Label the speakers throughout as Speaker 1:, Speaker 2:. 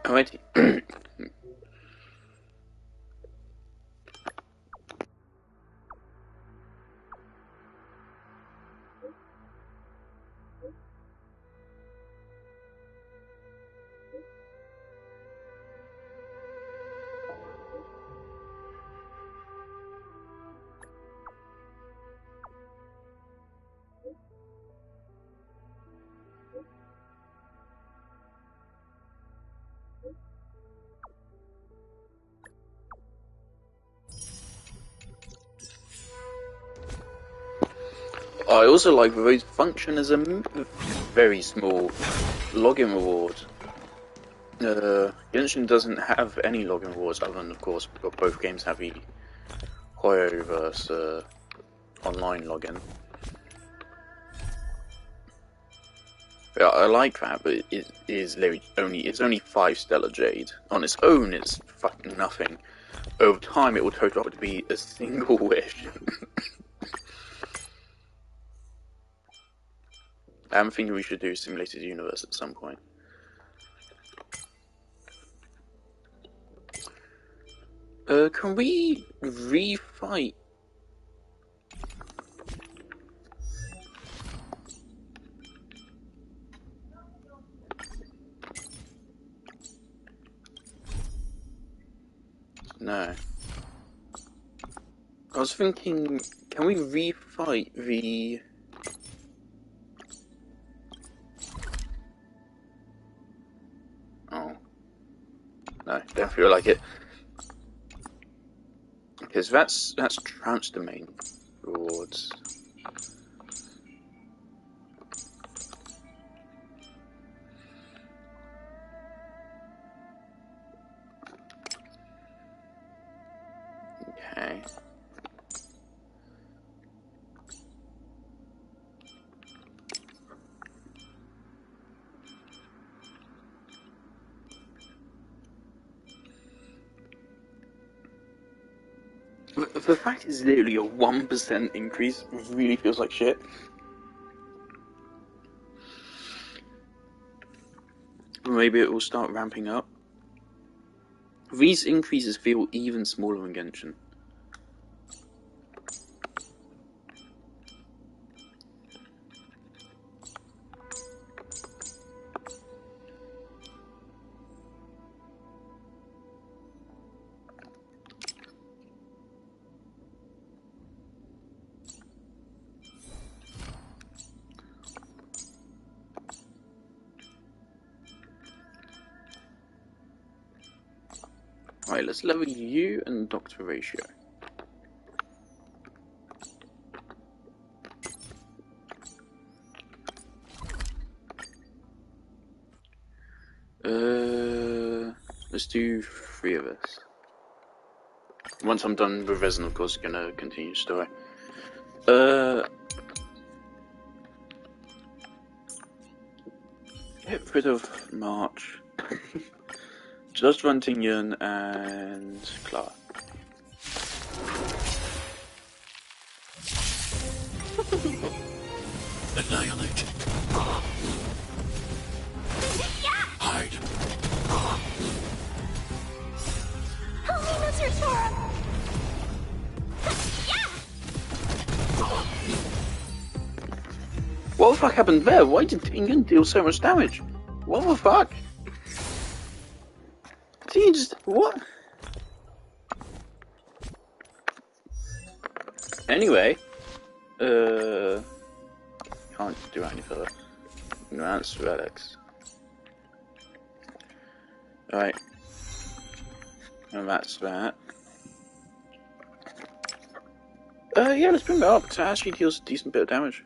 Speaker 1: Alrighty. I also like the roads function as a very small login reward. Genshin doesn't have any login rewards other than, of course, both games have the Hoyoverse online login. Yeah, I like that, but it is only 5 Stellar Jade. On its own, it's fucking nothing. Over time, it will total up to be a single wish. I'm thinking we should do Simulated Universe at some point. Can we refight? No. I was thinking, can we refight the... Oh. No, don't feel like it. Because that's Trout's domain rewards. Okay. The fact is literally a 1% increase really feels like shit. Maybe it will start ramping up. These increases feel even smaller in Genshin. Right, let's level you and Doctor Ratio. Let's do 3 of us. Once I'm done with Resin, of course, I'm gonna continue the story. Get rid of March. Just run Tingyun and Clara.
Speaker 2: Annihilate. Hide.
Speaker 3: Help me, Mr. Tora!
Speaker 1: What the fuck happened there? Why did Tingyun deal so much damage? What the fuck? Tingyun just... what? Anyway, can't do any further. Advanced relics. Alright. And that's that. Yeah, let's bring that up, because it actually deals a decent bit of damage.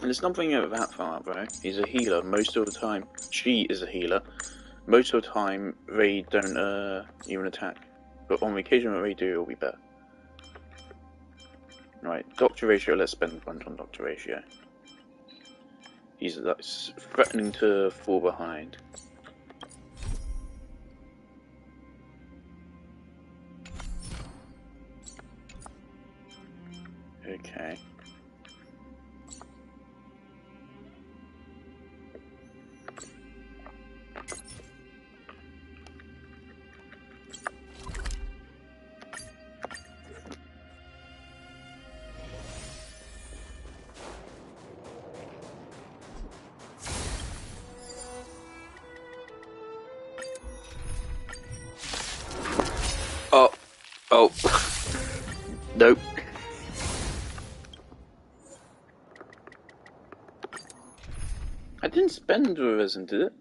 Speaker 1: And it's not bringing it that far up, right? He's a healer most of the time. She is a healer. Most of the time, they don't even attack. But on the occasion when they do, it'll be better. Right, Doctor Ratio, let's spend a bunch on Doctor Ratio. He's like, threatening to fall behind. Okay. Oh. Nope. I didn't spend a resin, did it?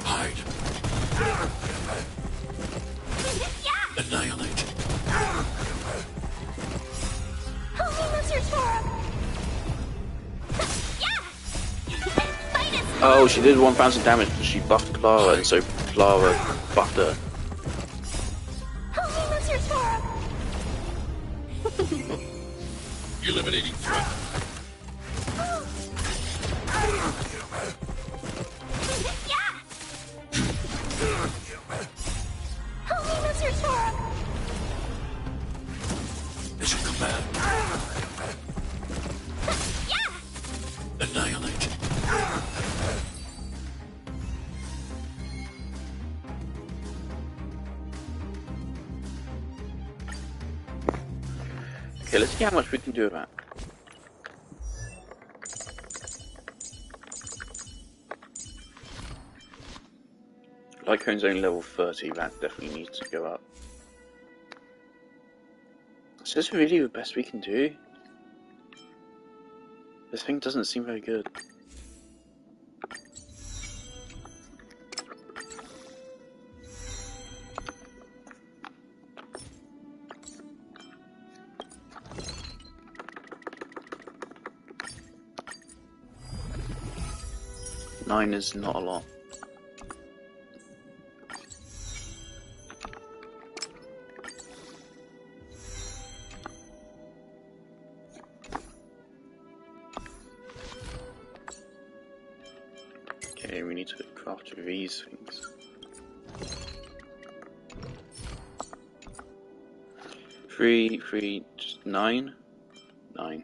Speaker 2: Hide. Annihilate.
Speaker 3: Help me, Mr. Sora! Fight us!
Speaker 1: Oh, she did 1,000 damage because she buffed Clara, and so Clara buffed her.
Speaker 3: Help me, Mr. Sora!
Speaker 2: Eliminating threat.
Speaker 3: Help me, Mr. Sora!
Speaker 2: As you command. Annihilate.
Speaker 1: Okay, let's see how much we can do about it. Lycone's only level 30, that definitely needs to go up. Is this really the best we can do? This thing doesn't seem very good. Nine is not a lot. Okay, we need to craft these things. 3, 3, 9? 9.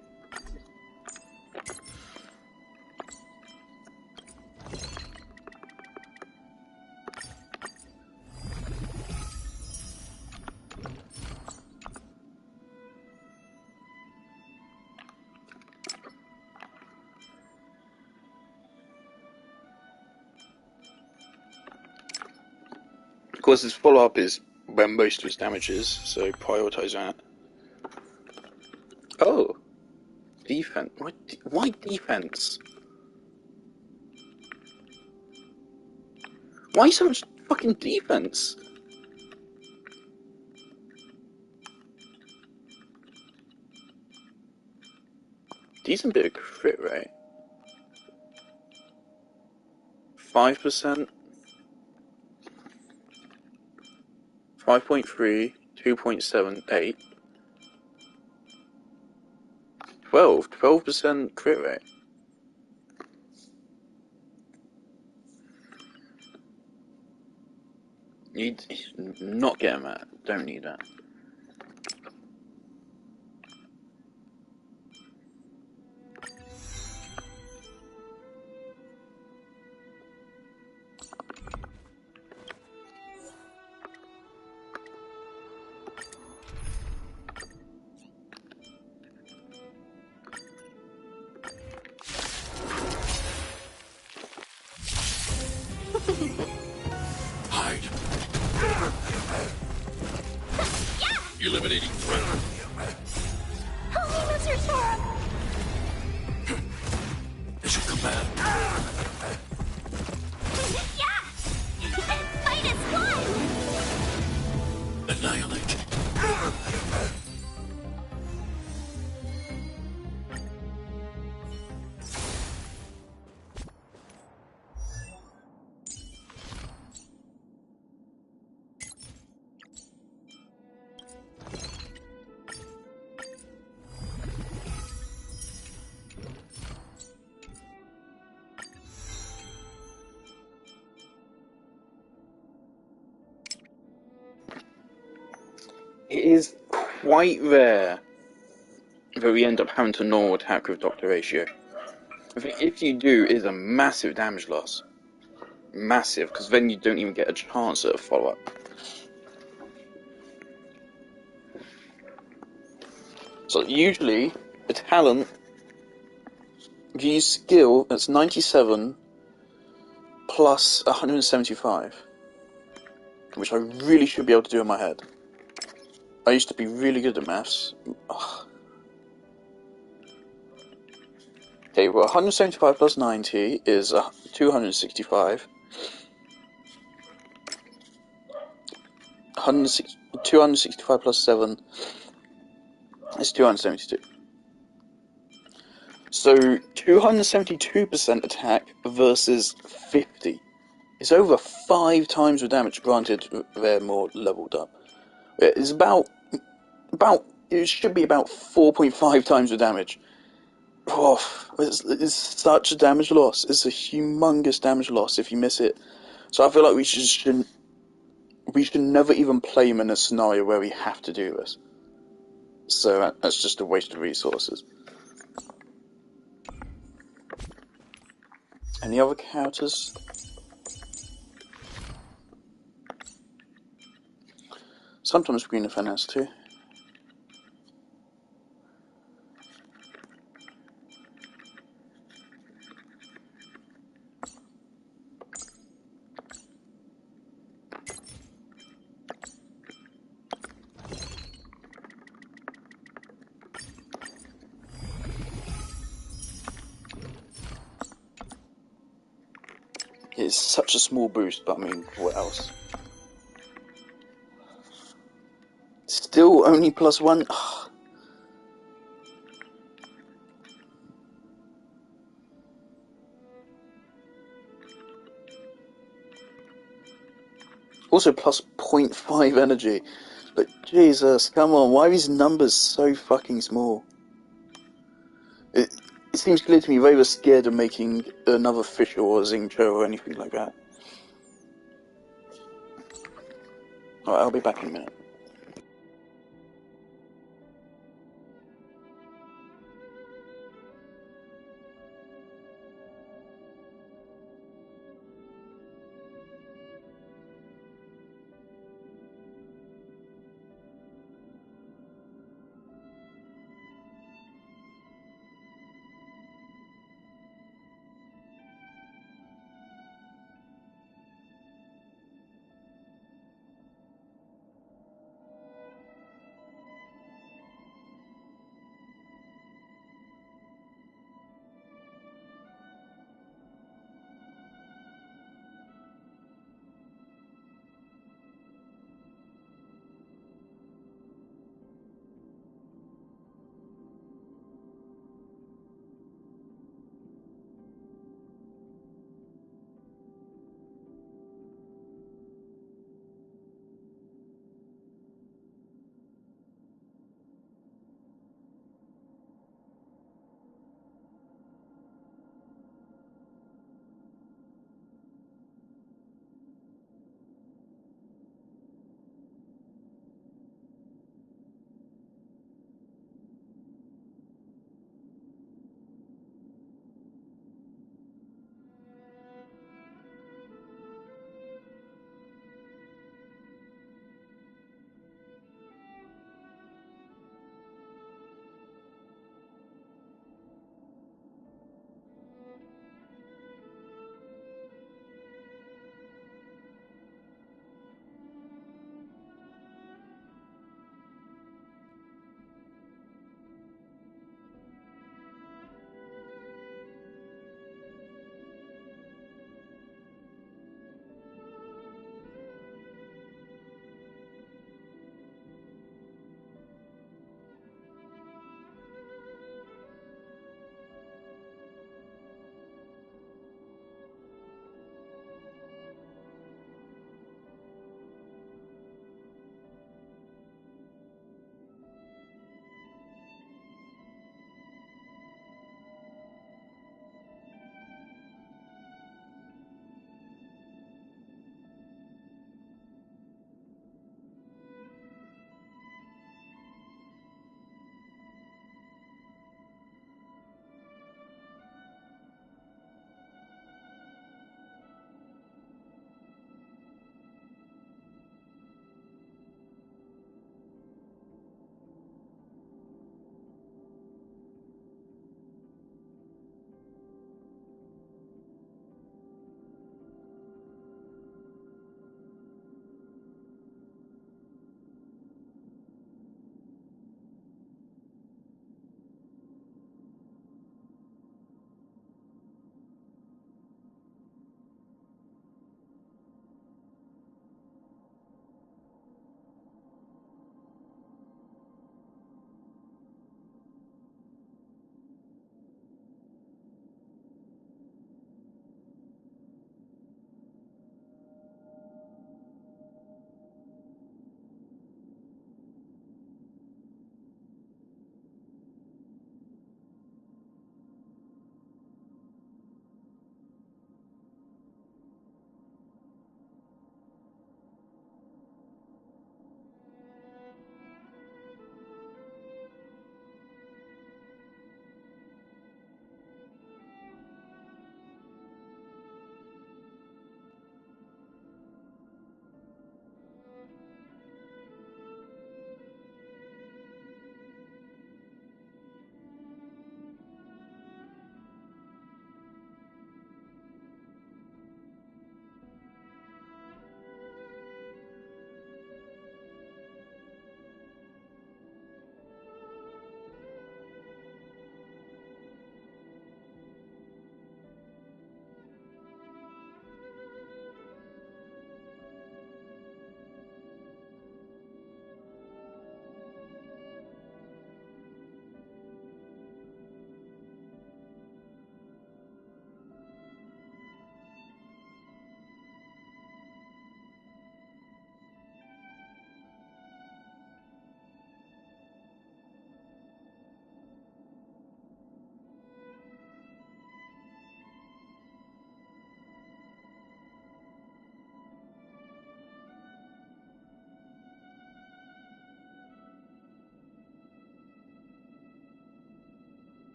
Speaker 1: Of course, his follow-up is where most of his damage is, so prioritize that. Oh! Defense. Why defense? Why so much fucking defense? Decent bit of crit rate. 5%. 5.3, 2.78, 12% crit rate. Need not get him at. Don't need that.
Speaker 2: Hide. Eliminating threat.
Speaker 3: Help me, Mr. Sora!
Speaker 2: As you command.
Speaker 3: Fight us, fly!
Speaker 2: Annihilate.
Speaker 1: It is quite rare that we end up having to normal attack with Doctor Ratio. I think if you do, it is a massive damage loss. massive, because then you don't even get a chance at a follow-up. So usually, a talent, if you use skill, that's 97 plus 175, which I really should be able to do in my head. I used to be really good at maths. Ugh. Okay, well, 175 plus 90 is 265. 265 plus 7 is 272. So, 272% attack versus 50. It's over 5 times the damage, granted they're more leveled up. It's it should be about 4.5 times the damage. Oh, it's such a damage loss. It's a humongous damage loss if you miss it. So I feel like we should never even play him in a scenario where we have to do this. So that's just a waste of resources. Any other characters? Sometimes Green Fan has too. It's such a small boost, but I mean, what else? Still only +1? Ugh. Also plus 0.5 energy. But Jesus, come on, why are these numbers so fucking small? It seems clear to me they were scared of making another Fisher or Xingqiu or anything like that. Alright, I'll be back in a minute.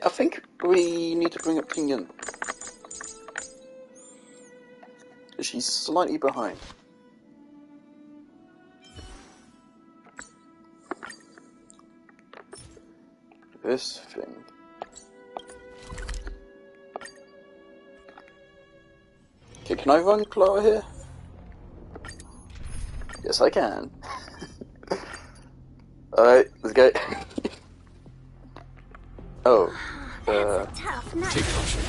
Speaker 1: I think we need to bring up Pingyun. She's slightly behind. This thing. Okay, can I run Clara here? Yes, I can. Alright, let's go. Oh.
Speaker 3: That's a tough nut.
Speaker 2: Take caution.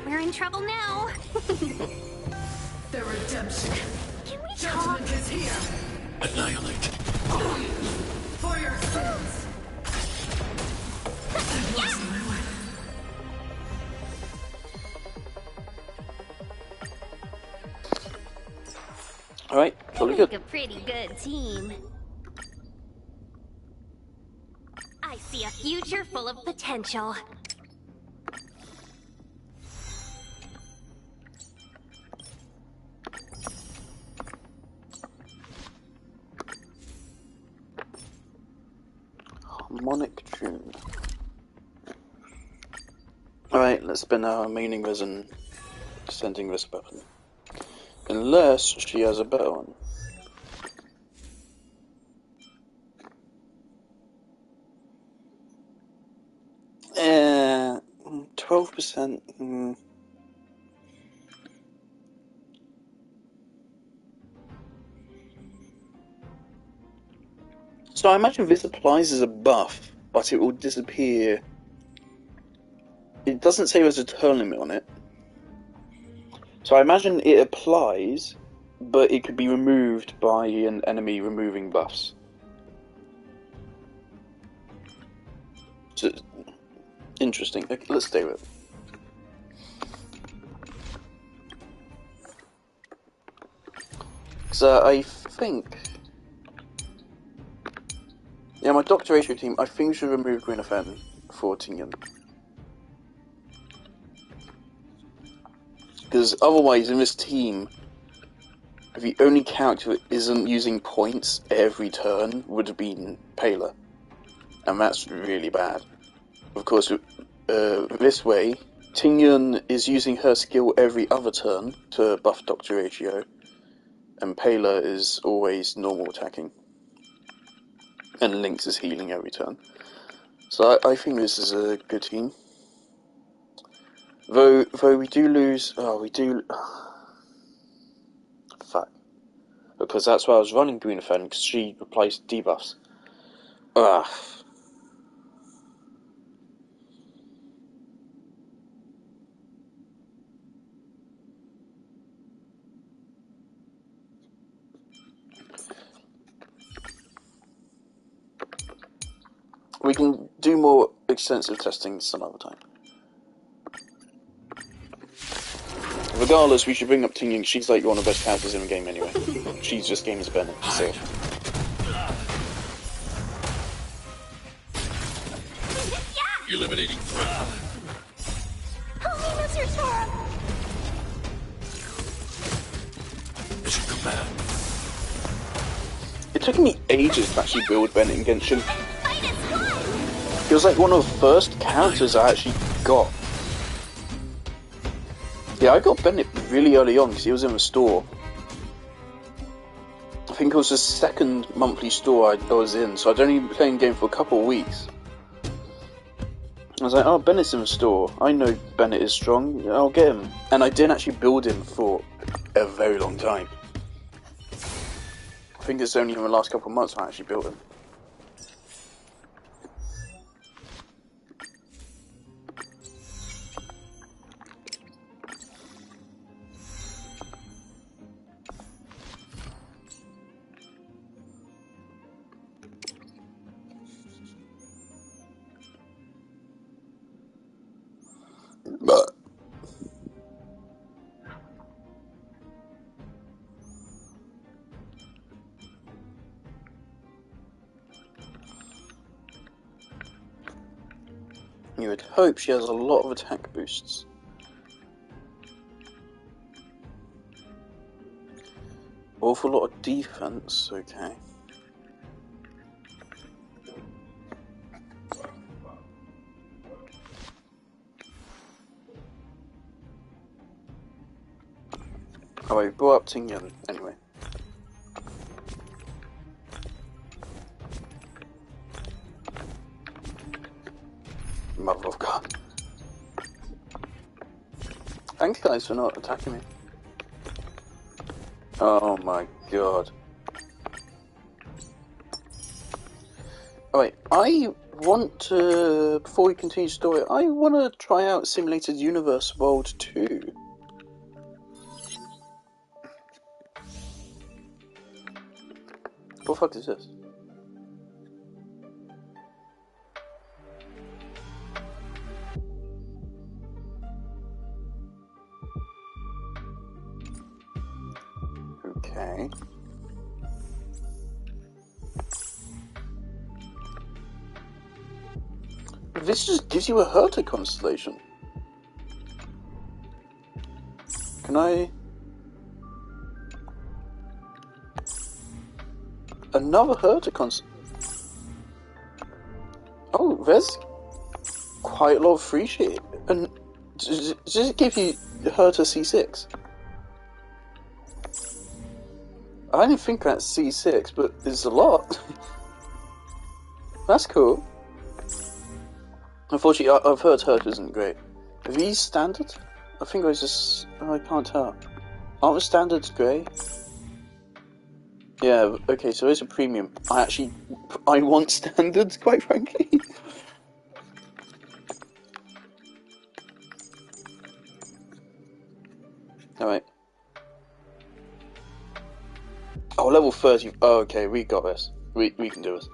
Speaker 3: We're in trouble now.
Speaker 4: The redemption.
Speaker 3: Can we talk?
Speaker 4: Judgment is here.
Speaker 2: Annihilate.
Speaker 4: For your sins. And yours, my way.
Speaker 1: Alright,
Speaker 3: We
Speaker 1: totally
Speaker 3: make
Speaker 1: good.
Speaker 3: a pretty good team. I see a future full of potential.
Speaker 1: Harmonic tune. Alright, let's spin our maining res and descending res weapon. Unless she has a better one. Eh, 12%. So I imagine this applies as a buff, but it will disappear. It doesn't say there's a turn limit on it. So I imagine it applies, but it could be removed by an enemy removing buffs. So, interesting. Okay, let's stay with it. So I think... Yeah, my Doctor Ratio team, I think should remove Gwyneth for Tingyun. Because otherwise, in this team, the only character that isn't using points every turn would have been Pela. And that's really bad. Of course, this way, Tingyun is using her skill every other turn to buff Doctor Ratio, and Pela is always normal attacking. And Lynx is healing every turn. So I think this is a good team. Though we do lose... Oh, we do... Fuck. Because that's why I was running Gwyneth, because she replaced debuffs. Ugh. We can do more extensive testing some other time. Regardless, we should bring up Tingyun. She's like one of the best characters in the game anyway. She's just game as Bennett, so...
Speaker 2: Eliminating threat.
Speaker 3: Help me, Mr. Sora!
Speaker 2: Mission command.
Speaker 1: It took me ages to actually build Bennett in Genshin.
Speaker 3: Fight is good!
Speaker 1: He was like one of the first characters I actually got. Yeah, I got Bennett really early on because he was in the store. I think it was the second monthly store I was in, so I'd only been playing the game for a couple of weeks. I was like, oh, Bennett's in the store. I know Bennett is strong. I'll get him. And I didn't actually build him for a very long time. I think it's only in the last couple of months I actually built him. But you would hope she has a lot of attack boosts. Awful lot of defense, okay. Oh, I brought up Tingyun anyway. Mother of God. Thank you guys for not attacking me. Oh my God. Alright, I want to, before we continue the story, I want to try out Simulated Universe World 2. What the fuck is this? Okay. This just gives you a Herta constellation. Can I... Another Herta constellation? Oh, there's quite a lot of free shit. And does it give you Herta C6? I didn't think that's C6, but there's a lot. That's cool. Unfortunately, I've heard Herta isn't great. Are these standard? I think I was just... Oh, I can't tell. Aren't the standards grey? Yeah, okay, so it's a premium. I want standards, quite frankly. Alright. Oh, level 30. Oh, okay, we got this. We can do this.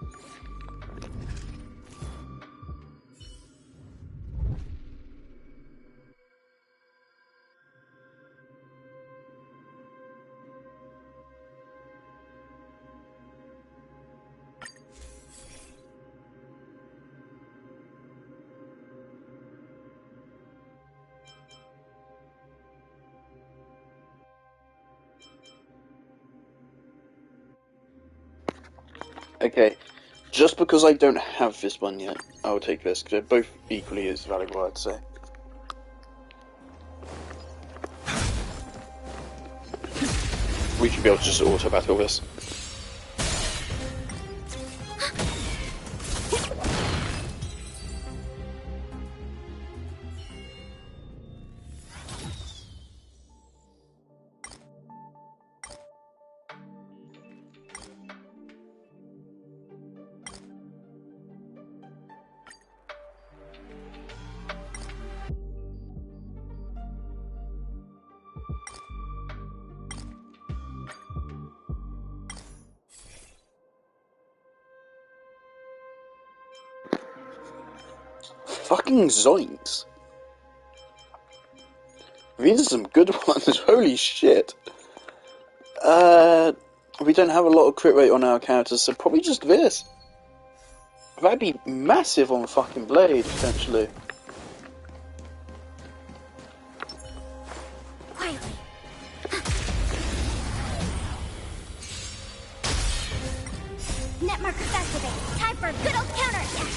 Speaker 1: Okay, just because I don't have this one yet, I'll take this, because they're both equally as valuable, I'd say. We should be able to just auto-battle this. Fucking zoinks. These are some good ones, holy shit. We don't have a lot of crit rate on our characters, so probably just this. That'd be massive on fucking Blade, potentially.
Speaker 3: Quietly. Net markers activate. Time for a good old counterattack.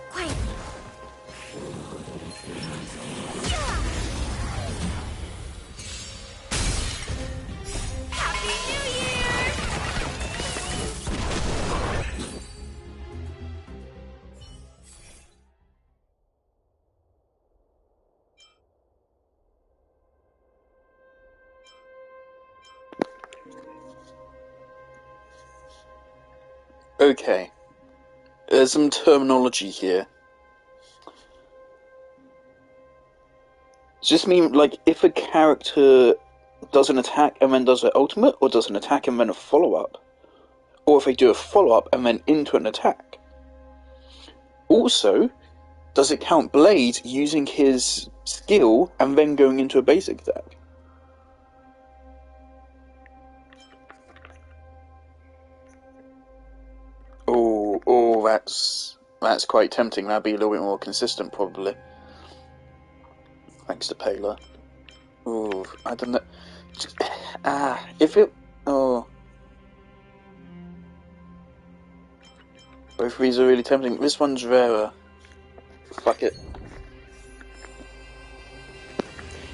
Speaker 3: Quietly. Happy New Year!
Speaker 1: Okay. There's some terminology here. Does this mean, like, if a character does an attack and then does an ultimate, or does an attack and then a follow-up? Or if they do a follow-up and then into an attack? Also, does it count Blade using his skill and then going into a basic attack? Oh, that's quite tempting. That'd be a little bit more consistent, probably. Thanks to Paler. Oh, I don't know. If it... Oh. Both of these are really tempting. This one's rarer. Fuck it.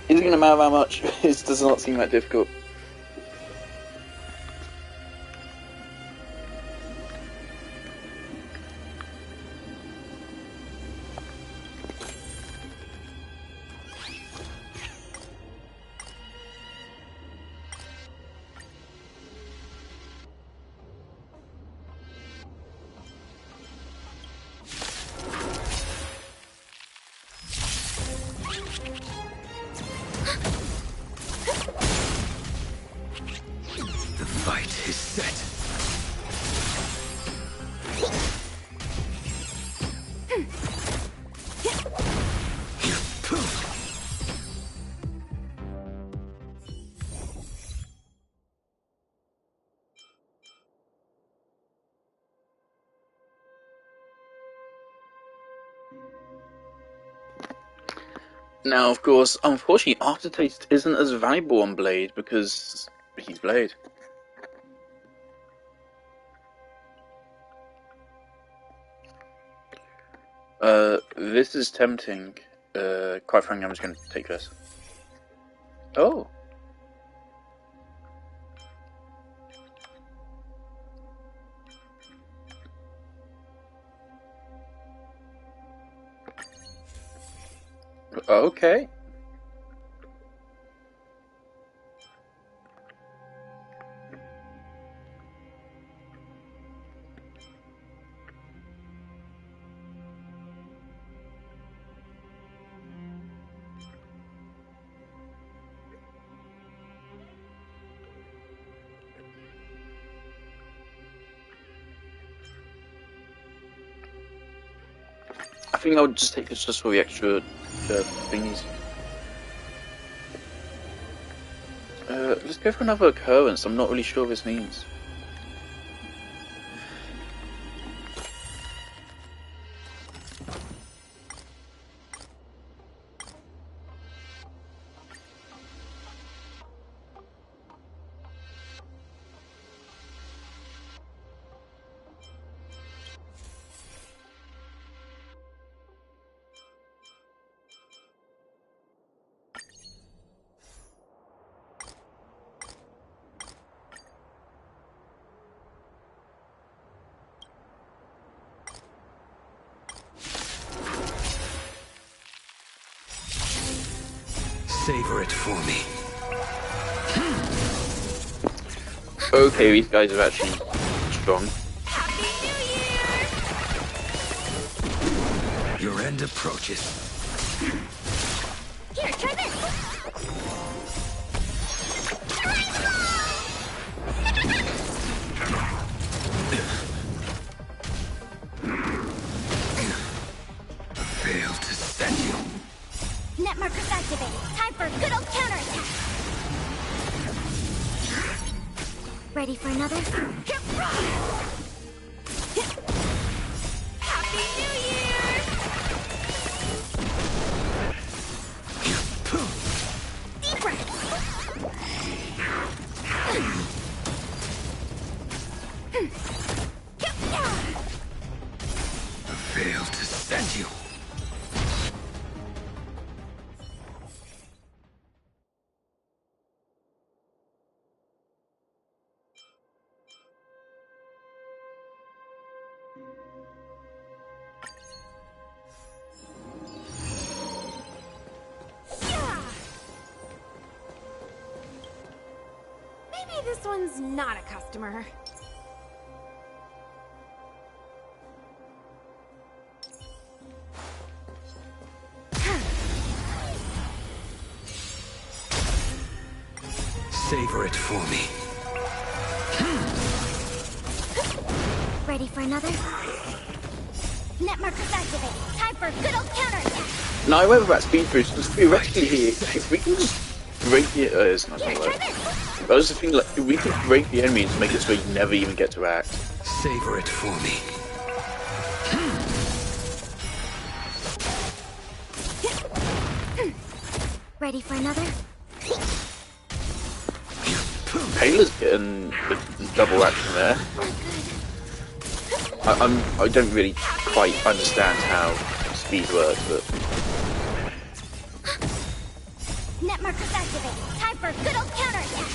Speaker 1: Is it gonna matter that much? It does not seem that difficult.
Speaker 2: The fight is set.
Speaker 1: Now, of course, unfortunately, aftertaste isn't as valuable on Blade because he's Blade. This is tempting. Quite frankly, I'm just going to take this. Oh. Okay. I think I would just take this just for the extra thingies. Let's go for another occurrence. I'm not really sure what this means.
Speaker 2: Savor it for me.
Speaker 1: Okay, these guys are actually strong.
Speaker 3: Happy New Year!
Speaker 2: Your end approaches.
Speaker 3: Here, try this!
Speaker 2: Failed to send you.
Speaker 3: Net markers activated. Time for a good old counterattack. Ready for another? Happy New Year! Deep breath.
Speaker 2: Failed to send you.
Speaker 5: Maybe this one's not a customer.
Speaker 2: Savor it for me.
Speaker 3: Ready for another? Net markers activated. Time for a good old counterattack.
Speaker 1: Now, I went with that speed boost, just theoretically here, if we can just break the... it's not
Speaker 3: Here,
Speaker 1: gonna
Speaker 3: try
Speaker 1: work.
Speaker 3: this!
Speaker 1: But I was just thinking, like, if we could break the enemies and make it so you never even get to act.
Speaker 2: Savor it for me.
Speaker 3: Ready for another?
Speaker 1: Paler's getting the double action there. I don't really quite understand how speed works, but
Speaker 3: Net markers activated. Time for a good old counterattack.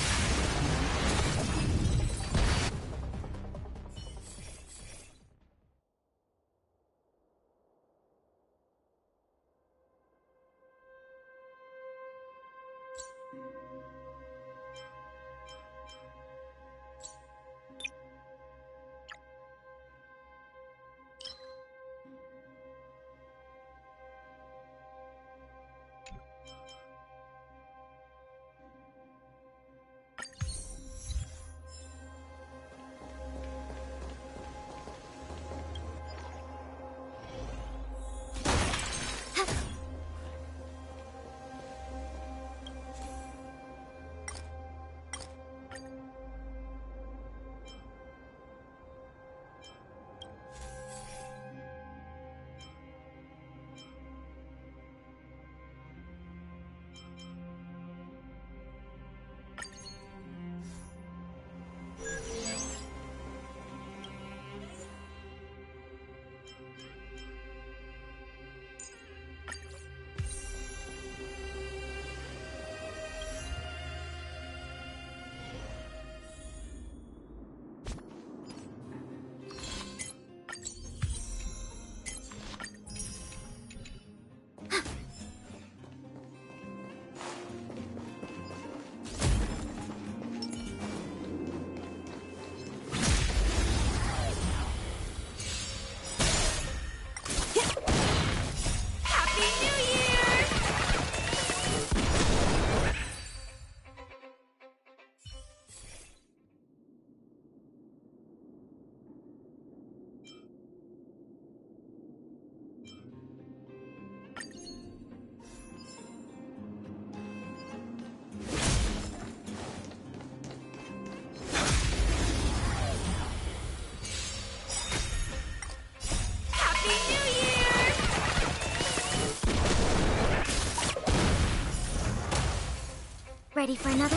Speaker 3: Ready for another?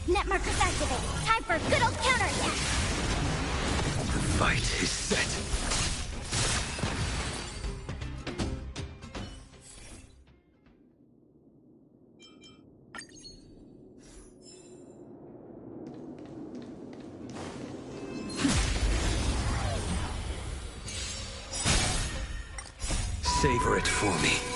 Speaker 3: Net markers activated. Time for a good old counterattack.
Speaker 2: The fight is set. Savor it for me.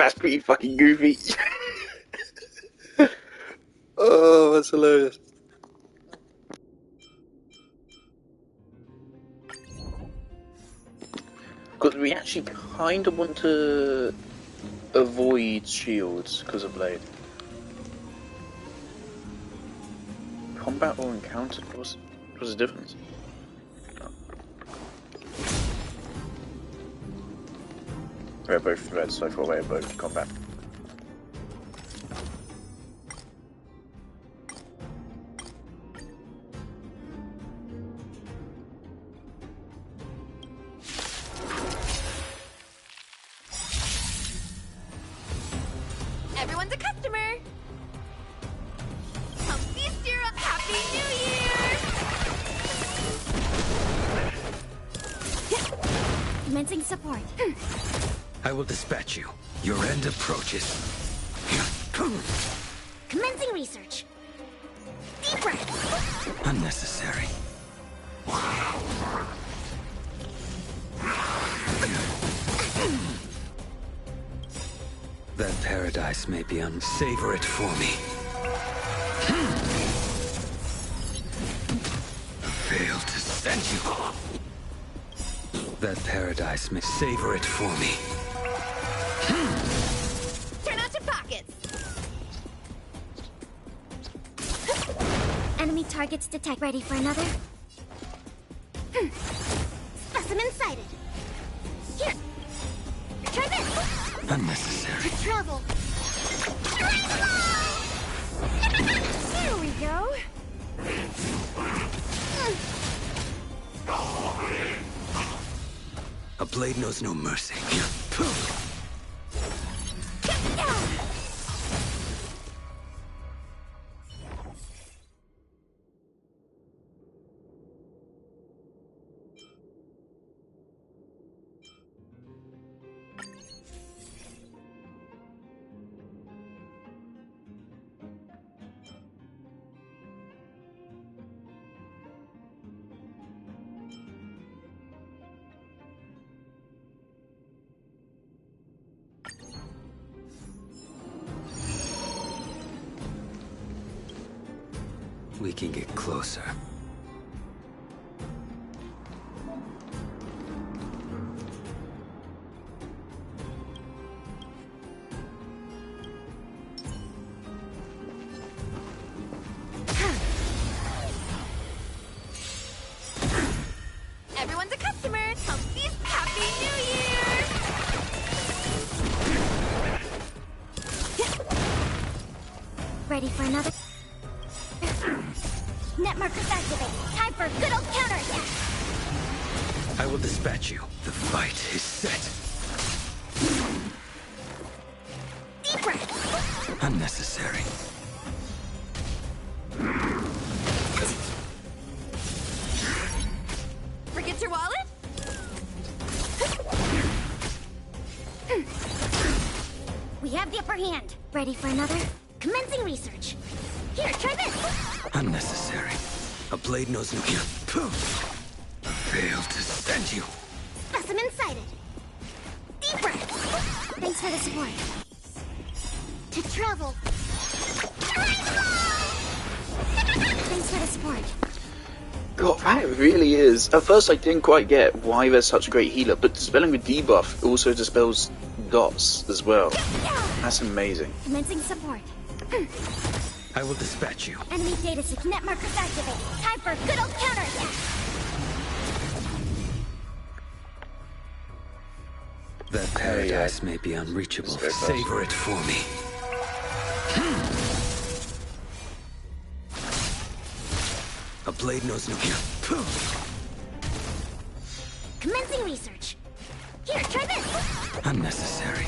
Speaker 1: that's pretty fucking goofy. Oh, that's hilarious. Because we actually kind of want to avoid shields because of Blade. Combat or encounter? What's the difference? We're both red so far, we're both combat.
Speaker 5: Everyone's a customer! Come feast your Happy New Year!
Speaker 3: Commencing support.
Speaker 2: I will dispatch you. Your end approaches.
Speaker 3: Commencing research. Deep breath.
Speaker 2: Unnecessary. That paradise may be Savor it for me. Fail to send you. That paradise may savor it for me.
Speaker 5: Turn out your pockets!
Speaker 3: Enemy targets detect. Ready for another? Specimen sighted. Here. Try this.
Speaker 2: Unnecessary.
Speaker 3: Travel.
Speaker 5: There we go!
Speaker 2: A blade knows no mercy. We can get closer.
Speaker 5: Everyone's a customer. Humpty's Happy New Year!
Speaker 3: Ready for another? Net markers activated. Time for a good old counterattack.
Speaker 2: I will dispatch you. The fight is set.
Speaker 3: Deep breath.
Speaker 2: Unnecessary.
Speaker 5: Forget your wallet?
Speaker 3: We have the upper hand. Ready for another? Commencing research. Here, try this.
Speaker 2: Unnecessary. A blade knows no... Failed to send you.
Speaker 3: Specimen sighted. Deep breath. Thanks for the support. To travel. Thanks for the support.
Speaker 1: God, that really is. At first, I didn't quite get why there's such a great healer, but dispelling with debuff also dispels dots as well. That's amazing.
Speaker 3: Commencing support.
Speaker 2: I will dispatch you.
Speaker 3: Enemy data sig net markers activated. Time for a good old counterattack.
Speaker 2: That paradise may be unreachable.
Speaker 1: Very close.
Speaker 2: Savor it for me. A blade knows no...
Speaker 3: Commencing research. Here, try this.
Speaker 2: Unnecessary.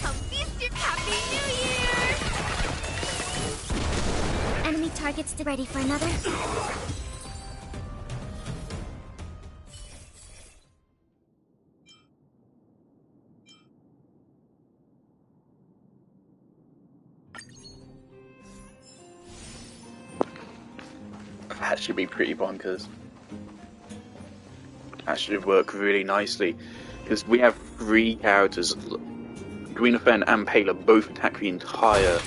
Speaker 5: Humpty's Happy New Year!
Speaker 3: Enemy targets ready for another.
Speaker 1: That should be pretty bonkers. That should work really nicely. Because we have 3 characters. Greenafen and Paler both attack the entire...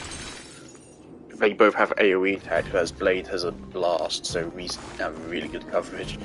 Speaker 1: They both have AoE attack, whereas Blade has a blast, so we have really good coverage.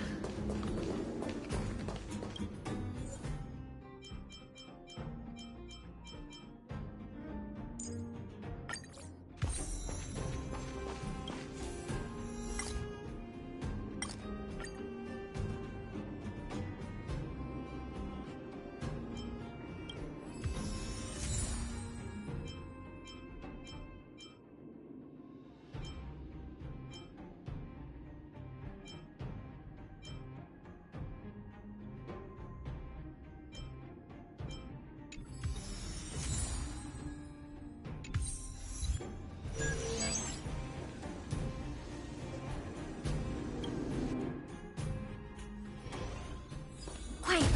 Speaker 3: Quietly.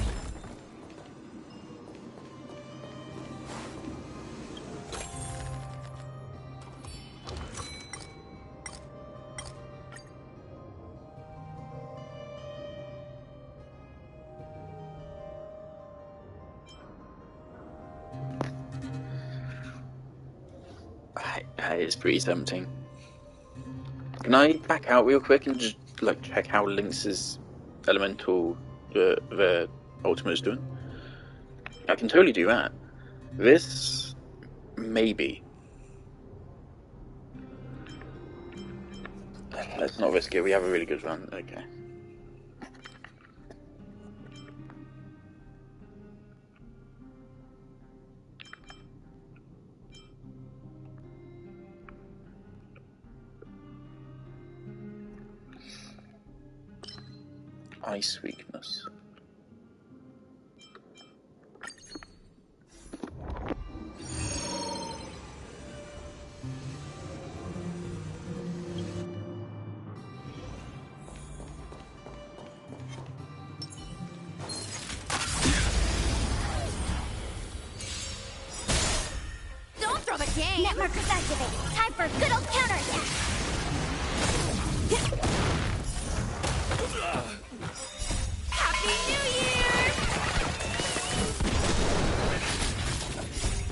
Speaker 1: That is pretty tempting. Can I back out real quick and just like check how Lynx's elemental the ultimate is doing? I can totally do that. This maybe. Let's not risk it. We have a really good run. Okay. ice weakness.
Speaker 5: Don't throw the game!
Speaker 3: Net markers activated. Time for a good old counterattack.
Speaker 5: Happy New Year!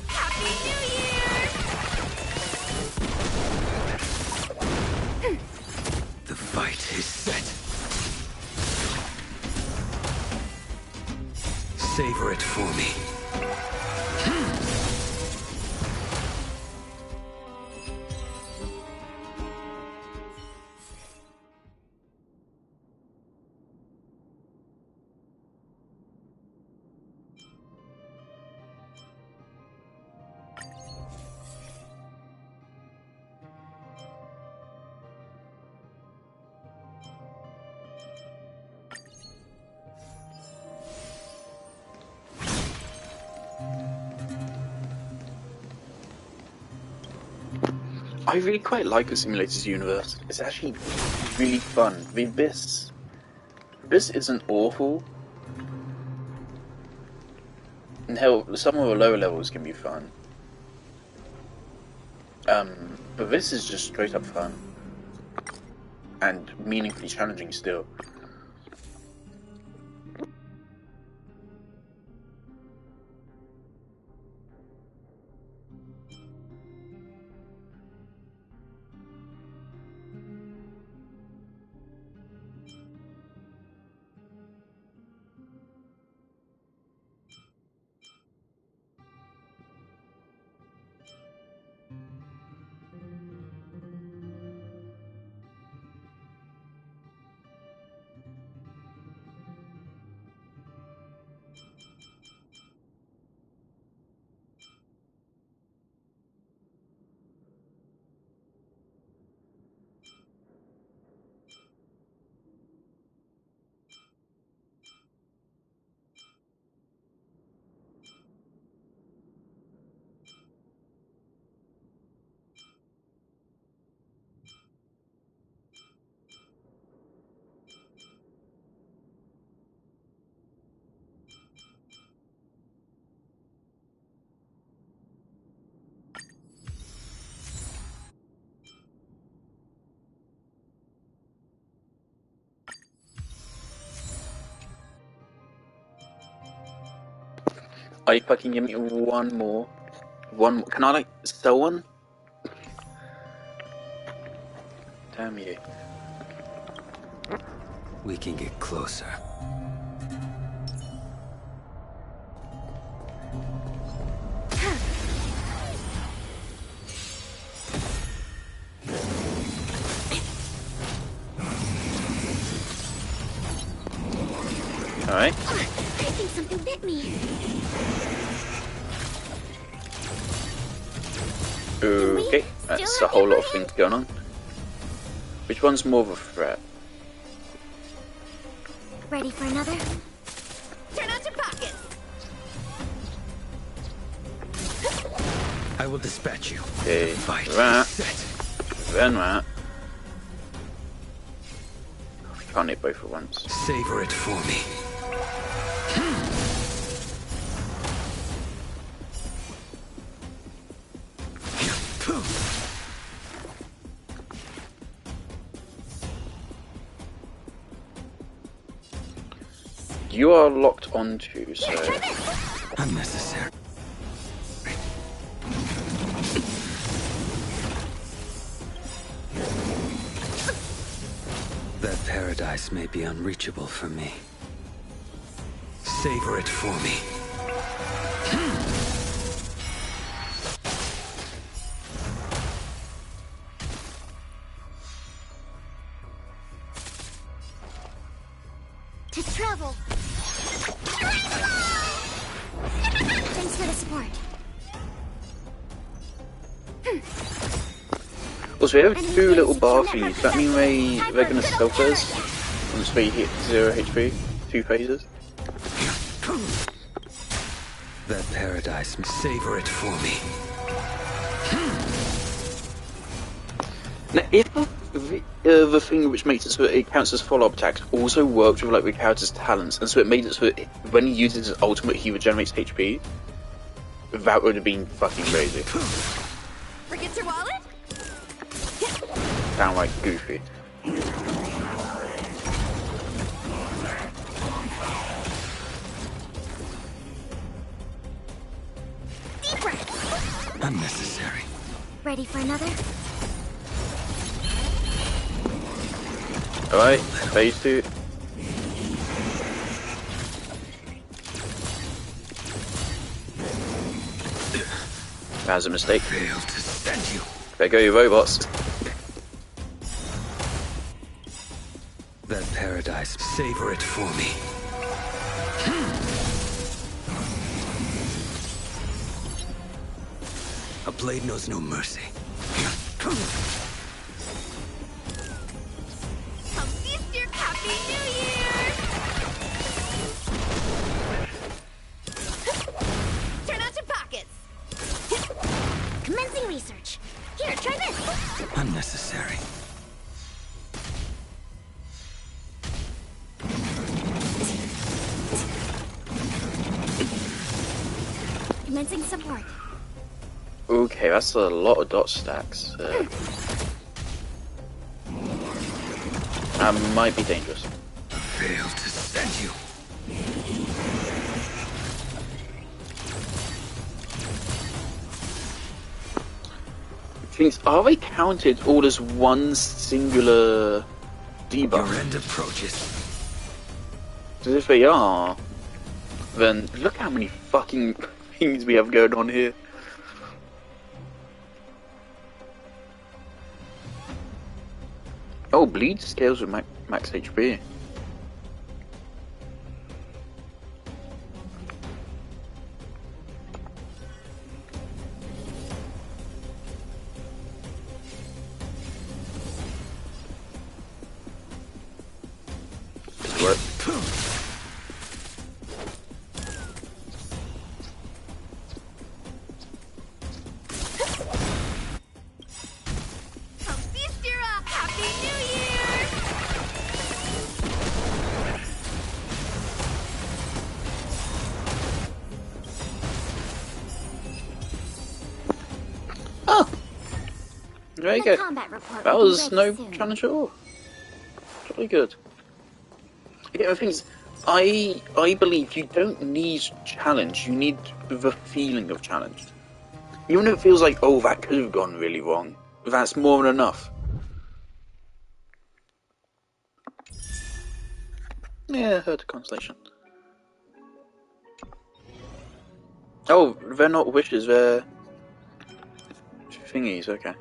Speaker 5: Happy New Year!
Speaker 2: The fight is set. Savor it for me.
Speaker 1: I really quite like the Simulators universe. It's actually really fun. The Abyss isn't awful. And hell, some of the lower levels can be fun. But this is just straight up fun. And meaningfully challenging still. Are you fucking give me one more? One more. Can I, like, sell one? Damn you.
Speaker 2: We can get closer.
Speaker 1: Alright.
Speaker 3: I think something bit me.
Speaker 1: Okay, that's a whole lot of things going on. Which one's more of a threat?
Speaker 3: Ready for another?
Speaker 5: Turn out your pockets!
Speaker 2: I will dispatch you.
Speaker 1: Okay,
Speaker 2: The fight
Speaker 1: that.
Speaker 2: is set.
Speaker 1: Then that. We can't hit both at once.
Speaker 2: Savor it for me.
Speaker 1: You are locked onto, so...
Speaker 2: Unnecessary. That paradise may be unreachable for me. Savor it for me.
Speaker 3: To travel. Thanks for the support.
Speaker 1: Also, we have two little bar feeds. That mean they're gonna stealth us? Once we hit 0 HP, 2 phases.
Speaker 2: That paradise, savor it for me.
Speaker 1: Now, if the thing which makes it so it counts as follow-up attacks also works with like the character's talents, and so it made it so that when he uses his ultimate, he regenerates HP. That would have been fucking crazy.
Speaker 5: Forget your wallet?
Speaker 1: Downright goofy.
Speaker 3: Deep breath.
Speaker 2: Unnecessary.
Speaker 3: Ready for another?
Speaker 1: Alright, phase 2. That was a mistake.
Speaker 2: Failed to send you.
Speaker 1: There go your robots.
Speaker 2: That paradise, savor it for me. A blade knows no mercy.
Speaker 5: Come feast your Happy New Year! Turn out your pockets!
Speaker 3: Commencing research. Here, try this.
Speaker 2: Unnecessary.
Speaker 3: Commencing support.
Speaker 1: Okay, that's a lot of dot stacks. That might be dangerous.
Speaker 2: Failed to send you.
Speaker 1: Things are they counted all as one singular debuff?
Speaker 2: Your end approaches.
Speaker 1: Because if they are, then look how many fucking things we have going on here. Oh, bleed scales with max HP. Does it work?
Speaker 5: Come feast your Happy New Year!
Speaker 1: Oh! There you
Speaker 3: The
Speaker 1: go.
Speaker 3: combat report
Speaker 1: That
Speaker 3: will be
Speaker 1: was
Speaker 3: ready
Speaker 1: no
Speaker 3: soon.
Speaker 1: challenge at all. Totally good. Yeah, the thing is, I believe you don't need challenge, you need the feeling of challenge. Even if it feels like, oh, that could have gone really wrong, that's more than enough. Yeah, I heard the constellation. Oh, they're not wishes, they're thingies, okay.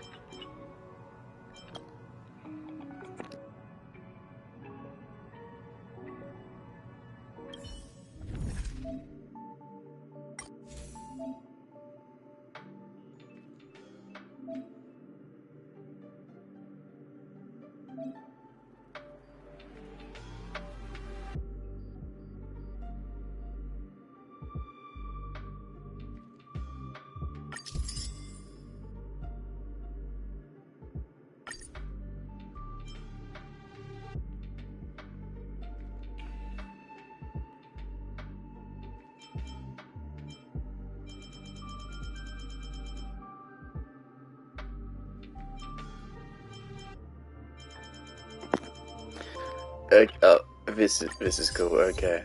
Speaker 1: This is cool, okay.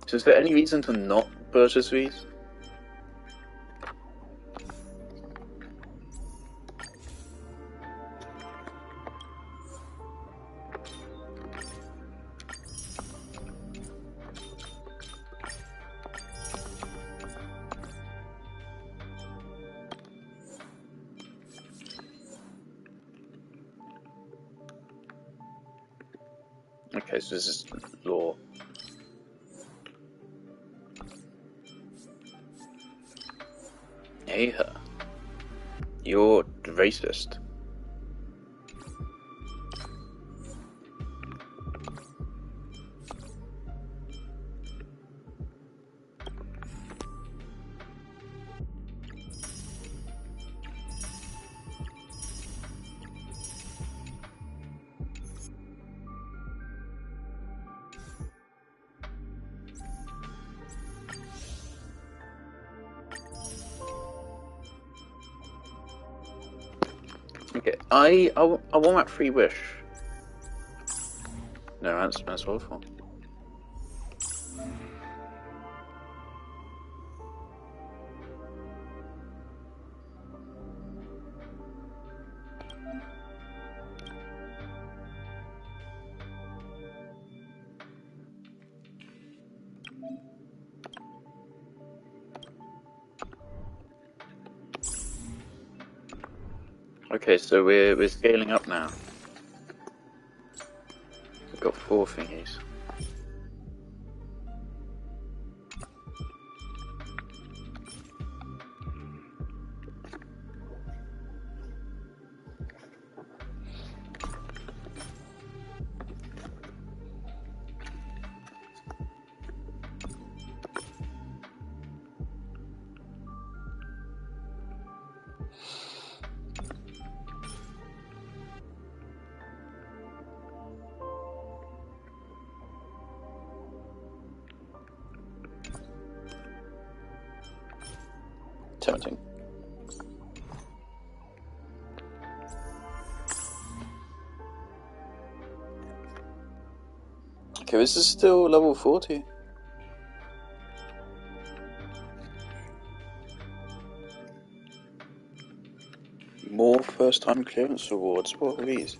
Speaker 1: So is there any reason to not purchase these? Okay, so this is law. Hey, you're racist. Okay, I want that free wish. No, that's awful. Okay, so we're scaling up now. We've got 4 thingies. Tempting. Okay, this is still level 40. More first time clearance rewards. What are these?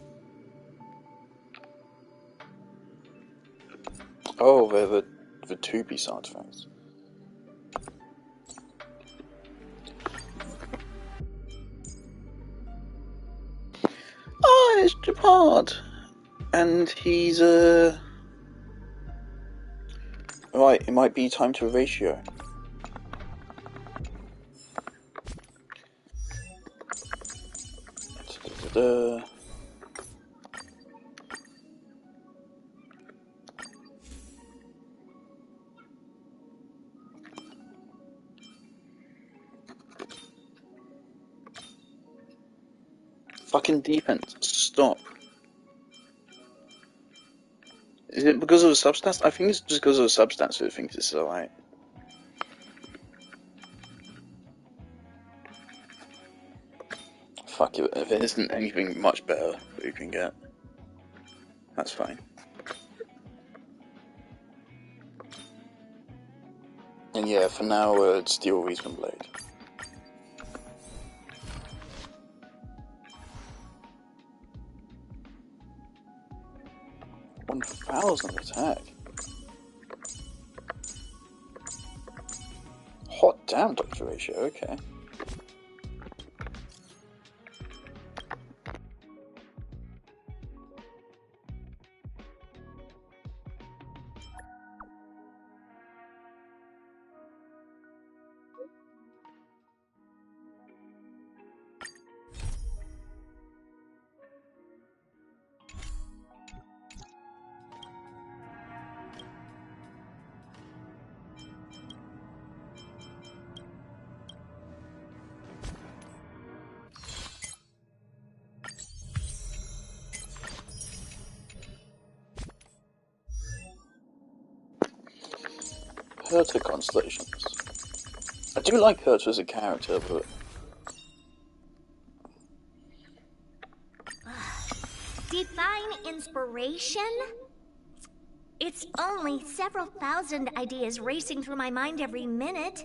Speaker 1: Oh, they're the 2-piece artifacts. Oh, it's Japard! And he's right, it might be time to ratio. Da-da-da-da. Fucking defense, stop. Is it because of the substats? I think it's just because of the substats that it thinks it's alright. Fuck it, if there isn't anything much better that you can get, that's fine. And yeah, for now, Steel Reason Blade. $1,000 attack. Hot damn, Dr. Ratio, okay. Herta Constellations. I do like Herta as a character, but...
Speaker 3: Divine inspiration? It's only several thousand ideas racing through my mind every minute.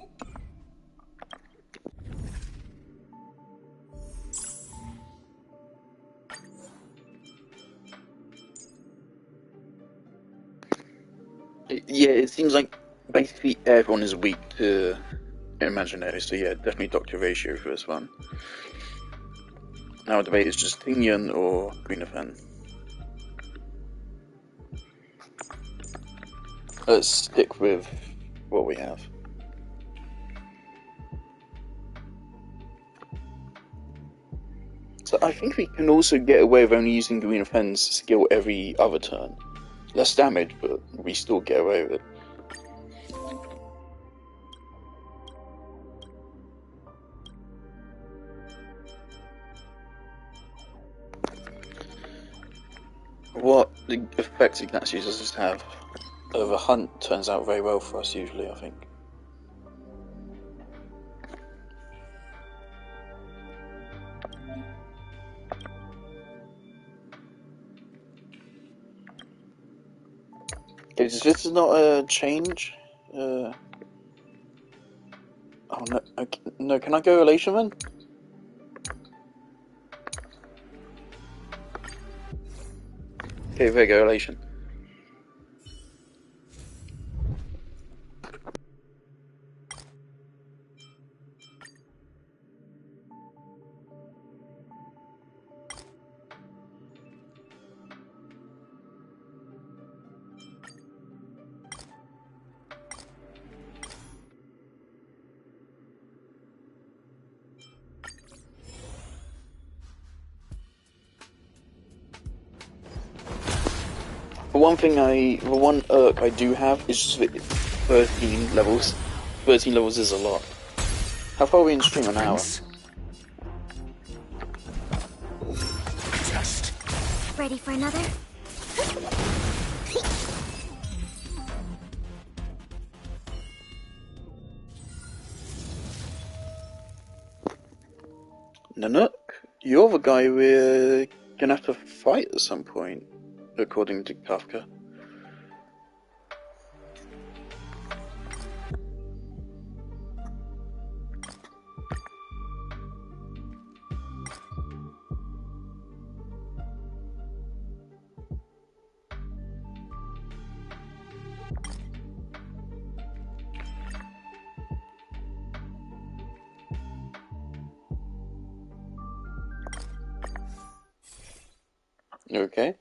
Speaker 1: Yeah, it seems like basically everyone is weak to imaginary, so yeah, definitely Dr. Ratio for this one. Now the debate is just Tingyun or Greenafen. Let's stick with what we have. So I think we can also get away with only using Greenafen's skill every other turn. Less damage, but we still get away with it. What the effects Ignacio does this have? The hunt turns out very well for us usually, I think. Is this not a change? Oh no, no, can I go Elation then? Okay, there you go, Elation. The one irk I do have is just that 13 levels. 13 levels is a lot. How far are we in stream? An hour?
Speaker 2: Just
Speaker 3: Ready for another?
Speaker 1: Nanook, you're the guy we're gonna have to fight at some point, according to Kafka. Okay.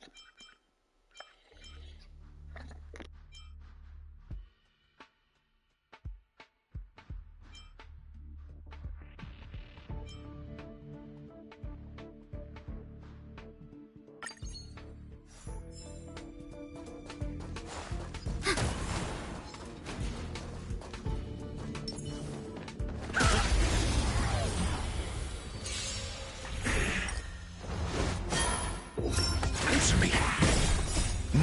Speaker 2: answer me.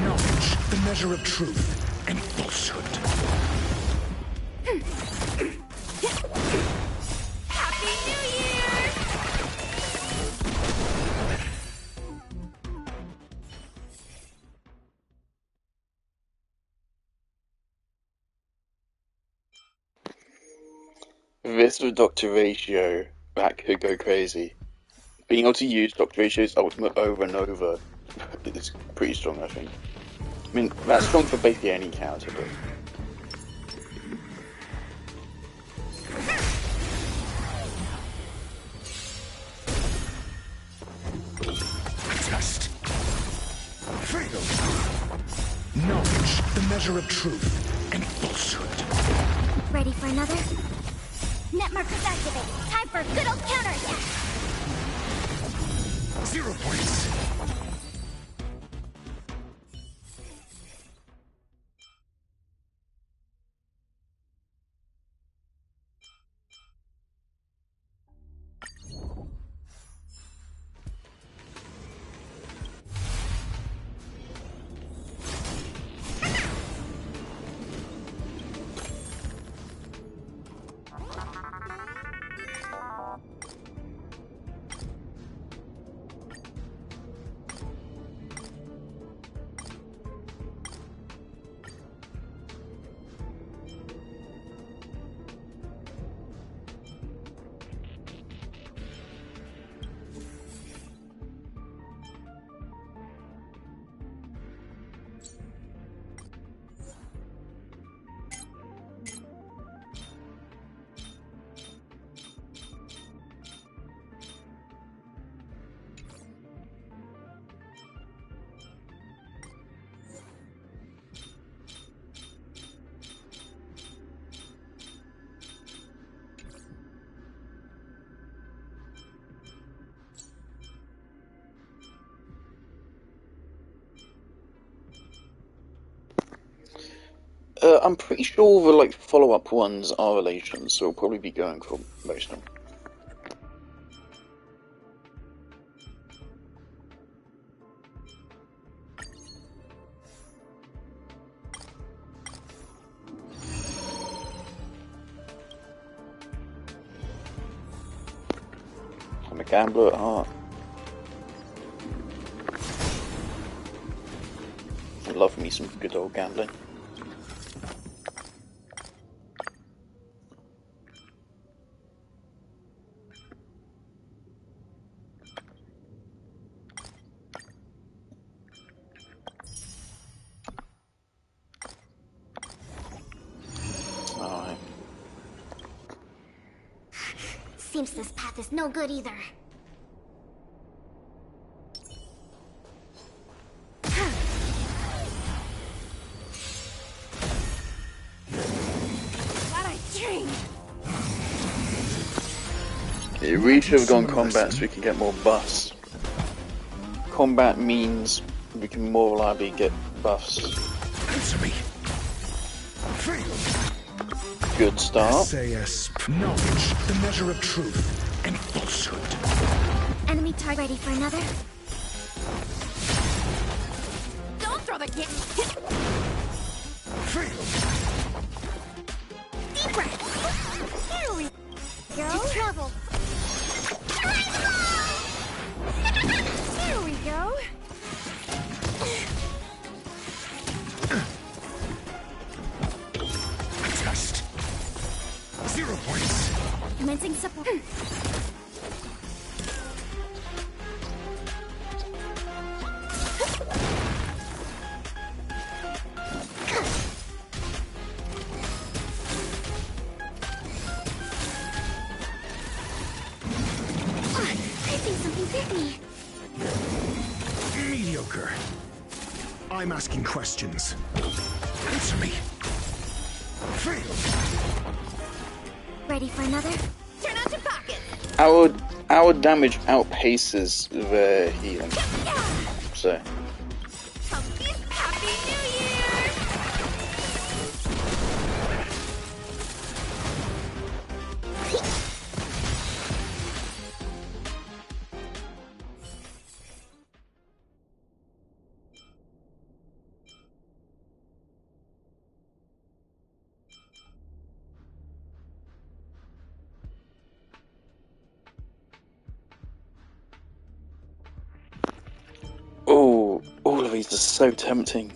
Speaker 2: Knowledge, the measure of truth and falsehood.
Speaker 5: Happy New Year!
Speaker 1: This with Dr. Ratio, that could go crazy. Being able to use Dr. Ratio's ultimate over and over is pretty strong, I think. I mean, that's strong for basically any character, but...
Speaker 2: Test. Fail. Knowledge, the measure of truth and falsehood.
Speaker 3: Ready for another?
Speaker 5: Net markers activated. Time for a good old counterattack.
Speaker 2: 0 points.
Speaker 1: I'm pretty sure the like follow-up ones are relations, so we'll probably be going for most of them. I'm a gambler at heart. I love me some good old gambling.
Speaker 5: Seems this path is no good either. Glad I trained.
Speaker 1: Yeah, we should have gone combat so we can get more buffs. Combat means we can more reliably get buffs.
Speaker 2: Answer me.
Speaker 1: Good start.
Speaker 2: SAS. Knowledge, the measure of truth and falsehood.
Speaker 5: Enemy target ready for another? Don't throw the kit! Deep breath! Here we go. Travel. Here we go.
Speaker 2: Test. 0 points.
Speaker 5: Commencing support. I think something bit me.
Speaker 2: Mediocre. I'm asking questions. Answer me.
Speaker 5: Ready for another? Turn out your pocket.
Speaker 1: Our damage outpaces their healing. So
Speaker 5: Happy New Year!
Speaker 1: oh, all of these are so tempting.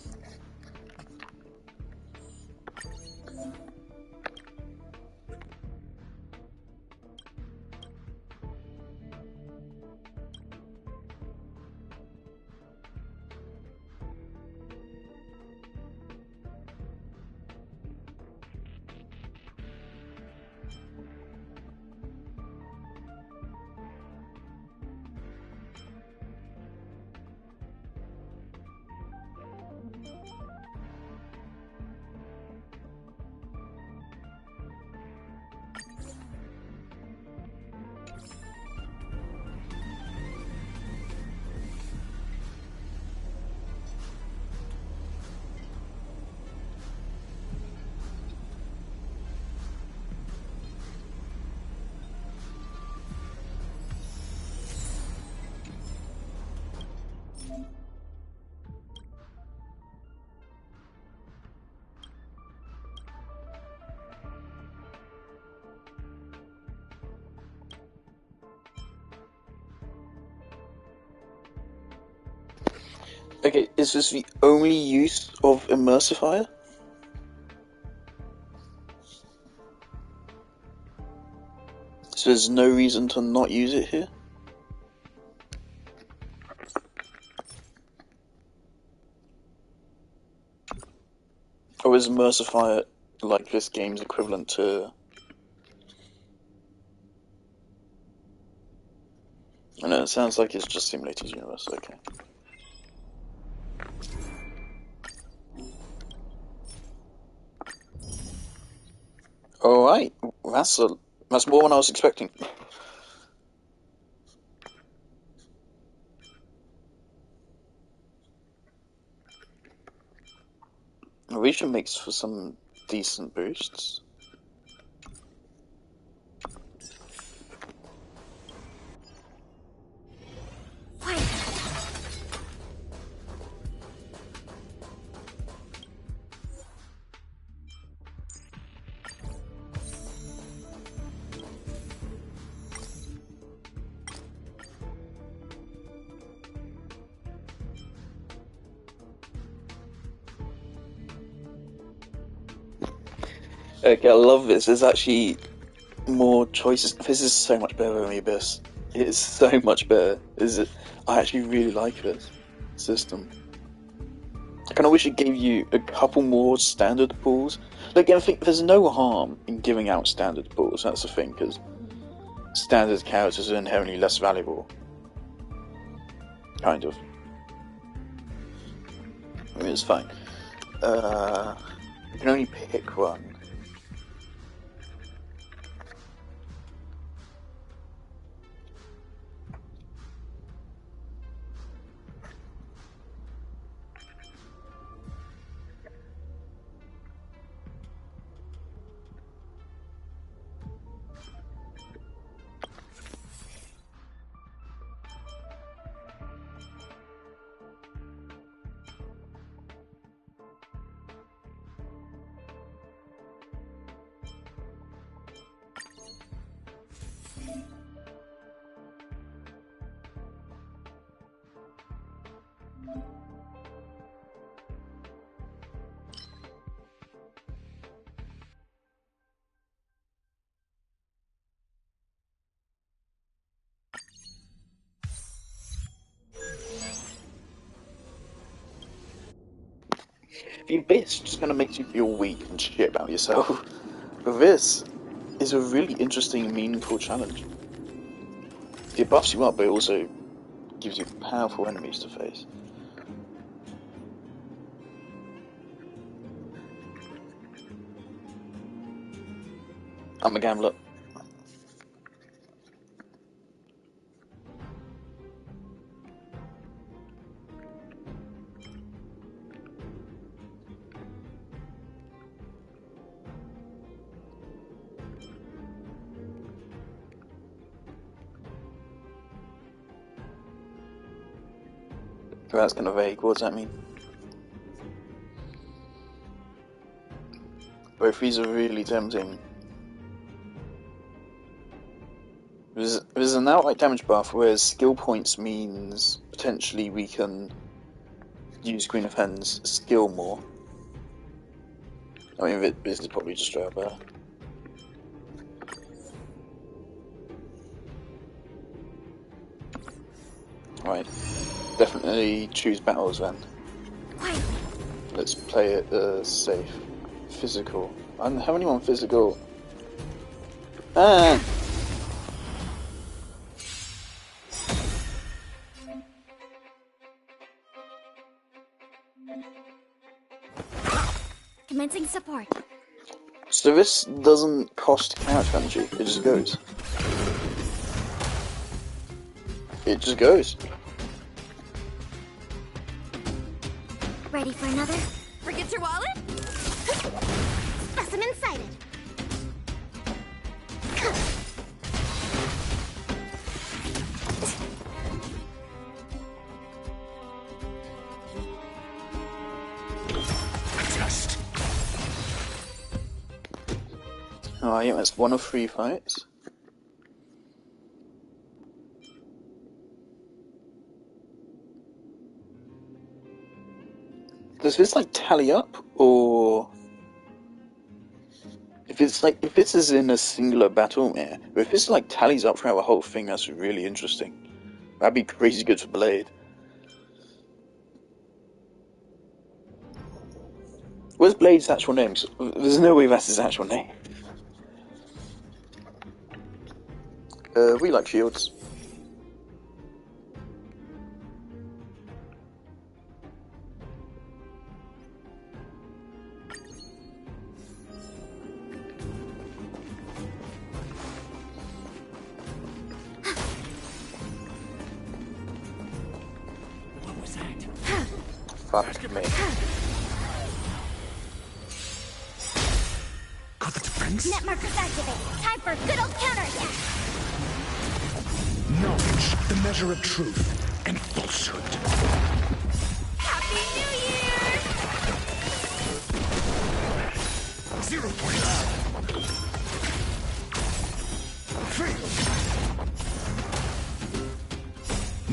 Speaker 1: Okay, is this the only use of Immersifier? So there's no reason to not use it here? Or is Immersifier like this game's equivalent to... I know, it sounds like it's just Simulator's Universe, okay. Alright, that's more than I was expecting. Region makes for some decent boosts. Okay, I love this. There's actually more choices. This is so much better than the Abyss. It is so much better. I actually really like this system. I kind of wish it gave you a couple more standard pools. Like, I think there's no harm in giving out standard pools. That's the thing, because standard characters are inherently less valuable. Kind of. I mean, it's fine. You can only pick one. The Abyss just kind of makes you feel weak and shit about yourself. But this is a really interesting and meaningful challenge. It buffs you up, but it also gives you powerful enemies to face. I'm a gambler. That's kind of vague. What does that mean? Both these are really tempting. There's an outright damage buff, whereas skill points means potentially we can use Queen of Hens skill more. I mean, this is probably just straight up better. Right, definitely choose battles then. Let's play it safe. Physical. I don't have anyone physical. Ah!
Speaker 5: Commencing support.
Speaker 1: So this doesn't cost character energy, it just goes. It just goes.
Speaker 5: Ready for another? Forget your wallet? Specimen sighted.
Speaker 2: Test.
Speaker 1: Oh yeah, that's 1 of 3 fights. Does this like tally up, or if this is in a singular battle, yeah. But if this like tallies up throughout the whole thing, that's really interesting. That'd be crazy good for Blade. What's Blade's actual name? There's no way that's his actual name. We like shields.
Speaker 2: What was that?
Speaker 1: Fuck me.
Speaker 2: Got the defense?
Speaker 5: Net markers activate. Time for good old counterattack.
Speaker 2: Knowledge, the measure of truth and falsehood.
Speaker 5: Happy New Year!
Speaker 2: 0 points. 3.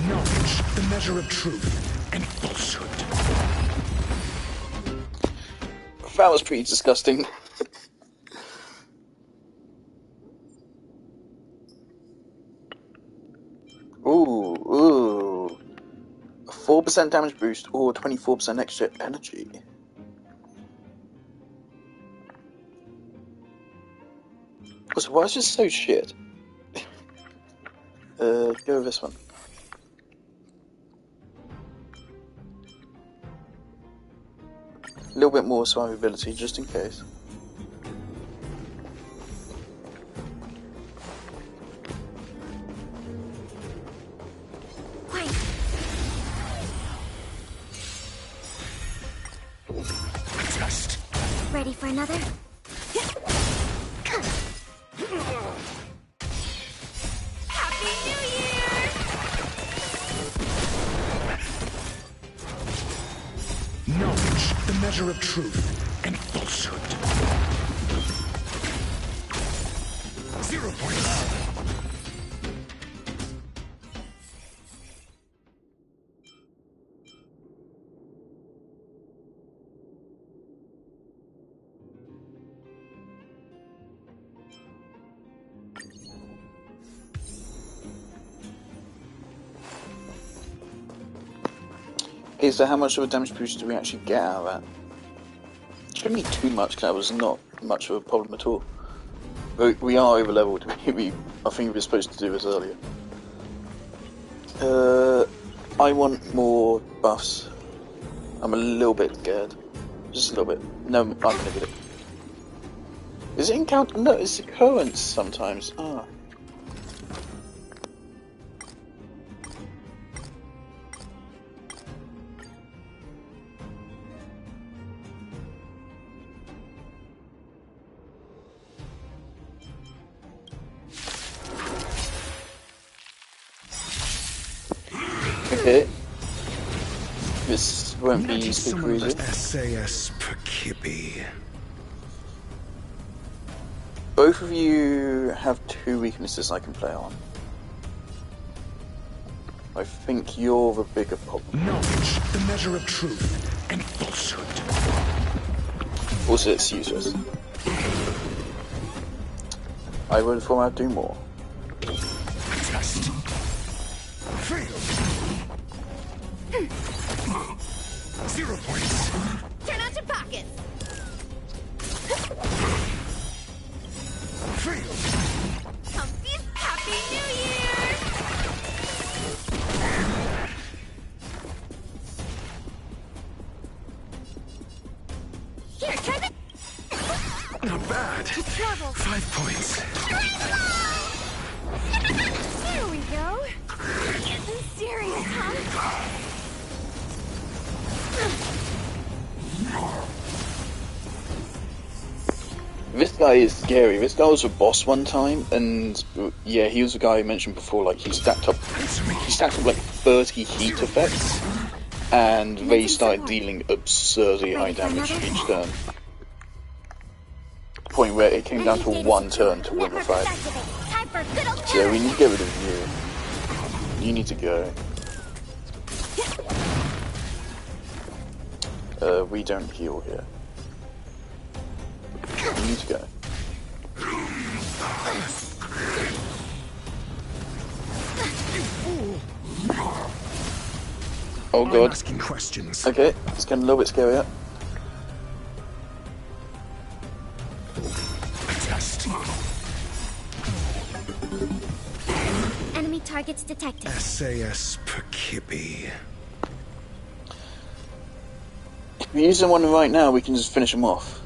Speaker 2: Knowledge, the measure of truth and falsehood.
Speaker 1: That was pretty disgusting. Ooh. A 4% damage boost or 24% extra energy. Also, why is this so shit? Go with this one. A little bit more survivability, just in case.
Speaker 5: Ready for another? Happy New Year!
Speaker 2: Knowledge, the measure of truth and falsehood. 0 points.
Speaker 1: Okay, so how much of a damage boost do we actually get out of that? Shouldn't be too much, because that was not much of a problem at all. But we are over leveled. I think we were supposed to do this earlier. I want more buffs. I'm a little bit scared. Just a little bit. No, I'm gonna get it. Is it encounter? No, it's occurrence sometimes. Ah. Okay. This won't be super easy.
Speaker 2: SAS Perkibi.
Speaker 1: Both of you have 2 weaknesses I can play on. I think you're the bigger problem.
Speaker 2: Knowledge, the measure of truth and falsehood.
Speaker 1: Also, it's useless. I would have thought I'd do more.
Speaker 2: Test. Fail. 0 points.
Speaker 5: Turn out your pockets!
Speaker 2: Fail.
Speaker 5: Comfy Happy New Year! Here, try this!
Speaker 2: Not bad.
Speaker 5: Trouble!
Speaker 2: 5 points.
Speaker 5: There we go! Getting serious, huh?
Speaker 1: This guy is scary. This guy was a boss one time, and yeah, he was the guy I mentioned before. Like he stacked up like 30 heat effects, and they started dealing absurdly high damage each turn. To the point where it came down to 1 turn to win the fight. So we need to get rid of you. You need to go. We don't heal here. You need to go. Oh
Speaker 2: I'm
Speaker 1: god.
Speaker 2: asking questions.
Speaker 1: Okay, it's getting a little bit scarier.
Speaker 2: Test.
Speaker 5: Enemy targets detected.
Speaker 2: SAS Perkibi.
Speaker 1: If we're using one right now, we can just finish him off.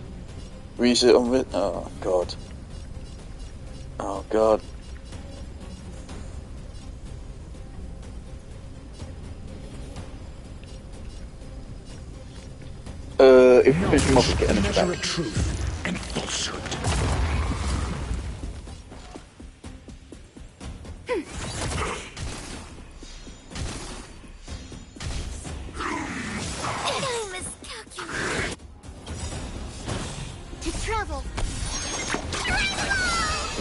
Speaker 1: We use it on it. Oh god. Oh god. If we finish him off, we get energy
Speaker 2: Measure
Speaker 1: back.
Speaker 2: of truth and falsehood.
Speaker 5: I miscalculated. To travel.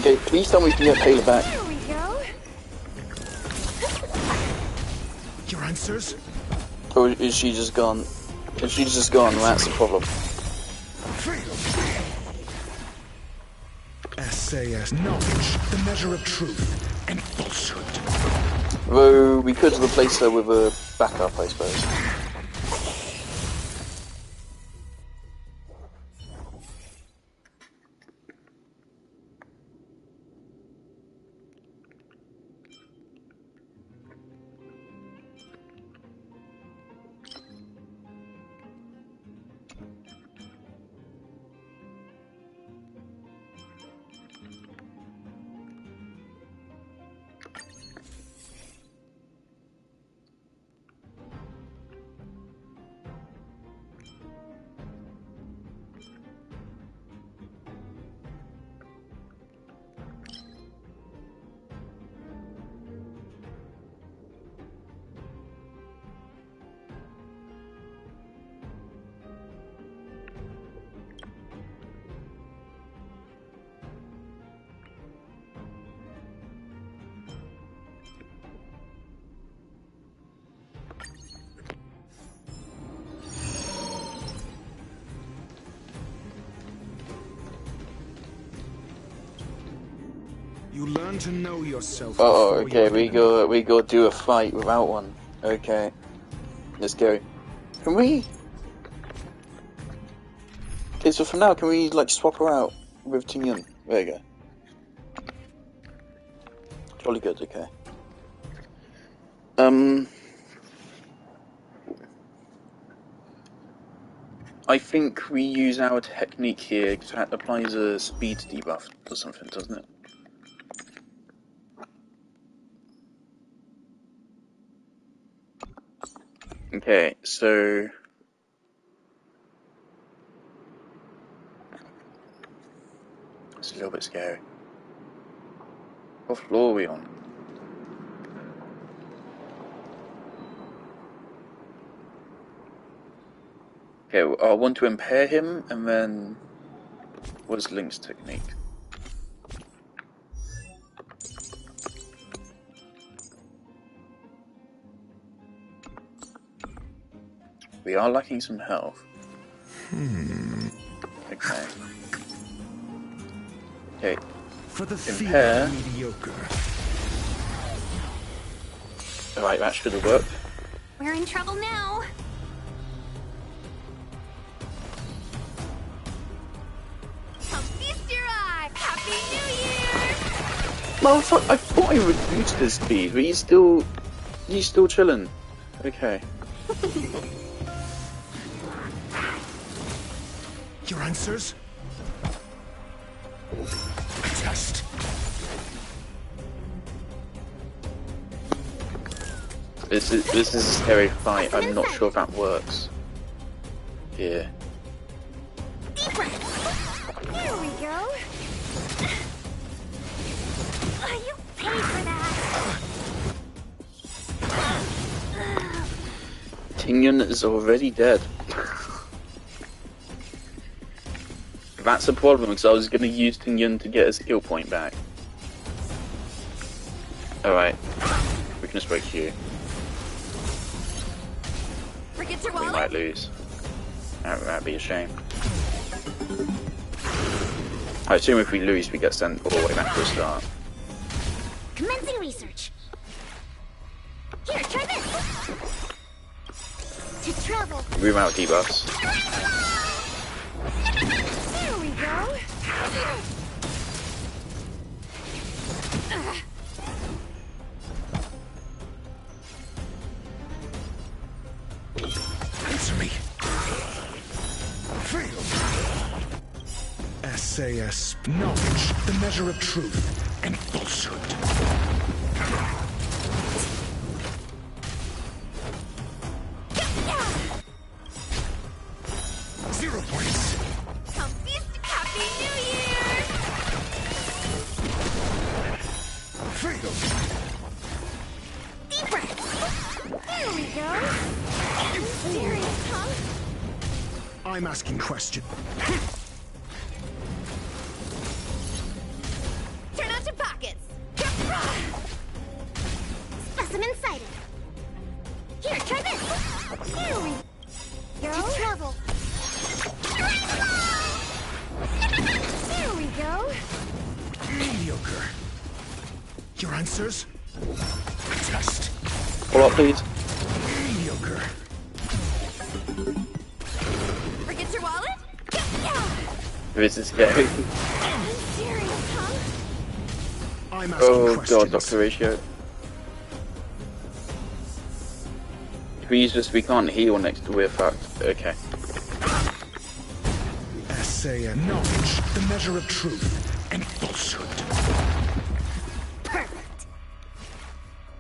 Speaker 1: Okay, please tell me we can get Taylor back.
Speaker 5: There we go.
Speaker 2: Your answers?
Speaker 1: Or is she just gone? If she's just gone, that's the problem.
Speaker 2: SAS knowledge, the measure of truth and falsehood.
Speaker 1: Though we could replace her with a backup, I suppose.
Speaker 2: You learn to know yourself.
Speaker 1: Oh,
Speaker 2: before
Speaker 1: okay,
Speaker 2: you
Speaker 1: we go do a fight without one. Okay. Let's go. Can we? Okay, so for now, can we like swap her out with Tingyun? There you go. Jolly good, okay. I think we use our technique here because that applies a speed debuff or something, doesn't it? Okay, so it's a little bit scary. What floor are we on? Okay, well, I want to impair him, and then what's Link's technique? We are lacking some health. Okay. Okay.
Speaker 2: For the
Speaker 1: Impair.
Speaker 2: mediocre.
Speaker 1: Alright, that should have worked.
Speaker 5: We're in trouble now. Come feast your eye. Happy New Year!
Speaker 1: No, I thought I reduced his speed, but he's still chilling. Okay.
Speaker 2: Your answers? Test.
Speaker 1: This is a scary fight. I'm not sure if that works. Here.
Speaker 5: Deep breath. Here we go. You paid for that.
Speaker 1: Tingyun is already dead. That's a problem because I was going to use Tingyun to get a skill point back. Alright. We can just break Q.
Speaker 5: Forget your
Speaker 1: We
Speaker 5: wallet.
Speaker 1: might lose. That'd be a shame. I assume if we lose, we get sent all the way back to the start.
Speaker 5: Commencing research. Here, try this. To travel.
Speaker 1: Move out debuffs.
Speaker 5: There we go.
Speaker 2: Answer me. Fail. SAS. Knowledge, the measure of truth and falsehood. Points.
Speaker 5: Come feast. Happy New Year.
Speaker 2: Fail.
Speaker 5: Deep breath. There we go. You serious, huh?
Speaker 2: I'm asking questions.
Speaker 5: Turn out your pockets. Specimen sighted. Here, try this. Here we go. To travel. There we go.
Speaker 2: Mediocre. Your answers? Test.
Speaker 1: Pull up, please.
Speaker 2: Mediocre.
Speaker 5: Forget your wallet?
Speaker 1: This is scary.
Speaker 5: Serious, huh?
Speaker 2: I'm asking
Speaker 1: Oh
Speaker 2: questions.
Speaker 1: god, Dr. Ratio. If we use this, we can't heal next to we're fucked. Okay.
Speaker 2: Essay knowledge, the measure of truth and falsehood.
Speaker 5: Perfect.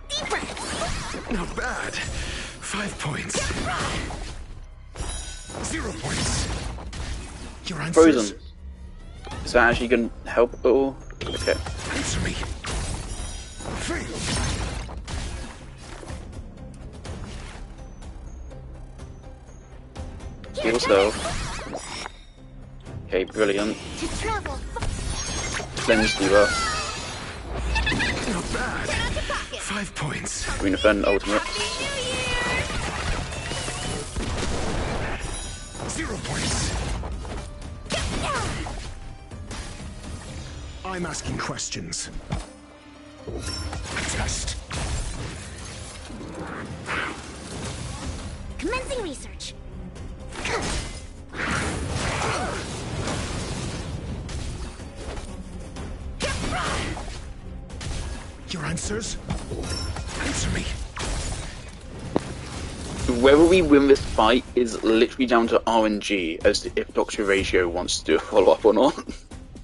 Speaker 5: Deep breath.
Speaker 2: Not bad. 5 points. 0 points. Your answers?
Speaker 1: Frozen. Is that actually going to help at all? Okay.
Speaker 2: Answer me. Fail.
Speaker 1: Heal self. Okay, brilliant.
Speaker 5: To travel.
Speaker 1: Cleanse debuff.
Speaker 2: Not bad.
Speaker 5: Turn out your pockets.
Speaker 2: 5 points.
Speaker 1: Green Defend ultimate.
Speaker 5: Happy New Year.
Speaker 2: 0 points. I'm asking questions. Test.
Speaker 5: Commencing research.
Speaker 2: Your answers? Answer me.
Speaker 1: Whether we win this fight is literally down to RNG as to if Dr. Ratio wants to do a follow-up or not.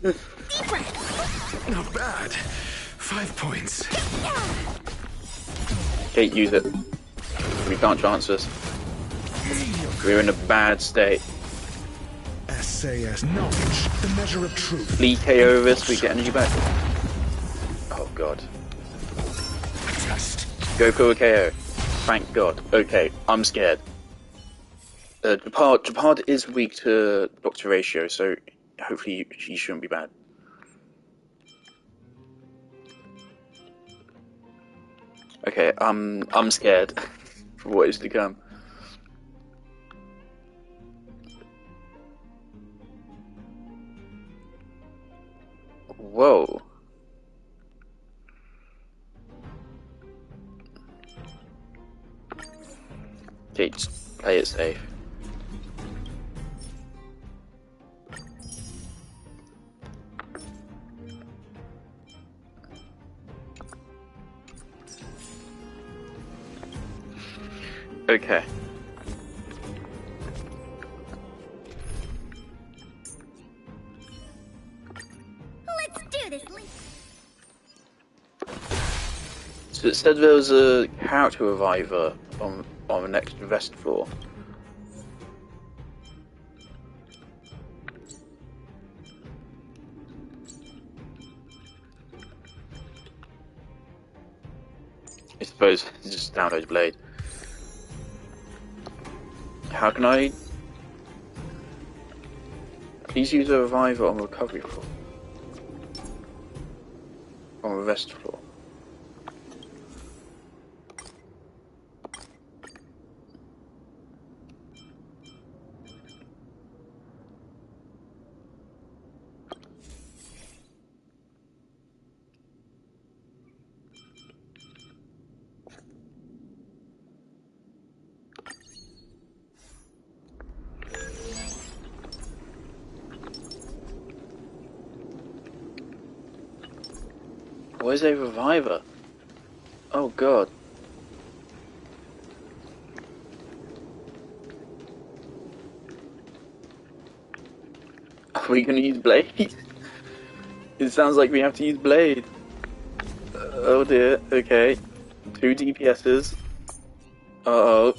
Speaker 2: Not bad. 5 points.
Speaker 1: Okay, use it. We can't chance this. We're in a bad state.
Speaker 2: SAS knowledge, the measure of truth.
Speaker 1: Please KO this, we get energy back. Oh god.
Speaker 2: Test.
Speaker 1: Go for a KO. Thank god. Okay, I'm scared. Japard is weak to Dr. Ratio, so hopefully he shouldn't be bad. Okay, I'm scared for what is to come. Whoa. Okay, just play it safe. Okay.
Speaker 5: Let's do this, Lee.
Speaker 1: So it said there was a character reviver on the next vest floor. I suppose it's just download blade. How can I? Please use a reviver on the recovery floor. On the vest floor. Where's a reviver? Oh god. Are we gonna use blade? It sounds like we have to use blade. Oh dear, okay. 2 DPSs. Uh-oh.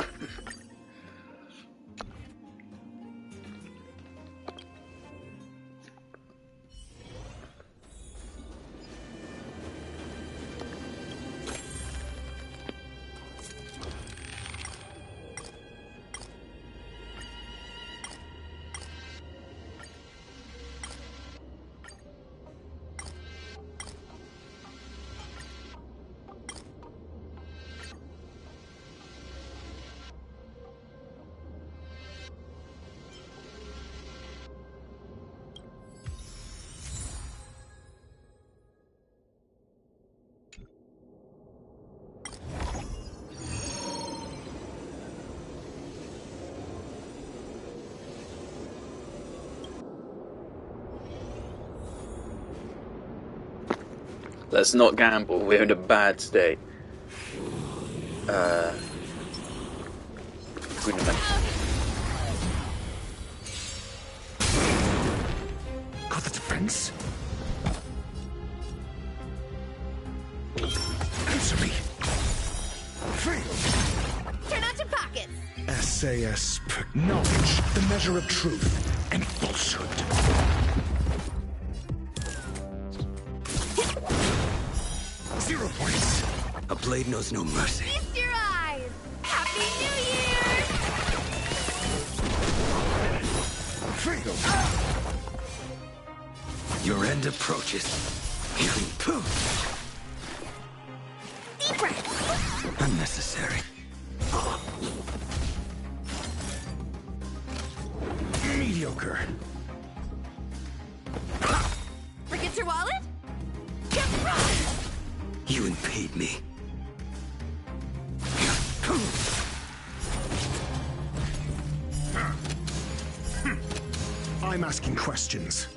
Speaker 1: Let's not gamble, we're in a bad state.
Speaker 2: Got the defense? Answer me. Fail.
Speaker 5: Turn out your pockets.
Speaker 2: SAS knowledge, the measure of truth and falsehood. 0 points.
Speaker 6: A blade knows no mercy.
Speaker 5: Feast your eyes. Happy New Year.
Speaker 2: Fail.
Speaker 6: Your end approaches. Healing poo.
Speaker 5: Deep breath.
Speaker 6: Unnecessary.
Speaker 2: Mediocre.
Speaker 5: Forget your wallet?
Speaker 6: You me.
Speaker 2: I'm asking questions.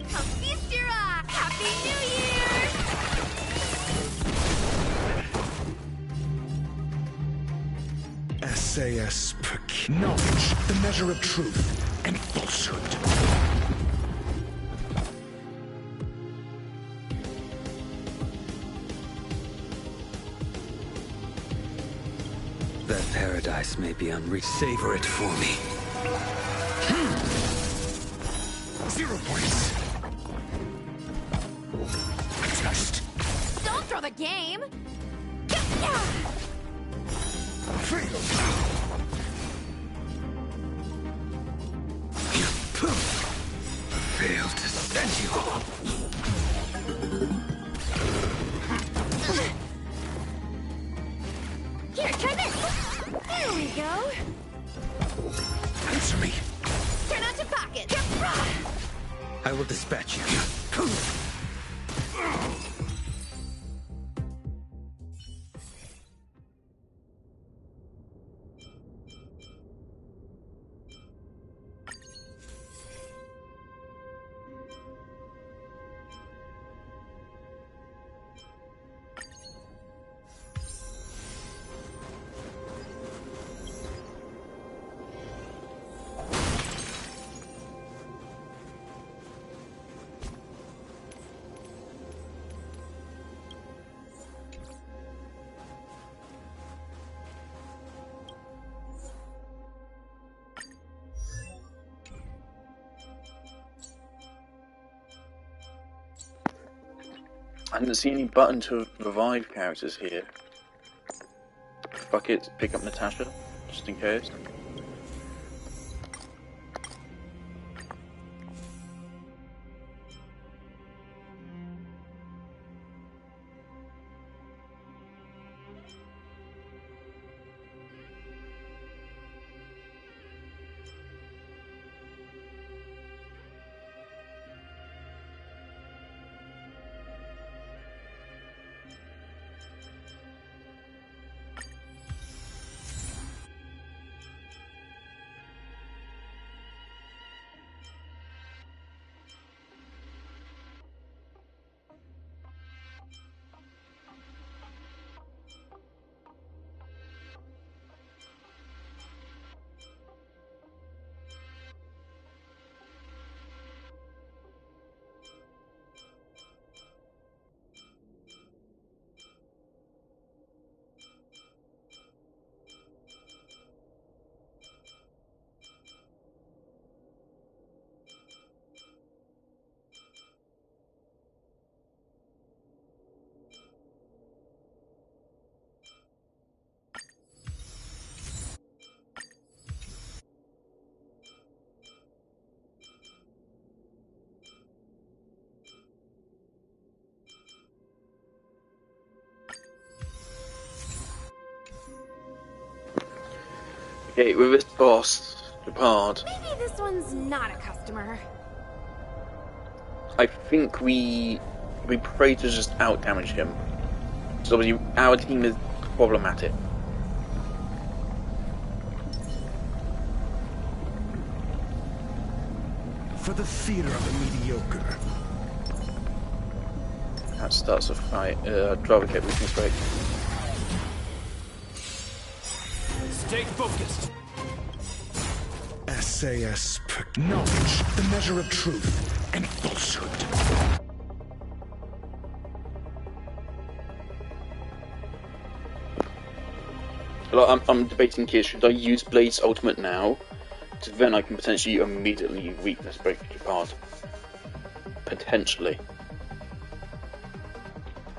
Speaker 5: Happy New Year!
Speaker 2: SAS knowledge, the measure of truth and falsehood.
Speaker 6: That paradise may be unreached. Savor it for me.
Speaker 2: 0 points. A test.
Speaker 5: Don't throw the game!
Speaker 2: Failed.
Speaker 6: Failed to send you.
Speaker 5: Here, try this! There we go!
Speaker 2: Answer me.
Speaker 5: Turn out your pockets!
Speaker 6: I will dispatch you.
Speaker 1: I didn't see any button to revive characters here. Fuck it, pick up Natasha, just in case. Okay, with this boss, Depart,
Speaker 5: Maybe this one's not a customer.
Speaker 1: I think we pray to just out damage him. So obviously our team is problematic.
Speaker 2: For the theater of the mediocre.
Speaker 1: That starts a fight. Driver get weakness break.
Speaker 7: Stay focused.
Speaker 2: SAS knowledge, the measure of truth and falsehood.
Speaker 1: I'm debating here, should I use Blade's ultimate now? Because then I can potentially immediately weakness break Depart. Potentially.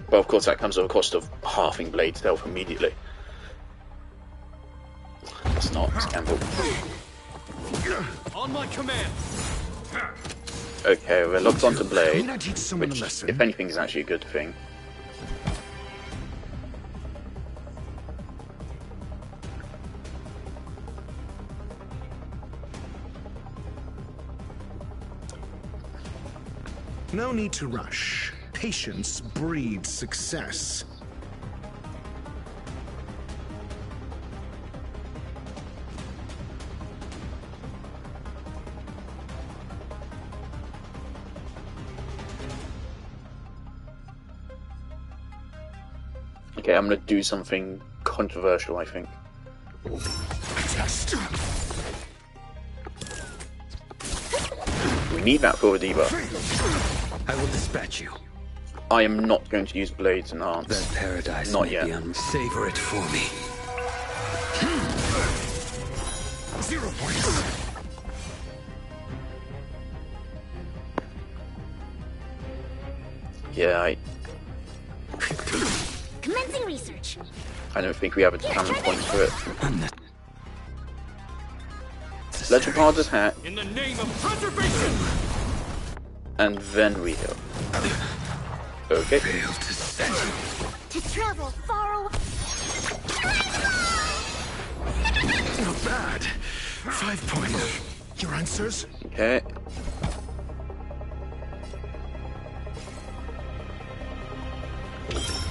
Speaker 1: But of course that comes at a cost of halving Blade's health immediately. That's not scandal.
Speaker 7: On my command.
Speaker 1: Okay, we're locked onto Blade,
Speaker 2: Can I teach someone a
Speaker 1: which,
Speaker 2: lesson?
Speaker 1: if anything, is actually a good thing.
Speaker 2: No need to rush. Patience breeds success.
Speaker 1: Okay, I'm gonna do something controversial, I think.
Speaker 2: Test.
Speaker 1: We need that for a debuff.
Speaker 6: I will dispatch you.
Speaker 1: I am not going to use Blades and Arms.
Speaker 6: That paradise
Speaker 1: Not
Speaker 6: may
Speaker 1: yet.
Speaker 6: be savor it for me.
Speaker 2: 0 points.
Speaker 1: Yeah,
Speaker 5: Commencing research.
Speaker 1: I don't think we have a talent point for it.
Speaker 6: Unnecessary.
Speaker 1: Legend's hat,
Speaker 7: In the name of preservation!
Speaker 1: and then we heal. Okay.
Speaker 6: Fail to send you.
Speaker 5: To travel far away.
Speaker 2: Not bad. 5 points. Your answers?
Speaker 1: Okay.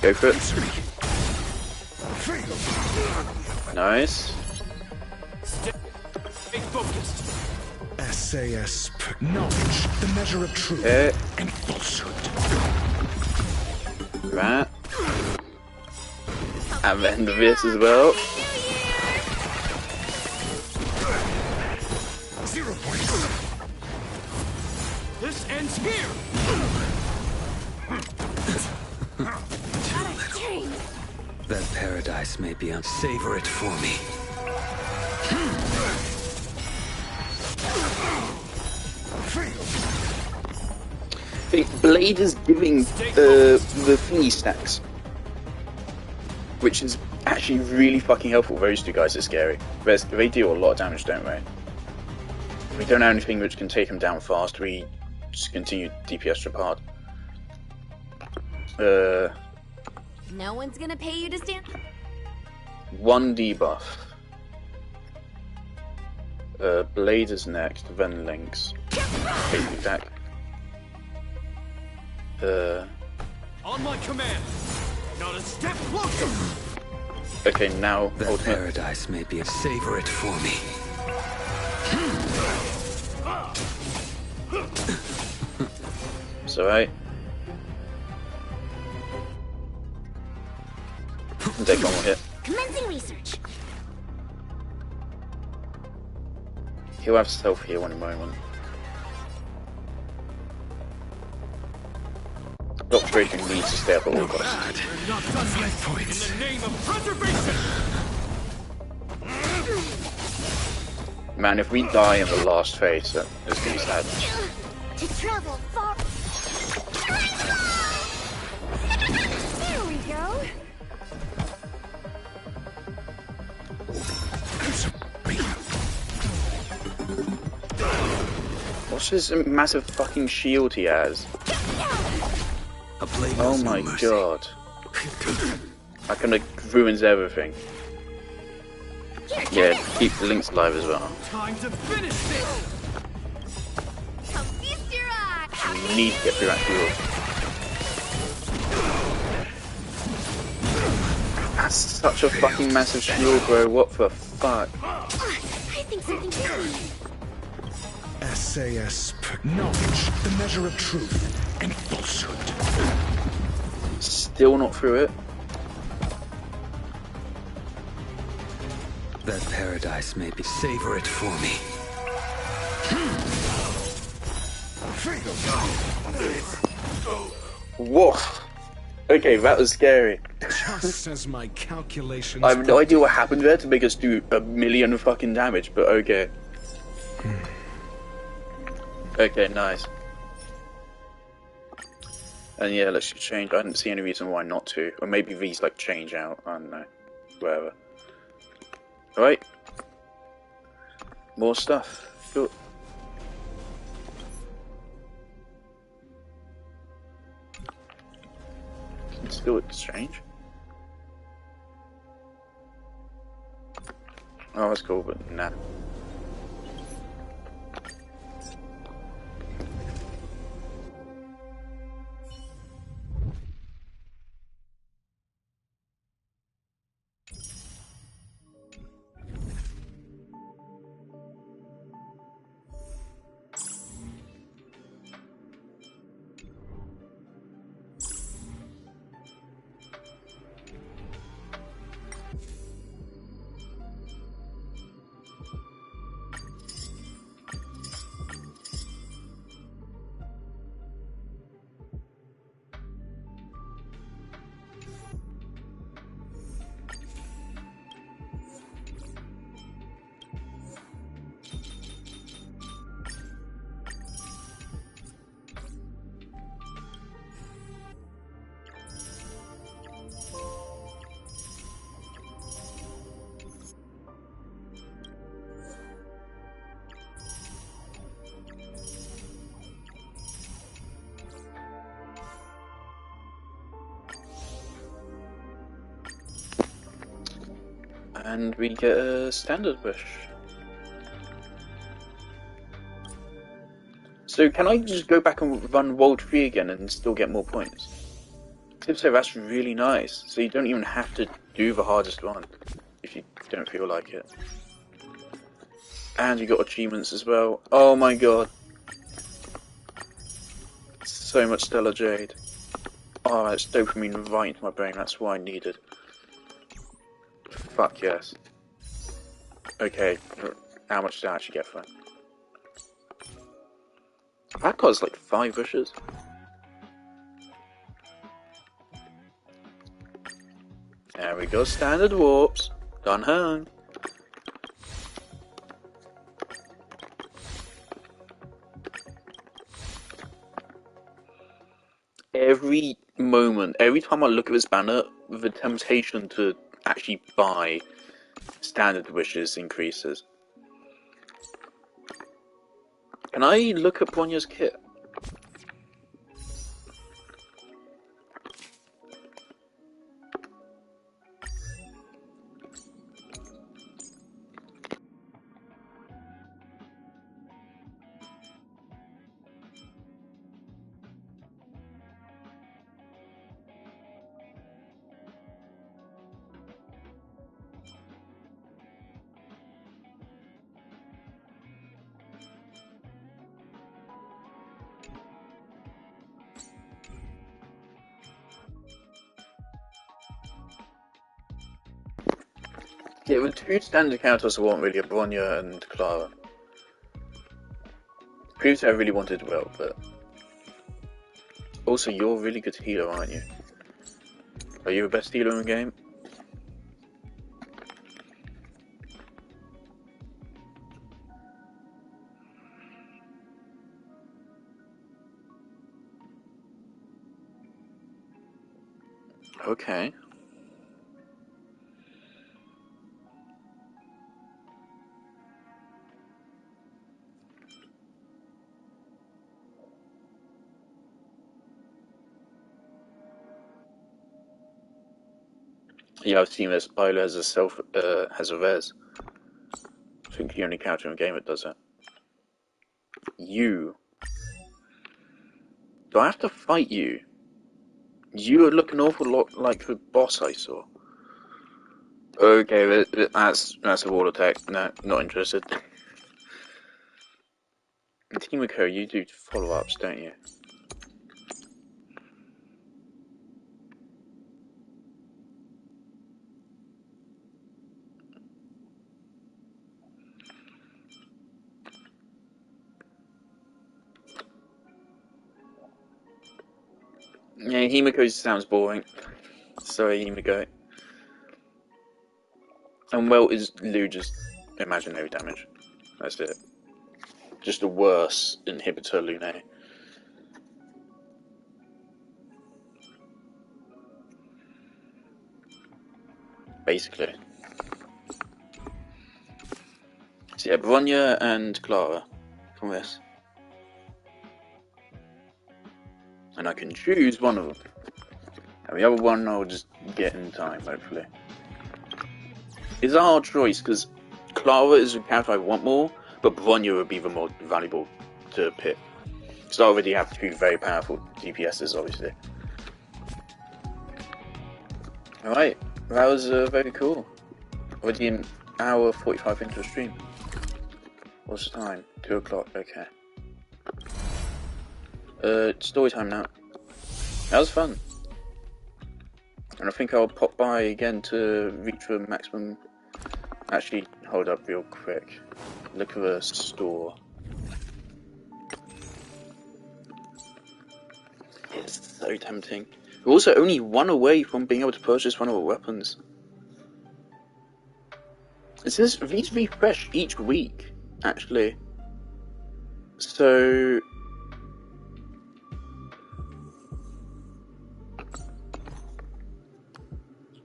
Speaker 1: Go for it.
Speaker 2: Answer me. Fail.
Speaker 1: Nice.
Speaker 7: Stay focused.
Speaker 2: SAS. Knowledge, the measure of truth
Speaker 1: Okay.
Speaker 2: and falsehood.
Speaker 1: That. And then this as well.
Speaker 2: 0 points.
Speaker 7: This ends here!
Speaker 6: That paradise may be savor it for me.
Speaker 1: I think Blade is giving the thingy stacks, which is actually really fucking helpful. Those two guys are scary. They deal a lot of damage, don't they? We don't have anything which can take them down fast. We just continue DPS Trapard.
Speaker 5: No one's gonna pay you to stand.
Speaker 1: 1 debuff. Blade is next, then Lynx. Basic attack.
Speaker 7: On my command! Not a step closer!
Speaker 1: Okay, now
Speaker 6: That
Speaker 1: ultimate.
Speaker 6: paradise may be savor it for me.
Speaker 1: It's alright. Take one more hit.
Speaker 5: Commencing research.
Speaker 1: He'll have self heal in a moment. Doctoration needs to stay up at all costs.
Speaker 2: Bad.
Speaker 7: We're not done yet!
Speaker 2: 5 points.
Speaker 7: In the name of preservation!
Speaker 1: Man, if we die in the last phase, it's gonna be sad.
Speaker 5: To travel far. There we go.
Speaker 2: Answer me.
Speaker 1: What's this massive fucking shield he has?
Speaker 6: A blade
Speaker 1: Oh
Speaker 6: knows no
Speaker 1: my
Speaker 6: mercy.
Speaker 1: god. That kind of ruins everything. Yeah, keep the Lynx alive as well.
Speaker 7: Time to finish this!
Speaker 5: Come feast your eye.
Speaker 1: We need to get through that shield. That's such a fucking massive shield, bro. What the fuck?
Speaker 5: I think something's happening.
Speaker 2: SAS. Knowledge, the measure of truth and falsehood.
Speaker 1: Still not through it.
Speaker 6: That paradise may be savor it for me.
Speaker 1: Whoa. Okay, that was scary.
Speaker 2: Just as my calculations.
Speaker 1: I have no idea what happened there to make us do 1,000,000 fucking damage, but okay. Okay, nice. And yeah, let's just change. I didn't see any reason why not to. Or maybe these like change out. I don't know. Whatever. Alright. More stuff. Cool. It still looks strange. Oh, that's cool, but nah. And we get a standard wish. So can I just go back and run World 3 again and still get more points? If so, that's really nice. So you don't even have to do the hardest one if you don't feel like it. And you got achievements as well. Oh my god. So much Stellar Jade. Oh, that's dopamine right into my brain. That's what I needed. Fuck yes. Okay, how much did I actually get for it? That costs like 5 wishes. There we go, standard warps. Gone home. Every moment, every time I look at this banner, the temptation to actually buy standard wishes increases. Can I look at Bronya's kit? Yeah, the two standard characters I want really are Bronya and Clara. Previously I really wanted Will, but... Also, you're a really good healer, aren't you? Are you the best healer in the game? Okay. Yeah, I've seen this. Isla has has a res. I think the only character in the game that does it. You. Do I have to fight you? You look an awful lot like the boss I saw. Okay, that's a wall attack. No, not interested. Timoko, you do follow-ups, don't you? Yeah, Himiko sounds boring. Sorry, Himiko. And well, is Lu just imaginary damage? That's it. Just a worse inhibitor Lune. Basically. So yeah, Bronya and Clara from this. And I can choose one of them. And the other one I'll just get in time, hopefully. It's a hard choice, because Clara is a character I want more, but Bronya would be the more valuable to pick. Because I already have two very powerful DPSs, obviously. Alright, that was very cool. Already an hour 45 into the stream. What's the time? 2 o'clock, okay. Story time now. That was fun. And I think I'll pop by again to reach the maximum. Actually, hold up real quick. Look at the store. It's so tempting. We're also only one away from being able to purchase one of our weapons. It says these refresh each week, actually. So...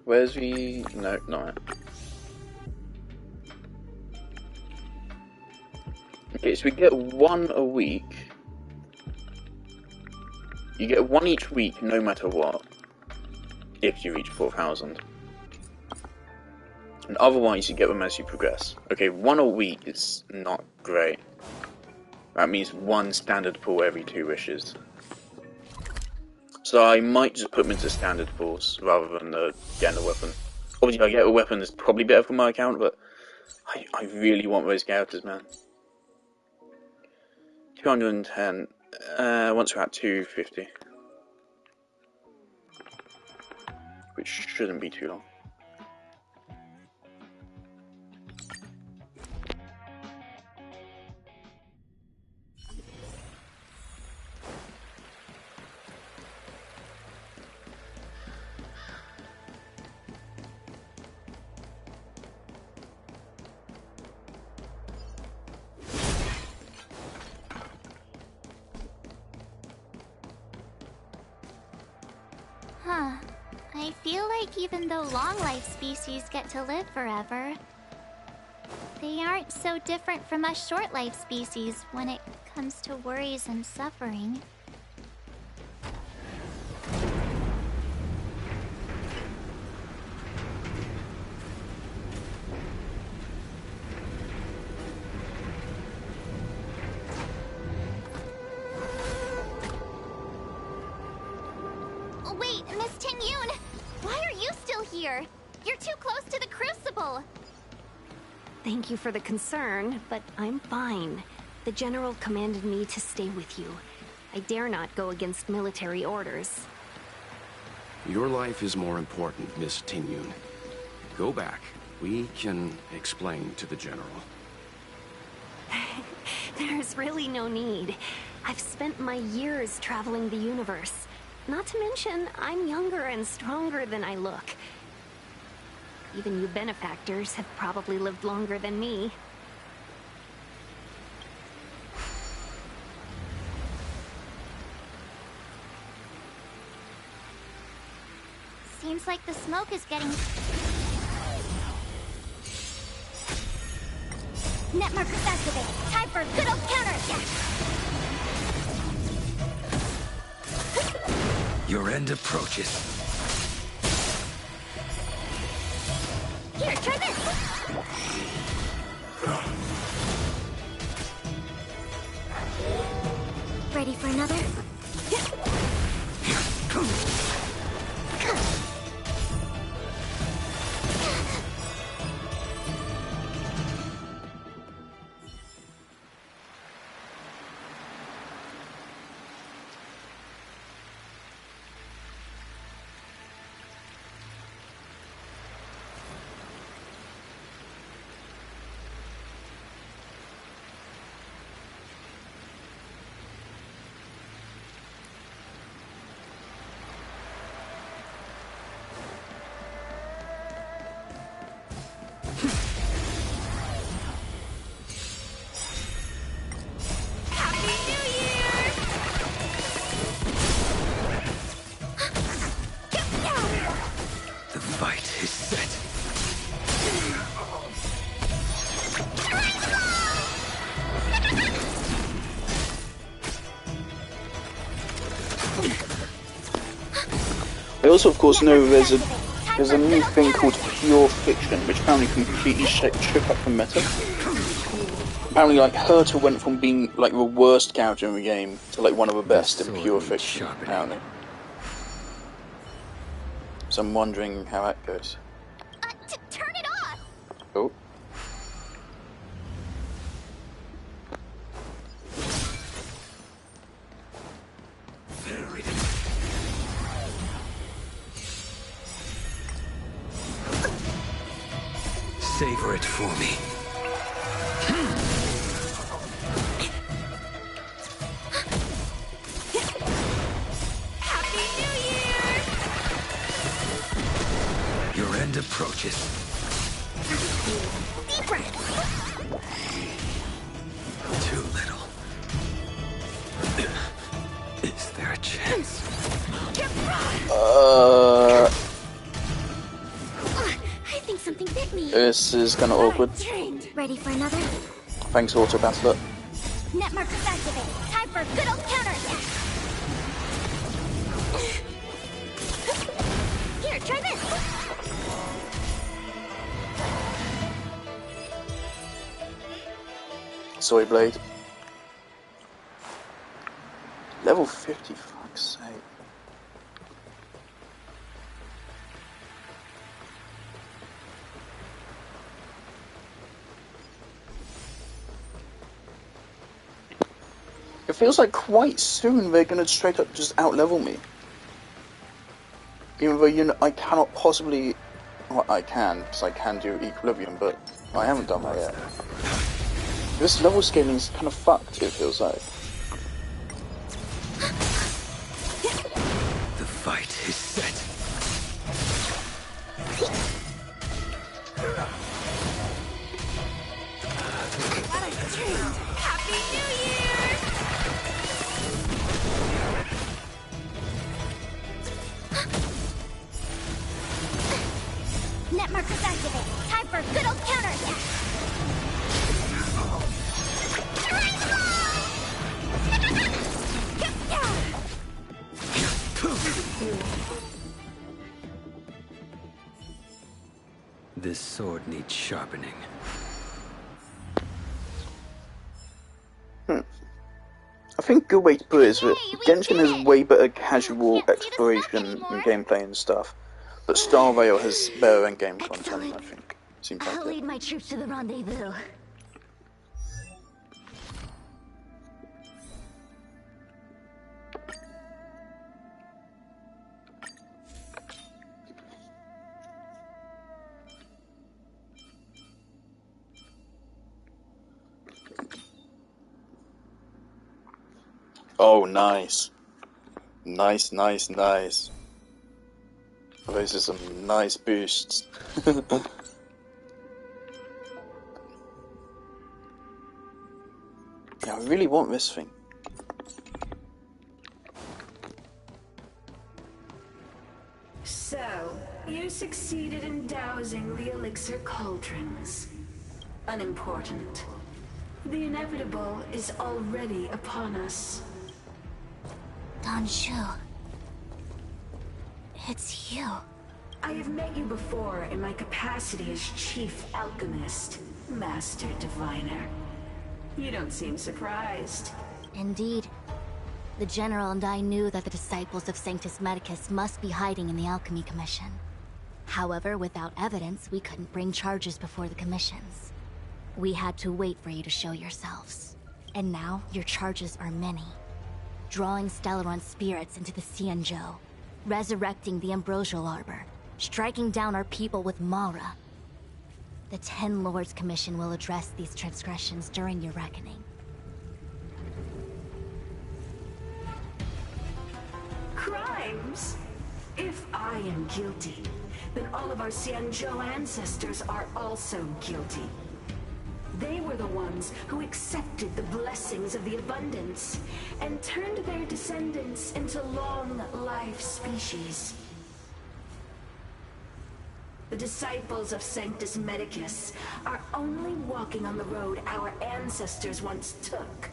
Speaker 1: Where's the... No, not it. Okay, so we get one a week. You get one each week, no matter what. If you reach 4,000. And otherwise, you get them as you progress. Okay, 1 a week is not great. That means 1 standard pull every 2 wishes. So I might just put them into standard pulls rather than getting a weapon. Obviously, I get a weapon that's probably better for my account, but I really want those characters, man. 210. Once we're at 250. Which shouldn't be too long.
Speaker 5: Huh. I feel like even though long-life species get to live forever, they aren't so different from us short-life species when it comes to worries and suffering. Wait, Miss Ting-Yun! Why are you still here? You're too close to the Crucible!
Speaker 8: Thank you for the concern, but I'm fine. The General commanded me to stay with you. I dare not go against military orders.
Speaker 9: Your life is more important, Miss Ting-Yun. Go back. We can explain to the General.
Speaker 8: There's really no need. I've spent my years traveling the universe. Not to mention, I'm younger and stronger than I look. Even you benefactors have probably lived longer than me.
Speaker 5: Seems like the smoke is getting... Net markers activated. Time for a good old counterattack!
Speaker 6: Your end approaches.
Speaker 5: Here, try this! Ready for another?
Speaker 6: The fight is set.
Speaker 1: I also, of course, know there's a new thing called pure fiction, which apparently completely shook up the meta. Apparently, like, Herta went from being like the worst character in the game to like one of the best in pure fiction. Apparently. So I'm wondering how that goes.
Speaker 5: Turn it off!
Speaker 1: Oh.
Speaker 6: Savor it for me.
Speaker 5: Happy New Year!
Speaker 6: Your end approaches.
Speaker 5: Deep breath!
Speaker 6: Too little. Is there a chance?
Speaker 5: I think something bit me.
Speaker 1: This is kind of awkward.
Speaker 5: Ready for another?
Speaker 1: Thanks, Auto Battler.
Speaker 5: Net markers activated. Time for a good old counterattack. Here, try this.
Speaker 1: Soy Blade. Level 50, fuck's sake. It feels like quite soon they're gonna straight up just out-level me. Even though, you know, I cannot possibly... Well, I can, because I can do Equilibrium, but I haven't done that yet. This level scaling is kind of fucked, it feels like.
Speaker 6: The fight is set.
Speaker 3: What a treat! Happy New Year! Net markers activate. Time for a good old counterattack.
Speaker 6: This sword needs sharpening.
Speaker 1: I think a good way to put it is that
Speaker 3: Yay, we
Speaker 1: Genshin
Speaker 3: did
Speaker 1: has
Speaker 3: it!
Speaker 1: way better casual
Speaker 3: Can't see the smoke
Speaker 1: exploration
Speaker 3: anymore.
Speaker 1: and gameplay and stuff, but Star Rail has better endgame content, I think. Seems like
Speaker 3: I'll
Speaker 1: it.
Speaker 3: lead my troops to the rendezvous.
Speaker 1: Oh, nice. Nice, nice, nice. Those are some nice boosts. Yeah, I really want this thing.
Speaker 4: So, you succeeded in dousing the elixir cauldrons. Unimportant. The inevitable is already upon us.
Speaker 3: Don Shu. It's you.
Speaker 4: I have met you before in my capacity as Chief Alchemist, Master Diviner. You don't seem surprised.
Speaker 3: Indeed. The General and I knew that the disciples of Sanctus Medicus must be hiding in the Alchemy Commission. However, without evidence, we couldn't bring charges before the commissions. We had to wait for you to show yourselves. And now, your charges are many. Drawing Stellaron spirits into the Xianzhou, resurrecting the Ambrosial Arbor, striking down our people with Mara. The Ten Lords Commission will address these transgressions during your reckoning.
Speaker 4: Crimes? If I am guilty, then all of our Xianzhou ancestors are also guilty. They were the ones who accepted the blessings of the abundance and turned their descendants into long-life species. The disciples of Sanctus Medicus are only walking on the road our ancestors once took.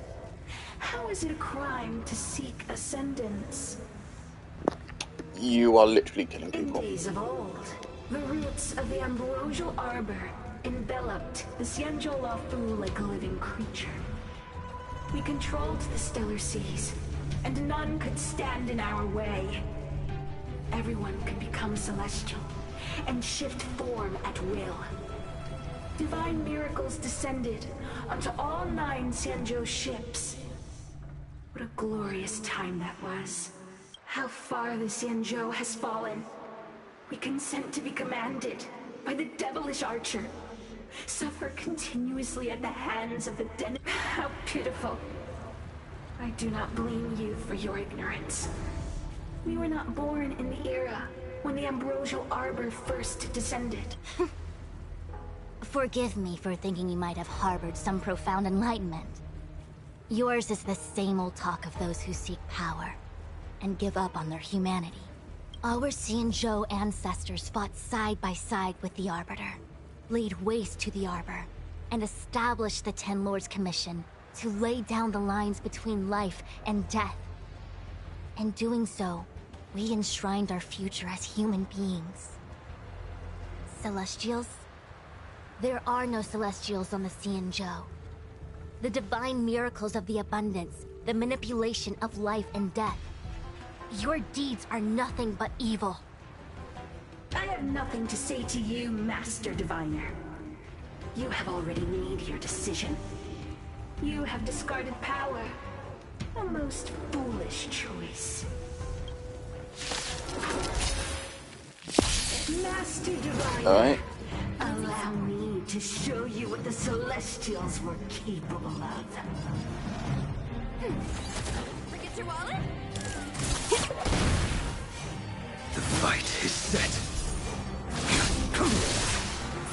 Speaker 4: How is it a crime to seek ascendance?
Speaker 1: You are literally killing
Speaker 4: In
Speaker 1: people.
Speaker 4: days of old, the roots of the Ambrosial Arbor enveloped the Xianzhou Lafu like a living creature. We controlled the stellar seas, and none could stand in our way. Everyone could become celestial and shift form at will. Divine miracles descended onto all 9 Xianzhou ships. What a glorious time that was. How far the Xianzhou has fallen. We consent to be commanded by the devilish archer. Suffer continuously at the hands of the den. How pitiful. I do not blame you for your ignorance. We were not born in the era when the Ambrosial Arbor first descended.
Speaker 3: Forgive me for thinking you might have harbored some profound enlightenment. Yours is the same old talk of those who seek power and give up on their humanity. Our Xianzhou ancestors fought side by side with the Arbiter, laid waste to the Arbor, and established the Ten Lords Commission to lay down the lines between life and death. In doing so, we enshrined our future as human beings. Celestials? There are no Celestials on the Xianzhou. The divine miracles of the abundance, the manipulation of life and death. Your deeds are nothing but evil.
Speaker 4: I have nothing to say to you, Master Diviner. You have already made your decision. You have discarded power. A most foolish choice. Master Diviner,
Speaker 1: Alright.
Speaker 4: allow me to show you what the Celestials were capable of.
Speaker 5: Forget your wallet?
Speaker 6: The fight is set.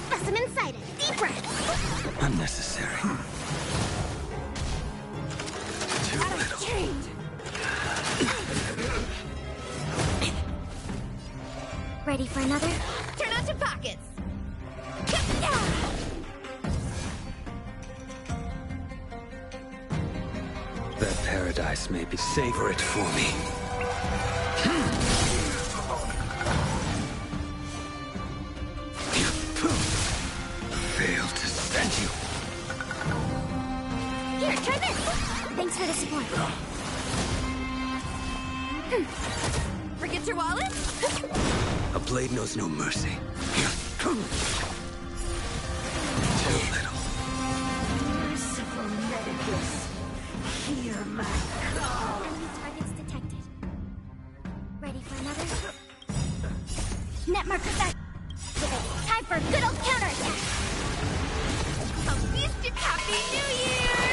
Speaker 5: Specimen sighted. Deep breath.
Speaker 6: Unnecessary. Too little.
Speaker 5: Ready for another? Turn out your pockets.
Speaker 6: That paradise may be. Savor it for me. Fail to stand you.
Speaker 5: Here, try this. Thanks for the support. Forget your wallet?
Speaker 6: A blade knows no mercy. Too little.
Speaker 4: Merciful Medicus, hear my call.
Speaker 5: Enemy targets detected. Ready for another? Net marker back. Time for a good old counterattack. A feasted Happy New Year!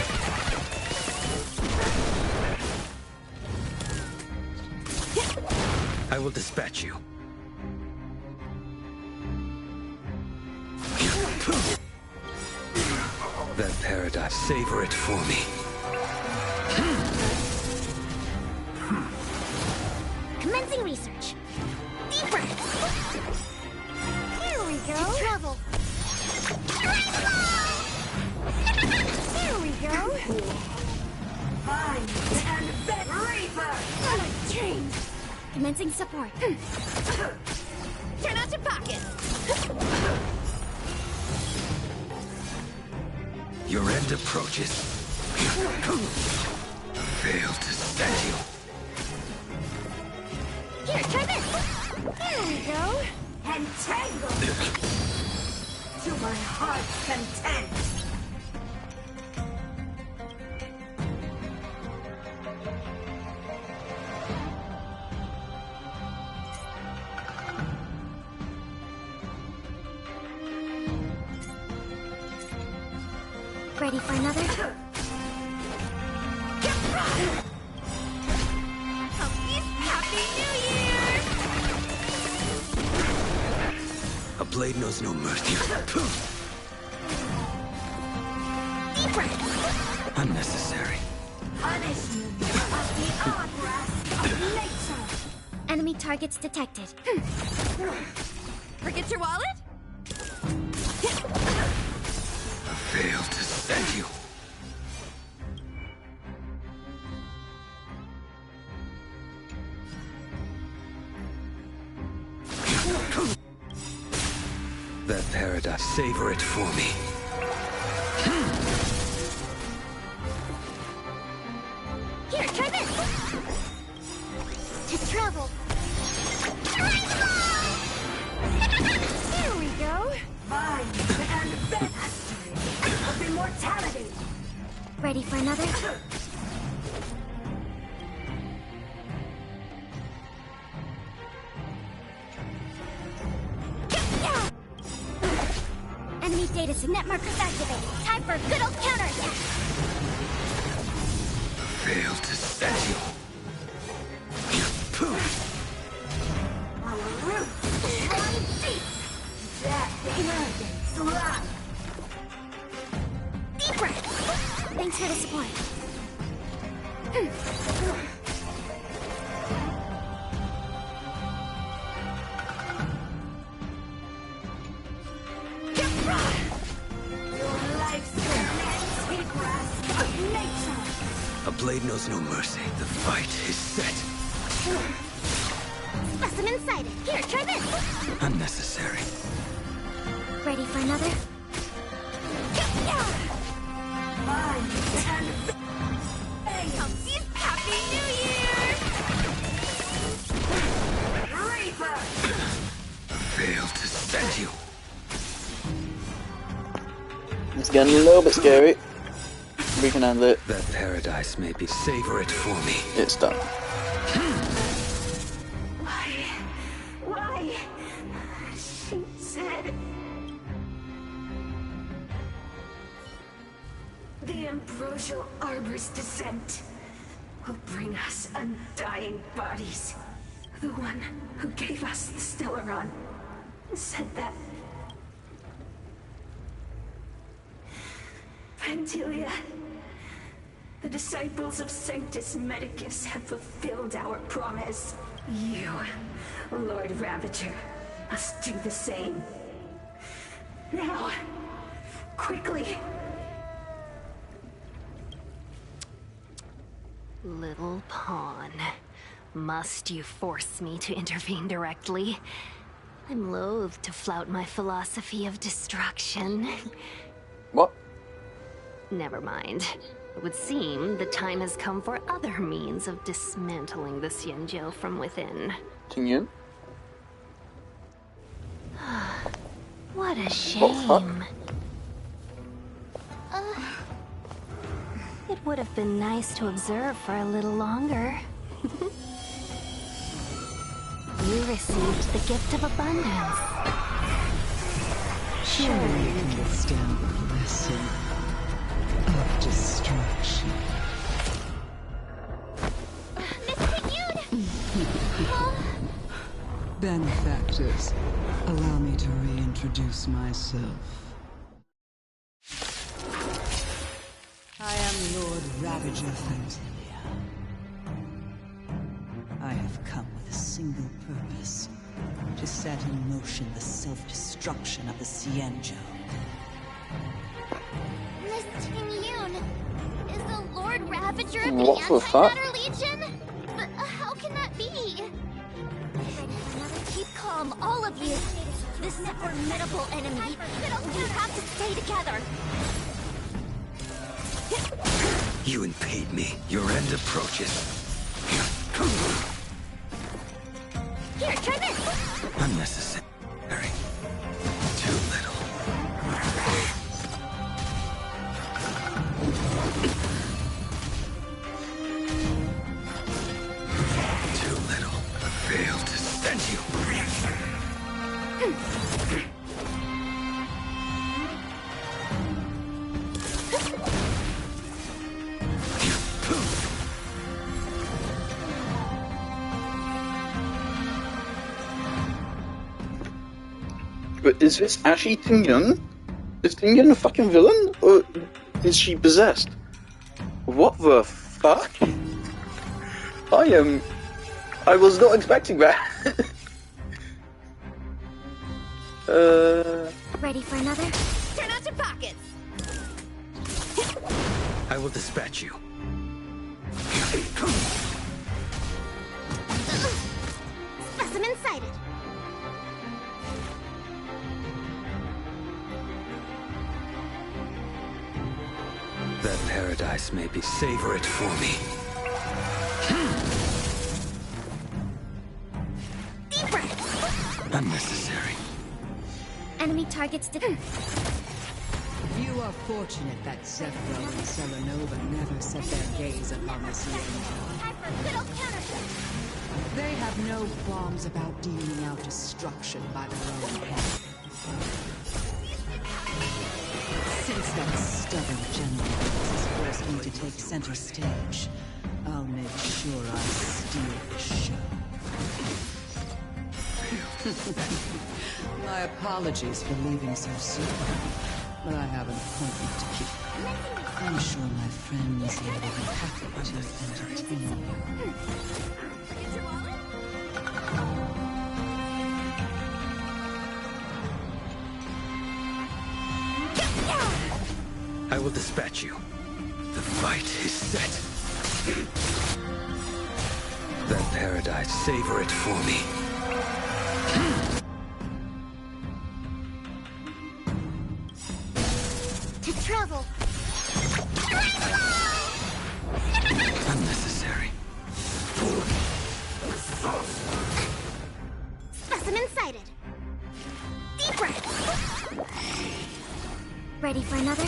Speaker 6: I will dispatch you. That paradise. Savor it for me.
Speaker 5: Commencing research. Deep breath. Here we go. To travel. Here we go.
Speaker 4: Find and bet Reaper!
Speaker 5: Unchained. Commencing support. Turn out your pockets.
Speaker 6: Your end approaches. Fail to stand you.
Speaker 5: Here, try this. There we go.
Speaker 4: Entangled! To my heart's content!
Speaker 5: Ready for another? Happy New Year!
Speaker 6: A blade knows no mercy.
Speaker 5: Deep breath.
Speaker 6: Unnecessary.
Speaker 4: Punishment of the unrest of nature!
Speaker 5: Enemy targets detected. Forget your wallet?
Speaker 6: Fail to stand you. That paradise. Savor it for me.
Speaker 5: Here, try this. To travel. Here we go.
Speaker 4: Find and bet of immortality!
Speaker 5: Ready for another? Enemy data net markers activated. Time for a good old counterattack.
Speaker 6: Fail to stand you.
Speaker 4: Our roots run deep! That arrogance lies!
Speaker 5: Deep breath. Thanks for the support.
Speaker 4: Your life's the grasp of nature!
Speaker 6: A blade knows no mercy. The fight is set.
Speaker 5: Specimen sighted. Here, try this.
Speaker 6: Unnecessary.
Speaker 5: Ready for another?
Speaker 4: Find
Speaker 1: It's getting a little bit scary. We can handle it.
Speaker 6: That paradise may be. Savor it for me.
Speaker 1: It's done.
Speaker 4: Why? She said... The ambrosial arbor's descent will bring us undying bodies. The one who gave us the Stellaron said that... Pantilia, the disciples of Sanctus Medicus have fulfilled our promise. You, Lord Ravager, must do the same. Now, quickly.
Speaker 8: Little pawn. Must you force me to intervene directly? I'm loath to flout my philosophy of destruction.
Speaker 1: What?
Speaker 8: Never mind. It would seem the time has come for other means of dismantling the Xianzhou from within.
Speaker 1: Tingyun?
Speaker 8: What a
Speaker 1: What
Speaker 8: shame. It would have been nice to observe for a little longer. You received the gift of abundance.
Speaker 10: Surely you can withstand the blessing of destruction.
Speaker 5: Miss Tingyun!
Speaker 10: Benefactors, allow me to reintroduce myself. I am Lord Ravager Fantilia. I have come with a single purpose: to set in motion the self-destruction of the Xianzhou.
Speaker 5: Miss Tingyun! Is the Lord Ravager of
Speaker 1: What
Speaker 5: the
Speaker 1: the fuck?
Speaker 5: Antimatter Legion? But how can that be? Keep calm, all of you. This is a formidable enemy. We have to stay together.
Speaker 6: You impede me. Your end approaches.
Speaker 5: Here, try this.
Speaker 6: Unnecessary. Too little. Too little. Fail to send you.
Speaker 1: But is this actually Tingyun? Is Tingyun a fucking villain? Or is she possessed? What the fuck? I was not expecting that.
Speaker 5: Ready for another? Turn out your pockets.
Speaker 6: I will dispatch you.
Speaker 5: Specimen sighted.
Speaker 6: That paradise may be. Savor it for me.
Speaker 5: Deep breath.
Speaker 6: Unnecessary.
Speaker 5: Enemy targets to...
Speaker 10: You are fortunate that Zephyro and Selenova never set their gaze upon the Xianzhou.
Speaker 5: Time for a good old counterfeit.
Speaker 10: They have no qualms about dealing out destruction by their own hand. Since that stubborn general has forced me to take center stage, I'll make sure I steal the show. My apologies for leaving so soon, but I have an appointment to keep. I'm sure my friends here will be happy to entertain you.
Speaker 6: I will dispatch you. The fight is set. That paradise, savor it for me.
Speaker 5: To travel.
Speaker 6: Unnecessary.
Speaker 5: Specimen sighted. Deep breath.
Speaker 3: Ready for another?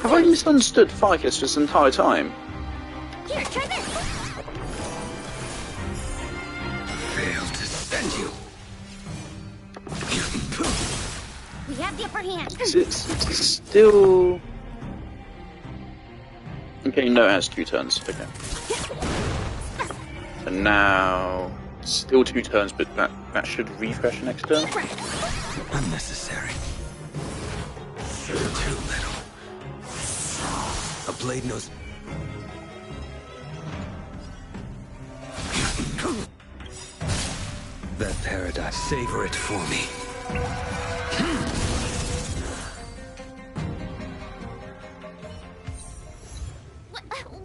Speaker 1: Have I misunderstood Ficus this entire time?
Speaker 3: Here, try this!
Speaker 6: Failed to send you.
Speaker 3: We have the upper hand.
Speaker 1: It's still... Okay, no, it has 2 turns. Okay. And now... Still 2 turns, but that should refresh next turn.
Speaker 6: Unnecessary. Too little. A blade knows... That paradise. Savor it for me.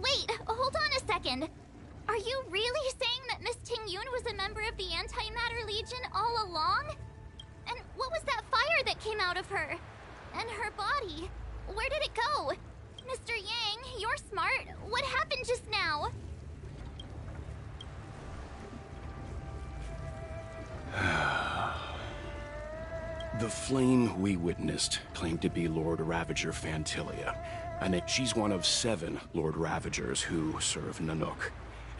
Speaker 5: Wait, hold on a second. Are you really saying that Miss Ting-Yun was a member of the Antimatter Legion all along? And what was that fire that came out of her? And her body? Where did it go? Mr. Yang, you're smart. What happened just now?
Speaker 9: The flame we witnessed claimed to be Lord Ravager Fantilia, and she's one of 7 Lord Ravagers who serve Nanook,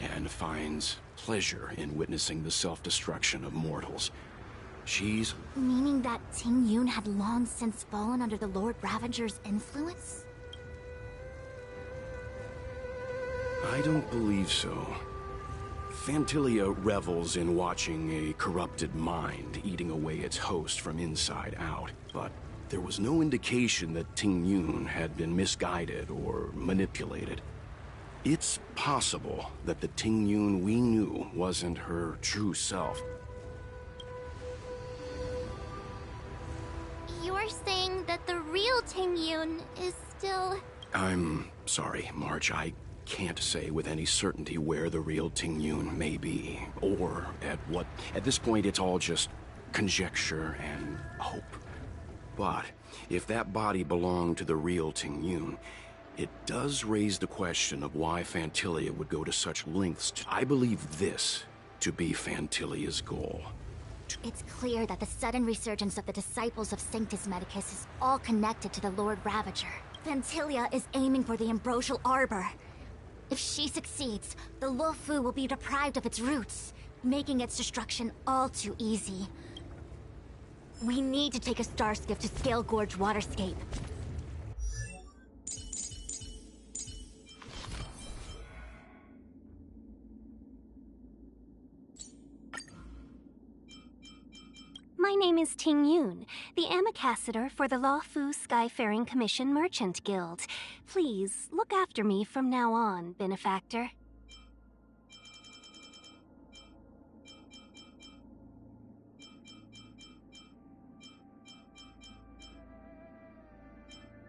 Speaker 9: and finds pleasure in witnessing the self-destruction of mortals. She's...
Speaker 3: Meaning that Ting-Yun had long since fallen under the Lord Ravager's influence?
Speaker 9: I don't believe so. Fantilia revels in watching a corrupted mind eating away its host from inside out, but there was no indication that Ting-Yun had been misguided or manipulated. It's possible that the Ting-Yun we knew wasn't her true self.
Speaker 5: You're saying that the real Ting-Yun is still...
Speaker 9: I'm sorry, March. I can't say with any certainty where the real Ting-Yun may be, or at what... At this point, it's all just conjecture and hope. But if that body belonged to the real Ting-Yun, it does raise the question of why Fantilia would go to such lengths to... I believe this to be Fantilia's goal.
Speaker 3: It's clear that the sudden resurgence of the disciples of Sanctus Medicus is all connected to the Lord Ravager. Fantilia is aiming for the Ambrosial Arbor. If she succeeds, the Luofu will be deprived of its roots, making its destruction all too easy. We need to take a star skiff to Scale Gorge Waterscape.
Speaker 8: My name is Ting-Yun, the ambassador for the Luofu Skyfaring Commission Merchant Guild. Please, look after me from now on, benefactor.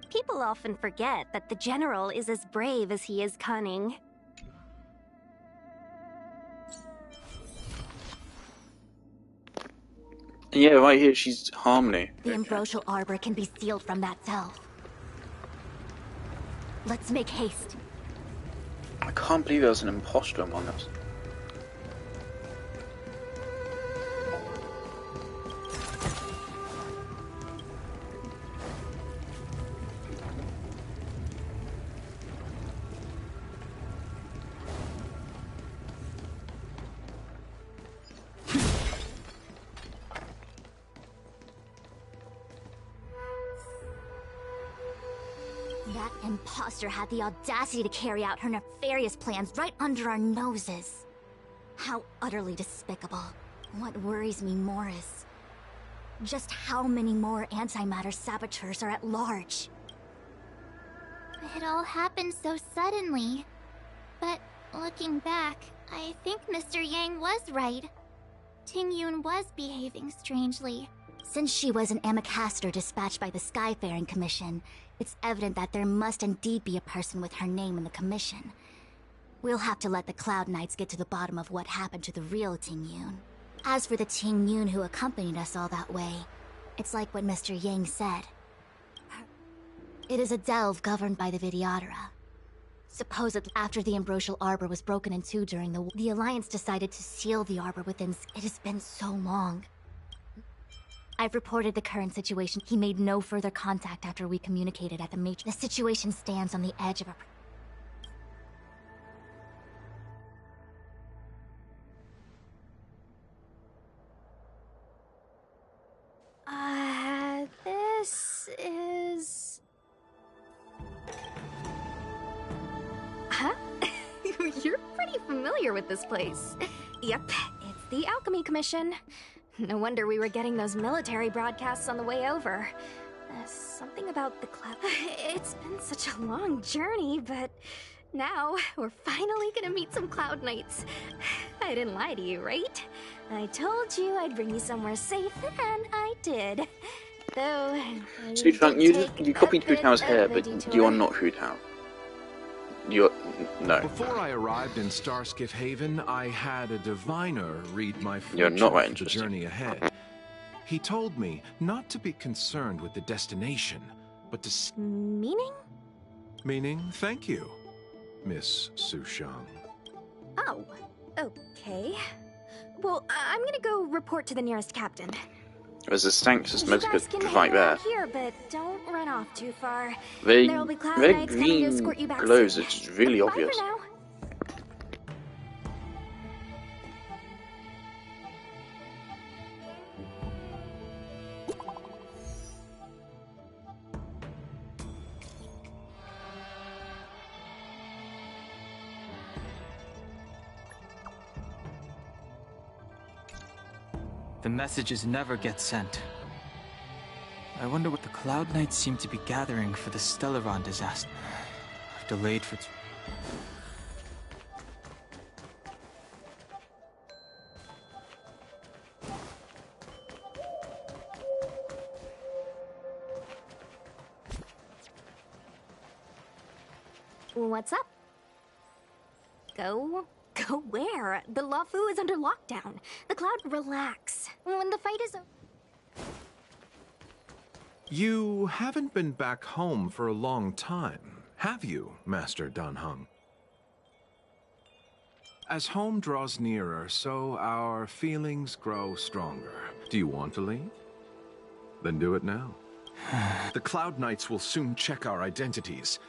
Speaker 8: People often forget that the General is as brave as he is cunning.
Speaker 1: Yeah, right here she's Harmony.
Speaker 3: The Ambrosial Arbor can be sealed from that valve. Let's make haste.
Speaker 1: I can't believe there's an imposter among us.
Speaker 3: That imposter had the audacity to carry out her nefarious plans right under our noses. How utterly despicable. What worries me more is just how many more antimatter saboteurs are at large.
Speaker 5: It all happened so suddenly. But looking back, I think Mr. Yang was right. Ting-Yun was behaving strangely.
Speaker 3: Since she was an ambassador dispatched by the Skyfaring Commission, it's evident that there must indeed be a person with her name in the commission. We'll have to let the Cloud Knights get to the bottom of what happened to the real Ting-Yun. As for the Ting-Yun who accompanied us all that way, it's like what Mr. Yang said. It is a delve governed by the Vidyadhara. Supposedly, after the Ambrosial Arbor was broken in two during the Alliance decided to seal the Arbor within. It has been so long. I've reported the current situation. He made no further contact after we communicated at the Matrix. The situation stands on the edge of a...
Speaker 8: This is... Huh? You're pretty familiar with this place. Yep, it's the Alchemy Commission. No wonder we were getting those military broadcasts on the way over. Something about the cloud... It's been such a long journey, but now we're finally gonna meet some Cloud Knights. I didn't lie to you, right? I told you I'd bring you somewhere safe, and I did. Though...
Speaker 1: You copied Hu Tao's hair, but you are not Hu Tao. You're... no.
Speaker 2: Before I arrived in Starskiff Haven, I had a diviner read my
Speaker 1: You're not right
Speaker 2: for the journey ahead. He told me not to be concerned with the destination, but to...
Speaker 8: Meaning?
Speaker 2: Meaning, thank you, Miss Sushang.
Speaker 8: Oh, okay. Well, I'm gonna go report to the nearest captain.
Speaker 1: There's a Stanks
Speaker 8: You
Speaker 1: just
Speaker 8: guys can
Speaker 1: right
Speaker 8: hang
Speaker 1: there.
Speaker 8: out here, but don't run off too far.
Speaker 1: Their
Speaker 8: There'll be Cloud Knights coming to escort you back
Speaker 1: glows,
Speaker 8: soon.
Speaker 1: it's really
Speaker 8: Bye
Speaker 1: obvious.
Speaker 8: for now.
Speaker 11: The messages never get sent. I wonder what the Cloud Knights seem to be gathering for the Stellaron disaster. I've delayed for...
Speaker 8: What's up? Go where? The Luofu is under lockdown. The Cloud, relax. When the fight is over...
Speaker 2: You haven't been back home for a long time, have you, Master Danheng? As home draws nearer, so our feelings grow stronger. Do you want to leave? Then do it now. The Cloud Knights will soon check our identities.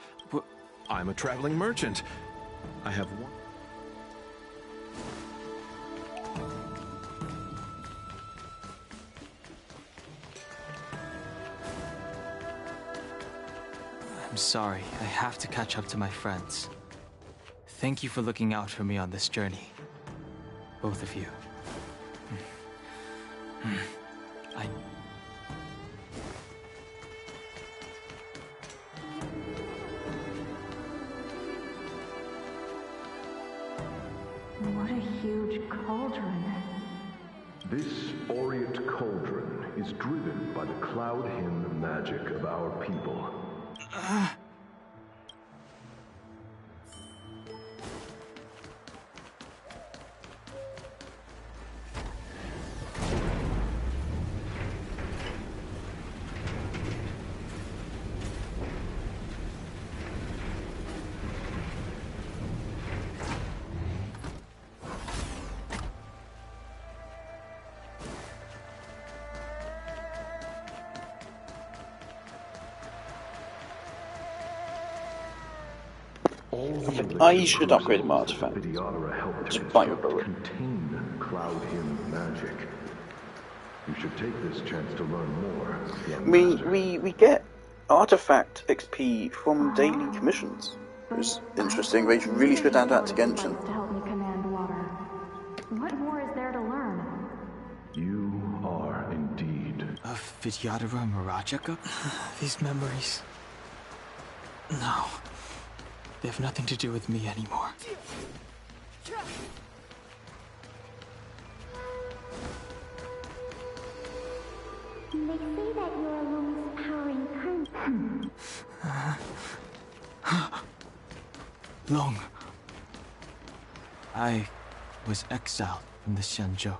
Speaker 2: I'm a traveling merchant. I have one...
Speaker 11: I'm sorry, I have to catch up to my friends. Thank you for looking out for me on this journey. Both of you.
Speaker 4: What a huge cauldron.
Speaker 12: This Aureate cauldron is driven by the cloud hymn magic of our people.
Speaker 1: I should upgrade my artifact. Just bite your bullet.
Speaker 12: Contain cloud hymn magic. You should take this chance to learn more.
Speaker 1: We get artifact XP from daily commissions. It's interesting. They really should add that to Genshin.
Speaker 4: To help me command water. What more is there to learn?
Speaker 12: You are indeed.
Speaker 11: Of Vidyadhara Mirajaka? These memories... No. They have nothing to do with me anymore.
Speaker 5: They say that you are Lumi's powering current.
Speaker 11: Long. I was exiled from the Xianzhou.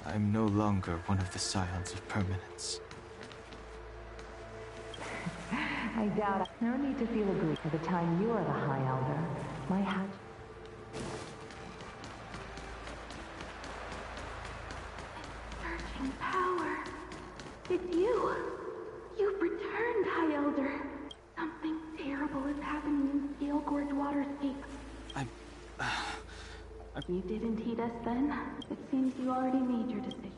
Speaker 11: I'm no longer one of the Scions of Permanence.
Speaker 4: I doubt it. No need to feel aggrieved for the time you are the High Elder. My hatch. Searching power. It's you. You've returned, High Elder. Something terrible is happening in Scale Gorge Waterscape. You didn't heed us then? It seems you already made your decision.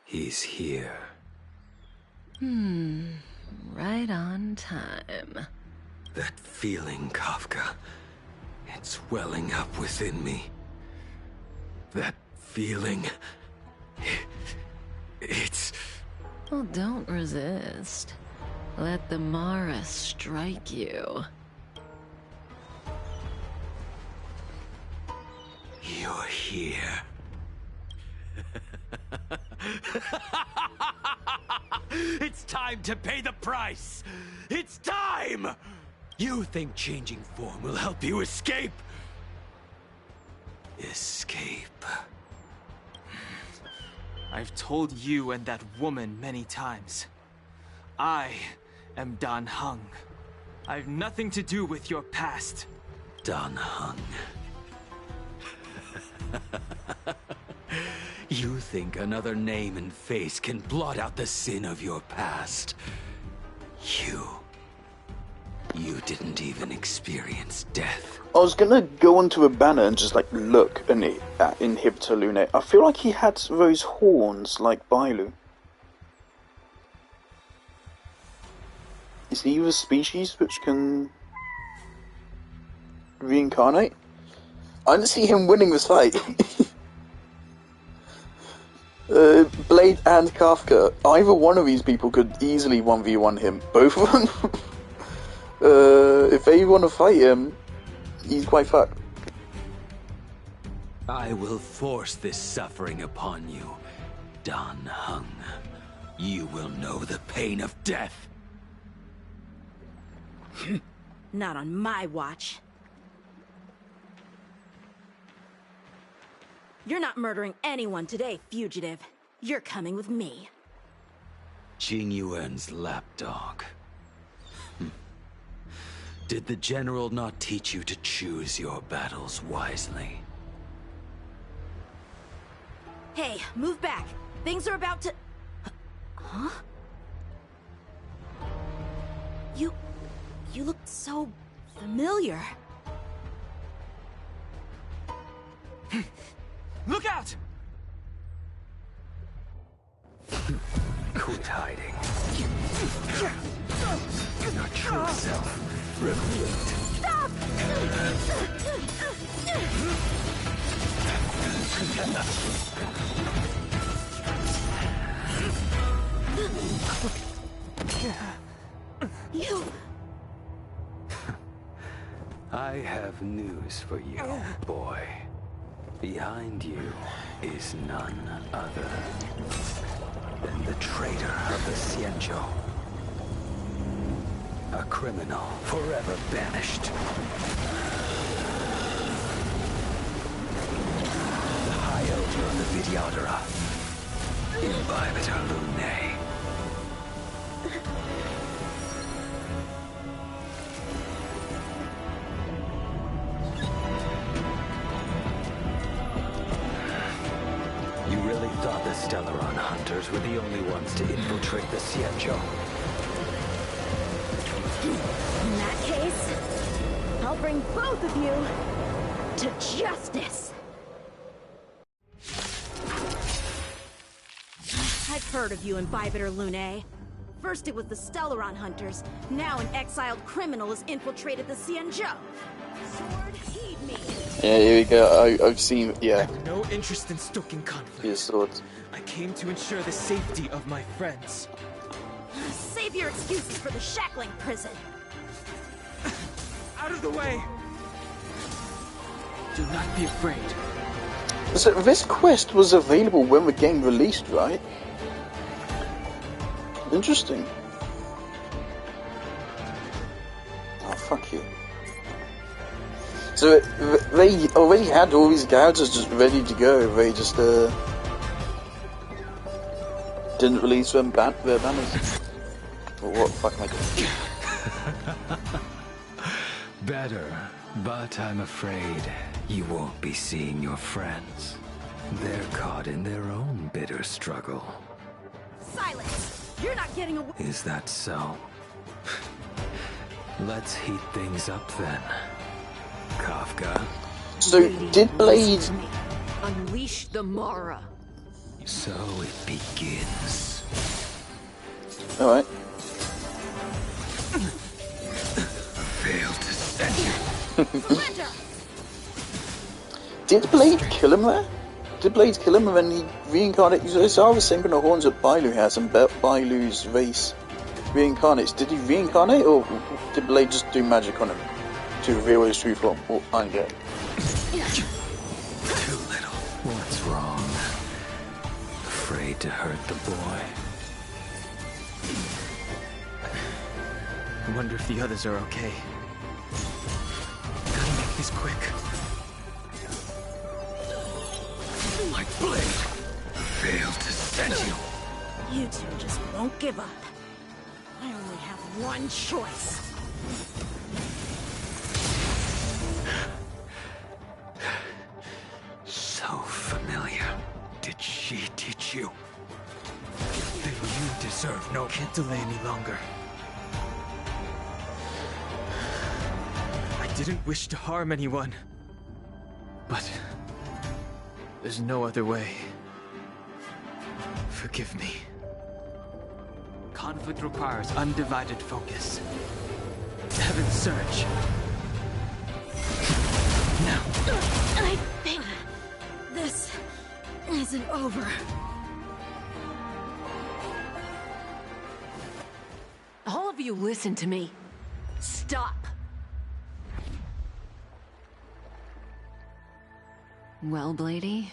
Speaker 6: He's here.
Speaker 13: Right on time.
Speaker 6: That feeling, Kafka. It's welling up within me. That feeling... It's...
Speaker 13: Well, don't resist. Let the Mara strike you.
Speaker 6: You're here. It's time to pay the price! It's time! You think changing form will help you escape? Escape.
Speaker 11: I've told you and that woman many times. I am Dan Heng. I've nothing to do with your past.
Speaker 6: Dan Heng. You think another name and face can blot out the sin of your past? You didn't even experience death.
Speaker 1: I was gonna go onto a banner and just like look at Inhibitor Lune. I feel like he had those horns like Bailu. Is he a species which can reincarnate? I didn't see him winning this fight. Blade and Kafka, either one of these people could easily 1v1 him. Both of them. If they want to fight him, he's quite fucked.
Speaker 6: I will force this suffering upon you, Dan Heng. You will know the pain of death.
Speaker 14: Not on my watch. You're not murdering anyone today, fugitive. You're coming with me.
Speaker 6: Jing Yuan's lapdog. Did the General not teach you to choose your battles wisely?
Speaker 14: Hey, move back. Things are about to... Huh? You look so familiar.
Speaker 11: Look out!
Speaker 6: Quit hiding. Your true self revealed.
Speaker 14: Stop! You...
Speaker 6: I have news for you, boy. Behind you is none other than the traitor of the Xianzhou. A criminal forever banished. The High Elder of the Vidyadhara. Imbibitor Lune. You really thought the Stellaron hunters were the only ones to infiltrate the Xianzhou?
Speaker 14: In that case, I'll bring both of you to justice. I've heard of you, Imbibitor Lune. First it was the Stellaron hunters, now an exiled criminal has infiltrated the Xianzhou. Sword, heed me.
Speaker 1: Yeah, here we go. I've seen, yeah.
Speaker 11: I have no interest in stoking conflict.
Speaker 1: His swords.
Speaker 11: I came to ensure the safety of my friends.
Speaker 14: Save your excuses for the shackling prison.
Speaker 11: Out of the way! Do not be afraid.
Speaker 1: So this quest was available when the game released, right? Interesting. Oh, fuck you. So they already had all these characters just ready to go. They just didn't release their banners. What the fuck am I doing?
Speaker 6: Better, but I'm afraid you won't be seeing your friends. They're caught in their own bitter struggle.
Speaker 14: Silence! You're not getting away.
Speaker 6: Is that so? Let's heat things up then. Kafka.
Speaker 1: So, did Blade...
Speaker 13: Unleash the Mara.
Speaker 6: So it begins.
Speaker 1: Alright.
Speaker 6: Failed to send you.
Speaker 1: Did Blade kill him there? Did Blade kill him and then he reincarnated? It's all the same kind of horns that Bailu has, and Bailu's race reincarnates. Did he reincarnate, or did Blade just do magic on him to reveal his true form? Well, I'm dead.
Speaker 6: Too little. What's wrong? Afraid to hurt the boy?
Speaker 11: I wonder if the others are okay. Gotta make this quick.
Speaker 6: My blade failed to send you.
Speaker 14: You two just won't give up. I only have one choice.
Speaker 6: So familiar. Did she teach you? Then you deserve no...
Speaker 11: Can't delay any longer. I didn't wish to harm anyone. But... there's no other way. Forgive me. Conflict requires undivided focus. Heaven's surge. Now.
Speaker 14: I think this isn't over.
Speaker 13: All of you listen to me. Stop. Well, Blady,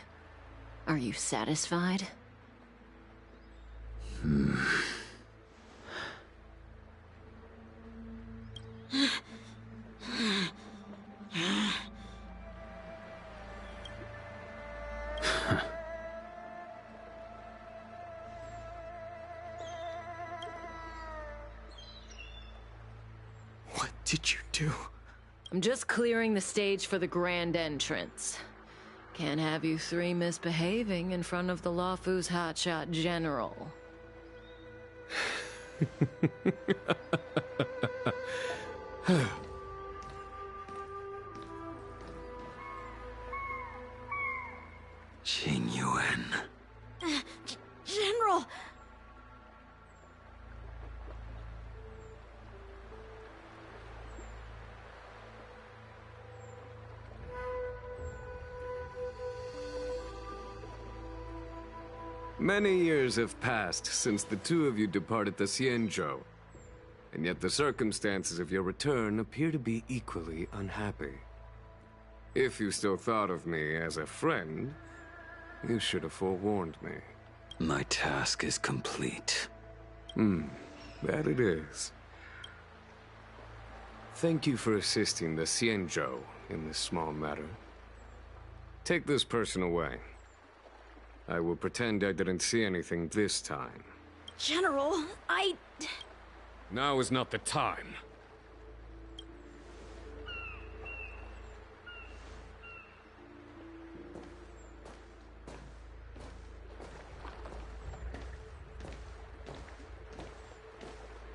Speaker 13: are you satisfied?
Speaker 11: What did you do?
Speaker 13: I'm just clearing the stage for the grand entrance. Can't have you three misbehaving in front of the Lawfu's hotshot general.
Speaker 6: Qing Yuan.
Speaker 14: General!
Speaker 15: Many years have passed since the two of you departed the Xianzhou, and yet the circumstances of your return appear to be equally unhappy. If you still thought of me as a friend, you should have forewarned me.
Speaker 6: My task is complete.
Speaker 15: That it is. Thank you for assisting the Xianzhou in this small matter. Take this person away. I will pretend I didn't see anything this time.
Speaker 14: General,
Speaker 15: Now is not the time.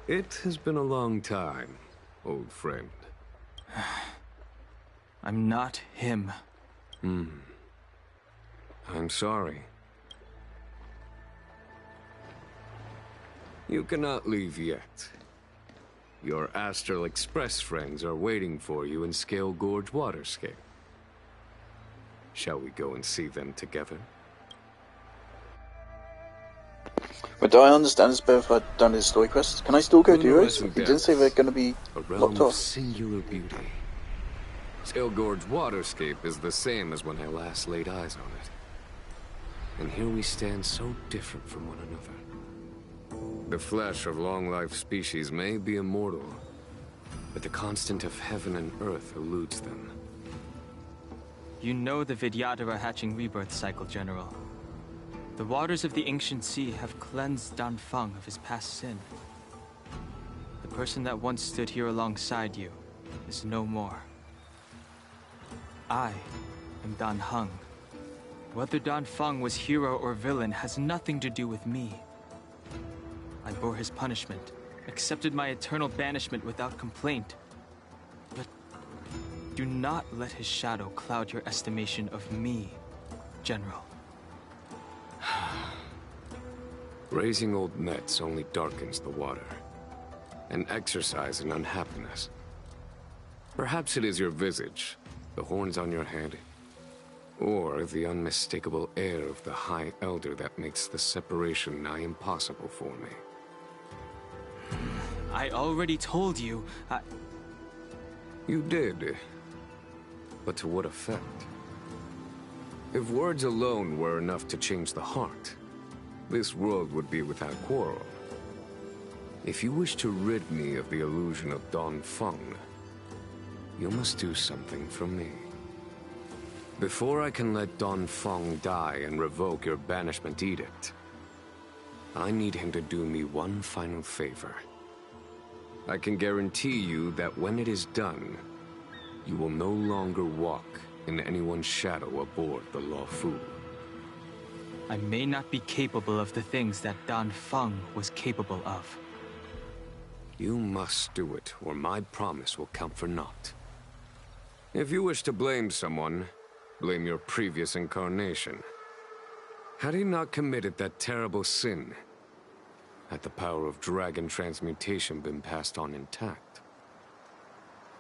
Speaker 15: It has been a long time, old friend.
Speaker 11: I'm not him.
Speaker 15: I'm sorry. You cannot leave yet. Your Astral Express friends are waiting for you in Scale Gorge Waterscape. Shall we go and see them together?
Speaker 1: But do I understand it's better if I've done his story quests? Can I still go do those? He didn't say they're going to be
Speaker 15: A realm
Speaker 1: locked
Speaker 15: of
Speaker 1: off.
Speaker 15: singular beauty. Ilgord's waterscape is the same as when I last laid eyes on it. And here we stand so different from one another. The flesh of long-life species may be immortal, but the constant of heaven and earth eludes them.
Speaker 11: You know the Vidyadhara hatching rebirth cycle, General. The waters of the ancient sea have cleansed Danfeng of his past sin. The person that once stood here alongside you is no more. I am Dan Heng. Whether Danfeng was hero or villain has nothing to do with me. I bore his punishment, accepted my eternal banishment without complaint. But do not let his shadow cloud your estimation of me, General.
Speaker 15: Raising old nets only darkens the water, an exercise in unhappiness. Perhaps it is your visage, the horns on your head, or the unmistakable air of the High Elder that makes the separation nigh impossible for me.
Speaker 11: I already told you,
Speaker 15: You did. But to what effect? If words alone were enough to change the heart, this world would be without quarrel. If you wish to rid me of the illusion of Danfeng, you must do something for me. Before I can let Danfeng die and revoke your banishment edict, I need him to do me one final favor. I can guarantee you that when it is done, you will no longer walk in anyone's shadow aboard the Luofu.
Speaker 11: I may not be capable of the things that Danfeng was capable of.
Speaker 15: You must do it, or my promise will count for naught. If you wish to blame someone, blame your previous incarnation. Had he not committed that terrible sin, had the power of dragon transmutation been passed on intact,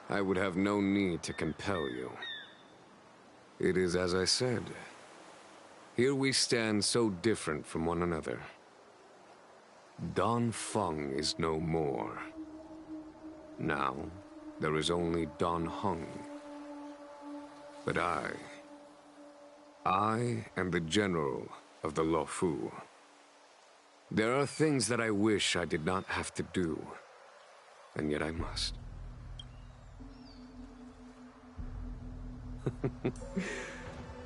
Speaker 15: I would have no need to compel you. It is as I said. Here we stand so different from one another. Danfeng is no more. Now, there is only Dan Heng. But I am the general of the Luofu. There are things that I wish I did not have to do, and yet I must.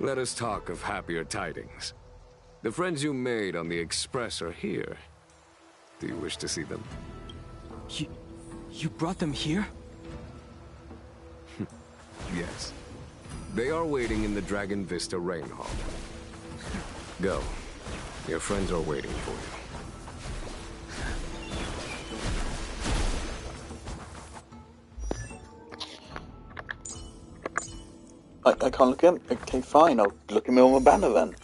Speaker 15: Let us talk of happier tidings. The friends you made on the Express are here. Do you wish to see them?
Speaker 11: You brought them here?
Speaker 15: Yes. They are waiting in the Dragon Vista Rain Hall. Go. Your friends are waiting for you.
Speaker 1: I can't look at him? Okay, fine, I'll look at him on my banner then.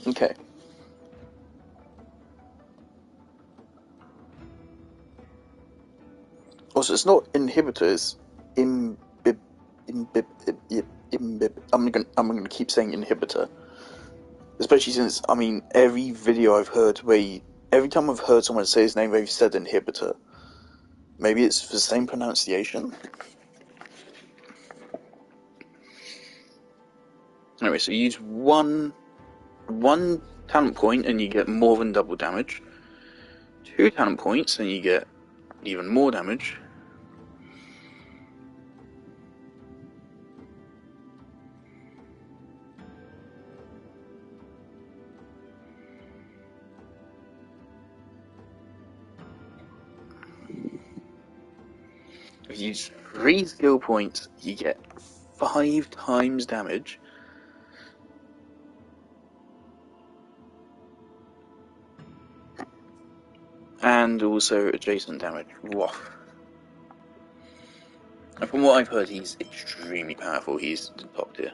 Speaker 1: Okay. Also, it's not inhibitor, it's imbib. I'm gonna keep saying inhibitor. Especially since, I mean, every video I've heard every time I've heard someone say his name, they've said inhibitor. Maybe it's the same pronunciation? Anyway, so you use one talent point and you get more than double damage. 2 talent points and you get even more damage. If you use 3 skill points, you get 5 times damage. And also adjacent damage. Woof. And from what I've heard, he's extremely powerful. He's the top tier.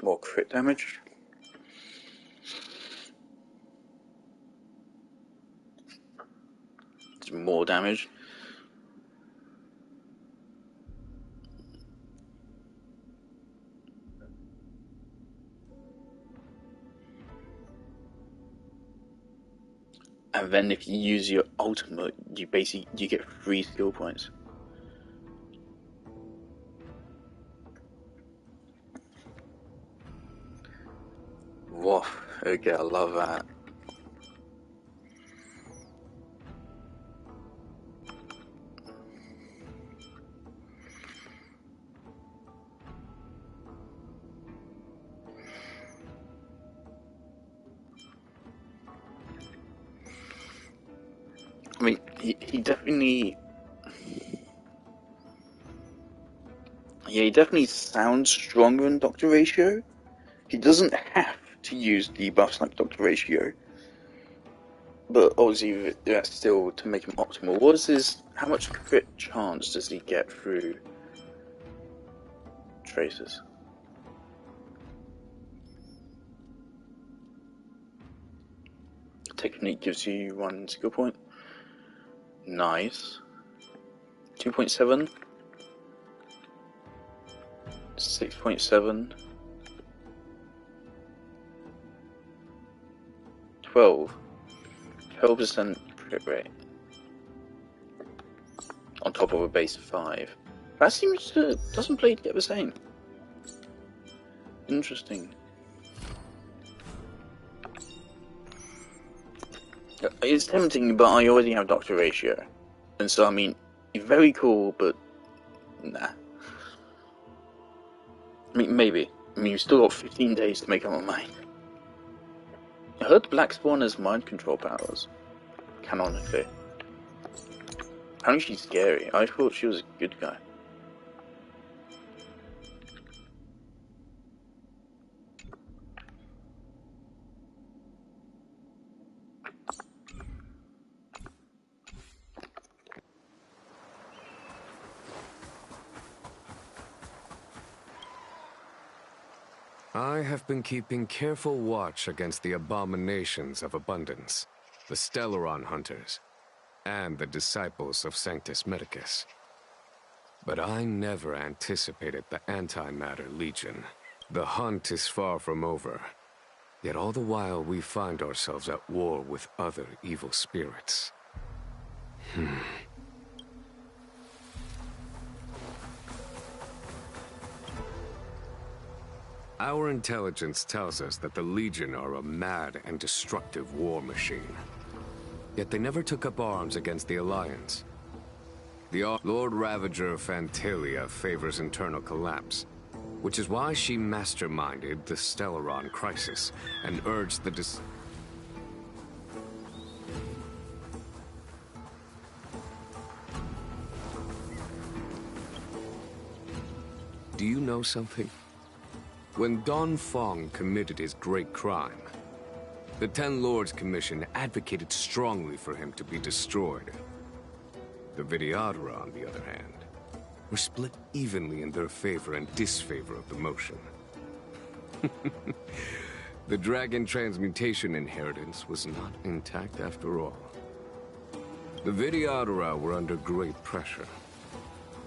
Speaker 1: More crit damage. It's more damage. And then if you use your ultimate, you get 3 skill points. Woof. Okay, I love that. I mean, he definitely... Yeah, he definitely sounds stronger than Dr. Ratio. He doesn't have to use debuffs like Dr. Ratio. But obviously, that's still to make him optimal. What is his... How much crit chance does he get through traces? Technique gives you 1 skill point. Nice. 2.7. 6.7. 12. 12% crit rate. On top of a base 5. That seems to... doesn't play get the same. Interesting. It's tempting, but I already have Dr. Ratio. And so, I mean, very cool, but... nah. I mean, maybe. I mean, you've still got 15 days to make up my mind. I heard Black Swan has mind control powers. Canonically. Apparently she's scary. I thought she was a good guy.
Speaker 15: I have been keeping careful watch against the abominations of abundance, the Stellaron hunters, and the disciples of Sanctus Medicus. But I never anticipated the Antimatter Legion. The hunt is far from over, yet all the while we find ourselves at war with other evil spirits. Our intelligence tells us that the Legion are a mad and destructive war machine. Yet they never took up arms against the Alliance. The Lord Ravager of Phantalia favors internal collapse, which is why she masterminded the Stellaron crisis and urged the Do you know something? When Don Fong committed his great crime, the Ten Lords Commission advocated strongly for him to be destroyed. The Vidyadhara, on the other hand, were split evenly in their favor and disfavor of the motion. The Dragon Transmutation inheritance was not intact after all. The Vidyadhara were under great pressure.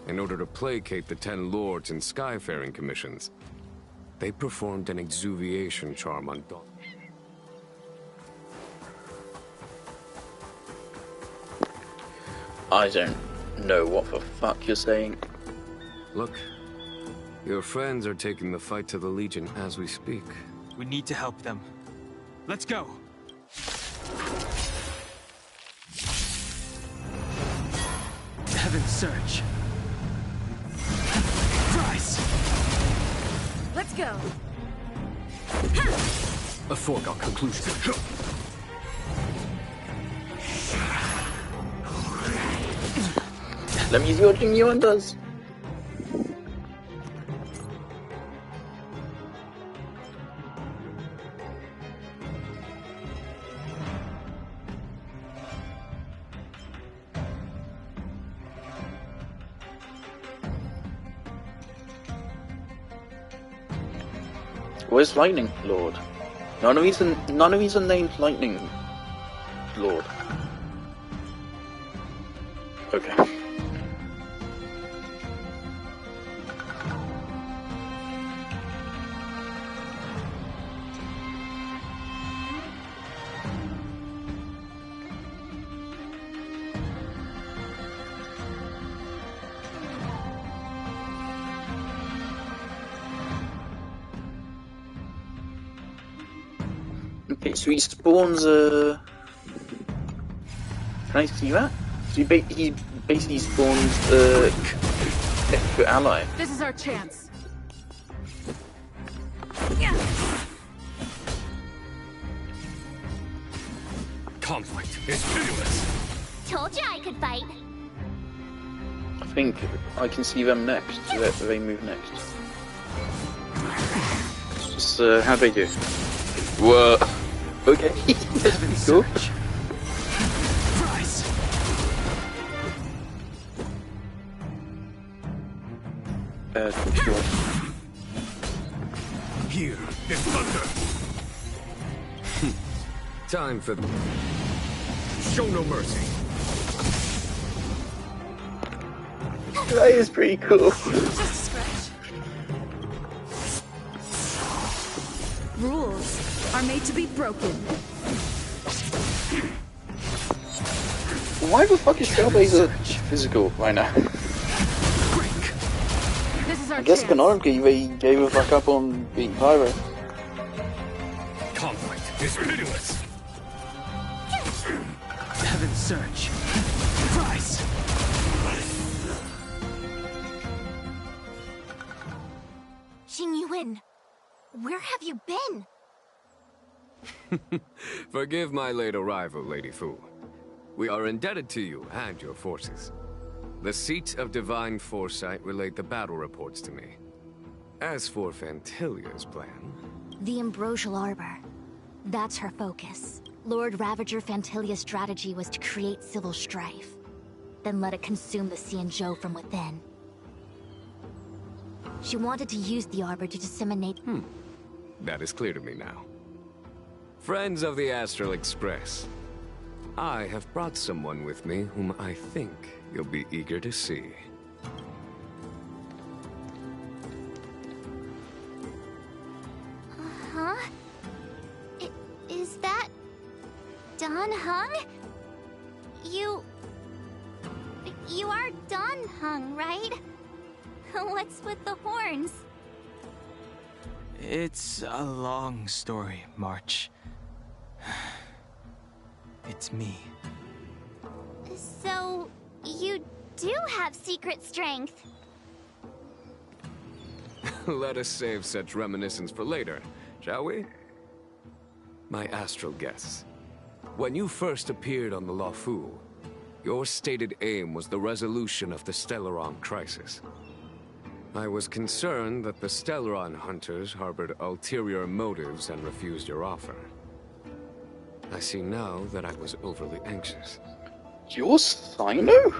Speaker 15: In order to placate the Ten Lords and Skyfaring Commissions, they performed an exuviation charm on Don.
Speaker 1: I don't know what the fuck you're saying.
Speaker 15: Look, your friends are taking the fight to the Legion as we speak.
Speaker 11: We need to help them. Let's go! Heaven's Surge. Rise!
Speaker 14: Let's go!
Speaker 9: A foregone conclusion.
Speaker 1: Let me use your thing, you does. Where's Lightning Lord? None of these are named Lightning Lord. Okay. Okay, so he spawns Can I see that? So he basically spawns extra ally.
Speaker 14: This is our chance.
Speaker 7: Conflict is pitiless.
Speaker 5: Told you I could fight.
Speaker 1: I think I can see them next. They move next. Just how do they do? Whoa. Okay. That's pretty cool. Sure.
Speaker 7: Here is thunder.
Speaker 15: Time for the...
Speaker 7: Show no mercy.
Speaker 1: That is pretty cool.
Speaker 14: Just a scratch. Rules are made to be broken.
Speaker 1: Why the fuck is Trailblazer physical right now? I guess canonically they gave a fuck up on being Pyro.
Speaker 7: Conflict is pitiless.
Speaker 11: Heaven's Surge. Surprise!
Speaker 3: Xing Yuan, where have you been?
Speaker 15: Forgive my late arrival, Lady Fu. We are indebted to you and your forces. The Seat of Divine Foresight relayed the battle reports to me. As for Fantilia's plan...
Speaker 3: The Ambrosial Arbor. That's her focus. Lord Ravager Fantilia's strategy was to create civil strife. Then let it consume the Xianzhou from within. She wanted to use the Arbor to disseminate...
Speaker 15: That is clear to me now. Friends of the Astral Express, I have brought someone with me whom I think you'll be eager to see.
Speaker 5: Huh? Is that... Dan Heng? You are Dan Heng, right? What's with the horns?
Speaker 11: It's a long story, March. It's me.
Speaker 5: So, you do have secret strength.
Speaker 15: Let us save such reminiscence for later, shall we? My astral guests, when you first appeared on the Luofu, your stated aim was the resolution of the Stellaron crisis. I was concerned that the Stellaron hunters harbored ulterior motives and refused your offer. I see now that I was overly anxious.
Speaker 1: You're Sino?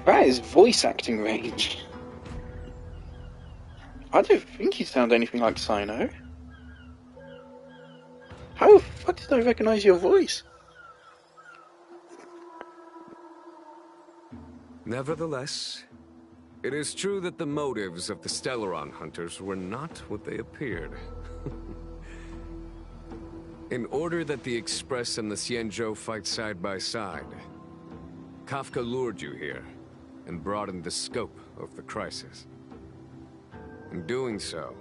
Speaker 1: That is voice acting range. I don't think you sound anything like Sino. How the fuck did I recognize your voice?
Speaker 15: Nevertheless, it is true that the motives of the Stellaron hunters were not what they appeared. In order that the Express and the Xianzhou fight side by side, Kafka lured you here and broadened the scope of the crisis. In doing so,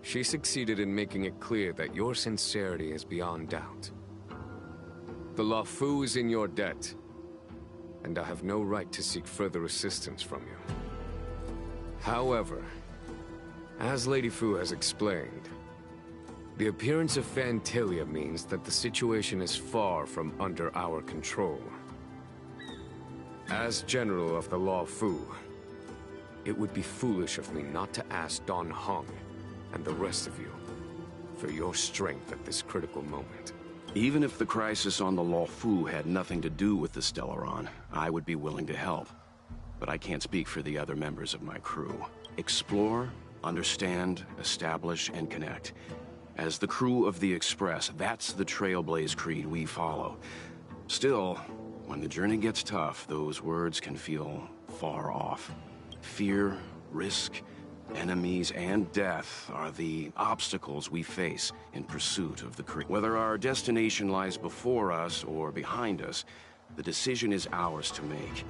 Speaker 15: she succeeded in making it clear that your sincerity is beyond doubt. The Luofu is in your debt, and I have no right to seek further assistance from you. However, as Lady Fu has explained, the appearance of Fantilia means that the situation is far from under our control. As General of the Luofu, it would be foolish of me not to ask Dan Heng and the rest of you, for your strength at this critical moment.
Speaker 9: Even if the crisis on the Luofu had nothing to do with the Stellaron, I would be willing to help. But I can't speak for the other members of my crew. Explore, understand, establish, and connect. As the crew of the Express, that's the Trailblaze creed we follow. Still, when the journey gets tough, those words can feel far off. Fear, risk, enemies, and death are the obstacles we face in pursuit of the creed. Whether our destination lies before us or behind us, the decision is ours to make.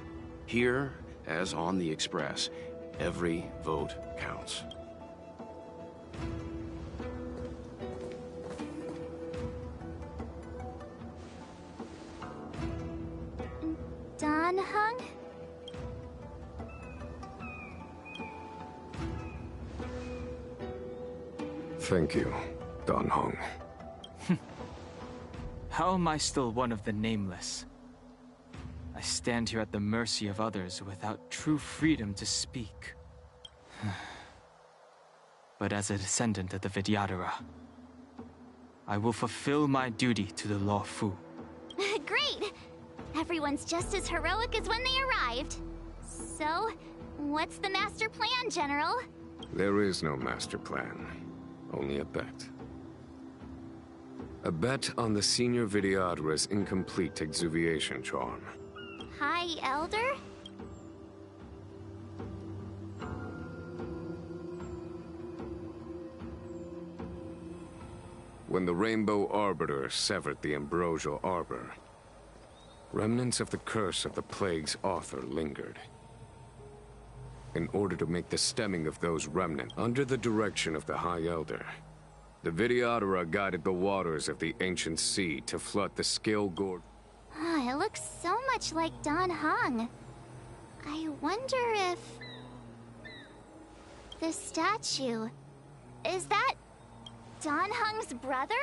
Speaker 9: Here, as on the Express, every vote counts.
Speaker 5: Dan Heng?
Speaker 15: Thank you, Dan Heng.
Speaker 11: How am I still one of the nameless? I stand here at the mercy of others without true freedom to speak. But as a descendant of the Vidyadhara, I will fulfill my duty to the Luofu.
Speaker 5: Great! Everyone's just as heroic as when they arrived. So, what's the master plan, General?
Speaker 15: There is no master plan, only a bet. A bet on the Senior Vidyadhara's incomplete exuviation charm.
Speaker 5: High Elder?
Speaker 15: When the Rainbow Arbiter severed the Ambrosial Arbor, remnants of the curse of the plague's author lingered. In order to make the stemming of those remnants under the direction of the High Elder, the Vidyadhara guided the waters of the ancient sea to flood the Scale-Gored.
Speaker 5: It looks so much like Dan Heng. I wonder if... the statue... is that... Dan Heng's brother?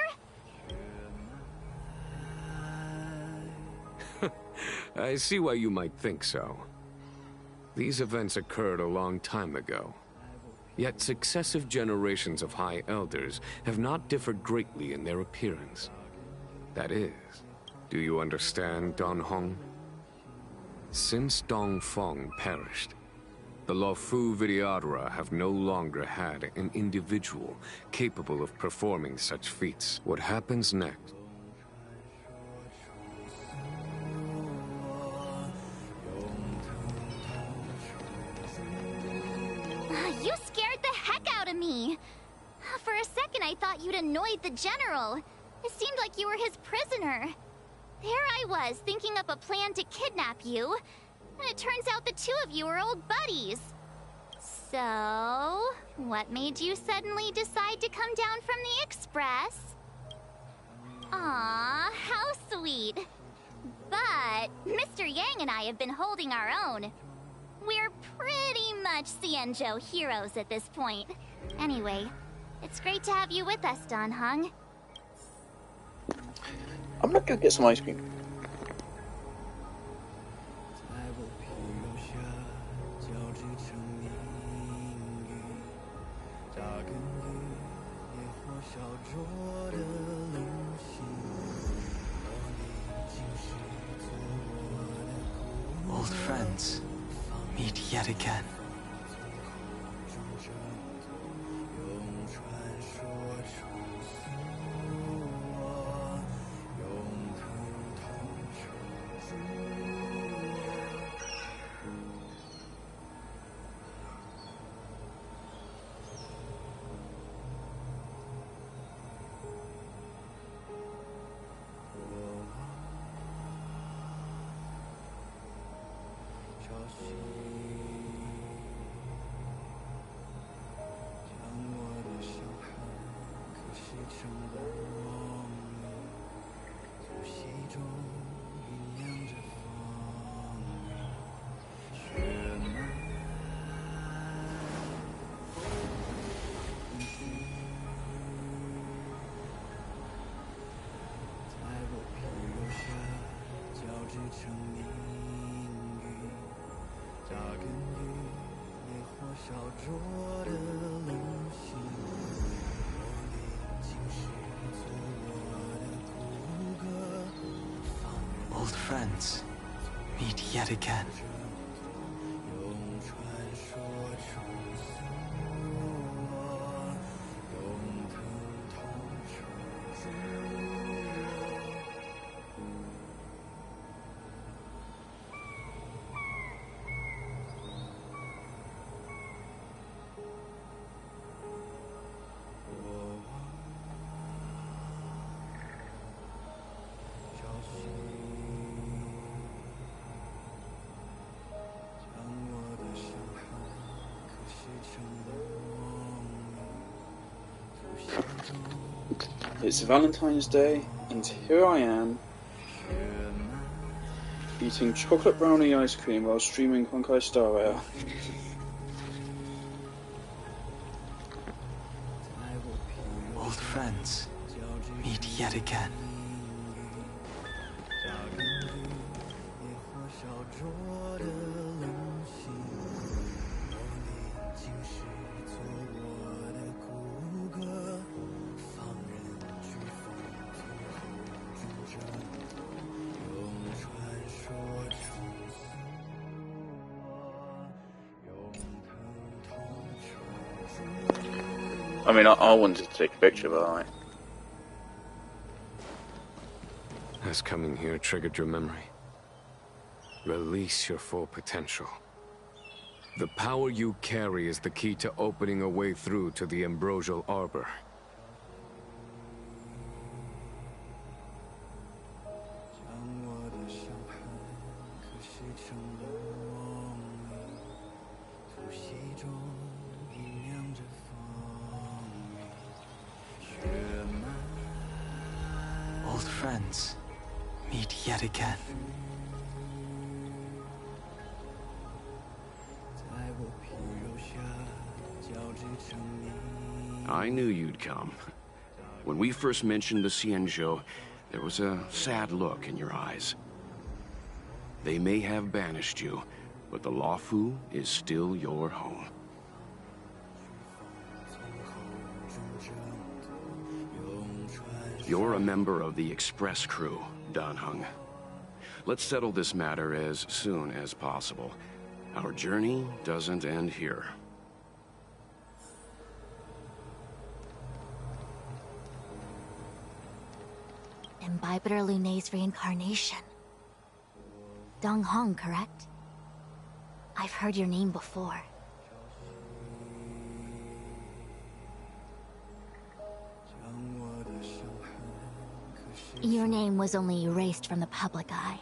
Speaker 15: I see why you might think so. These events occurred a long time ago. Yet successive generations of High Elders have not differed greatly in their appearance. That is, do you understand, Dan Heng? Since Dongfeng perished, the Luofu Vidyadhara have no longer had an individual capable of performing such feats. What happens next?
Speaker 5: You scared the heck out of me! For a second I thought you'd annoyed the General. It seemed like you were his prisoner. There I was, thinking up a plan to kidnap you. And it turns out the two of you are old buddies. So, what made you suddenly decide to come down from the Express? Aw, how sweet. But Mr. Yang and I have been holding our own. We're pretty much Xianzhou heroes at this point. Anyway, it's great to have you with us, Dan Heng.
Speaker 1: I'm gonna go get some ice cream.
Speaker 11: Old friends, meet yet again. Old friends, meet yet again.
Speaker 1: It's Valentine's Day, and here I am, eating chocolate brownie ice cream while streaming Honkai Star Rail.
Speaker 11: Old friends, meet yet again.
Speaker 1: I mean, I wanted to take a picture, but I...
Speaker 15: Has coming here triggered your memory? Release your full potential. The power you carry is the key to opening a way through to the Ambrosial Arbor.
Speaker 11: Old friends, meet yet again.
Speaker 9: I knew you'd come. When we first mentioned the Xianzhou, there was a sad look in your eyes. They may have banished you, but the Luofu is still your home. You're a member of the Express crew, Dan Heng. Let's settle this matter as soon as possible. Our journey doesn't end here.
Speaker 3: Imbibitor Lunay's reincarnation. Dan Heng, correct? I've heard your name before. Your name was only erased from the public eye.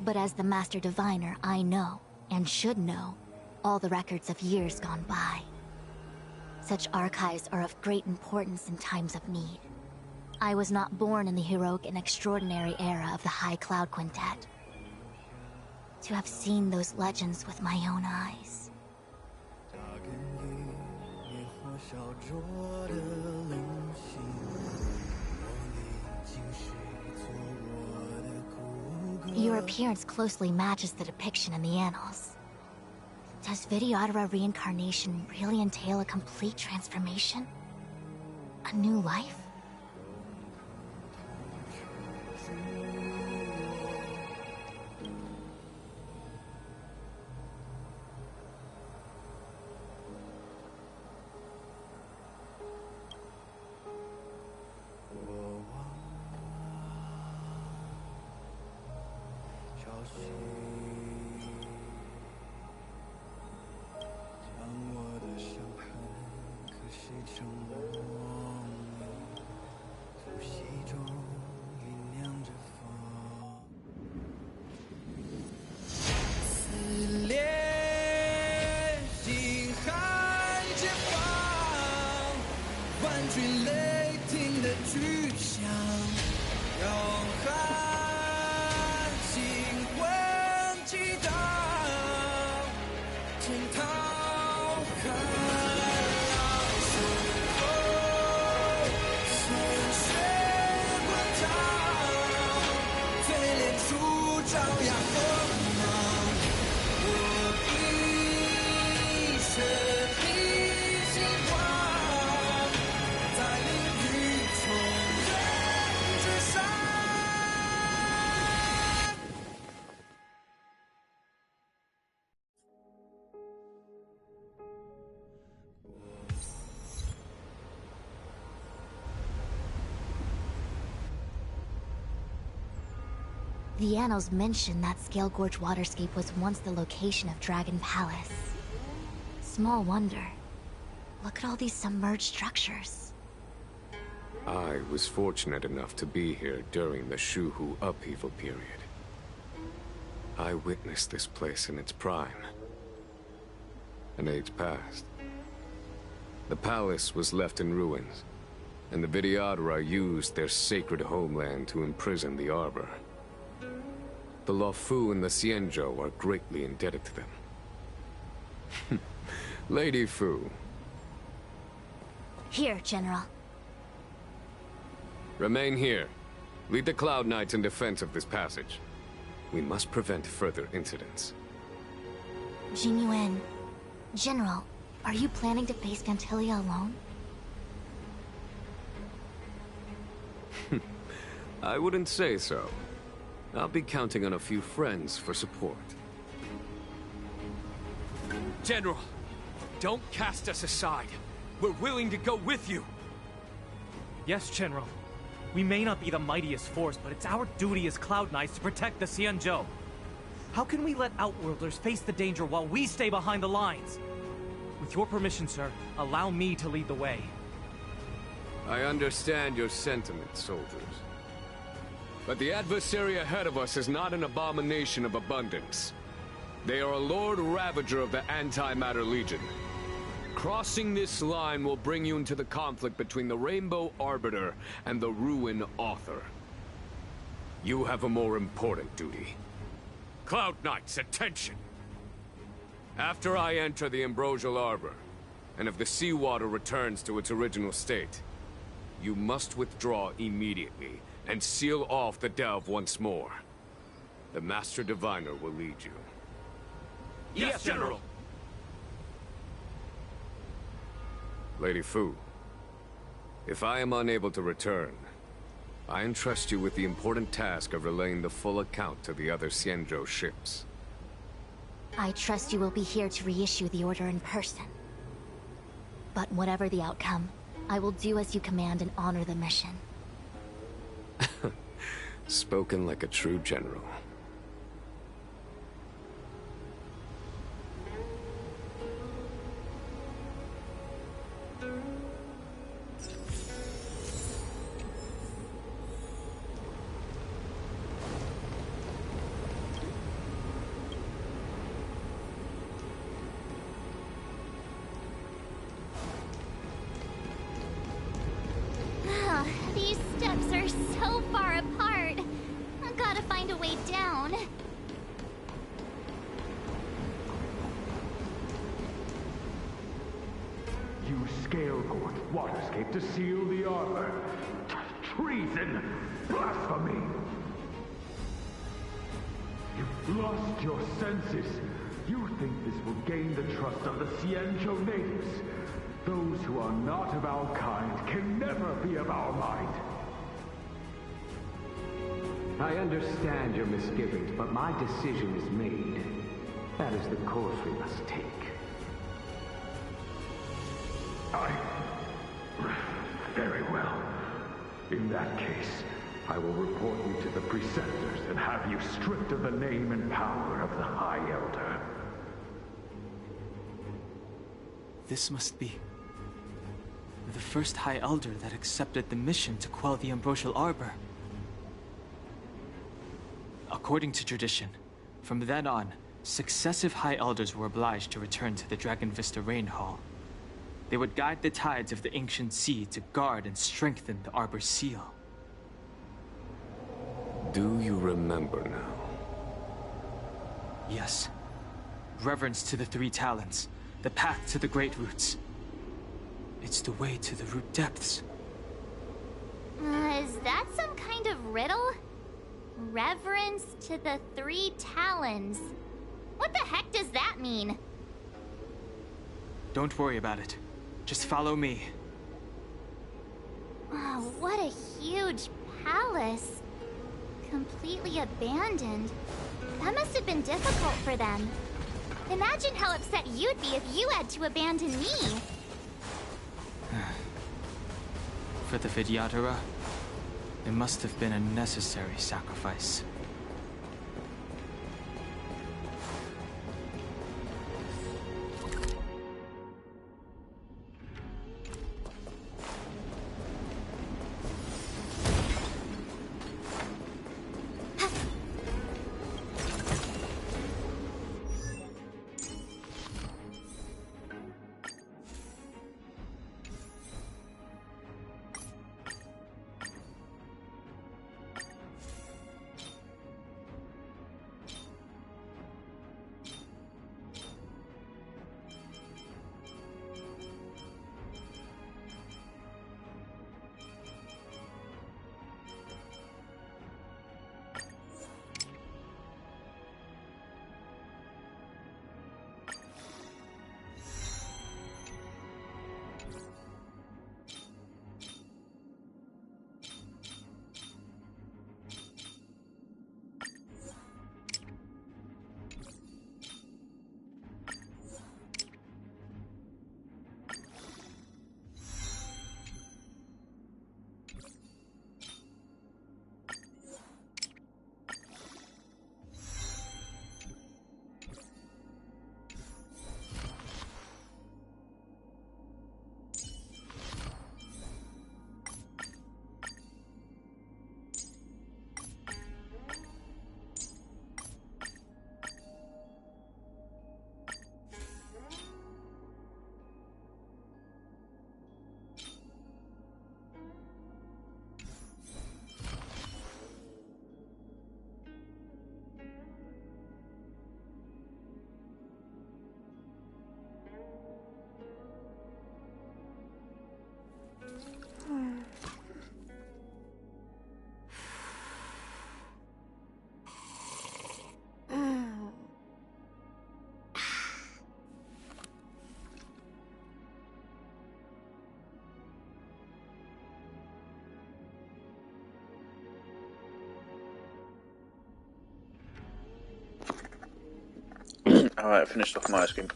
Speaker 3: But as the Master Diviner, I know, and should know, all the records of years gone by. Such archives are of great importance in times of need. I was not born in the heroic and extraordinary era of the High Cloud Quintet. To have seen those legends with my own eyes. Your appearance closely matches the depiction in the annals. Does Vidyadhara reincarnation really entail a complete transformation? A new life? The annals mention that Scale Gorge waterscape was once the location of Dragon Palace. Small wonder. Look at all these submerged structures.
Speaker 15: I was fortunate enough to be here during the Shuhu upheaval period. I witnessed this place in its prime. An age passed. The palace was left in ruins, and the Vidyadhara used their sacred homeland to imprison the Arbor. The Luofu and the Xianzhou are greatly indebted to them. Lady Fu.
Speaker 3: Here, General.
Speaker 15: Remain here. Lead the Cloud Knights in defense of this passage. We must prevent further incidents.
Speaker 3: Jing Yuan. General, are you planning to face Gantilia alone?
Speaker 15: I wouldn't say so. I'll be counting on a few friends for support.
Speaker 7: General, don't cast us aside. We're willing to go with you.
Speaker 16: Yes, General. We may not be the mightiest force, but it's our duty as Cloud Knights to protect the Xianzhou. How can we let Outworlders face the danger while we stay behind the lines? With your permission, sir, allow me to lead the way.
Speaker 15: I understand your sentiments, soldiers. But the adversary ahead of us is not an abomination of abundance. They are a Lord Ravager of the Antimatter Legion. Crossing this line will bring you into the conflict between the Rainbow Arbiter and the Ruin Author. You have a more important duty.
Speaker 7: Cloud Knights, attention!
Speaker 15: After I enter the Ambrosial Arbor, and if the seawater returns to its original state, you must withdraw immediately and seal off the delve once more. The Master Diviner will lead you.
Speaker 7: Yes, General!
Speaker 15: Lady Fu, if I am unable to return, I entrust you with the important task of relaying the full account to the other Xianzhou ships.
Speaker 3: I trust you will be here to reissue the order in person. But whatever the outcome, I will do as you command and honor the mission.
Speaker 15: Spoken like a true general.
Speaker 5: These steps are so far apart. I've got to find a way down.
Speaker 12: You Scale Gorge waterscape to seal the arbor. Treason! Blasphemy! You've lost your senses. You think this will gain the trust of the Xianzhou natives. Those who are not of our kind can never be of our mind.
Speaker 6: I understand your misgivings, but my decision is made. That is the course we must take.
Speaker 12: Very well. In that case, I will report you to the Preceptors and have you stripped of the name and power of the High Elder.
Speaker 11: This must be the first High Elder that accepted the mission to quell the Ambrosial Arbor. According to tradition, from then on, successive High Elders were obliged to return to the Dragon Vista Rain Hall. They would guide the tides of the ancient sea to guard and strengthen the Arbor's seal.
Speaker 15: Do you remember now?
Speaker 11: Yes. Reverence to the Three Talons, the path to the Great Roots. It's the way to the root depths.
Speaker 5: Is that some kind of riddle? Reverence to the Three Talons. What the heck does that mean?
Speaker 11: Don't worry about it. Just follow me.
Speaker 5: Oh, what a huge palace. Completely abandoned. That must have been difficult for them. Imagine how upset you'd be if you had to abandon me.
Speaker 11: For the Vidyadhara, it must have been a necessary sacrifice.
Speaker 1: Alright, I finished off my ice cream.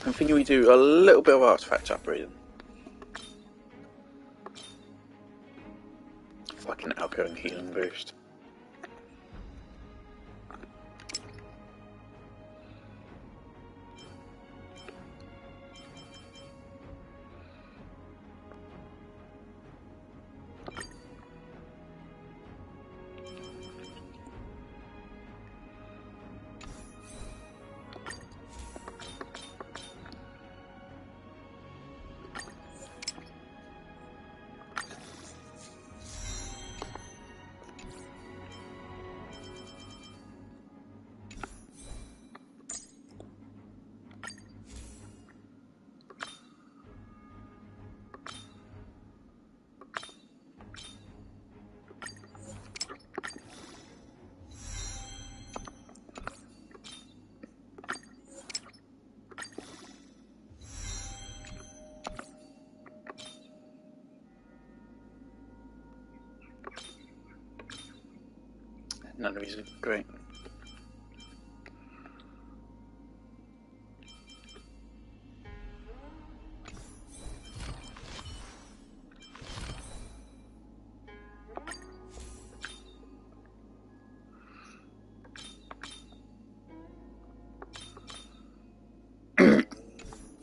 Speaker 1: I'm thinking we do a little bit of artifact upgrading. Fucking outgoing healing boost. None of these are great.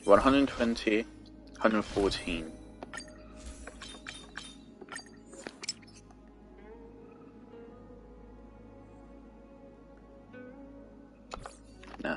Speaker 1: One 120, 114. No.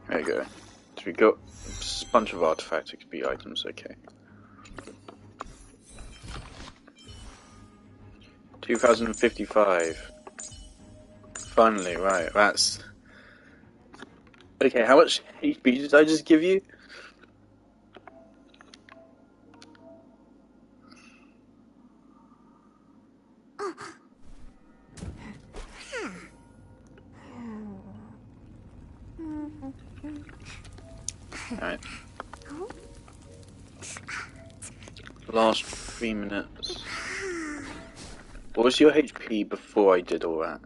Speaker 1: There you go. So we got a bunch of artifact XP items, okay. 2055. Finally, right, that's... Okay, how much HP did I just give you? Alright. Last 3 minutes. What was your HP before I did all that?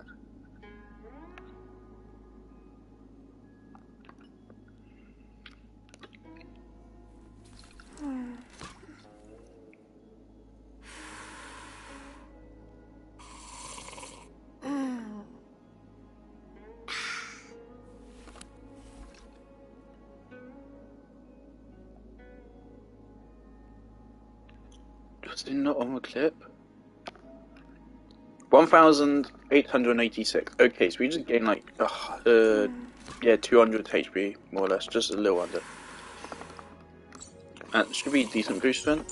Speaker 1: Was it not on the clip? 1,886. Okay, so we just gained like, yeah, 200 HP, more or less, just a little under. That should be a decent boost then.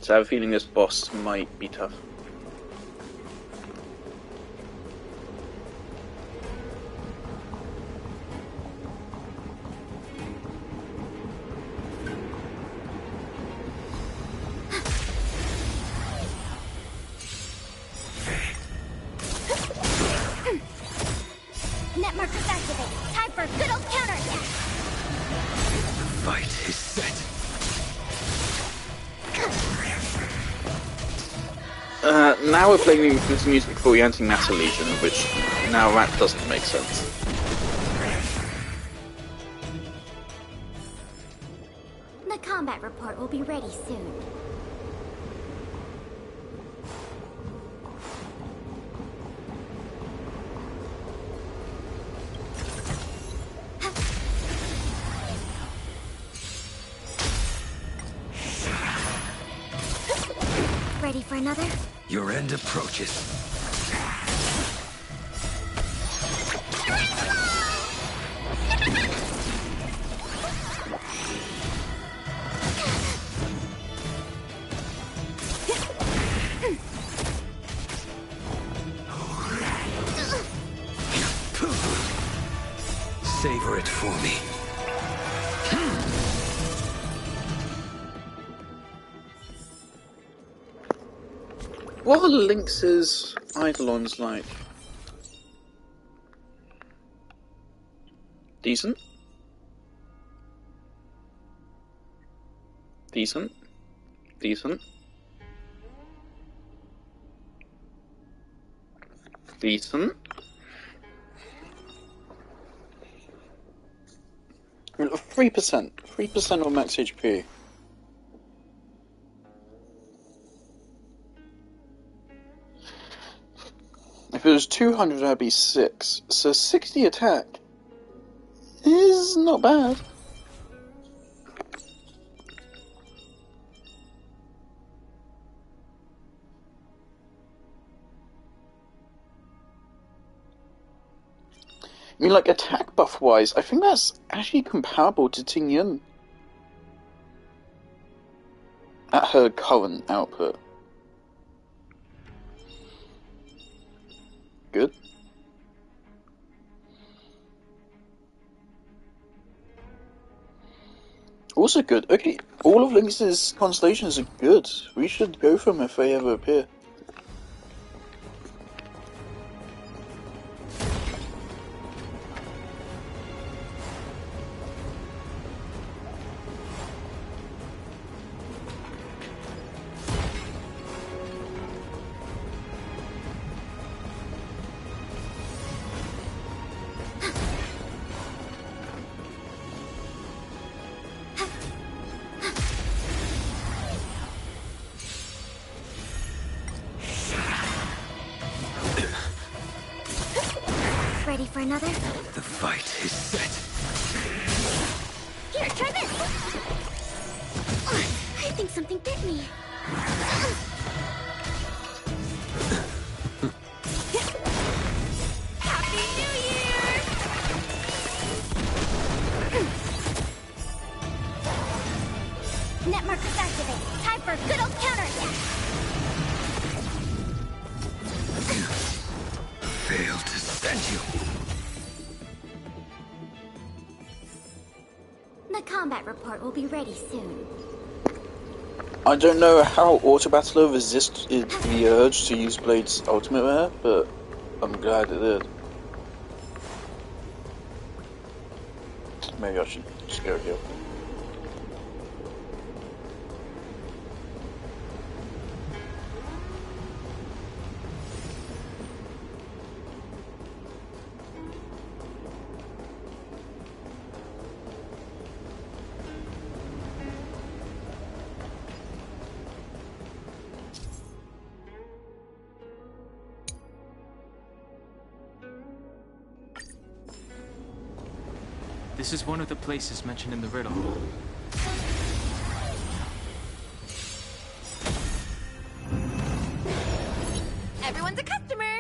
Speaker 1: So I have a feeling this boss might be tough.
Speaker 5: Net markers activated. Time for a good old counterattack.
Speaker 6: The fight is set.
Speaker 1: Now we're playing this music for the Anti-Matter Legion, which now that doesn't make sense.
Speaker 5: The combat report will be ready soon.
Speaker 3: Ready for another?
Speaker 6: Your end approaches. Savor it for me.
Speaker 1: What are Lynx's Eidolons like? Decent? Decent? Decent? Decent? 3%. 3% of max HP. If it was 200, that'd be 6. So 60 attack is not bad. I mean, like, attack buff-wise, I think that's actually comparable to Ting Yun at her current output. Good. Also good. Okay, all of Lynx's constellations are good. We should go for them if they ever appear.
Speaker 3: Ready for another?
Speaker 6: The fight is set.
Speaker 3: Here, try this! I think something bit me. Happy New Year! Net markers activate. Time for a good old counterattack.
Speaker 6: Failed to send you.
Speaker 3: The combat report will be ready soon.
Speaker 1: I don't know how Auto Battler resisted the urge to use Blade's ultimate there, but I'm glad it did. Maybe I should just go here.
Speaker 11: This is one of the places mentioned in the riddle.
Speaker 3: Everyone's a customer!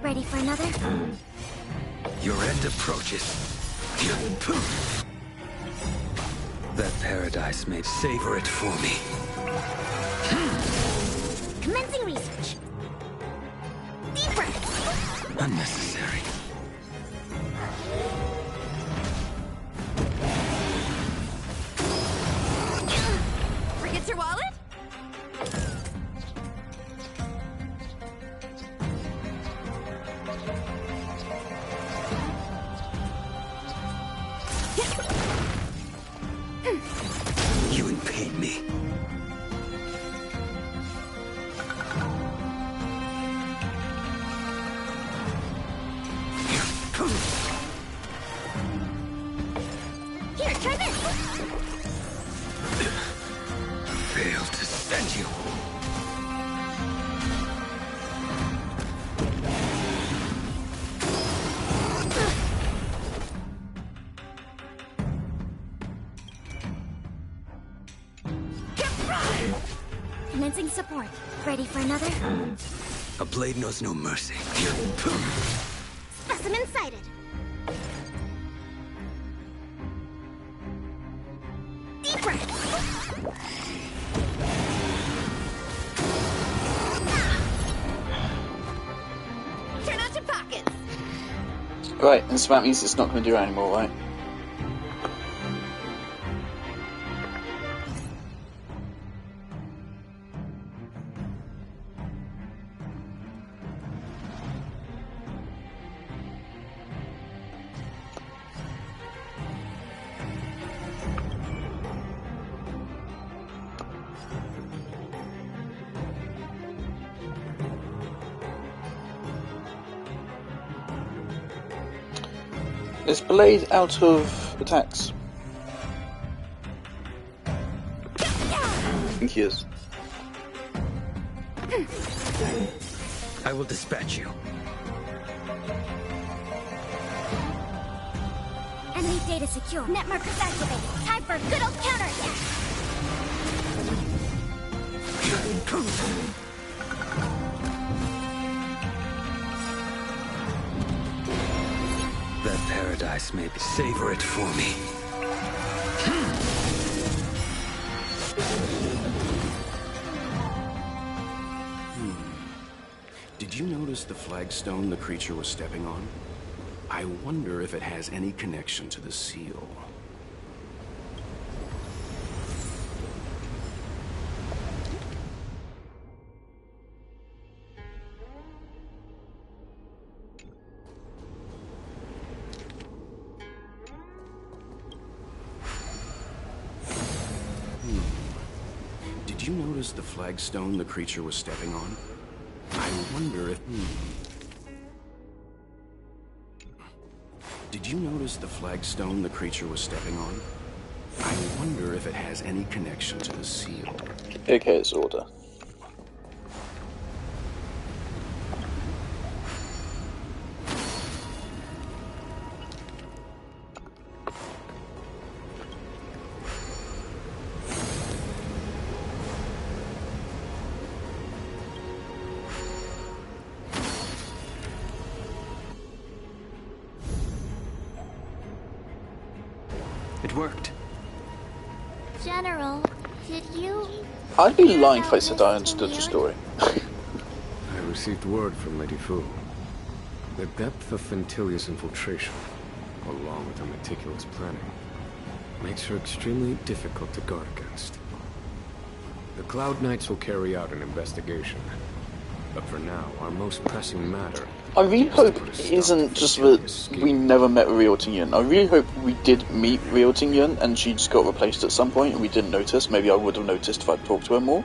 Speaker 3: Ready for another?
Speaker 6: Your end approaches. That paradise may savor it for me.
Speaker 3: Commencing research. Deep breath.
Speaker 6: Unnecessary.
Speaker 3: Forget your wallet?
Speaker 6: You impede me.
Speaker 3: Here, try this!
Speaker 6: Failed to send you.
Speaker 3: Commencing support. Ready for another?
Speaker 6: A blade knows no mercy.
Speaker 3: Specimen sighted. Deep breath. Turn out your pockets.
Speaker 1: Right, and so that means it's not going to do it anymore, right? Is Blade out of attacks? I think he is.
Speaker 6: I will dispatch you.
Speaker 3: Enemy data secure. Net markers activated. Time for a good old counterattack.
Speaker 6: That paradise may be. Savor it for me.
Speaker 9: Did you notice the flagstone the creature was stepping on? I wonder if it has any connection to the seal. Did you notice the flagstone the creature was stepping on? I wonder if... Did you notice the flagstone the creature was stepping on? I wonder if it has any connection to the seal.
Speaker 1: Okay, it's order.
Speaker 11: It worked.
Speaker 5: General, did you...
Speaker 1: I'd be lying if I said I understood your story.
Speaker 15: I received word from Lady Fu. The depth of Fentilia's infiltration, along with her meticulous planning, makes her extremely difficult to guard against. The Cloud Knights will carry out an investigation. But for now, our most pressing matter...
Speaker 1: I really hope it isn't just that we never met Real Ting Yun. I really hope we did meet Real Ting Yun and she just got replaced at some point and we didn't notice. Maybe I would have noticed if I'd talked to her more.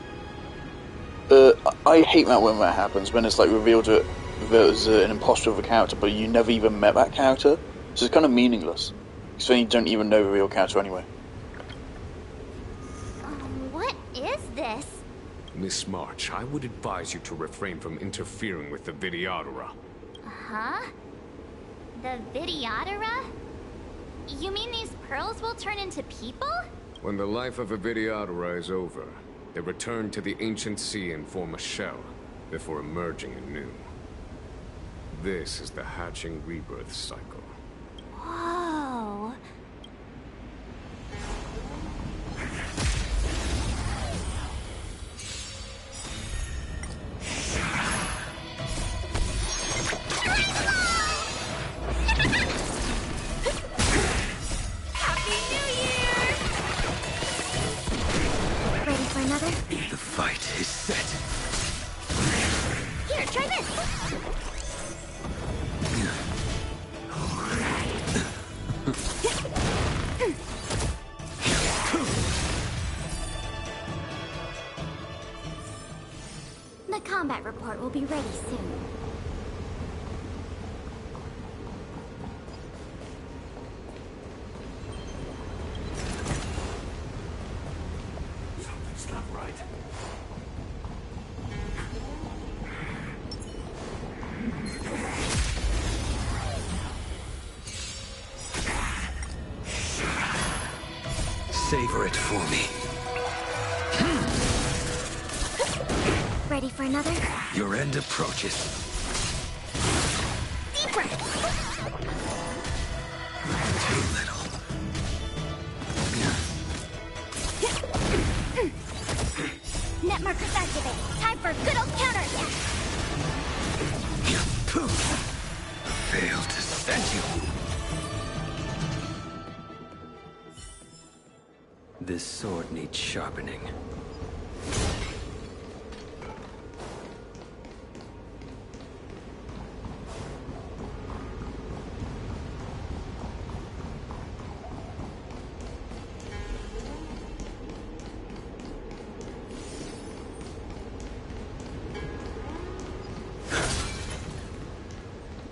Speaker 1: I hate that when that happens, when it's like revealed that there's an imposter of a character but you never even met that character. So it's kind of meaningless. Because then you don't even know the real character anyway.
Speaker 5: What is this?
Speaker 15: Miss March, I would advise you to refrain from interfering with the Vidyadhara.
Speaker 5: Huh? The Vidyadhara? You mean these pearls will turn into people?
Speaker 15: When the life of a Vidyadhara is over, they return to the ancient sea and form a shell, before emerging anew. This is the hatching rebirth cycle.
Speaker 5: Whoa.
Speaker 6: The fight is set.
Speaker 3: Here, try this. The combat report will be ready soon.
Speaker 12: Something's not right.
Speaker 6: Savor it for me.
Speaker 5: Ready for another?
Speaker 6: Your end approaches.
Speaker 5: Deeper!
Speaker 6: Too little.
Speaker 5: Net markers activate. Time for a good old counterattack.
Speaker 6: Poof! Failed to send you. This sword needs sharpening.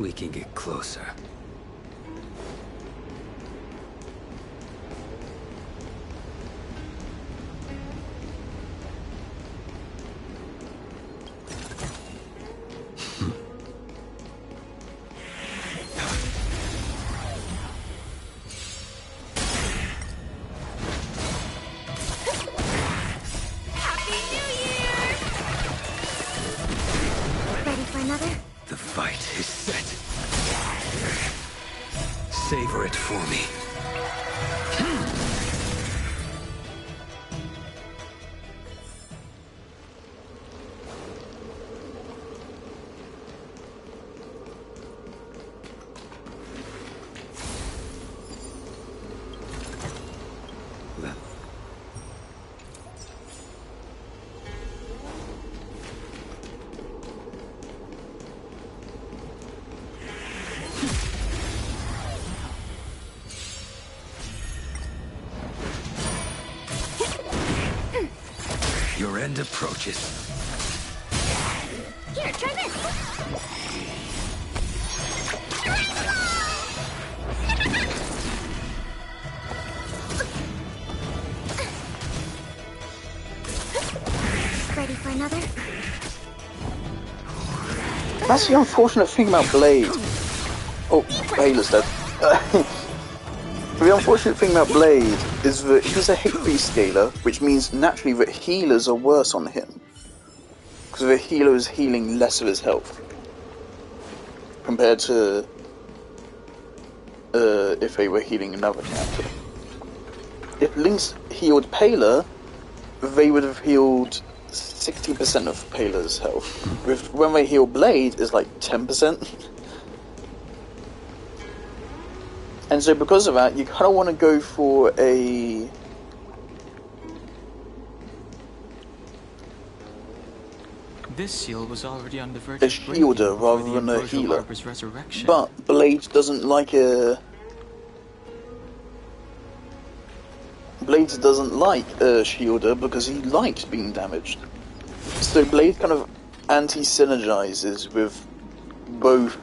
Speaker 6: We can get closer.
Speaker 5: Happy New Year! Ready for another?
Speaker 6: The fight is set. Savor it for me. Your end approaches.
Speaker 5: Here, try this! Ready for another?
Speaker 1: That's the unfortunate thing about Blade. Oh, Baylor's dead. The unfortunate thing about Blade is that he's a HP scaler, which means naturally that healers are worse on him. Because the healer is healing less of his health. Compared to if they were healing another character. If Link's healed Paler, they would have healed 60% of Paler's health. When they heal Blade, it's like 10%. And so because of that, you kind of want to go for a...
Speaker 11: This seal was already on the verge
Speaker 1: a
Speaker 11: of breaking
Speaker 1: shielder
Speaker 11: before
Speaker 1: rather
Speaker 11: the
Speaker 1: than a
Speaker 11: Ambrosial
Speaker 1: healer.
Speaker 11: Arbor's resurrection.
Speaker 1: But Blade doesn't like a... Blade doesn't like a shielder because he likes being damaged. So Blade kind of anti-synergizes with both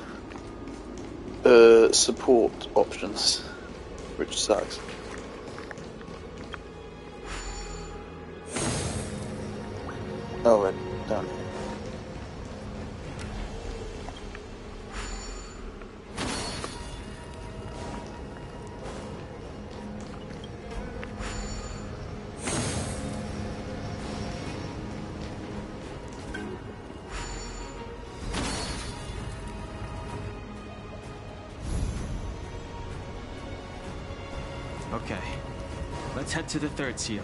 Speaker 1: support options, which sucks. Oh, right, down here.
Speaker 11: Okay, let's head to the third seal.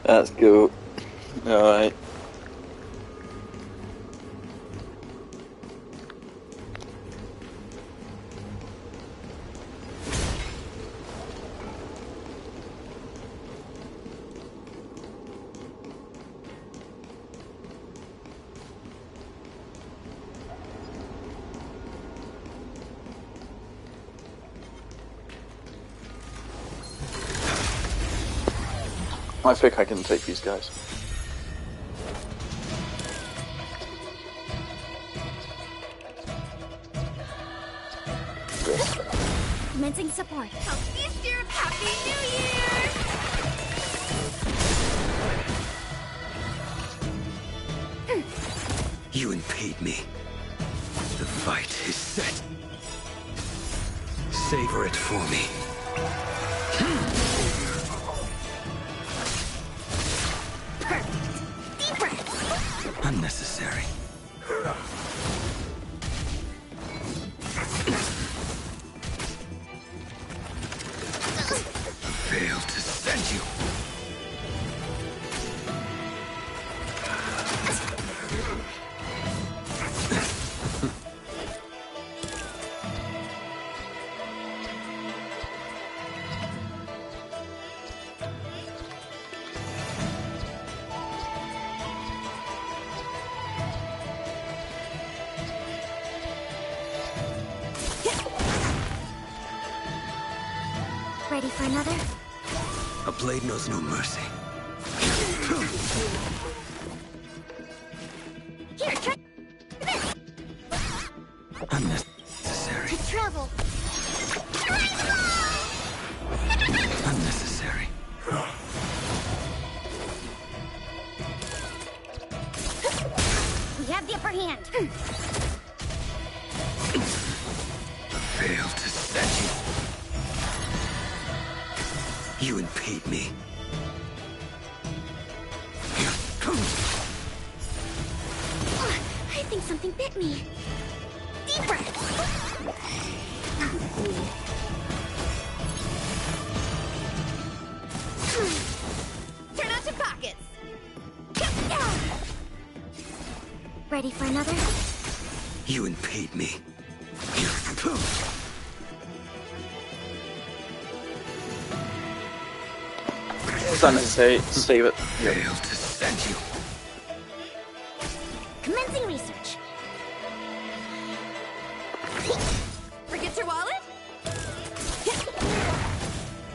Speaker 1: That's cool. Alright. I think I can take these guys.
Speaker 3: Commencing support.
Speaker 14: Happy New Year!
Speaker 6: You impede me. The fight is set. Savor it for me.
Speaker 3: Deep breath.
Speaker 6: Unnecessary. Failed to send you.
Speaker 3: Ready for another?
Speaker 6: A blade knows no mercy.
Speaker 3: Here, try this.
Speaker 6: Unnecessary.
Speaker 3: To travel.
Speaker 6: Unnecessary.
Speaker 3: We have the upper hand.
Speaker 6: Failed to send you. You impede me.
Speaker 3: I think something bit me. Deep breath.
Speaker 14: Turn out your pockets!
Speaker 3: Ready for another?
Speaker 6: You impede me.
Speaker 1: It's unnecessary. Save it.
Speaker 6: Failed to send you.
Speaker 3: Commencing research.
Speaker 14: Forget your wallet?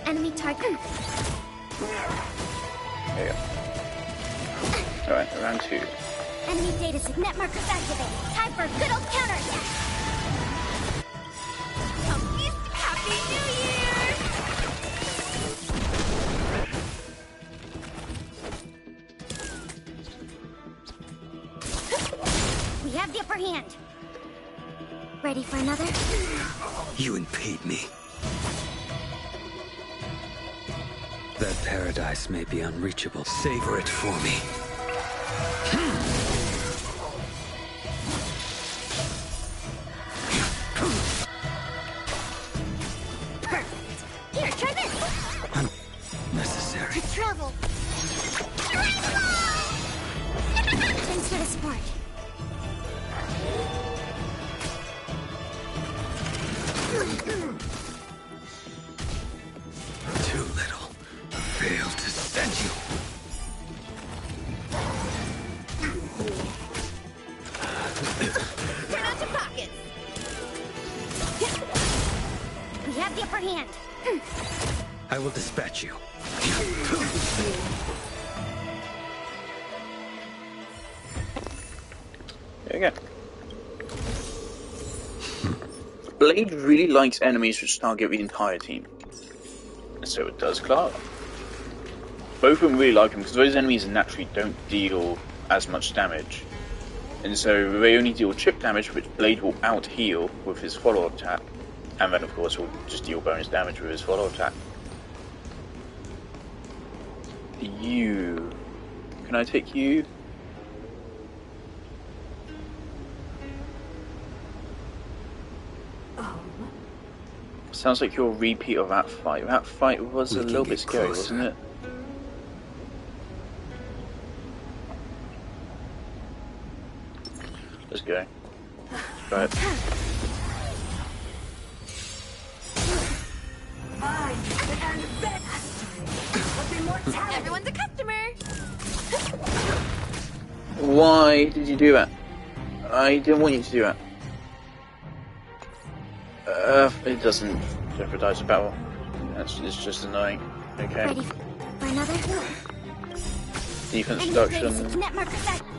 Speaker 3: Enemy target.
Speaker 1: There you go. Alright, round 2.
Speaker 3: Enemy data net markers activated. Time for a good old counterattack.
Speaker 14: Happy New Year!
Speaker 3: We have the upper hand. Ready for another?
Speaker 6: You impede me. That paradise may be unreachable. Savor it for me.
Speaker 3: Here, try this.
Speaker 6: Unnecessary.
Speaker 3: To travel. Thanks for the support.
Speaker 6: Too little. Failed to send you.
Speaker 14: Turn out your pockets!
Speaker 3: We have the upper hand.
Speaker 6: I will dispatch you.
Speaker 1: There you go. Blade really likes enemies which target the entire team. And so it does Clara. Both of them really like him because those enemies naturally don't deal as much damage. And so they only deal chip damage, which Blade will out-heal with his follow-up attack. And then of course will just deal bonus damage with his follow-up attack. You... Can I take you? Sounds like your repeat of that fight. That fight was a little bit scary, wasn't it? Let's go. Try it.
Speaker 14: Everyone's a customer!
Speaker 1: Why did you do that? I didn't want you to do that. It doesn't jeopardize the battle. It's just annoying. Okay.
Speaker 3: Ready for another?
Speaker 1: Defense
Speaker 3: Enemy
Speaker 1: reduction.
Speaker 3: base net markers activated.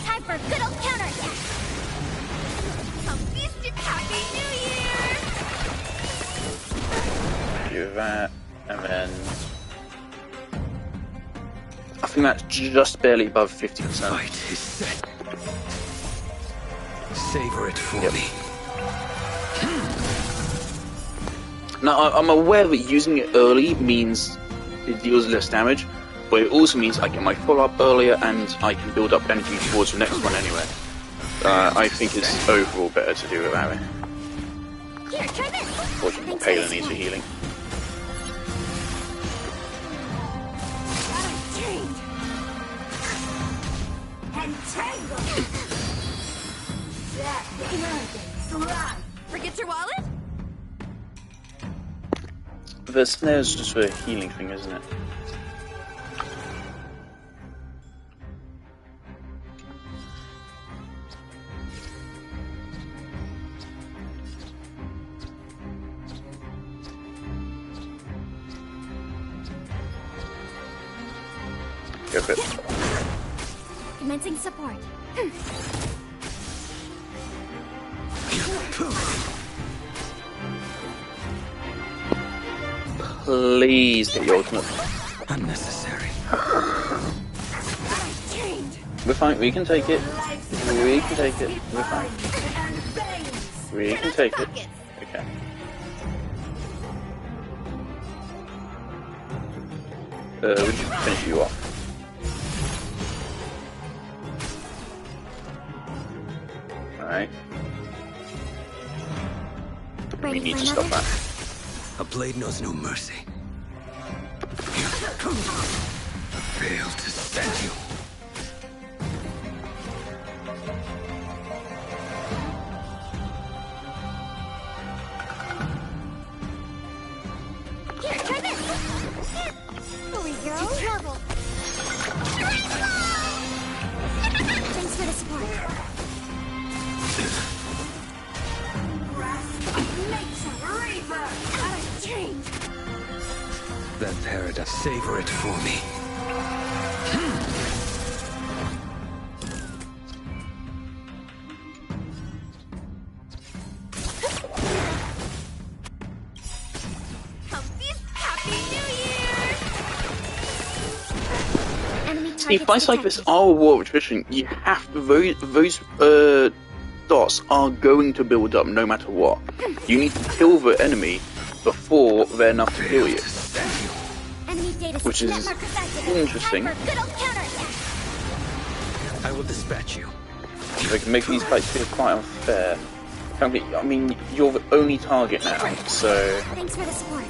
Speaker 3: Time for a good old counterattack.
Speaker 14: Happy New Year!
Speaker 1: do that, and then I think that's just barely above 50%.
Speaker 6: Fight is set. Savor it for me.
Speaker 1: Now, I'm aware that using it early means it deals less damage, but it also means I get my follow-up earlier and I can build up energy towards the next one anyway. I think it's overall better to do it that way. Fortunately, Payla needs a healing.
Speaker 14: Forget your wallet?
Speaker 1: The snare's just a healing thing, isn't it? Go for it.
Speaker 3: Commencing support.
Speaker 1: Please get your ultimate.
Speaker 6: Unnecessary.
Speaker 1: We're fine, we can take it. We can take it. We're fine. We can take it. Okay. We should finish you off. Alright. We need to stop that.
Speaker 6: A blade knows no mercy. Fail to stand you.
Speaker 3: Here, try this! Here we go. Trouble. Thanks for the support.
Speaker 6: That paradise, savor it for me.
Speaker 1: See, fights like this are a war of attrition. You have to, those dots are going to build up no matter what. You need to kill the enemy before they're enough to kill you. Which is interesting.
Speaker 6: I will dispatch you.
Speaker 1: They can make these fights feel quite unfair. Frankly, I mean, you're the only target now, so...
Speaker 3: Thanks for the support.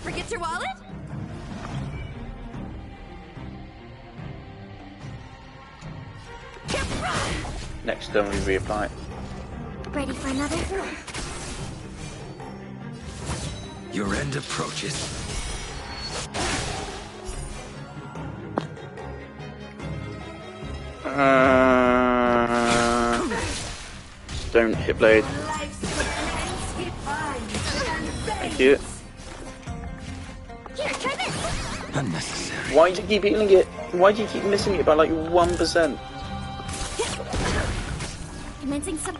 Speaker 14: Forget your wallet?
Speaker 1: Next turn we reapply.
Speaker 3: Ready for another?
Speaker 6: Your end approaches.
Speaker 1: Don't hit blade. Thank you.
Speaker 3: Here, try this!
Speaker 6: Unnecessary.
Speaker 1: Why do you keep healing it? Why do you keep missing it by like 1%?
Speaker 3: Commencing some...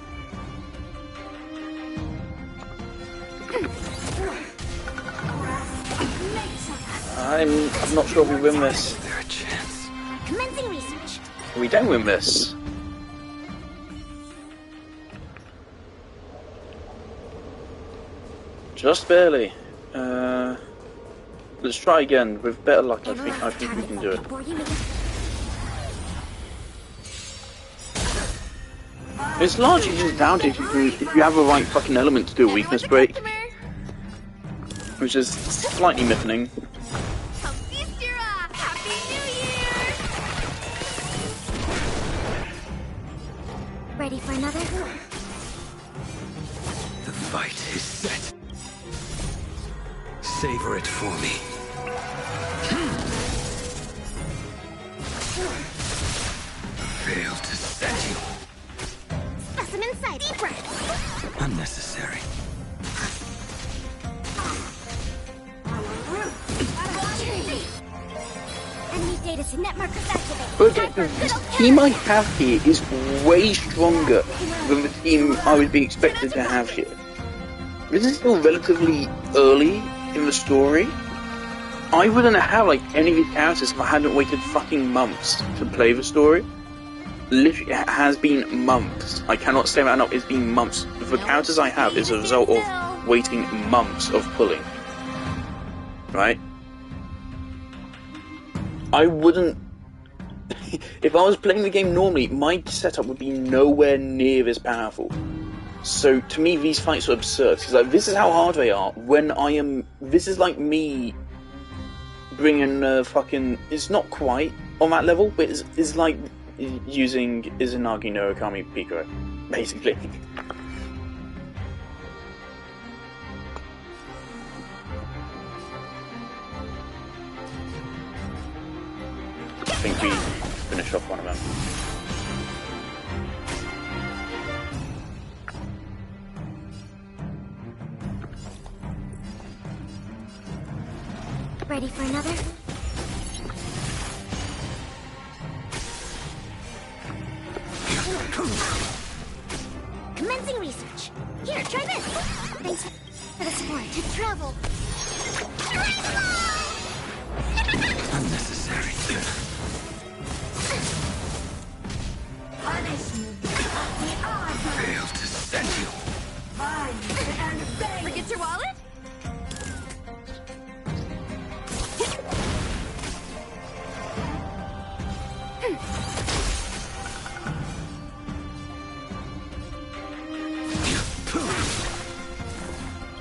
Speaker 1: I'm not sure if we win this.
Speaker 6: Is there a chance?
Speaker 3: Commencing research.
Speaker 1: We don't win this. Just barely. Let's try again. With better luck, I think we can do it. It's largely just down to if you have the right fucking element to do a weakness break, which is slightly miffing.
Speaker 3: Ready for another?
Speaker 6: The fight is set. Savor it for me. Fail to set you.
Speaker 3: Specimen sight. Deep breath.
Speaker 6: Unnecessary.
Speaker 3: Enemy
Speaker 1: But the team I have here is way stronger than the team I would be expected to have here. This is still relatively early in the story. I wouldn't have like any of these characters if I hadn't waited fucking months to play the story. Literally, it has been months. I cannot say that enough. It's been months. The characters I have is a result of waiting months of pulling. Right? I wouldn't... If I was playing the game normally, my setup would be nowhere near this powerful. So, to me, these fights are absurd. Because like, this is how hard they are when I am... This is like me bringing fucking... It's not quite on that level, but it's like using Izanagi no Okami Pico, basically. I think we finish off one of them.
Speaker 3: Ready for another? Commencing research. Here, try this. Thanks for the support. To travel.
Speaker 6: Unnecessary. Failed to send you.
Speaker 3: Forget your wallet?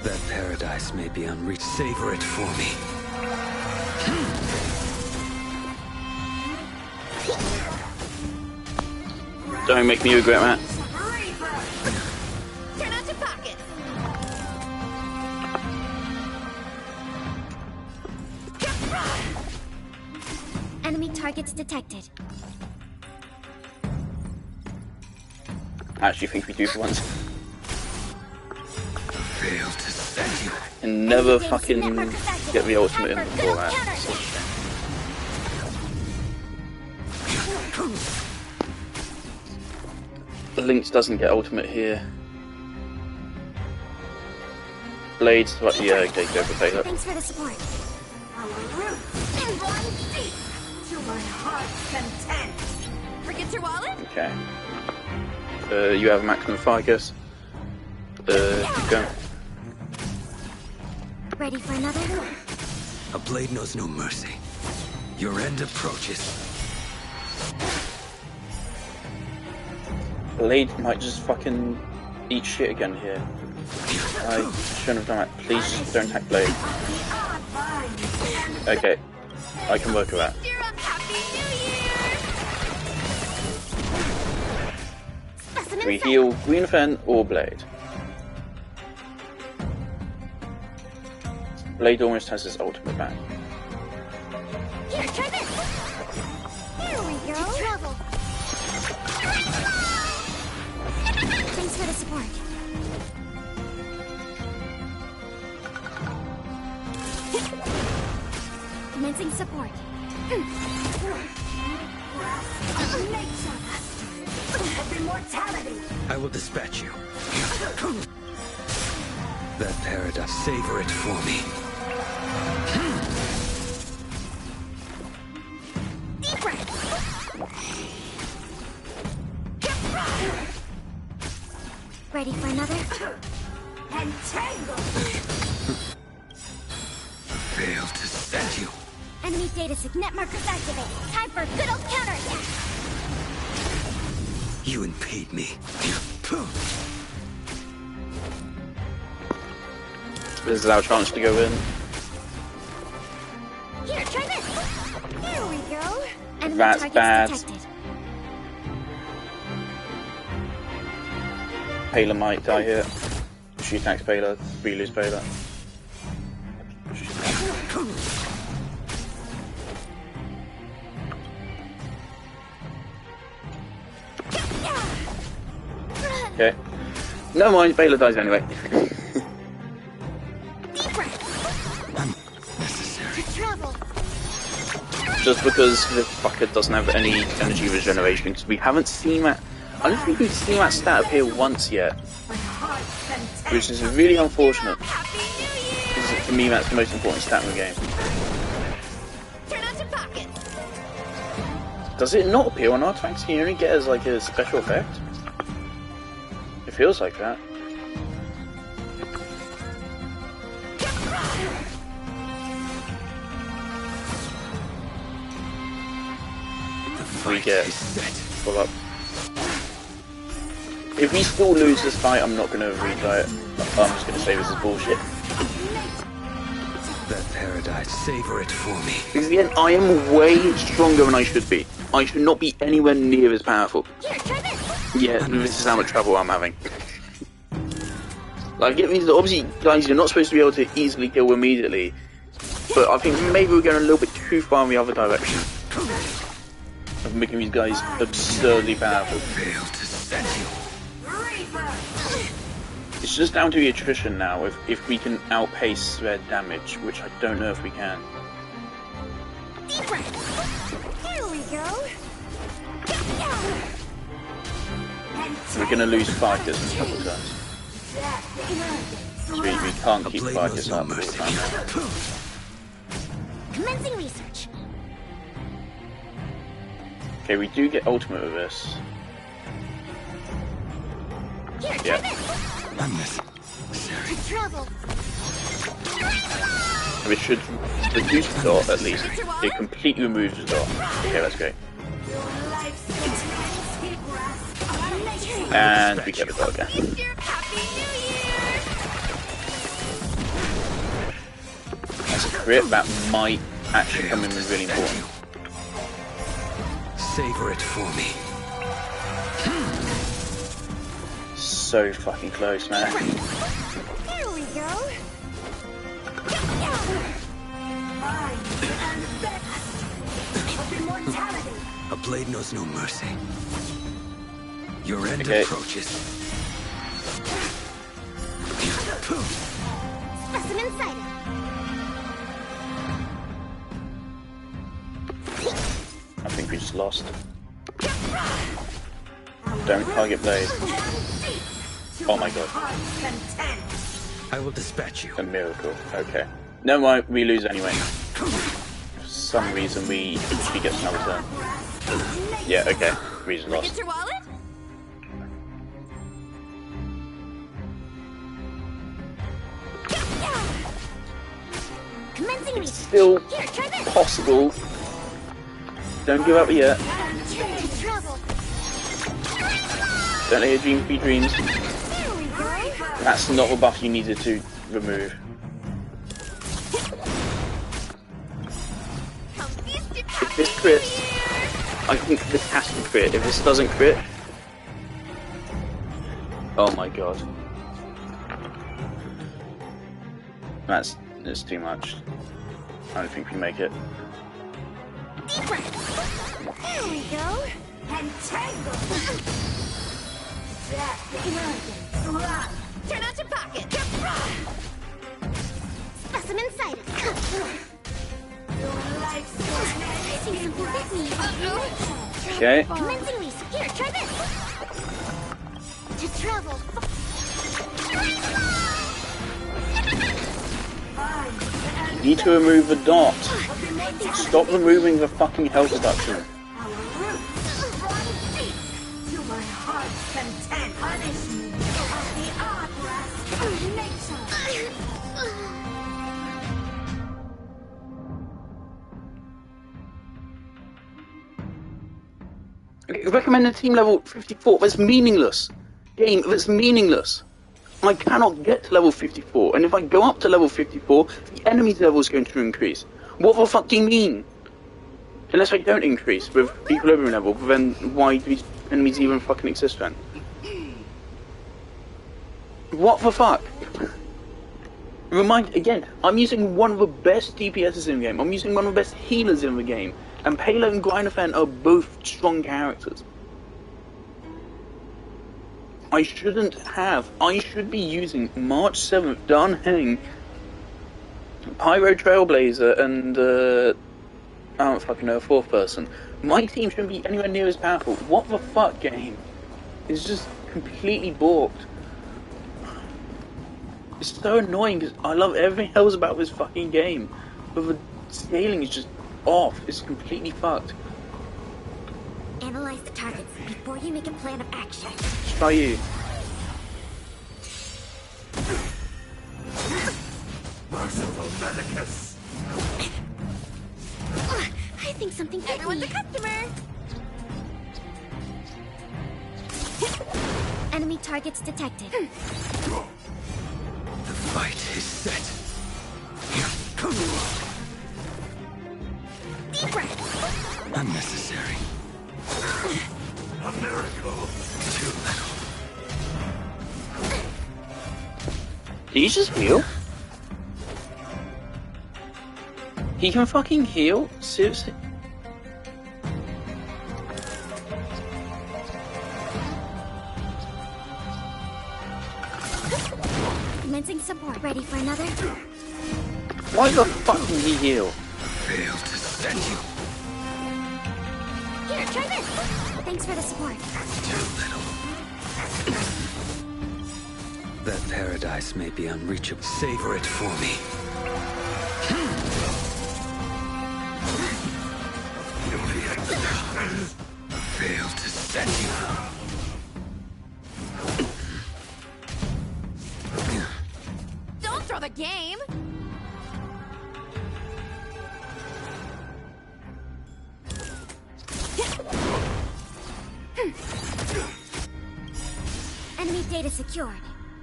Speaker 6: That paradise may be unreached. Savor it for me.
Speaker 1: Don't make me regret that.
Speaker 3: Turn out your pockets. Enemy targets detected.
Speaker 1: I actually think we do for once.
Speaker 6: Failed to send you.
Speaker 1: And never fucking get the ultimate in before that. Lynx doesn't get ultimate here. Blades, what? Yeah, okay, go for Taylor.
Speaker 3: Thanks for the support. In one deep to my heart's content. Forget your wallet?
Speaker 1: Okay. You have a maximum ficus. Keep going.
Speaker 3: Ready for another?
Speaker 6: A blade knows no mercy. Your end approaches.
Speaker 1: Blade might just fucking eat shit again here. I shouldn't have done that. Please don't attack Blade. Okay, I can work with that. We heal Greenfen or Blade. Blade almost has his ultimate back.
Speaker 3: Here, try this. Here we go. Travel. Thanks for the support. Commencing support. Immortality.
Speaker 6: I will dispatch you. That paradise, savor it for me.
Speaker 3: Deep breath. Ready for another? Entangle.
Speaker 6: Failed to send you.
Speaker 3: Enemy data net markers activated. Time for a good old counterattack.
Speaker 6: You impede me.
Speaker 1: This is our chance to go in.
Speaker 3: Here, try this. Here we go. Enemy
Speaker 1: That's
Speaker 3: targets
Speaker 1: bad.
Speaker 3: detected.
Speaker 1: Paler might die here. She attacks Paler, we lose Paler. Okay. Never mind, Baylor dies anyway.
Speaker 3: Necessary. Travel.
Speaker 1: Just because the fucker doesn't have any energy regeneration, because we haven't seen that. I don't think we've seen that stat appear once yet, which is really unfortunate. Because for me, that's the most important stat in the game. Does it not appear on artifacts? Can you only get as like a special effect? It feels like that. We get full up. If we still lose this fight, I'm not going to retry it. I'm just going to say this is bullshit.
Speaker 6: That paradise, savor it for me.
Speaker 1: Because again, I am way stronger than I should be. I should not be anywhere near as powerful. Yeah, this is how much trouble I'm having. Like, it means that obviously, guys, you're not supposed to be able to easily kill immediately. But I think maybe we're going a little bit too far in the other direction. Of making these guys absurdly powerful. It's just down to the attrition now, if we can outpace their damage, which I don't know if we can.
Speaker 5: Here we go.
Speaker 1: We're going to lose fighters in a couple of turns. So we can't keep fighters up all the time.
Speaker 5: Commencing research.
Speaker 1: Okay, we do get ultimate with this. Yeah.
Speaker 5: Travel.
Speaker 1: We should reduce the dot at least. It completely removes the dot. Okay, that's great. And we get the dot again. That's a crit that might actually come in really important.
Speaker 6: Savor it for me.
Speaker 1: So fucking close, man.
Speaker 5: Here we go.
Speaker 6: A blade knows no mercy. Your end approaches.
Speaker 5: Specimen sighted.
Speaker 1: I think we just lost. Don't target blade. Oh my god.
Speaker 6: I will dispatch you.
Speaker 1: A miracle. Okay. Never mind, we lose anyway. For some reason he gets another turn. Yeah, okay. We just lost. It's still possible. Don't give up yet. Don't let your dreams be dreams. That's not the buff you needed to remove. If this crits, I think this has to crit. If this doesn't crit... Oh my god. That's too much. I don't think we make it.
Speaker 5: There we go. Entangle. Turn out your pocket. Specimen sighted.
Speaker 1: Okay.
Speaker 5: Commencing research. Here, try this. To travel.
Speaker 1: Need to remove the dot. Stop removing the fucking health reduction. Recommended team level 54. That's meaningless. Game, that's meaningless. I cannot get to level 54, and if I go up to level 54, the enemy's level is going to increase. What the fuck do you mean? Unless I don't increase with equilibrium level, then why do these enemies even fucking exist then? What the fuck? Remind again, I'm using one of the best DPSs in the game. I'm using one of the best healers in the game, and Palo and Grinophan are both strong characters. I should be using March 7th, Dan Heng, Pyro Trailblazer, and I don't fucking know, a fourth person. My team shouldn't be anywhere near as powerful. What the fuck, game? It's just completely balked. It's so annoying because I love everything else about this fucking game, but the scaling is just off. It's completely fucked.
Speaker 3: Analyze the targets before you make a plan of action.
Speaker 1: Let's try you.
Speaker 12: Merciful Medicus!
Speaker 3: I think something hit Everyone's me. A customer! Enemy targets detected.
Speaker 6: The fight is set.
Speaker 3: Deep breath.
Speaker 6: Unnecessary.
Speaker 12: A miracle!
Speaker 6: Too little.
Speaker 1: Did he just heal? He can fucking heal? Seriously?
Speaker 3: Commencing support. Ready for another?
Speaker 1: Why the fuck did he heal?
Speaker 6: Failed to send you.
Speaker 3: Here, try this. Thanks for the support.
Speaker 6: Too little. That paradise may be unreachable. Savor it for me. Failed to send you.
Speaker 3: Don't throw the game! Enemy data secured.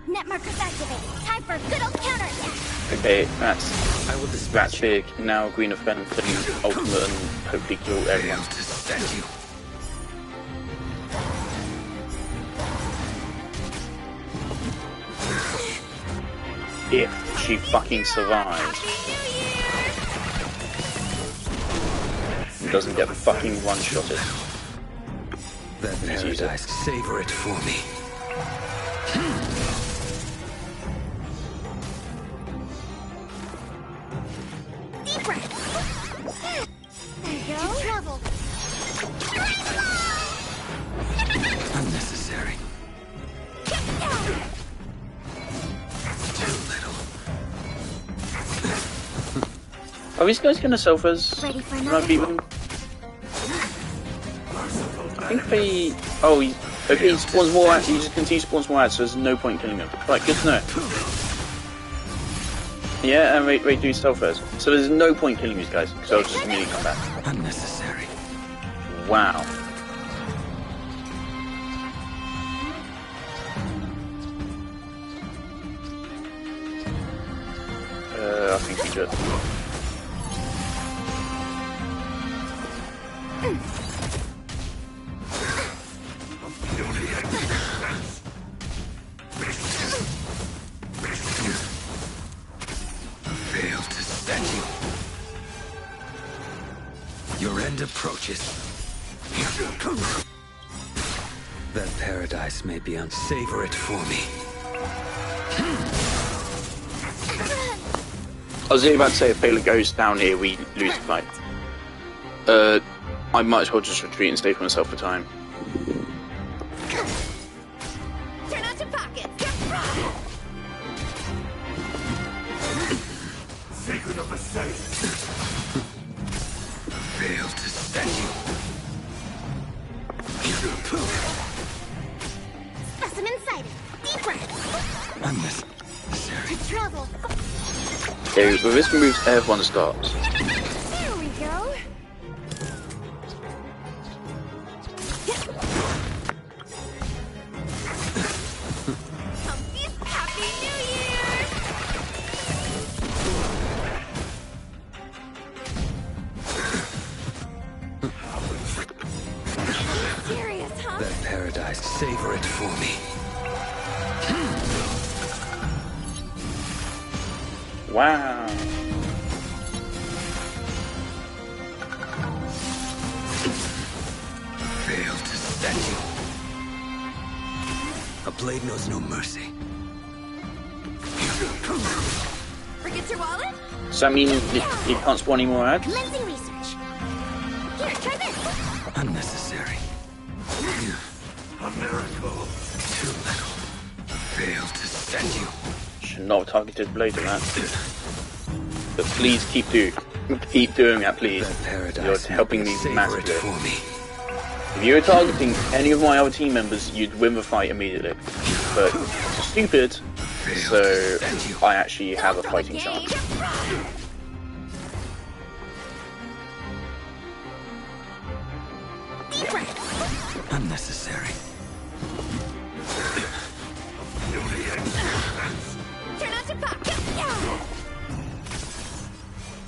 Speaker 3: Net markers activated. Time for a good old counterattack.
Speaker 1: Okay, that's big. Now Green Offend can ultimate and hopefully kill everyone.
Speaker 6: Failed to send you.
Speaker 1: If she fucking survives. Doesn't get fucking one-shotted.
Speaker 6: That paradise, savor it for me.
Speaker 3: Deep breath. There you go. Travel.
Speaker 6: Unnecessary. Too little.
Speaker 1: Are these guys gonna self-res?
Speaker 3: Ready for
Speaker 1: Can I
Speaker 3: another?
Speaker 1: beat them? I think they... Oh, okay, he spawns more ads. He just continues to spawn more ads, so there's no point killing him. Right, good to know. Yeah, and wait, do self-res. So there's no point killing these guys, because I'll just immediately come back.
Speaker 6: Unnecessary.
Speaker 1: Wow. I think we should.
Speaker 6: Failed to send you. Your end approaches. That paradise may be unsavor it for me.
Speaker 1: I was about to say, if Baylor goes down here, we lose the fight. I might as well just retreat and stay for myself for time.
Speaker 3: Turn out your pockets.
Speaker 12: Secret of the safe.
Speaker 6: Failed to send you.
Speaker 3: Specimen sighted. Deep breath.
Speaker 6: Unnecessary.
Speaker 3: Travel.
Speaker 1: Okay, but this removes everyone stops.
Speaker 3: There we go. Happy New Year! Serious, huh?
Speaker 6: That paradise, savor it for me.
Speaker 1: Wow.
Speaker 6: Failed to send you. A blade knows no mercy.
Speaker 3: Forget your wallet?
Speaker 1: Does that mean you can't spawn any more ads?
Speaker 3: Commencing research.
Speaker 6: A miracle. Too little. Failed to send you.
Speaker 1: Should not have targeted Blade on that. But please keep doing that, please. You're helping me massively. If you were targeting any of my other team members, you'd win the fight immediately. But it's stupid, so I actually have a fighting chance.
Speaker 6: Unnecessary.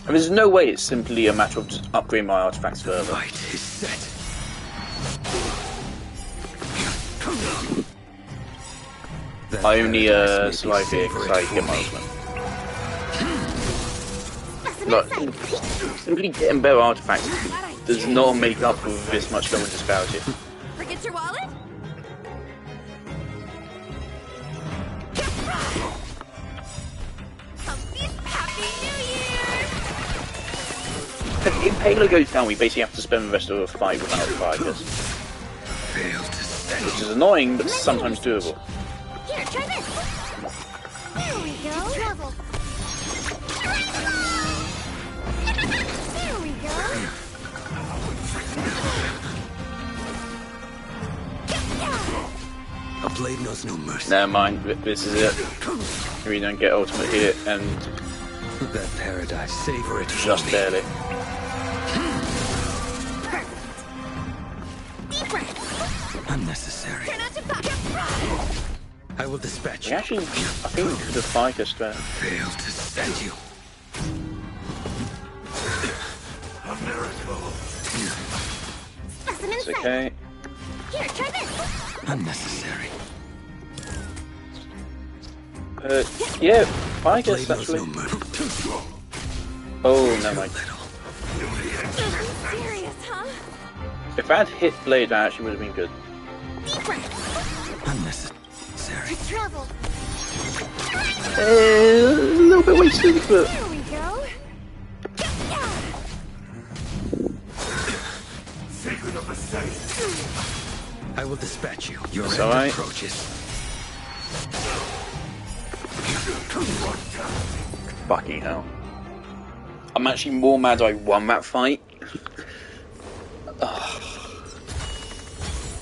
Speaker 1: And there's no way it's simply a matter of just upgrading my artifacts further.
Speaker 6: Fight is set.
Speaker 1: I only survive here because I get my ultimate. Look, simply getting better artifacts does not make up for this much damage disparity.
Speaker 14: Forget your wallet?
Speaker 1: If Halo goes down, we basically have to spend the rest of the fight without fighters. Which is annoying, but sometimes doable.
Speaker 5: Here, try this. There we go. Travel. There we go.
Speaker 6: A blade knows no mercy.
Speaker 1: Never mind, this is it. We don't get ultimate here, and
Speaker 6: that paradise, savor it
Speaker 1: just barely.
Speaker 6: Unnecessary. I will dispatch you.
Speaker 1: Actually, I think we could have focused there.
Speaker 6: Fail to send you. A miracle.
Speaker 5: Specimen
Speaker 1: It's okay.
Speaker 5: Here, try this.
Speaker 6: Unnecessary.
Speaker 1: Yeah, I guess actually. Oh, never mind.
Speaker 5: Serious, huh?
Speaker 1: If I had hit Blade, that actually would have been good.
Speaker 6: Unnecessary.
Speaker 5: Travel.
Speaker 1: A little bit wasted, but
Speaker 5: There we go.
Speaker 6: Secret of the safe. I will dispatch you. Your
Speaker 1: That's
Speaker 6: end
Speaker 1: alright.
Speaker 6: approaches.
Speaker 1: Fucking hell. I'm actually more mad I won that fight.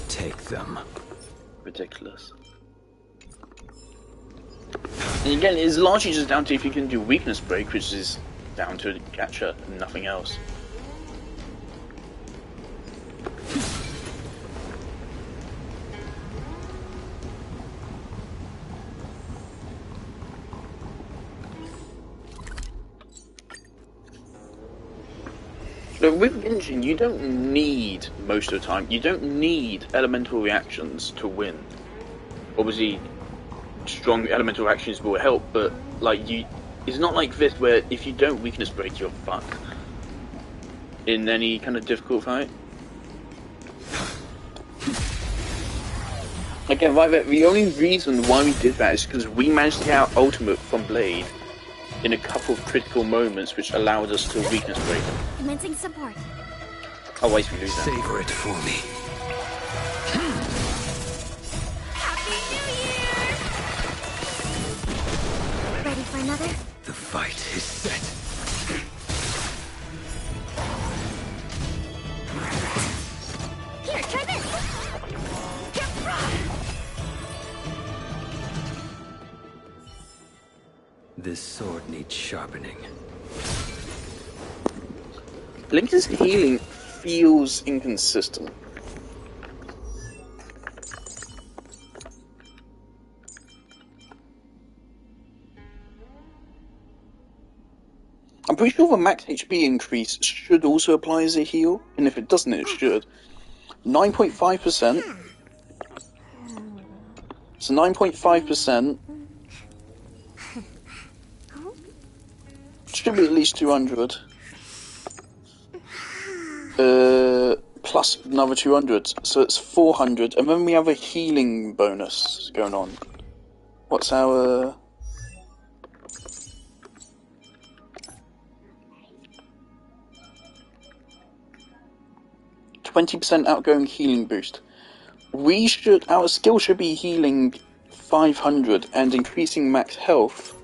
Speaker 6: Take them.
Speaker 1: Ridiculous. And again, it's largely just down to if you can do weakness break, which is down to the catcher and nothing else. Look, with Genshin, you don't need, most of the time, you don't need elemental reactions to win. Obviously, strong elemental reactions will help, but, like, it's not like this where if you don't weakness break, you're fucked. In any kind of difficult fight. Again, the only reason why we did that is because we managed to get our ultimate from Blade in a couple of critical moments, which allowed us to weakness break them.
Speaker 5: Commencing support.
Speaker 1: Otherwise we lose that.
Speaker 6: Savor it for me.
Speaker 5: Happy New Year! Ready for another?
Speaker 6: The fight is set.
Speaker 5: Here, try this.
Speaker 6: This sword needs sharpening.
Speaker 1: Link's healing feels inconsistent. I'm pretty sure the max HP increase should also apply as a heal, and if it doesn't, it should. 9.5%. So 9.5%. Should be at least 200. Plus another 200, so it's 400, and then we have a healing bonus going on. What's our... 20% outgoing healing boost. Our skill should be healing 500 and increasing max health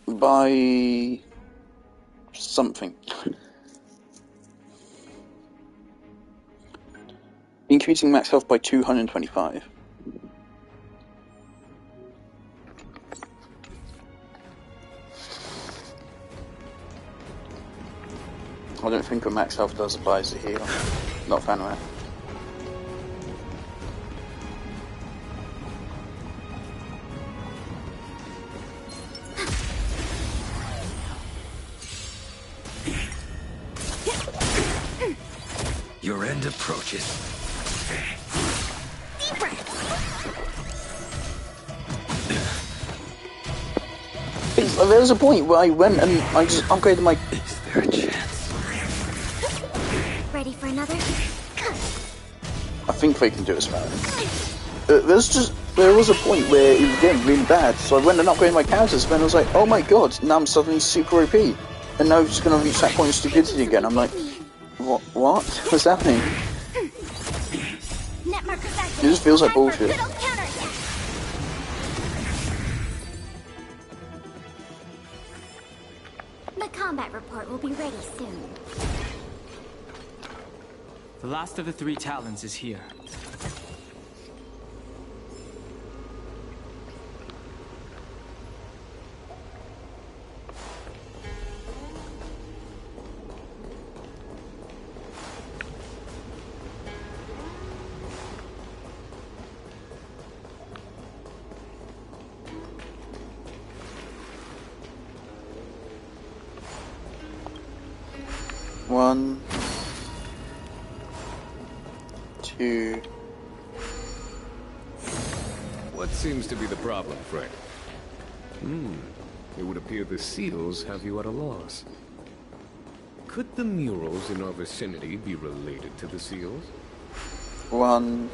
Speaker 1: by something. Increasing max health by 225. I don't think what max health does applies to heal. Not a fan of that.
Speaker 6: Your end approaches.
Speaker 1: There was a point where I went and I just upgraded my...
Speaker 6: Is there a chance?
Speaker 5: Ready for another?
Speaker 1: I think they can do it, Sparrow. There was a point where it was getting really bad, so I went and upgraded my characters, and I was like, oh my god, now I'm suddenly super OP. And now I'm just going to reach that point of stupidity again. I'm like, what? What's happening? It just feels like bullshit.
Speaker 5: The combat report will be ready soon.
Speaker 11: The last of the 3 talons is here.
Speaker 1: One, 2.
Speaker 15: What seems to be the problem, Frank? It would appear the seals have you at a loss. Could the murals in our vicinity be related to the seals?
Speaker 1: 1.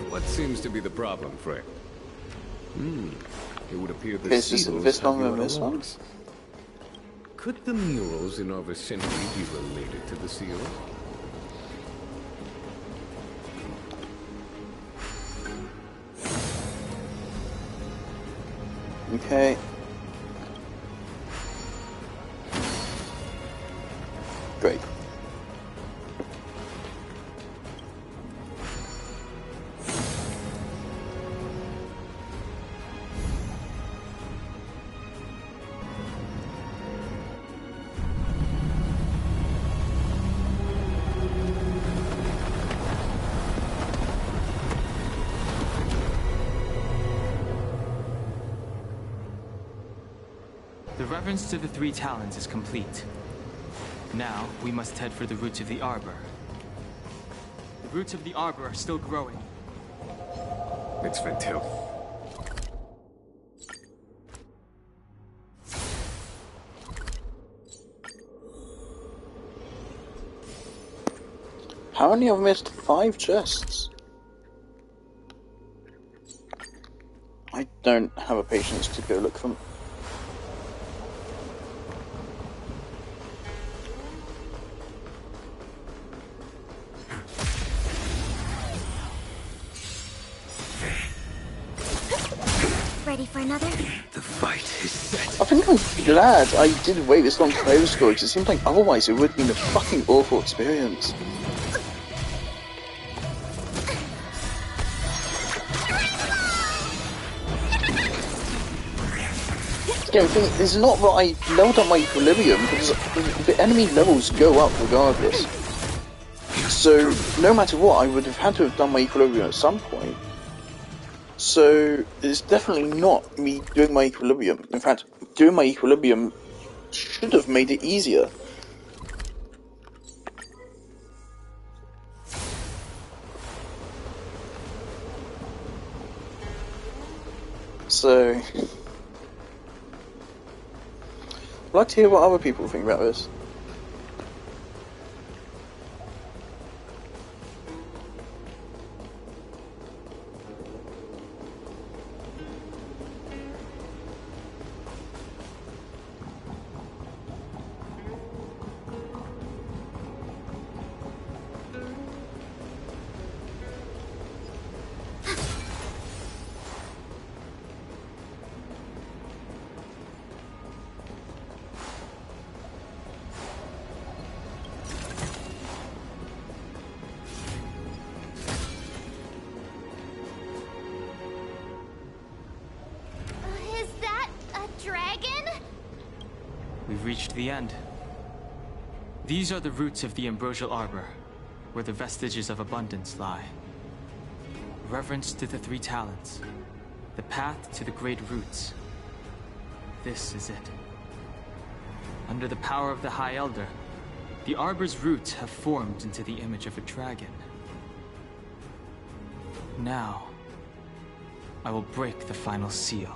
Speaker 15: What seems to be the problem, Frank? It would appear the
Speaker 1: Okay,
Speaker 15: seals
Speaker 1: so this
Speaker 15: have
Speaker 1: one
Speaker 15: you
Speaker 1: or
Speaker 15: at a
Speaker 1: this one?
Speaker 15: loss. Could the murals in our vicinity be related to the seals?
Speaker 1: Okay. Great.
Speaker 11: The reverence to the 3 talons is complete. Now, we must head for the roots of the arbor. The roots of the arbor are still growing.
Speaker 15: It's Ventil.
Speaker 1: How many have missed 5 chests? I don't have a patience to go look for them.
Speaker 5: Ready for another?
Speaker 6: The fight is set.
Speaker 1: I think I'm glad I did wait this long to play this score, because it seems like otherwise it would have been a fucking awful experience. Yeah, the thing is not that I leveled up my equilibrium, because the enemy levels go up regardless. So, no matter what, I would have had to have done my equilibrium at some point. So, it's definitely not me doing my equilibrium. In fact, doing my equilibrium should have made it easier. So, I'd like to hear what other people think about this.
Speaker 11: We've reached the end. These are the roots of the Ambrosial Arbor, where the vestiges of abundance lie. Reverence to the 3 talents. The path to the great roots. This is it. Under the power of the High Elder, the Arbor's roots have formed into the image of a dragon. Now, I will break the final seal.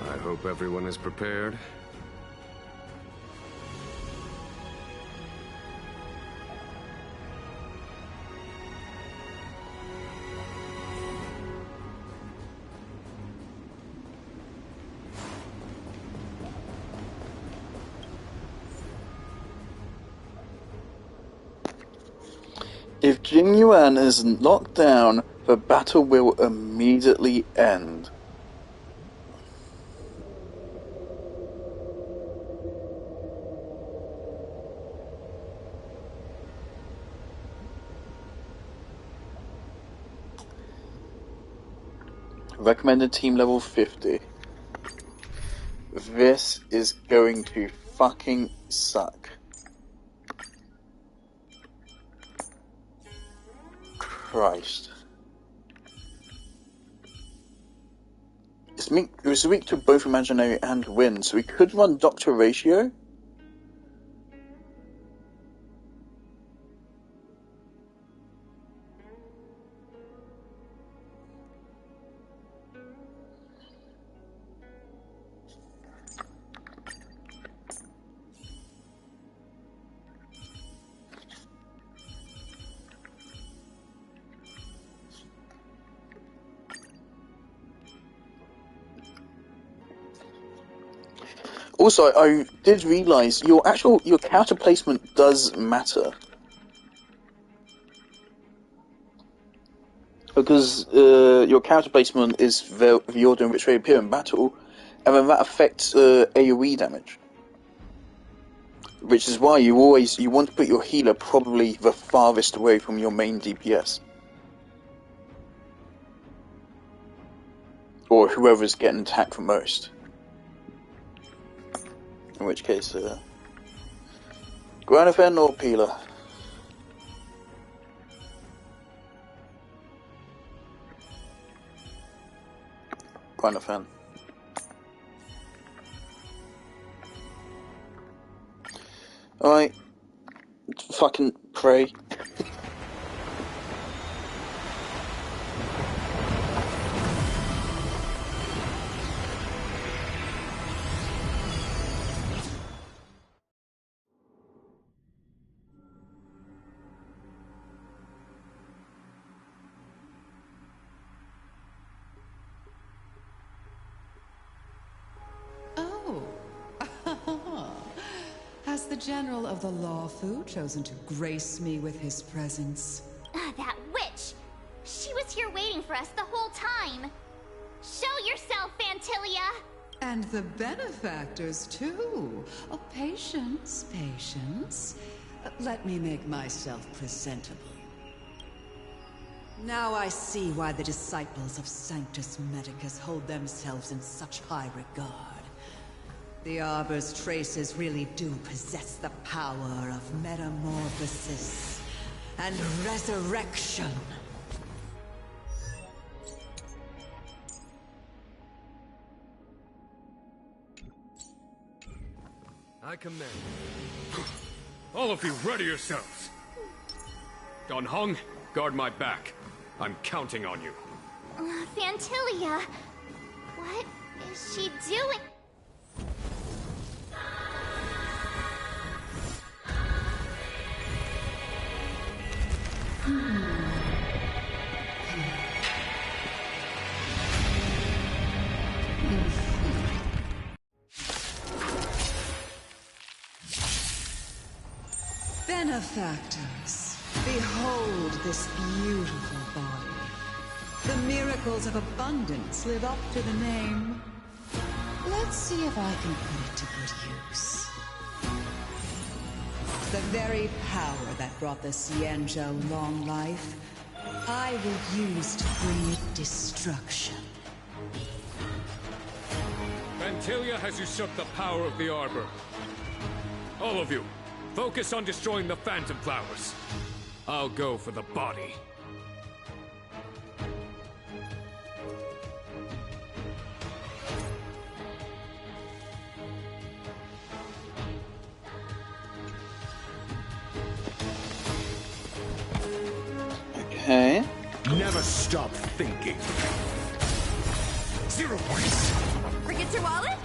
Speaker 15: I hope everyone is prepared.
Speaker 1: If Jing Yuan isn't locked down, the battle will immediately end. Recommended team level 50. This is going to fucking suck. Christ. It was weak to both imaginary and wind, so we could run Doctor Ratio. Also, I did realise your character placement does matter. Because your character placement is the order in which they appear in battle, and then that affects AoE damage. Which is why you want to put your healer probably the farthest away from your main DPS. Or whoever's getting attacked the most. In which case, Granafen or Peeler? Granafen. Alright. Fucking pray.
Speaker 10: Has the General of the Lawfu chosen to grace me with his presence?
Speaker 5: That witch! She was here waiting for us the whole time! Show yourself, Fantilia!
Speaker 10: And the benefactors, too. Oh, patience, patience. Let me make myself presentable. Now I see why the disciples of Sanctus Medicus hold themselves in such high regard. The Arbor's traces really do possess the power of metamorphosis and resurrection.
Speaker 7: I command. All of you, ready yourselves. Don Hong, guard my back. I'm counting on you.
Speaker 5: Fantilia, what is she doing?
Speaker 10: Benefactors, behold this beautiful body. The miracles of abundance live up to the name. Let's see if I can put it to good use. The very power that brought the Xianzhou long life, I will use to bring it destruction.
Speaker 7: Antilia has usurped the power of the Arbor. All of you, focus on destroying the Phantom Flowers. I'll go for the body.
Speaker 1: Okay.
Speaker 9: Never stop thinking. 0 points.
Speaker 14: Forget your wallet?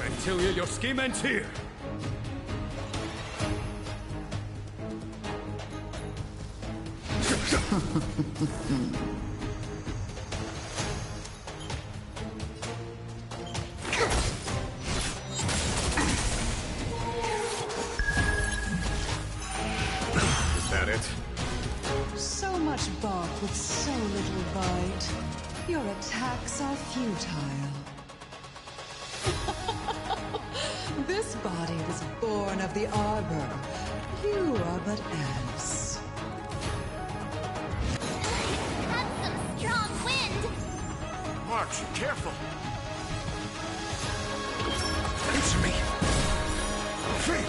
Speaker 7: Antilia, your scheme ends here. Is that it?
Speaker 10: So much bark with so little bite. Your attacks are futile. This body was born of the Arbor. You are but ants.
Speaker 5: That's some strong wind!
Speaker 9: March, careful. Answer me. Free.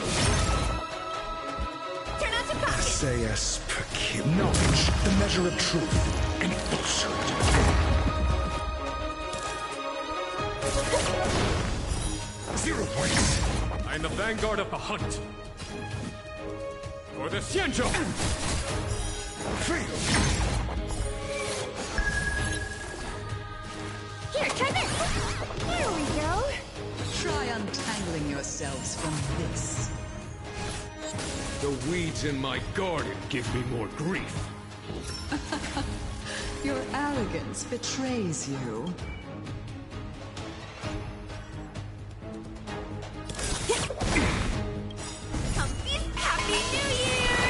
Speaker 14: Turn out your pocket!
Speaker 9: SAS per kid. Knowledge, the measure of truth and falsehood. 0 points.
Speaker 7: I am the vanguard of the hunt. For the Xianzhou!
Speaker 9: Fail.
Speaker 14: Here, try this! Here we go!
Speaker 10: Try untangling yourselves from this.
Speaker 7: The weeds in my garden give me more grief.
Speaker 10: Your arrogance betrays you.
Speaker 14: Happy New Year!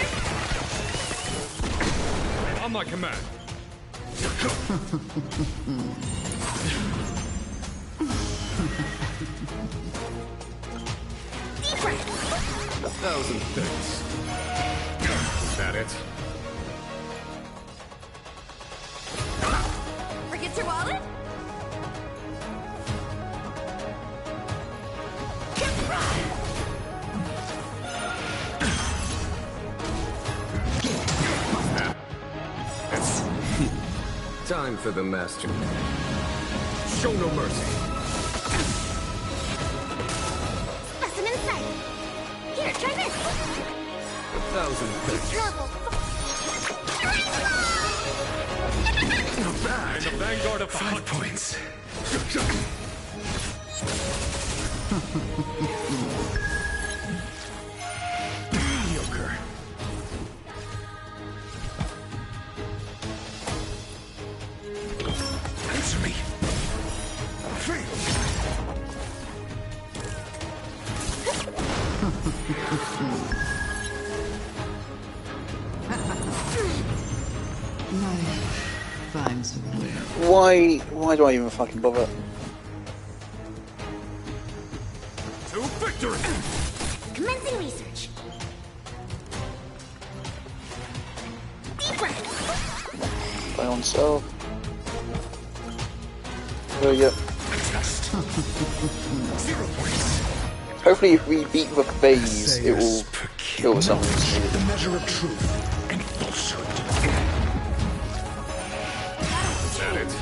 Speaker 7: On my command.
Speaker 14: Deep breath!
Speaker 7: 1,000 thanks. Is that it?
Speaker 14: Forget your wallet?
Speaker 15: Time for the master.
Speaker 7: Show no mercy.
Speaker 5: Specimen sight! Here, try this!
Speaker 15: 1,000 thanks.
Speaker 5: Level
Speaker 9: Not bad.
Speaker 7: I'm the vanguard of the
Speaker 9: 5
Speaker 7: hunt.
Speaker 9: points. Mediocre. Answer me. Fail.
Speaker 10: Finds a way.
Speaker 1: Why do I even fucking bother?
Speaker 7: To victory!
Speaker 5: Commencing research. Deep breath.
Speaker 1: Play on self. Oh, yeah.
Speaker 9: Just 0 points.
Speaker 1: Hopefully if we beat the phase, it will kill the summons.
Speaker 9: The measure of truth and falsehood.
Speaker 7: Is that it?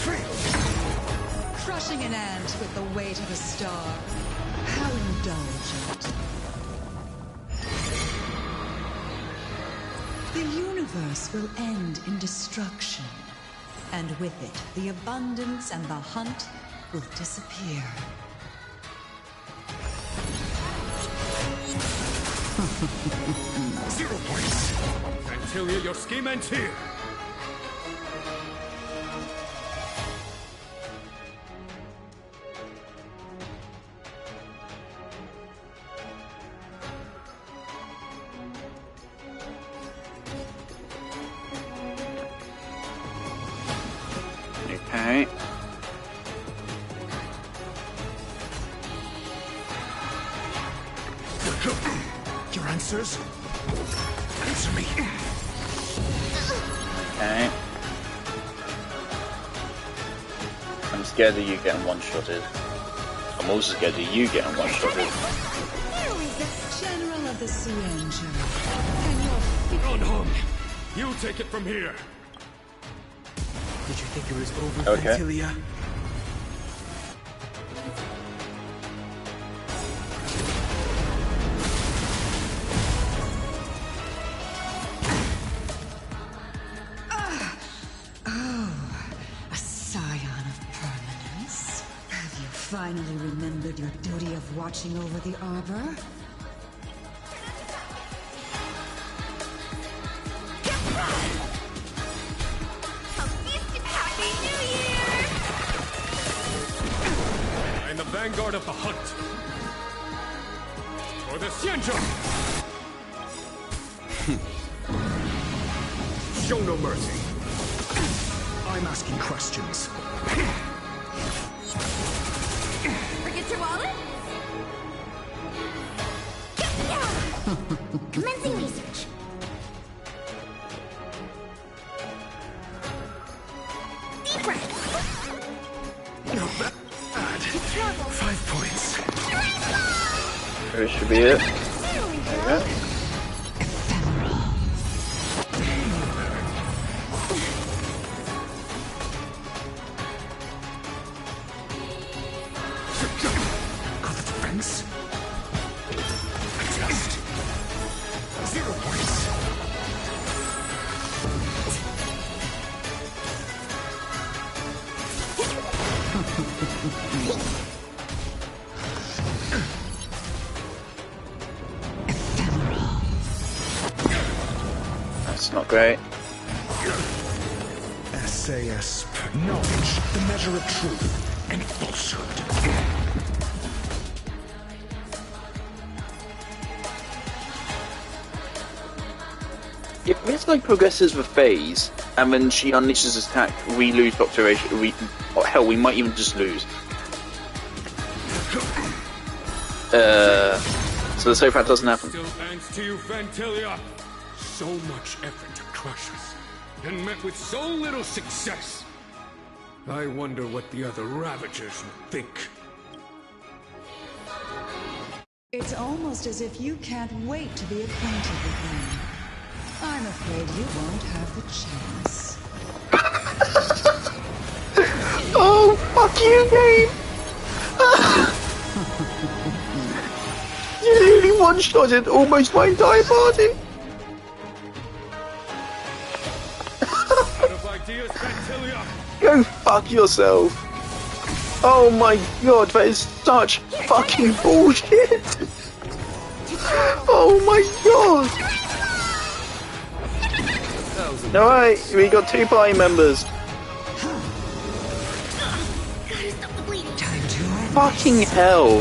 Speaker 9: Fail.
Speaker 10: Crushing an ant with the weight of a star. How indulgent. The universe will end in destruction. And with it, the abundance and the hunt will disappear.
Speaker 9: Zero points.
Speaker 7: Antilia, your scheme ends here.
Speaker 1: Okay.
Speaker 9: Your answers? Answer me.
Speaker 1: Okay. I'm scared of you getting one-shotted. I'm also scared of you getting one-shotted.
Speaker 10: General of the Cienjo.
Speaker 7: Don Hong, you take it from here.
Speaker 11: Did you think it was over,
Speaker 1: Okay.
Speaker 11: Ventilia?
Speaker 10: A scion of permanence. Have you finally remembered your duty of watching over the Arbor?
Speaker 7: I'm the vanguard of the hunt. For the Xianzhou! Show no mercy.
Speaker 2: I'm asking questions.
Speaker 3: Forget your wallet? Commencing research. Deep breath.
Speaker 2: Not bad. 5 points.
Speaker 1: Here should be it.
Speaker 3: There we go.
Speaker 1: Okay.
Speaker 2: Got the defense. Adjust. 0 points.
Speaker 1: That's not great.
Speaker 2: SAS. Knowledge, the measure of truth and falsehood.
Speaker 1: If it's like progresses the phase, and then she unleashes this attack, we lose Doctoration. Hell, we might even just lose. So let's hope that doesn't happen.
Speaker 7: Still thanks to you, Fantilia. So much effort to crush us, and met with so little success. I wonder what the other Ravagers would think.
Speaker 10: It's almost as if you can't wait to be acquainted with them. I'm afraid you won't have the chance.
Speaker 1: Oh, fuck you, game! You nearly one-shotted almost my entire party!
Speaker 7: Out of ideas, Fantilia.
Speaker 1: Go fuck yourself! Oh my god, that is such fucking bullshit! Oh my god! Alright, we got 2 party members. Fucking hell!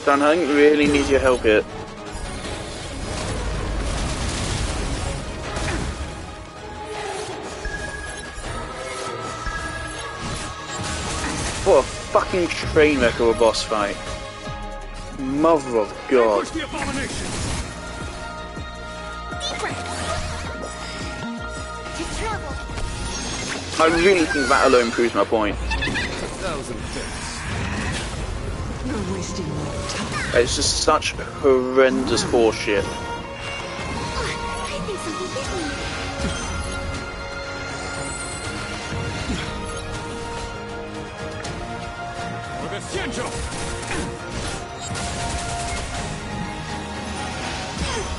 Speaker 1: Dan Hung really needs your help here. What a fucking train wreck of a boss fight. Mother of God.
Speaker 7: Push the abomination.
Speaker 1: I really think that alone proves my point.
Speaker 7: 1,000 thanks.
Speaker 10: You're wasting my time.
Speaker 1: It's just such horrendous horseshit.
Speaker 7: For the Xianzhou.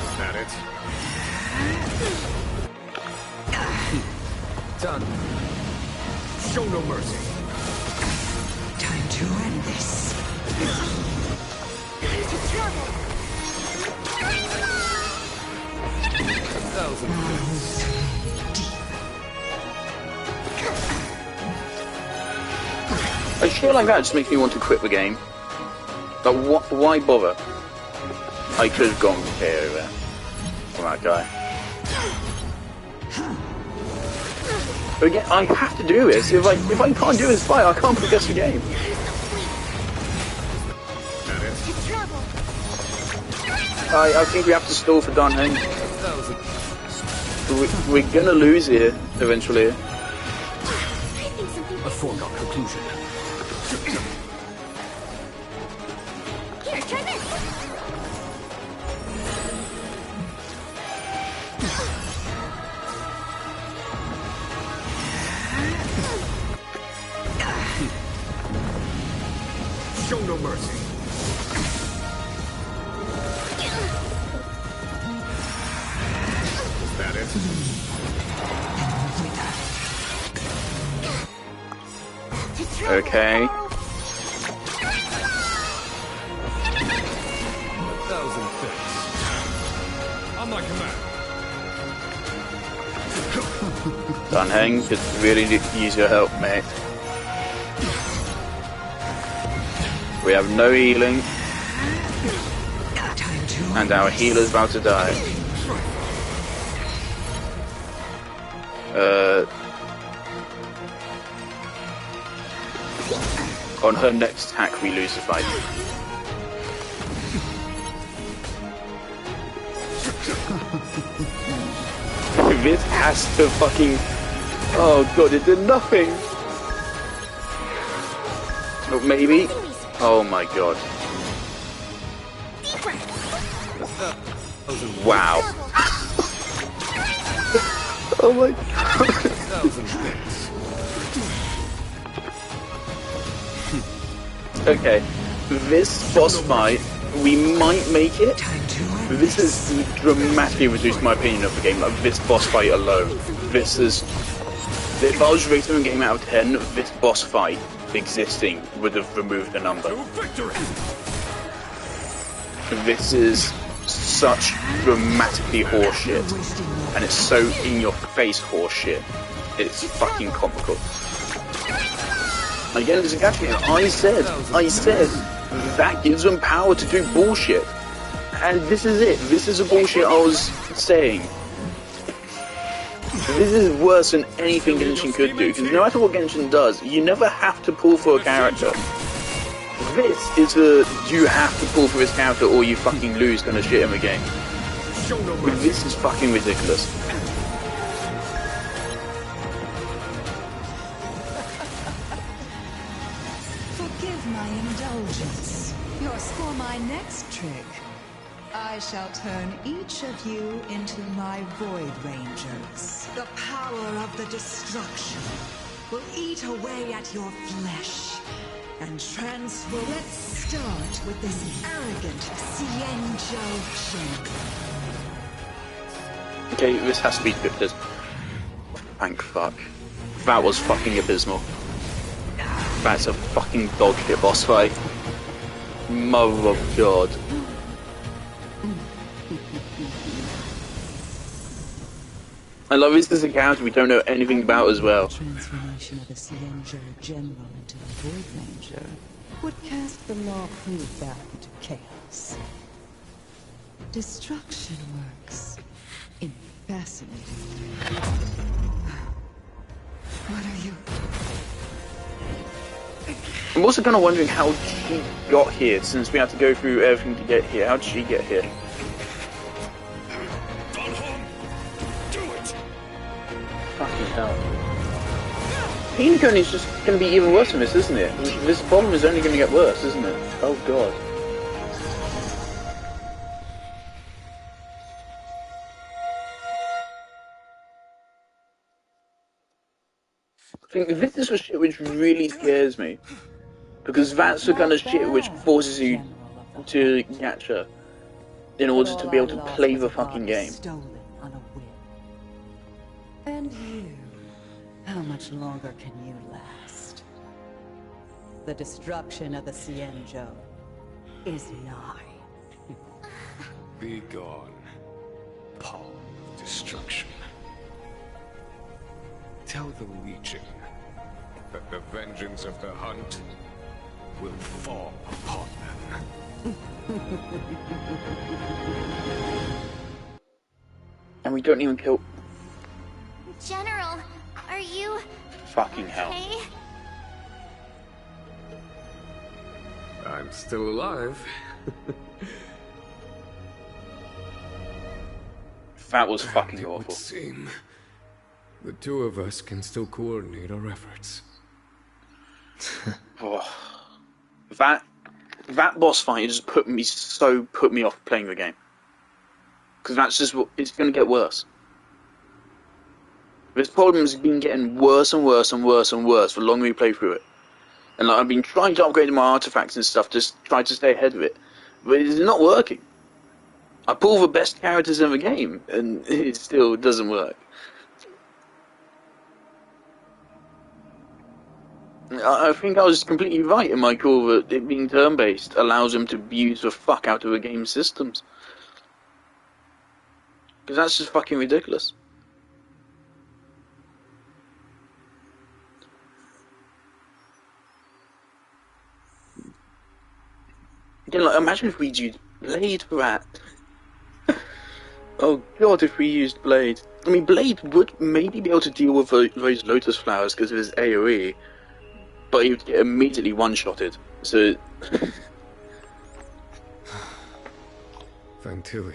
Speaker 7: Is that it? Done. Show no mercy.
Speaker 10: Time to end this.
Speaker 1: A shit like that just makes me want to quit the game. Like, why bother? I could have gone with KO there. From that guy. But again, I have to do this. If I can't do this fight, I can't progress the game. I think we have to stall for Dan Heng. we're gonna lose here eventually.
Speaker 6: A foregone conclusion.
Speaker 5: Here, try this.
Speaker 15: Show no mercy. Is that it?
Speaker 1: Okay.
Speaker 15: 1,000 thanks. On my command.
Speaker 1: Danheng could really use your help, mate. We have no healing. And our healer's about to die. On her next attack, we lose the fight. This has to fucking... Oh god, it did nothing! Oh, maybe? Oh my god. Wow. Oh my god. Okay, this boss fight, we might make it. This has dramatically reduced my opinion of the game. Like this boss fight alone, this is. If I was rating the game out of 10, this boss fight existing would have removed a number. This is such dramatically horseshit, and it's so in-your-face horseshit. It's fucking comical. Again, it's exactly I said that gives them power to do bullshit, and this is it. This is the bullshit I was saying. This is worse than anything Genshin could do, because no matter what Genshin does, you never have to pull for a character. This is a you have to pull for his character or you fucking lose kind of shit in the game. This is fucking ridiculous.
Speaker 10: Forgive my indulgence. Yours for my next trick. I shall turn each of you into my Void Rangers. The power of the destruction will eat away at your flesh and transform. Let's start with this arrogant Xianzhou general.
Speaker 1: Okay, this has to be scripted. Thank fuck. That was fucking abysmal. That's a fucking dog shit boss fight. Mother of God. I love this as a character we don't know anything about as well.
Speaker 10: Transformation of a Xianzhou general into a Void Ranger would cast the law proof back into chaos. Destruction works in fascinating ways. What are you?
Speaker 1: I'm also kind of wondering how she got here, since we had to go through everything to get here. How did she get here? Fucking hell. Peenicone is just going to be even worse than this, isn't it? This problem is only going to get worse, isn't it? Oh god. I think this is the shit which really scares me. Because that's the kind of shit which forces you to gacha in order to be able to play the fucking game.
Speaker 10: And you, how much longer can you last? The destruction of the Xianzhou is nigh.
Speaker 15: Be gone, power of destruction. Tell the Legion that the vengeance of the hunt will fall upon them.
Speaker 1: And we don't even kill...
Speaker 5: General, are you...
Speaker 1: Fucking hell.
Speaker 5: Okay?
Speaker 15: I'm still alive.
Speaker 1: That was fucking
Speaker 15: It would
Speaker 1: awful.
Speaker 15: seem the two of us can still coordinate our efforts.
Speaker 1: Oh, that boss fight just put me off playing the game. Because that's just what it's going to get worse. This problem has been getting worse and worse and worse and worse the longer we play through it. And like, I've been trying to upgrade my artifacts and stuff, just try to stay ahead of it, but it's not working. I pull the best characters in the game, and it still doesn't work. I think I was completely right in my call that it being turn-based allows them to abuse the fuck out of the game's systems. Because that's just fucking ridiculous. Again, like, imagine if we'd used Blade for that. Oh god, if we used Blade. I mean, Blade would maybe be able to deal with those Lotus Flowers because of his AoE, but he would get immediately one-shotted, so...
Speaker 15: Vantilia,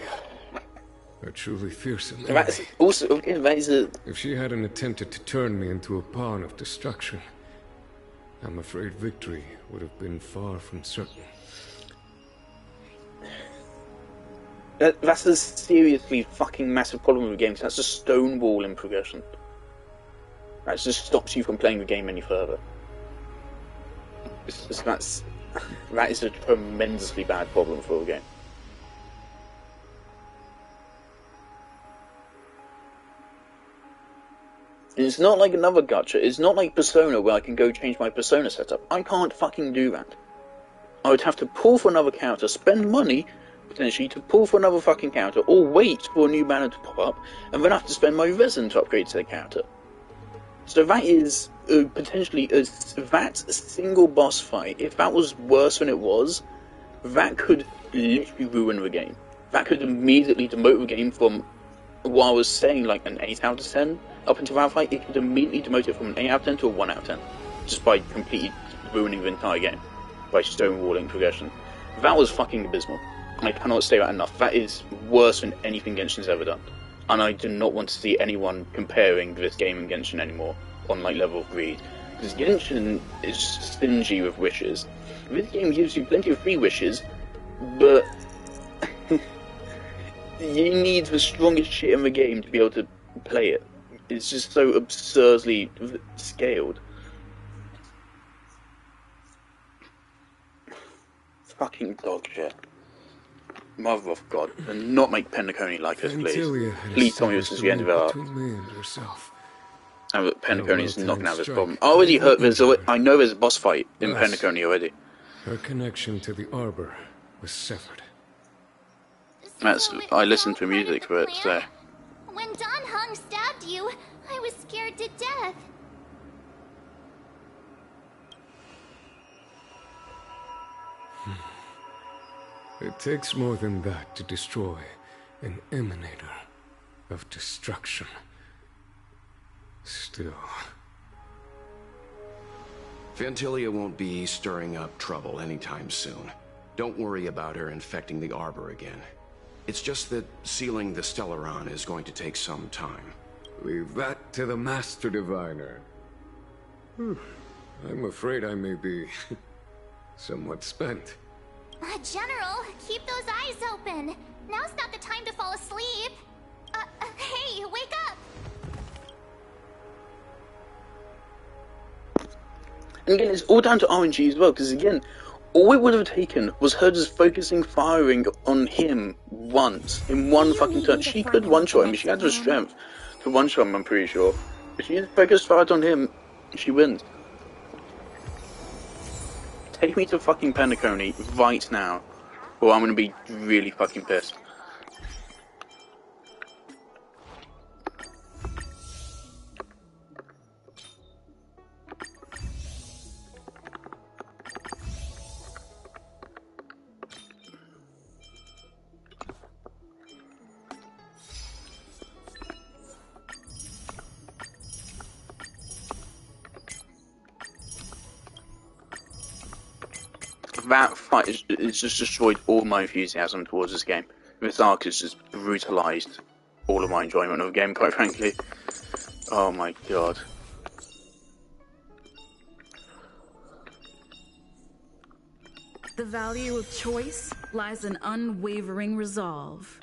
Speaker 15: a truly fearsome
Speaker 1: That's
Speaker 15: enemy.
Speaker 1: also, again, that is a...
Speaker 15: If she hadn't attempted to turn me into a pawn of destruction, I'm afraid victory would have been far from certain.
Speaker 1: That's a seriously fucking massive problem with the game, because that's a stonewall in progression. That just stops you from playing the game any further. That is a tremendously bad problem for the game. And it's not like another gacha, it's not like Persona where I can go change my Persona setup. I can't fucking do that. I would have to pull for another character, spend money, potentially, to pull for another fucking character, or wait for a new banner to pop up, and then have to spend my resin to upgrade to the character. So that is potentially, that single boss fight, if that was worse than it was, that could literally ruin the game. That could immediately demote the game from, what I was saying, like an 8 out of 10, up until that fight, it could immediately demote it from an 8 out of 10 to a 1 out of 10, just by completely ruining the entire game, by stonewalling progression. That was fucking abysmal. I cannot say that enough. That is worse than anything Genshin's ever done. And I do not want to see anyone comparing this game and Genshin anymore on like level of greed. Because Genshin is stingy with wishes. This game gives you plenty of free wishes, but you need the strongest shit in the game to be able to play it. It's just so absurdly scaled. Fucking dog shit. Mother of God, and not make Penacony like this, please. Please tell me this is the end of our... And that Penacony is not going to have this problem. I already heard I know there's a boss fight in Penacony already.
Speaker 15: Her connection to the Arbor was severed.
Speaker 1: I listened to music for it, so...
Speaker 5: When Don Hung stabbed you, I was scared to death.
Speaker 15: It takes more than that to destroy an emanator of destruction. Still...
Speaker 9: Vantilia won't be stirring up trouble anytime soon. Don't worry about her infecting the Arbor again. It's just that sealing the Stellaron is going to take some time.
Speaker 15: Leave that to the Master Diviner. I'm afraid I may be somewhat spent.
Speaker 5: General, keep those eyes open. Now's not the time to fall asleep. Hey, wake up!
Speaker 1: And again, it's all down to RNG as well, because again, all it would have taken was her just focusing firing on him once, in one fucking turn. She could one-shot him, she had the strength to one-shot him, I'm pretty sure. If she focused fired on him, she wins. Take me to fucking Penacony right now, or I'm gonna be really fucking pissed. That fight it's just destroyed all my enthusiasm towards this game. This arc has just brutalized all of my enjoyment of the game, quite frankly. Oh my god.
Speaker 17: The value of choice lies in unwavering resolve.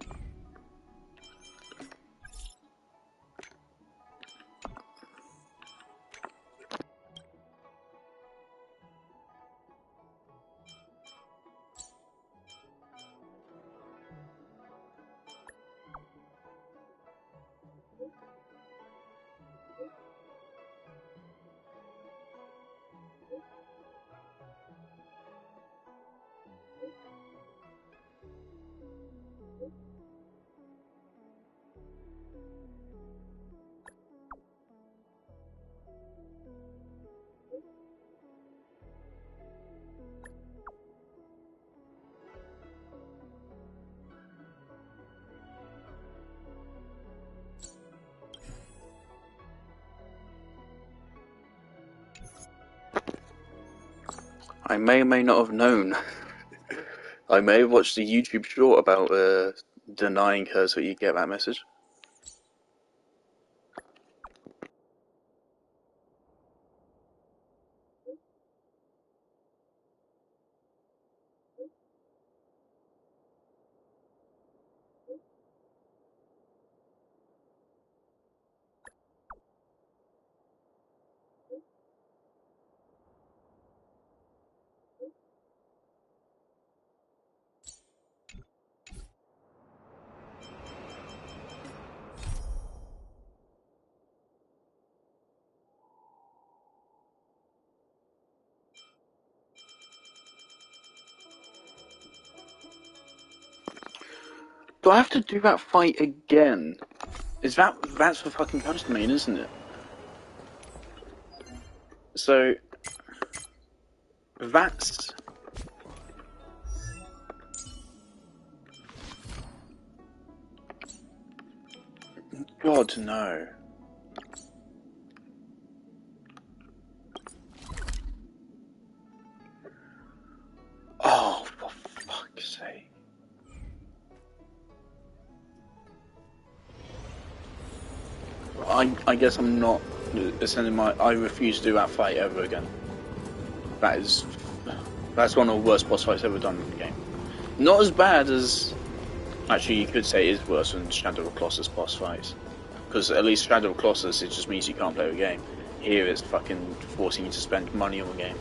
Speaker 1: I may or may not have known. I may have watched a YouTube short about denying her so you get that message. Do I have to do that fight again? That's for fucking customing, isn't it? So that's God no. Oh, for fuck's sake. I guess I'm not sending my. I refuse to do that fight ever again. That's one of the worst boss fights ever done in the game. Not as bad as. Actually, you could say it is worse than Shadow of the Colossus boss fights. Because at least Shadow of the Colossus, it just means you can't play the game. Here it's fucking forcing you to spend money on the game.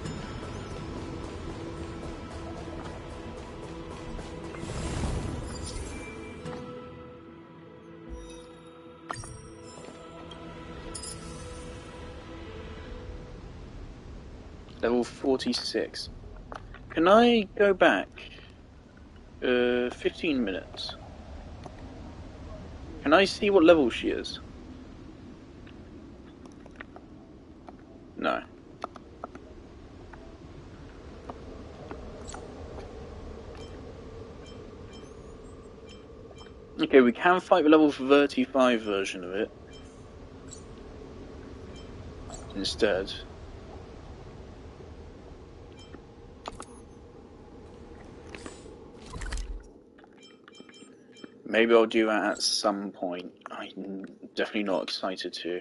Speaker 1: Level 46. Can I go back? 15 minutes. Can I see what level she is? No. Okay, we can fight the level 35 version of it. Instead. Maybe I'll do that at some point. I'm definitely not excited to.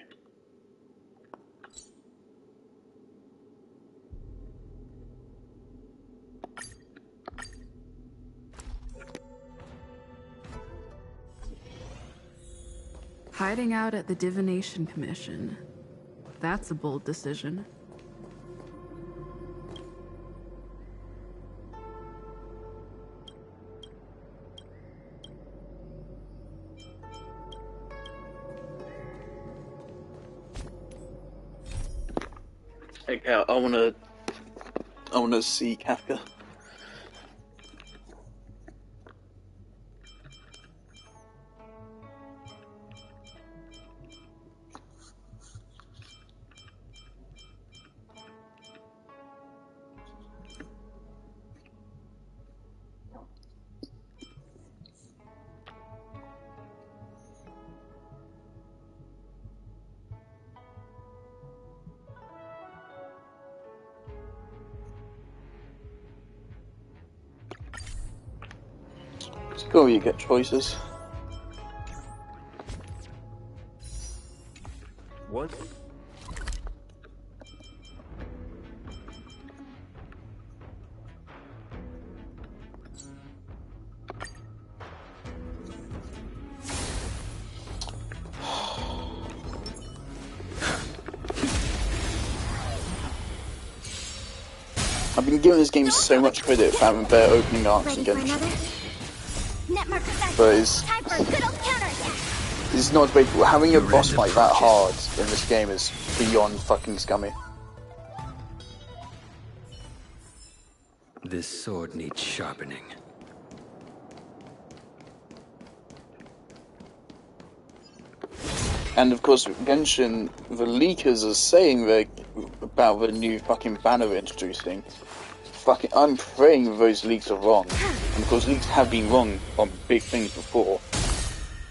Speaker 17: Hiding out at the Divination Commission. That's a bold decision.
Speaker 1: Okay, I wanna see Kafka. It's cool you get choices.
Speaker 6: One.
Speaker 1: I've been giving this game so much credit for having better opening arcs and Genshin. But it's not debatable. Having a boss fight that hard in this game is beyond fucking scummy.
Speaker 6: This sword needs sharpening.
Speaker 1: And of course, Genshin, the leakers are saying about the new fucking banner they're introducing. I'm praying those leaks are wrong. And of course, leaks have been wrong on big things before.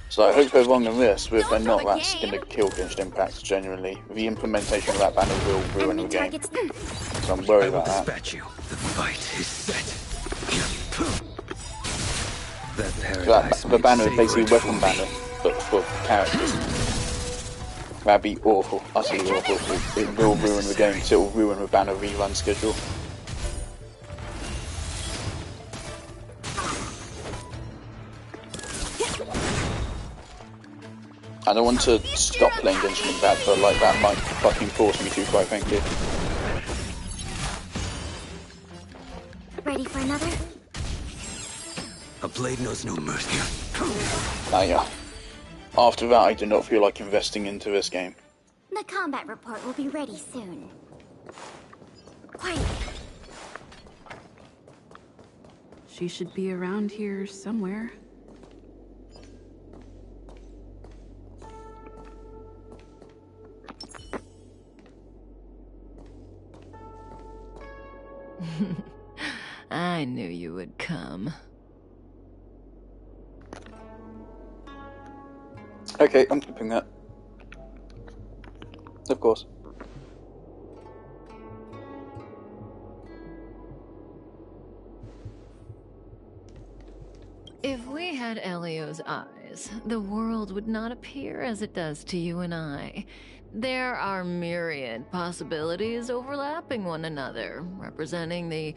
Speaker 1: So I hope they're wrong on this, but if they're not, that's going to kill Genshin Impact genuinely. The implementation of that banner will ruin the game. So I'm worried about that.
Speaker 6: The fight is set.
Speaker 1: The banner is basically a weapon banner, but for characters. That'd be awful, utterly awful. It will ruin the game, so it will ruin the banner rerun schedule. I don't want to stop playing Genshin Impact, but like that might fucking force me to, quite frankly.
Speaker 3: Ready for another?
Speaker 6: A blade knows no mercy.
Speaker 1: Yeah. After that, I do not feel like investing into this game.
Speaker 3: The combat report will be ready soon. Quiet.
Speaker 17: She should be around here somewhere.
Speaker 13: I knew you would come.
Speaker 1: Okay, I'm keeping that. Of course.
Speaker 13: If we had Elio's eyes, the world would not appear as it does to you and I. There are myriad possibilities overlapping one another, representing the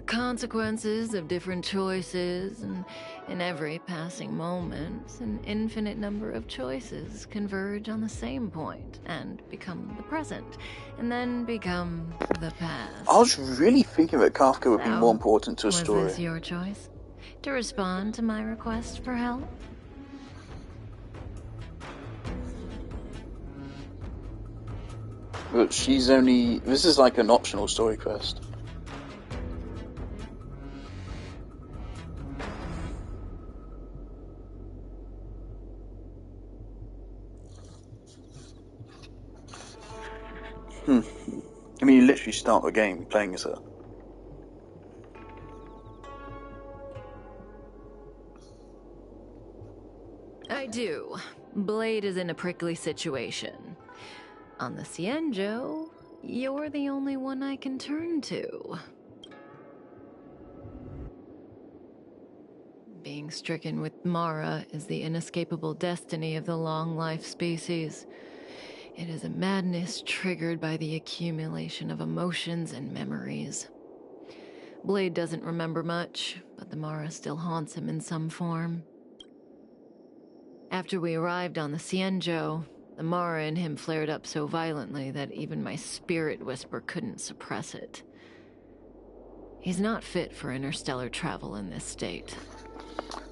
Speaker 13: consequences of different choices, and in every passing moment, an infinite number of choices converge on the same point and become the present, and then become the past.
Speaker 1: I was really thinking that Kafka would be more important to a story.
Speaker 13: Was this your choice? To respond to my request for help?
Speaker 1: But she's only... This is like an optional story quest. I mean, you literally start the game playing as her.
Speaker 13: I do. Blade is in a prickly situation. On the Cienjo, you're the only one I can turn to. Being stricken with Mara is the inescapable destiny of the long-life species. It is a madness triggered by the accumulation of emotions and memories. Blade doesn't remember much, but the Mara still haunts him in some form. After we arrived on the Cienjo, the Mara in him flared up so violently that even my spirit whisper couldn't suppress it. He's not fit for interstellar travel in this state.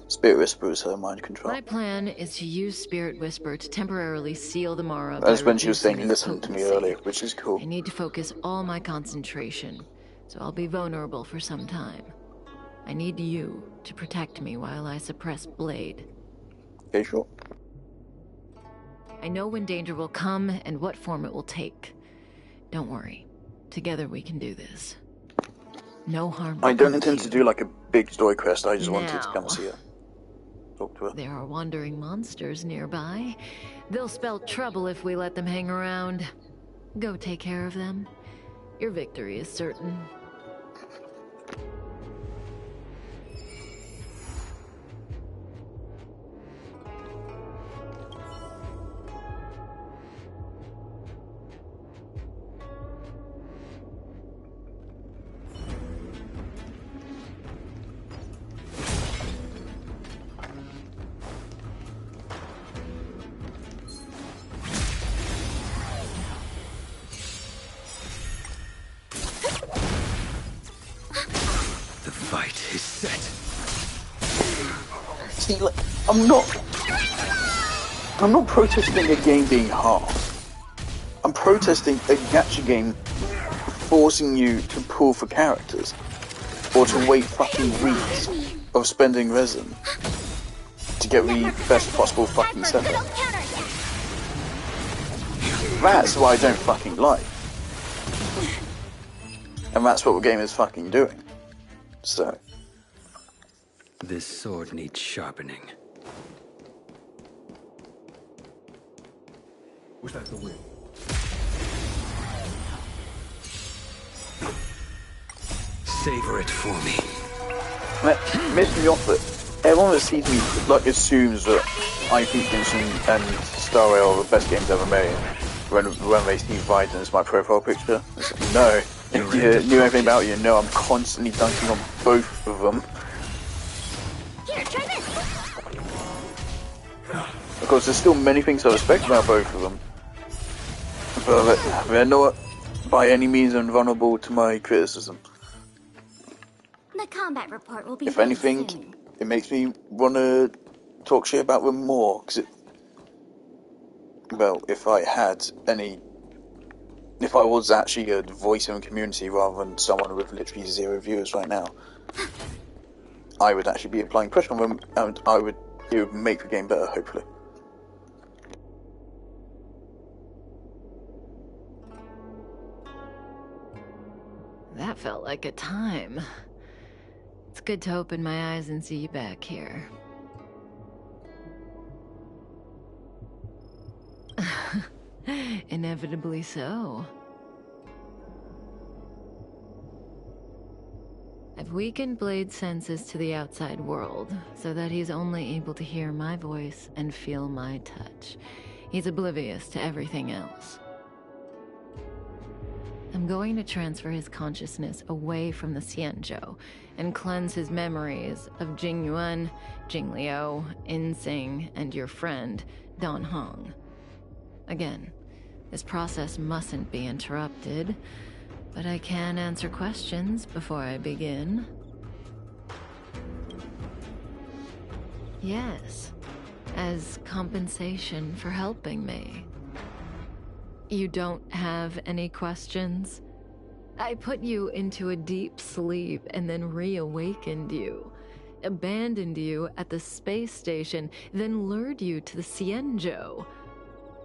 Speaker 1: Spirit Whisper is her mind control.
Speaker 13: My plan is to use Spirit Whisper to temporarily seal the Mara.
Speaker 1: That's when she was saying listen to me earlier, which is cool.
Speaker 13: I need to focus all my concentration, so I'll be vulnerable for some time. I need you to protect me while I suppress Blade.
Speaker 1: Okay, sure.
Speaker 13: I know when danger will come and what form it will take. Don't worry. Together we can do this. No harm.
Speaker 1: I don't intend to do like a big story quest, I just wanted to come see her. Talk to her.
Speaker 13: There are wandering monsters nearby. They'll spell trouble if we let them hang around. Go take care of them. Your victory is certain.
Speaker 1: See, like, I'm not protesting a game being hard. I'm protesting a gacha game forcing you to pull for characters, or to wait fucking weeks of spending resin to get the best possible fucking setup. That's what I don't fucking like. And that's what the game is fucking doing. So.
Speaker 6: This sword needs sharpening.
Speaker 12: Was that the wind?
Speaker 6: Savor it for me.
Speaker 1: That makes me off that everyone that sees me like assumes that I think Genshin and Star Rail are the best games ever made when they see Raiden as my profile picture. It's like, no, if you knew anything about you, no, I'm constantly dunking on both of them.
Speaker 5: Here, try this.
Speaker 1: Of course, there's still many things I respect about both of them, but they're not by any means invulnerable to my criticism.
Speaker 3: The combat report will be
Speaker 1: If
Speaker 3: ready
Speaker 1: anything,
Speaker 3: soon.
Speaker 1: it makes me want to talk shit about them more, because well, if I was actually a voice in the community rather than someone with literally 0 viewers right now, I would actually be applying pressure on them, and it would make the game better, hopefully.
Speaker 13: That felt like a time. It's good to open my eyes and see you back here. Inevitably so. I've weakened Blade's senses to the outside world, so that he's only able to hear my voice and feel my touch. He's oblivious to everything else. I'm going to transfer his consciousness away from the Xianzhou and cleanse his memories of Jingyuan, Jingliu, Insing, and your friend, Dan Heng. Again, this process mustn't be interrupted, but I can answer questions before I begin. Yes, as compensation for helping me. You don't have any questions? I put you into a deep sleep and then reawakened you. Abandoned you at the space station, then lured you to the Xianzhou.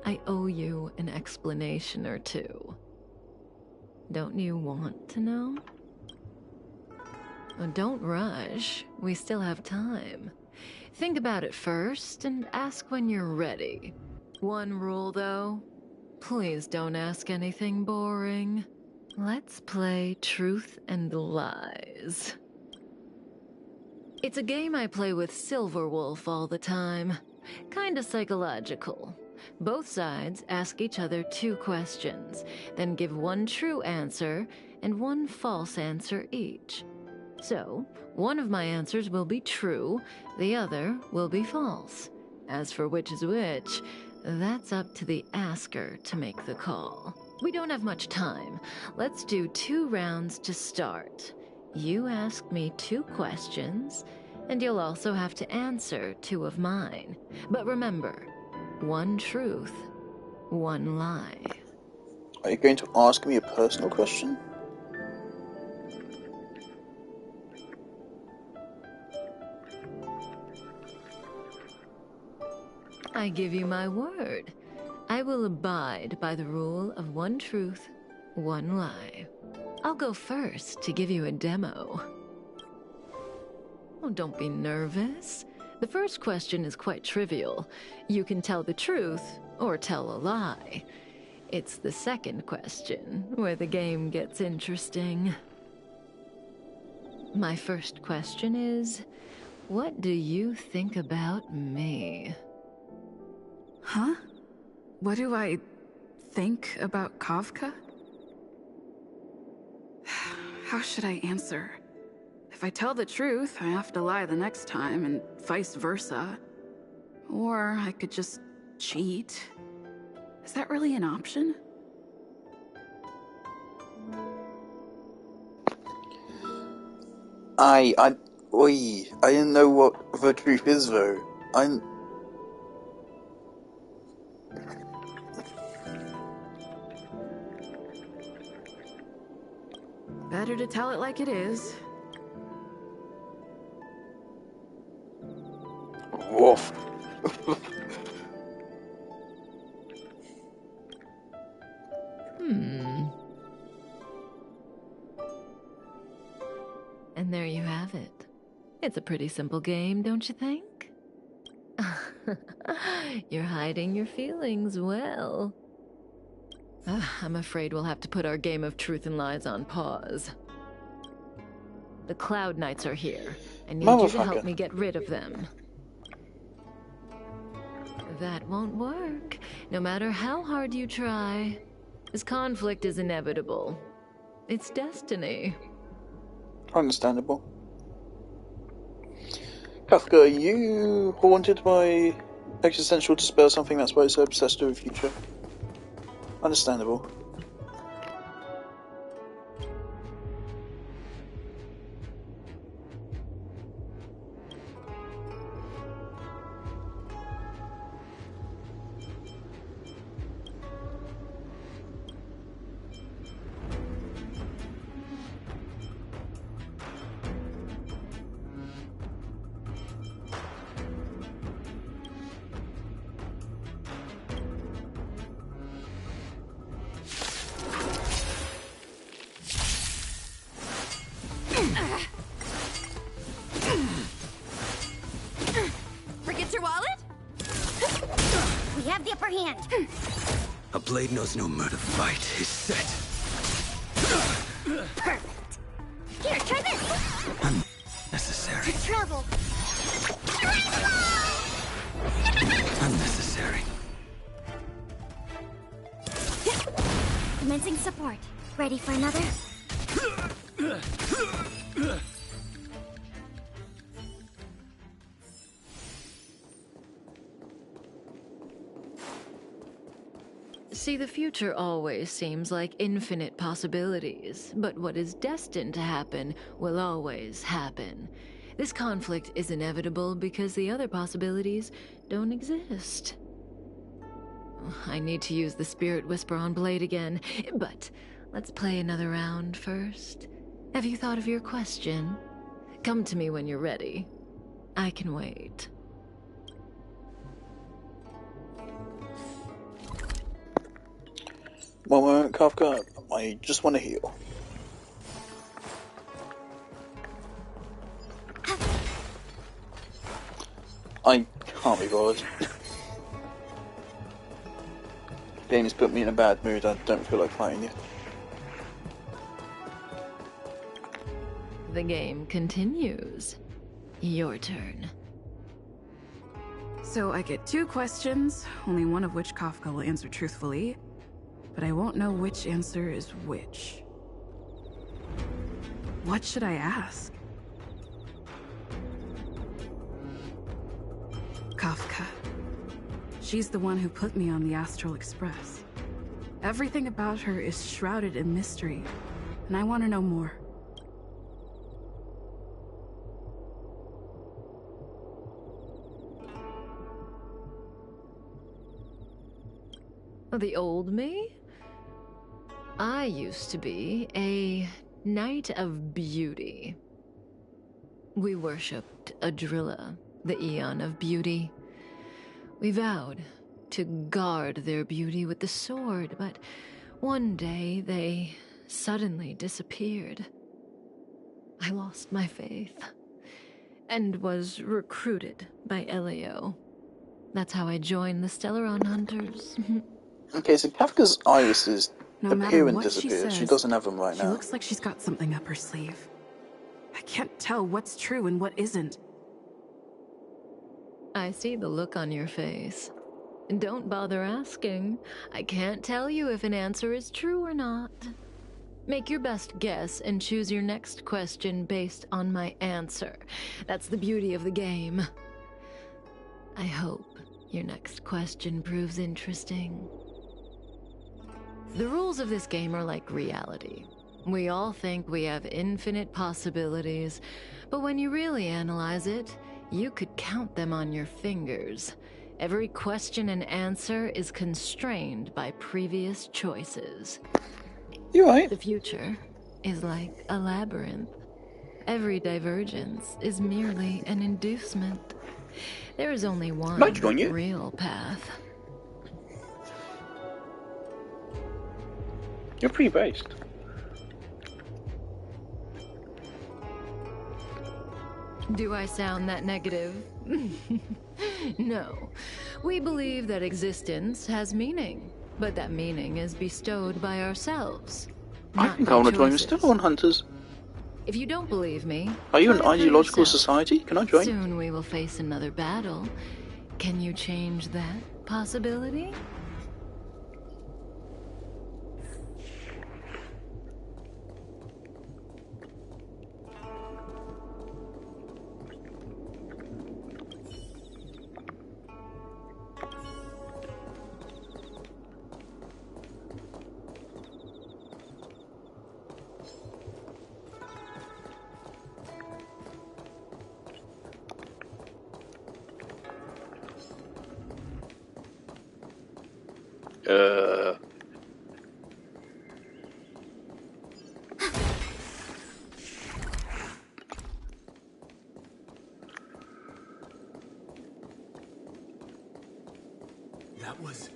Speaker 13: I owe you an explanation or two. Don't you want to know? Oh, don't rush. We still have time. Think about it first and ask when you're ready. One rule, though. Please don't ask anything boring. Let's play Truth and Lies. It's a game I play with Silverwolf all the time. Kinda psychological. Both sides ask each other 2 questions, then give 1 true answer and 1 false answer each. So, one of my answers will be true, the other will be false. As for which is which, that's up to the asker to make the call. We don't have much time. Let's do 2 rounds to start. You ask me 2 questions, and you'll also have to answer 2 of mine. But remember, 1 truth, 1 lie.
Speaker 1: Are you going to ask me a personal question?
Speaker 13: I give you my word. I will abide by the rule of 1 truth, 1 lie. I'll go first to give you a demo. Oh, don't be nervous. The first question is quite trivial. You can tell the truth or tell a lie. It's the second question where the game gets interesting. My first question is, what do you think about me?
Speaker 17: Huh? What do I think about Kafka? How should I answer? If I tell the truth, I have to lie the next time, and vice versa. Or I could just cheat. Is that really an option?
Speaker 1: Oi, I didn't know what the truth is though.
Speaker 17: Better to tell it like it is.
Speaker 1: Woof.
Speaker 13: And there you have it. It's a pretty simple game, don't you think? You're hiding your feelings well. I'm afraid we'll have to put our game of truth and lies on pause. The Cloud Knights are here. I need you to help me get rid of them. That won't work, no matter how hard you try. This conflict is inevitable. It's destiny.
Speaker 1: Understandable. Kafka, are you haunted by existential despair or something? That's why you're so obsessed with the future? Understandable.
Speaker 14: Forget your wallet? We have the upper hand.
Speaker 6: A blade knows no murder fight is set.
Speaker 14: Perfect. Here, try this.
Speaker 6: Unnecessary.
Speaker 14: To travel.
Speaker 6: Unnecessary.
Speaker 3: Commencing support. Ready for another?
Speaker 13: See, the future always seems like infinite possibilities, but what is destined to happen will always happen. This conflict is inevitable because the other possibilities don't exist. I need to use the Spirit Whisper on Blade again, but let's play another round first. Have you thought of your question? Come to me when you're ready. I can wait.
Speaker 1: One moment, Kafka. I just want to heal. I can't be bothered. Game has put me in a bad mood. I don't feel like fighting you.
Speaker 13: The game continues. Your turn.
Speaker 17: So I get 2 questions, only one of which Kafka will answer truthfully, but I won't know which answer is which. What should I ask? Kafka. She's the one who put me on the Astral Express. Everything about her is shrouded in mystery, and I want to know more.
Speaker 13: The old me? I used to be a Knight of Beauty. We worshipped Adrilla, the Eon of Beauty. We vowed to guard their beauty with the sword, but one day they suddenly disappeared. I lost my faith and was recruited by Elio. That's how I joined the Stellaron Hunters.
Speaker 1: Okay, so Kafka's irises
Speaker 17: No matter
Speaker 1: appear and
Speaker 17: what she
Speaker 1: disappear.
Speaker 17: says,
Speaker 1: She doesn't have them right
Speaker 17: she
Speaker 1: now.
Speaker 17: looks like she's got something up her sleeve. I can't tell what's true and what isn't.
Speaker 13: I see the look on your face. Don't bother asking. I can't tell you if an answer is true or not. Make your best guess and choose your next question based on my answer. That's the beauty of the game. I hope your next question proves interesting. The rules of this game are like reality. We all think we have infinite possibilities, but when you really analyze it, you could count them on your fingers. Every question and answer is constrained by previous choices.
Speaker 1: You're right.
Speaker 13: The future is like a labyrinth. Every divergence is merely an inducement. There is only one real path.
Speaker 1: You're pretty based.
Speaker 13: Do I sound that negative? No. We believe that existence has meaning, but that meaning is bestowed by ourselves.
Speaker 1: I think I want to join the Stone Hunters.
Speaker 13: If you don't believe me,
Speaker 1: are you an
Speaker 13: try it for
Speaker 1: ideological
Speaker 13: yourself.
Speaker 1: society? Can I join?
Speaker 13: Soon we will face another battle. Can you change that possibility?
Speaker 11: That was...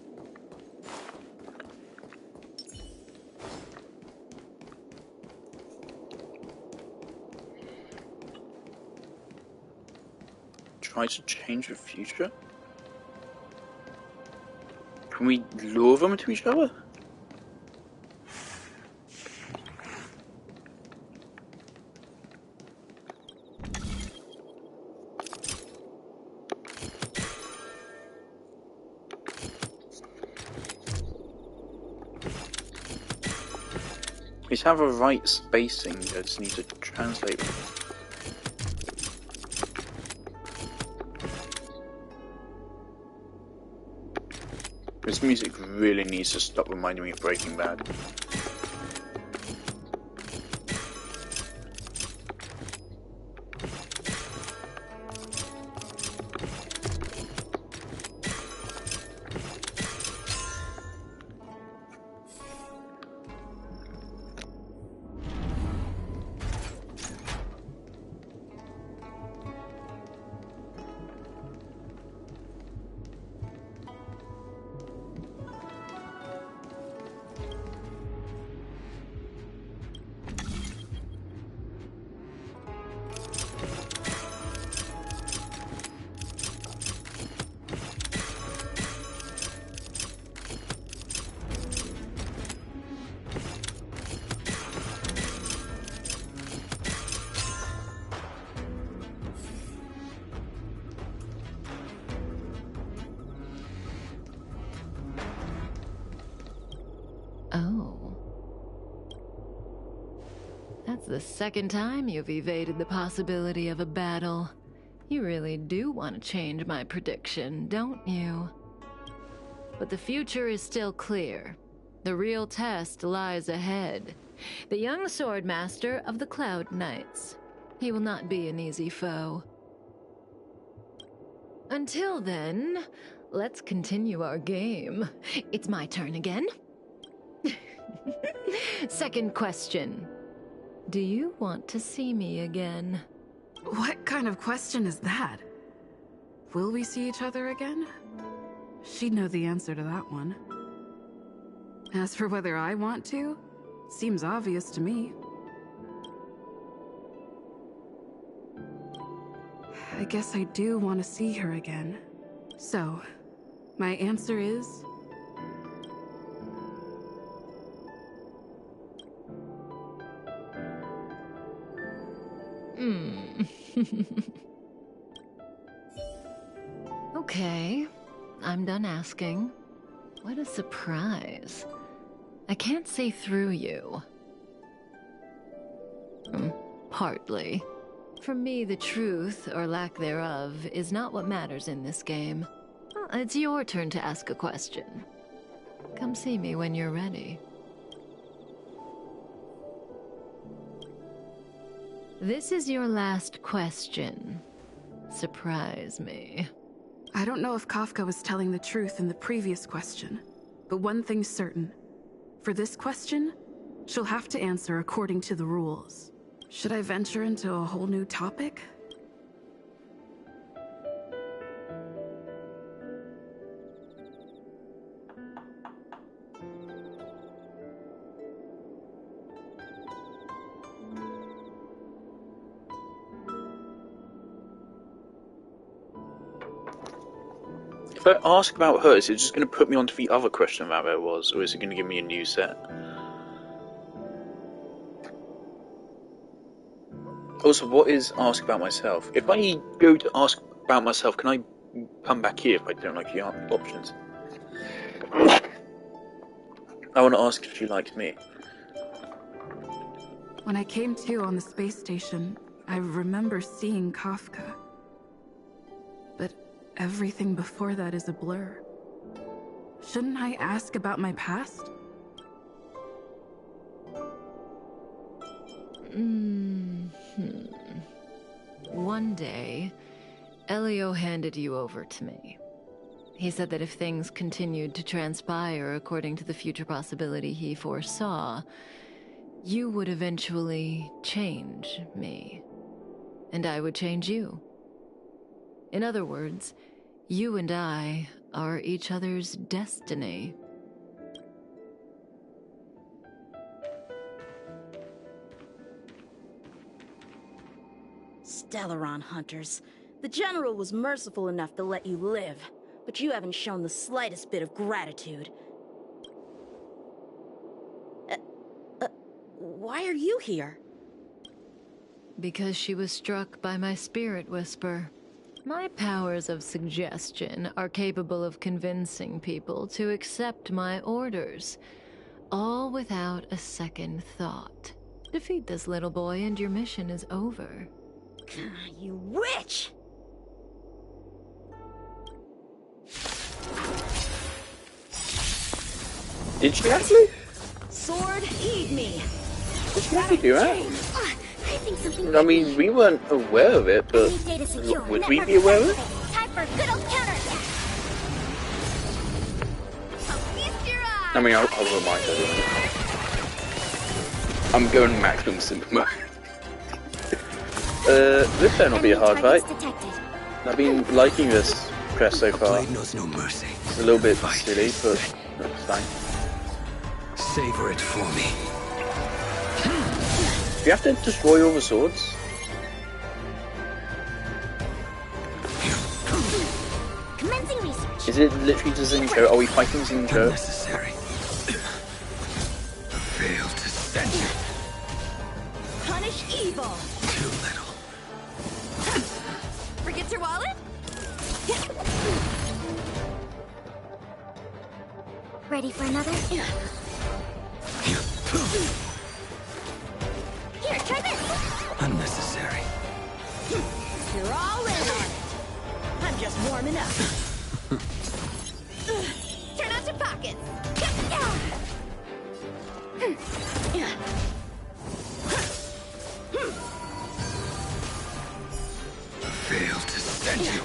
Speaker 1: Try to change the future? Can we lure them into each other? These have a right spacing, I just need to translate them. This music really needs to stop reminding me of Breaking Bad.
Speaker 13: Oh. That's the second time you've evaded the possibility of a battle. You really do want to change my prediction, don't you? But the future is still clear. The real test lies ahead. The young swordmaster of the Cloud Knights. He will not be an easy foe. Until then, let's continue our game. It's my turn again. Second question. Do you want to see me again?
Speaker 17: What kind of question is that? Will we see each other again? She'd know the answer to that one. As for whether I want to, seems obvious to me. I guess I do want to see her again. So, my answer is...
Speaker 13: Okay, I'm done asking. What a surprise. I can't see through you. Partly. For me, the truth, or lack thereof, is not what matters in this game. Well, it's your turn to ask a question. Come see me when you're ready. This is your last question. Surprise me.
Speaker 17: I don't know if Kafka was telling the truth in the previous question, but one thing's certain. For this question, she'll have to answer according to the rules. Should I venture into a whole new topic?
Speaker 1: If I ask about her, is it just going to put me onto the other question about where it was, or is it going to give me a new set? Also, what is ask about myself? If I go to ask about myself, can I come back here if I don't like the options? I want to ask if she likes me.
Speaker 17: When I came to on the space station, I remember seeing Kafka. But everything before that is a blur. Shouldn't I ask about my past?
Speaker 13: One day, Elio handed you over to me. He said that if things continued to transpire according to the future possibility he foresaw, you would eventually change me. And I would change you. In other words, you and I are each other's destiny.
Speaker 14: Stellaron hunters. The General was merciful enough to let you live, but you haven't shown the slightest bit of gratitude. Why are you here?
Speaker 13: Because she was struck by my spirit whisper. My powers of suggestion are capable of convincing people to accept my orders, all without a second thought. Defeat this little boy and your mission is over.
Speaker 14: You witch!
Speaker 1: Did she actually?
Speaker 14: Sword, heed me!
Speaker 1: Did she actually do that?
Speaker 3: I think something.
Speaker 1: I mean, we weren't aware of it, but would we be aware of it?
Speaker 3: Time for a good old counterattack.
Speaker 1: I mean, I'll remind her. I'm going maximum simple mode. This better not be a hard fight. I've been liking this quest so far.
Speaker 6: Knows no mercy.
Speaker 1: It's a little bit silly, but it's fine.
Speaker 6: Savor it for me.
Speaker 1: Do you have to destroy all the swords?
Speaker 3: Commencing research.
Speaker 1: Is it literally to Zincho? Are we fighting Zincho?
Speaker 6: Unnecessary. Fail to send you.
Speaker 14: Punish evil!
Speaker 6: Too little.
Speaker 14: Forget your wallet?
Speaker 3: Ready for another? Here, try this!
Speaker 6: Unnecessary.
Speaker 14: You're all in on it! I'm just warming up. Turn out your pockets!
Speaker 6: Fail to send you.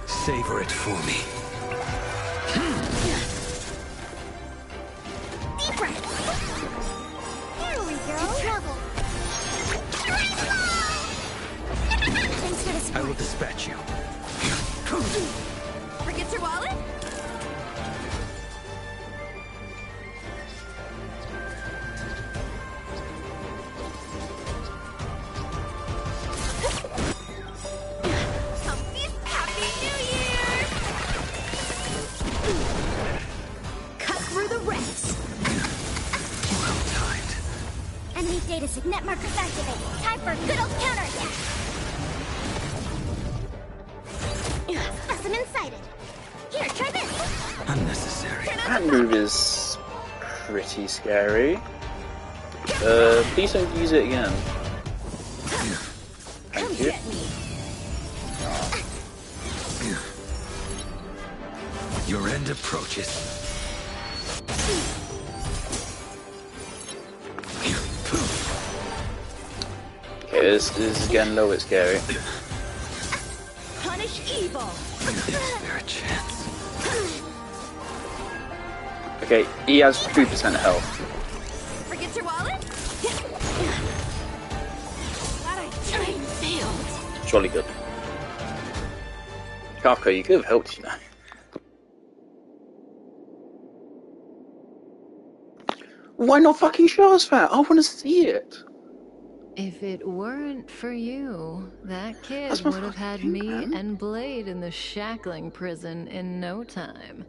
Speaker 6: Savor it for me.
Speaker 3: Deep breath! Here we go! Trouble! Thanks for the
Speaker 6: I
Speaker 3: support.
Speaker 6: will dispatch you.
Speaker 14: Forget your wallet? Happy New Year! Cut through the ranks.
Speaker 6: Well timed.
Speaker 3: Enemy data signet markers activated. Time for a good old counterattack. Specimen sighted. Here, try this.
Speaker 6: Unnecessary.
Speaker 1: That move is pretty scary. Please don't use it again. Thank you.
Speaker 6: Your end approaches.
Speaker 1: this is getting a little bit scary.
Speaker 14: Punish evil.
Speaker 6: Is there a chance?
Speaker 1: Okay, he has 3% health.
Speaker 14: Forget your wallet? Glad I tried and failed.
Speaker 1: Jolly good. Kafka, you could have helped, you know. Why not fucking show us that? I want to see it.
Speaker 13: If it weren't for you, that kid
Speaker 1: That's my
Speaker 13: would have had
Speaker 1: fucking
Speaker 13: me
Speaker 1: man.
Speaker 13: and Blade in the shackling prison in no time.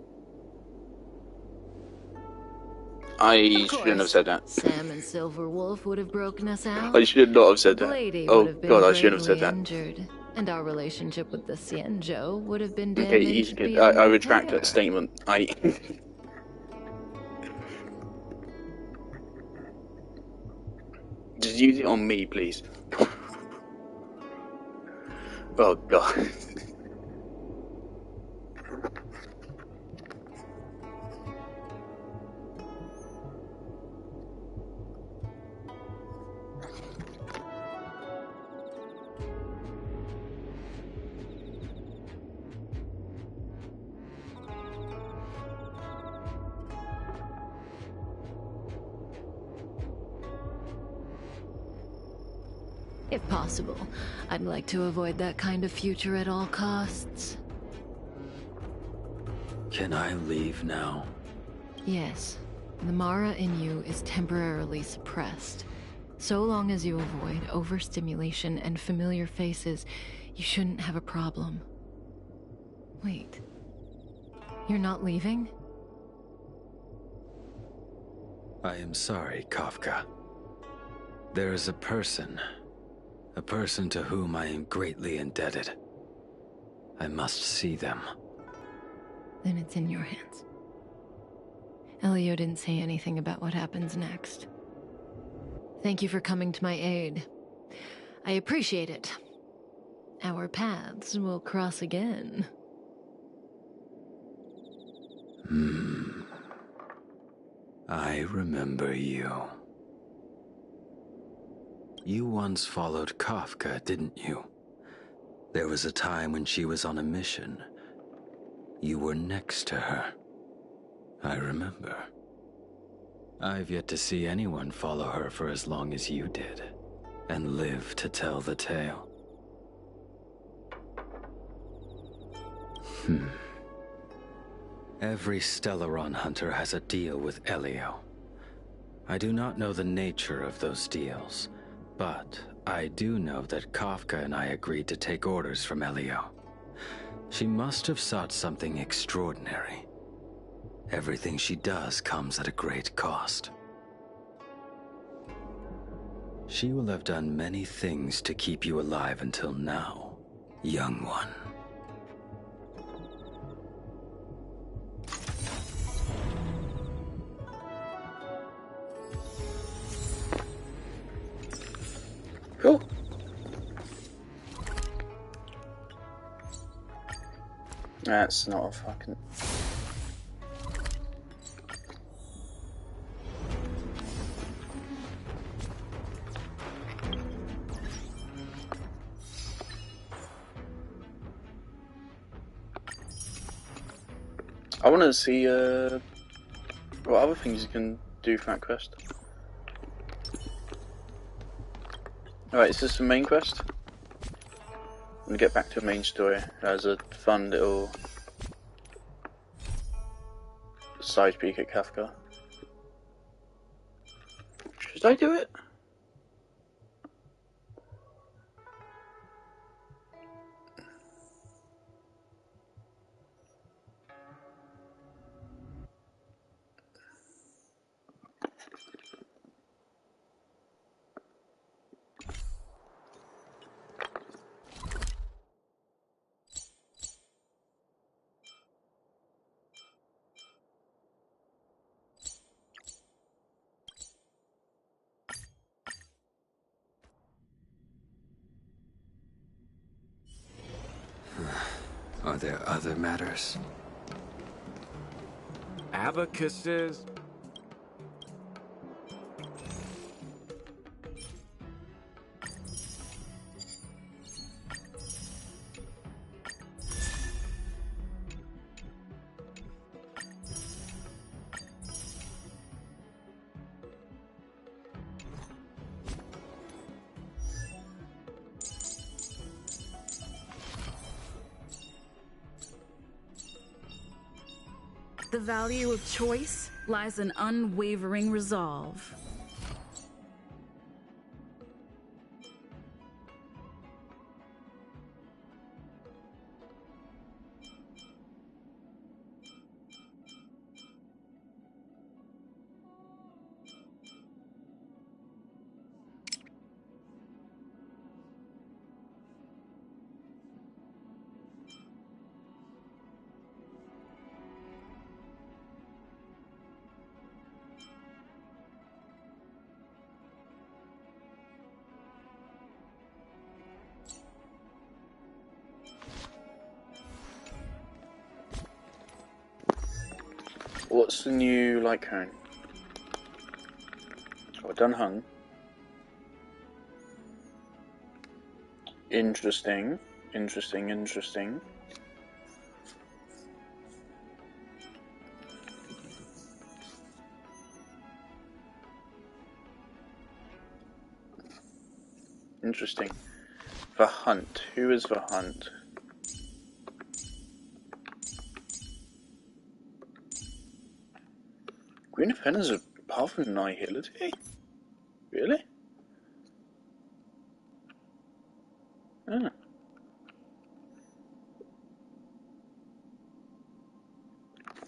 Speaker 1: I shouldn't have said that.
Speaker 13: Sam and Silverwolf would have broken us out.
Speaker 1: I should not have said that.
Speaker 13: Blady
Speaker 1: Oh
Speaker 13: would have been
Speaker 1: god, I shouldn't have said
Speaker 13: gravely
Speaker 1: that.
Speaker 13: injured, and our relationship with the Xianzhou would have been damaged.
Speaker 1: Okay, he's good.
Speaker 13: beyond
Speaker 1: I retract
Speaker 13: repair.
Speaker 1: that statement. Just use it on me, please. Oh god.
Speaker 13: If possible, I'd like to avoid that kind of future at all costs.
Speaker 6: Can I leave now?
Speaker 13: Yes, the Mara in you is temporarily suppressed. So long as you avoid overstimulation and familiar faces, you shouldn't have a problem. Wait. You're not leaving?
Speaker 6: I am sorry, Kafka. There is a person to whom I am greatly indebted. I must see them.
Speaker 13: Then it's in your hands. Elio didn't say anything about what happens next. Thank you for coming to my aid. I appreciate it. Our paths will cross again.
Speaker 6: I remember you. You once followed Kafka, didn't you? There was a time when she was on a mission. You were next to her. I remember. I've yet to see anyone follow her for as long as you did, and live to tell the tale. Every Stellaron hunter has a deal with Elio. I do not know the nature of those deals, but I do know that Kafka and I agreed to take orders from Elio. She must have sought something extraordinary. Everything she does comes at a great cost. She will have done many things to keep you alive until now, young one.
Speaker 1: Cool. That's not a fucking... I want to see what other things you can do for that quest. Alright, is this the main quest? I'm gonna get back to the main story as a fun little side peek at Kafka. Should I do it?
Speaker 6: Are there other matters?
Speaker 2: Abacuses?
Speaker 17: the value of choice lies in unwavering resolve.
Speaker 1: What's the new light cone? Oh, done hung. Interesting. Interesting, interesting. Interesting. The Hunt. Who is the Hunt? Green Offenders are apart from Nihility? Really? Ah.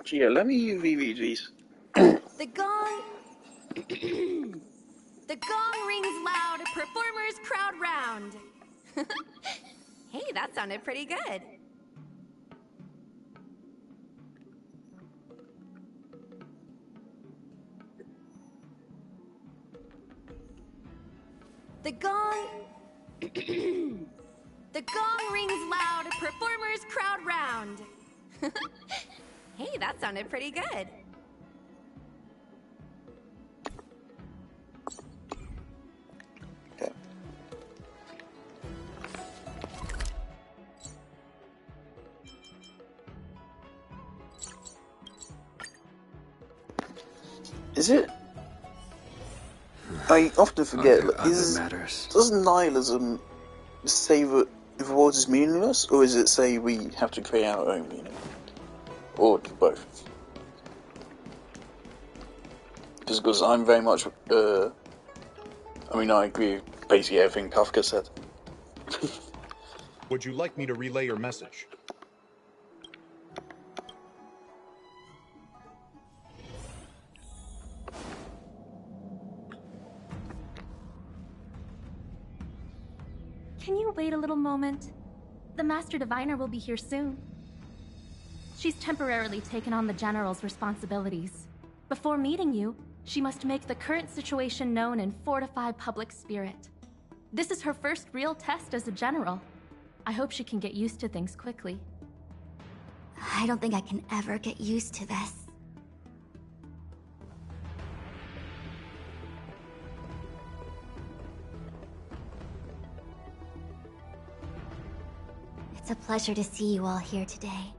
Speaker 1: Gee, yeah, let me reread these.
Speaker 14: The gong... The gong rings loud, performers crowd round. Hey, that sounded pretty good. The gong... The gong rings loud, performers crowd round. Hey, that sounded pretty good.
Speaker 1: Okay. Is it? I often forget, doesn't nihilism say that the world is meaningless, or is it say we have to create our own meaning? Or both? Because I'm very much, I mean, I agree with basically everything Kafka said.
Speaker 18: Would you like me to relay your message?
Speaker 19: Can you wait a little moment? The Master Diviner will be here soon. She's temporarily taken on the General's responsibilities. Before meeting you, she must make the current situation known and fortify public spirit. This is her first real test as a General. I hope she can get used to things quickly.
Speaker 3: I don't think I can ever get used to this. It's a pleasure to see you all here today.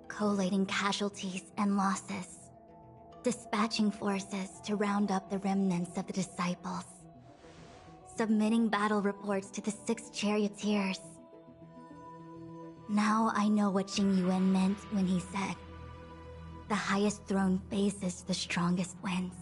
Speaker 3: Collating casualties and losses. Dispatching forces to round up the remnants of the disciples. Submitting battle reports to the 6 charioteers. Now I know what Jing Yuan meant when he said, "The highest throne faces the strongest wins."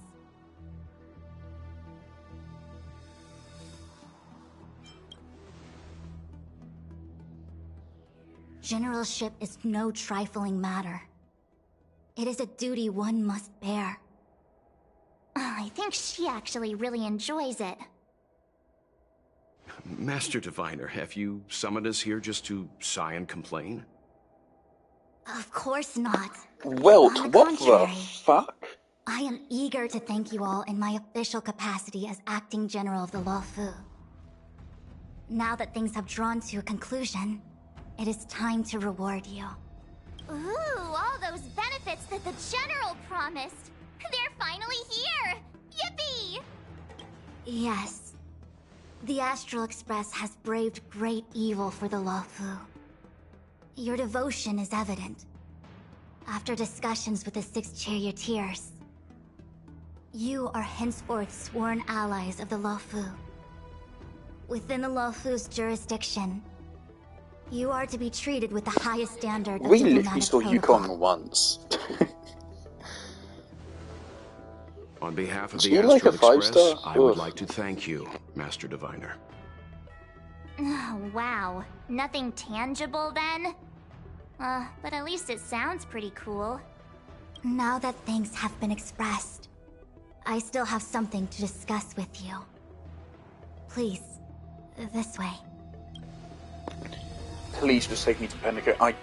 Speaker 3: Generalship is no trifling matter. It is a duty one must bear.
Speaker 5: I think she actually really enjoys it.
Speaker 9: Master Diviner, have you summoned us here just to sigh and complain?
Speaker 3: Of course not.
Speaker 1: Welt,
Speaker 3: On the
Speaker 1: what the
Speaker 3: contrary,
Speaker 1: fuck?
Speaker 3: I am eager to thank you all in my official capacity as acting general of the Luofu. Now that things have drawn to a conclusion, it is time to reward you.
Speaker 5: Ooh, all those benefits that the General promised! They're finally here! Yippee!
Speaker 3: Yes. The Astral Express has braved great evil for the Luofu. Your devotion is evident. After discussions with the 6 charioteers, you are henceforth sworn allies of the Luofu. Within the Luofu's jurisdiction, you are to be treated with the highest standard of
Speaker 1: We literally
Speaker 3: diplomatic
Speaker 1: saw
Speaker 3: protocol.
Speaker 1: Yukong once.
Speaker 9: On behalf of
Speaker 1: Do
Speaker 9: the
Speaker 1: you like
Speaker 9: Astral
Speaker 1: a
Speaker 9: Express,
Speaker 1: 5-star?
Speaker 9: I would
Speaker 1: Ugh.
Speaker 9: like to thank you, Master Diviner.
Speaker 5: Oh, wow. Nothing tangible then? But at least it sounds pretty cool.
Speaker 3: Now that things have been expressed, I still have something to discuss with you. Please, this way.
Speaker 1: Please just take me to Pendigo. I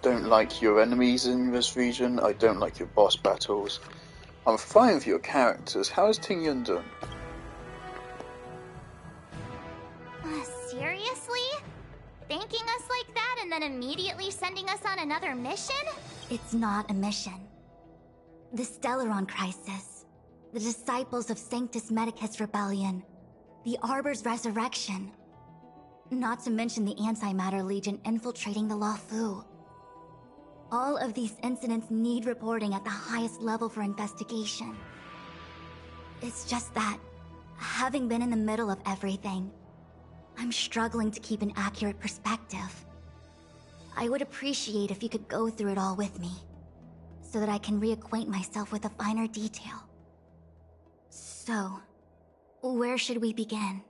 Speaker 1: don't like your enemies in this region. I don't like your boss battles. I'm fine with your characters. How is Ting Yun doing?
Speaker 5: Seriously? Thanking us like that and then immediately sending us on another mission?
Speaker 3: It's not a mission. The Stellaron Crisis, the Disciples of Sanctus Medicus Rebellion, the Arbor's resurrection. Not to mention the Antimatter Legion infiltrating the Luofu. All of these incidents need reporting at the highest level for investigation. It's just that, having been in the middle of everything, I'm struggling to keep an accurate perspective. I would appreciate if you could go through it all with me, so that I can reacquaint myself with a finer detail. So, where should we begin?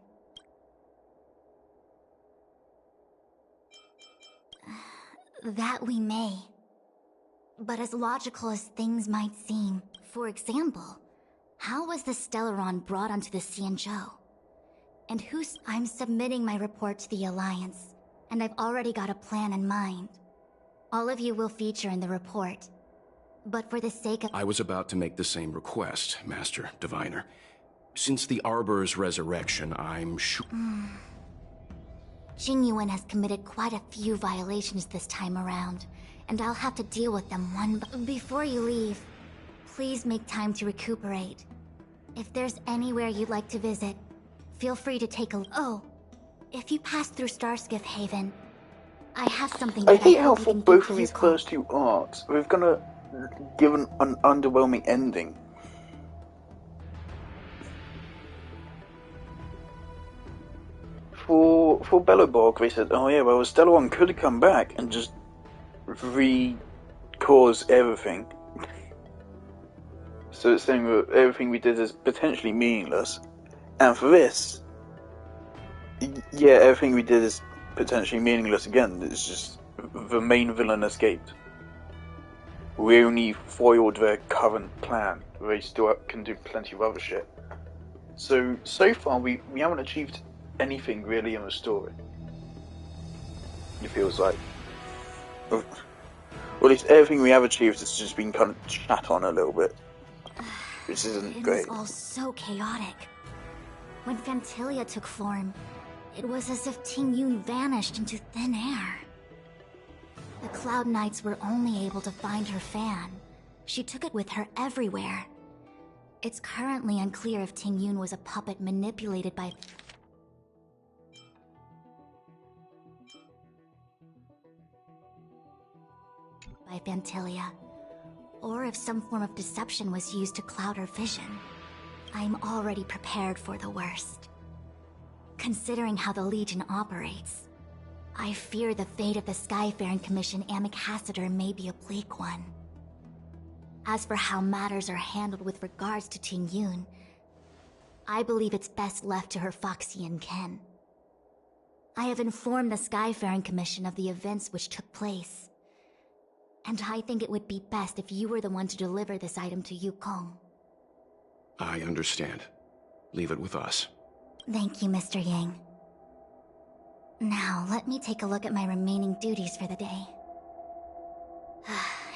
Speaker 3: That we may. But as logical as things might seem, for example, how was the Stellaron brought onto the Xianzhou? And I'm submitting my report to the Alliance, and I've already got a plan in mind. All of you will feature in the report. But for the sake of—
Speaker 9: I was about to make the same request, Master Diviner. Since the Arbor's resurrection, I'm sure—
Speaker 3: Jingyuan has committed quite a few violations this time around, and I'll have to deal with them one by— Before you leave, please make time to recuperate. If there's anywhere you'd like to visit, feel free to take a— Oh, if you pass through Starskiff Haven, I have something
Speaker 1: I
Speaker 3: that
Speaker 1: hate how
Speaker 3: hope you
Speaker 1: for
Speaker 3: can
Speaker 1: both
Speaker 3: give
Speaker 1: of these
Speaker 3: useful.
Speaker 1: first 2 arcs, we've gonna give an underwhelming ending. For Belleborg, they said, oh yeah, well, Stellaron could have come back and just re-cause everything. So it's saying that everything we did is potentially meaningless. And for this, yeah, everything we did is potentially meaningless again. It's just the main villain escaped. We only foiled their current plan. They still can do plenty of other shit. So far we haven't achieved anything really in the story. It feels like. Or at least everything we have achieved has just been kind of shat on a little bit. Which isn't great.
Speaker 3: It was all so chaotic. When Fantilia took form, it was as if Ting Yun vanished into thin air. The Cloud Knights were only able to find her fan. She took it with her everywhere. It's currently unclear if Ting Yun was a puppet manipulated by Fantilia, or if some form of deception was used to cloud her vision. I'm already prepared for the worst. Considering how the Legion operates, I fear the fate of the Skyfaring Commission Ambassador may be a bleak one. As for how matters are handled with regards to Ting Yun, I believe it's best left to her Foxian ken. I have informed the Skyfaring Commission of the events which took place, and I think it would be best if you were the one to deliver this item to Yukong.
Speaker 9: I understand. Leave it with us.
Speaker 3: Thank you, Mr. Yang. Now, let me take a look at my remaining duties for the day.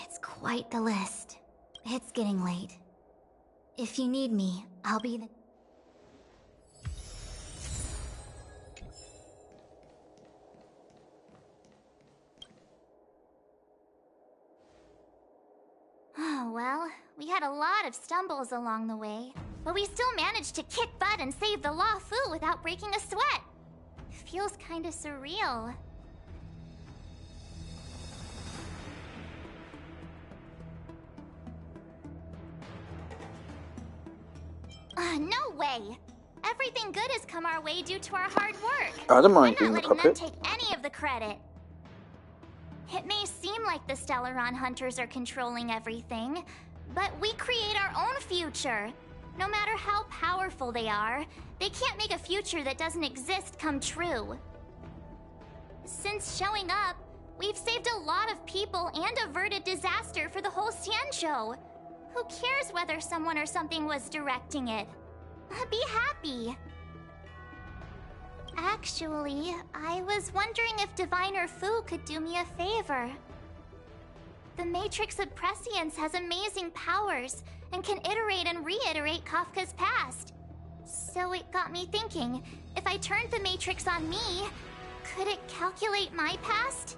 Speaker 3: It's quite the list. It's getting late. If you need me, I'll be the...
Speaker 5: Oh, well, we had a lot of stumbles along the way, but we still managed to kick butt and save the Law Fu without breaking a sweat. Feels kinda surreal. No way! Everything good has come our way due to our hard work.
Speaker 1: I don't mind
Speaker 5: I'm
Speaker 1: being
Speaker 5: not
Speaker 1: the
Speaker 5: letting them
Speaker 1: puppet.
Speaker 5: take any of the credit. It may seem like the Stellaron Hunters are controlling everything, but we create our own future. No matter how powerful they are, they can't make a future that doesn't exist come true. Since showing up, we've saved a lot of people and averted disaster for the whole Xianzhou. Who cares whether someone or something was directing it? Be happy. Actually, I was wondering if Diviner Fu could do me a favor. The Matrix of Prescience has amazing powers and can iterate and reiterate Kafka's past. So it got me thinking, if I turned the Matrix on me, could it calculate my past?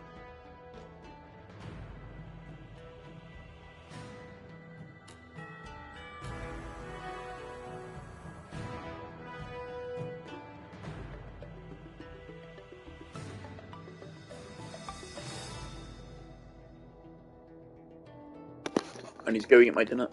Speaker 1: I need to go eat my dinner.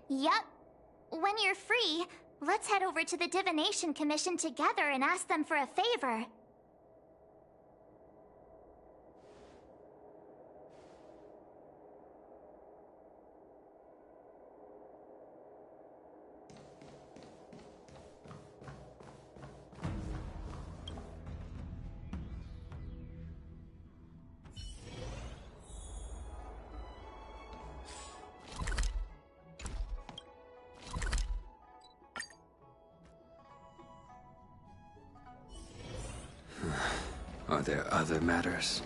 Speaker 5: Yep. When you're free, let's head over to the Divination Commission together and ask them for a favor.
Speaker 6: Are there other matters?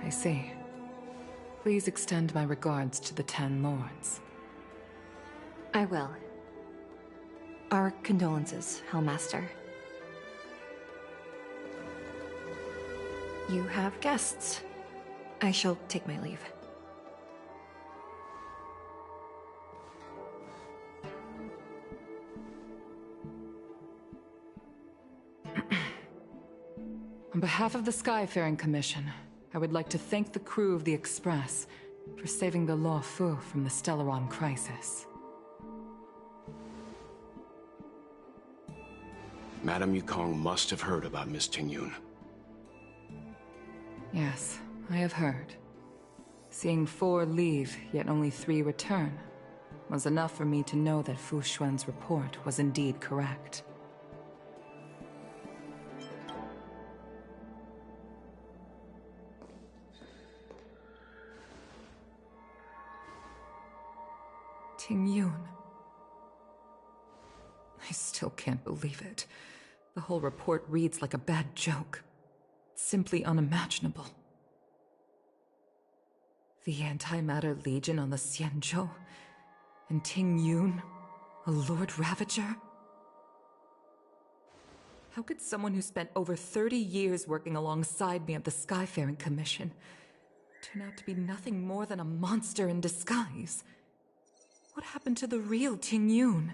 Speaker 17: I see. Please extend my regards to the 10 lords.
Speaker 20: I will. Our condolences, Hellmaster. You have guests. I shall take my leave.
Speaker 17: On behalf of the Skyfaring Commission, I would like to thank the crew of the Express for saving the Law Fu from the Stellaron crisis.
Speaker 9: Madame Yukong must have heard about Miss Tingyun.
Speaker 17: Yes, I have heard. Seeing 4 leave, yet only 3 return, was enough for me to know that Fu Xuan's report was indeed correct. Tingyun. I still can't believe it. The whole report reads like a bad joke. It's simply unimaginable. The Antimatter Legion on the Xianzhou, and Tingyun, a Lord Ravager? How could someone who spent over 30 years working alongside me at the Skyfaring Commission turn out to be nothing more than a monster in disguise? What happened to the real Tingyun?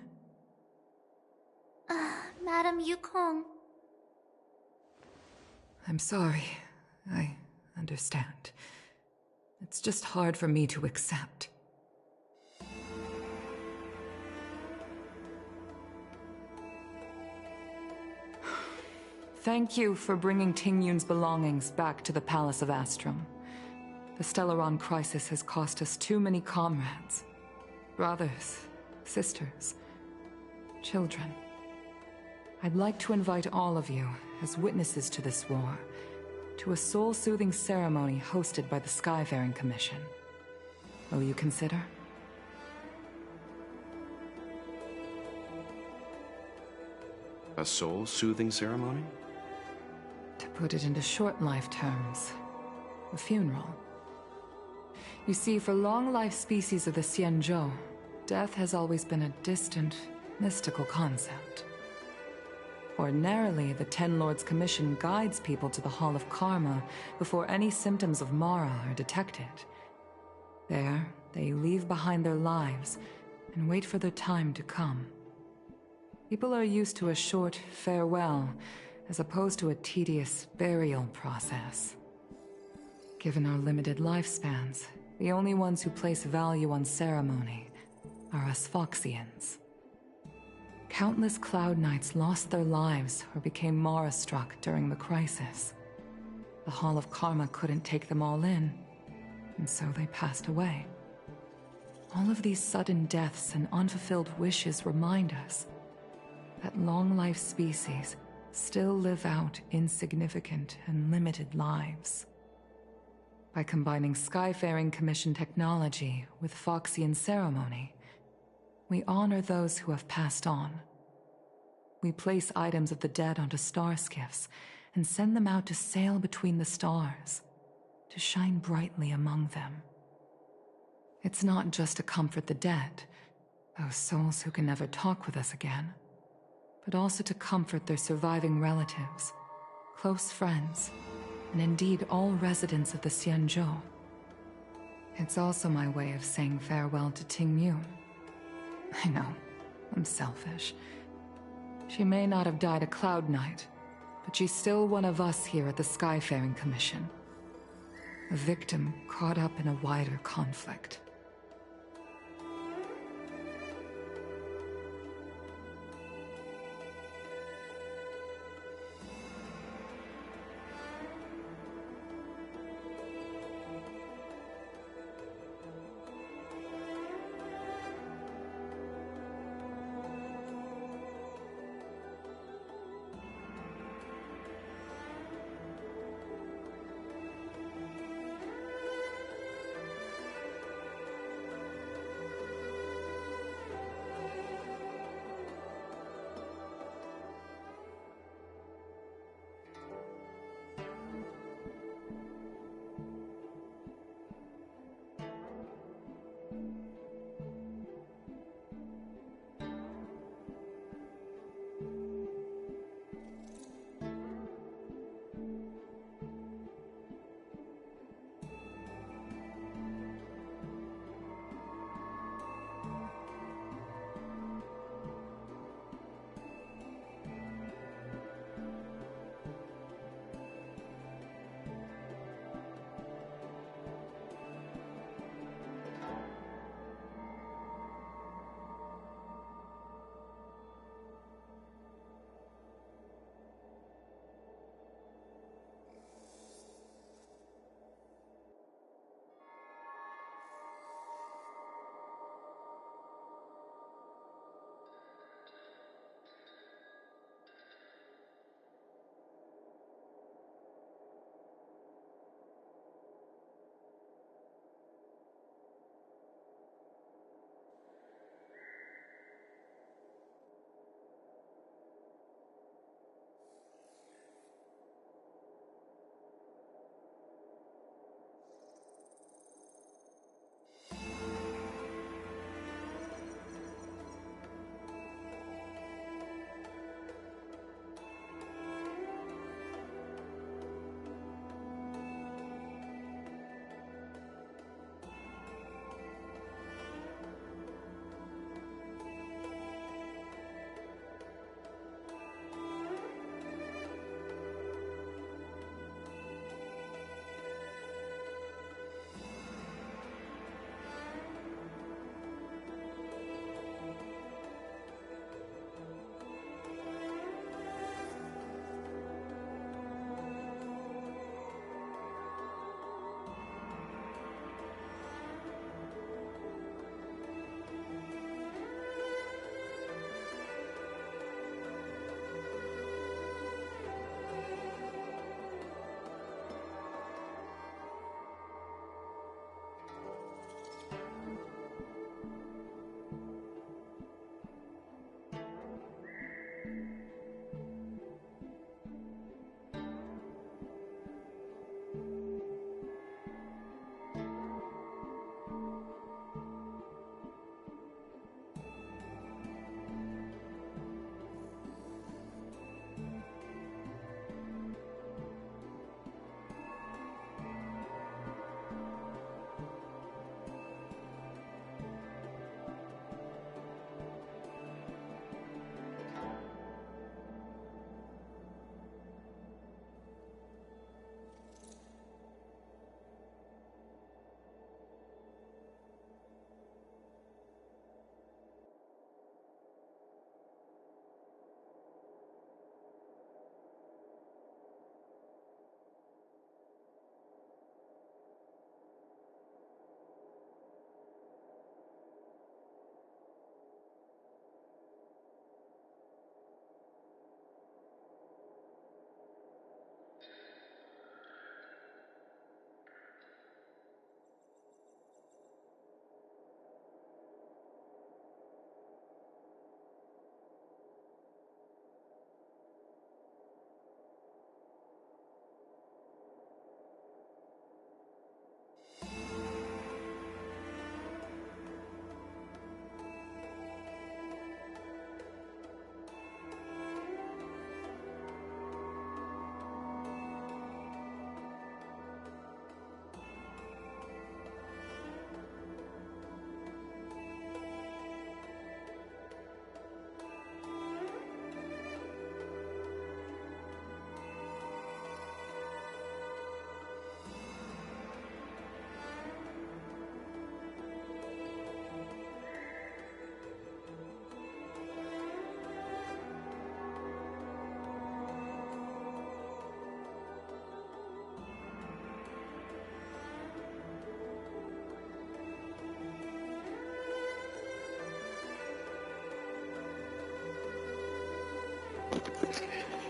Speaker 5: Madame Yukong.
Speaker 17: I'm sorry. I understand. It's just hard for me to accept. Thank you for bringing Tingyun's belongings back to the Palace of Astrum. The Stellaron crisis has cost us too many comrades. Brothers, sisters, children. I'd like to invite all of you, as witnesses to this war, to a soul-soothing ceremony hosted by the Skyfaring Commission. Will you consider?
Speaker 9: A soul-soothing ceremony?
Speaker 17: To put it into short life terms, a funeral. You see, for long-life species of the Xianzhou, death has always been a distant, mystical concept. Ordinarily, the Ten Lords Commission guides people to the Hall of Karma before any symptoms of Mara are detected. There, they leave behind their lives and wait for their time to come. People are used to a short farewell as opposed to a tedious burial process. Given our limited lifespans, the only ones who place value on ceremony are us Foxians. Countless Cloud Knights lost their lives or became Mara-struck during the crisis. The Hall of Karma couldn't take them all in, and so they passed away. All of these sudden deaths and unfulfilled wishes remind us that long-life species still live out insignificant and limited lives.
Speaker 19: By combining Skyfaring Commission technology with Foxian ceremony, we honor those who have passed on. We place items of the dead onto star skiffs and send them out to sail between the stars, to shine brightly among them. It's not just to comfort the dead, those souls who can never talk with us again, but also to comfort their surviving relatives, close friends, and indeed all residents of the Xianzhou. It's also my way of saying farewell to Ting Yun. I know, I'm selfish. She may not have died a Cloud Knight, but she's still one of us here at the Skyfaring Commission. A victim caught up in a wider conflict.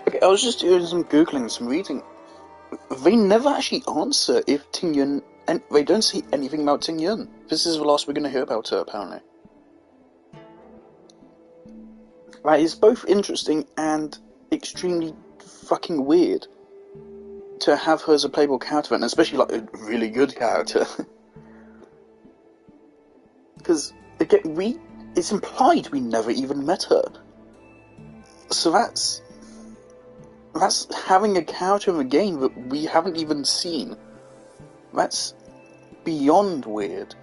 Speaker 1: Okay, I was just doing some googling, some reading. They never actually answer if Ting Yun, and they don't say anything about Ting Yun. This is the last we're going to hear about her, apparently. That is both interesting and extremely fucking weird to have her as a playable character, and especially like a really good character. Because again, it's implied we never even met her. So that's having a character in the game that we haven't even seen. That's beyond weird.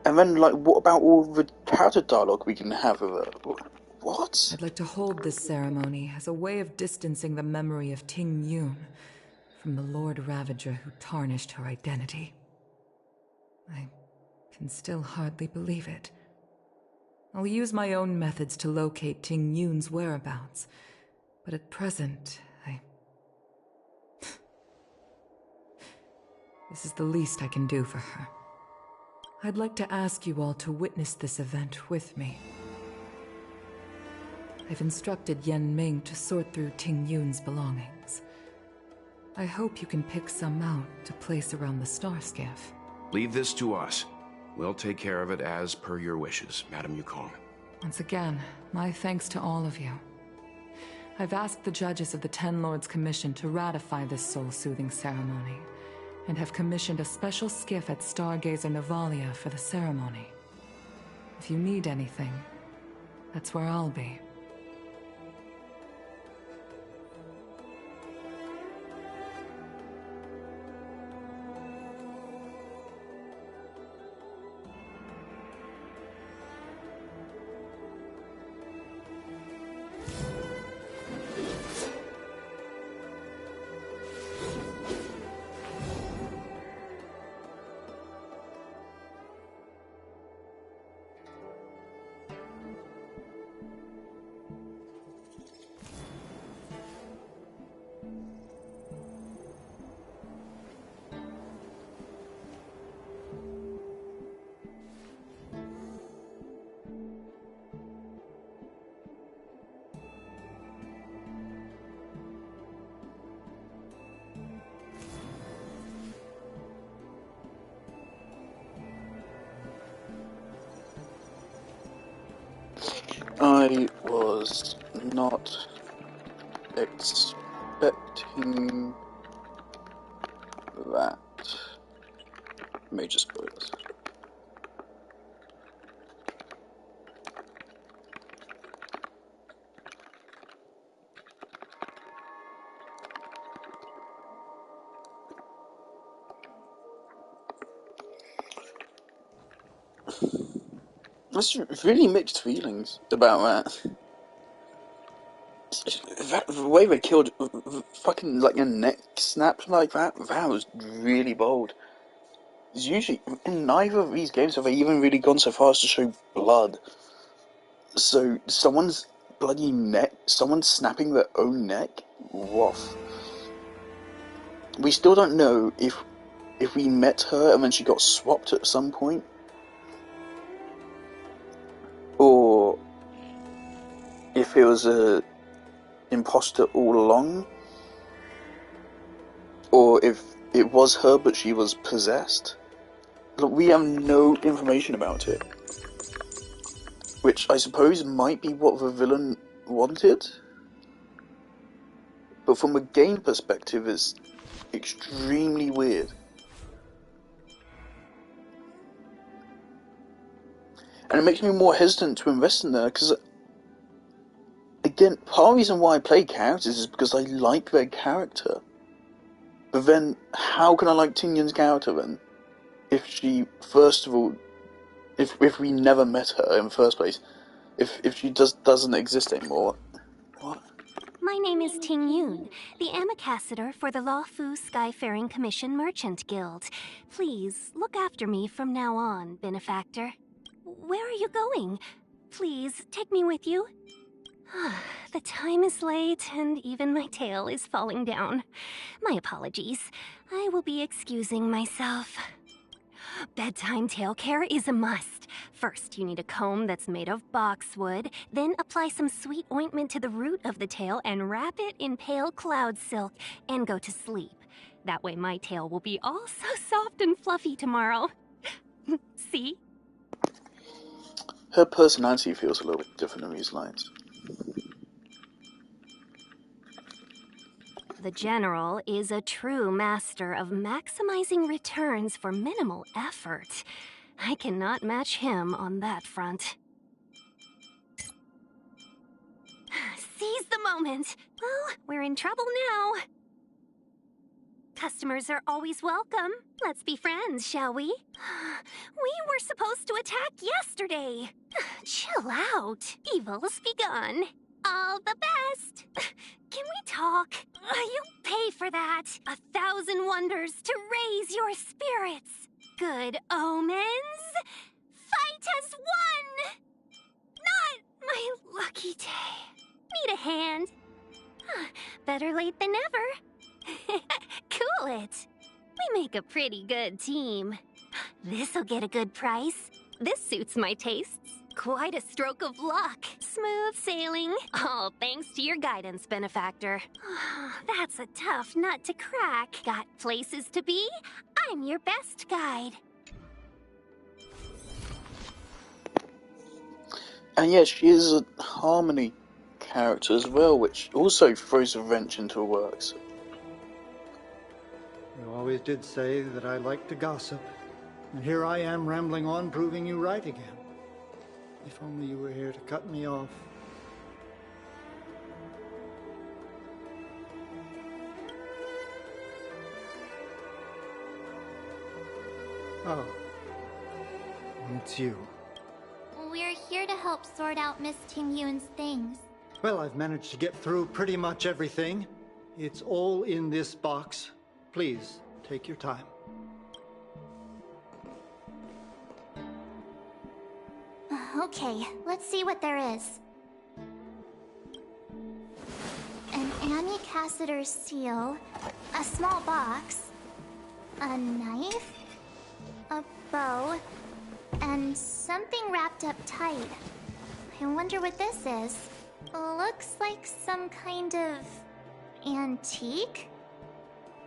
Speaker 1: And then, like, what about all the character dialogue we can have with her? What?
Speaker 19: I'd like to hold this ceremony as a way of distancing the memory of Ting Yun from the Lord Ravager who tarnished her identity. I can still hardly believe it. I'll use my own methods to locate Ting Yun's whereabouts, but at present, This is the least I can do for her. I'd like to ask you all to witness this event with me. I've instructed Yen Ming to sort through Ting Yun's belongings. I hope you can pick some out to place around the star skiff.
Speaker 9: Leave this to us. We'll take care of it as per your wishes, Madam Yukong.
Speaker 19: Once again, my thanks to all of you. I've asked the judges of the Ten Lords Commission to ratify this soul-soothing ceremony, and have commissioned a special skiff at Stargazer Navalia for the ceremony. If you need anything, that's where I'll be.
Speaker 1: I was not expecting that. Major spoilers. There's really mixed feelings about that. The way they killed fucking like a neck snap like that was really bold. It's usually in neither of these games have they even really gone so far as to show blood. So someone's bloody neck, someone's snapping their own neck. Woof. We still don't know if we met her and then she got swapped at some point, or if it was a imposter all along, or if it was her but she was possessed. Look, we have no information about it, which I suppose might be what the villain wanted, but from a game perspective it's extremely weird. And it makes me more hesitant to invest in there, because again, part of the reason why I play characters is because I like their character. But then, how can I like Ting Yun's character then? If she, first of all, if we never met her in the first place, if she doesn't exist anymore, what?
Speaker 8: My name is Ting Yun, the ambassador for the Lawfu Skyfaring Commission Merchant Guild. Please, look after me from now on, benefactor. Where are you going? Please, take me with you. The time is late, and even my tail is falling down. My apologies. I will be excusing myself. Bedtime tail care is a must. First, you need a comb that's made of boxwood, then apply some sweet ointment to the root of the tail and wrap it in pale cloud silk and go to sleep. That way my tail will be all so soft and fluffy tomorrow. See?
Speaker 1: Her personality feels a little bit different in these lines.
Speaker 8: The General is a true master of maximizing returns for minimal effort. I cannot match him on that front. Seize the moment! Well, we're in trouble now. Customers are always welcome. Let's be friends, shall we? We were supposed to attack yesterday. Chill out. Evil's begun. All the best. Can we talk? You'll pay for that. 1,000 wonders to raise your spirits. Good omens. Fight has won. Not my lucky day. Need a hand? Better late than never. Cool it. We make a pretty good team. This'll get a good price. This suits my tastes. Quite a stroke of luck. Smooth sailing. All thanks to your guidance, benefactor. That's a tough nut to crack. Got places to be? I'm your best guide.
Speaker 1: And yes, she is a harmony character as well, which also throws a wrench into her works.
Speaker 19: You always did say that I like to gossip. And here I am rambling on, proving you right again. If only you were here to cut me off. Oh. It's you.
Speaker 5: We're here to help sort out Miss Ting-Yun's things.
Speaker 19: Well, I've managed to get through pretty much everything. It's all in this box. Please, take your time.
Speaker 5: Okay, let's see what there is. An Annie Cassiter's seal, a small box, a knife, a bow, and something wrapped up tight. I wonder what this is. Looks like some kind of antique?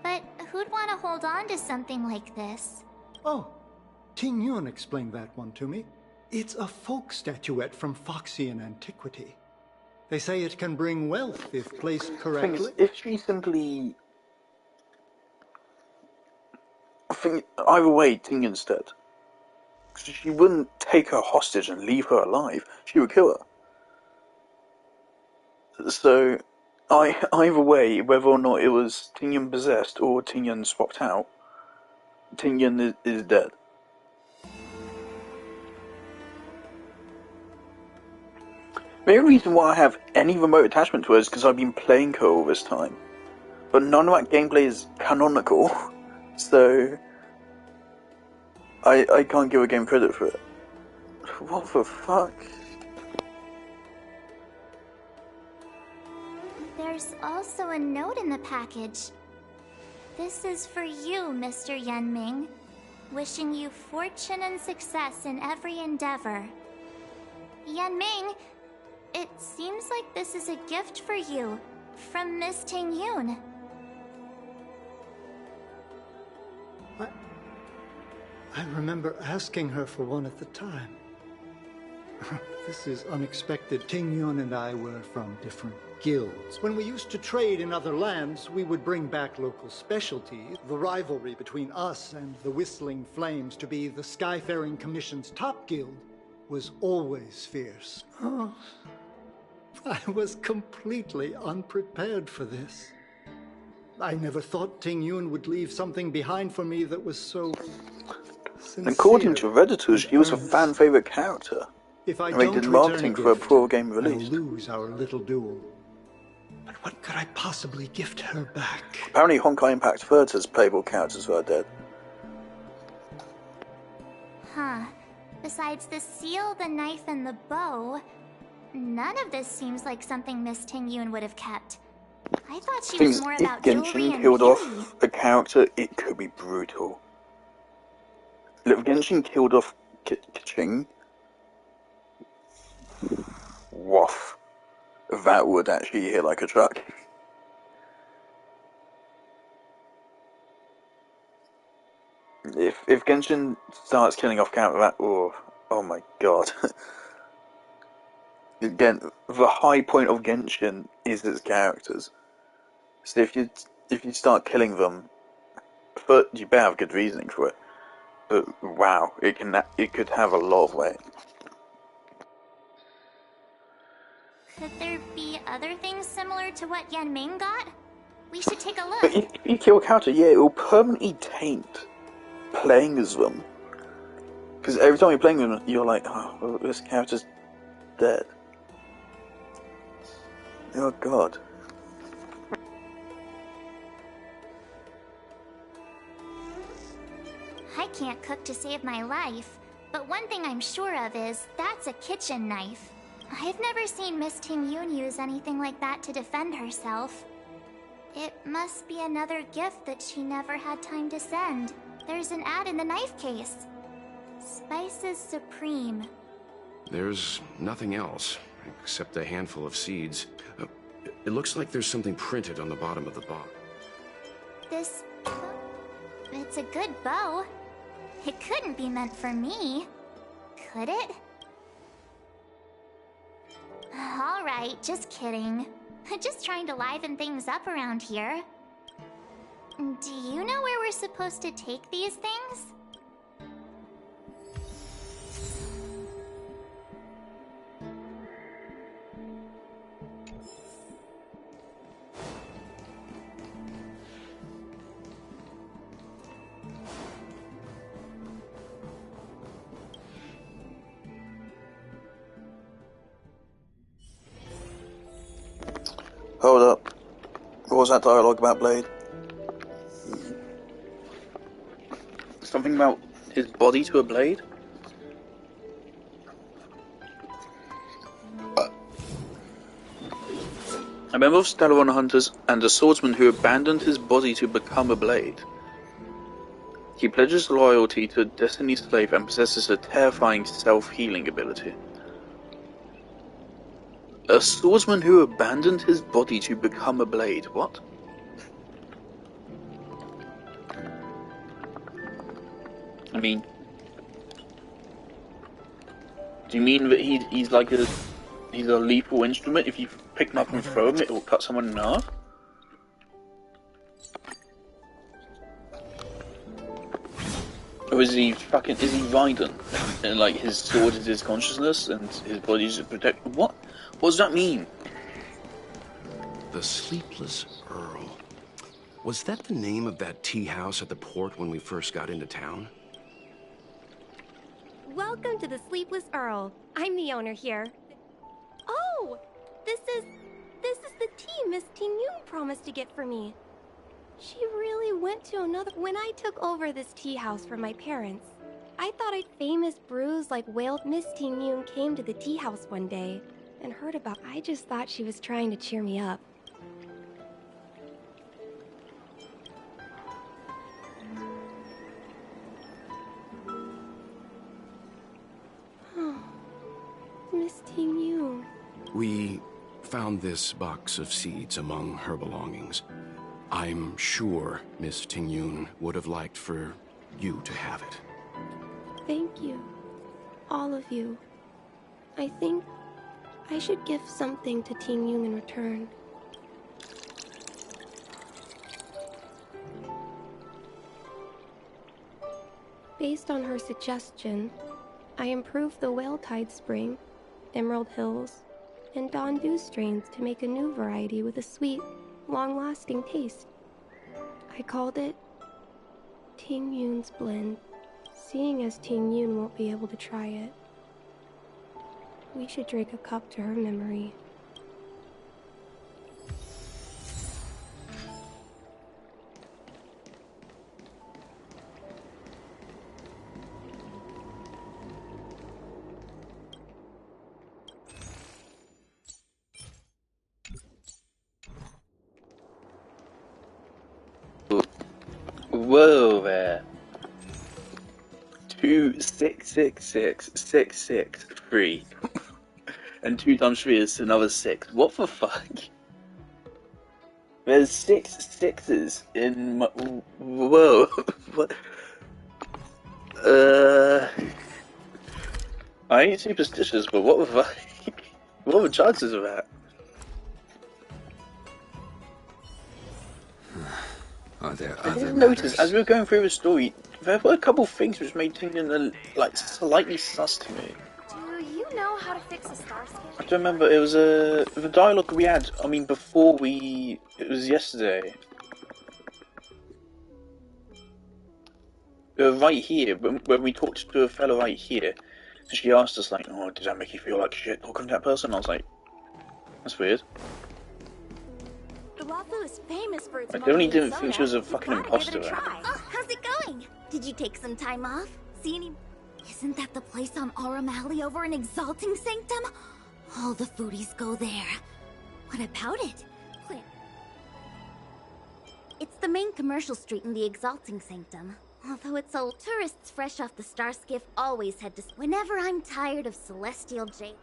Speaker 5: But who'd want to hold on to something like this?
Speaker 19: Oh, Ting-Yun explained that one to me. It's a folk statuette from Foxian antiquity. They say it can bring wealth if placed correctly.
Speaker 1: If she simply... I think either way, Ting-Yun's dead. She wouldn't take her hostage and leave her alive. She would kill her. So, either way, whether or not it was Ting-Yun possessed or Ting-Yun swapped out, Ting-Yun is dead. The only reason why I have any remote attachment to her is because I've been playing her all this time. But none of that gameplay is canonical, so I can't give a game credit for it. What the fuck?
Speaker 5: There's also a note in the package. This is for you, Mr. Yenming. Wishing you fortune and success in every endeavor. Yenming, it seems like this is a gift for you, from Miss Ting-Yun.
Speaker 19: I remember asking her for one at the time. This is unexpected. Ting-Yun and I were from different guilds. When we used to trade in other lands, we would bring back local specialties. The rivalry between us and the Whistling Flames to be the Skyfaring Commission's top guild was always fierce. Oh, I was completely unprepared for this. I never thought Ting-Yun would leave something behind for me that was so sincere.
Speaker 1: According to Redditors, she was a fan-favorite character.
Speaker 19: If I
Speaker 1: and they
Speaker 19: don't
Speaker 1: did marketing
Speaker 19: return
Speaker 1: for
Speaker 19: a
Speaker 1: a
Speaker 19: gift,
Speaker 1: pro game
Speaker 19: I'll
Speaker 1: release.
Speaker 19: lose our little duel. But what could I possibly gift her back?
Speaker 1: Apparently Honkai Impact Third has playable characters who are dead.
Speaker 5: Huh. Besides the seal, the knife, and the bow, none of this seems like something Miss Ting-Yun would have kept. I thought she was more about
Speaker 1: if
Speaker 5: jewelry
Speaker 1: Genshin
Speaker 5: and
Speaker 1: killed
Speaker 5: beauty.
Speaker 1: off a character, it could be brutal. If Genshin killed off Kaching, woof, that would actually hit like a truck. If Genshin starts killing off character, that oh my god. Again, the high point of Genshin is its characters. So if you start killing them, but you better have good reasoning for it. But wow, it could have a lot of weight.
Speaker 5: Could there be other things similar to what Yan Ming got? We should take a look.
Speaker 1: But if you kill a character, yeah, it will permanently taint playing as them. Because every time you're playing them, you're like, oh, well, this character's dead. Oh god.
Speaker 5: I can't cook to save my life, but one thing I'm sure of is that's a kitchen knife. I've never seen Miss Ting Yun use anything like that to defend herself. It must be another gift that she never had time to send. There's an ad in the knife case. Spices Supreme.
Speaker 9: There's nothing else, except a handful of seeds. It looks like there's something printed on the bottom of the box.
Speaker 5: This... it's a good bow. It couldn't be meant for me, could it? Alright, just kidding. Just trying to liven things up around here. Do you know where we're supposed to take these things?
Speaker 1: Hold up. What was that dialogue about, Blade? Something about his body to a blade? A member of Stellaron Hunters and a swordsman who abandoned his body to become a blade. He pledges loyalty to Destiny's slave and possesses a terrifying self-healing ability. A swordsman who abandoned his body to become a blade. What? I mean, do you mean that he's like he's a lethal instrument? If you pick him up and throw him, it will cut someone in half? Or is he Raiden? And like his sword is his consciousness and his body is to protect. What? What does that mean?
Speaker 9: The Sleepless Earl. Was that the name of that tea house at the port when we first got into town?
Speaker 19: Welcome to the Sleepless Earl. I'm the owner here. Oh! This is the tea Miss Ting Yun promised to get for me. She really went to another... When I took over this tea house from my parents, I thought famous brews like whale... Miss Ting Yun came to the tea house one day and heard about... I just thought she was trying to cheer me up. Miss Ting Yun.
Speaker 9: We found this box of seeds among her belongings. I'm sure Miss Ting Yun would have liked for you to have it.
Speaker 19: Thank you. All of you. I think I should give something to Ting Yun in return. Based on her suggestion, I improved the Whale Tide Spring, Emerald Hills, and Dawn Dew strains to make a new variety with a sweet, long-lasting taste. I called it Ting Yun's Blend, seeing as Ting Yun won't be able to try it. We should drink a cup to her memory.
Speaker 1: Whoa there. 2, 6, 6, 6, 6, 6, 3. And 2 times 3 is another 6. What the fuck? There's 6 6s in my... Whoa. What? I ain't superstitious, but what the fuck? What are the chances of that?
Speaker 15: Are there
Speaker 1: I
Speaker 15: other
Speaker 1: didn't notice,
Speaker 15: matters?
Speaker 1: as we were going through the story, there were a couple of things which made things like slightly sus to me.
Speaker 19: Do you know how to fix a star skin?
Speaker 1: I don't remember, it was the dialogue we had, I mean, before we... It was yesterday. Right here, when we talked to a fellow right here, and she asked us, like, oh, does that make you feel like shit talking to that person? I was like, that's weird.
Speaker 14: The Wafu is famous for its
Speaker 1: I only
Speaker 14: mochi
Speaker 1: didn't
Speaker 14: soda.
Speaker 1: think she was a fucking
Speaker 14: Gotta give it
Speaker 1: imposter.
Speaker 14: a try.
Speaker 3: Oh, how's it going? Did you take some time off? See any... Isn't that the place on Aurum Alley over in Exalting Sanctum? All the foodies go there. What about it? It's the main commercial street in the Exalting Sanctum. Although it's old, tourists fresh off the Star Skiff always head to... Whenever I'm tired of Celestial Jade...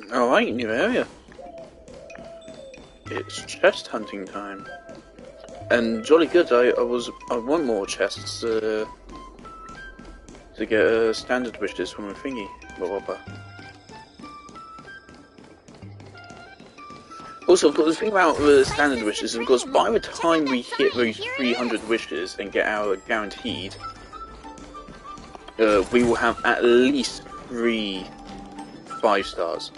Speaker 1: Alright, new area. It's chest hunting time. And jolly good, I want more chests to get a standard wishes from a thingy. Blah. Also, of course, the thing about the standard wishes is, of course, by the time we hit those 300 wishes and get our guaranteed, we will have at least 3 5 stars.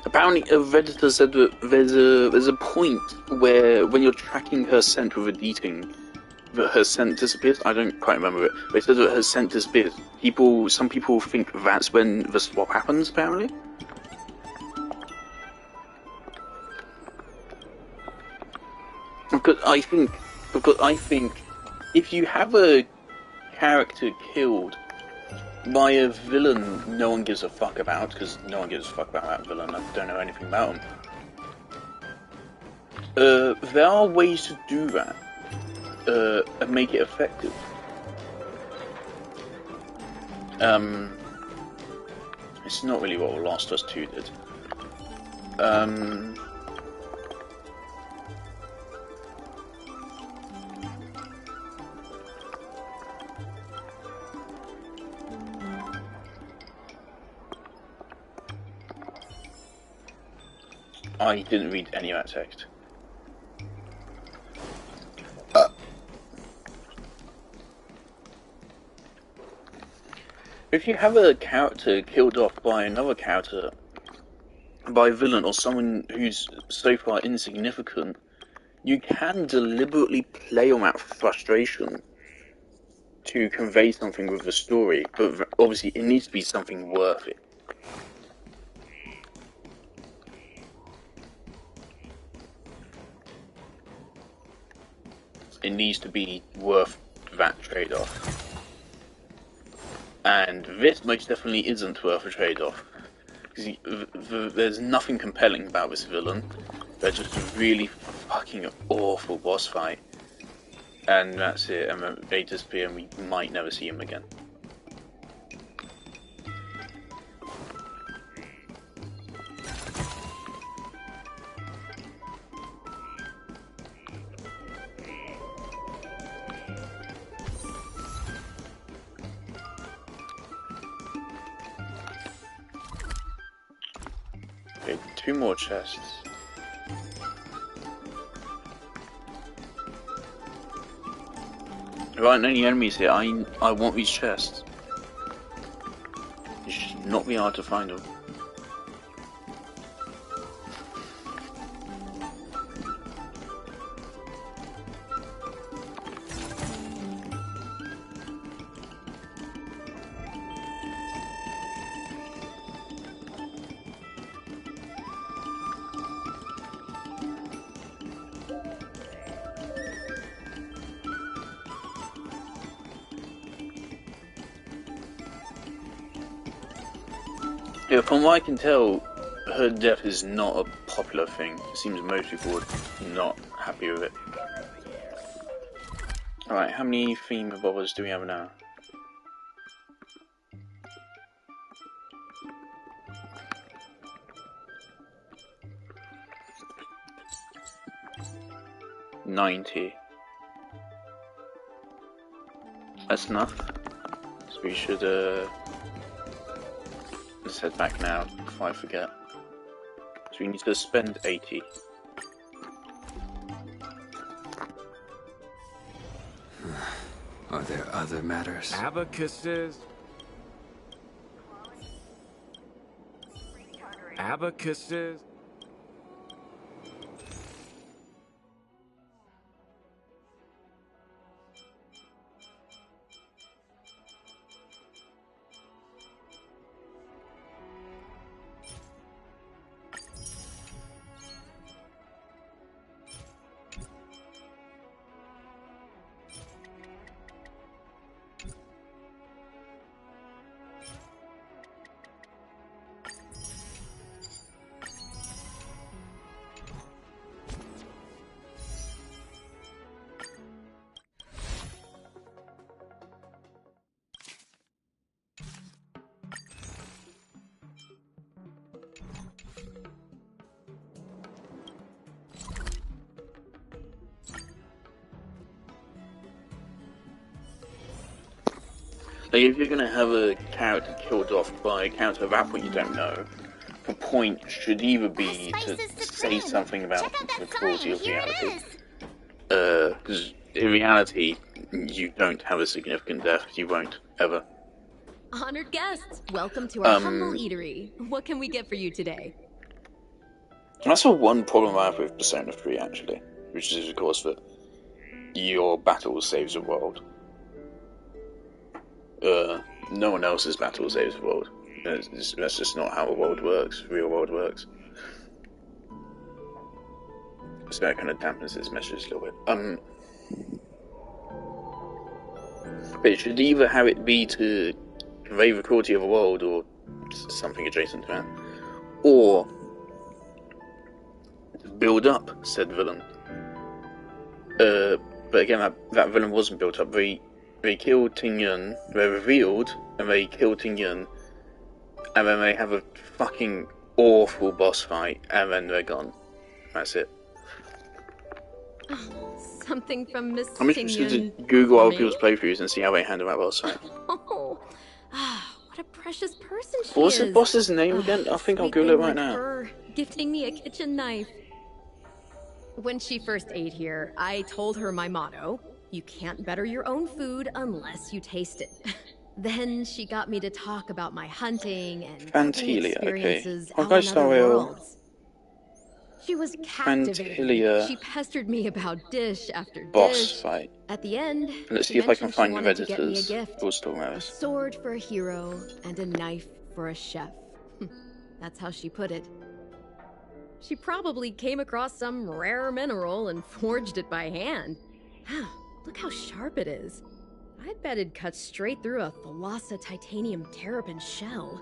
Speaker 1: Apparently, a Redditor said that there's a point where when you're tracking her scent with a beating, that her scent disappears. I don't quite remember it. They said that her scent disappears. Some people think that's when the swap happens. Apparently. Because I think if you have a character killed by a villain no one gives a fuck about, because no one gives a fuck about that villain, I don't know anything about him. There are ways to do that, and make it effective. It's not really what Last of Us 2 did. I didn't read any of that text. If you have a character killed off by another character, by a villain or someone who's so far insignificant, you can deliberately play on that frustration to convey something with the story, but obviously it needs to be something worth it. It needs to be worth that trade-off. And this most definitely isn't worth a trade-off. Because there's nothing compelling about this villain. They're just a really fucking awful boss fight. And that's it, and they disappear and we might never see him again. Okay, 2 more chests. There aren't any enemies here. I want these chests. It should not be hard to find them. Yeah, from what I can tell, her death is not a popular thing. It seems most people are not happy with it. Alright, how many theme revolvers do we have now? $90. That's enough. So we should let's head back now before I forget. So we need to spend 80.
Speaker 6: Are there other matters?
Speaker 7: Abacuses. Abacuses.
Speaker 1: Like, if you're gonna have a character killed off by a character of that point you don't know, the point should either be to say something about the cruelty of reality. Because in reality, you don't have a significant death, you won't, ever.
Speaker 19: Honored guests, welcome to our humble eatery. What can we get for you today?
Speaker 1: That's the one problem I have with Persona 3, actually, which is, of course, that your battle saves the world. No one else's battle saves the world. That's just not how the world works, real world works. So that kind of dampens its message a little bit. But it should either have it be to convey the cruelty of the world, or something adjacent to that, or to build up said villain. But again, that villain wasn't built up. They killed Ting Yun, they're revealed, and they kill Ting Yun, and then they have a fucking awful boss fight, and then they're gone. That's it.
Speaker 19: Something from Miss
Speaker 1: I'm interested to Google other people's playthroughs and see how they handle that boss fight.
Speaker 19: Oh, what a precious person she
Speaker 1: What's
Speaker 19: is.
Speaker 1: the boss's name again? I think I'll Google it right now.
Speaker 19: Her gifting me a kitchen knife. When she first ate here, I told her my motto: you can't better your own food unless you taste it. Then she got me to talk about my hunting and cooking experiences out in other worlds. She was captivated. She pestered me about dish after
Speaker 1: boss
Speaker 19: dish.
Speaker 1: fight.
Speaker 19: At the end,
Speaker 1: Let's see if I can find the Redditors.
Speaker 19: A sword for a hero and a knife for a chef. That's how she put it. She probably came across some rare mineral and forged it by hand. Look how sharp it is. I'd bet it'd cut straight through a Thalassa titanium terrapin shell.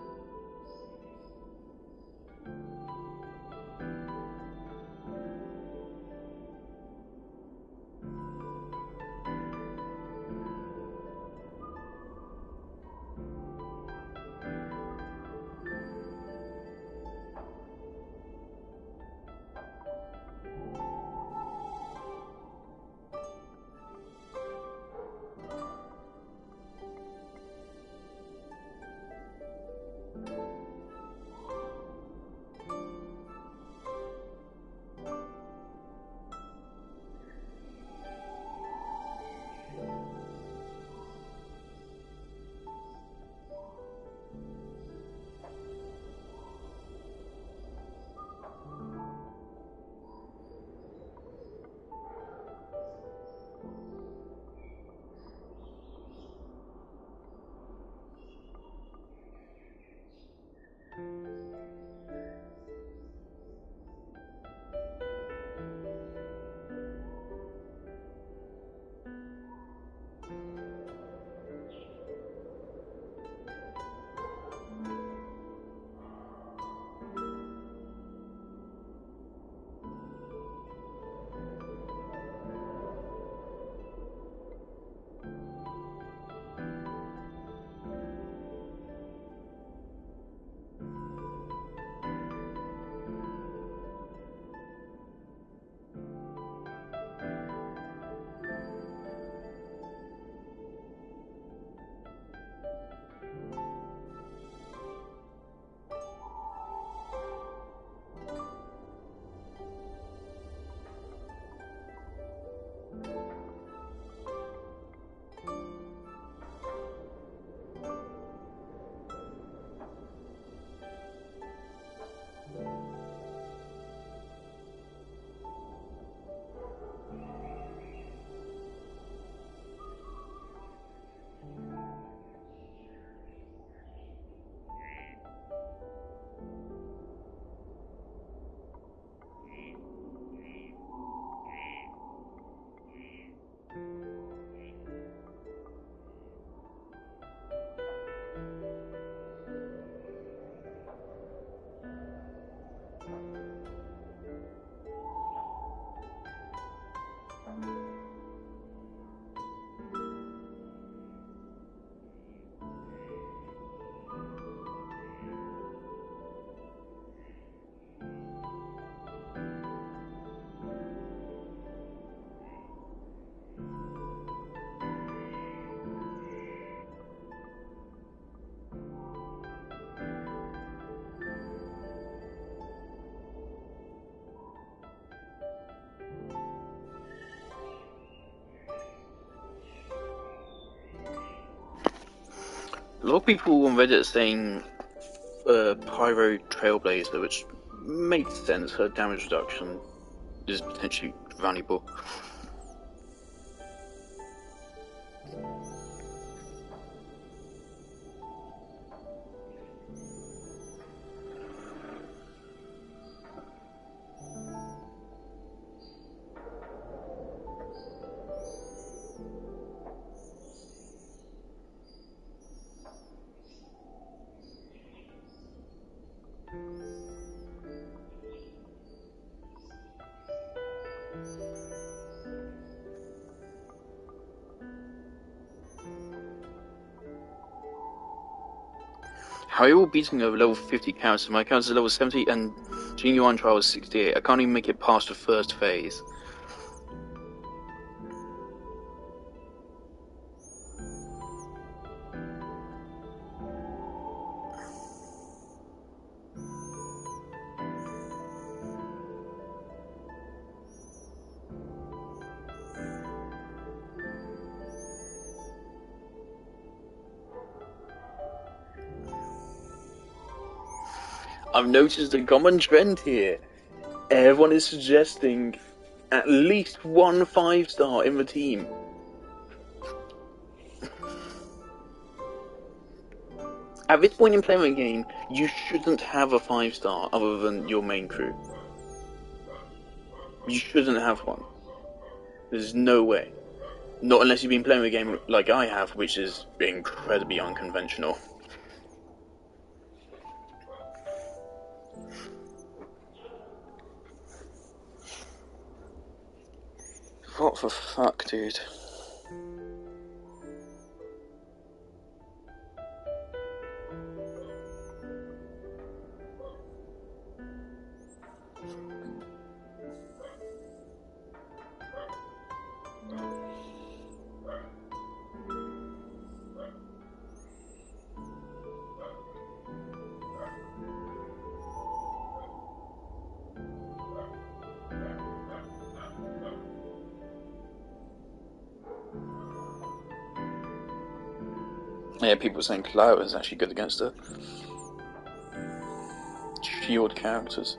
Speaker 1: A lot of people on Reddit are saying Pyro Trailblazer, which makes sense. Her damage reduction is potentially valuable. How are you all beating over level 50 characters? My character is level 70 and Jing Yuan trial is 68. I can't even make it past the first phase. I've noticed a common trend here. Everyone is suggesting at least one 5-star in the team. At this point in playing the game, you shouldn't have a 5-star other than your main crew. You shouldn't have one. There's no way. Not unless you've been playing the game like I have, which is incredibly unconventional. What the fuck, dude? Yeah, people saying Cloud is actually good against her. Shield characters.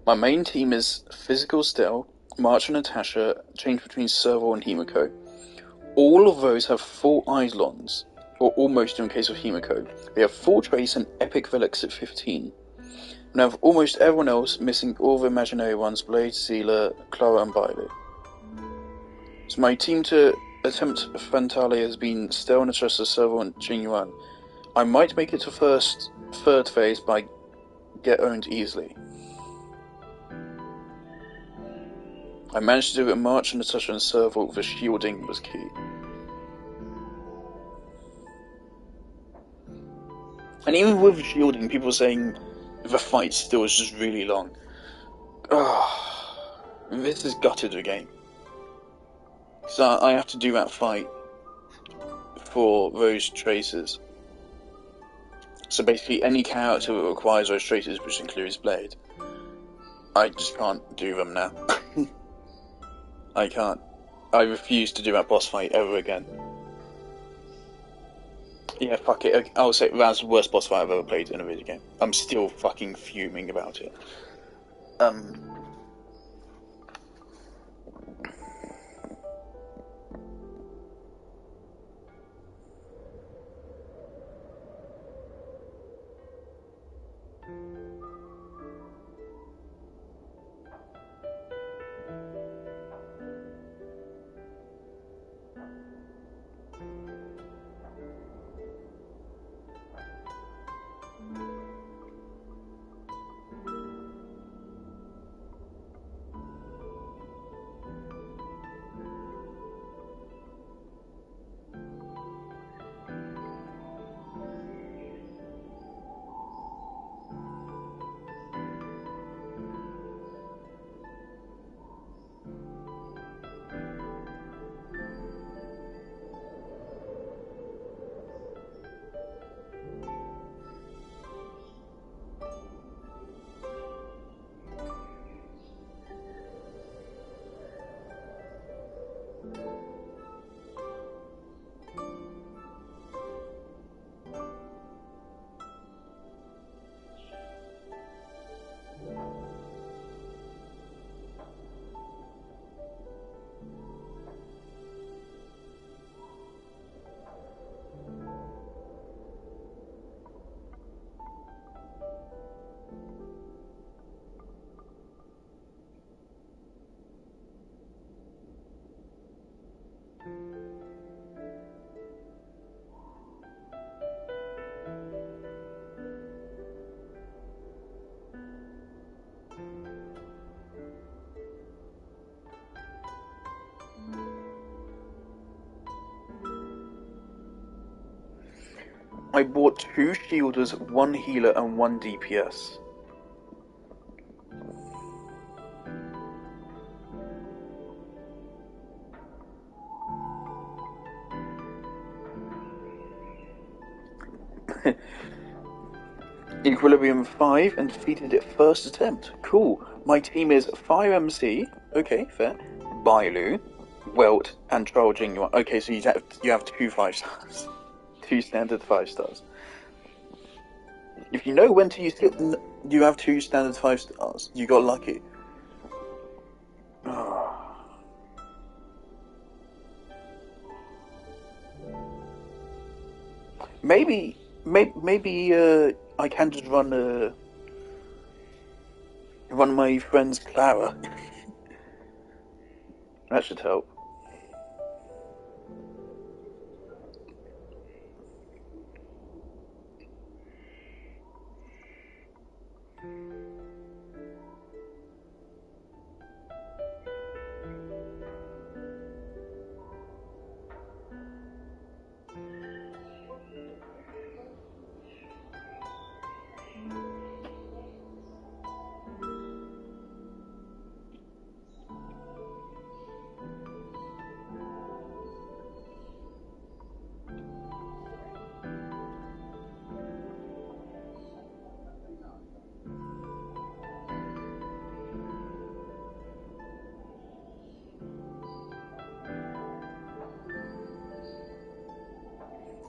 Speaker 1: My main team is Physical Still, March and Natasha, change between Serval and Himiko. All of those have full Eidolons, or almost in case of Himiko. They have full Trace and Epic Relics at 15. And I have almost everyone else, missing all the imaginary ones, Blade, Sealer, Clara and Bailey. So my team to attempt Fantale has been Still, Natasha, Serval and Jing Yuan. I might make it to third phase, but I get owned easily. I managed to do it in March and Natasha and Serval, the shielding was key. And even with shielding, people are saying the fight still is just really long. This has gutted the game. So I have to do that fight for those traces. So basically any character that requires those traces, which includes Blade, I just can't do them now. I can't. I refuse to do that boss fight ever again. Yeah, fuck it. I'll say that's the worst boss fight I've ever played in a video game. I'm still fucking fuming about it. I bought 2 shielders, 1 healer, and 1 DPS. Equilibrium 5 and defeated it first attempt. Cool. My team is 5MC. Okay, fair. Bailu, Welt, and Troll Genuine. Okay, so you have 2 5 stars. 2 standard 5 stars. If you know when to use it, you have 2 standard 5 stars. You got lucky. Maybe I can just run my friend's Clara. That should help.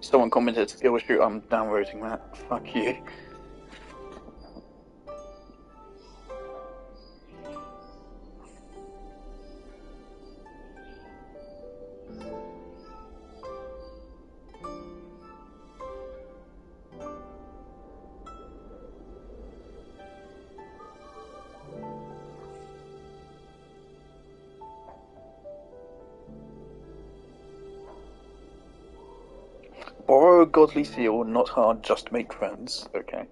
Speaker 1: Someone commented, skill shoot, I'm downvoting that. Fuck you. Borrow a godly seal, not hard, just make friends. Okay.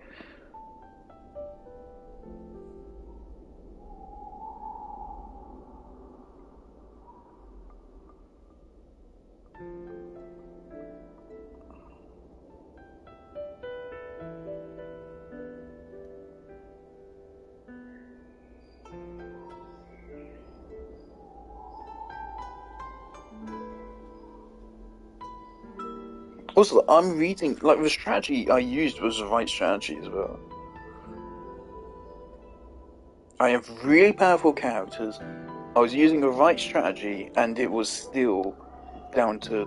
Speaker 1: Also, I'm reading, like, the strategy I used was the right strategy as well. I have really powerful characters, I was using the right strategy, and it was still down to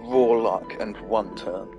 Speaker 1: raw luck and 1 turn.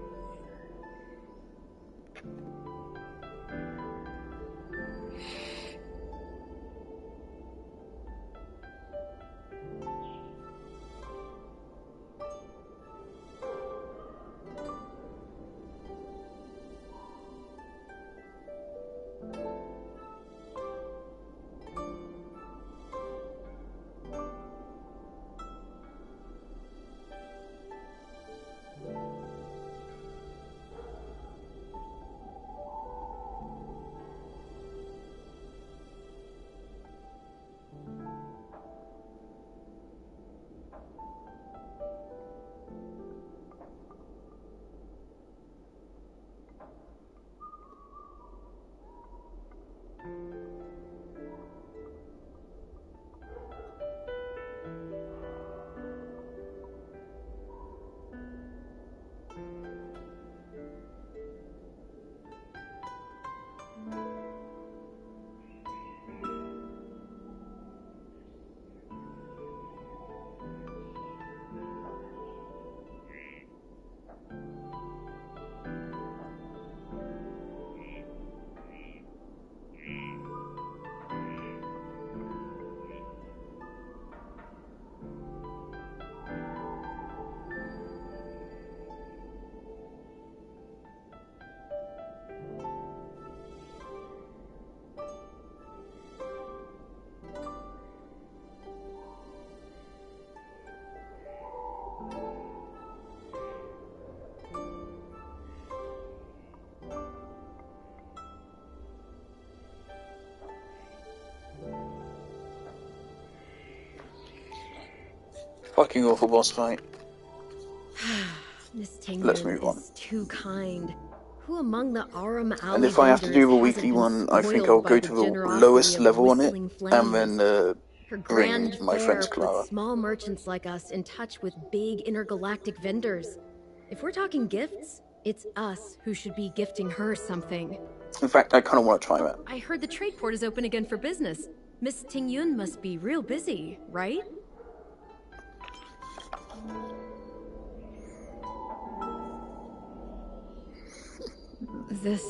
Speaker 1: Fucking awful boss fight.
Speaker 14: This
Speaker 1: let's move on.
Speaker 19: is too kind. Who among the Arum Alley
Speaker 1: And if I have to do a
Speaker 19: vendors
Speaker 1: weekly
Speaker 19: hasn't been
Speaker 1: one, I think
Speaker 19: spoiled
Speaker 1: I'll
Speaker 19: by
Speaker 1: go
Speaker 19: the
Speaker 1: to the
Speaker 19: generosity
Speaker 1: lowest
Speaker 19: of
Speaker 1: level on it,
Speaker 19: Whistling
Speaker 1: and
Speaker 19: Flames?
Speaker 1: then
Speaker 19: Her
Speaker 1: bring
Speaker 19: grand
Speaker 1: my
Speaker 19: fare
Speaker 1: friends
Speaker 19: puts
Speaker 1: Clara.
Speaker 19: small merchants like us in touch with big intergalactic vendors. If we're talking gifts, it's us who should be gifting her something.
Speaker 1: In fact, I kind of want to try that.
Speaker 19: I heard the trade port is open again for business. Miss Tingyun must be real busy, right? This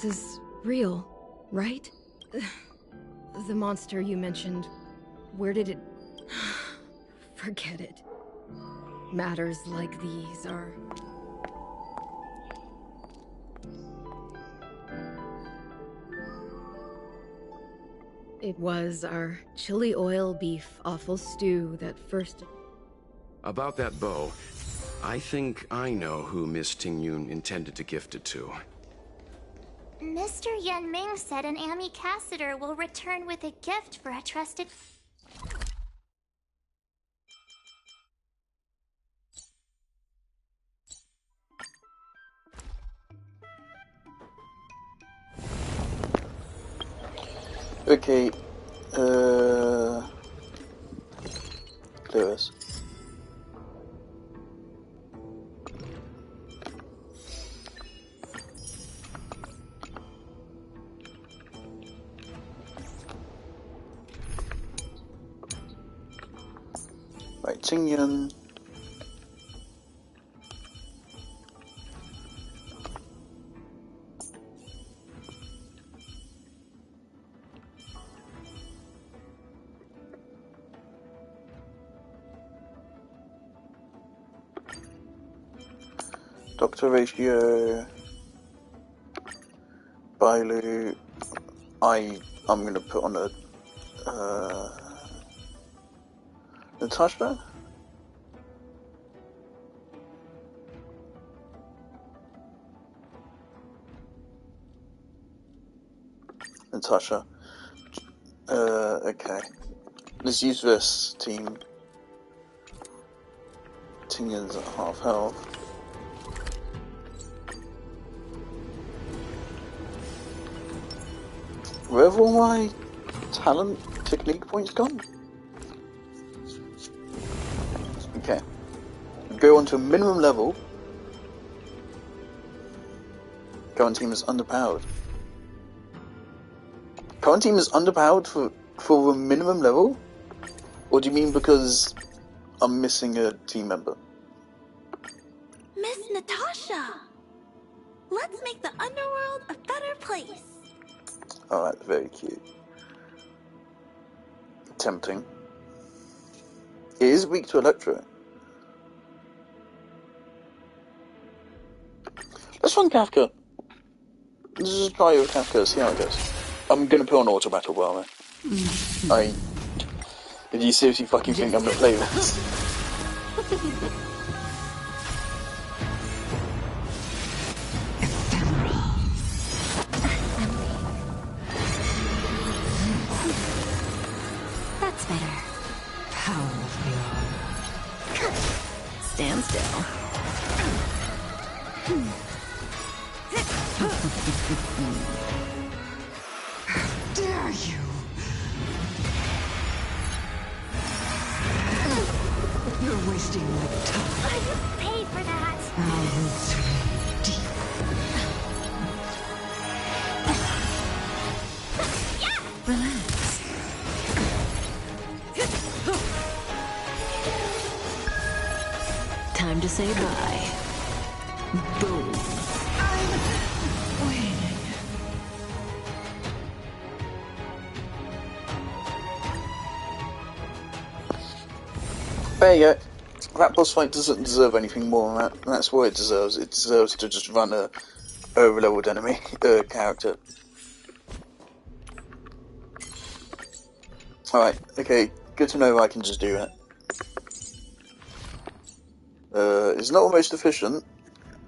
Speaker 19: is real, right? The monster you mentioned, where did it... Forget it. Matters like these are... It was our chili oil beef offal stew that first...
Speaker 9: About that bow, I think I know who Miss Tingyun intended to gift it to.
Speaker 5: Mr. Yan Ming said an ambassador will return with a gift for a trusted...
Speaker 1: Okay, Lewis. Right, Tingyun. Doctor Ratio, Bailu. I'm gonna put on a Natasha. Natasha. Okay. Let's use this team. Tingyun's at half health. Where have all my talent technique points gone? Okay. Go on to a minimum level. Current team is underpowered. Current team is underpowered for a minimum level? Or do you mean because I'm missing a team member?
Speaker 14: Miss Natasha! Let's make the underworld a better place.
Speaker 1: Oh, that's very cute. Tempting. It is weak to Electro. Let's run Kafka. Let's just try it with Kafka, see how it goes. I'm gonna put on Auto Battle Bar, man. Did you seriously fucking think I'm gonna play this?
Speaker 3: That's better.
Speaker 10: Powerful.
Speaker 3: Stand still.
Speaker 10: Dare you? You're wasting my time.
Speaker 5: I paid for that.
Speaker 10: Our roots run deep.
Speaker 3: Relax. Time to say bye. Boom.
Speaker 10: I'm waiting.
Speaker 1: There you go. That boss fight doesn't deserve anything more than that. That's what it deserves. It deserves to just run a over-leveled enemy character. Alright, okay. Good to know I can just do that. It's not the most efficient,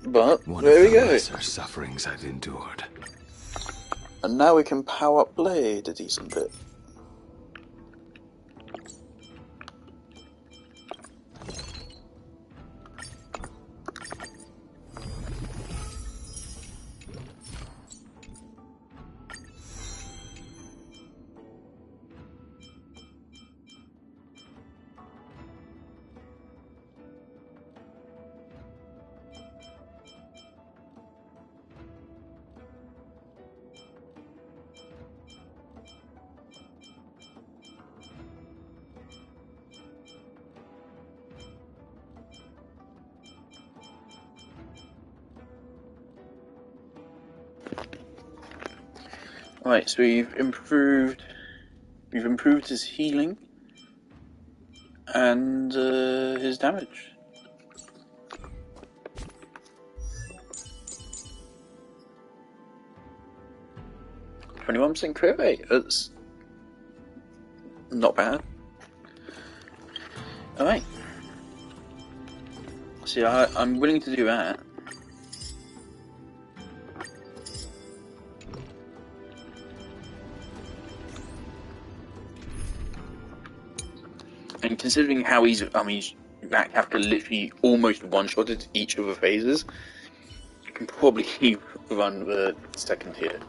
Speaker 1: but there we go.
Speaker 2: Lesser sufferings I've endured.
Speaker 1: And now we can power up Blade a decent bit. Right, so you've improved his healing and his damage. %, crit rate. That's not bad. All right. See, I'm willing to do that. And considering how he's, he's back after literally almost one-shotted each of the phases, you can probably run the second tier.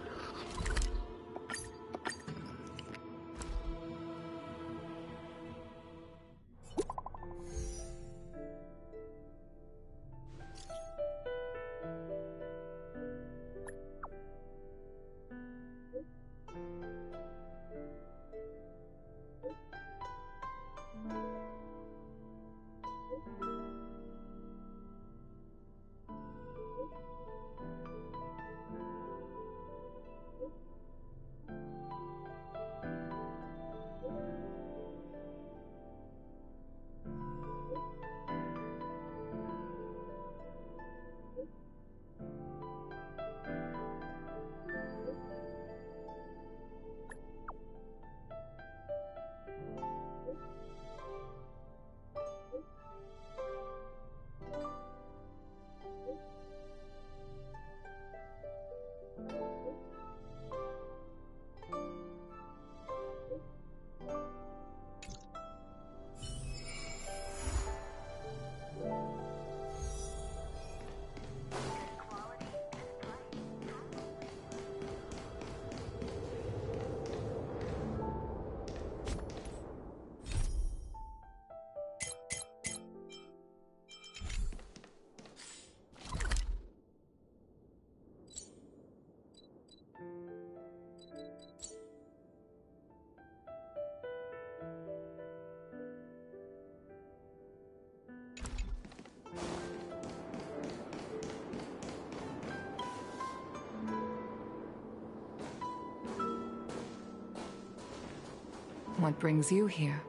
Speaker 20: What brings you here?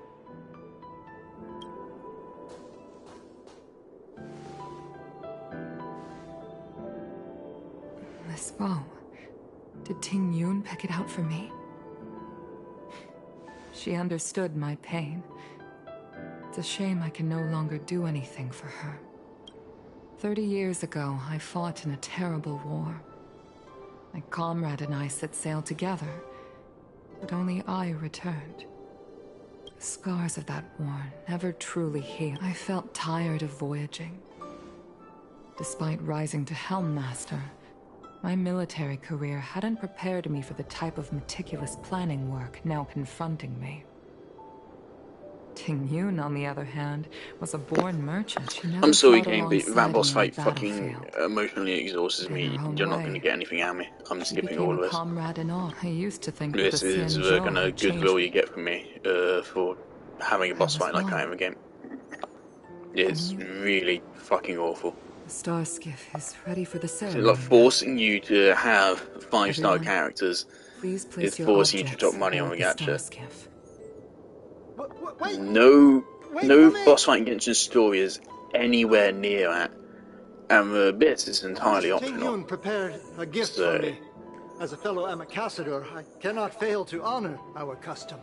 Speaker 20: This bow. Did Ting Yun pick it out for me? She understood my pain. It's a shame I can no longer do anything for her. 30 years ago, I fought in a terrible war. My comrade and I set sail together, but only I returned. The scars of that war never truly healed. I felt tired of voyaging. Despite rising to Helm Master, my military career hadn't prepared me for the type of meticulous planning work now confronting me. Ting Yun, on the other hand, was a born merchant. She never
Speaker 1: I'm sorry,
Speaker 20: fought
Speaker 1: game, but that
Speaker 20: alongside
Speaker 1: boss
Speaker 20: me on
Speaker 1: fight
Speaker 20: the
Speaker 1: fucking
Speaker 20: battlefield.
Speaker 1: emotionally exhausts me.
Speaker 20: In her own
Speaker 1: You're not going to
Speaker 20: way.
Speaker 1: get anything out of me. I'm
Speaker 20: She
Speaker 1: skipping
Speaker 20: became
Speaker 1: all of
Speaker 20: a
Speaker 1: this.
Speaker 20: comrade and all. I used to think that
Speaker 1: This
Speaker 20: the
Speaker 1: is
Speaker 20: Xianzhou
Speaker 1: kind of
Speaker 20: had
Speaker 1: goodwill
Speaker 20: changed.
Speaker 1: you get from me for having a
Speaker 20: I
Speaker 1: boss
Speaker 20: was
Speaker 1: fight like that
Speaker 20: wrong.
Speaker 1: in the game. It's really fucking awful.
Speaker 20: The star skiff is ready for the
Speaker 1: It's like
Speaker 20: ceremony.
Speaker 1: forcing you to have 5-star
Speaker 20: Everyone,
Speaker 1: characters
Speaker 20: please
Speaker 1: is
Speaker 20: place your
Speaker 1: forcing you to drop
Speaker 20: objects
Speaker 1: money on
Speaker 20: aboard
Speaker 1: the
Speaker 20: the star
Speaker 1: gacha.
Speaker 20: skiff.
Speaker 1: No
Speaker 19: for me.
Speaker 1: boss fight in Genshin's story is anywhere near that, and the bits is entirely
Speaker 19: Ting
Speaker 1: optional.
Speaker 19: Yun prepared a gift for me. As a fellow ambassador, I cannot fail to honor our custom.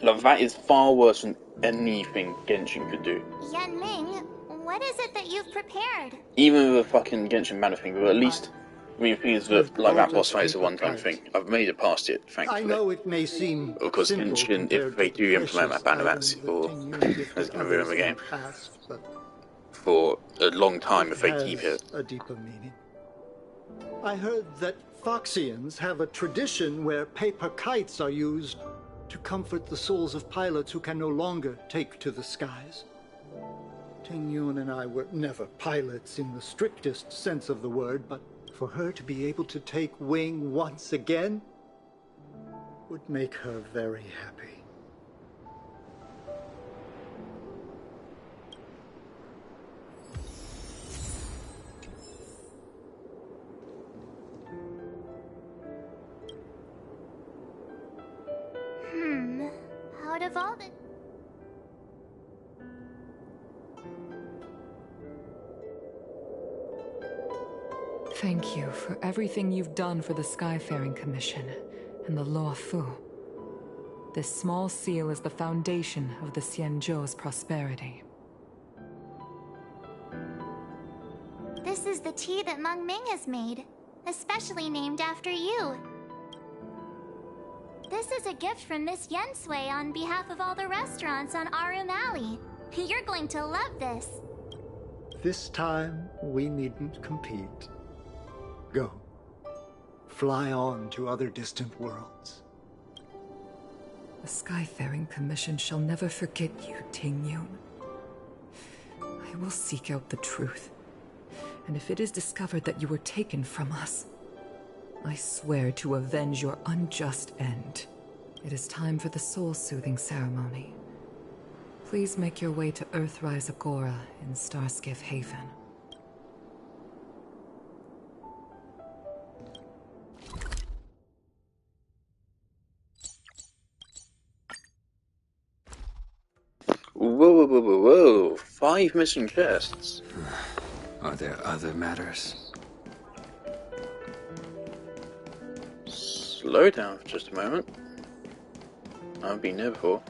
Speaker 1: Like, that is far worse than anything Genshin could do.
Speaker 5: Yan Ming, what is it that you've prepared?
Speaker 1: Even with the fucking Genshin banner thing, but at least, the thing is that, like, that boss fight is a one-time thing. I've made it past it,
Speaker 19: I
Speaker 1: thankfully.
Speaker 19: know it may seem
Speaker 1: Of course,
Speaker 19: simple
Speaker 1: Genshin, if
Speaker 19: compared
Speaker 1: they
Speaker 19: to
Speaker 1: do
Speaker 19: the
Speaker 1: implement that banner, that's
Speaker 19: precious items that Ting Yun gifted
Speaker 1: going to ruin
Speaker 19: others
Speaker 1: the
Speaker 19: in
Speaker 1: game.
Speaker 19: past, but
Speaker 1: For a long time
Speaker 19: it
Speaker 1: if they keep
Speaker 19: has
Speaker 1: it.
Speaker 19: a deeper meaning. I heard that Foxians have a tradition where paper kites are used to comfort the souls of pilots who can no longer take to the skies. Ting Yun and I were never pilots in the strictest sense of the word, but for her to be able to take wing once again would make her very happy.
Speaker 5: out of all the...
Speaker 20: Thank you for everything you've done for the Skyfaring Commission and the Luo Fu. This small seal is the foundation of the Xianzhou's prosperity.
Speaker 5: This is the tea that Meng Ming has made, especially named after you. This is a gift from Miss Yen Sui on behalf of all the restaurants on Arum Alley. You're going to love this.
Speaker 19: This time, we needn't compete. Go. Fly on to other distant worlds.
Speaker 20: The Skyfaring Commission shall never forget you, Ting Yun. I will seek out the truth. And if it is discovered that you were taken from us, I swear to avenge your unjust end. It is time for the soul-soothing ceremony. Please make your way to Earthrise Agora in Starskiff Haven.
Speaker 1: Whoa, whoa, whoa, whoa, whoa. 5 missing chests.
Speaker 6: Are there other matters?
Speaker 1: Slow down for just a moment. I've been there before.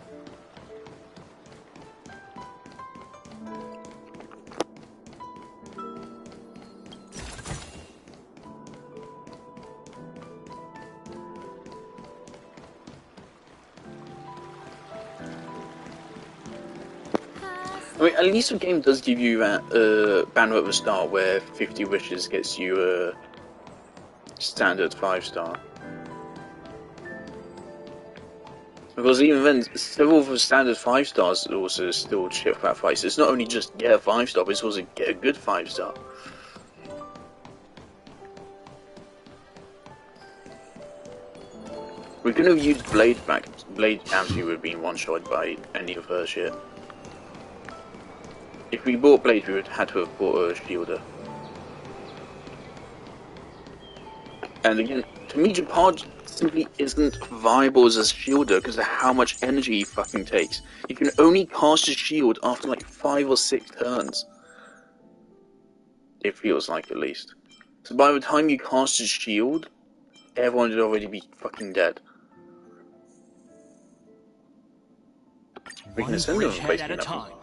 Speaker 1: I mean, at least the game does give you that banner at the start where 50 wishes gets you a standard 5-star. Because even then, several of the standard 5-stars also still ship that fight. So it's not only just get a 5-star, but it's also get a good 5-star. We couldn't have used Blade Camps, you would have been one-shot by any of her shit. If we bought Blade, we would have had to have bought a Shielder. And again, to me, Japard simply isn't viable as a Shielder because of how much energy he fucking takes. You can only cast a shield after like 5 or 6 turns. It feels like, at least. So by the time you cast a shield, everyone would already be fucking dead. We can send them a
Speaker 16: head at a time.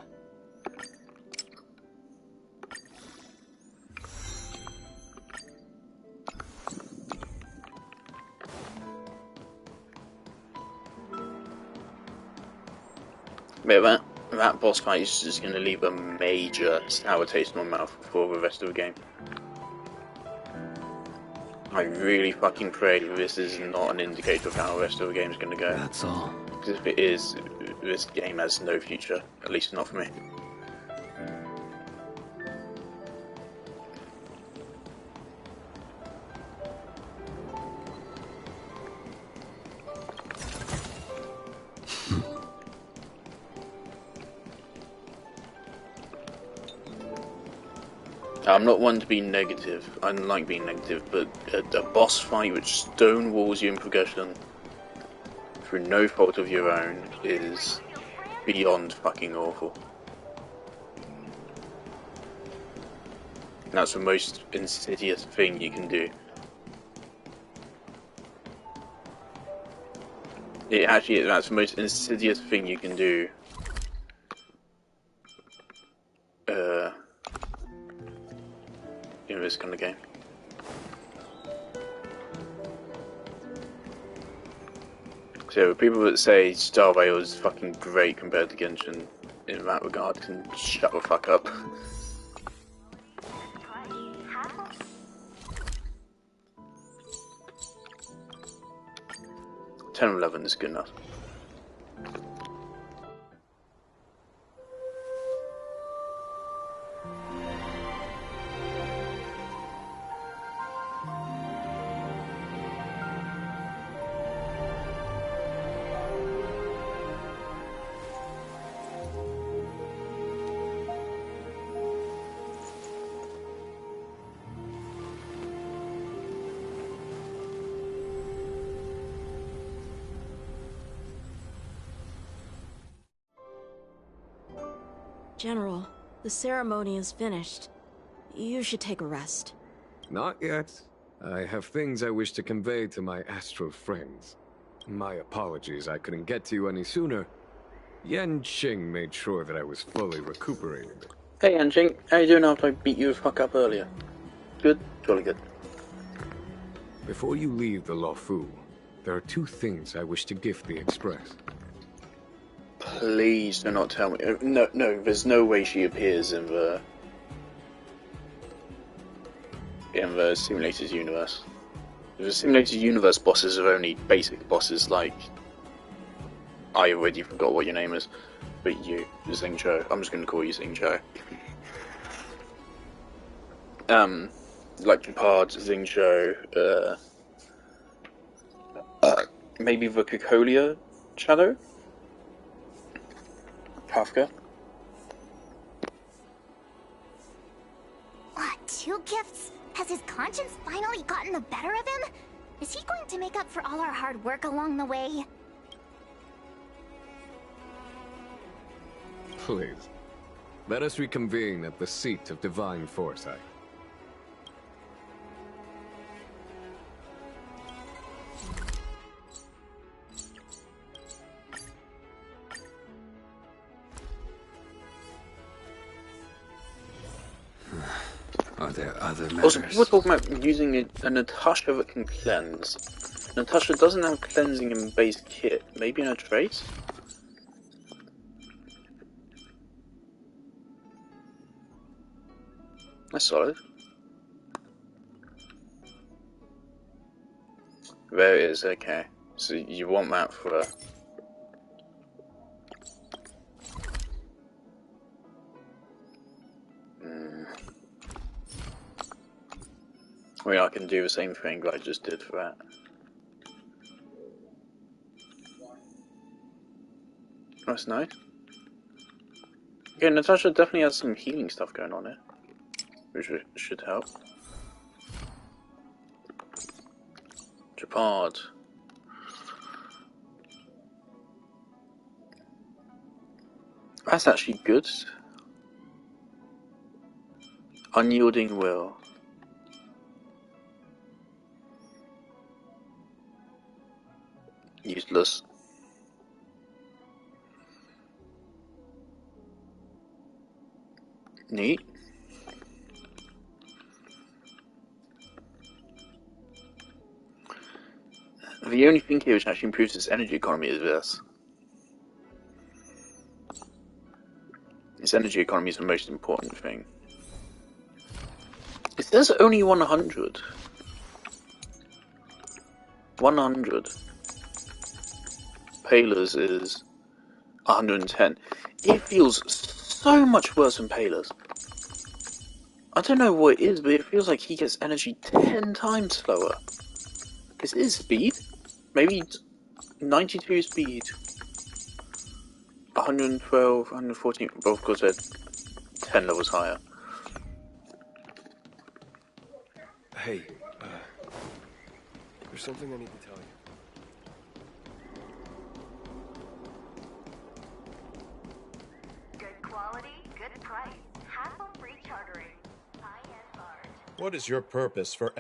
Speaker 1: But that boss fight is just going to leave a major sour taste in my mouth for the rest of the game. I really fucking pray this is not an indicator of how the rest of the game is going to go.
Speaker 6: That's all.
Speaker 1: Because if it is, this game has no future. At least not for me. I'm not one to be negative. I don't like being negative, but a boss fight which stonewalls you in progression through no fault of your own is beyond fucking awful. That's the most insidious thing you can do. It actually is. That's the most insidious thing you can do. In this kind of game. So people that say Star Rail is fucking great compared to Genshin in that regard can shut the fuck up. $10 or $11 is good enough.
Speaker 14: General, the ceremony is finished. You should take a rest.
Speaker 15: Not yet. I have things I wish to convey to my astral friends. My apologies I couldn't get to you any sooner. Yan Qing made sure that I was fully recuperated.
Speaker 1: Hey Yanjing, how you doing after I beat you the fuck up earlier? Good? Jolly good.
Speaker 15: Before you leave the Luofu, there are two things I wish to gift the Express.
Speaker 1: Please do not tell me. No, there's no way she appears in the Simulator's universe. The Simulator's universe bosses are only basic bosses like... I already forgot what your name is, but you, Xingqiu. I'm just going to call you Xingqiu. Like Gepard, Xingqiu, maybe the Cocolia Shadow? Kafka?
Speaker 5: What, 2 gifts? Has his conscience finally gotten the better of him? Is he going to make up for all our hard work along the way?
Speaker 15: Please, let us reconvene at the seat of divine foresight.
Speaker 6: Are there other matters?
Speaker 1: Also, people are talking about using a Natasha that can cleanse. Natasha doesn't have cleansing in base kit. Maybe in a trace? That's solid. There it is, okay. So you want that for... I mean, I can do the same thing that I just did for that. That's nice. Okay, Natasha definitely has some healing stuff going on here, which should help. Gepard. That's actually good. Unyielding will. Useless. Neat. The only thing here which actually improves its energy economy is this. Its energy economy is the most important thing. It says only 100. 100. Paler's is 110. It feels so much worse than Paler's. I don't know what it is, but it feels like he gets energy 10 times slower. This is speed. Maybe 92 speed. 112, 114, both because they're 10 levels higher.
Speaker 19: Hey, there's something I need to tell you.
Speaker 21: Good quality, good price. Hassle-free chartering. High-end barge.
Speaker 18: What is your purpose for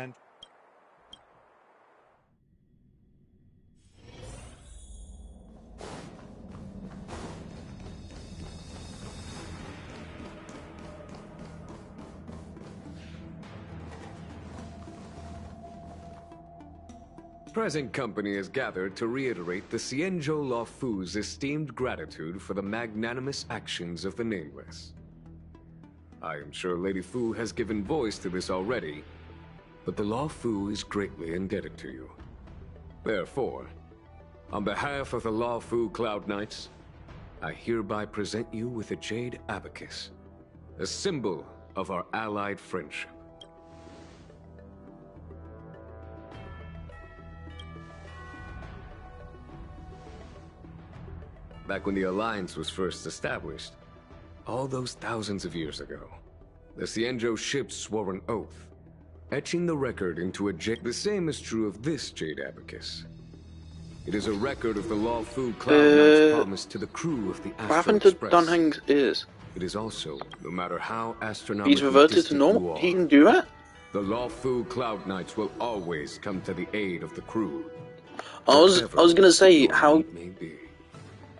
Speaker 15: Present company is gathered to reiterate the Xianzhou Luofu's esteemed gratitude for the magnanimous actions of the Nameless. I am sure Lady Fu has given voice to this already, but the Luofu is greatly indebted to you. Therefore, on behalf of the Luofu Cloud Knights, I hereby present you with a Jade Abacus, a symbol of our allied friendship. Back when the Alliance was first established, all those thousands of years ago, the Xianzhou ships swore an oath, etching the record into a jade. The same is true of this Jade Abacus. It is a record of the Luofu Cloud Knight's promise to the crew of the Astral
Speaker 1: What happened to
Speaker 15: Express.
Speaker 1: Dunhang's ears?
Speaker 15: it is also, no matter how astronomically
Speaker 1: He's reverted to
Speaker 15: distant
Speaker 1: normal?
Speaker 15: you are,
Speaker 1: He can do that?
Speaker 15: the lawful Cloud Knights will always come to the aid of the crew.
Speaker 1: I was gonna say,
Speaker 15: your
Speaker 1: how
Speaker 15: need may be.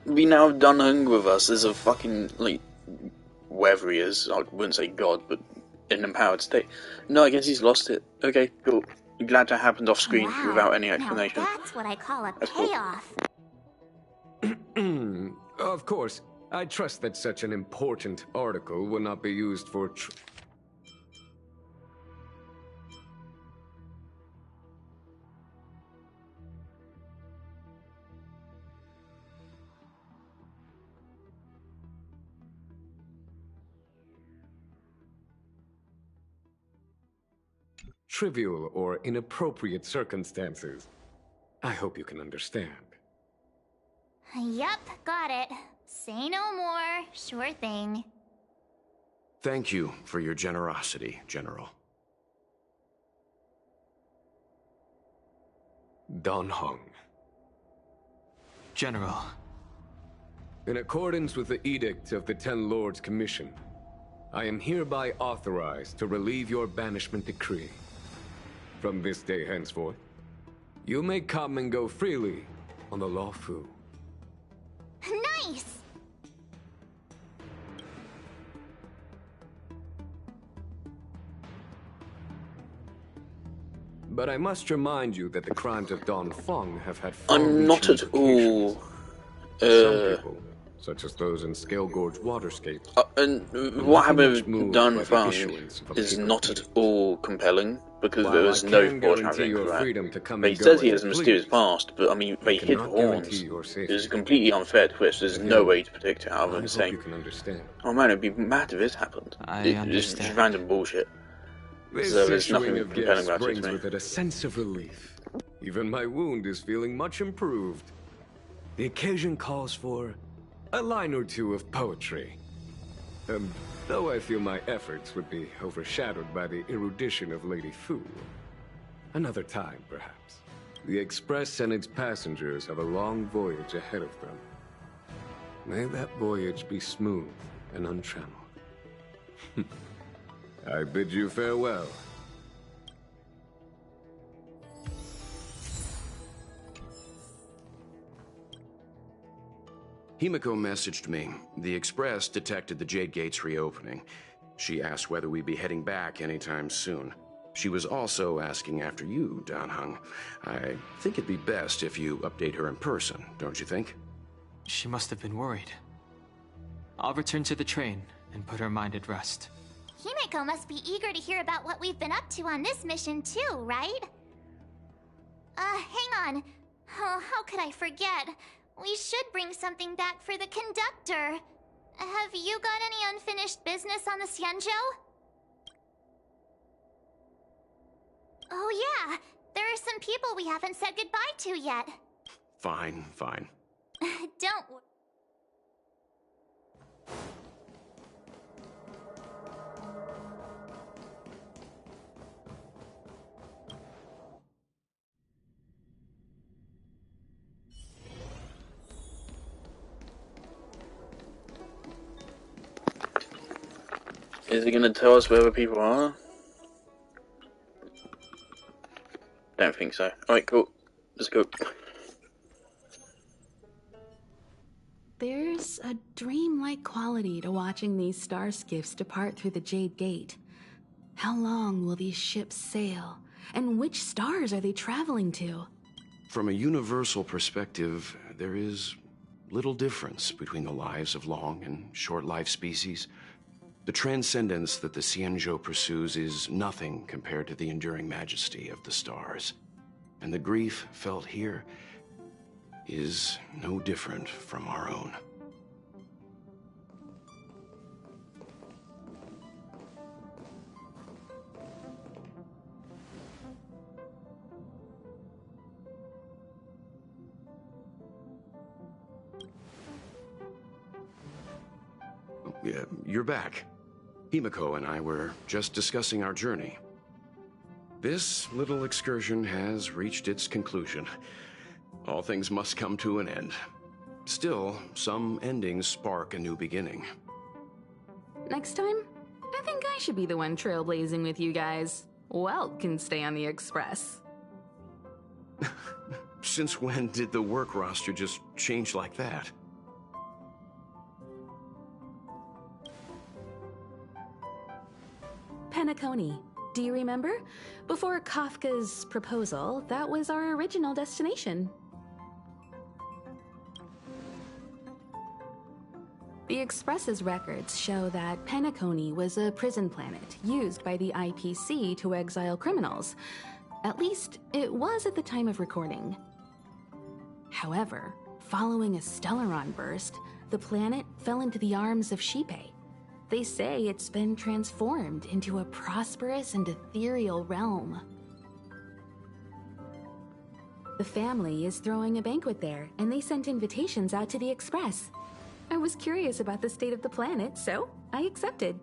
Speaker 1: we now have done Hung with us as a fucking, like, whatever he is, I wouldn't say God, but in an empowered state. No, I guess he's lost it. Okay, cool. Glad that happened off screen
Speaker 5: Wow,
Speaker 1: without any
Speaker 5: now
Speaker 1: explanation.
Speaker 5: that's what I call a
Speaker 1: That's cool.
Speaker 5: payoff.
Speaker 15: Of course, I trust that such an important article will not be used for trivial or inappropriate circumstances. I hope you can understand.
Speaker 5: Yup, got it. Say no more. Sure thing.
Speaker 9: Thank you for your generosity, General.
Speaker 15: Dan Heng.
Speaker 11: General.
Speaker 15: In accordance with the Edict of the Ten Lords Commission, I am hereby authorized to relieve your banishment decree. From this day henceforth, you may come and go freely on the lawful.
Speaker 5: Nice!
Speaker 15: But I must remind you that the crimes of Don Feng have had
Speaker 1: I'm not at all.
Speaker 15: Some people, such as those in Scale Gorge Waterscape,
Speaker 1: And what happened with Dan Feng is not at all compelling, because there was no foreshadowing for that. But he says he has a mysterious past, but I mean, they hid horns. It was a completely unfair twist. There's no way to predict it other than saying, oh man, it'd be mad if this happened. It's just random bullshit.
Speaker 15: This
Speaker 1: So there's nothing
Speaker 15: issuing of
Speaker 1: compelling
Speaker 15: gifts
Speaker 1: about it
Speaker 15: brings
Speaker 1: to me.
Speaker 15: with it a sense of relief. Even my wound is feeling much improved. The occasion calls for a line or two of poetry. Though I feel my efforts would be overshadowed by the erudition of Lady Fu. Another time, perhaps. The Express and its passengers have a long voyage ahead of them. May that voyage be smooth and untrammeled. I bid you farewell.
Speaker 9: Himiko messaged me. The Express detected the Jade Gates reopening. She asked whether we'd be heading back anytime soon. She was also asking after you, Dan Heng. I think it'd be best if you update her in person, don't you think?
Speaker 11: She must have been worried. I'll return to the train and put her mind at rest.
Speaker 5: Himeko must be eager to hear about what we've been up to on this mission too, right? Hang on. Oh, how could I forget? We should bring something back for the conductor. Have you got any unfinished business on the Xianzhou? Oh yeah, there are some people we haven't said goodbye to yet.
Speaker 9: Fine, fine.
Speaker 5: Don't worry.
Speaker 1: Is it gonna tell us where the people are? Don't think so. Alright, cool. Let's go.
Speaker 17: There's a dreamlike quality to watching these star skiffs depart through the Jade Gate. How long will these ships sail? And which stars are they traveling to?
Speaker 9: From a universal perspective, there is little difference between the lives of long and short-lived species. The transcendence that the Xianzhou pursues is nothing compared to the enduring majesty of the stars. And the grief felt here is no different from our own. Yeah, you're back. Himiko and I were just discussing our journey. This little excursion has reached its conclusion. All things must come to an end. Still, some endings spark a new beginning.
Speaker 17: Next time, I think I should be the one trailblazing with you guys. Welt can stay on the Express.
Speaker 9: Since when did the work roster just change like that?
Speaker 17: Penacony. Do you remember? Before Kafka's proposal, that was our original destination. The Express's records show that Penacony was a prison planet used by the IPC to exile criminals. At least, it was at the time of recording. However, following a Stellaron burst, the planet fell into the arms of Shipe. They say it's been transformed into a prosperous and ethereal realm. The family is throwing a banquet there, and they sent invitations out to the Express. I was curious about the state of the planet, so I accepted.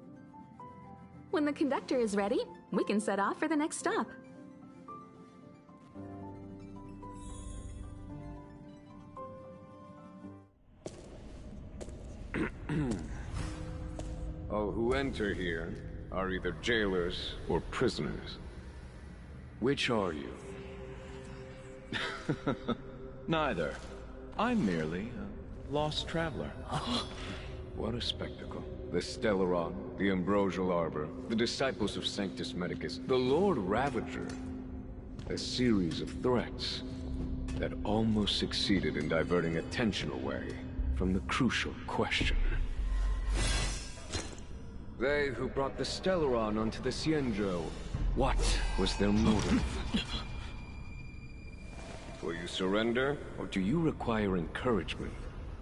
Speaker 17: When the conductor is ready, we can set off for the next stop.
Speaker 15: All who enter here are either jailers or prisoners. Which are you?
Speaker 2: Neither. I'm merely a lost traveler.
Speaker 15: What a spectacle. The Stellaron, the Ambrosial Arbor, the disciples of Sanctus Medicus, the Lord Ravager. A series of threats that almost succeeded in diverting attention away from the crucial question. They who brought the Stellaron onto the Xianzhou, what was their motive? Will you surrender, or do you require encouragement?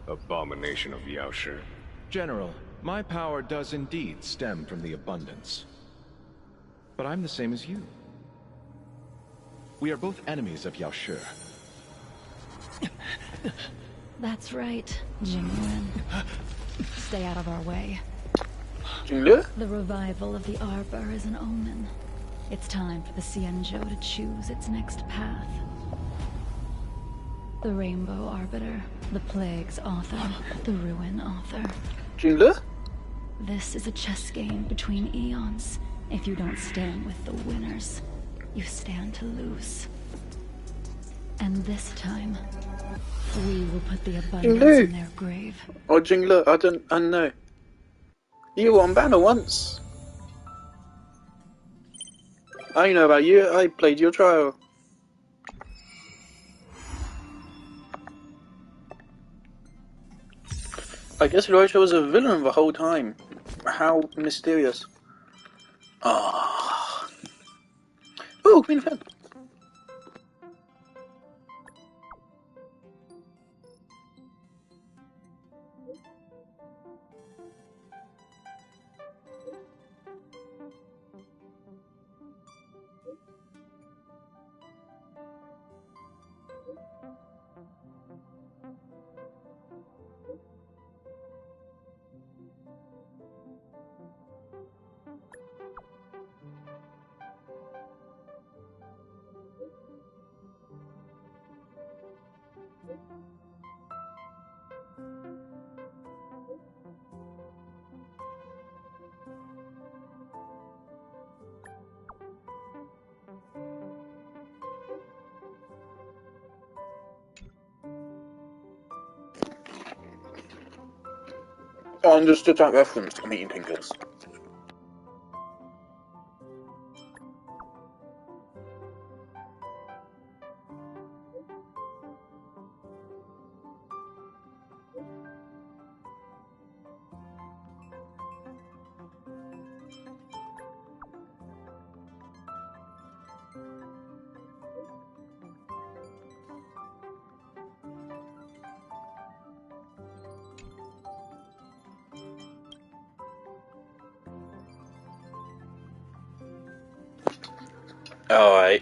Speaker 15: Abomination of Yaoshi.
Speaker 2: General, my power does indeed stem from the abundance. But I'm the same as you. We are both enemies of Yaoshi.
Speaker 4: That's right, Jingwen. Stay out of our way.
Speaker 1: Jingle?
Speaker 4: The revival of the Arbor is an omen. It's time for the Xianzhou to choose its next path. The Rainbow Arbiter, the Plague's author, the Ruin author.
Speaker 1: Jingle?
Speaker 4: This is a chess game between eons. If you don't stand with the winners, you stand to lose. And this time, we will put the abundance in their grave.
Speaker 1: Oh, Jingle, I know. You were on banner once. I know about you. I played your trial. I guess Rocha was a villain the whole time. How mysterious. Ah. Oh, Queen of Heaven. I understood that reference to meeting Tinkers. Alright.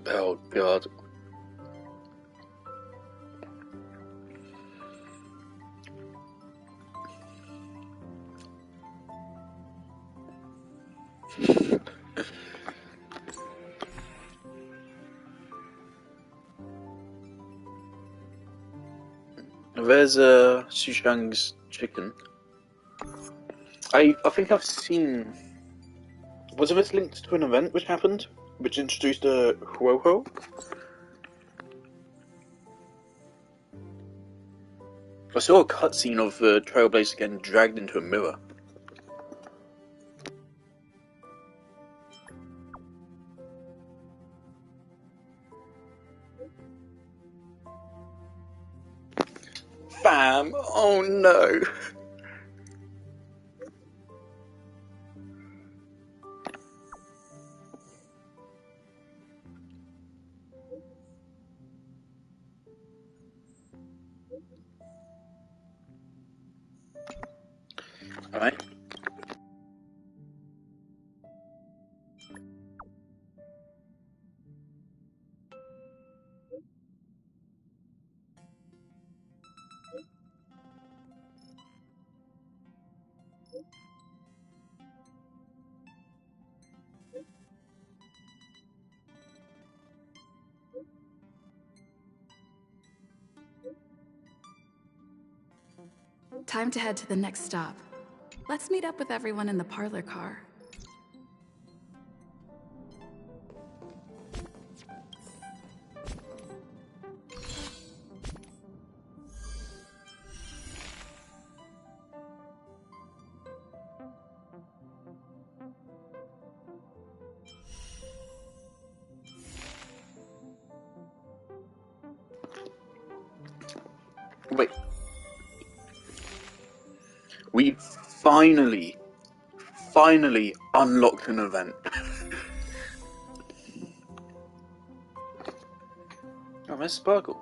Speaker 1: Oh god. There's Sushang's chicken. I think I've seen. Was this linked to an event which happened, which introduced a Huoho? I saw a cutscene of the Trailblazer getting dragged into a mirror. Fam! Oh no! Alright.
Speaker 17: Time to head to the next stop. Let's meet up with everyone in the parlor car.
Speaker 1: Wait. We finally unlocked an event. Oh, there's Sparkle.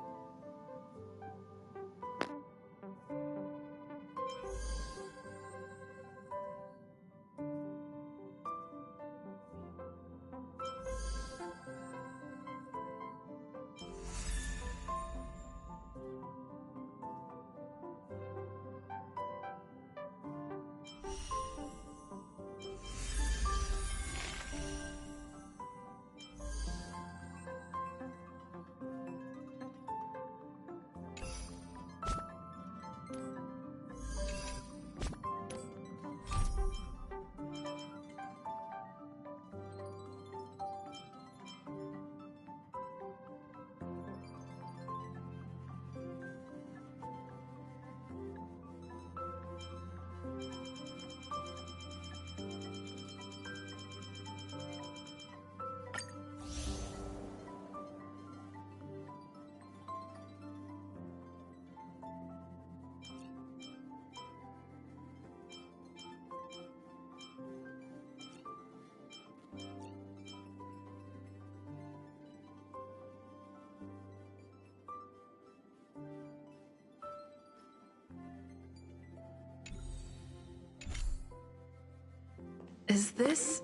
Speaker 17: Is this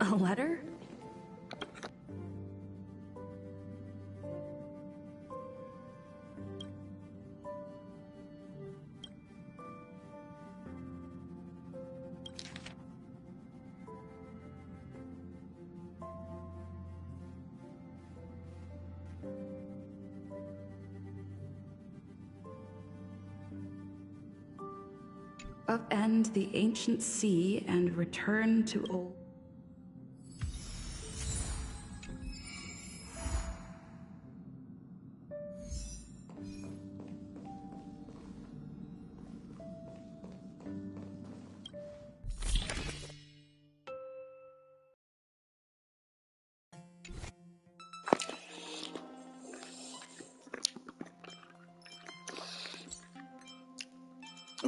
Speaker 17: a letter? Upend the ancient sea and return to old.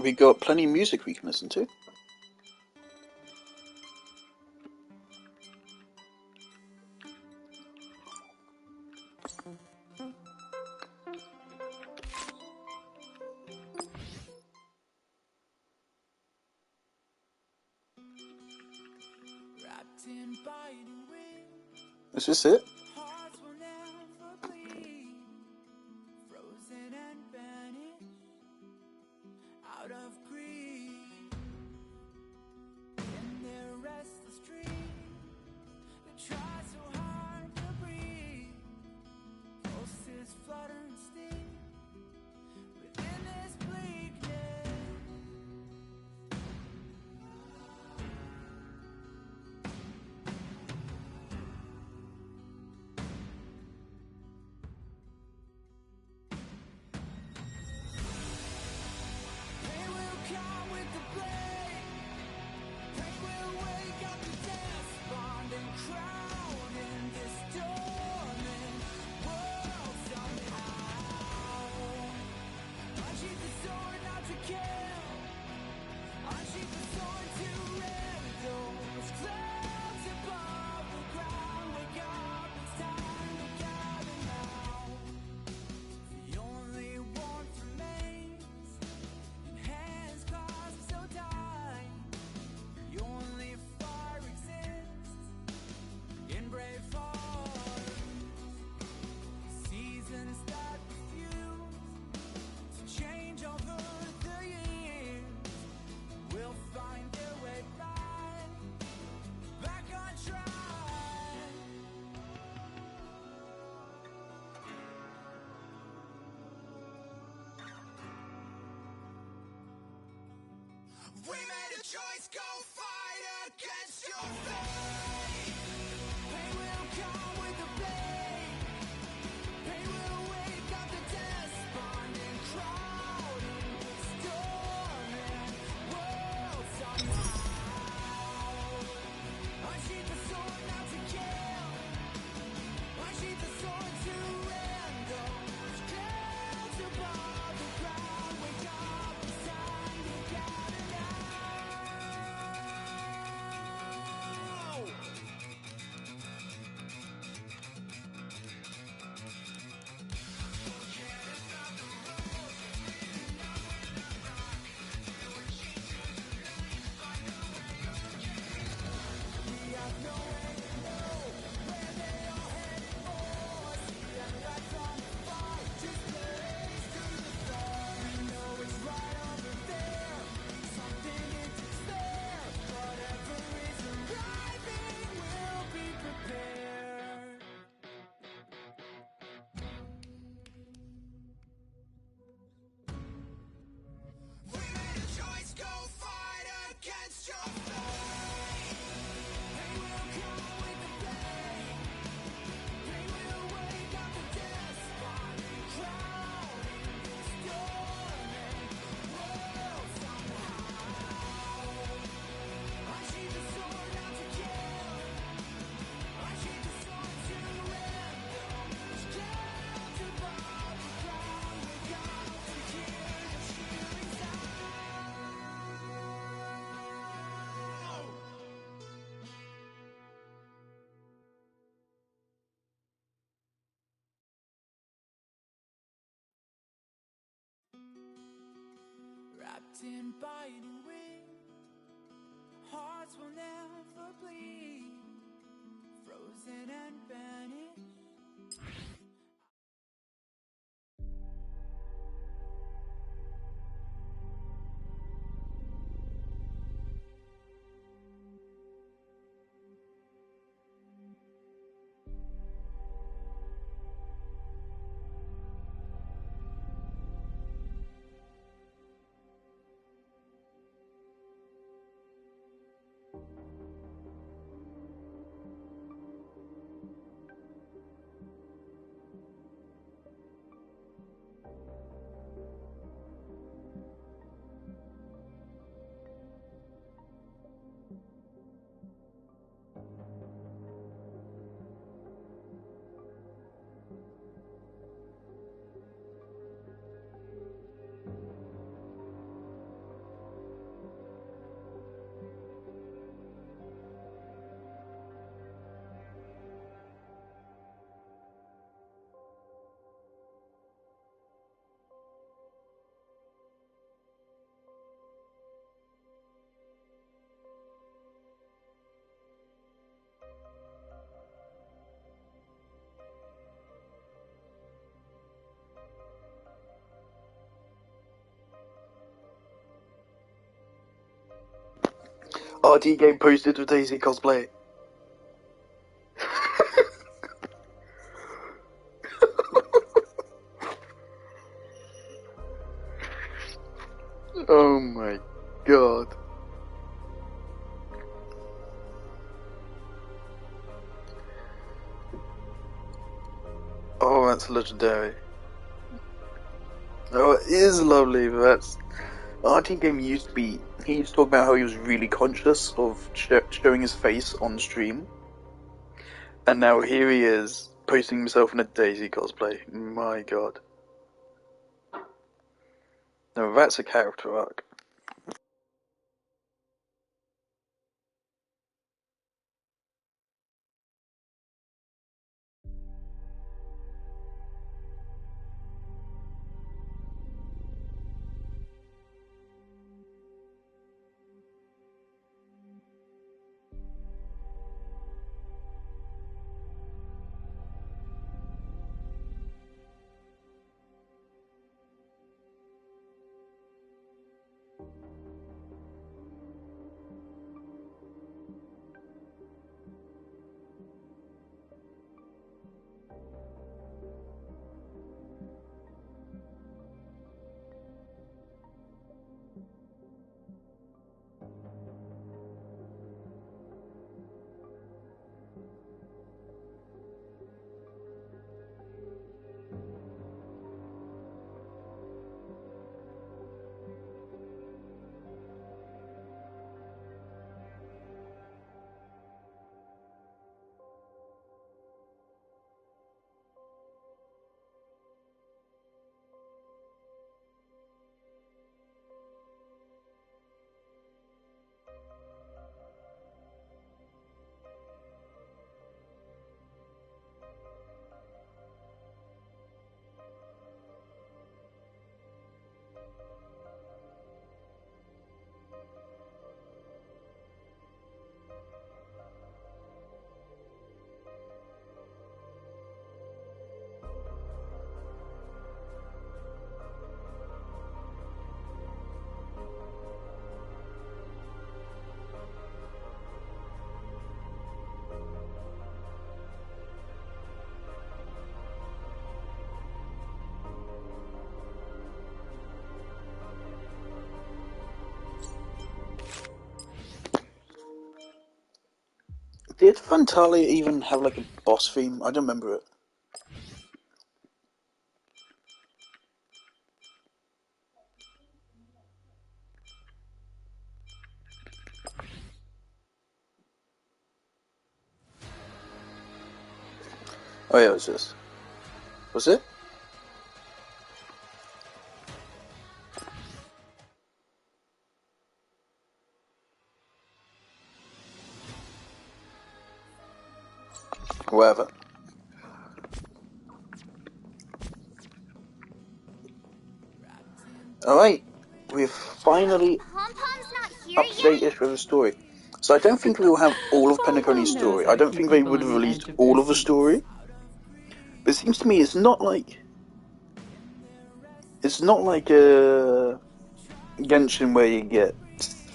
Speaker 1: We got plenty of music we can listen to. Is this it?
Speaker 12: We made a choice, go fight against your fate. Pain will come with the blade. Pain will wake up the despondent crowd in storming world somehow. Unsheath the sword not to kill. Unsheath the sword to end those clouds above the ground. Wake up, it's time to gather now. Choice, go fight against your fate. Pain will come with the blade. Pain will wake up the despondent crowd in this storming world somehow. Unsheath the sword not to kill. Unsheath the sword to end those clouds above the ground. Wake up to hear the shivering sound. Wrapped in biting wind, hearts will never bleed, frozen and vanished.
Speaker 1: RT game posted with Daisy cosplay. Oh my god. Oh, that's legendary. Oh, it is lovely, but that's... RT Game used to be... He used to talk about how he was really conscious of showing his face on stream. And now here he is, posting himself in a Daisy cosplay. My god. Now that's a character arc. Did Fantalia even have like a boss theme? I don't remember it. Oh yeah, it was this. Was it? Whatever. Alright, we've finally up to date-ish with the story. So I don't think we will have all of Penacony's story. I don't think they would have released all of the story. But it seems to me it's not like Genshin where you get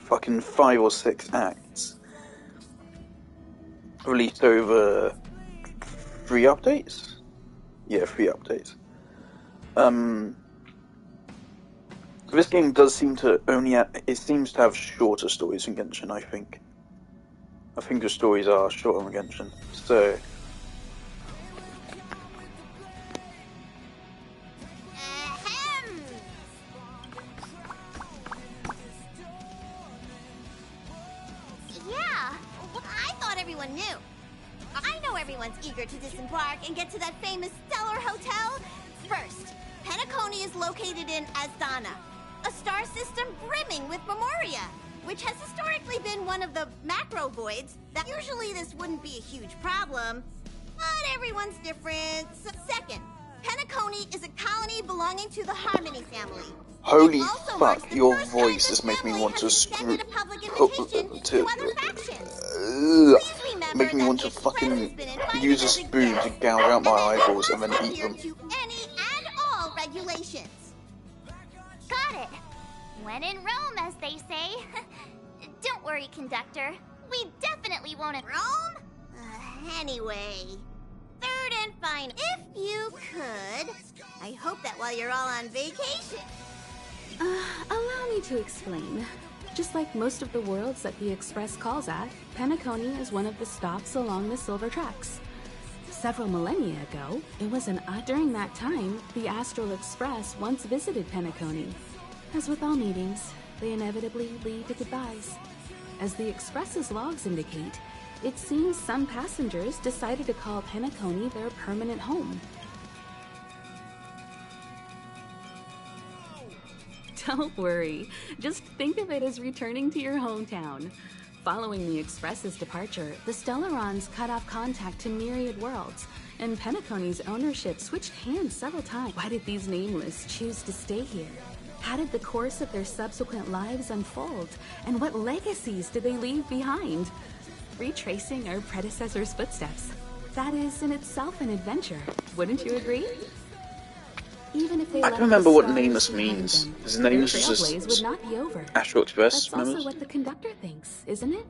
Speaker 1: fucking 5 or 6 acts released over 3 updates? Yeah, 3 updates. This game does seem to it seems to have shorter stories than Genshin, I think. I think the stories are shorter than Genshin, so...
Speaker 13: Yeah, I thought everyone knew. I know everyone's eager to disembark and get to that famous Stellar Hotel. First, Penacony is located in Asdana, a star system brimming with Memoria, which has historically been one of the macro voids that usually this wouldn't be a huge problem, but everyone's different. Second, Penacony is a colony belonging to the Harmony family.
Speaker 1: Holy fuck, your voice is making me want to make me want to fucking use a spoon to gouge out my eyeballs and then eat them.
Speaker 13: Any and all regulations.
Speaker 5: Got it. When in Rome, as they say. Don't worry, conductor. We definitely won't.
Speaker 13: Rome? Anyway, third and final. If you could, I hope that while you're all on vacation.
Speaker 14: Allow me to explain. Just like most of the worlds that the Express calls at, Penacony is one of the stops along the Silver Tracks. Several millennia ago, it was during that time, the Astral Express once visited Penacony. As with all meetings, they inevitably lead to goodbyes. As the Express's logs indicate, it seems some passengers decided to call Penacony their permanent home. Don't worry, just think of it as returning to your hometown. Following the Express's departure, the Stellarons cut off contact to myriad worlds, and Penacony's ownership switched hands several times. Why did these Nameless choose to stay here? How did the course of their subsequent lives unfold? And what legacies did they leave behind? Retracing our predecessors' footsteps. That is in itself an adventure, wouldn't you agree? Even if they
Speaker 1: I don't remember what Nameless means. His Nameless is
Speaker 14: trailblaze would not be over.
Speaker 1: Astral Express
Speaker 14: That's also
Speaker 1: members?
Speaker 14: what the conductor thinks, isn't it?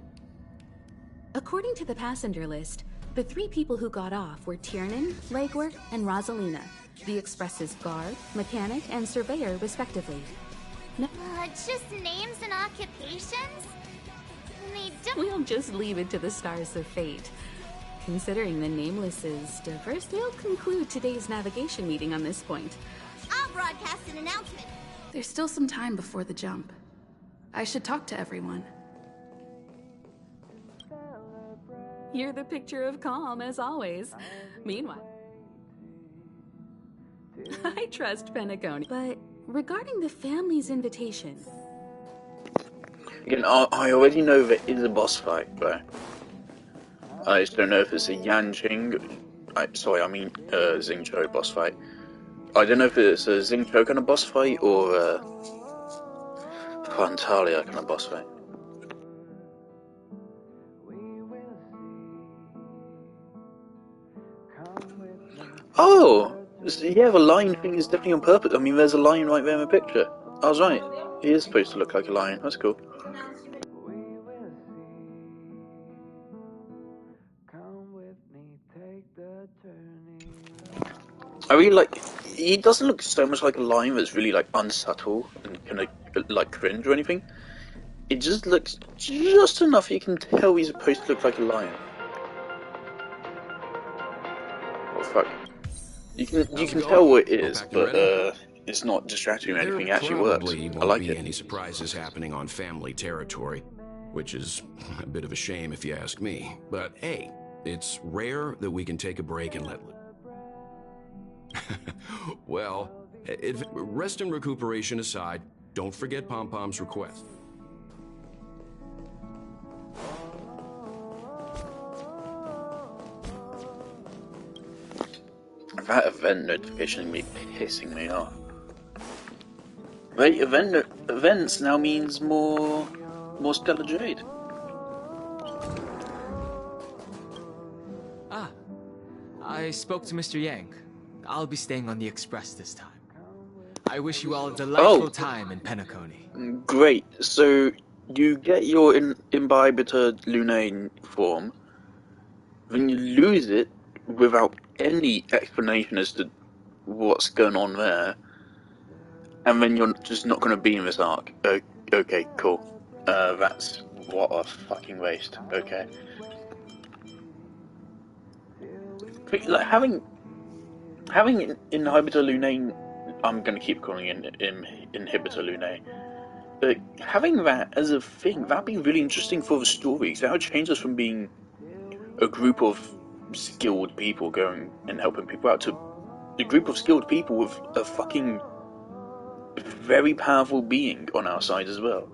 Speaker 14: According to the passenger list, the 3 people who got off were Tiernan, Legwork, and Rosalina, the Express's guard, mechanic, and surveyor, respectively.
Speaker 5: Just names and occupations? They don't...
Speaker 14: We'll just leave it to the stars of fate. Considering the Nameless's diverse, we'll conclude today's navigation meeting on this point.
Speaker 13: I'll broadcast an announcement.
Speaker 17: There's still some time before the jump. I should talk to everyone.
Speaker 14: You're the picture of calm, as always. Meanwhile, I trust Penacony. But regarding the family's invitation...
Speaker 1: Again, I already know there is a boss fight, but I just don't know if it's a Yanqing... Xingqiu boss fight. I don't know if it's a Xingqiu kind of boss fight or a Fantalia kind of boss fight. Oh! Yeah, the lion thing is definitely on purpose. I mean, there's a lion right there in the picture. I was right. He is supposed to look like a lion. That's cool. I really like... He doesn't look so much like a lion that's really, like, unsubtle and kind of, like, cringe or anything. It just looks just enough you can tell he's supposed to look like a lion. fuck? You can
Speaker 9: How's it
Speaker 1: tell
Speaker 9: going?
Speaker 1: what it
Speaker 9: All
Speaker 1: is,
Speaker 9: packed and
Speaker 1: but
Speaker 9: ready?
Speaker 1: it's not distracting or anything. It
Speaker 9: There
Speaker 1: actually works.
Speaker 9: probably
Speaker 1: I
Speaker 9: won't
Speaker 1: like
Speaker 9: be
Speaker 1: it.
Speaker 9: any surprises happening on family territory, which is a bit of a shame if you ask me. But hey, it's rare that we can take a break and let... Well, rest and recuperation aside, don't forget Pom-Pom's request.
Speaker 1: That event notification be pissing me off. Wait, events now means more Stellar Jade.
Speaker 11: Ah, I spoke to Mr. Yang. I'll be staying on the express this time. I wish you all a delightful time in Penacony.
Speaker 1: Great. So you get your Imbibitor Lunae form, then you lose it without any explanation as to what's going on there, and then you're just not going to be in this arc. Okay, cool. That's what a fucking waste. Okay. But, like, having Inhibitor Lunae, I'm going to keep calling it Inhibitor Lunae. Having that as a thing, that'd be really interesting for the story, because that would change us from being a group of skilled people going and helping people out to a group of skilled people with a fucking very powerful being on our side as well.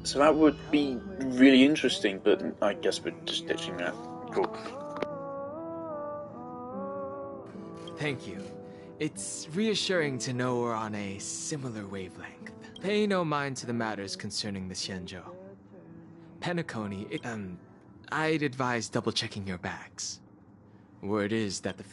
Speaker 1: So that would be really interesting, but I guess we're just ditching that. Cool.
Speaker 11: Thank you. It's reassuring to know we're on a similar wavelength. Pay no mind to the matters concerning the Xianzhou. Penacony, I'd advise double-checking your bags. Word is that the...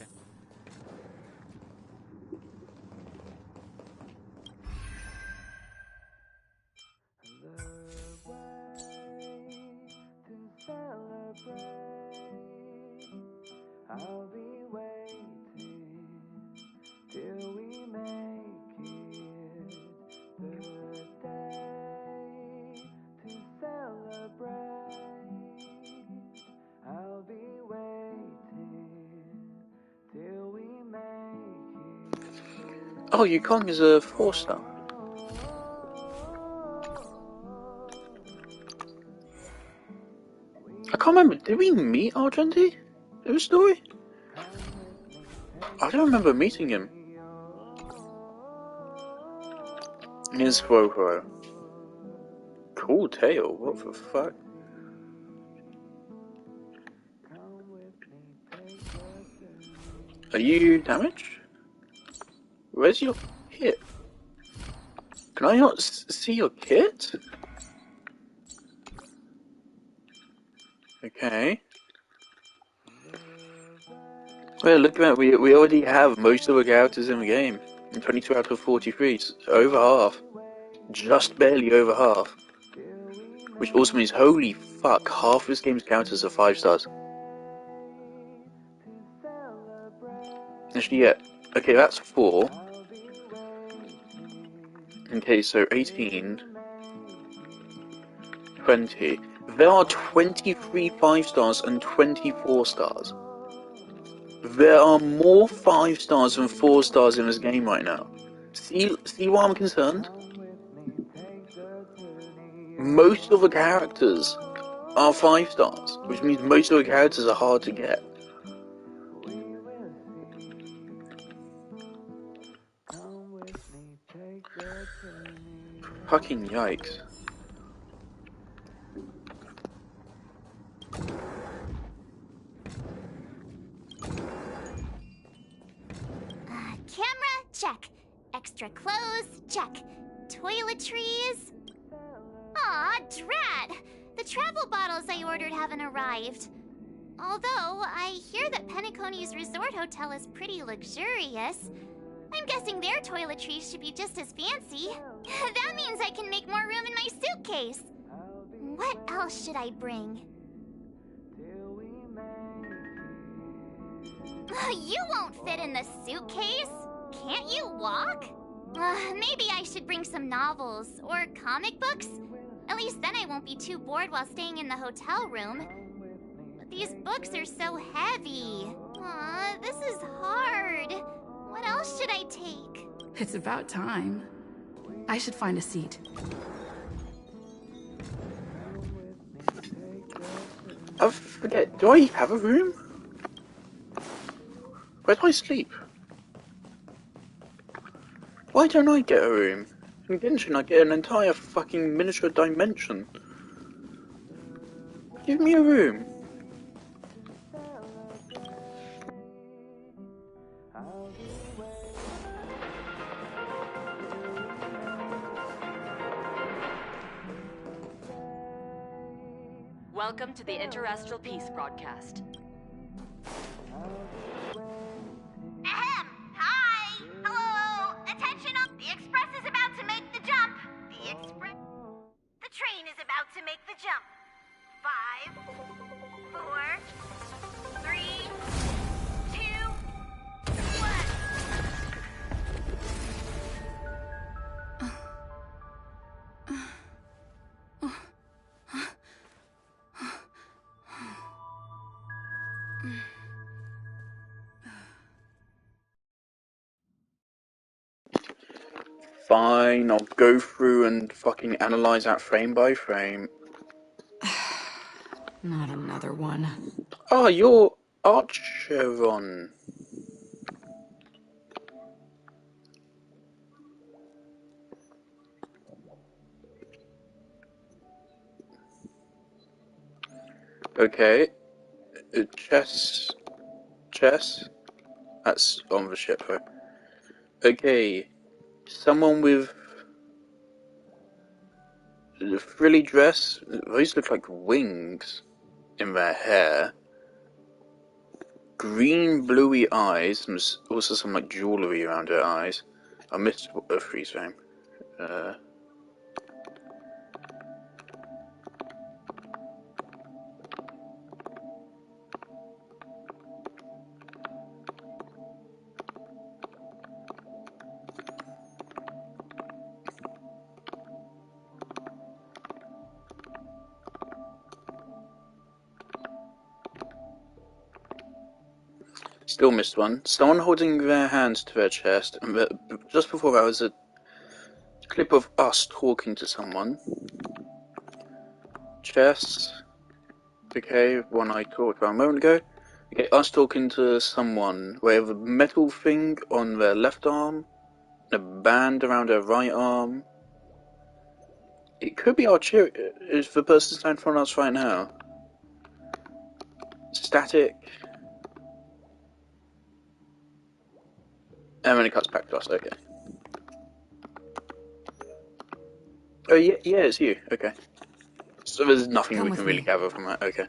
Speaker 12: I'll be waiting till we make it the day to celebrate. I'll be waiting till we make it.
Speaker 1: Oh, Yukong is a 4-star. I can't remember. Did we meet Argenti in the story? I don't remember meeting him. Here's Fro. Cool tail. What the fuck? Are you damaged? Where's your kit? Can I not see your kit? Okay. Well, look at that. We already have most of the characters in the game. 22 out of 43, so over half. Just barely over half. Which also means, holy fuck, half this game's characters are 5 stars. Actually, yeah. Okay, that's 4. Okay, so 18. 20. There are 23 5 stars and 24 stars. There are more 5 stars than 4 stars in this game right now. See why I'm concerned? Most of the characters are 5 stars, which means most of the characters are hard to get. Fucking yikes.
Speaker 5: Camera, check. Extra clothes, check. Toiletries. Aw, drat! The travel bottles I ordered haven't arrived. Although, I hear that Penacony's resort hotel is pretty luxurious. I'm guessing their toiletries should be just as fancy. That means I can make more room in my suitcase. What else should I bring? You won't fit in the suitcase. Can't you walk? Maybe I should bring some novels or comic books. At least then I won't be too bored while staying in the hotel room. These books are so heavy. Aw, this is hard. What else should I take?
Speaker 17: It's about time. I should find a seat.
Speaker 1: I forget, do I have a room? Where do I sleep? Why don't I get a room? In Genshin, I get an entire fucking miniature dimension. Give me a room.
Speaker 8: Welcome to the Interastral Peace broadcast.
Speaker 13: Ahem! Hi! Hello! Attention! The express is about to make the jump! The train is about to make the jump. 5, 4, 3, 2, 1.
Speaker 1: Fine, I'll go through and fucking analyze that frame by frame.
Speaker 20: Not another one.
Speaker 1: Oh, you're Archeron. Okay. Chess. That's on the ship, right? Okay. Someone with a frilly dress. Those look like wings in their hair. Green, bluey eyes, and also some like jewellery around her eyes. I missed a freeze frame. Still missed one. Someone holding their hands to their chest, and just before that was a clip of us talking to someone. Chest. Okay, one I talked about a moment ago. Okay, us talking to someone. We have a metal thing on their left arm, a band around their right arm. It could be Archery. Is the person standing in front of us right now? Static. And then it cuts back to us, okay. Oh, yeah, it's you, okay. So there's nothing we can really gather from that, okay.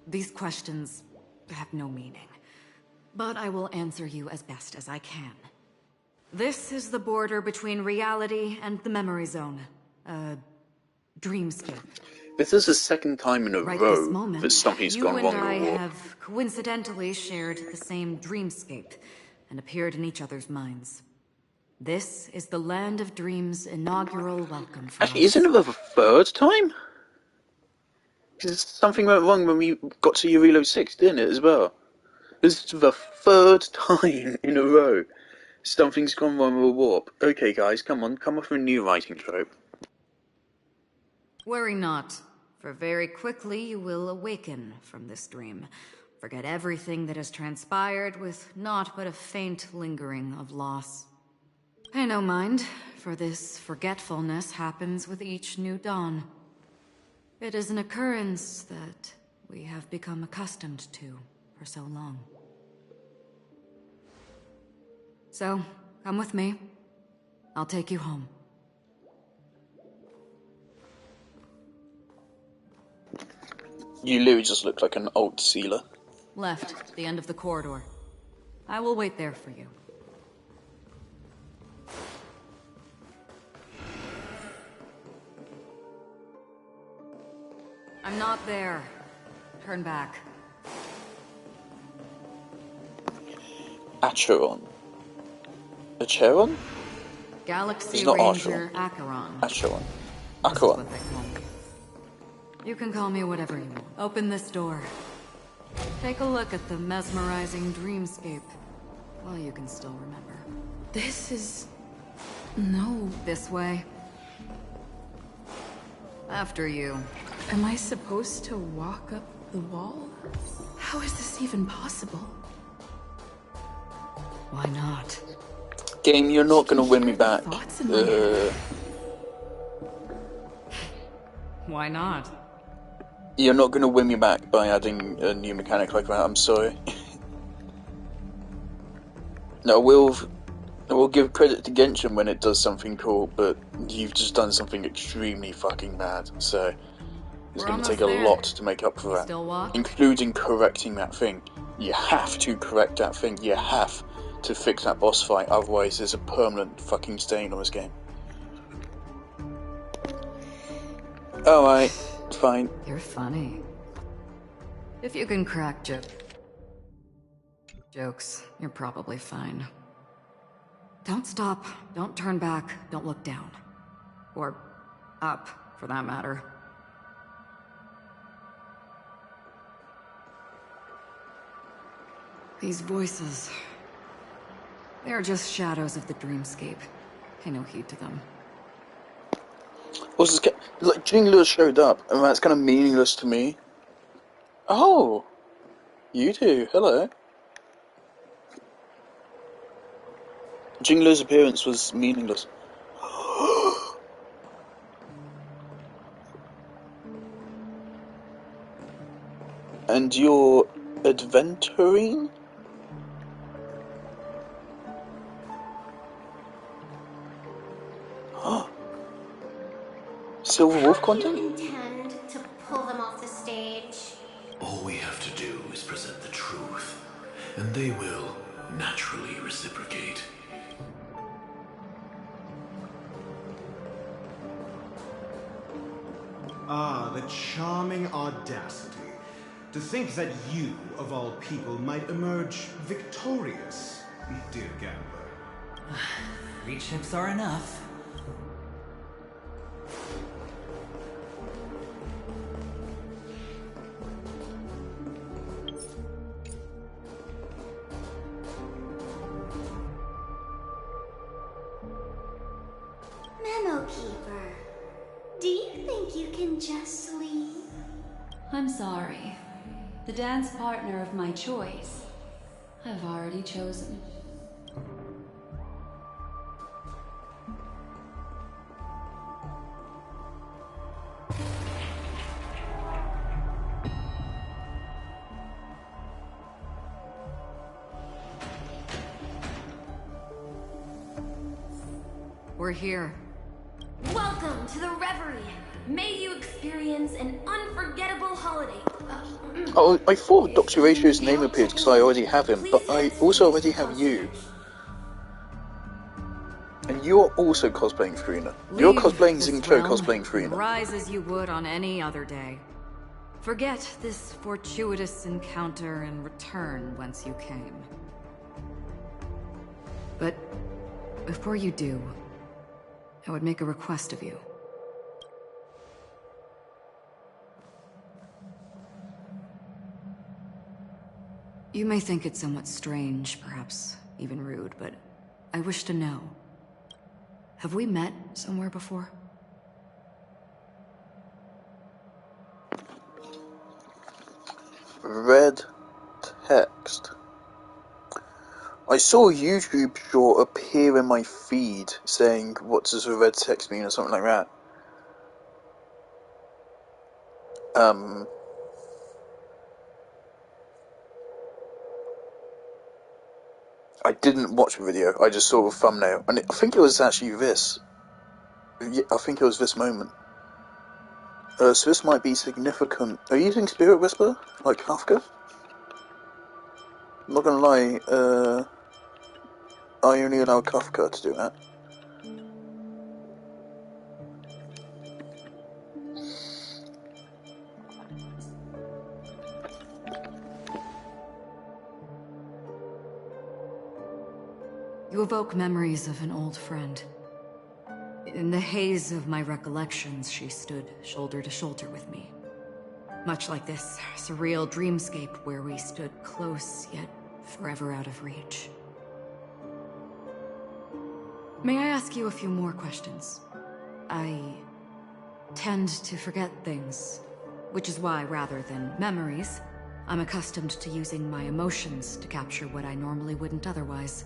Speaker 20: These questions have no meaning, but I will answer you as best as I can. This is the border between reality and the memory zone. Dreamscape.
Speaker 1: This is the second time in a row that something's gone wrong in the war.
Speaker 20: You and I have coincidentally shared the same dreamscape and appeared in each other's minds. This is the Land of Dreams' inaugural welcome for
Speaker 1: Actually, isn't it the third time? Because something went wrong when we got to Eurilo 6, didn't it, as well? This is the third time in a row something's gone wrong with a warp. Okay, guys, come on, come up with a new writing trope.
Speaker 20: Worry not, for very quickly you will awaken from this dream. Forget everything that has transpired with naught but a faint lingering of loss. Pay no mind, for this forgetfulness happens with each new dawn. It is an occurrence that we have become accustomed to for so long. So, come with me. I'll take you home.
Speaker 1: You literally just look like an old sealer.
Speaker 20: Left, the end of the corridor. I will wait there for you. I'm not there. Turn back.
Speaker 1: Acheron. Acheron?
Speaker 20: Galaxy
Speaker 1: It's not
Speaker 20: Ranger
Speaker 1: Acheron.
Speaker 20: Acheron.
Speaker 1: Acheron.
Speaker 20: This is
Speaker 1: Acheron.
Speaker 20: what they call me. You can call me whatever you want. Open this door. Take a look at the mesmerizing dreamscape. Well, you can still remember.
Speaker 17: This is... No.
Speaker 20: This way. After you.
Speaker 17: Am I supposed to walk up the wall? How is this even possible?
Speaker 20: Why not?
Speaker 1: Game, you're not gonna win me back.
Speaker 20: Why not?
Speaker 1: You're not gonna win me back by adding a new mechanic like that, I'm sorry. No, we'll give credit to Genshin when it does something cool, but you've just done something extremely fucking bad, so it's gonna take a lot to make up for that. Including correcting that thing. You have to correct that thing, you have to fix that boss fight, otherwise there's a permanent fucking stain on this game. Alright, fine.
Speaker 20: You're funny. If you can crack jokes, you're probably fine. Don't stop, don't turn back, don't look down. Or up, for that matter. These voices... they are just shadows of the dreamscape. Pay no heed to them.
Speaker 1: Also, like, Jingler showed up, and that's kind of meaningless to me. Oh! You do, hello. Jingler's appearance was meaningless. And you're adventuring? Silver Wolf content?
Speaker 7: How do you intend to pull them off the stage?
Speaker 22: All we have to do is present the truth, and they will naturally reciprocate.
Speaker 23: Ah, the charming audacity. To think that you, of all people, might emerge victorious, dear gambler.
Speaker 24: 3 chips are enough.
Speaker 7: Memo Keeper, do you think you can just leave?
Speaker 4: I'm sorry. The dance partner of my choice, I've already chosen.
Speaker 20: We're here.
Speaker 7: Welcome to the Reverie. May you experience an unforgettable holiday.
Speaker 1: Oh, I thought Dr. Ratio's name appeared because I already have him, but I also already have you. And you're also cosplaying Farina. You're cosplaying Xingqiu, cosplaying Farina.
Speaker 20: Rise as you would on any other day. Forget this fortuitous encounter and return whence you came. But before you do, I would make a request of you. You may think it somewhat strange, perhaps even rude, but I wish to know. Have we met somewhere before?
Speaker 1: Red text. I saw a YouTube short appear in my feed saying, what does the red text mean, or something like that. I didn't watch the video, I just saw the thumbnail, and I think it was actually this. Yeah, I think it was this moment. So this might be significant. Are you using Spirit Whisper? Like Kafka? I'm not gonna lie, I only allow Kafka to do that.
Speaker 3: You evoke memories of an old friend. In the haze of my recollections, she stood shoulder to shoulder with me. Much like this surreal dreamscape where we stood close, yet forever out of reach. May I ask you a few more questions? I tend to forget things, which is why, rather than memories, I'm accustomed to using my emotions to capture what I normally wouldn't otherwise.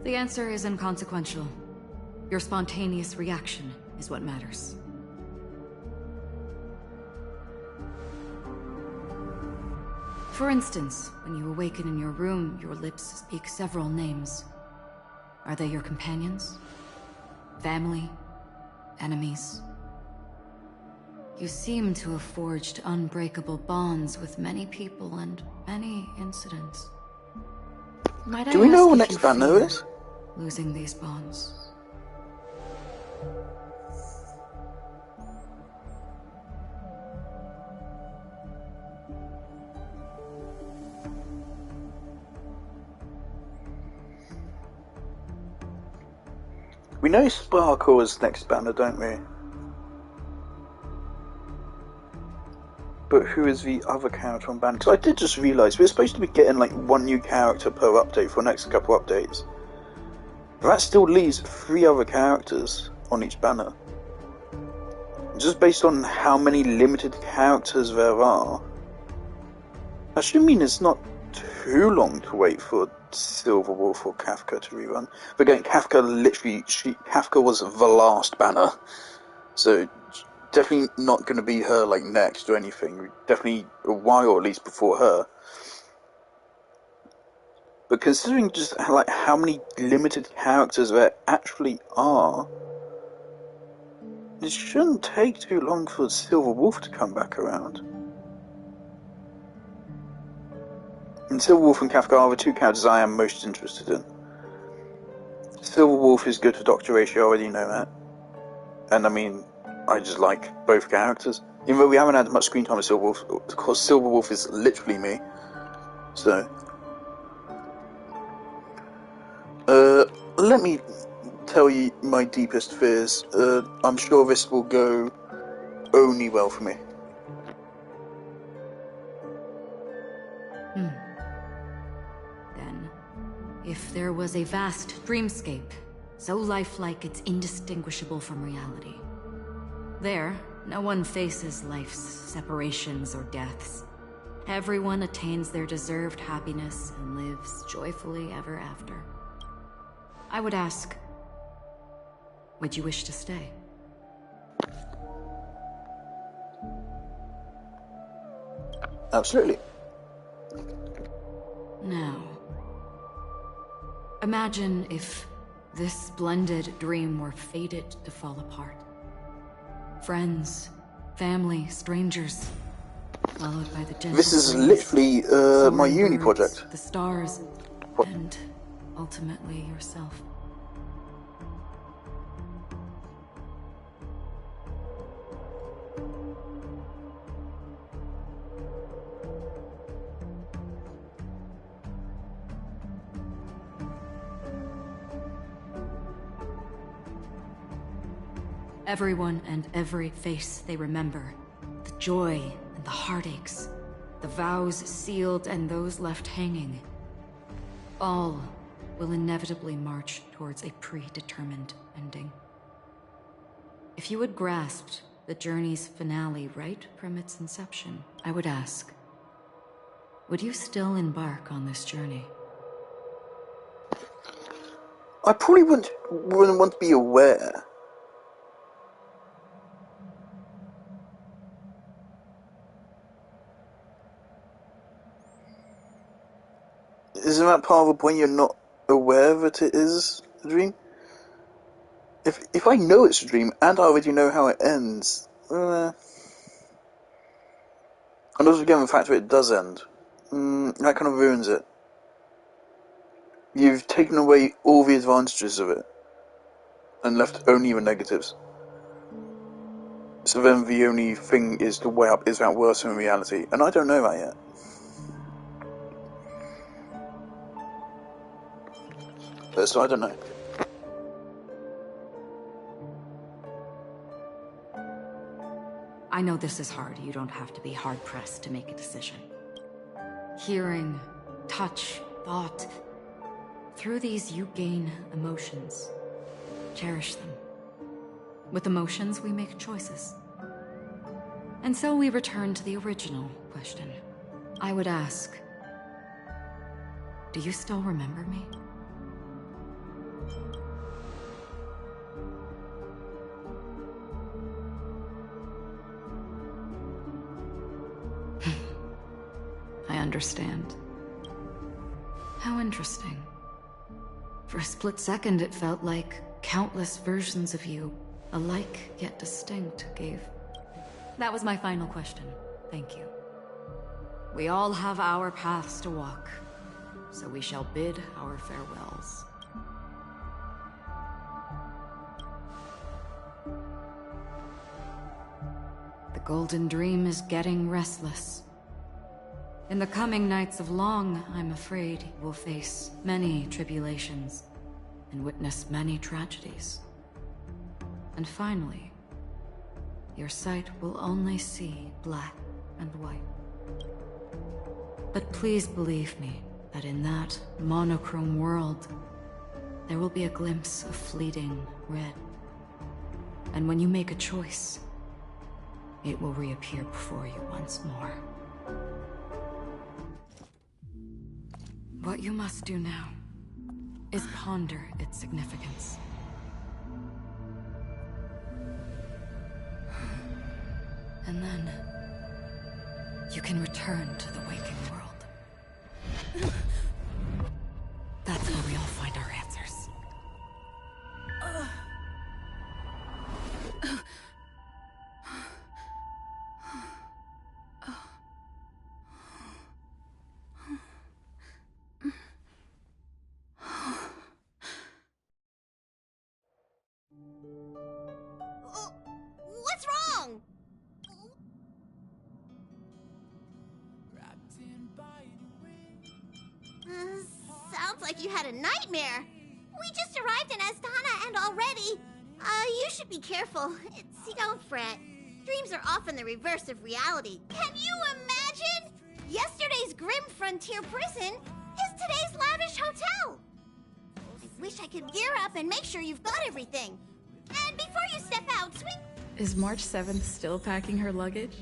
Speaker 3: The answer is inconsequential. Your spontaneous reaction is what matters. For instance, when you awaken in your room, your lips speak several names. Are they your companions? Family? Enemies? You seem to have forged unbreakable bonds with many people and many incidents. Might I
Speaker 1: Do we know
Speaker 3: ask
Speaker 1: what
Speaker 3: if
Speaker 1: next
Speaker 3: you
Speaker 1: band
Speaker 3: fear
Speaker 1: is?
Speaker 3: losing these bonds?
Speaker 1: We know Sparkle is next banner, don't we? But who is the other character on banner? Because I did just realise we're supposed to be getting like one new character per update for the next couple updates. That still leaves 3 other characters on each banner. Just based on how many limited characters there are, that should mean it's not too long to wait for Silver Wolf or Kafka to rerun. But again, Kafka Kafka was the last banner, so definitely not going to be her like next or anything. Definitely a while at least before her. But considering just like how many limited characters there actually are, it shouldn't take too long for Silver Wolf to come back around. And Silver Wolf and Kafka are the 2 characters I am most interested in. Silver Wolf is good for Dr. H, I already know that. And I mean, I just like both characters. Even though we haven't had much screen time with Silver Wolf, of course Silver Wolf is literally me. So, let me tell you my deepest fears. I'm sure this will go only well for me.
Speaker 3: Then, if there was a vast dreamscape, so lifelike it's indistinguishable from reality, there, no one faces life's separations or deaths. Everyone attains their deserved happiness and lives joyfully ever after. I would ask, would you wish to stay?
Speaker 1: Absolutely.
Speaker 3: Now, imagine if this splendid dream were fated to fall apart. Friends, family, strangers, followed by the gentle
Speaker 1: This is
Speaker 3: breeze,
Speaker 1: literally my
Speaker 3: soaring
Speaker 1: uni
Speaker 3: birds,
Speaker 1: project.
Speaker 3: the stars, and ultimately yourself. Everyone and every face they remember. The joy and the heartaches. The vows sealed and those left hanging. All will inevitably march towards a predetermined ending. If you had grasped the journey's finale right from its inception, I would ask, would you still embark on this journey?
Speaker 1: I probably wouldn't want to be aware. Isn't that part of the point, you're not aware that it is a dream? If I know it's a dream and I already know how it ends, and also given the fact that it does end, that kind of ruins it. You've taken away all the advantages of it and left only the negatives. So then the only thing is to weigh up, is that worse than reality? And I don't know that yet. So I don't know.
Speaker 3: I know this is hard. You don't have to be hard-pressed to make a decision. Hearing, touch, thought. Through these, you gain emotions. Cherish them. With emotions, we make choices. And so we return to the original question. I would ask, do you still remember me? I understand. How interesting. For a split second, it felt like countless versions of you, alike yet distinct, gave. That was my final question. Thank you. We all have our paths to walk, so we shall bid our farewells. The Golden Dream is getting restless. In the coming nights of Long, I'm afraid you will face many tribulations and witness many tragedies. And finally, your sight will only see black and white. But please believe me that in that monochrome world, there will be a glimpse of fleeting red. And when you make a choice, it will reappear before you once more. What you must do now is ponder its significance. And then you can return to the waking world. That's where we all find our answers.
Speaker 13: What's wrong? Sounds like you had a nightmare. We just arrived in Astana and already... you should be careful. Don't fret. Dreams are often the reverse of reality. Can you imagine? Yesterday's grim frontier prison is today's lavish hotel. I wish I could gear up and make sure you've got everything. And before you step out, swing...
Speaker 17: Is March 7th still packing her luggage?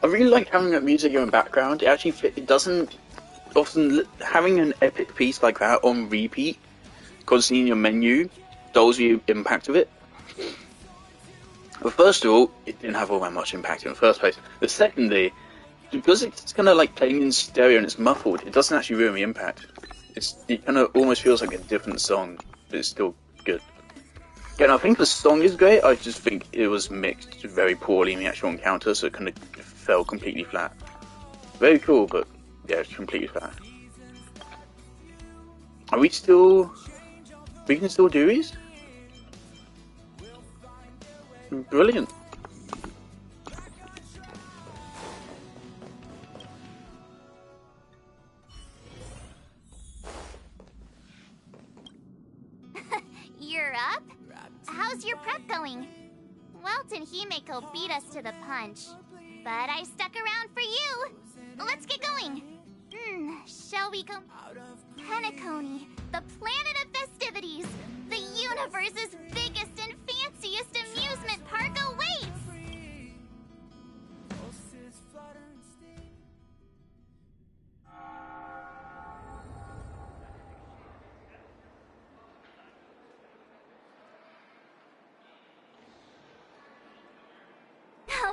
Speaker 1: I really like having that music in the background. It actually it doesn't often having an epic piece like that on repeat, constantly in your menu, dulls the impact of it. But first of all, it didn't have all that much impact in the first place. But secondly, because it's kind of like playing in stereo and it's muffled, it doesn't actually ruin the impact. It kind of almost feels like a different song, but it's still good. Again, I think the song is great. I just think it was mixed very poorly in the actual encounter, so it kind of fell completely flat. Very cool, but yeah, it's completely flat. Are we still... We can still do these? Brilliant.
Speaker 5: You're up? How's your prep going? Welt and Himeko beat us to the punch, but I stuck around for you. Let's get going. Shall we go? Penacony, the planet of festivities. The universe's biggest and fanciest amusement park awaits.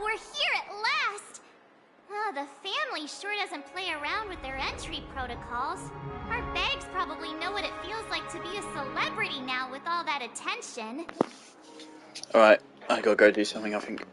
Speaker 5: We're here at last! The family sure doesn't play around with their entry protocols. Our bags probably know what it feels like to be a celebrity now with all that attention.
Speaker 1: Alright, I gotta go do something, I think.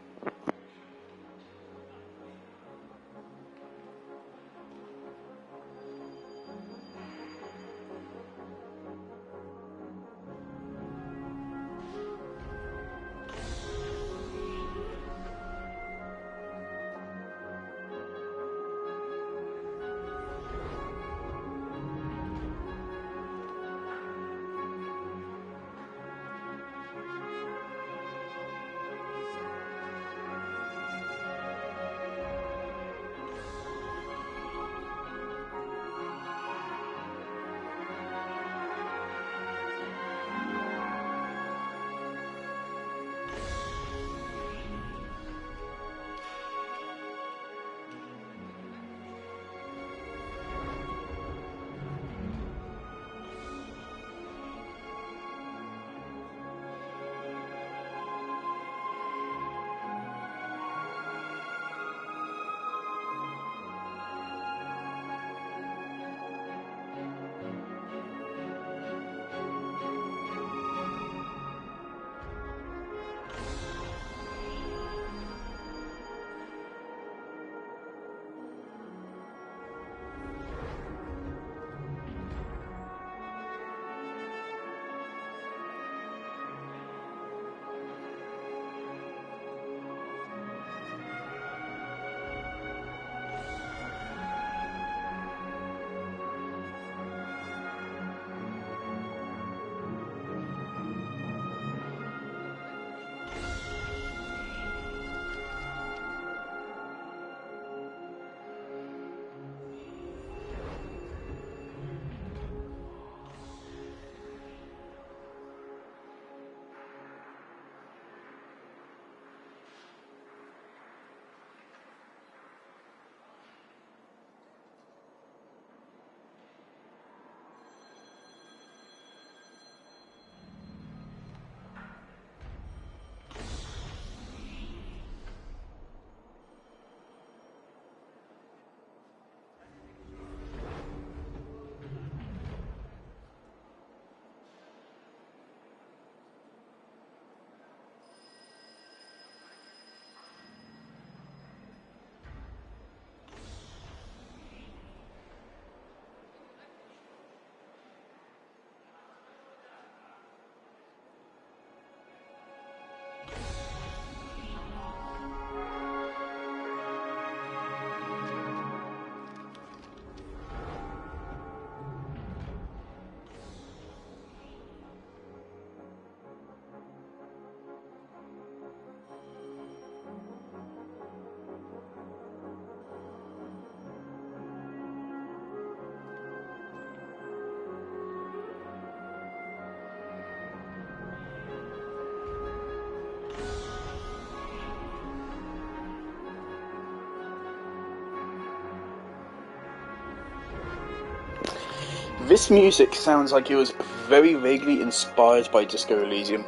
Speaker 1: This music sounds like it was very vaguely inspired by Disco Elysium.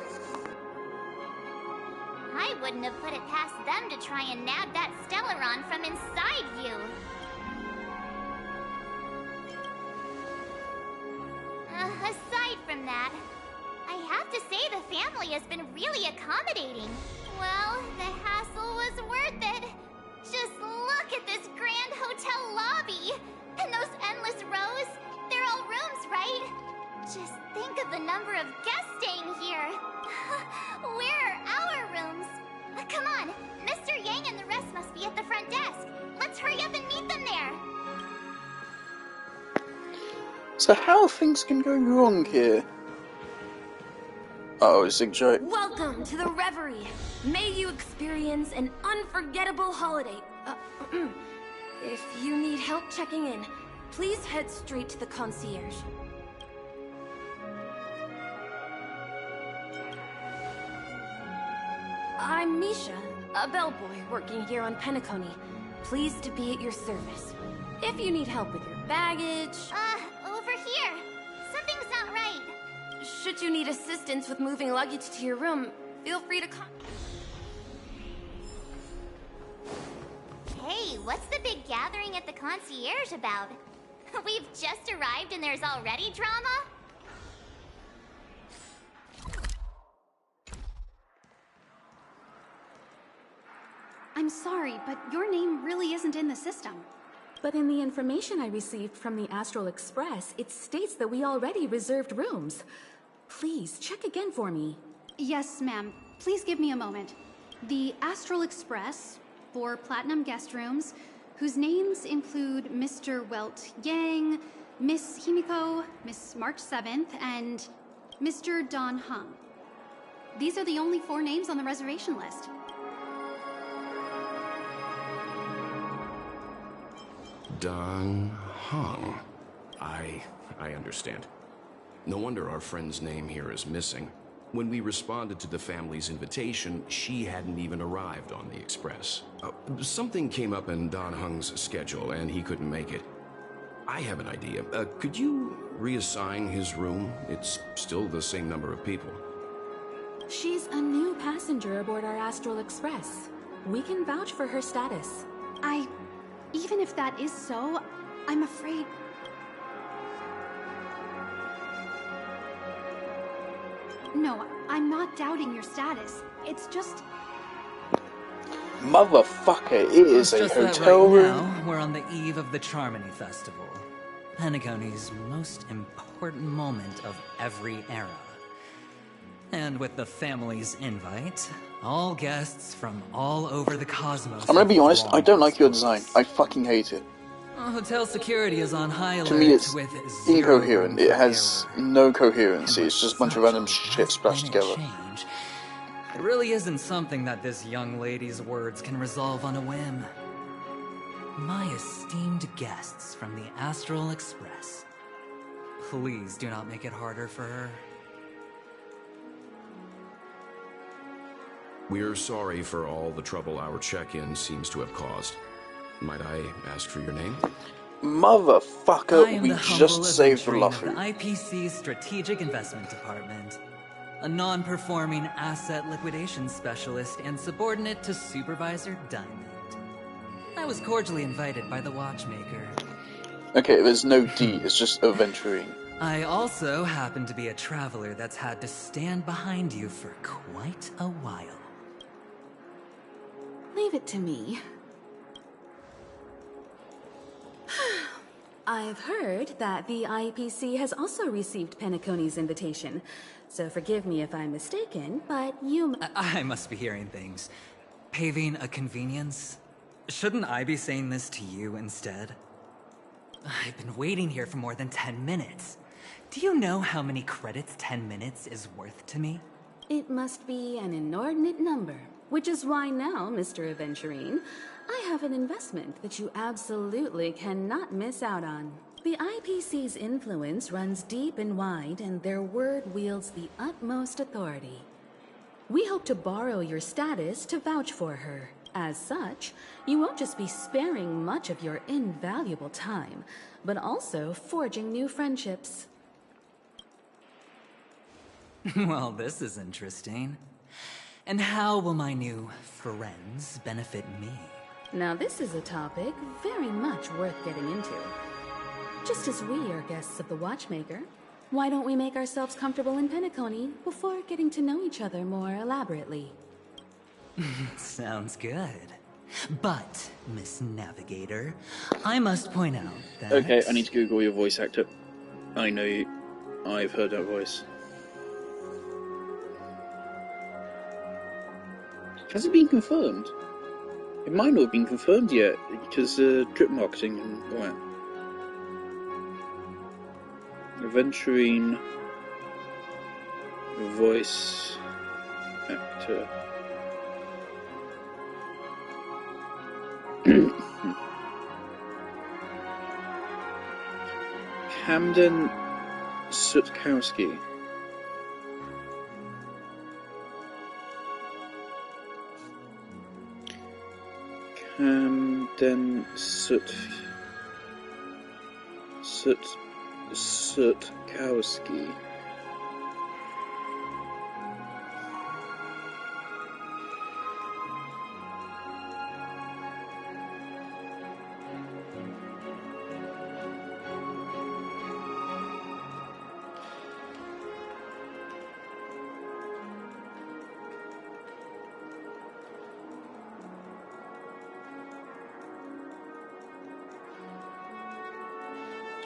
Speaker 5: I wouldn't have put it past them to try and nab that Stellaron from inside you. Aside from that, I have to say the family has been really accommodating. Well, the hassle was worth it. Just look at this grand hotel lobby! And those endless rows, they're all rooms, right? Just think of the number of guests staying here. Where are our rooms? Come on, Mr. Yang and the rest must be at the front desk. Let's hurry up and meet them there.
Speaker 1: So how are things can go wrong here? Oh, it's a joke.
Speaker 7: Welcome to the Reverie. May you experience an unforgettable holiday. If you need help checking in, please head straight to the concierge. I'm Misha, a bellboy working here on Penacony. Pleased to be at your service. If you need help with your baggage...
Speaker 5: over here. Something's not right.
Speaker 7: Should you need assistance with moving luggage to your room, feel free to
Speaker 5: Hey, what's the big gathering at the concierge about? We've just arrived and there's already drama?
Speaker 6: I'm sorry, but your name really isn't in the system.
Speaker 14: But in the information I received from the Astral Express, it states that we already reserved rooms. Please, check again for me.
Speaker 6: Yes, ma'am. Please give me a moment. The Astral Express, for Platinum guest rooms, whose names include Mr. Welt Yang, Miss Himiko, Miss March 7th, and Mr. Don Hung. These are the only 4 names on the reservation list.
Speaker 9: Don Hung. I understand. No wonder our friend's name here is missing. When we responded to the family's invitation, she hadn't even arrived on the express. Something came up in Don Hung's schedule, and he couldn't make it. I have an idea. Could you reassign his room? It's still the same number of people.
Speaker 14: She's a new passenger aboard our Astral Express. We can vouch for her status.
Speaker 6: Even if that is so, I'm afraid... No, I'm not doubting your status. It's just...
Speaker 1: Motherfucker, it is a
Speaker 10: just that
Speaker 1: hotel
Speaker 10: right
Speaker 1: room.
Speaker 10: Now, we're on the eve of the Charmony Festival, Penacony's most important moment of every era. And with the family's invite, all guests from all over the cosmos...
Speaker 1: I'm gonna be honest, I don't like your design. I fucking hate it.
Speaker 10: Hotel security is on high alert.
Speaker 1: To me, it's
Speaker 10: with
Speaker 1: incoherent. It has no coherency. It's just a bunch of random shit splashed together.
Speaker 10: It really isn't something that this young lady's words can resolve on a whim. My esteemed guests from the Astral Express, please do not make it harder for her.
Speaker 9: We're sorry for all the trouble our check-in seems to have caused. Might I ask for your name?
Speaker 1: Motherfucker, we just saved the
Speaker 10: of
Speaker 1: lottery.
Speaker 10: the IPC's Strategic Investment Department. A non-performing asset liquidation specialist and subordinate to Supervisor Diamond. I was cordially invited by the watchmaker.
Speaker 1: Okay, there's no D, it's just aventurine.
Speaker 10: I also happen to be a traveler that's had to stand behind you for quite a while.
Speaker 14: Leave it to me. I've heard that the IPC has also received Penacony's invitation, so forgive me if I'm mistaken, but you...
Speaker 10: I must be hearing things. Paving a convenience? Shouldn't I be saying this to you instead? I've been waiting here for more than 10 minutes. Do you know how many credits 10 minutes is worth to me?
Speaker 14: It must be an inordinate number, which is why now, Mr. Aventurine, I have an investment that you absolutely cannot miss out on. The IPC's influence runs deep and wide, and their word wields the utmost authority. We hope to borrow your status to vouch for her. As such, you won't just be sparing much of your invaluable time, but also forging new friendships.
Speaker 10: Well, this is interesting. And how will my new friends benefit me?
Speaker 14: Now this is a topic very much worth getting into. Just as we are guests of the Watchmaker, why don't we make ourselves comfortable in Penacony before getting to know each other more elaborately?
Speaker 10: Sounds good. But, Miss Navigator, I must point out that...
Speaker 1: Okay, I need to Google your voice actor. I know you. I've heard that voice. Has it been confirmed? It might not have been confirmed yet, because drip marketing and all that. Aventurine voice actor. Camden Sutkowski. Camden Sutkowski.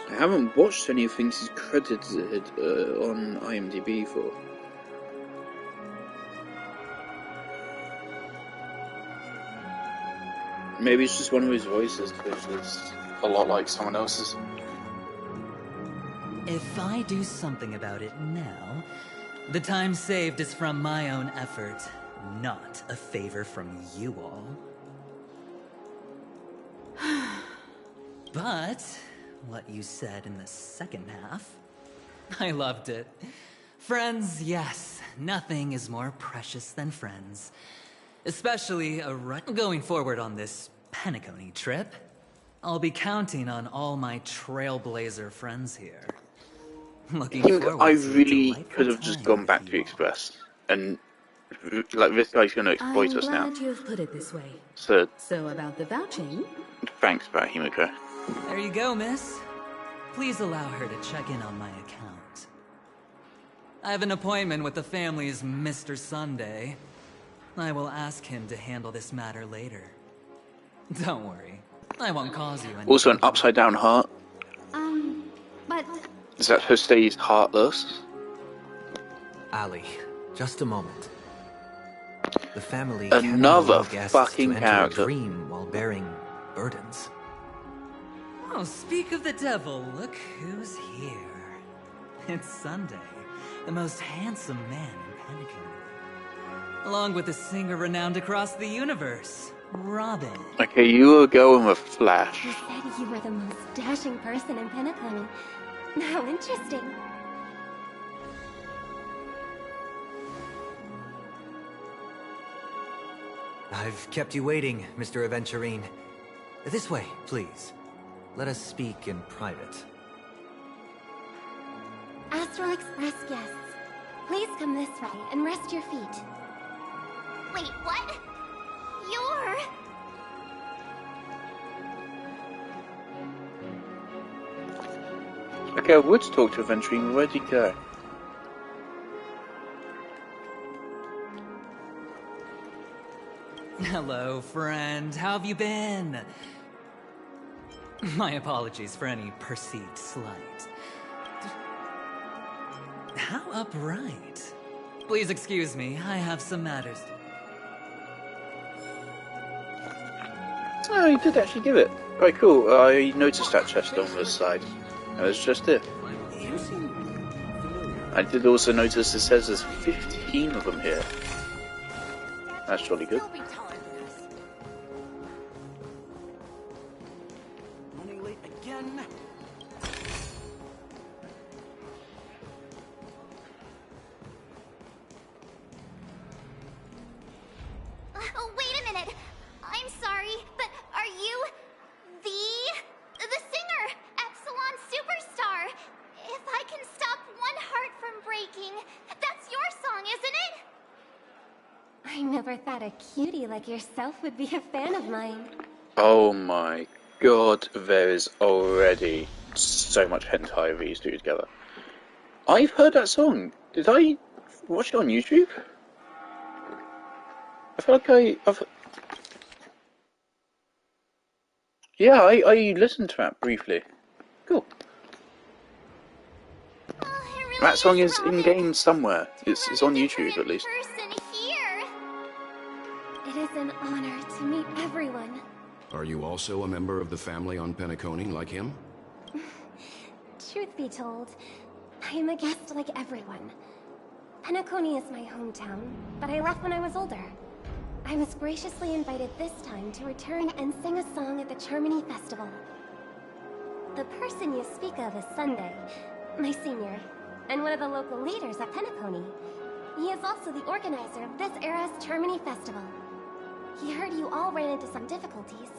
Speaker 1: I haven't watched any of the things he's credited on IMDb for. Maybe it's just one of his voices, which is a lot like someone else's.
Speaker 10: If I do something about it now, the time saved is from my own effort, not a favor from you all. But what you said in the second half, I loved it. Friends, yes, nothing is more precious than friends. Especially going forward on this Penacony trip. I'll be counting on all my trailblazer friends here. Looking forward
Speaker 1: I
Speaker 10: to a
Speaker 1: really
Speaker 10: delightful
Speaker 1: could have just gone back to the Express and, like, this guy's going to exploit
Speaker 14: I'm
Speaker 1: us now.
Speaker 14: glad you've put it this way.
Speaker 1: So,
Speaker 14: So about the vouching,
Speaker 1: thanks for that, Himiko.
Speaker 10: There you go, miss. Please allow her to check in on my account. I have an appointment with the family's Mr. Sunday. I will ask him to handle this matter later. Don't worry, I won't cause you any...
Speaker 1: Also, an upside down heart.
Speaker 6: But...
Speaker 1: Is that supposed to say he's heartless?
Speaker 16: Ali, just a moment. The family
Speaker 1: Another
Speaker 16: cannot allow guests
Speaker 1: fucking
Speaker 16: to enter
Speaker 1: character.
Speaker 16: a dream while bearing burdens.
Speaker 10: Oh, speak of the devil, look who's here. It's Sunday, the most handsome man in Penacony. Along with a singer renowned across the universe, Robin.
Speaker 1: Okay, you were going with Flash.
Speaker 18: You said you were the most dashing person in Penacony. How interesting.
Speaker 16: I've kept you waiting, Mr. Aventurine. This way, please. Let us speak in private.
Speaker 18: Astral Express guests, please come this way and rest your feet.
Speaker 13: Wait, what? You're...
Speaker 1: Okay, I would talk to Aventurine. Where'd he go?
Speaker 10: Hello, friend. How have you been? My apologies for any perceived slight. How upright. Please excuse me, I have some matters.
Speaker 1: Oh, he did actually give it. Quite cool. I noticed that chest on the side. That was just it. I did also notice it says there's 15 of them here. That's really good.
Speaker 9: Running late again.
Speaker 13: Oh, wait a minute!
Speaker 18: never thought a cutie like yourself would be a fan of mine.
Speaker 1: Oh my god, there is already so much hentai of these two together. I've heard that song. Did I watch it on YouTube? I feel like I've... Yeah, I listened to that briefly. Cool. That song is in-game somewhere. It's on YouTube, at least.
Speaker 18: It is an honor to meet everyone.
Speaker 9: Are you also a member of the family on Penacony, like him?
Speaker 18: Truth be told, I am a guest like everyone. Penacony is my hometown, but I left when I was older. I was graciously invited this time to return and sing a song at the Charmony Festival. The person you speak of is Sunday, my senior, and one of the local leaders at Penacony. He is also the organizer of this era's Charmony Festival. He heard you all ran into some difficulties,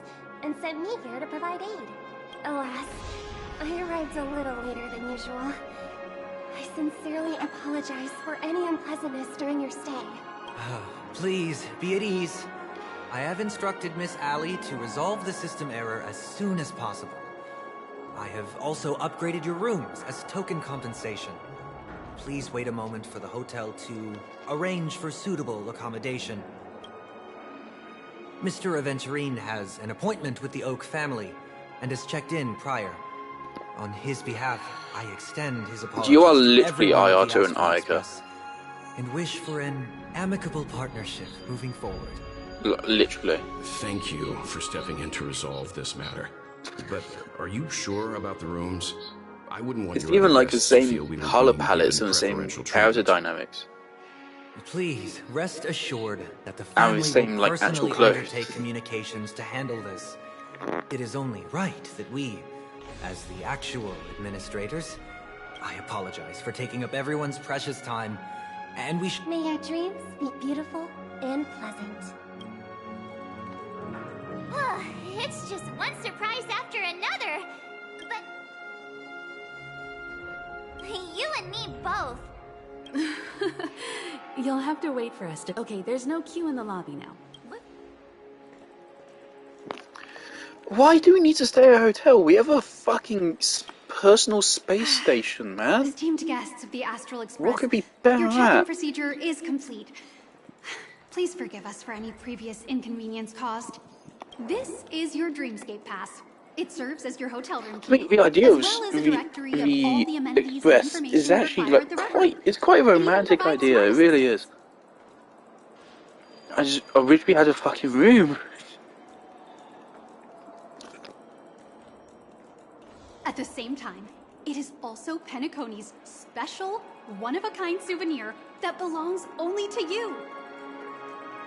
Speaker 18: and sent me here to provide aid. Alas, I arrived a little later than usual. I sincerely apologize for any unpleasantness during your stay.
Speaker 16: Please, be at ease. I have instructed Miss Allie to resolve the system error as soon as possible. I have also upgraded your rooms as token compensation. Please wait a moment for the hotel to arrange for suitable accommodation. Mr. Aventurine has an appointment with the Oak family and has checked in prior. On his behalf, I extend his apologies
Speaker 1: You are
Speaker 16: to
Speaker 1: literally
Speaker 16: everyone of the
Speaker 1: Ayato and
Speaker 16: Astral
Speaker 1: Ayaka.
Speaker 16: Express, and wish for an amicable partnership moving forward.
Speaker 1: Literally.
Speaker 9: Thank you for stepping in to resolve this matter. But are you sure about the rooms? I wouldn't want
Speaker 1: It's
Speaker 9: your
Speaker 1: even
Speaker 9: other
Speaker 1: like the
Speaker 9: guests to feel
Speaker 1: same
Speaker 9: we were
Speaker 1: color
Speaker 9: being
Speaker 1: palettes
Speaker 9: given
Speaker 1: and the same
Speaker 9: preferential
Speaker 1: character
Speaker 9: treatment.
Speaker 1: dynamics.
Speaker 16: Please, rest assured that the
Speaker 1: And
Speaker 16: family
Speaker 1: the same,
Speaker 16: will
Speaker 1: like, actual
Speaker 16: personally
Speaker 1: clothes.
Speaker 16: undertake communications to handle this. It is only right that we, as the actual administrators, I apologize for taking up everyone's precious time, and we
Speaker 18: May your dreams be beautiful and pleasant.
Speaker 5: It's just one surprise after another. But you and me both.
Speaker 14: You'll have to wait for us to... Okay, there's no queue in the lobby now.
Speaker 1: Why do we need to stay at a hotel? We have a fucking personal space station, man.
Speaker 6: Esteemed guests of the Astral Express,
Speaker 1: What could be better
Speaker 6: your
Speaker 1: than
Speaker 6: check-in
Speaker 1: that?
Speaker 6: procedure is complete. Please forgive us for any previous inconvenience caused. This is your Dreamscape Pass. It serves as your hotel room
Speaker 1: I
Speaker 6: key,
Speaker 1: think the idea of
Speaker 6: as well as a directory of all the amenities and
Speaker 1: Express
Speaker 6: information
Speaker 1: is actually
Speaker 6: required at
Speaker 1: like
Speaker 6: the Reverie.
Speaker 1: it's quite a romantic
Speaker 6: provides
Speaker 1: idea. It really is. I wish we had a fucking room.
Speaker 6: At the same time, it is also Penacony's special, one-of-a-kind souvenir that belongs only to you.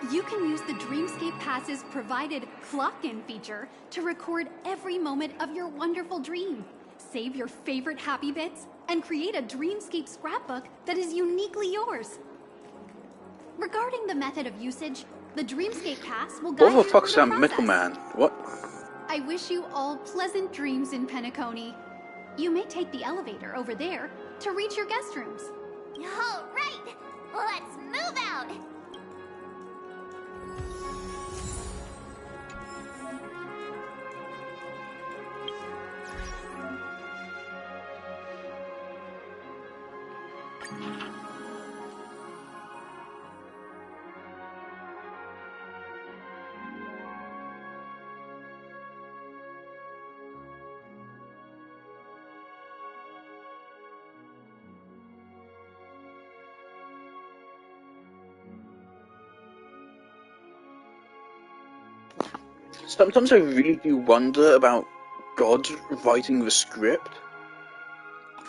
Speaker 6: You can use the Dreamscape Pass's provided clock-in feature to record every moment of your wonderful dream, save your favorite happy bits, and create a Dreamscape scrapbook that is uniquely yours. Regarding the method of usage, the Dreamscape Pass will guide
Speaker 1: What the
Speaker 6: you
Speaker 1: fuck's
Speaker 6: through
Speaker 1: that
Speaker 6: the process.
Speaker 1: middleman? What?
Speaker 6: I wish you all pleasant dreams in Penacony. You may take the elevator over there to reach your guest rooms.
Speaker 5: All right, let's move out.
Speaker 1: Sometimes I really do wonder about God writing the script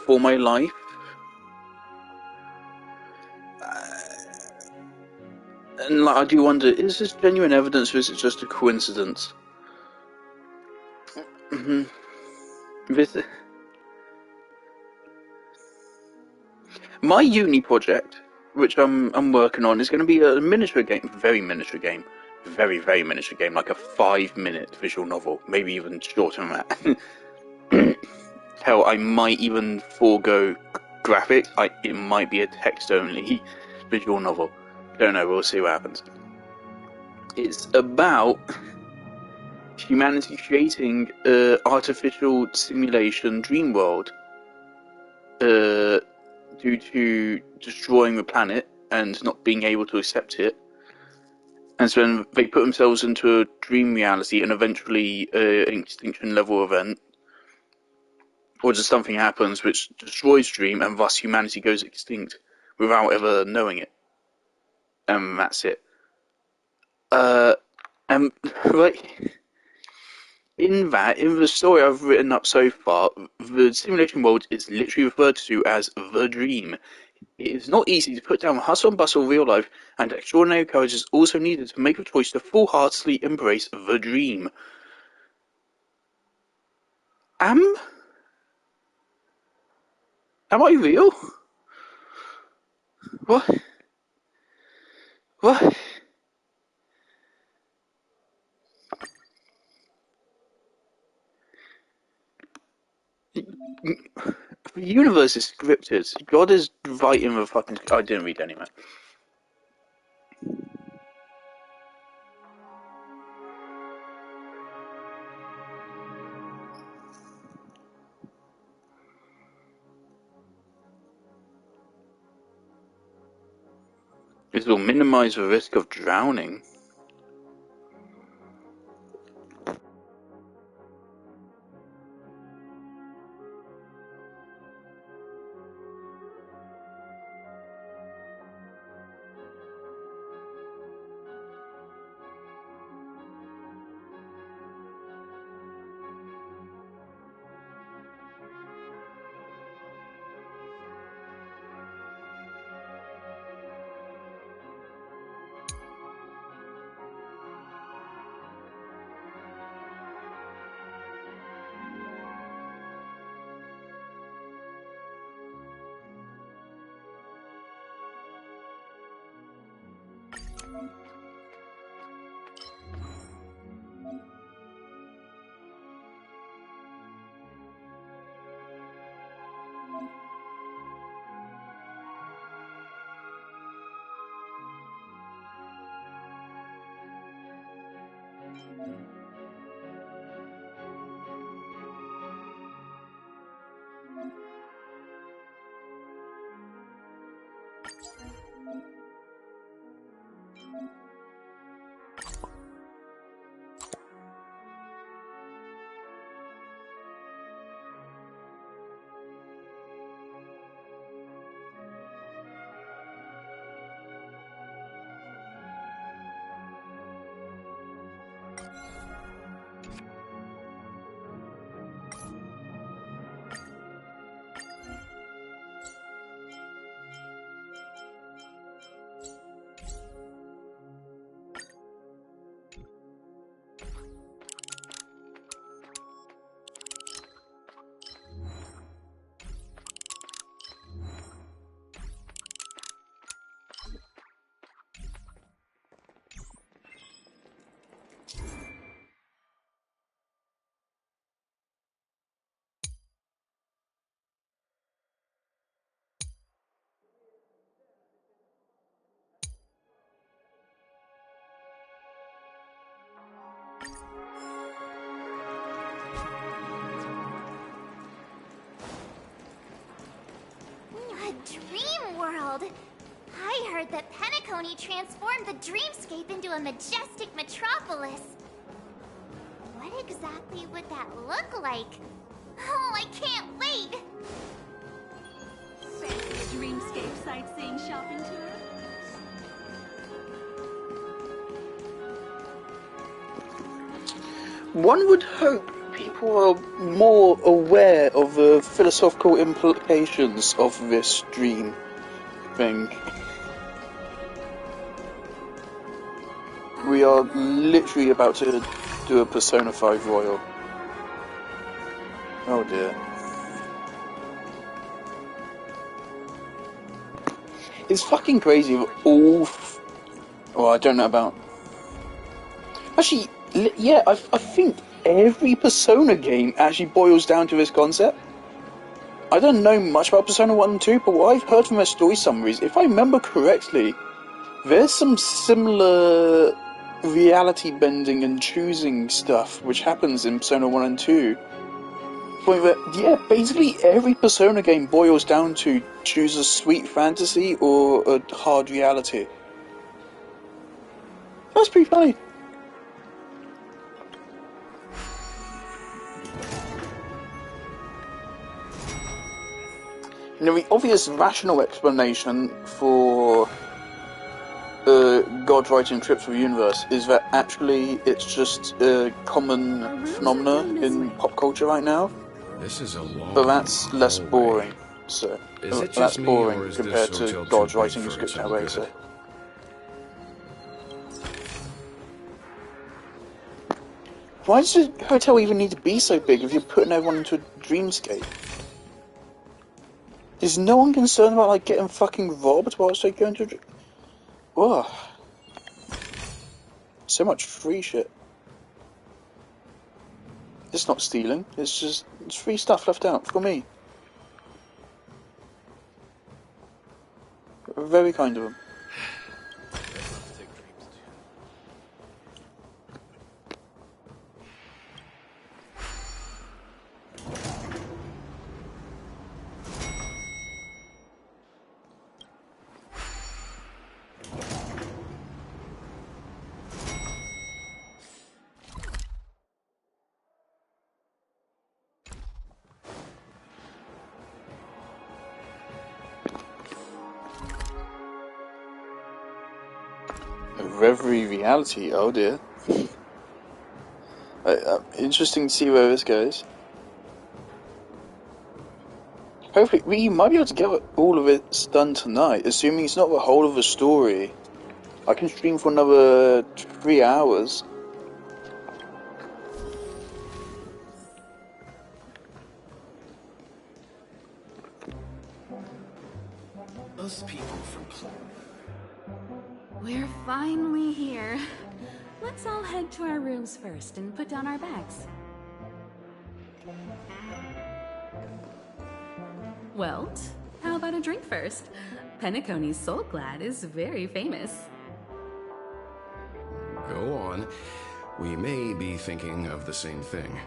Speaker 1: for my life. And like, I do wonder, is this genuine evidence or is it just a coincidence? This... My uni project, which I'm working on, is going to be a miniature game, very miniature game, very miniature game, like a 5-minute visual novel, maybe even shorter than that. Hell, I might even forego graphics. It might be a text-only visual novel. Don't know. We'll see what happens. It's about humanity creating an artificial simulation dream world due to destroying the planet and not being able to accept it. And so then they put themselves into a dream reality and eventually an extinction level event, or just something happens which destroys dream and thus humanity goes extinct without ever knowing it. And that's it. And like in the story I've written up so far, the simulation world is literally referred to as the dream. It is not easy to put down the hustle and bustle of real life, and extraordinary courage is also needed to make the choice to full-heartedly embrace the dream. Am I real? What? What? The universe is scripted. God is writing the fucking... I didn't read anyway. This will minimize the risk of drowning.
Speaker 5: Dream world! I heard that Penacony transformed the dreamscape into a majestic metropolis. What exactly would that look like? Oh, I can't wait!
Speaker 2: Fancy a dreamscape sightseeing shopping tour?
Speaker 1: One would hope people are more aware of the philosophical implications of this dream thing. We are literally about to do a Persona 5 Royal. Oh dear. It's fucking crazy. All... Well, I don't know about... Actually, yeah, I think every Persona game actually boils down to this concept. I don't know much about Persona 1 and 2, but what I've heard from their story summaries, if I remember correctly, there's some similar reality bending and choosing stuff, which happens in Persona 1 and 2. Point that, yeah, basically every Persona game boils down to choose a sweet fantasy or a hard reality. That's pretty funny. You know, the obvious rational explanation for God writing trips for the universe is that actually it's just a common phenomena in pop culture right now.
Speaker 9: This is a long,
Speaker 1: but that's less boring. So
Speaker 9: is it
Speaker 1: that's
Speaker 9: just me,
Speaker 1: boring
Speaker 9: or is
Speaker 1: compared
Speaker 9: this
Speaker 1: to
Speaker 9: hotel
Speaker 1: God
Speaker 9: too
Speaker 1: writing
Speaker 9: big
Speaker 1: a
Speaker 9: for
Speaker 1: script
Speaker 9: its own
Speaker 1: later.
Speaker 9: good?
Speaker 1: Why does a hotel even need to be so big if you're putting everyone into a dreamscape? Is no one concerned about like getting fucking robbed whilst they go into a dream? Ugh. So much free shit. It's not stealing, it's free stuff left out for me. Very kind of them. Reverie reality, oh dear. Interesting to see where this goes. Hopefully, we might be able to get all of it done tonight, assuming it's not the whole of the story. I can stream for another 3 hours.
Speaker 9: Those people from
Speaker 14: We're finally here. Let's all head to our rooms first and put down our bags. Welt, how about a drink first? Penacony's Soul Glad is very famous.
Speaker 9: Go on. We may be thinking of the same thing.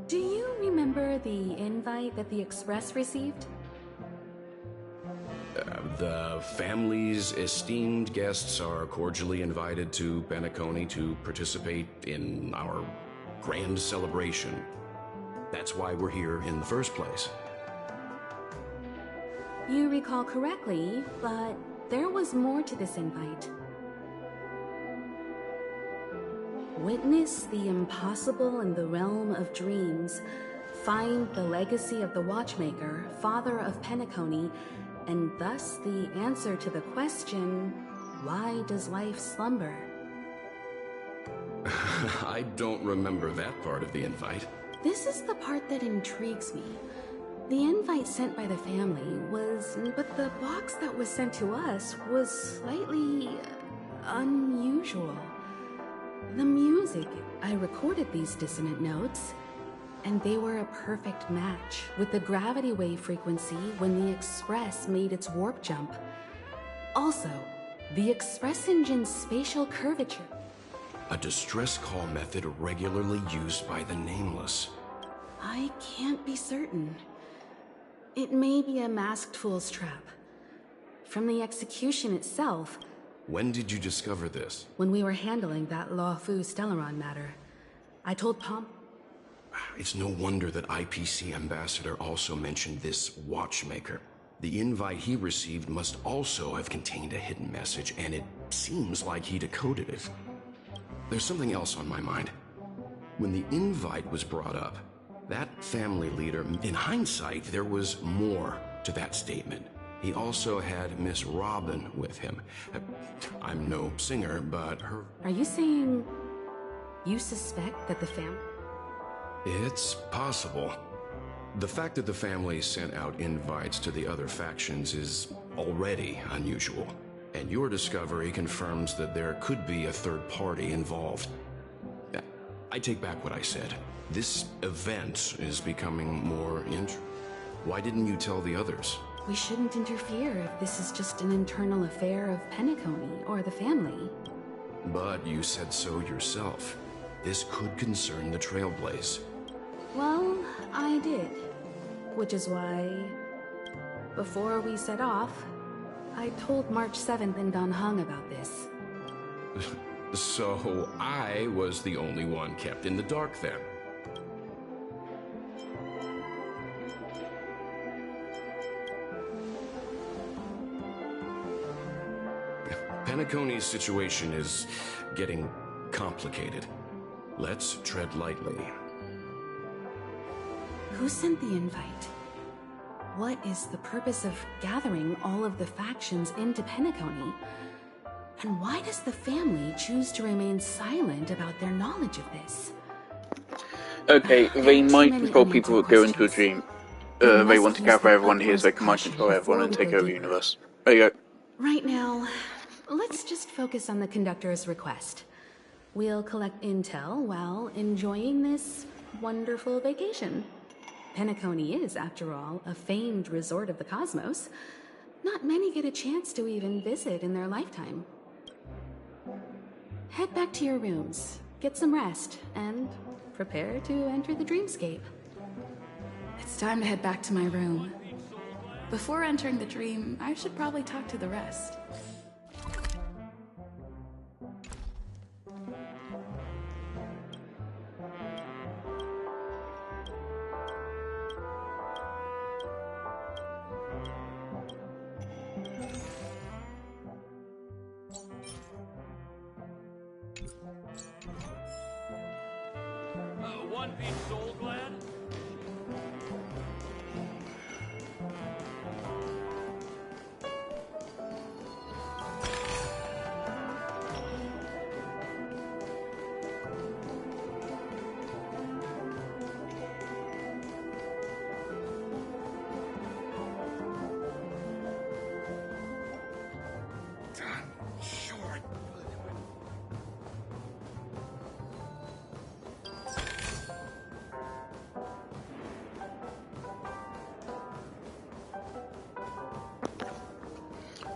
Speaker 14: Do you remember the invite that the Express received?
Speaker 9: The family's esteemed guests are cordially invited to Penacony to participate in our grand celebration. That's why we're here in the first place.
Speaker 14: You recall correctly, but there was more to this invite. Witness the impossible in the realm of dreams. Find the legacy of the Watchmaker, father of Penacony, and thus the answer to the question, why does life slumber?
Speaker 9: I don't remember that part of the invite.
Speaker 14: This is the part that intrigues me. The invite sent by the family was, but the box that was sent to us was slightly unusual. The music, I recorded these dissonant notes, and they were a perfect match with the gravity wave frequency when the Express made its warp jump. Also, the Express engine's spatial curvature.
Speaker 9: A distress call method regularly used by the Nameless.
Speaker 14: I can't be certain. It may be a masked fool's trap. From the execution itself...
Speaker 9: When did you discover this?
Speaker 14: When we were handling that Lawfu Stellaron matter. I told Pomp...
Speaker 9: It's no wonder that IPC Ambassador also mentioned this Watchmaker. The invite he received must also have contained a hidden message, and it seems like he decoded it. There's something else on my mind. When the invite was brought up, that family leader, in hindsight, there was more to that statement. He also had Miss Robin with him. I'm no singer, but her...
Speaker 14: Are you saying you suspect that the family...
Speaker 9: It's possible. The fact that the family sent out invites to the other factions is already unusual. And your discovery confirms that there could be a third party involved. I take back what I said. This event is becoming more Why didn't you tell the others?
Speaker 14: We shouldn't interfere if this is just an internal affair of Penacony or the family.
Speaker 9: But you said so yourself. This could concern the Trailblaze.
Speaker 14: Well, I did. Which is why, before we set off, I told March 7th in Dan Heng about this.
Speaker 9: So I was the only one kept in the dark then. Penacony's situation is getting complicated. Let's tread lightly.
Speaker 14: Who sent the invite? What is the purpose of gathering all of the factions into Penacony? And why does the family choose to remain silent about their knowledge of this?
Speaker 1: Okay, they might control people that go into a dream. They want to gather everyone here so they can mind control everyone and take over the universe. There you go.
Speaker 14: Right now, let's just focus on the conductor's request. We'll collect intel while enjoying this wonderful vacation. Penacony is, after all, a famed resort of the cosmos. Not many get a chance to even visit in their lifetime. Head back to your rooms, get some rest, and prepare to enter the dreamscape.
Speaker 17: It's time to head back to my room. Before entering the dream, I should probably talk to the rest.
Speaker 11: One Piece Soul Glad?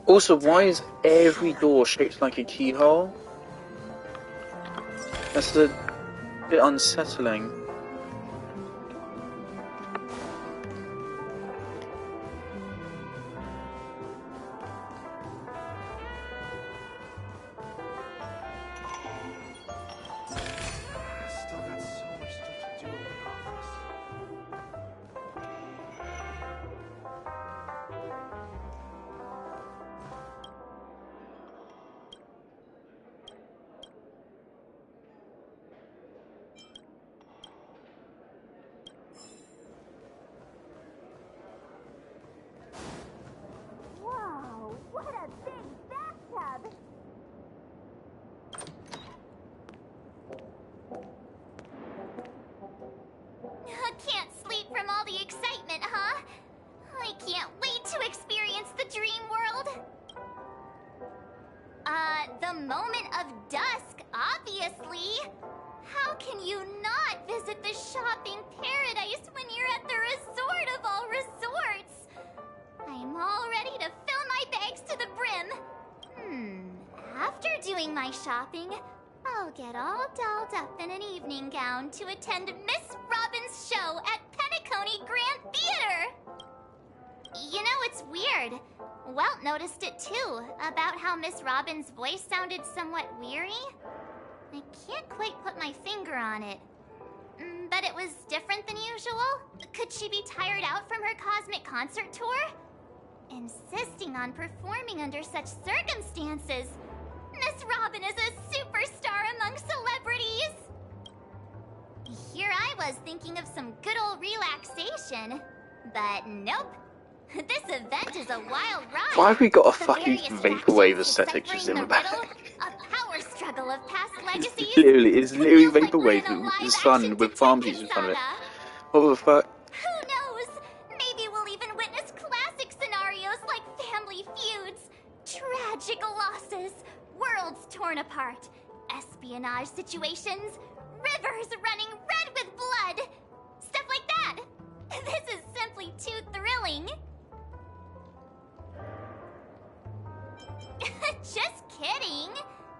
Speaker 1: Also, why is every door shaped like a keyhole? That's a bit unsettling.
Speaker 23: Still got so much stuff to do in the office.
Speaker 13: Wow, what a big bathtub! Can't sleep from all the excitement, huh? I can't wait to experience the dream world. The moment of dusk, obviously. How can you not visit the shopping paradise when you're at the resort of all resorts? I'm all ready to fill my bags to the brim. After doing my shopping, I'll get all dolled up in an evening gown to attend Miss Robin's show at Penacony Grand Theater. You know, it's weird. Welt noticed it too, about how Miss Robin's voice sounded somewhat weary. I can't quite put my finger on it. But it was different than usual? Could she be tired out from her cosmic concert tour? Insisting on performing under such circumstances. Miss Robin is a superstar among celebrities! Here I was thinking of some good old relaxation. But nope. This event is a wild ride.
Speaker 1: Why have we got a
Speaker 13: The
Speaker 1: fucking
Speaker 13: various
Speaker 1: vaporwave
Speaker 13: factions
Speaker 1: aesthetic just in the
Speaker 13: deciphering
Speaker 1: back?
Speaker 13: riddle, a power struggle of past legacies.
Speaker 1: It's literally vaporwave, the sun with pharmacies in front of it. What the fuck?
Speaker 13: Who knows? Maybe we'll even witness classic scenarios like family feuds, tragic losses, worlds torn apart, espionage situations, rivers running red with blood, stuff like that. This is simply too thrilling. Just kidding.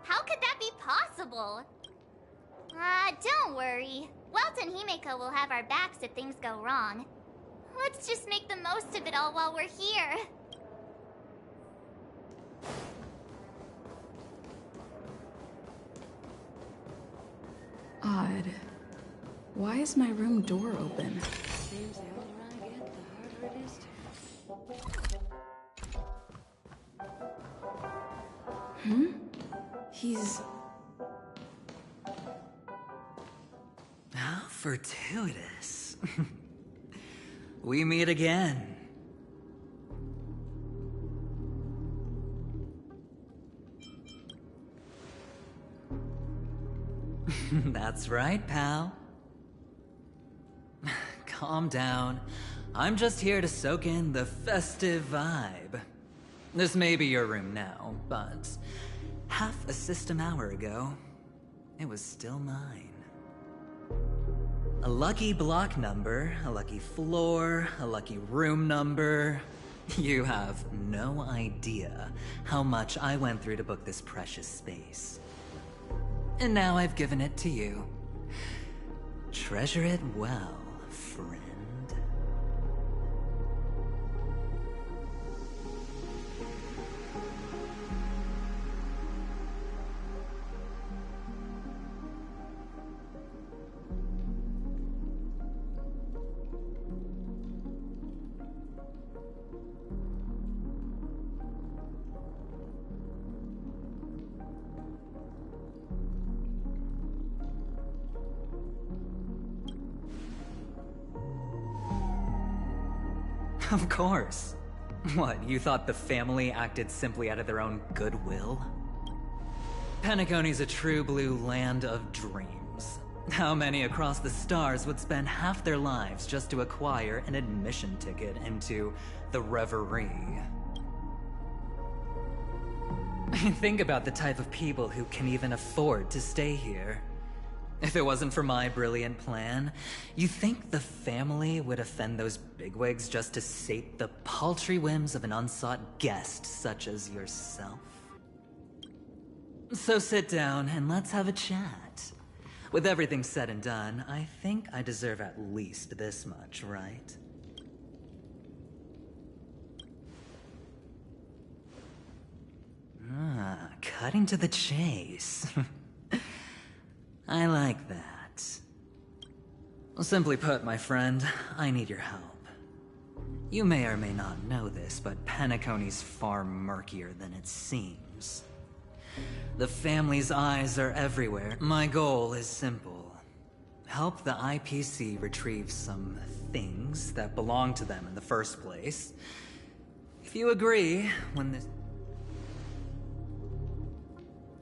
Speaker 13: How could that be
Speaker 5: Don't worry. Welt and Himeko will have our backs if things go wrong. Let's just make the most of it all while we're here.
Speaker 17: Odd. Why is my room door open?
Speaker 14: Seems the older I get, the harder it is to.
Speaker 17: He's...
Speaker 10: How fortuitous. We meet again. That's right, pal. Calm down. I'm just here to soak in the festive vibe. This may be your room now, but half a system hour ago, it was still mine. A lucky block number, a lucky floor, a lucky room number. You have no idea how much I went through to book this precious space. And now I've given it to you. Treasure it well, friend. Of course. What, you thought the family acted simply out of their own goodwill? Penacony's a true blue land of dreams. How many across the stars would spend half their lives just to acquire an admission ticket into the Reverie? Think about the type of people who can even afford to stay here. If it wasn't for my brilliant plan, you think the family would offend those bigwigs just to sate the paltry whims of an unsought guest such as yourself? So sit down and let's have a chat. With everything said and done, I think I deserve at least this much, right? Cutting to the chase. I like that. Simply put, my friend, I need your help. You may or may not know this, but Penacony's far murkier than it seems. The family's eyes are everywhere. My goal is simple. Help the IPC retrieve some things that belong to them in the first place. If you agree, when this...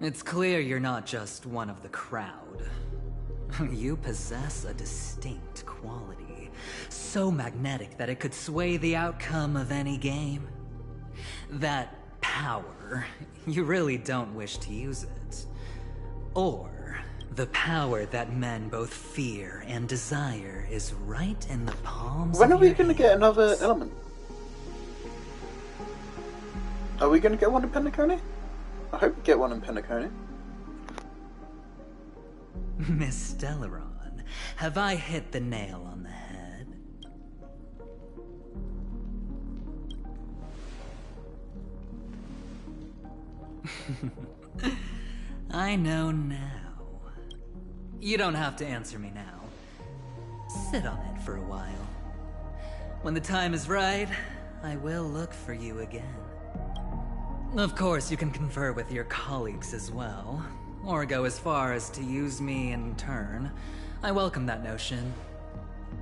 Speaker 10: It's clear you're not just one of the crowd. You possess a distinct quality, so magnetic that it could sway the outcome of any game. That power, you really don't wish to use it. Or, the power that men both fear and desire is right in the palms
Speaker 1: When
Speaker 10: of
Speaker 1: are we
Speaker 10: your
Speaker 1: going to get another element? Are we going to get one in Penacony? I hope we get one in Penacony.
Speaker 10: Miss Stellaron, have I hit the nail on the head? I know now. You don't have to answer me now. Sit on it for a while. When the time is right, I will look for you again. Of course, you can confer with your colleagues as well, or go as far as to use me in turn. I welcome that notion,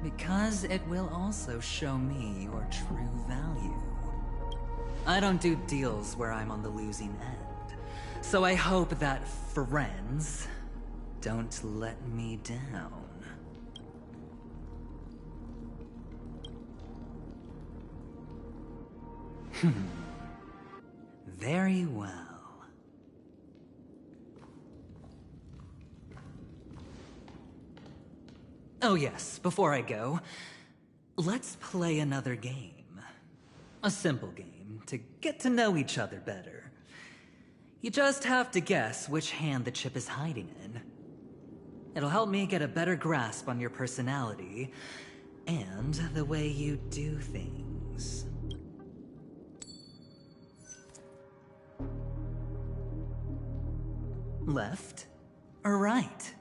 Speaker 10: because it will also show me your true value. I don't do deals where I'm on the losing end, so I hope that friends don't let me down. Very well. Oh yes, before I go, let's play another game. A simple game to get to know each other better. You just have to guess which hand the chip is hiding in. It'll help me get a better grasp on your personality and the way you do things. Left or right?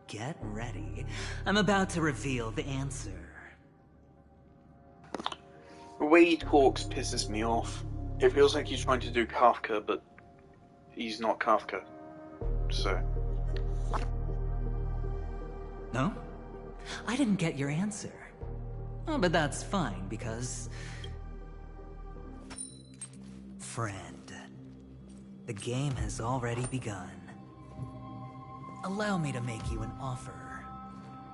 Speaker 10: Get ready. I'm about to reveal the answer.
Speaker 1: The way he talks pisses me off. It feels like he's trying to do Kafka, but he's not Kafka. So.
Speaker 10: No? I didn't get your answer. Oh, but that's fine, because... Friend, the game has already begun. Allow me to make you an offer.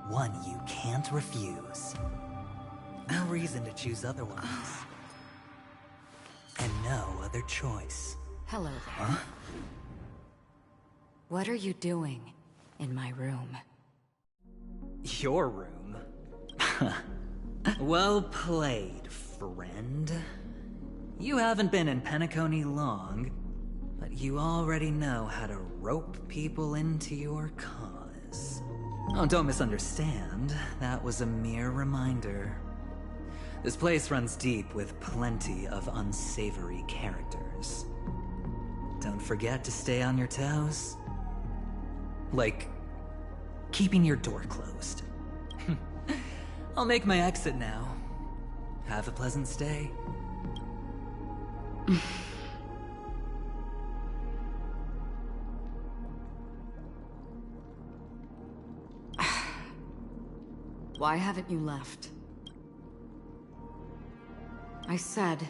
Speaker 10: One you can't refuse. No reason to choose otherwise. And no other choice.
Speaker 3: Hello there.
Speaker 10: Huh?
Speaker 3: What are you doing in my room?
Speaker 10: Your room? Well played, friend. You haven't been in Penacony long, but you already know how to rope people into your cause. Oh, don't misunderstand. That was a mere reminder. This place runs deep with plenty of unsavory characters. Don't forget to stay on your toes. Like, keeping your door closed. I'll make my exit now. Have a pleasant stay.
Speaker 3: Why haven't you left? I said,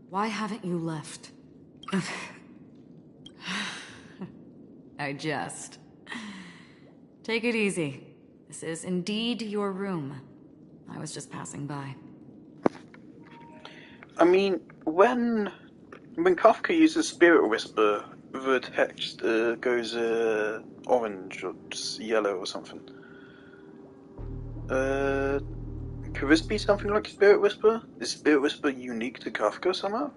Speaker 3: why haven't you left? I jest. Take it easy. This is indeed your room. I was just passing by.
Speaker 1: I mean, when Kafka uses Spirit Whisper, the text goes orange or yellow or something. Could this be something like Spirit Whisper? Is Spirit Whisper unique to Kafka somehow?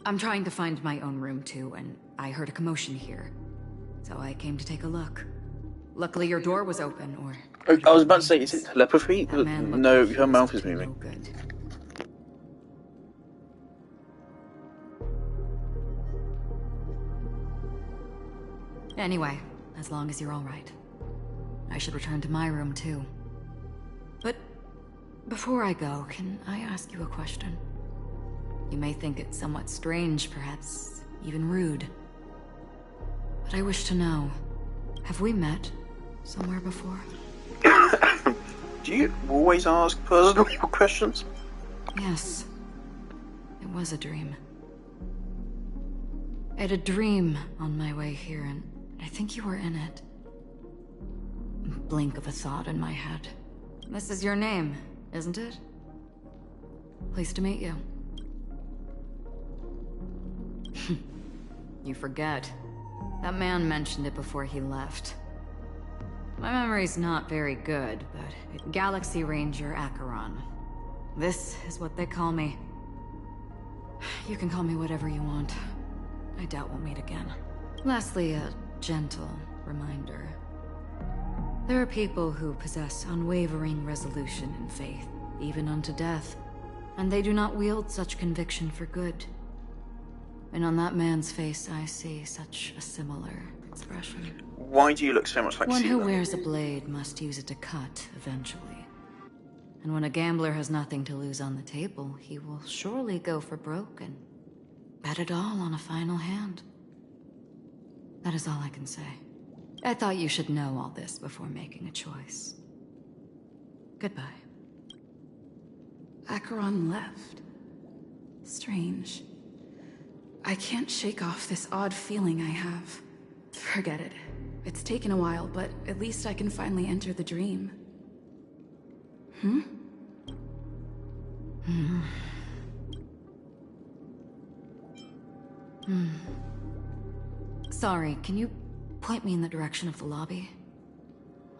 Speaker 3: I'm trying to find my own room too, and I heard a commotion here. So I came to take a look. Luckily your door was open, or...
Speaker 1: I was about to say, is it telepathy? No,
Speaker 3: like
Speaker 1: her mouth is moving.
Speaker 3: No good. Anyway, as long as you're alright. I should return to my room too. But before I go, can I ask you a question? You may think it somewhat strange, perhaps even rude. But I wish to know, have we met somewhere before?
Speaker 1: Do you always ask personal questions?
Speaker 3: Yes. It was a dream. I had a dream on my way here, and I think you were in it. Blink of a thought in my head. This is your name, isn't it? Pleased to meet you. You forget. That man mentioned it before he left. My memory's not very good, but Galaxy Ranger Acheron. This is what they call me. You can call me whatever you want. I doubt we'll meet again. Lastly, a gentle reminder. There are people who possess unwavering resolution and faith, even unto death, and they do not wield such conviction for good. And on that man's face, I see such a similar expression.
Speaker 1: Why do you look so much like
Speaker 3: One who
Speaker 1: Sela?
Speaker 3: wears a blade must use it to cut, eventually. And when a gambler has nothing to lose on the table, he will surely go for broke and bet it all on a final hand. That is all I can say. I thought you should know all this before making a choice. Goodbye.
Speaker 17: Acheron left. Strange. I can't shake off this odd feeling I have. Forget it. It's taken a while, but at least I can finally enter the dream. Hmm?
Speaker 3: Sorry, can you point me in the direction of the lobby?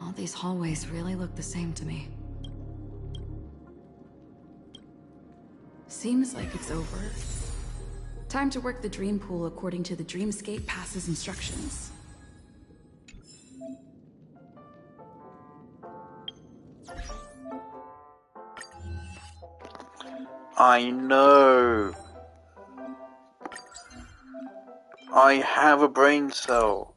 Speaker 3: All these hallways really look the same to me.
Speaker 17: Seems like it's over. Time to work the dream pool according to the Dreamscape Pass's instructions.
Speaker 1: I know. I have a brain cell.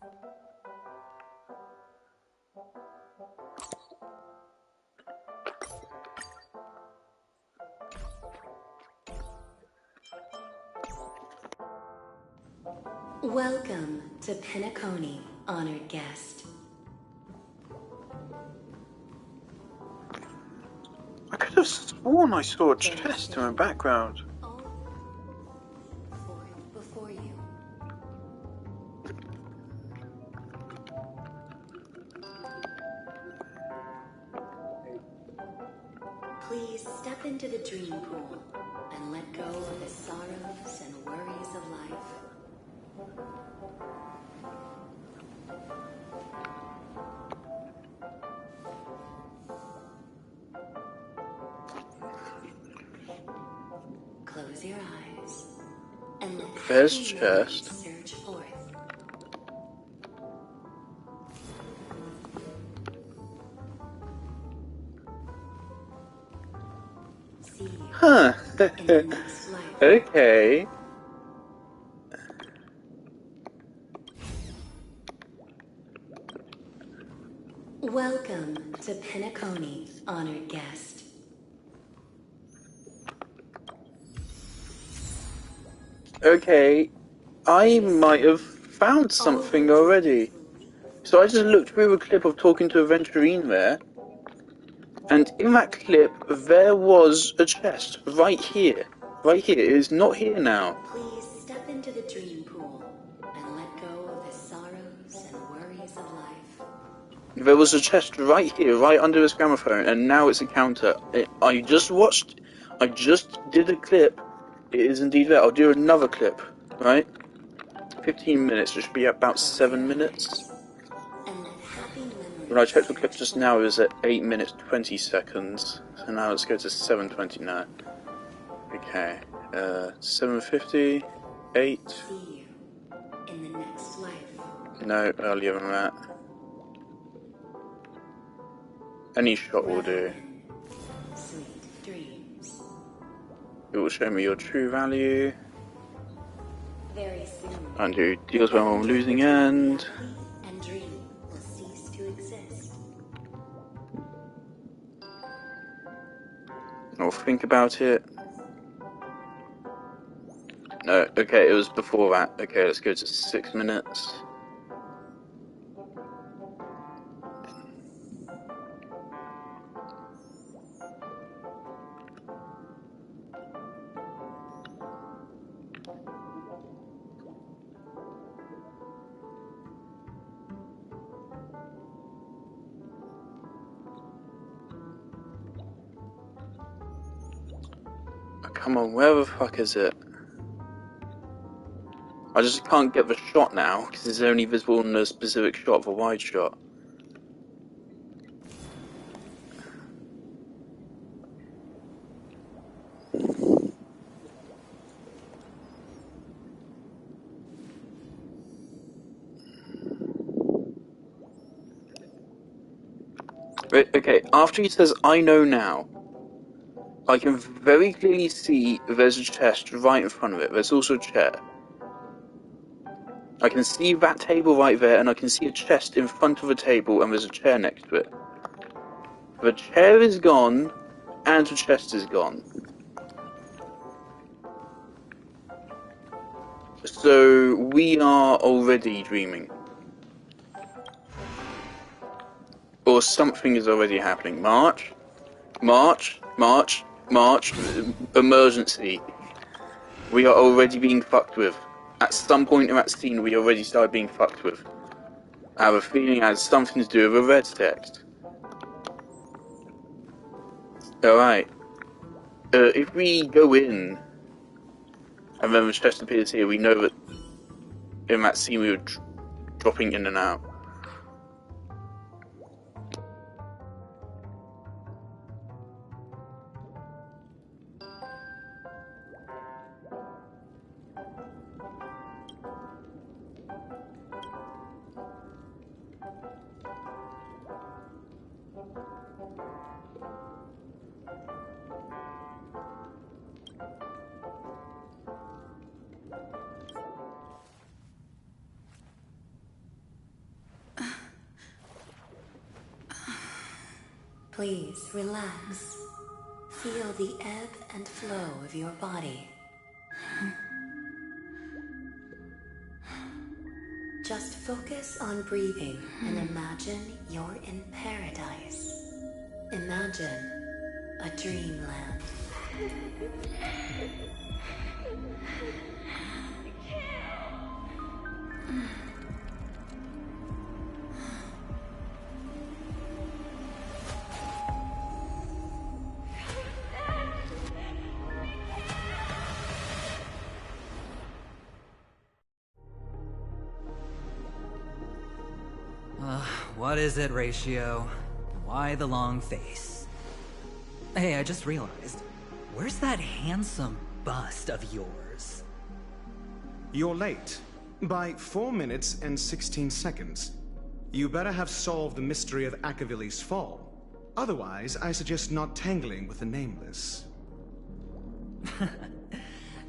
Speaker 11: Welcome to Penacony, honored guest.
Speaker 1: I could have sworn I saw a chest in the background.
Speaker 11: Before you. Please step into the dream pool and let go of the sorrows and worries of life. Close your eyes and let
Speaker 1: There's
Speaker 11: happy
Speaker 1: chest.
Speaker 11: memories surge forth. See you
Speaker 1: Huh.
Speaker 11: in the next life.
Speaker 1: Okay.
Speaker 11: Welcome to Penacony, honored guest.
Speaker 1: Okay. I might have found something already. So I just looked through a clip of talking to Aventurine there. And in that clip, there was a chest right here. Right here. It is not here now.
Speaker 11: Please step into the dream pool and let go of the sorrows and worries of life.
Speaker 1: There was a chest right here, right under this gramophone, and now it's a counter. I just did a clip. It is indeed there. I'll do another clip, right? 15 minutes, it should be about 7 minutes. When I checked the clip just now, it was at 8 minutes 20 seconds. So now let's go to 7:20 now. Okay, 7:50, 8.
Speaker 11: See you in the next life.
Speaker 1: No, earlier than that. Any shot will do.
Speaker 11: Sweet dreams.
Speaker 1: It will show me your true value.
Speaker 11: Very soon.
Speaker 1: And who deals well on losing end.
Speaker 11: And dream will cease to exist.
Speaker 1: I'll think about it. No, okay, it was before that. Okay, let's go to 6 minutes. Come on, where the fuck is it? I just can't get the shot now, because it's only visible in a specific shot, the wide shot. Right, okay, after he says, I know now, I can very clearly see there's a chest right in front of it. There's also a chair. I can see that table right there, and I can see a chest in front of the table, and there's a chair next to it. The chair is gone, and the chest is gone. So, we are already dreaming. Or something is already happening. March, emergency. We are already being fucked with. At some point in that scene, we already started being fucked with. I have a feeling it has something to do with a red text. Alright. If we go in, and then the chest appears here, we know that in that scene we were dropping in and out.
Speaker 11: Please relax. Feel the ebb and flow of your body. Just focus on breathing and imagine you're in paradise. Imagine a dreamland.
Speaker 10: What is it, Ratio? Why the long face? Hey, I just realized. Where's that handsome bust of yours?
Speaker 23: You're late. By 4 minutes and 16 seconds. You better have solved the mystery of Akavili's fall. Otherwise, I suggest not tangling with the Nameless.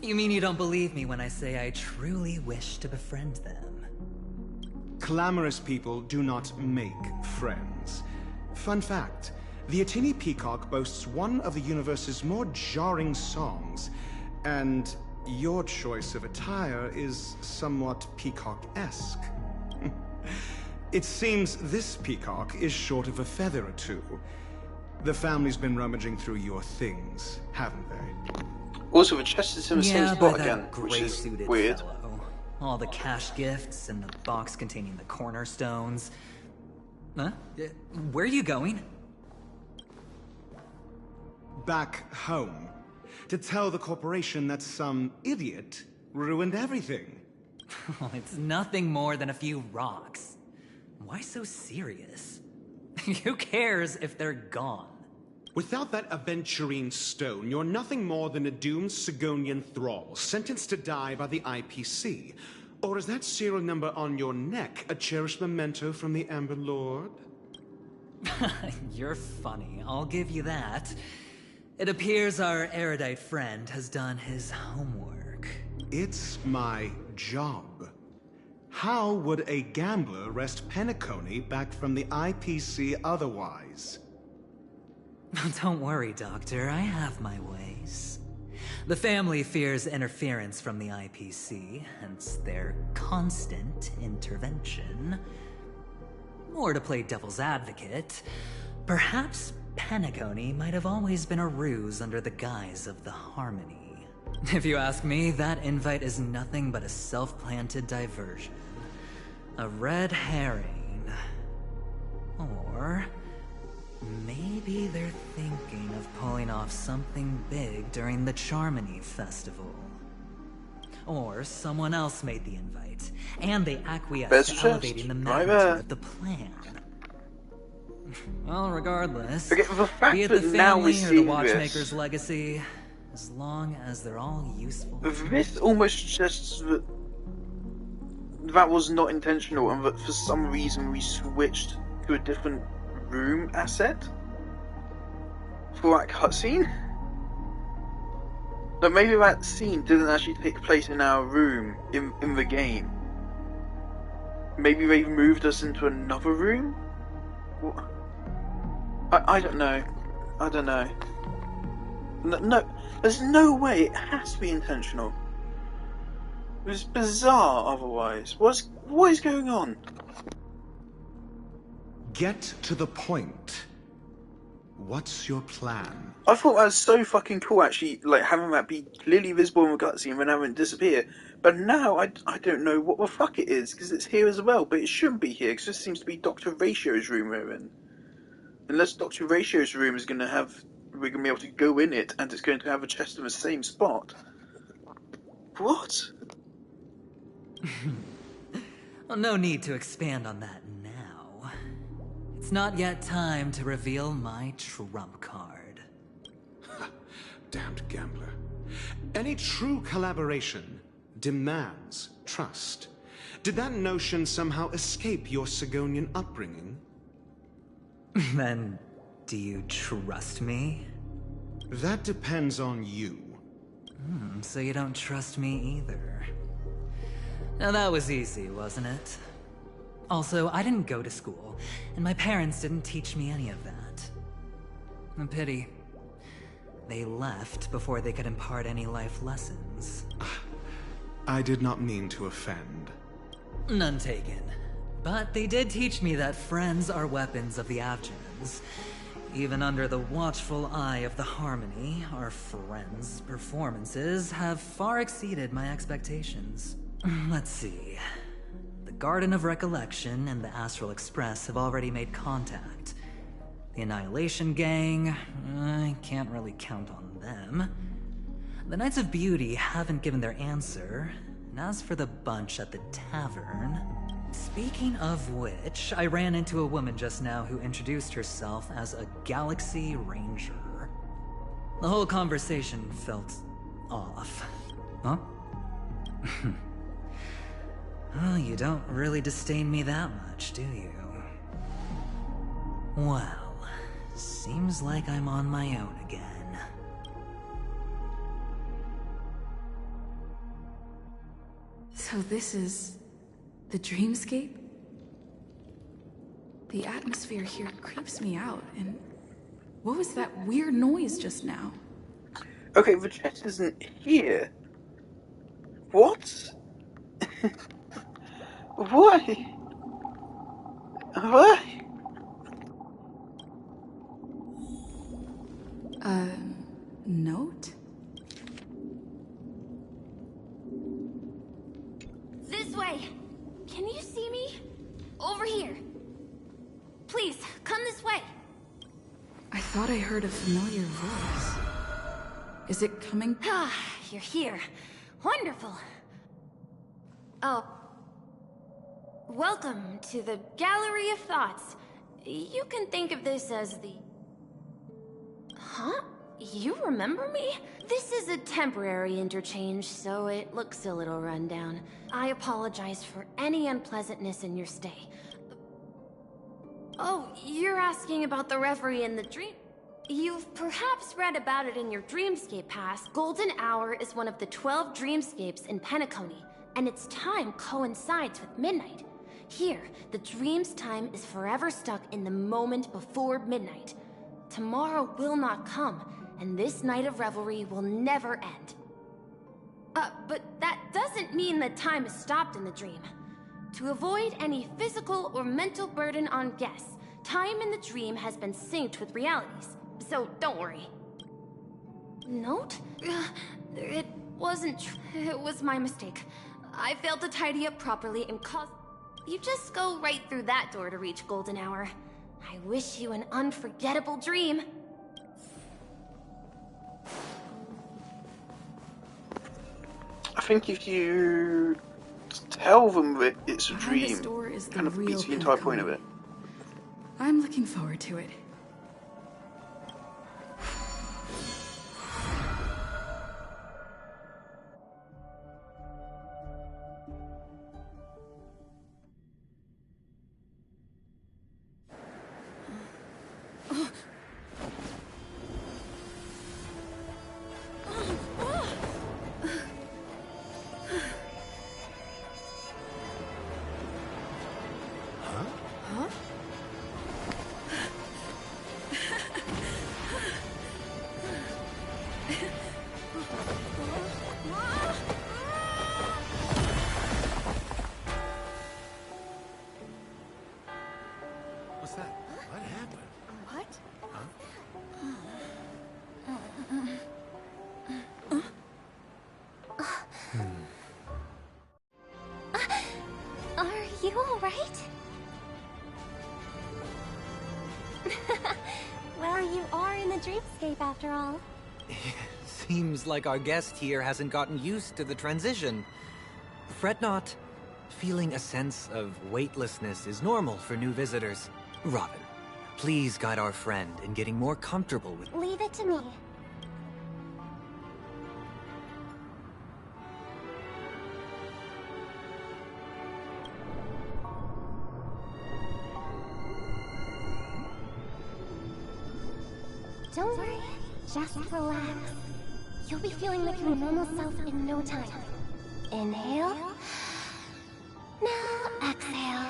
Speaker 10: You mean you don't believe me when I say I truly wish to befriend them?
Speaker 23: Clamorous people do not make friends. Fun fact, the Atini Peacock boasts one of the universe's more jarring songs, and your choice of attire is somewhat peacock-esque. It seems this peacock is short of a feather or two. The family's been rummaging through your things, haven't they?
Speaker 1: Also, the chest is in the same spot again, which is
Speaker 10: gray-suited
Speaker 1: weird.
Speaker 10: fellow. All the cash gifts and the box containing the cornerstones. Huh? Where are you going?
Speaker 23: Back home. To tell the corporation that some idiot ruined everything.
Speaker 10: It's nothing more than a few rocks. Why so serious? Who cares if they're gone?
Speaker 23: Without that aventurine stone, you're nothing more than a doomed Sigonian thrall, sentenced to die by the IPC. Or is that serial number on your neck a cherished memento from the Amber Lord?
Speaker 10: You're funny, I'll give you that. It appears our erudite friend has done his homework.
Speaker 23: It's my job. How would a gambler wrest Penacony back from the IPC otherwise?
Speaker 10: Don't worry, Doctor, I have my ways. The family fears interference from the IPC, hence their constant intervention. Or to play devil's advocate, perhaps Penacony might have always been a ruse under the guise of the Harmony. If you ask me, that invite is nothing but a self-planted diversion. A red herring. Or maybe they're thinking of pulling off something big during the Charmony Festival. Or someone else made the invite, and they acquiesced to elevating the magnitude of the plan. Well, regardless, be it the family or the Watchmaker's legacy, as long as they're all useful.
Speaker 1: This almost suggests that that was not intentional, and that for some reason we switched to a different room asset for that cutscene. Like maybe that scene didn't actually take place in our room in the game. Maybe they've moved us into another room? What? I don't know. I don't know. No, there's no way. It has to be intentional. It's bizarre otherwise. What is going on?
Speaker 23: Get to the point. What's your plan?
Speaker 1: I thought that was so fucking cool, actually, like having that be clearly visible in the cutscene and then having it disappear. But now I don't know what the fuck it is, because it's here as well, but it shouldn't be here, because this seems to be Dr. Ratio's room we're in. Unless Dr. Ratio's room is going to have, we're going to be able to go in it, and it's going to have a chest in the same spot. What?
Speaker 10: Well, no need to expand on that now. It's not yet time to reveal my trump card.
Speaker 23: Damned gambler. Any true collaboration demands trust. Did that notion somehow escape your Sigonian upbringing?
Speaker 10: Then, do you trust me?
Speaker 23: That depends on you.
Speaker 10: So you don't trust me either. Now that was easy, wasn't it? Also, I didn't go to school, and my parents didn't teach me any of that. A pity. They left before they could impart any life lessons.
Speaker 23: I did not mean to offend.
Speaker 10: None taken. But they did teach me that friends are weapons of the Abjurans. Even under the watchful eye of the Harmony, our friends' performances have far exceeded my expectations. Let's see. The Garden of Recollection and the Astral Express have already made contact. The Annihilation Gang, I can't really count on them. The Knights of Beauty haven't given their answer. And as for the bunch at the tavern... Speaking of which, I ran into a woman just now who introduced herself as a Galaxy Ranger. The whole conversation felt off. Huh? Oh, you don't really disdain me that much, do you? Well, seems like I'm on my own again.
Speaker 17: So this is the dreamscape? The atmosphere here creeps me out, and what was that weird noise just now?
Speaker 1: Okay, the jet isn't here. What? Why? What?
Speaker 17: Note?
Speaker 7: This way! Can you see me? Over here. Please, come this way.
Speaker 17: I thought I heard a familiar voice. Is it coming?
Speaker 7: Ah, you're here. Wonderful. Oh. Welcome to the Gallery of Thoughts. You can think of this as the... Huh? You remember me? This is a temporary interchange, so it looks a little rundown. I apologize for any unpleasantness in your stay. Oh, you're asking about the reverie in the dream? You've perhaps read about it in your Dreamscape Pass. Golden Hour is one of the 12 dreamscapes in Penacony, and its time coincides with midnight. Here, the dream's time is forever stuck in the moment before midnight. Tomorrow will not come, and this night of revelry will never end. But that doesn't mean that time is stopped in the dream. To avoid any physical or mental burden on guests, time in the dream has been synced with realities, so don't worry. Note? It wasn't it was my mistake. I failed to tidy up properly and caused... You just go right through that door to reach Golden Hour. I wish you an unforgettable dream.
Speaker 1: I think if you tell them that it's a
Speaker 17: Behind
Speaker 1: dream,
Speaker 17: this door is the
Speaker 1: kind of
Speaker 17: real
Speaker 1: beats the entire point of it.
Speaker 17: I'm looking forward to it.
Speaker 22: What's that? What happened?
Speaker 17: What?
Speaker 18: Are you alright? Well, you are in the dreamscape after all.
Speaker 16: Seems like our guest here hasn't gotten used to the transition. Fret not. Feeling a sense of weightlessness is normal for new visitors. Robin, please guide our friend in getting more comfortable with...
Speaker 18: Leave it to me. Don't worry, just relax. You'll be feeling like your normal self in no time. Inhale. Now exhale.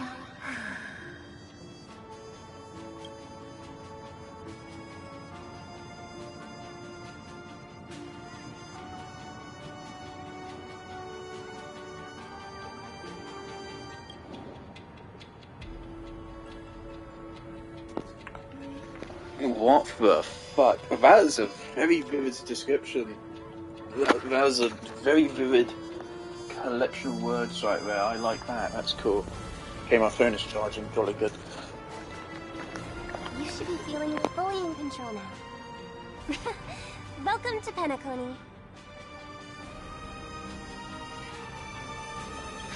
Speaker 1: What the fuck? That is a very vivid description. That was a very vivid collection of words right there. I like that. That's cool. Okay, my phone is charging. Jolly good.
Speaker 18: You should be feeling fully in control now. Welcome to Penacony.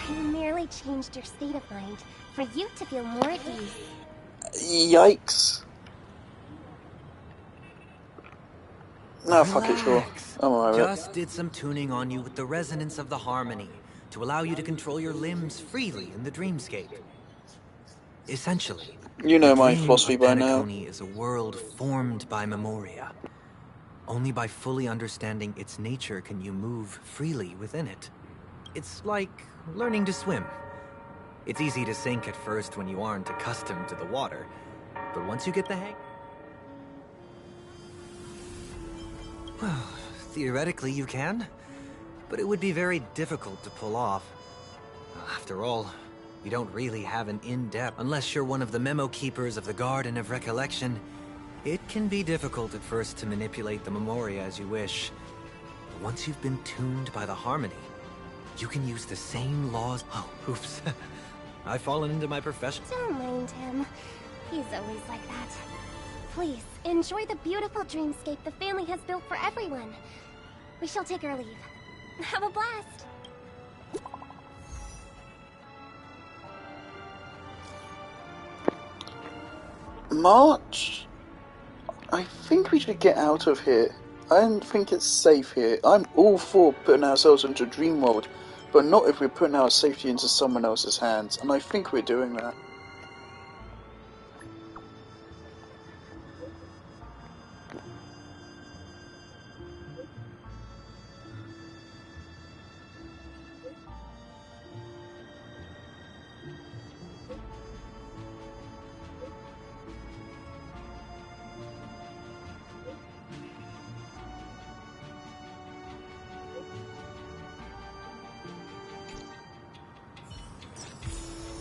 Speaker 18: I merely changed your state of mind for you to feel more at ease.
Speaker 1: Yikes. No, fuck it, sure. I'm alright with it.
Speaker 16: Just did some tuning on you with the resonance of the harmony to allow you to control your limbs freely in the dreamscape. Essentially,
Speaker 1: You know
Speaker 16: the
Speaker 1: my
Speaker 16: dream
Speaker 1: philosophy
Speaker 16: of
Speaker 1: by now.
Speaker 16: Penacony is a world formed by memoria. Only by fully understanding its nature can you move freely within it. It's like learning to swim. It's easy to sink at first when you aren't accustomed to the water, but once you get the hang... Well, theoretically you can, but it would be very difficult to pull off. After all, you don't really have an in-depth... Unless you're one of the memo keepers of the Garden of Recollection, it can be difficult at first to manipulate the memoria as you wish. But once you've been tuned by the harmony, you can use the same laws... Oh, oops. I've fallen into my profession.
Speaker 18: Don't mind him. He's always like that. Please, enjoy the beautiful dreamscape the family has built for everyone. We shall take our leave. Have a blast.
Speaker 1: March? I think we should get out of here. I don't think it's safe here. I'm all for putting ourselves into a dream world, but not if we're putting our safety into someone else's hands, and I think we're doing that.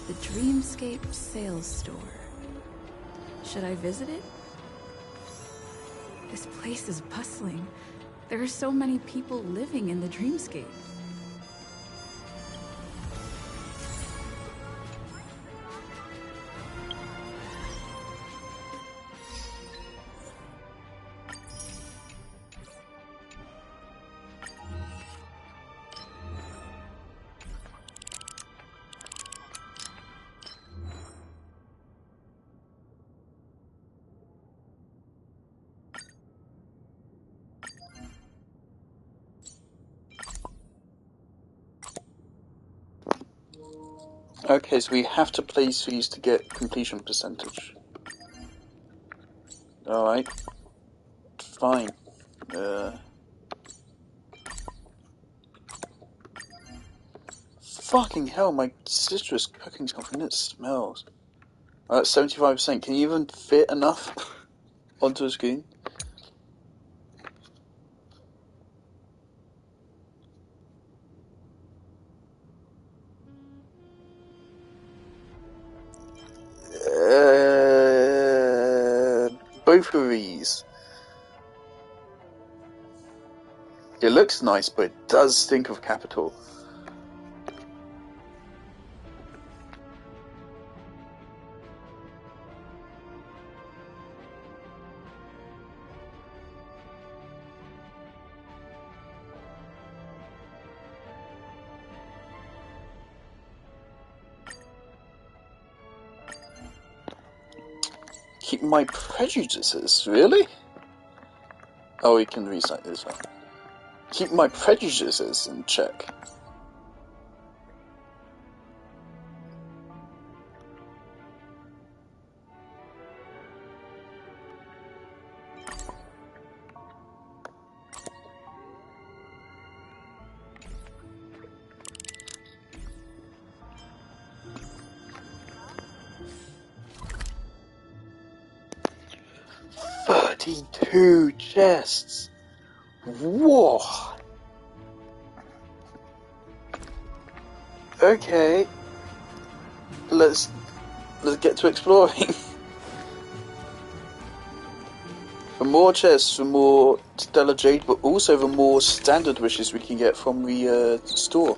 Speaker 3: The Dreamscape Sales Store. Should I visit it? This place is bustling. There are so many people living in the Dreamscape.
Speaker 1: Okay, so we have to place these to get completion percentage. Alright. Fine. Fucking hell, my sister is cooking something that smells. Alright, 75%. Can you even fit enough onto a screen? Both of these. It looks nice, but it does stink of capital. Keep my prejudices, really? Oh, we can recite this one. Keep my prejudices in check. $32 chests. Whoa. Okay. Let's get to exploring. For more chests, for more Stellar Jade, but also the more standard wishes we can get from the store.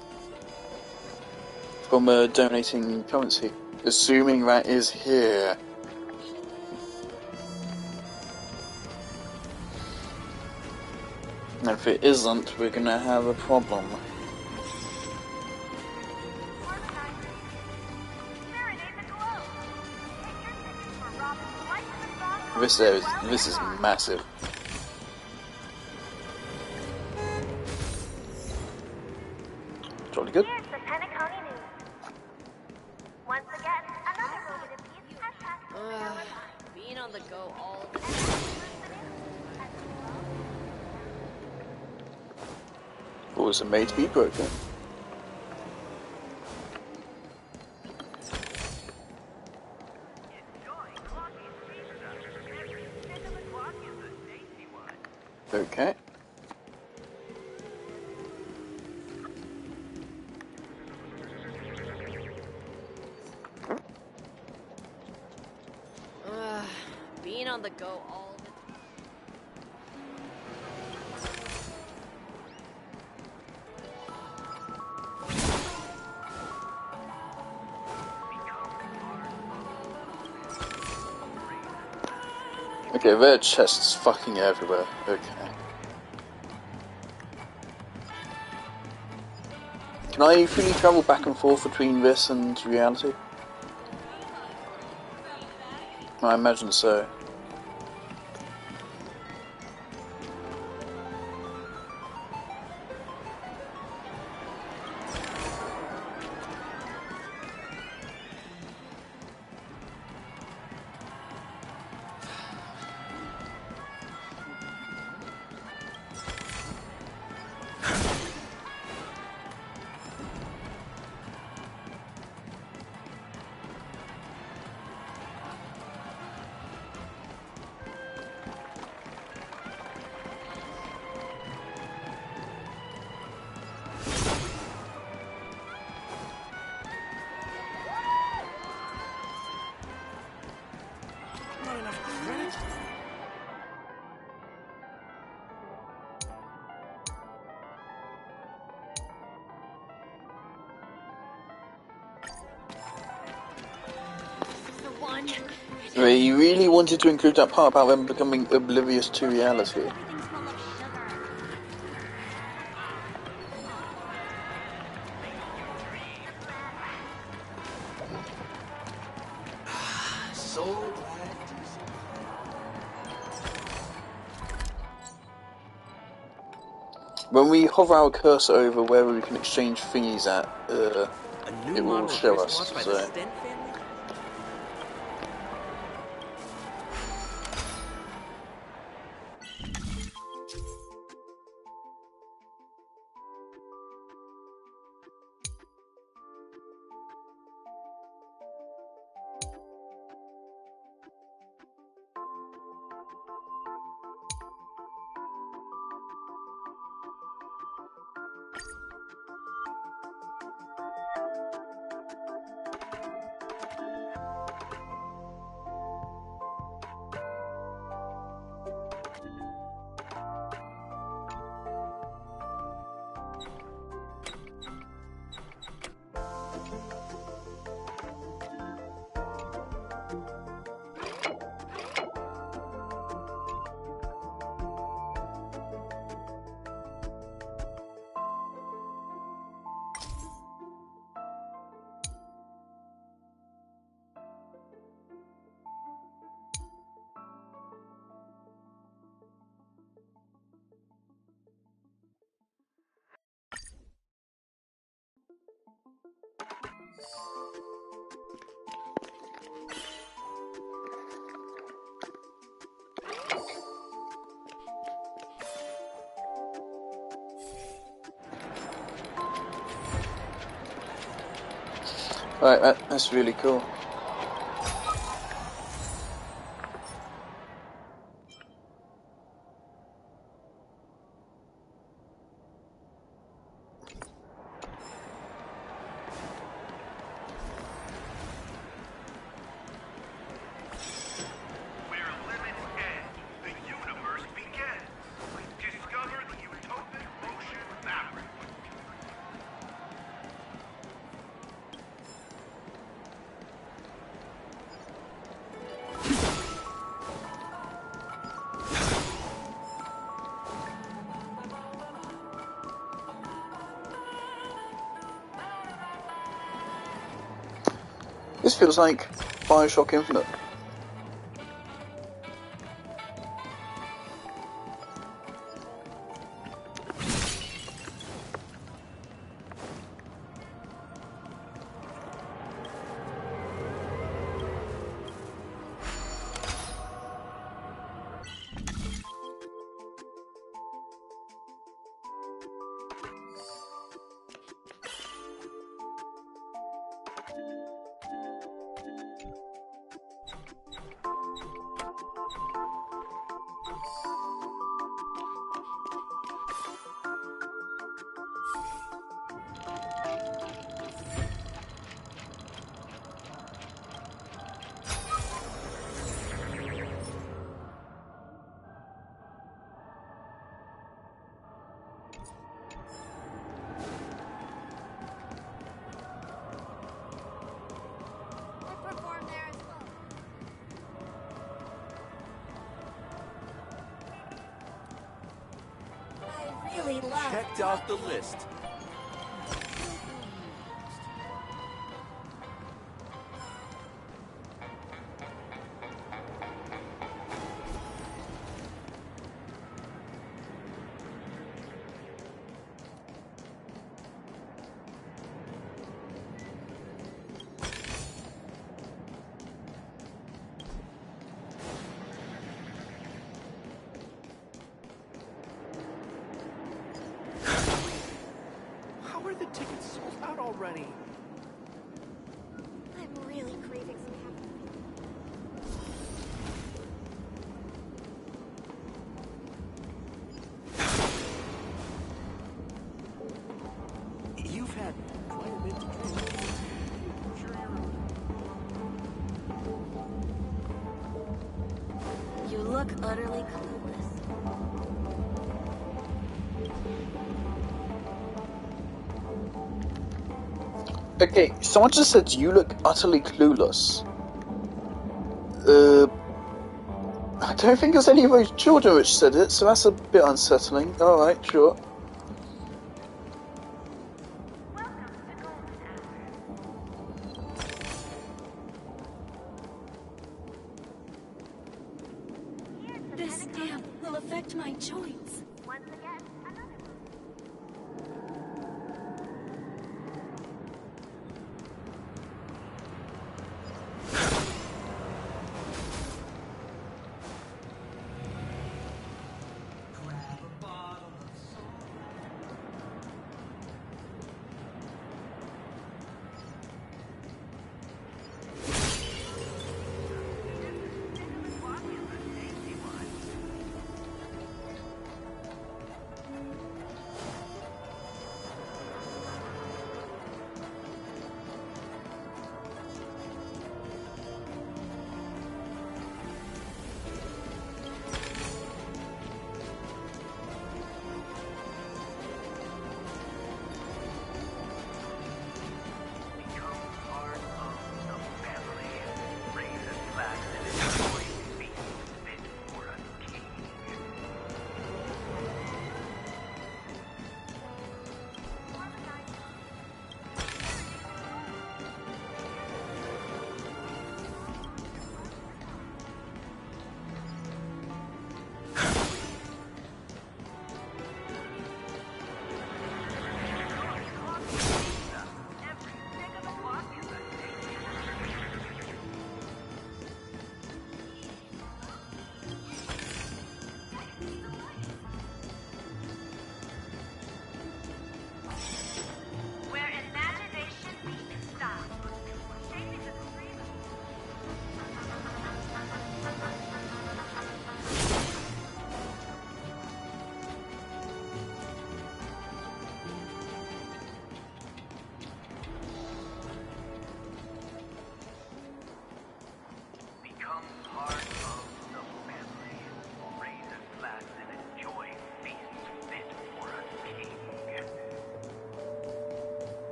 Speaker 1: From donating currency. Assuming that is here. And if it isn't, we're gonna have a problem. This is massive. Jolly good.
Speaker 12: Here's the Penacony news. Once again, another voted piece has passed.
Speaker 7: Being on the go all the
Speaker 1: Rules are made to be broken. Okay.
Speaker 7: being on the go all the
Speaker 1: Okay, there are chests fucking everywhere. Okay. Can I freely travel back and forth between this and reality? I imagine so. Wait, you really wanted to include that part about them becoming oblivious to reality?
Speaker 22: So glad to
Speaker 1: When we hover our cursor over where we can exchange thingies at, it will show us, so... Right, that's really cool. This feels like Bioshock Infinite.
Speaker 8: Checked off the list. The tickets sold out already.
Speaker 13: I'm really craving some
Speaker 8: You've had quite a bit to drink. I'm sure
Speaker 7: You look utterly clueless.
Speaker 1: Okay, someone just said you look utterly clueless. I don't think it's any of those children which said it, so that's a bit unsettling. Alright, sure.
Speaker 7: This stamp will affect my joints.
Speaker 12: Once again, another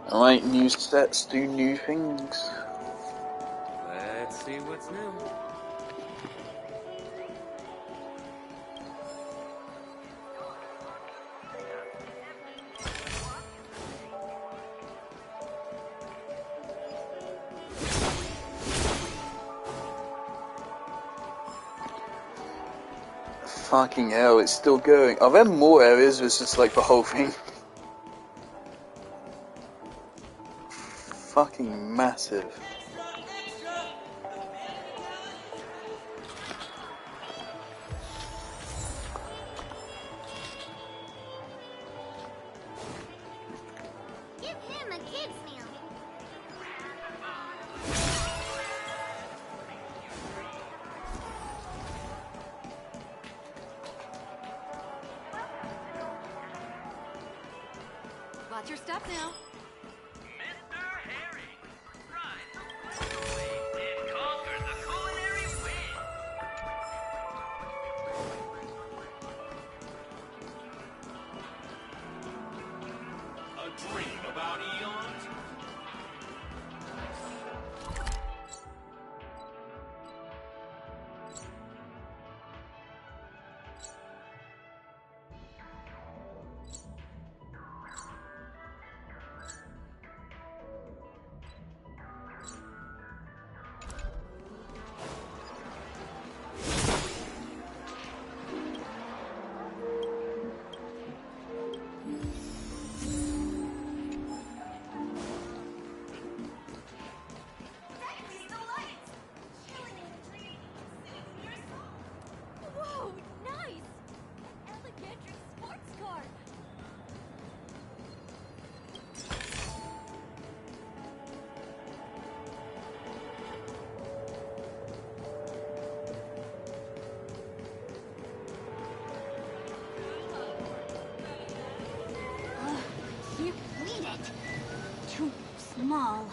Speaker 1: Alright, new sets do new things.
Speaker 16: Let's see what's new.
Speaker 1: Fucking hell, it's still going. Are there more areas or is this like the whole thing? Fucking massive.
Speaker 5: Give him a kid's meal.
Speaker 2: Watch your step now.
Speaker 13: Whoa, nice! An elegant sports car. Can't read it. Too small.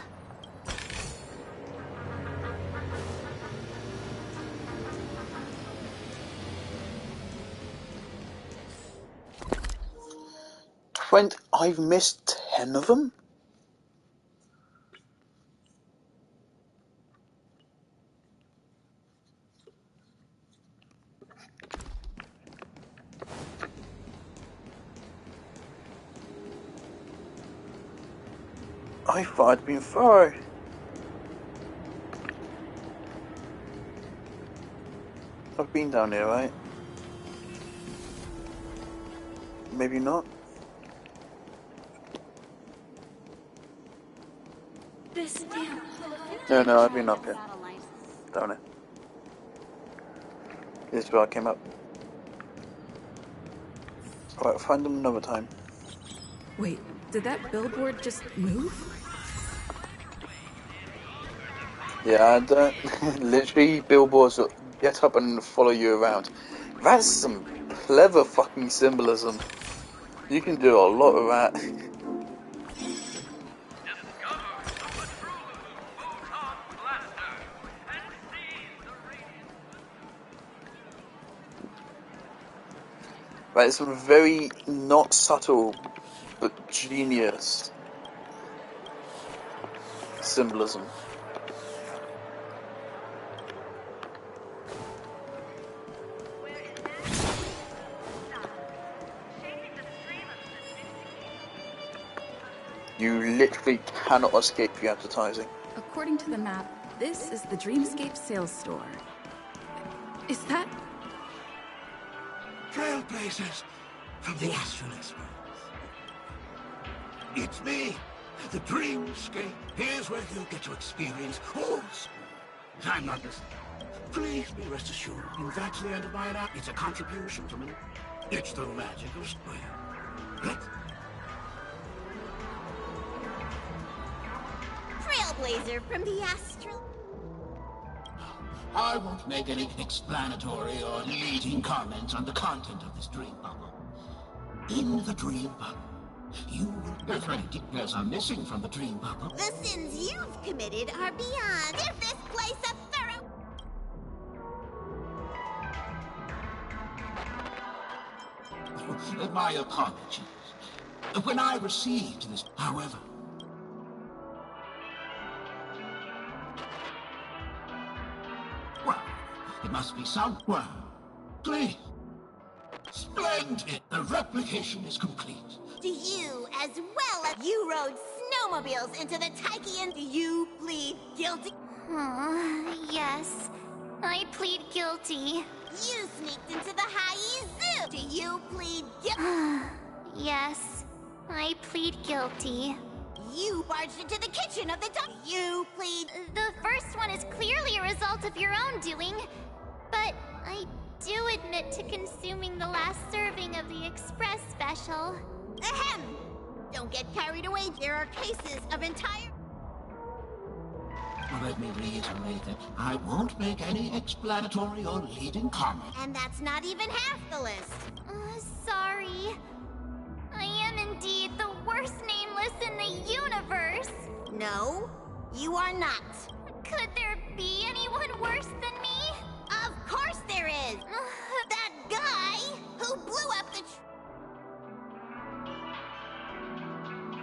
Speaker 1: I've missed 10 of them? I thought I'd been far. I've been down here, right? Maybe not.
Speaker 2: This damn.
Speaker 1: No, I've been up here. Down here. This is where I came up. Alright, I'll find them another time.
Speaker 17: Wait, did that billboard just move?
Speaker 1: Yeah, literally billboards that get up and follow you around. That's some clever fucking symbolism. You can do a lot of that. Right, some very not subtle but genius symbolism. You literally cannot escape the advertising.
Speaker 17: According to the map, this is the Dreamscape sales store. Is that...
Speaker 15: Trailblazers from the Astral Express. It's me, the Dreamscape. Here's where you get to experience horse. I'm not listening. Please be rest assured, if that's the end of my act, it's a contribution to me. It's the magic of spring. Let's...
Speaker 13: Trailblazer from the Astral.
Speaker 15: I won't make any explanatory or leading comments on the content of this dream bubble. In the dream bubble, you will... If any details are missing from the dream bubble...
Speaker 13: The sins you've committed are beyond. Give this place a thorough...
Speaker 15: My apologies. When I received this, however... Well, it must be somewhere. Please. Splendid! The replication is complete.
Speaker 13: Do you, as well as you rode snowmobiles into the Taikian, do you plead guilty?
Speaker 5: Yes. I plead guilty.
Speaker 13: You sneaked into the High Zoo. Do you plead guilty?
Speaker 5: Yes. I plead guilty.
Speaker 13: You barged into the kitchen of the You plead...
Speaker 5: The first one is clearly a result of your own doing, but I do admit to consuming the last serving of the Express special.
Speaker 13: Ahem! Don't get carried away. There are cases of entire...
Speaker 15: Let me reiterate that I won't make any explanatory or leading comment.
Speaker 13: And that's not even half the list.
Speaker 5: Sorry. I am indeed the worst nameless in the universe.
Speaker 13: No, you are not.
Speaker 5: Could there be anyone worse than me?
Speaker 13: Of course there is. That guy who blew up the...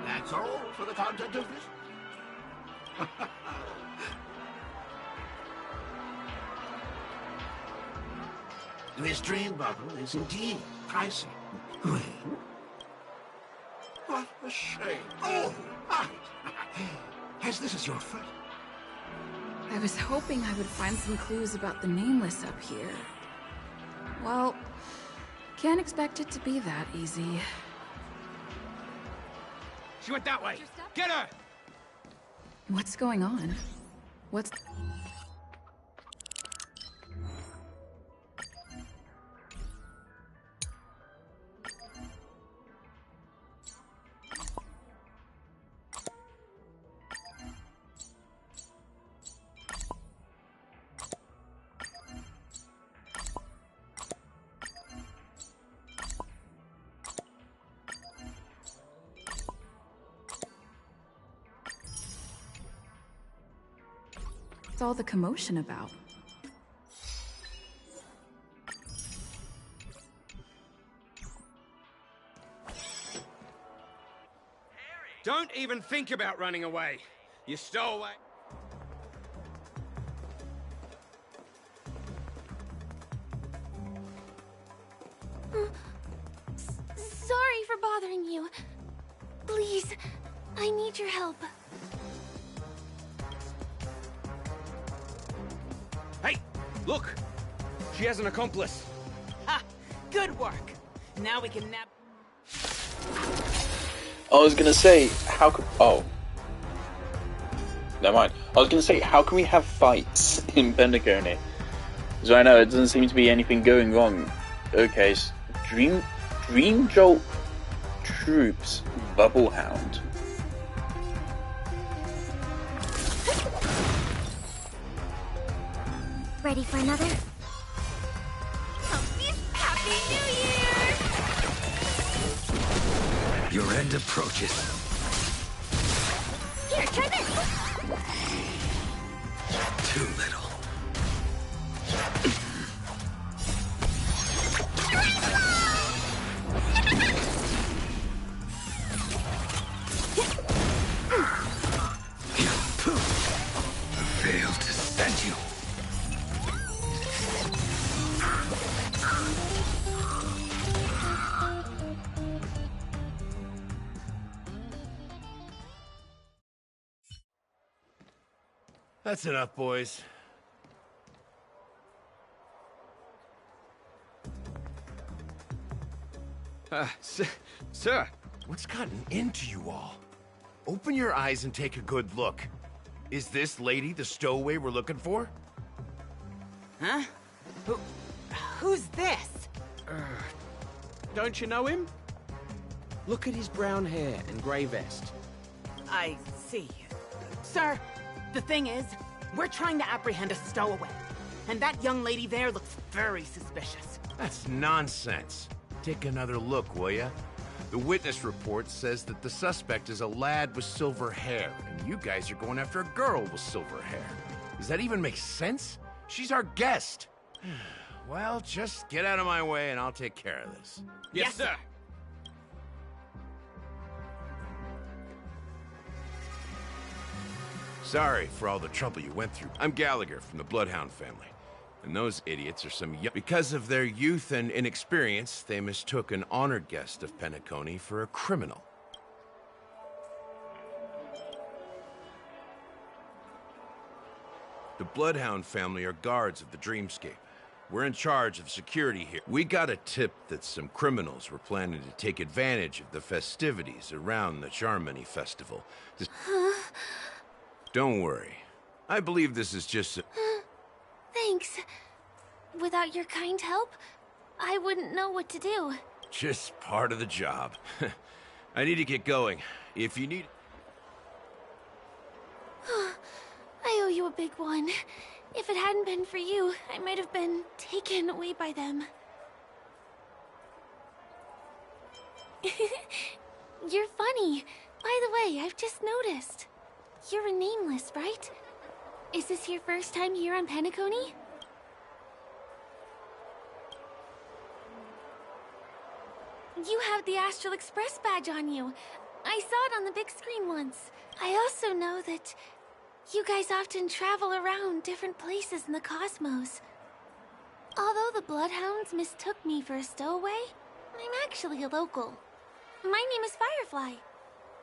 Speaker 15: That's all for the content of this? This dream bubble is indeed pricey. What a shame. Oh, right. As this is your first...
Speaker 17: I was hoping I would find some clues about the nameless up here. Well, can't expect it to be that easy.
Speaker 4: She went that way. Get her!
Speaker 17: What's going on? What's... What's all the commotion about?
Speaker 4: Don't even think about running away. You stole away.
Speaker 7: Sorry for bothering you. Please, I need your help.
Speaker 4: Hey, look! She has an accomplice.
Speaker 19: Ha! Good work. Now we can nab...
Speaker 1: I was gonna say, how could... Oh. Never mind. I was gonna say, how can we have fights in Penacony? So I know, it doesn't seem to be anything going wrong. Okay, so Dream Jolt Troops Bubble Hound.
Speaker 5: Ready for another?
Speaker 7: Happy New Year!
Speaker 15: Your end approaches.
Speaker 5: Here, try this!
Speaker 15: Too little. Failed to send you.
Speaker 4: That's enough, boys.
Speaker 21: Sir, what's gotten into you all? Open your eyes and take a good look. Is this lady the stowaway we're looking for?
Speaker 19: Huh? Who's this?
Speaker 8: Don't you know him? Look at his brown hair and grey vest.
Speaker 19: I see. Sir, the thing is, we're trying to apprehend a stowaway. And that young lady there looks very suspicious.
Speaker 21: That's nonsense. Take another look, will ya? The witness report says that the suspect is a lad with silver hair, and you guys are going after a girl with silver hair. Does that even make sense? She's our guest. Well, just get out of my way and I'll take care of this.
Speaker 4: Yes, sir.
Speaker 21: Sorry for all the trouble you went through. I'm Gallagher from the Bloodhound family. And those idiots are some young... Because of their youth and inexperience, they mistook an honored guest of Penacony for a criminal. The Bloodhound family are guards of the Dreamscape. We're in charge of security here. We got a tip that some criminals were planning to take advantage of the festivities around the Charmony Festival. Don't worry. I believe this is just a...
Speaker 5: Thanks. Without your kind help, I wouldn't know what to do.
Speaker 21: just part of the job. I need to get going. If you need...
Speaker 5: I owe you a big one. If it hadn't been for you, I might have been taken away by them. You're funny. By the way, I've just noticed. You're a nameless, right? Is this your first time here on Penacony? You have the Astral Express badge on you. I saw it on the big screen once. I also know that you guys often travel around different places in the cosmos. Although the Bloodhounds mistook me for a stowaway, I'm actually a local. My name is Firefly.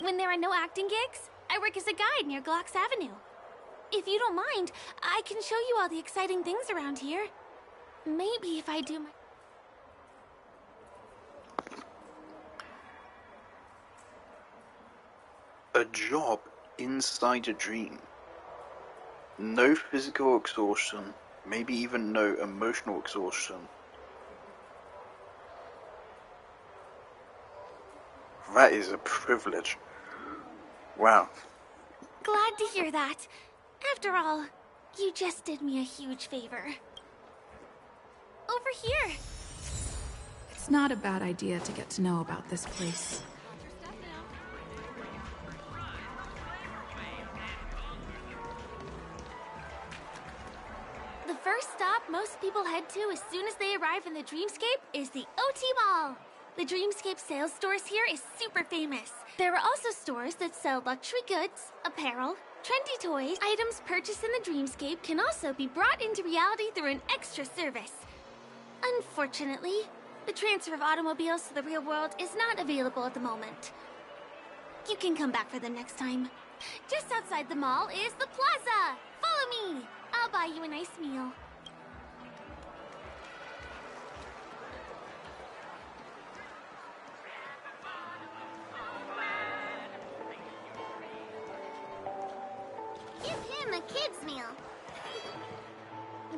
Speaker 5: When there are no acting gigs, I work as a guide near Glocks Avenue. If you don't mind, I can show you all the exciting things around here. Maybe if I do my...
Speaker 1: A job inside a dream. No physical exhaustion, maybe even no emotional exhaustion. That is a privilege. Wow.
Speaker 5: Glad to hear that. After all, you just did me a huge favor. Over here!
Speaker 17: It's not a bad idea to get to know about this place.
Speaker 5: The first stop most people head to as soon as they arrive in the Dreamscape is the OT Mall. The Dreamscape sales stores here is super famous. There are also stores that sell luxury goods, apparel, trendy toys. Items purchased in the Dreamscape can also be brought into reality through an extra service. Unfortunately, the transfer of automobiles to the real world is not available at the moment. You can come back for them next time. Just outside the mall is the plaza! Follow me! I'll buy you a nice meal.
Speaker 13: Give him a kid's meal.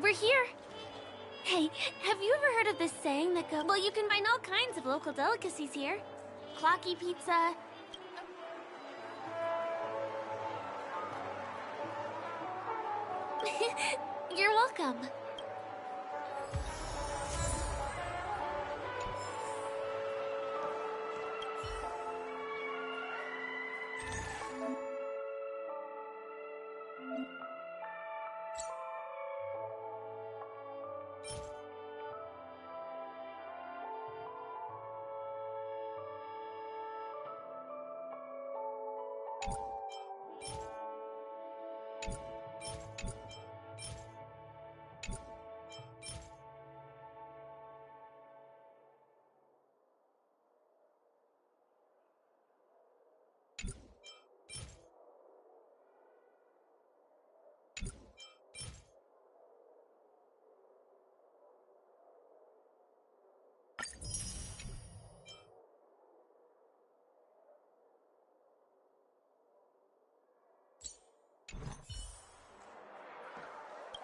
Speaker 5: We're here. Hey, have you ever heard of this saying that goes... Well, you can find all kinds of local delicacies here. Clocky pizza. You're welcome.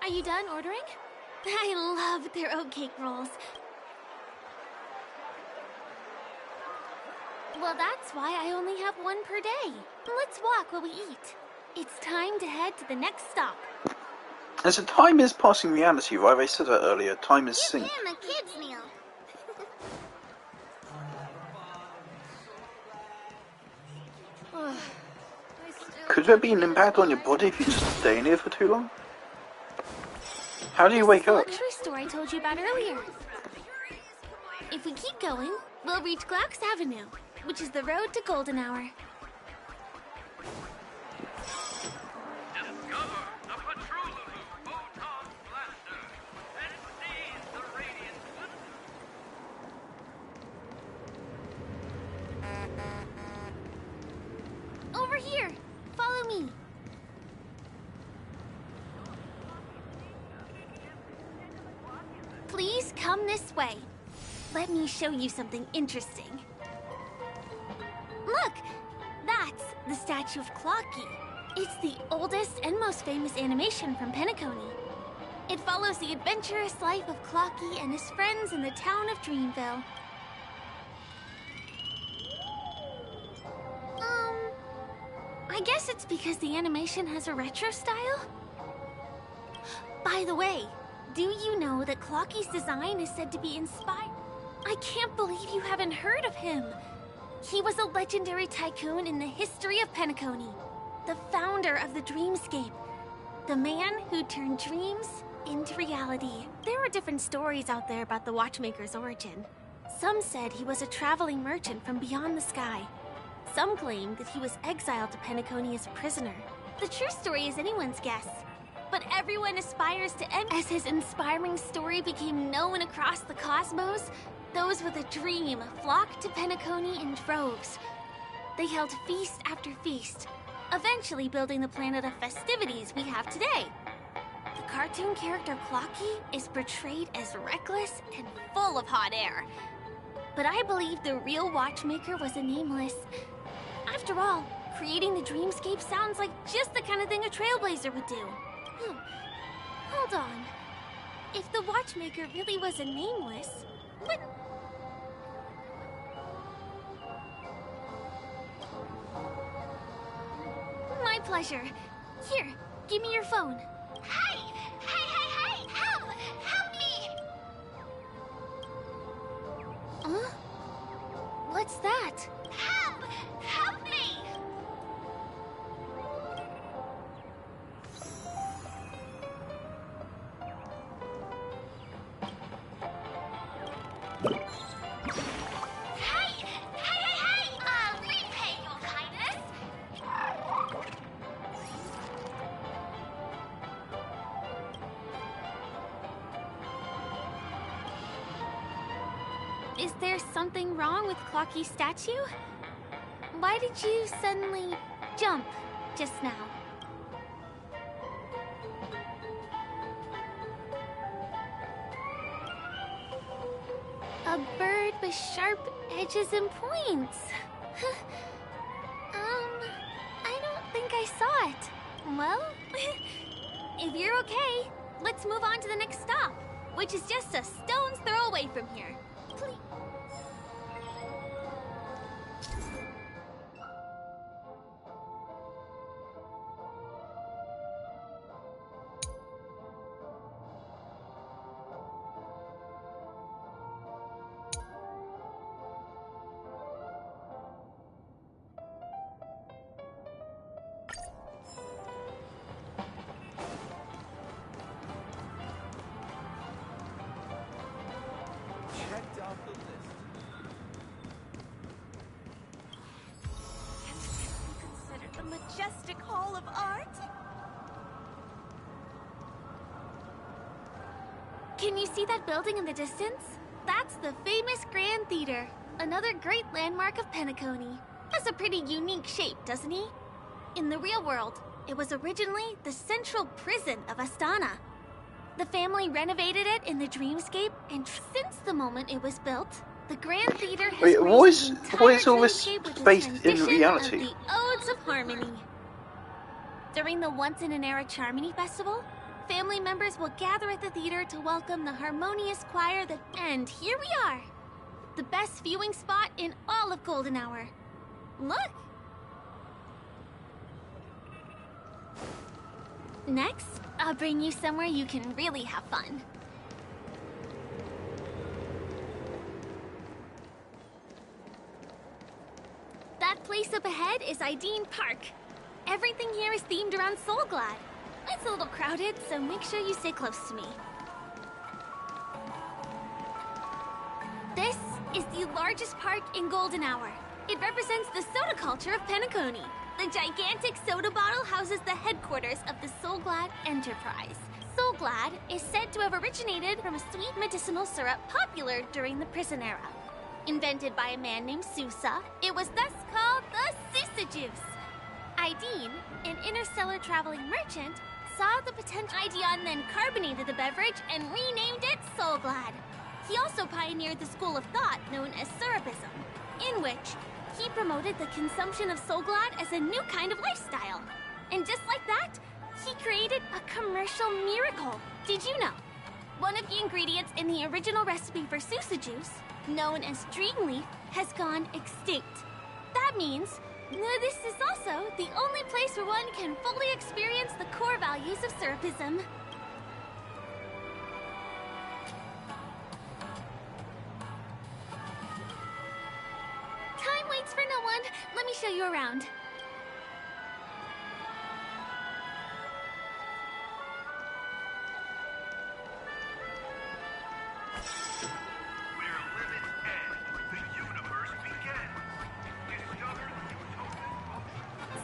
Speaker 5: Are you done ordering? I love their oatcake rolls. Well, that's why I only have one per day. Let's walk while we eat. It's time to head to the next stop.
Speaker 1: And so time is passing reality, right? I said that earlier. Time is sync.
Speaker 13: a kid's meal.
Speaker 1: Could there be an impact on your body if you just stay in here for too long? How do you wake up?
Speaker 5: Luxury store I told you about earlier. If we keep going, we'll reach Glauc's Avenue, which is the road to Golden Hour. Over here! Follow me! Please come this way. Let me show you something interesting. Look! That's the statue of Clocky. It's the oldest and most famous animation from Penacony. It follows the adventurous life of Clocky and his friends in the town of Dreamville. I guess it's because the animation has a retro style? By the way, do you know that Clocky's design is said to be inspired? I can't believe you haven't heard of him! He was a legendary tycoon in the history of Penacony, the founder of the Dreamscape, the man who turned dreams into reality. There are different stories out there about the Watchmaker's origin. Some said he was a traveling merchant from beyond the sky. Some claim that he was exiled to Penacony as a prisoner. The true story is anyone's guess, but everyone aspires to end. As his inspiring story became known across the cosmos, those with a dream flocked to Penacony in droves. They held feast after feast, eventually building the planet of festivities we have today. The cartoon character Clocky is portrayed as reckless and full of hot air. But I believe the real Watchmaker was a nameless. After all, creating the Dreamscape sounds like just the kind of thing a Trailblazer would do. Hold on. If the Watchmaker really was a nameless, what? My pleasure. Here, give me your phone.
Speaker 13: Hey! Hey! Help! Help me!
Speaker 5: Huh? What's that?
Speaker 13: Help! Help me! Hey! Repay your kindness!
Speaker 5: Is there something wrong with Clocky's statue? Why did you suddenly jump just now? A bird with sharp edges and points. I don't think I saw it. Well, if you're okay, let's move on to the next stop, which is just a stone's throw away from here. Please.
Speaker 8: Checked off the list.
Speaker 13: Considered the majestic hall of art?
Speaker 5: Can you see that building in the distance? That's the famous Grand Theater, another great landmark of Penacony. Has a pretty unique shape, doesn't he? In the real world, it was originally the central prison of Astana. The family renovated it in the Dreamscape, and since the moment it was built, the Grand Theater has
Speaker 1: Wait, what is all this
Speaker 5: Dreamscape with its
Speaker 1: based in
Speaker 5: rendition
Speaker 1: reality?
Speaker 5: of the Odes of Harmony. During the once-in-an-era Charmony Festival, family members will gather at the theater to welcome the harmonious choir that... And here we are! The best viewing spot in all of Golden Hour. Look! Next, I'll bring you somewhere you can really have fun. That place up ahead is Ideen Park. Everything here is themed around Soulglad. It's a little crowded, so make sure you stay close to me. This is the largest park in Golden Hour. It represents the soda culture of Penacony. The gigantic soda bottle houses the headquarters of the Soulglad Enterprise. Soulglad is said to have originated from a sweet medicinal syrup popular during the prison era. Invented by a man named Sousa, it was thus called the Sousa Juice. Ideen, an interstellar traveling merchant, saw the potential idea and then carbonated the beverage and renamed it Soulglad. He also pioneered the school of thought known as Syrupism, in which he promoted the consumption of Soulglad as a new kind of lifestyle. And just like that, he created a commercial miracle. Did you know? One of the ingredients in the original recipe for Sousa Juice, known as Dreamleaf, has gone extinct. That means this is also the only place where one can fully experience the core values of Syrupism. Time waits for no one. Let me show you around.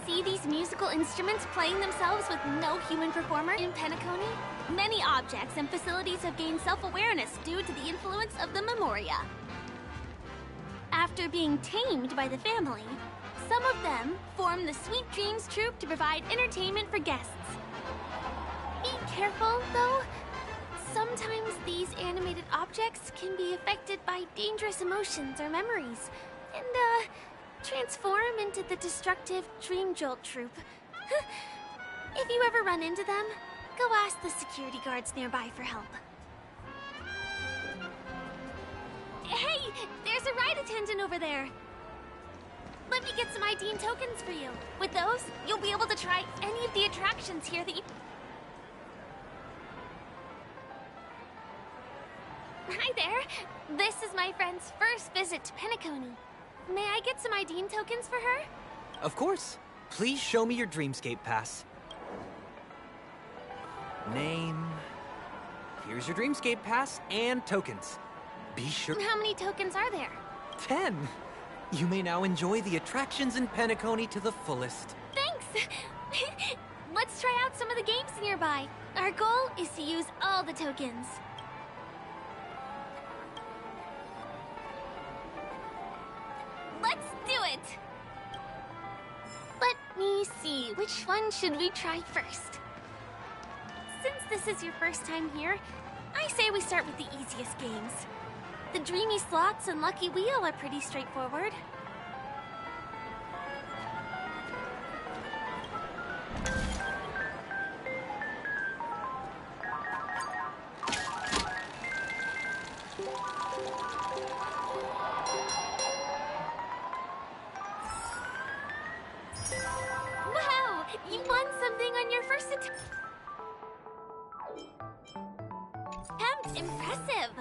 Speaker 5: See these musical instruments playing themselves with no human performer in Penacony? Many objects and facilities have gained self-awareness due to the influence of the Memoria. After being tamed by the family, some of them form the Sweet Dreams Troupe to provide entertainment for guests. Be careful, though. Sometimes these animated objects can be affected by dangerous emotions or memories, and, transform into the destructive Dream Jolt Troupe. If you ever run into them, go ask the security guards nearby for help. Hey, there's a ride attendant over there. Let me get some Ideen tokens for you. With those, you'll be able to try any of the attractions here that you... Hi there. This is my friend's first visit to Penacony. May I get some Ideen tokens for her?
Speaker 16: Of course. Please show me your Dreamscape pass. Name. Here's your Dreamscape pass and tokens. Be sure...
Speaker 5: How many tokens are there?
Speaker 16: 10! You may now enjoy the attractions in Penacony to the fullest.
Speaker 5: Thanks! Let's try out some of the games nearby. Our goal is to use all the tokens. Let's do it! Let me see, which one should we try first? Since this is your first time here, I say we start with the easiest games. The Dreamy Slots and Lucky Wheel are pretty straightforward. Wow! You won something on your first attempt! Impressive!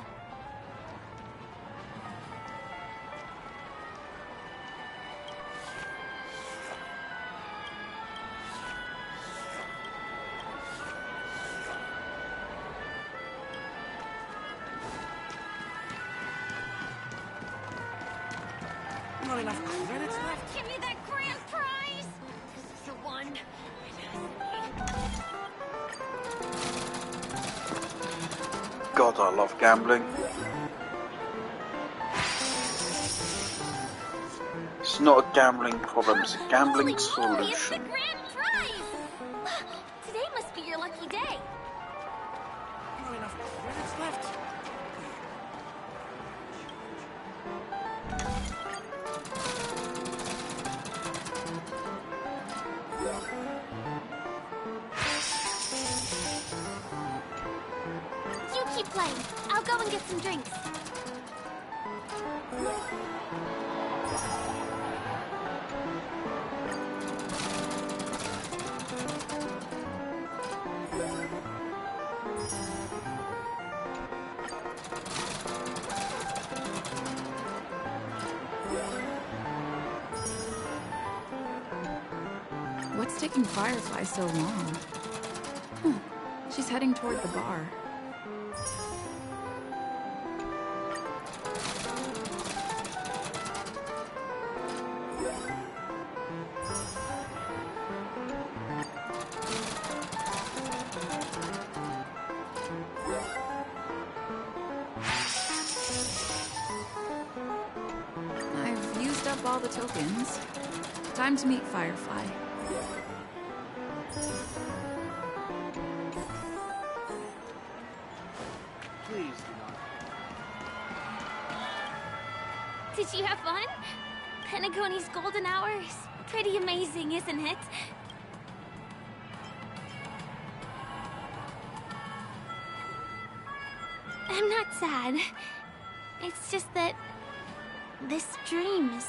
Speaker 8: Not enough credits left.
Speaker 5: Give me that grand prize! This is the one.
Speaker 1: God, I love gambling. It's not a gambling problem, it's a gambling solution.
Speaker 5: It's the grand prize! Today must be your lucky day.
Speaker 8: Not enough credits left.
Speaker 5: You keep playing. I'll go and get some drinks.
Speaker 17: What's taking Firefly so long? Huh. She's heading toward the bar. I've used up all the tokens. Time to meet Firefly.
Speaker 8: Please do not.
Speaker 7: Did you have fun? Penacony's golden hour is pretty amazing, isn't it? I'm not sad. It's just that this dream is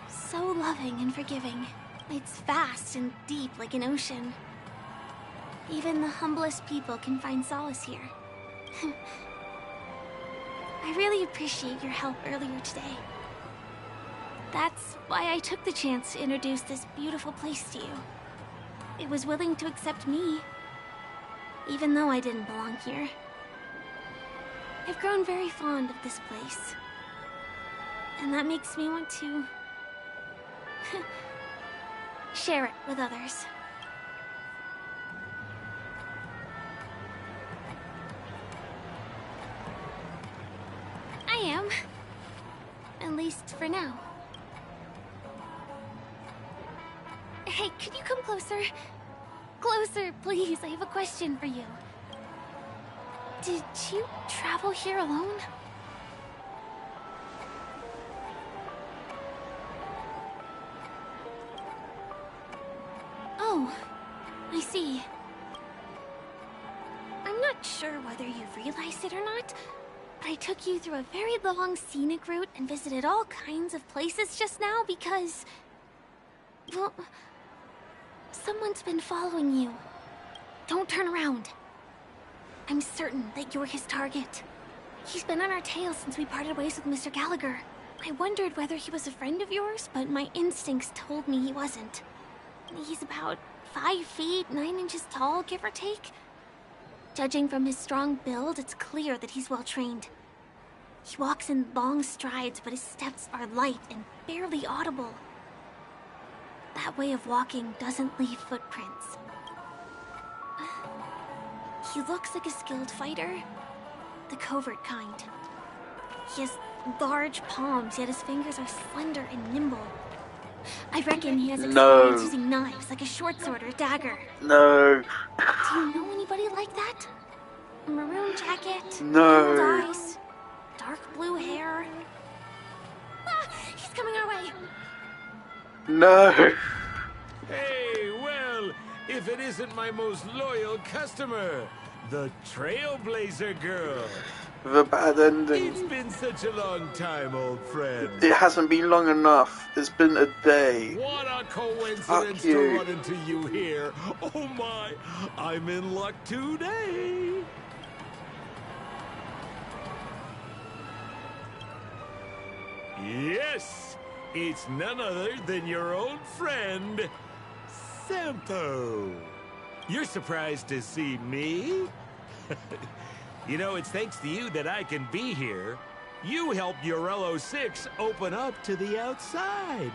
Speaker 7: so loving and forgiving. It's vast and deep like an ocean. Even the humblest people can find solace here. I really appreciate your help earlier today. That's why I took the chance to introduce this beautiful place to you. It was willing to accept me, even though I didn't belong here. I've grown very fond of this place, and that makes me want to share it with others. I am. At least for now. Hey, could you come closer? Closer, please. I have a question for you. Did you travel here alone? Oh, I see. I'm not sure whether you realized it or not, but I took you through a very long scenic route and visited all kinds of places just now because... well, someone's been following you. Don't turn around. I'm certain that you're his target. He's been on our tail since we parted ways with Mr. Gallagher. I wondered whether he was a friend of yours, but my instincts told me he wasn't. He's about 5 feet, 9 inches tall, give or take. Judging from his strong build, it's clear that he's well trained. He walks in long strides, but his steps are light and barely audible. That way of walking doesn't leave footprints. He looks like a skilled fighter, the covert kind. He has large palms, yet his fingers are slender and nimble. I reckon he has experience using knives, like a short sword or a dagger.
Speaker 1: No.
Speaker 7: Do you know anybody like that? A maroon jacket,
Speaker 1: No.
Speaker 7: emerald eyes, dark blue hair. Ah, he's coming our way.
Speaker 1: No.
Speaker 21: Hey, well, if it isn't my most loyal customer, the Trailblazer Girl.
Speaker 1: The bad ending.
Speaker 21: It's been such a long time, old friend.
Speaker 1: It hasn't been long enough. It's been a day.
Speaker 21: What a coincidence to run into you here. Oh my, I'm in luck today. Yes, it's none other than your old friend, Sampo. You're surprised to see me? You know, it's thanks to you that I can be here. You helped Urello 6 open up to the outside.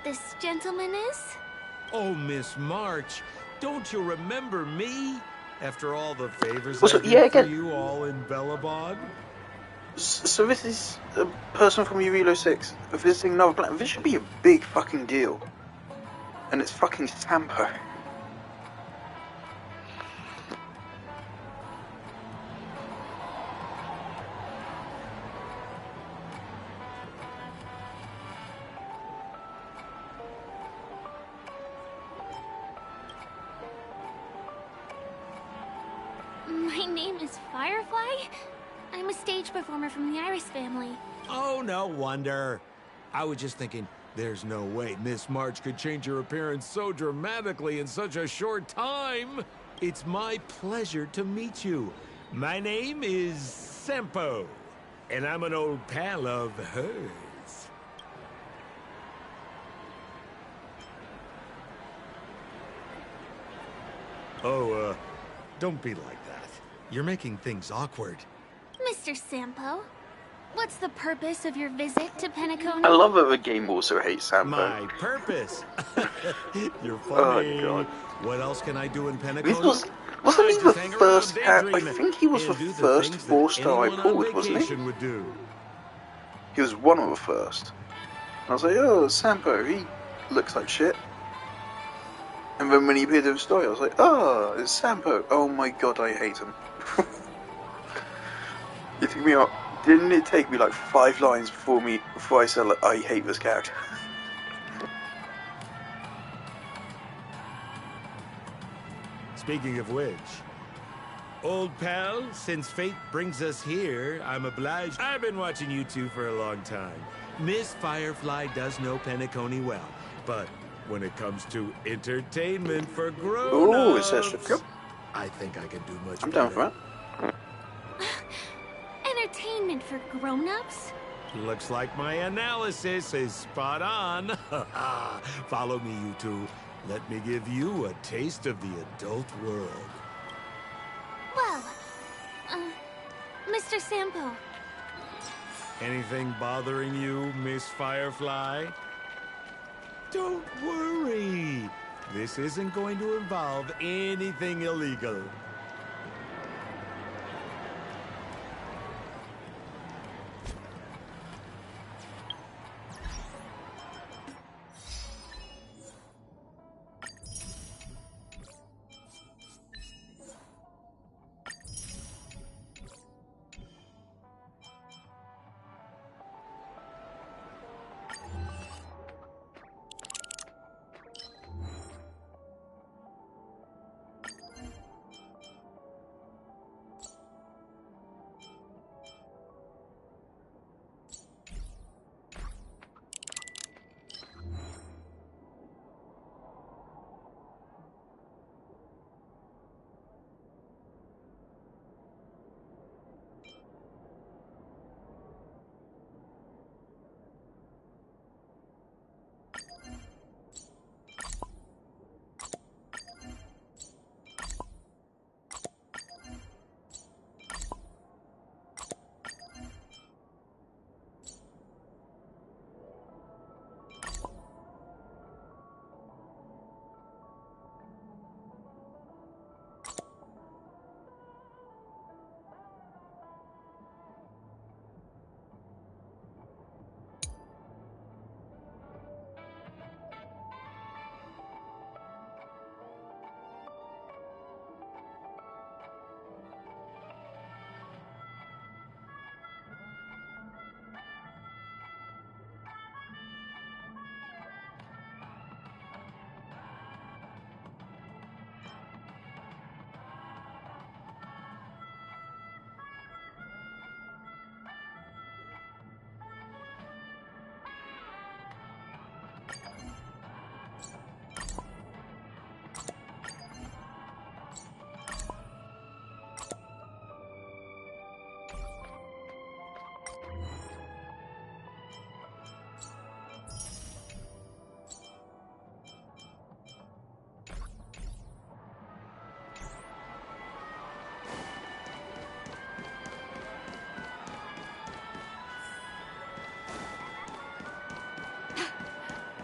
Speaker 7: This gentleman is?
Speaker 21: Oh, Miss March, don't you remember me? After all the favors
Speaker 1: Also,
Speaker 21: I did
Speaker 1: yeah,
Speaker 21: for
Speaker 1: again.
Speaker 21: you all in Bellabog?
Speaker 1: So this is a person from Urelo 6 visiting another planet. This should be a big fucking deal. And it's fucking Sampo.
Speaker 7: My name is Firefly. I'm a stage performer from the Iris family.
Speaker 21: Oh, no wonder. I was just thinking, there's no way Miss March could change her appearance so dramatically in such a short time. It's my pleasure to meet you. My name is Sampo, and I'm an old pal of hers.
Speaker 6: Oh, don't be like that. You're making things awkward.
Speaker 5: Mr. Sampo, what's the purpose of your visit to Penacony?
Speaker 1: I love that the game also hates Sampo.
Speaker 6: My purpose? You're
Speaker 1: Oh,
Speaker 6: funny.
Speaker 1: God.
Speaker 6: What else can I do in Penacony?
Speaker 1: Wasn't he the first character? I think he was the first 4-star I pulled, wasn't he?
Speaker 6: Would do.
Speaker 1: He was one of the first. I was like, oh, Sampo, he looks like shit. And then when he appeared in the story, I was like, oh, it's Sampo. Oh my god, I hate him. You took me out. Didn't it take me like 5 lines before I said, like, I hate this character?
Speaker 6: Speaking of which, old pal, since fate brings us here, I'm obliged. I've been watching you two for a long time. Miss Firefly does know Penacony well, but when it comes to entertainment for grown-ups,
Speaker 1: Ooh, it says strip.
Speaker 6: I think I can do much
Speaker 1: I'm
Speaker 6: better.
Speaker 1: down for that.
Speaker 5: Entertainment for grown-ups?
Speaker 6: Looks like my analysis is spot on. Follow me, you two. Let me give you a taste of the adult world.
Speaker 5: Well, Mr. Sampo.
Speaker 6: Anything bothering you, Miss Firefly? Don't worry. This isn't going to involve anything illegal.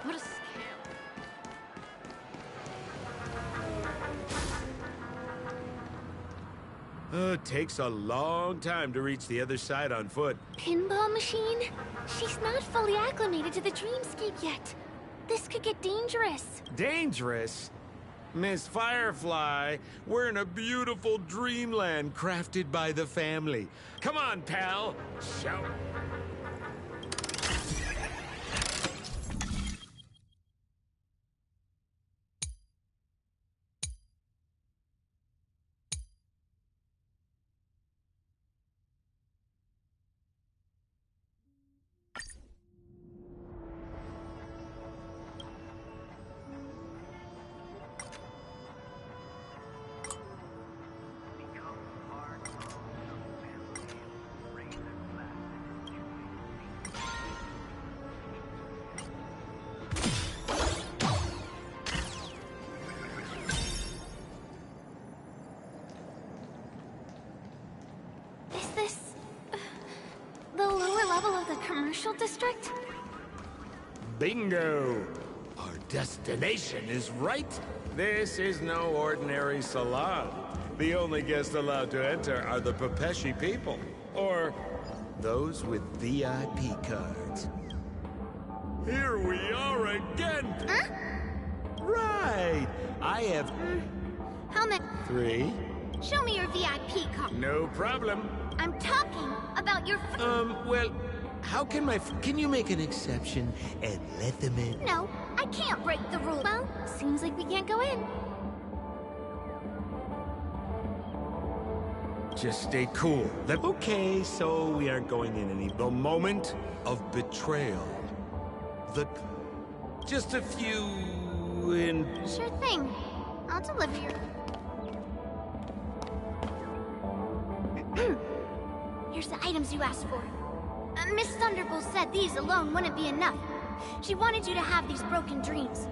Speaker 2: What a scam.
Speaker 6: It takes a long time to reach the other side on foot.
Speaker 5: Pinball machine? She's not fully acclimated to the dreamscape yet. This could get dangerous.
Speaker 6: Dangerous? Miss Firefly, we're in a beautiful dreamland crafted by the family. Come on, pal. Shout.
Speaker 18: commercial district?
Speaker 6: Bingo! Our destination is right. This is no ordinary salon. The only guests allowed to enter are the Pepeshi people, or those with VIP cards. Here we are again!
Speaker 18: Huh?
Speaker 6: Right! I have...
Speaker 18: How many?
Speaker 6: 3.
Speaker 18: Show me your VIP card.
Speaker 6: No problem.
Speaker 18: I'm talking about your...
Speaker 6: Well, how can can you make an exception and let them in?
Speaker 18: No, I can't break the rule. Well, seems like we can't go in.
Speaker 6: Just stay cool. Okay, so we aren't going in any... The moment of betrayal. Just a few in...
Speaker 18: Sure thing. I'll deliver your... Here's the items you asked for. Miss Thunderbolt said these alone wouldn't be enough. She wanted you to have these broken dreams.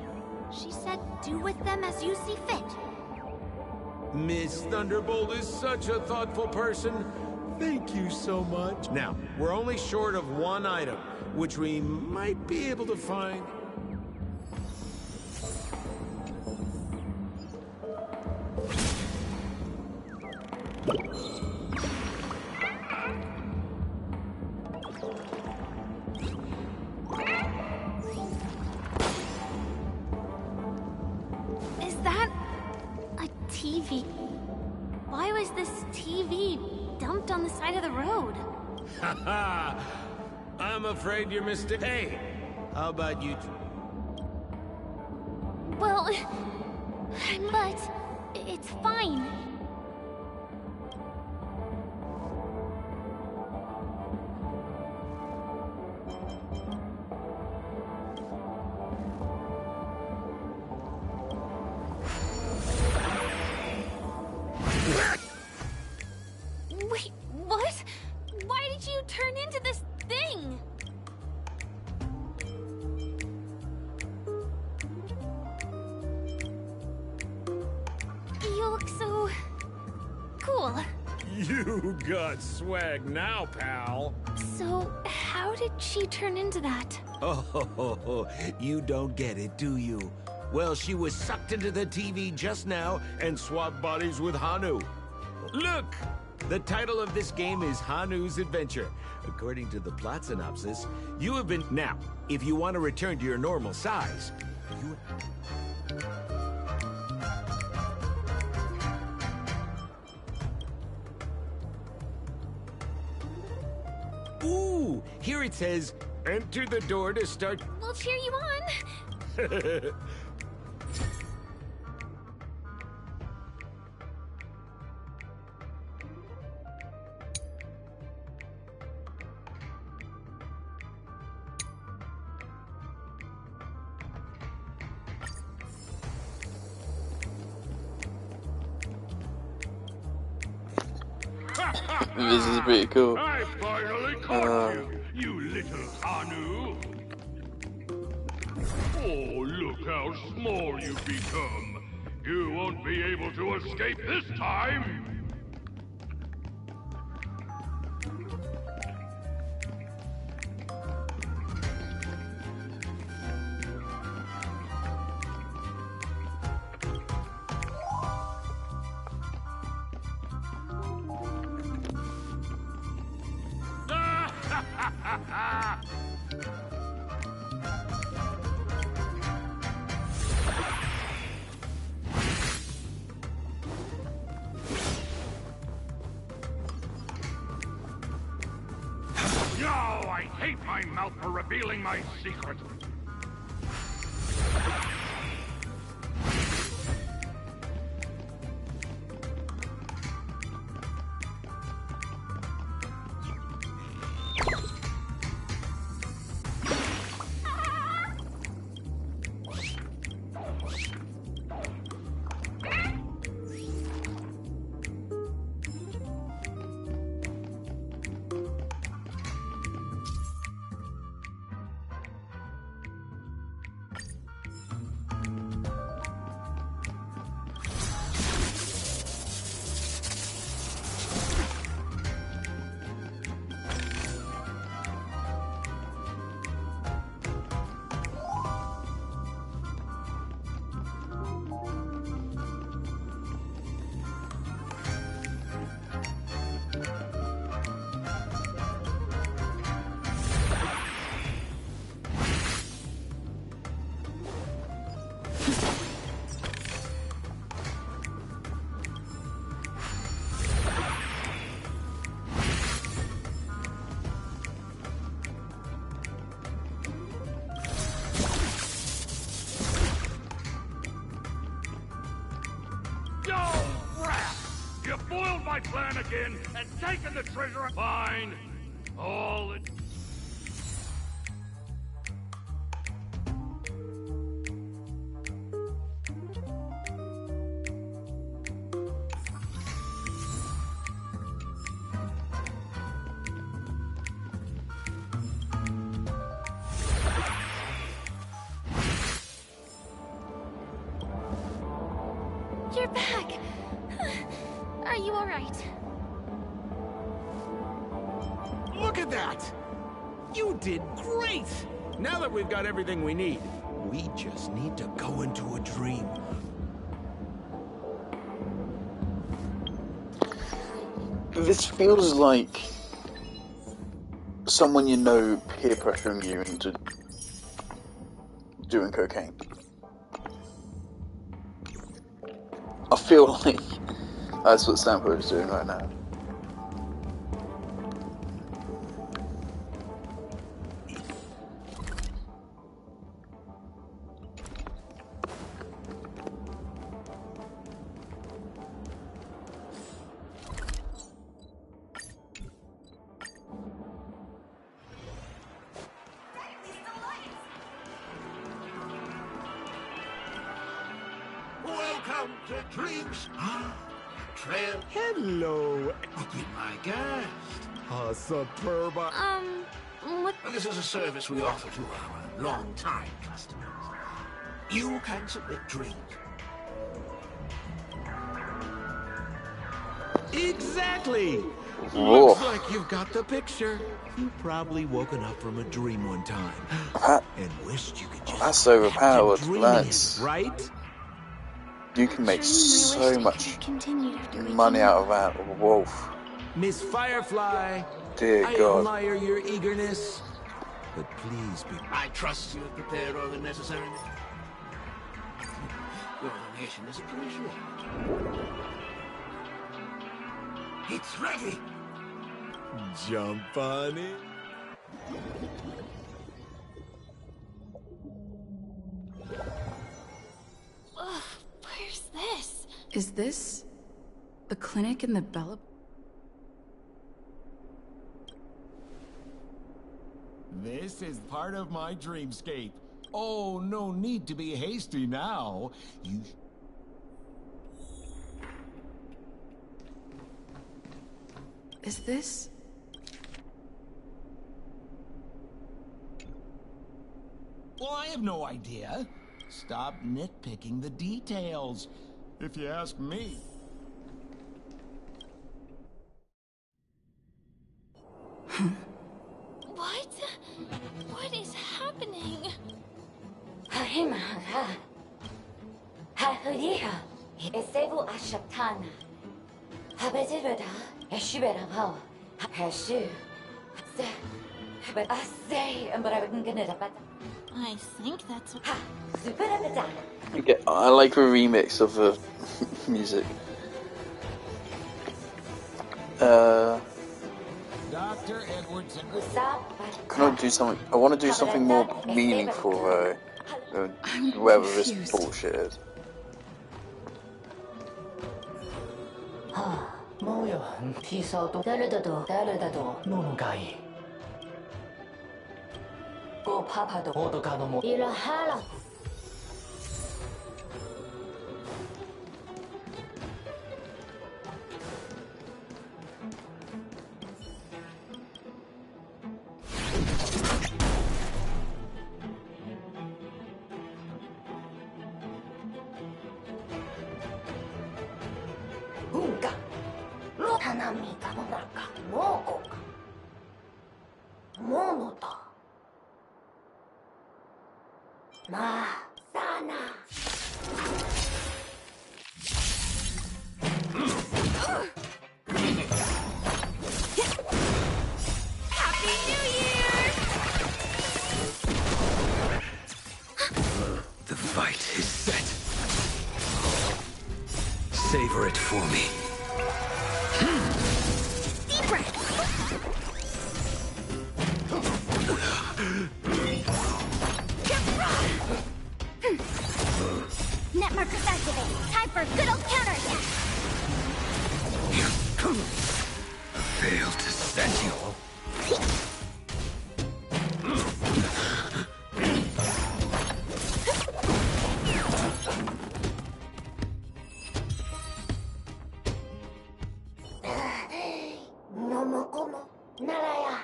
Speaker 18: She said do with them as you see fit.
Speaker 6: Miss Thunderbolt is such a thoughtful person. Thank you so much. Now, we're only short of one item, which we might be able to find.
Speaker 18: Is that a TV? Why was this TV dumped on the side of the road?
Speaker 6: Haha! I'm afraid you're mistaken. Hey, how about you?
Speaker 18: Well, but it's fine. Wait, what? Why did you turn into this thing? You look so... cool.
Speaker 6: You got swag now, pal.
Speaker 18: So, how did she turn into that?
Speaker 6: Oh, you don't get it, do you? Well, she was sucked into the TV just now and swapped bodies with Hanu. Look! The title of this game is Hanu's Adventure. According to the plot synopsis, you have been... Now, if you want to return to your normal size, you... Ooh! Here it says, enter the door to start...
Speaker 18: We'll cheer you on.
Speaker 1: This is pretty cool.
Speaker 15: I finally caught you, you little Hanu. Oh, look how small you've become. You won't be able to escape this time. No, I hate my mouth for revealing my secret. Flanagan and taken the treasure. Fine. All it...
Speaker 5: You're back! Are you alright?
Speaker 6: Look at that! You did great! Now that we've got everything we need, we just need to go into a dream.
Speaker 1: This feels like someone you know peer pressuring you into doing cocaine. I feel like that's what Stanford is doing right now.
Speaker 15: Welcome to Dreams. Trail.
Speaker 6: Hello.
Speaker 15: Be my guest.
Speaker 6: Superb.
Speaker 5: What?
Speaker 15: This is a service we offer to our long-time customers. You can submit dreams.
Speaker 6: Exactly!
Speaker 1: Whoa.
Speaker 6: Looks like you've got the picture. You've probably woken up from a dream one time and wished you could just
Speaker 1: That's overpowered,
Speaker 6: that's right?
Speaker 1: You can make so much money out of that. Whoa.
Speaker 6: Miss Firefly,
Speaker 1: Dear
Speaker 6: I
Speaker 1: God.
Speaker 6: admire your eagerness, but please be...
Speaker 15: I trust you have prepared all the necessary... Your donation is appreciated. It's ready!
Speaker 6: Jump on it.
Speaker 5: Ugh, where's this?
Speaker 17: Is this the clinic in the Bella?
Speaker 6: This is part of my dreamscape. Oh, no need to be hasty now. You...
Speaker 17: Is this?
Speaker 6: Well, I have no idea. Stop nitpicking the details, if you ask me.
Speaker 5: What? What is happening? I think that's what...
Speaker 1: I like the remix of the music.
Speaker 6: Dr. Edwardson.
Speaker 1: Can I do something? I want to do something more meaningful, whatever this bullshit is.
Speaker 9: The fight is set. Savor it for me.
Speaker 5: Deep breath. Net markers activated. Time for a good old counterattack.
Speaker 18: Naraya.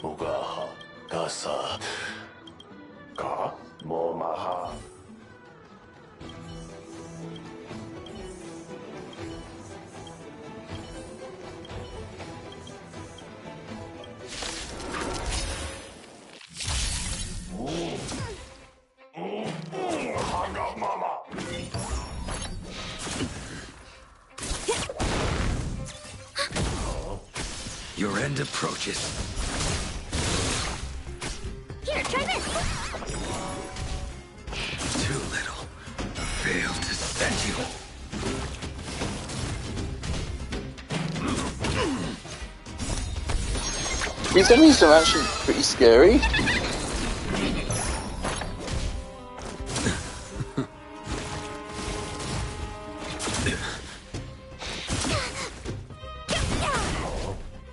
Speaker 22: Ugaha, Gasa, Ka, Momaha.
Speaker 9: Your end approaches.
Speaker 5: Here, try this!
Speaker 9: Too little. Failed to set you.
Speaker 1: These enemies are actually pretty scary.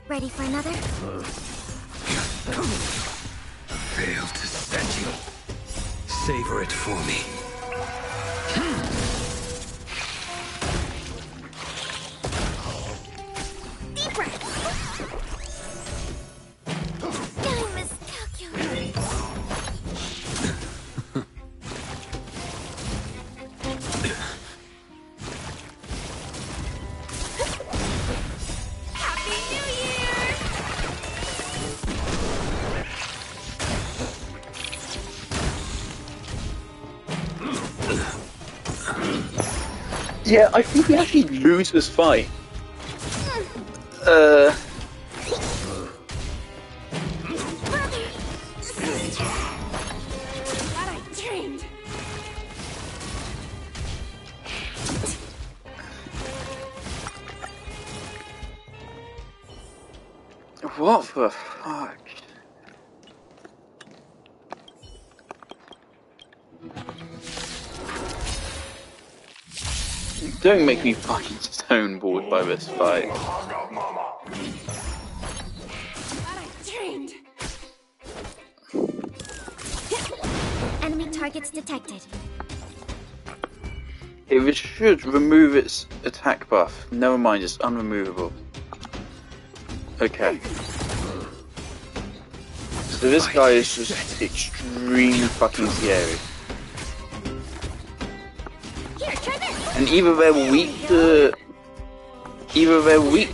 Speaker 5: Ready for another?
Speaker 9: Failed to set you. Savor it for me.
Speaker 5: Deep breath! I miscalculated. Happy New Year!
Speaker 1: Yeah, I think we actually lose this fight.
Speaker 18: That I dreamed.
Speaker 1: What the fuck? Don't make me fucking stonebored by this fight.
Speaker 18: That I dreamed.
Speaker 5: Enemy targets detected.
Speaker 1: It should remove its attack buff. Never mind, it's unremovable. Okay. So this guy is just extremely fucking scary.
Speaker 5: Here, try this!
Speaker 1: And either they're weak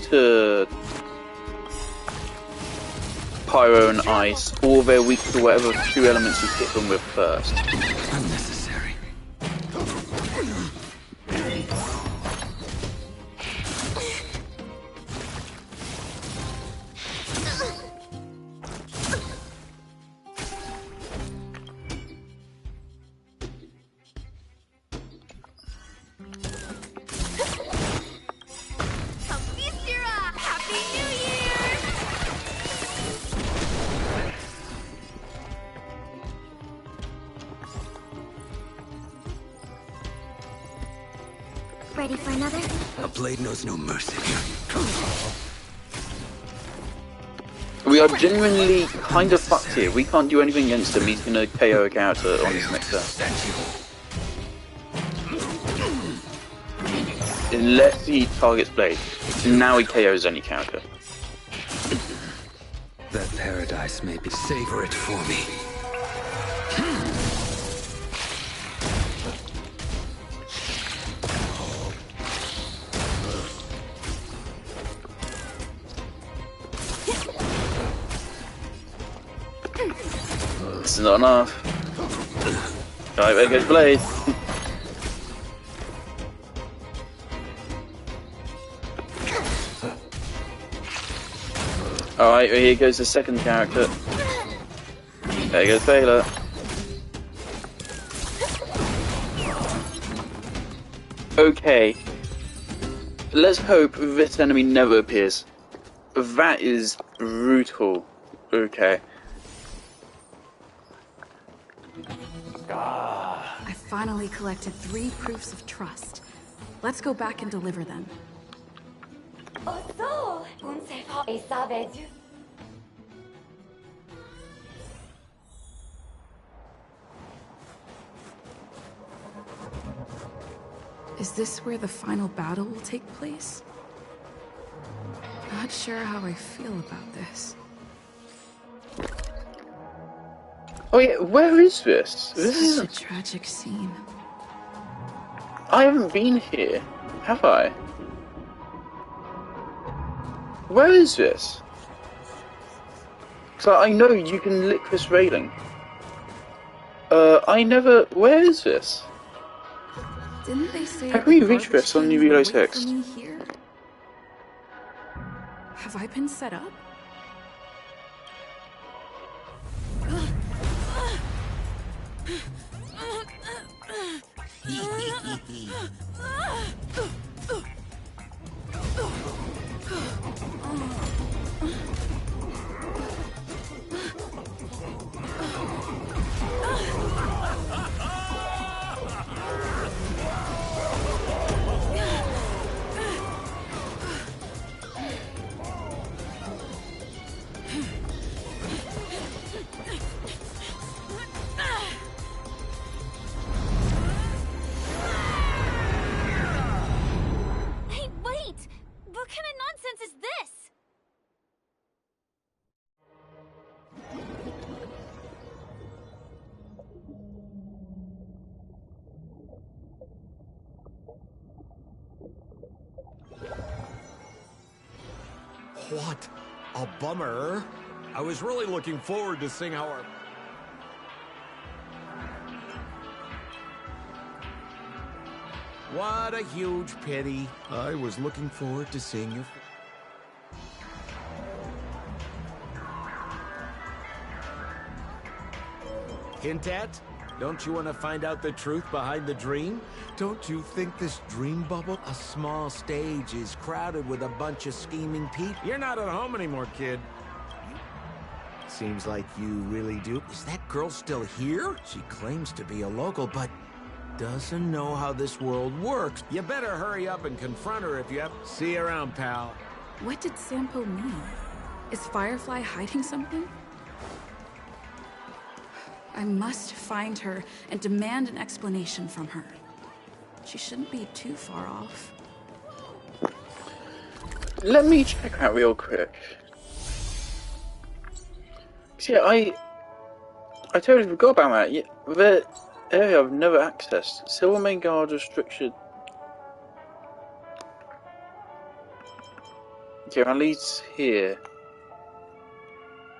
Speaker 1: to pyro and ice, or they're weak to whatever two elements you hit them with first.
Speaker 9: Unnecessary.
Speaker 5: Happy New Year! Ready for another?
Speaker 9: A blade knows no mercy.
Speaker 1: We are genuinely kind of fucked here. We can't do anything against him. He's gonna KO a character on his next turn. Unless he targets Blade. Now he KOs any character.
Speaker 9: That paradise may be. Savor it for me.
Speaker 1: This is not enough. Alright, there goes Blade. Alright, here goes the second character. There goes Baylor. Okay. Let's hope this enemy never appears. That is brutal. Okay.
Speaker 17: I finally collected 3 proofs of trust. Let's go back and deliver them.
Speaker 18: Oh, so. Un se fa e savage.
Speaker 17: Is this where the final battle will take place? Not sure how I feel about this.
Speaker 1: Oh yeah, where is this? This is
Speaker 17: Such a tragic scene.
Speaker 1: I haven't been here, have I? Where is this? So I know you can lick this railing. I never. Where is this?
Speaker 17: Didn't they say
Speaker 1: Have
Speaker 17: the
Speaker 1: we reached
Speaker 17: garbage
Speaker 1: this on
Speaker 17: can
Speaker 1: New Reload
Speaker 17: would wait for
Speaker 1: 6?
Speaker 17: me here? Have I been set up?
Speaker 7: Hey, wait! What kind of nonsense is this?
Speaker 6: What a bummer. I was really looking forward to seeing how our... What a huge pity. I was looking forward to seeing your... Hint at? Don't you want to find out the truth behind the dream? Don't you think this dream bubble, a small stage, is crowded with a bunch of scheming people? You're not at home anymore, kid. Seems like you really do. Is that girl still here? She claims to be a local, but doesn't know how this world works. You better hurry up and confront her if you have... See you around, pal.
Speaker 17: What did Sampo mean? Is Firefly hiding something? I must find her and demand an explanation from her. She shouldn't be too far off.
Speaker 1: Let me check out real quick. See, I totally forgot about that. Yeah, the area I've never accessed. Silver Main Guard restricted. Okay, at least here.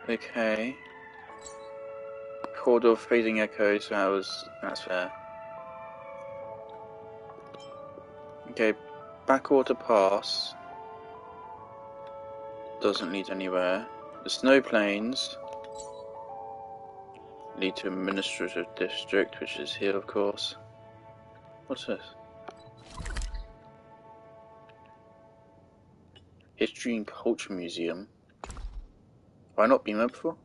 Speaker 1: Okay. Corridor Fading Echoes, that's fair. Okay, Backwater Pass. Doesn't lead anywhere. The Snow Plains lead to Administrative District, which is here, of course. What's this? History and Culture Museum. Have I not been there before?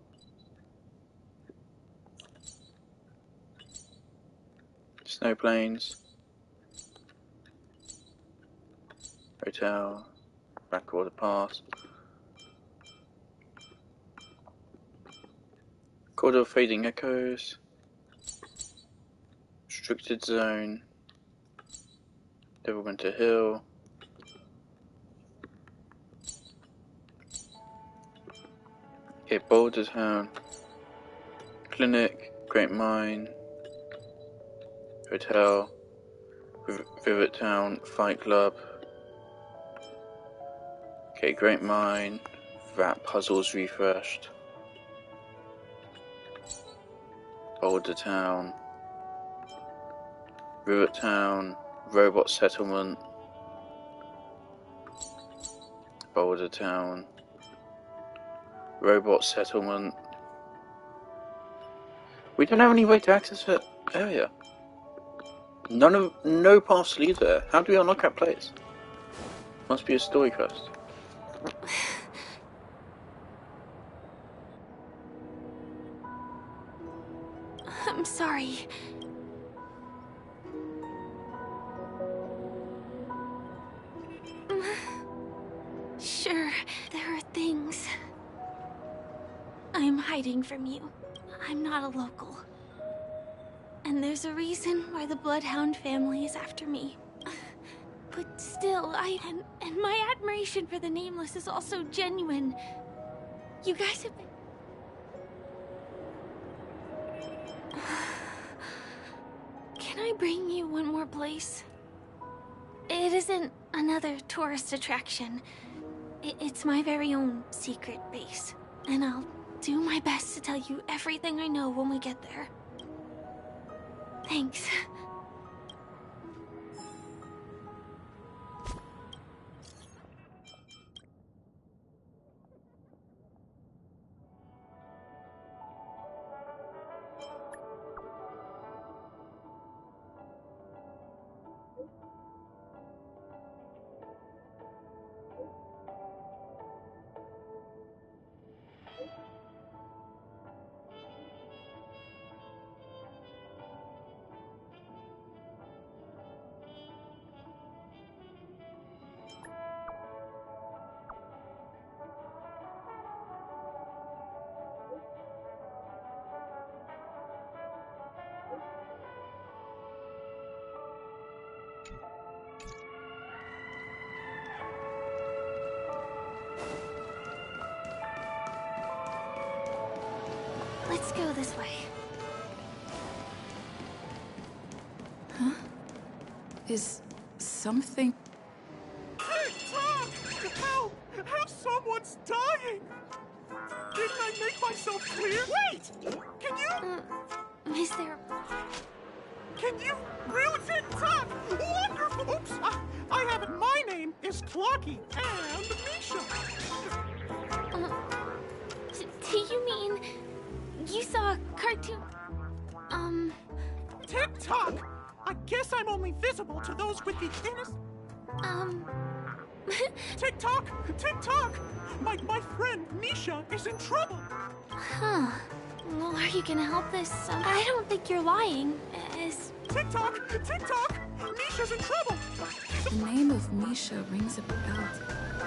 Speaker 1: Snow Plains. Hotel. Backwater Pass. Corridor Fading Echoes. Restricted Zone. Neverwinter Hill. Okay, Boulder Town. Clinic. Great Mine. Hotel. Vivid Town. Fight Club. Okay, Great Mine. Rat Puzzles refreshed. Boulder Town. Rivet Town. Robot Settlement. Boulder Town. Robot Settlement. We don't have any way to access that area. No paths lead there. How do we unlock that place? Must be a story quest.
Speaker 7: I'm sorry. Sure, there are things I'm hiding from you. I'm not a local. And there's a reason why the Bloodhound family is after me.
Speaker 11: But still, and my admiration for the Nameless is also genuine. You guys have been... Can I bring you one more place? It isn't another tourist attraction. It's my very own secret base. And I'll do my best to tell you everything I know when we get there. Thanks. Let's go this way.
Speaker 17: Huh? Is something...
Speaker 15: Help! Help! Someone's dying! Didn't I make myself clear? Wait! Can you...
Speaker 11: Is there...
Speaker 15: Can you really TikTok? Wonderful! Oops! I have it. My name is Clocky and Misha.
Speaker 11: Do you mean... You saw a cartoon...
Speaker 15: TikTok! I guess I'm only visible to those with the innocent... TikTok! TikTok! My friend Misha is in trouble!
Speaker 11: Huh. Well, are you gonna help this? I don't think you're lying.
Speaker 15: TikTok! TikTok! Misha's in trouble!
Speaker 17: The name of Misha rings a bell.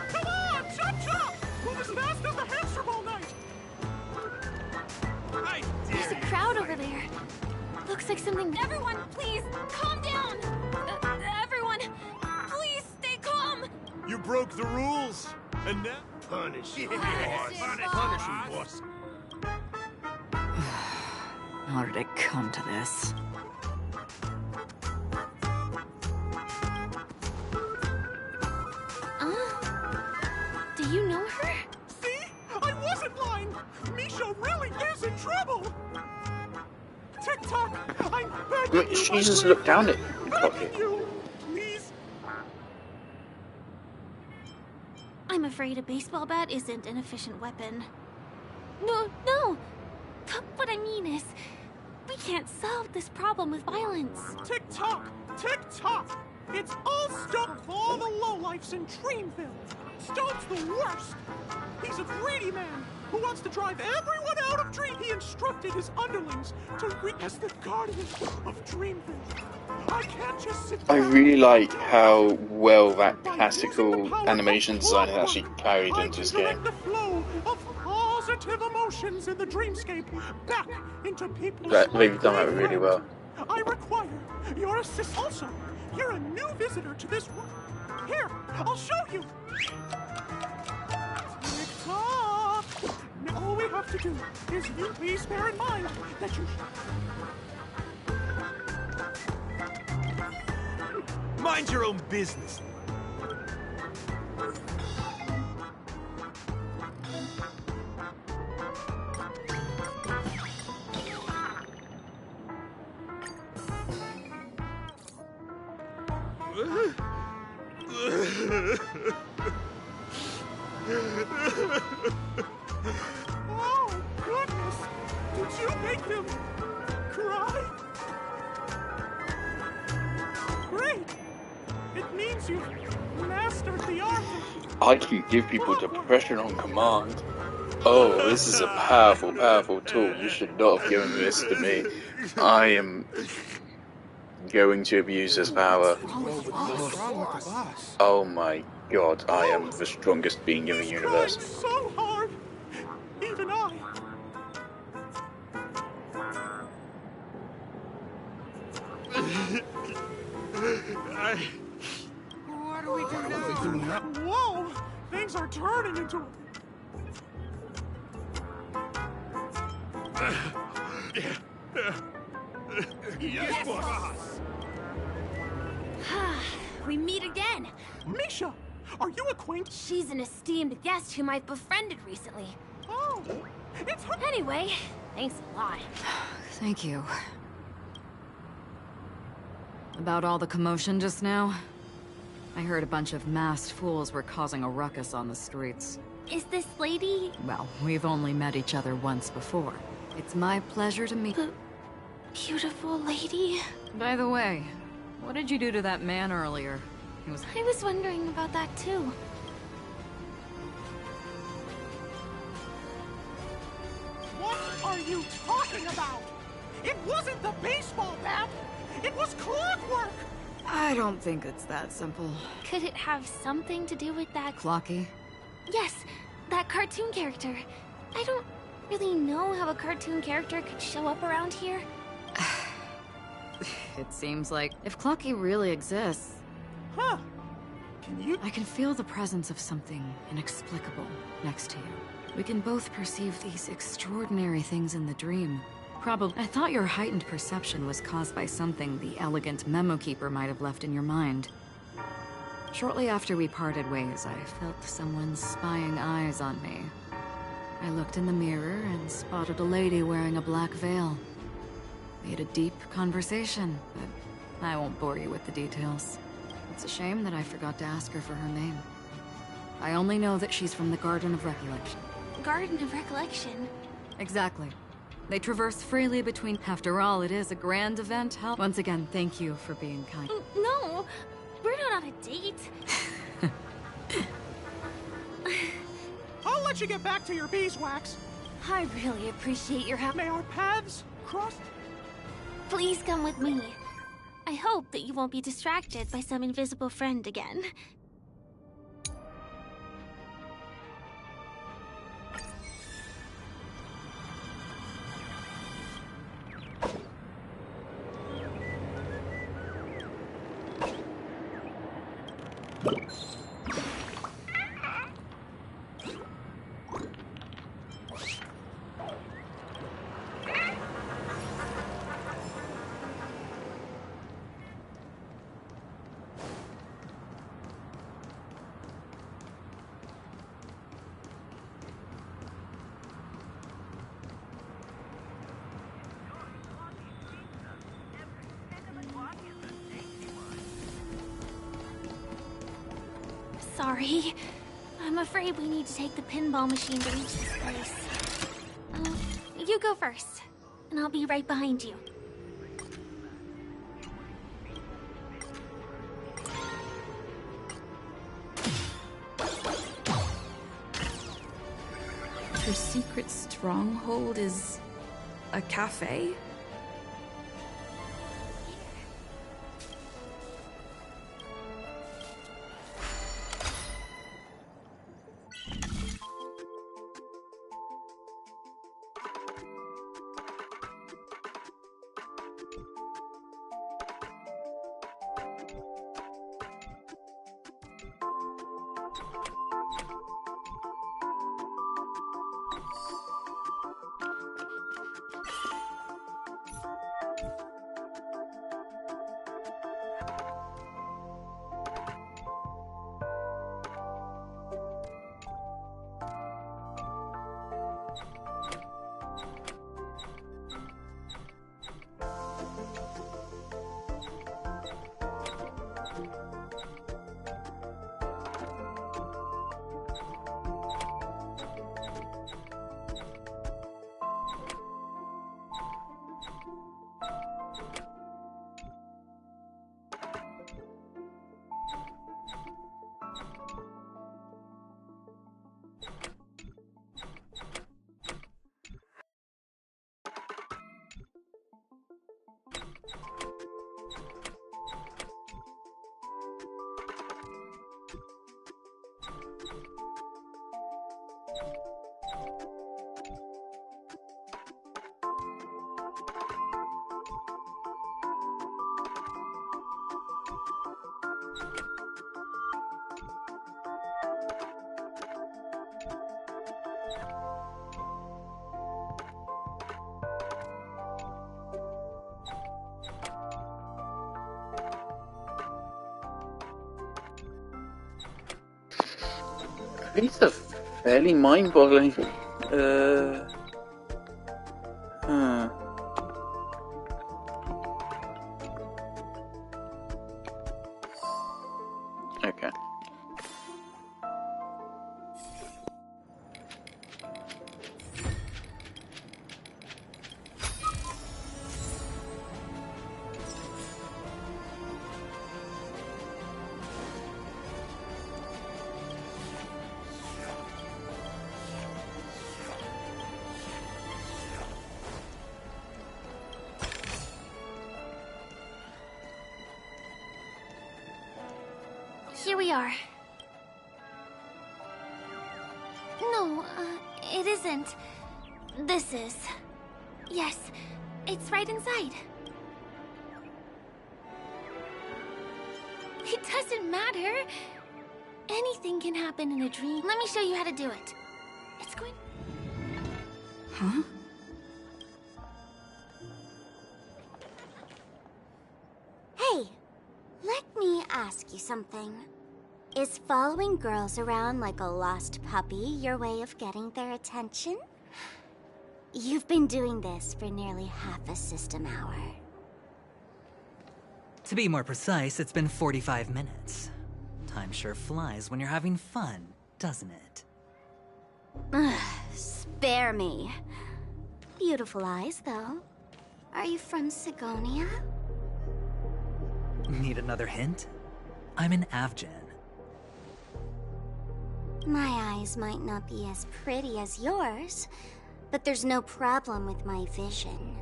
Speaker 15: Come on! Chop chop! Move as fast as the hamster ball night!
Speaker 11: There's a crowd over there. Looks like something... Everyone, please, calm down! Everyone, please stay calm!
Speaker 6: You broke the rules, and now...
Speaker 15: Punish him,
Speaker 6: boss.
Speaker 15: Punish him, boss.
Speaker 3: How did it come to this?
Speaker 11: Do you know her?
Speaker 15: See? I wasn't lying! Misha really is in trouble! TikTok, I'm begging you,
Speaker 1: She just looked down at
Speaker 15: begging you, please.
Speaker 11: I'm afraid a baseball bat isn't an efficient weapon. No. What I mean is, we can't solve this problem with violence.
Speaker 15: TikTok, TikTok. It's all Stone for all the lowlifes in Dreamville. Stone's the worst. He's a greedy man who wants to drive everyone out of Dream. He instructed his underlings to read as the guardian of Dreamville. I can't just sit
Speaker 1: I
Speaker 15: back.
Speaker 1: really like how well that classical animation design is actually carried into this game.
Speaker 15: The flow of positive emotions in the dreamscape back into people's
Speaker 1: They've done that really well.
Speaker 15: I require your assist. Also, you're a new visitor to this world. Here, I'll show you. Tick-tock. All we have to do is you please bear in mind that you...
Speaker 6: Mind your own business.
Speaker 15: Oh, goodness! Did you make him cry? Great! It means you've mastered the art of...
Speaker 1: I can give people depression on command. Oh, this is a powerful, powerful tool. You should not have given this to me. I am going to abuse this power. Oh my god, I am the strongest being in the universe.
Speaker 15: So hard! Even I...
Speaker 14: Whoa! Things are turning into...
Speaker 19: Yes, boss!
Speaker 7: We meet again.
Speaker 14: Misha, are you acquainted?
Speaker 7: She's an esteemed guest whom I've befriended recently.
Speaker 14: Oh, it's her.
Speaker 7: Anyway, thanks a lot.
Speaker 3: Thank you. About all the commotion just now? I heard a bunch of masked fools were causing a ruckus on the streets.
Speaker 7: Is this lady...
Speaker 3: Well, we've only met each other once before. It's my pleasure to meet...
Speaker 11: The beautiful lady?
Speaker 3: By the way, what did you do to that man earlier?
Speaker 11: I was wondering about that too.
Speaker 14: What are you talking about? It wasn't the baseball bat! It was clockwork!
Speaker 3: I don't think it's that simple.
Speaker 11: Could it have something to do with that...
Speaker 3: Clocky?
Speaker 11: Yes, that cartoon character. I don't really know how a cartoon character could show up around here.
Speaker 3: It seems like if Clocky really exists...
Speaker 14: Huh. Can you...
Speaker 3: I can feel the presence of something inexplicable next to you. We can both perceive these extraordinary things in the dream. Probably. I thought your heightened perception was caused by something the elegant memo keeper might have left in your mind. Shortly after we parted ways, I felt someone's spying eyes on me. I looked in the mirror and spotted a lady wearing a black veil. We had a deep conversation, but I won't bore you with the details. It's a shame that I forgot to ask her for her name. I only know that she's from the Garden of Recollection.
Speaker 11: Garden of Recollection?
Speaker 3: Exactly. They traverse freely between... After all, it is a grand event. Once again, thank you for being kind.
Speaker 11: No, we're not on a date.
Speaker 14: I'll let you get back to your beeswax.
Speaker 7: I really appreciate your help.
Speaker 14: May our paths cross?
Speaker 11: Please come with me. I hope that you won't be distracted by some invisible friend again. Sorry. I'm afraid we need to take the pinball machine to reach this place. You go first, and I'll be right behind you.
Speaker 17: Her secret stronghold is a cafe?
Speaker 1: These are fairly mind-boggling. Okay.
Speaker 11: Here we are. No, it isn't. This is. Yes, it's right inside. It doesn't matter. Anything can happen in a dream. Let me show you how to do it. It's going...
Speaker 3: Huh?
Speaker 13: Hey, let me ask you something. Is following girls around like a lost puppy your way of getting their attention? You've been doing this for nearly half a system hour.
Speaker 16: To be more precise, it's been 45 minutes. Time sure flies when you're having fun, doesn't it?
Speaker 13: Spare me. Beautiful eyes, though. Are you from Sigonia?
Speaker 16: Need another hint? I'm an Avgen.
Speaker 13: My eyes might not be as pretty as yours, but there's no problem with my vision.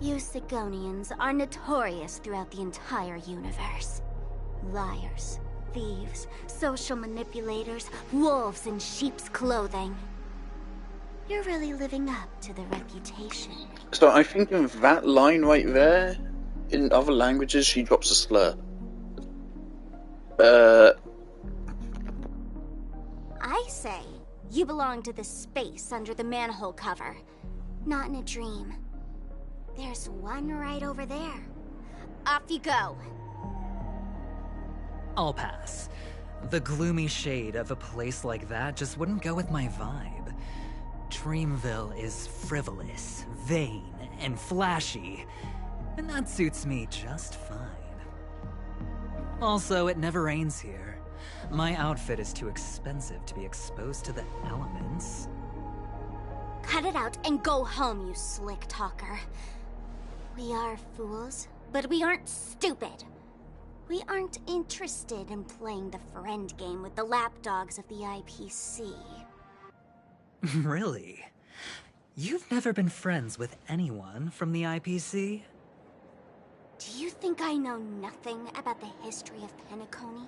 Speaker 13: You Sigonians are notorious throughout the entire universe. Liars, thieves, social manipulators, wolves in sheep's clothing. You're really living up to the reputation.
Speaker 1: So I think in that line right there, in other languages, she drops a slur.
Speaker 13: I say, you belong to the space under the manhole cover, not in a dream. There's one right over there. Off you go.
Speaker 16: I'll pass. The gloomy shade of a place like that just wouldn't go with my vibe. Dreamville is frivolous, vain, and flashy, and that suits me just fine. Also, it never rains here. My outfit is too expensive to be exposed to the elements.
Speaker 13: Cut it out and go home, you slick talker. We are fools, but we aren't stupid. We aren't interested in playing the friend game with the lapdogs of the IPC.
Speaker 16: Really? You've never been friends with anyone from the IPC?
Speaker 13: Do you think I know nothing about the history of Penacony?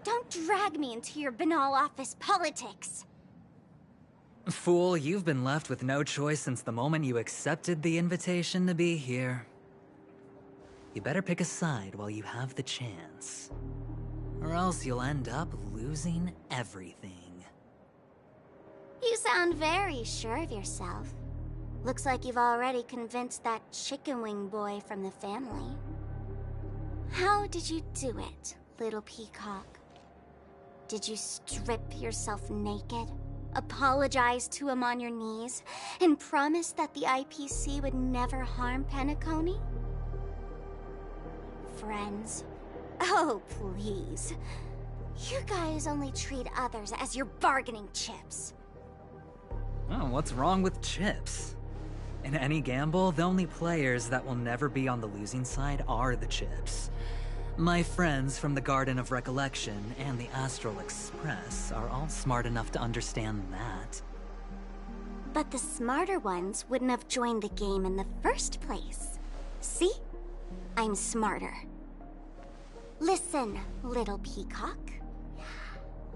Speaker 13: Don't drag me into your banal office politics!
Speaker 16: Fool, you've been left with no choice since the moment you accepted the invitation to be here. You better pick a side while you have the chance. Or else you'll end up losing everything.
Speaker 13: You sound very sure of yourself. Looks like you've already convinced that chicken wing boy from the family. How did you do it, little peacock? Did you strip yourself naked, apologize to him on your knees, and promise that the IPC would never harm Penacony? Friends? Oh, please. You guys only treat others as your bargaining chips.
Speaker 16: Oh, what's wrong with chips? In any gamble, the only players that will never be on the losing side are the chips. My friends from the Garden of Recollection and the Astral Express are all smart enough to understand that.
Speaker 13: But the smarter ones wouldn't have joined the game in the first place. See? I'm smarter. Listen, little peacock.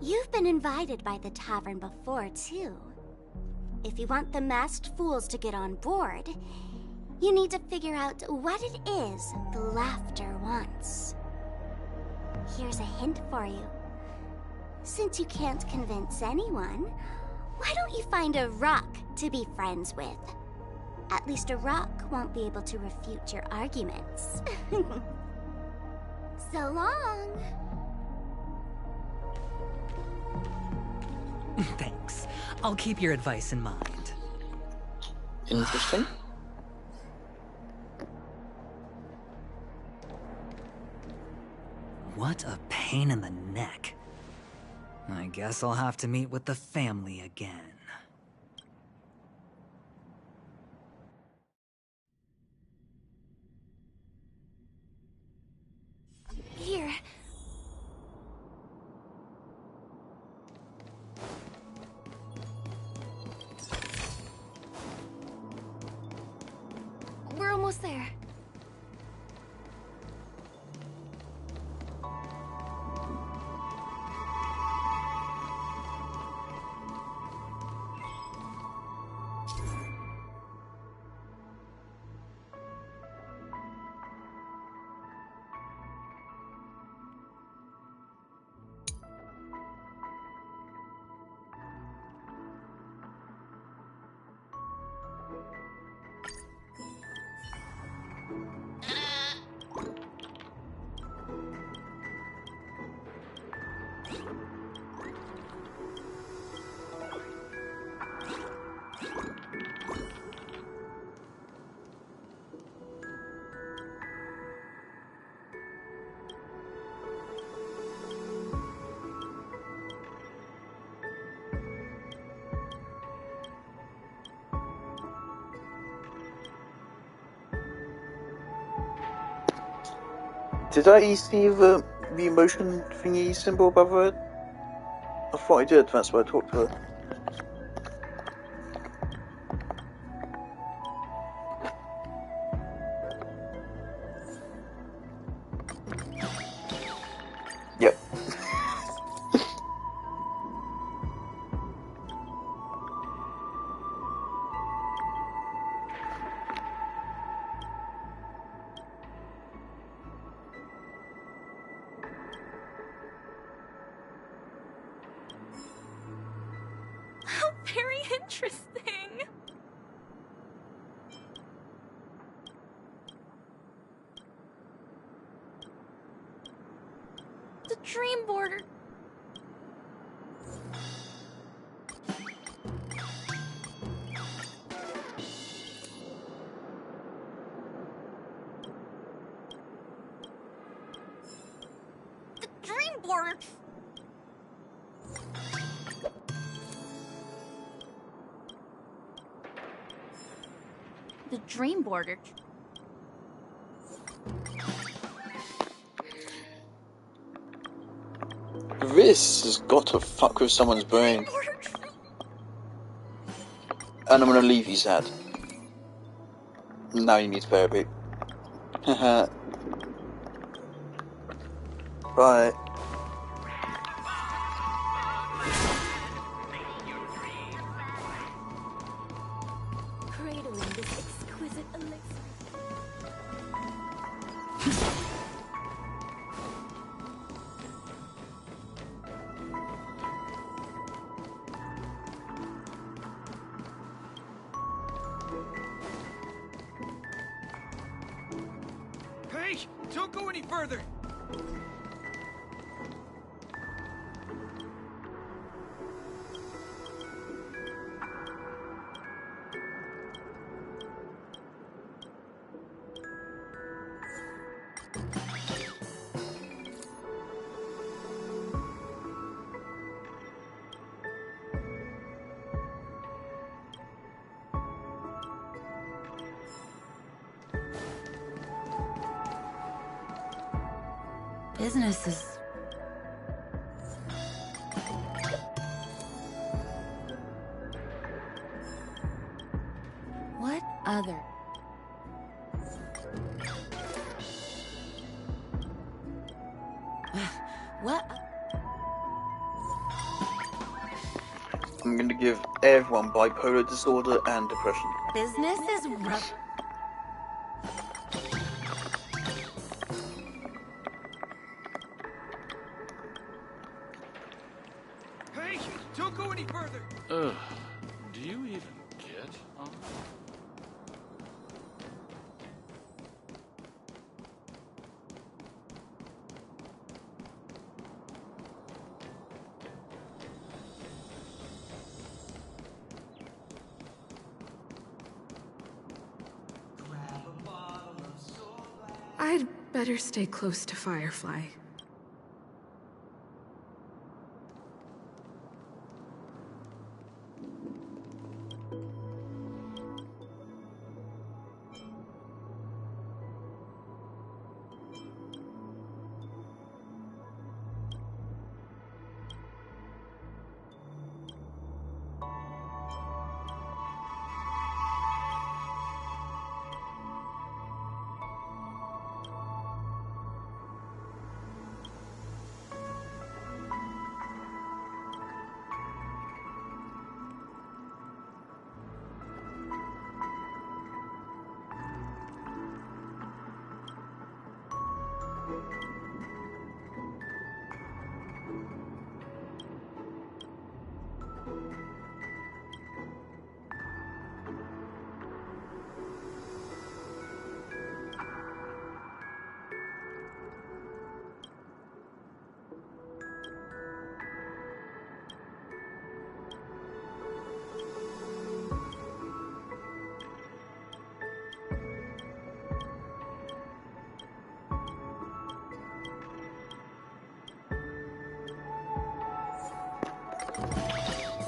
Speaker 13: You've been invited by the tavern before, too. If you want the masked fools to get on board, you need to figure out what it is the laughter wants. Here's a hint for you. Since you can't convince anyone, why don't you find a rock to be friends with? At least a rock won't be able to refute your arguments. So long!
Speaker 10: Thanks. I'll keep your advice in mind.
Speaker 1: Interesting.
Speaker 10: What a pain in the neck. I guess I'll have to meet with the family again.
Speaker 11: Here. We're almost there.
Speaker 1: Did I see the emotion thingy symbol above it? I thought I did, that's why I talked to her. Yep.
Speaker 11: Very interesting. The dream border.
Speaker 13: The dream border.
Speaker 2: The dream border.
Speaker 1: This has got to fuck with someone's brain. And I'm gonna leave you sad. Now you need therapy. Haha. Bye.
Speaker 2: Cradling this exquisite elixir.
Speaker 4: Hey, don't go any further.
Speaker 3: Business is... What other? What?
Speaker 1: I'm gonna give everyone bipolar disorder and depression.
Speaker 2: Business is rough.
Speaker 4: Hey, don't go any further.
Speaker 22: Do you even get on?
Speaker 17: I'd better stay close to Firefly.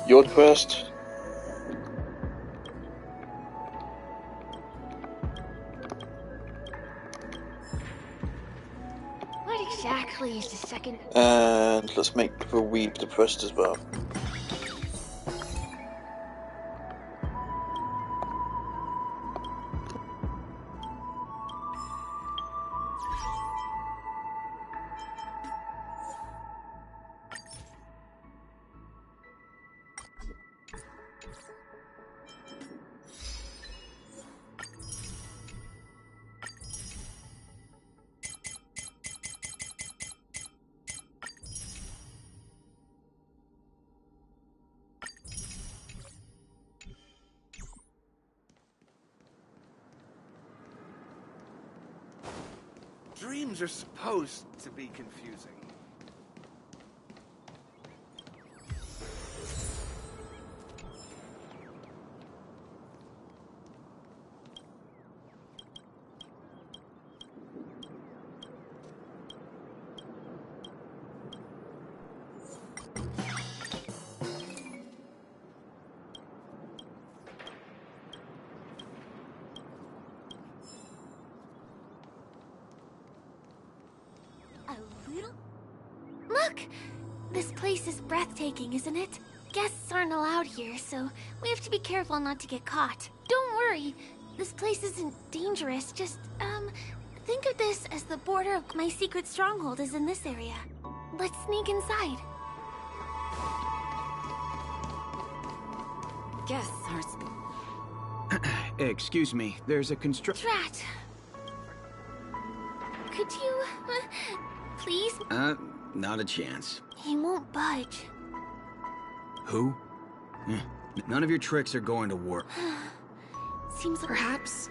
Speaker 1: Your quest.
Speaker 11: What exactly is the second?
Speaker 1: And let's make the weeb depressed as well.
Speaker 4: Dreams are supposed to be confusing.
Speaker 11: Look! This place is breathtaking, isn't it? Guests aren't allowed here, so we have to be careful not to get caught. Don't worry. This place isn't dangerous. Just, think of this as the border of my secret stronghold is in this area. Let's sneak inside.
Speaker 3: Guests aren't...
Speaker 12: Excuse me, there's a
Speaker 11: Drat! Could you, please?
Speaker 12: Not a chance.
Speaker 11: He won't budge.
Speaker 12: Who? None of your tricks are going to work.
Speaker 11: Seems like...
Speaker 17: Perhaps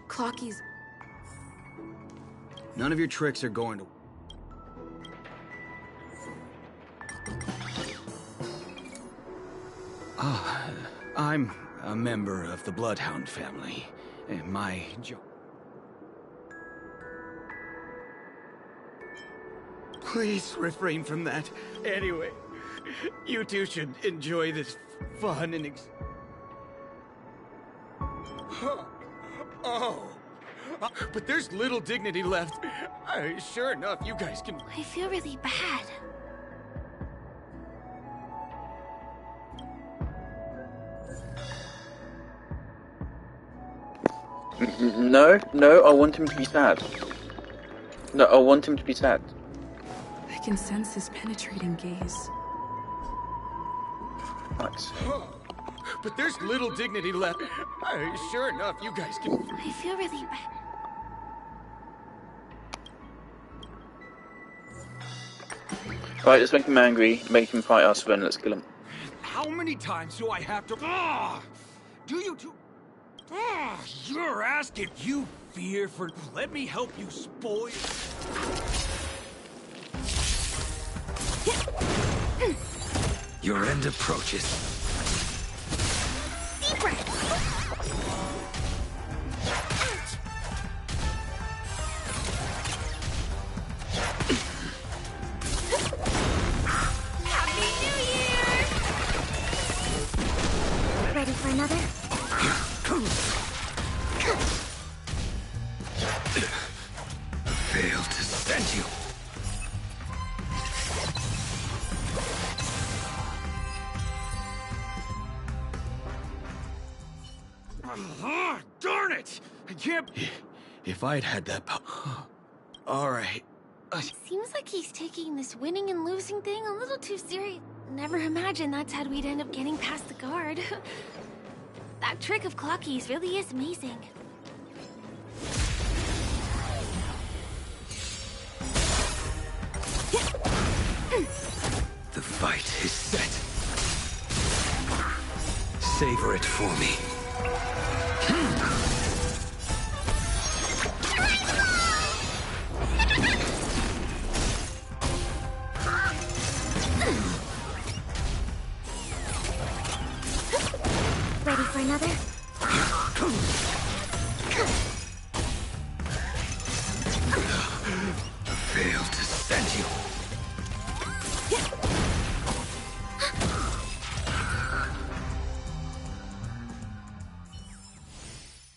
Speaker 17: Clocky's...
Speaker 12: None of your tricks are going to... I'm a member of the Bloodhound family. And my job... Please refrain from that. Anyway, you two should enjoy this fun and Oh! But there's little dignity left. Sure enough, you guys can...
Speaker 11: I feel really bad.
Speaker 1: No, I want him to be sad. No, I want him to be sad.
Speaker 17: I can sense his penetrating gaze.
Speaker 1: Nice.
Speaker 12: But there's little dignity left. Sure enough, you guys can...
Speaker 11: I feel really bad.
Speaker 1: Right, let's make him angry, make him fight us, then let's kill him.
Speaker 9: How many times do I have to... Do you two... You're asking... You fear for... Let me help you spoil...
Speaker 15: Your end approaches.
Speaker 11: Deep breath.
Speaker 9: Darn it! I can't...
Speaker 12: If I'd had that power... Alright.
Speaker 11: Seems like he's taking this winning and losing thing a little too serious. Never imagined that's how we'd end up getting past the guard. That trick of Clocky's really is amazing.
Speaker 12: The fight is set. Savor it for me.
Speaker 5: Ready for another?
Speaker 12: Failed to send you.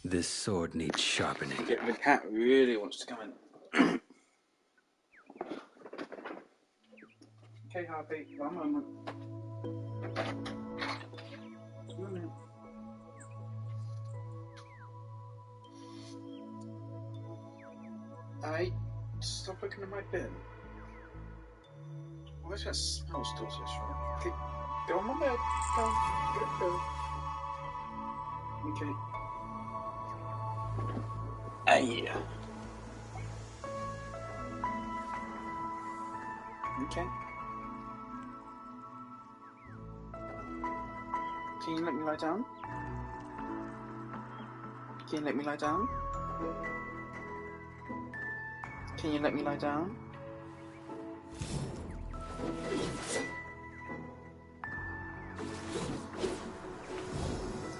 Speaker 12: This sword needs sharpening.
Speaker 1: Yeah, the cat really wants to come in. Okay, Harvey, 1 moment. 1 minute. Hey, stop looking at my bin. Why does that smell still so strong? Okay, go on my bed. Go on, go. Okay. Hey. Okay. Can you let me lie down? Can you let me lie down? Can you let me lie down?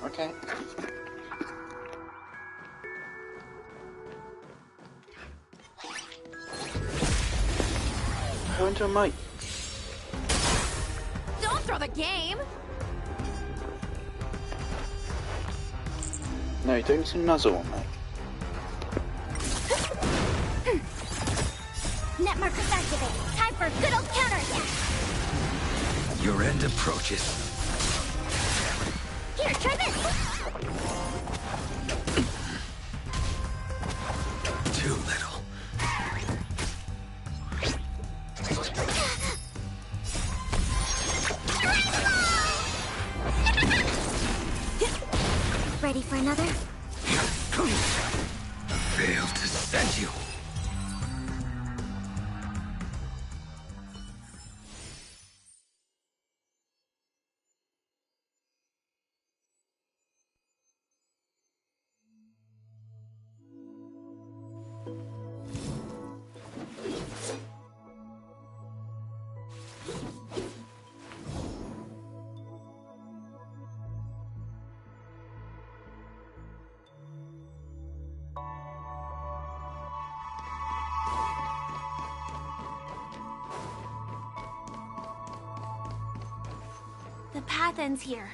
Speaker 1: Okay. Go into a mic.
Speaker 7: Don't throw the game!
Speaker 1: No, you're doing some nuzzle on me.
Speaker 13: Net markers activated. Time for a good old counterattack.
Speaker 12: Your end approaches.
Speaker 13: Here, try this.
Speaker 12: Too little.
Speaker 5: Ready for another?
Speaker 12: Failed to send you.
Speaker 11: The path ends here.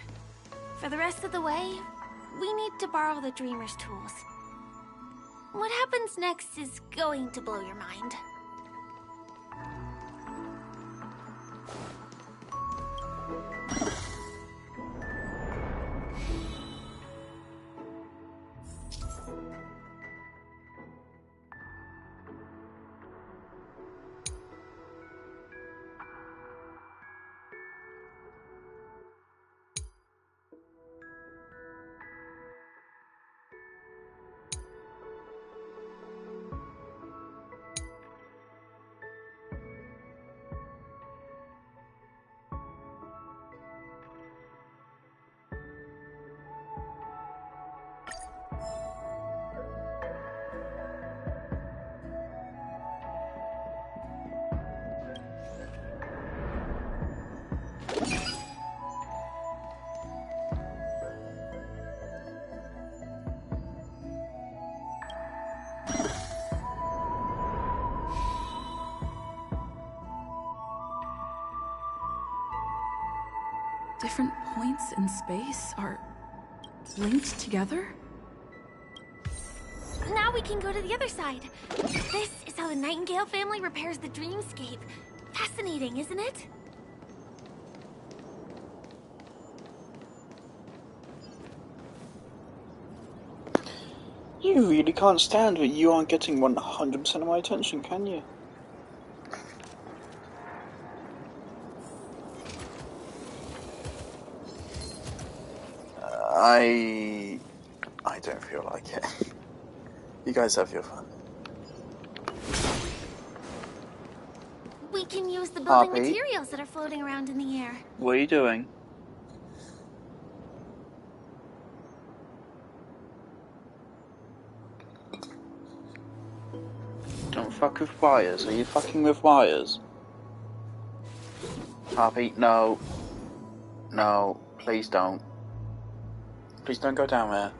Speaker 11: For the rest of the way, we need to borrow the Dreamer's tools. What happens next is going to blow your mind.
Speaker 17: Different points in space are linked together?
Speaker 11: Now we can go to the other side. This is how the Nightingale family repairs the dreamscape. Fascinating, isn't it?
Speaker 1: You really can't stand that you aren't getting 100% of my attention, can you? I don't feel like it. You guys have your fun.
Speaker 5: We can use the building
Speaker 1: Harpy?
Speaker 5: materials that are floating around in the air.
Speaker 1: What are you doing? Don't fuck with wires. Are you fucking with wires? Harpy, no. No, please don't. Please don't go down there.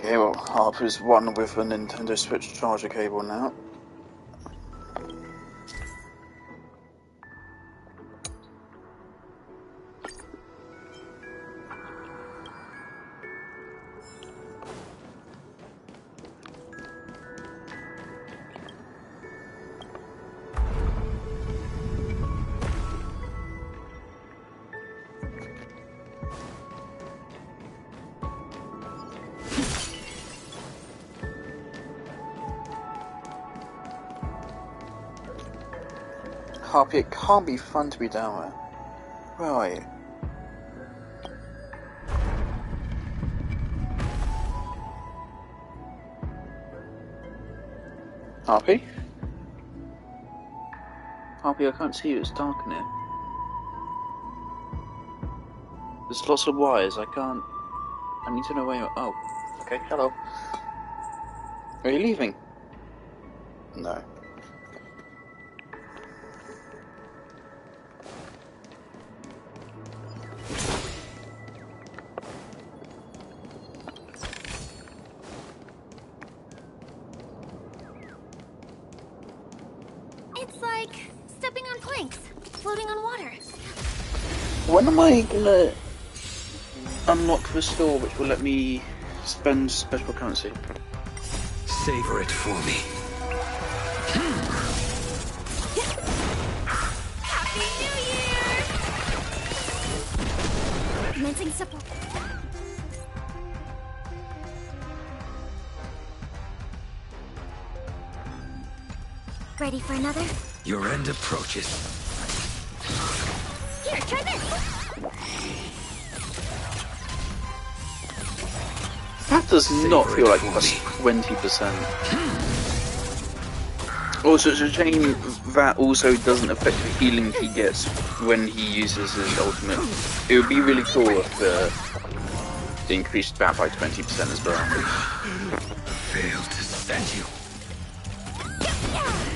Speaker 1: Okay, well, Harper's won with a Nintendo Switch charger cable now. Harpy, it can't be fun to be down there. Where are you? Harpy? Harpy, I can't see you, it's dark in here. There's lots of wires, I need to know where you're... Oh, okay, hello. Are you leaving? No.
Speaker 5: It's like stepping on planks, floating on water.
Speaker 1: When am I gonna unlock the store which will let me spend special currency?
Speaker 9: Savor it for me.
Speaker 5: Happy New Year! Commencing support. Ready for another?
Speaker 9: Your end approaches.
Speaker 5: Here, try this!
Speaker 1: That does not feel like plus 20%. Also, it's a shame that also doesn't affect the healing he gets when he uses his ultimate. It would be really cool if they increased that by 20% as well.
Speaker 9: Failed to send you.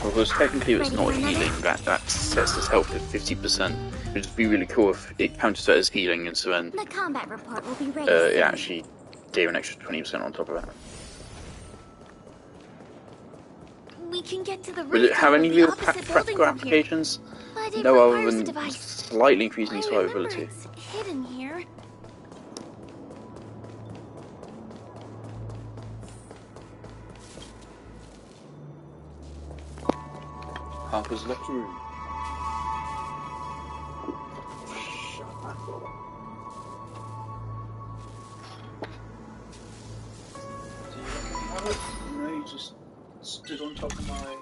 Speaker 1: Because technically it's not healing, that sets his health at 50%. It would just be really cool if it counted that as healing, and so then
Speaker 5: The combat report will be ready
Speaker 1: it
Speaker 5: soon.
Speaker 1: actually gave an extra 20% on top of that.
Speaker 5: We can get to the
Speaker 1: Would it have
Speaker 5: rooftop
Speaker 1: any
Speaker 5: of the
Speaker 1: real
Speaker 5: opposite building
Speaker 1: practical
Speaker 5: from here.
Speaker 1: applications?
Speaker 5: But it
Speaker 1: No, other
Speaker 5: requires a
Speaker 1: than
Speaker 5: device.
Speaker 1: slightly increasing
Speaker 5: I
Speaker 1: survivability.
Speaker 5: remember it's hidden here.
Speaker 1: Harper's left room. No, you just stood on top of my...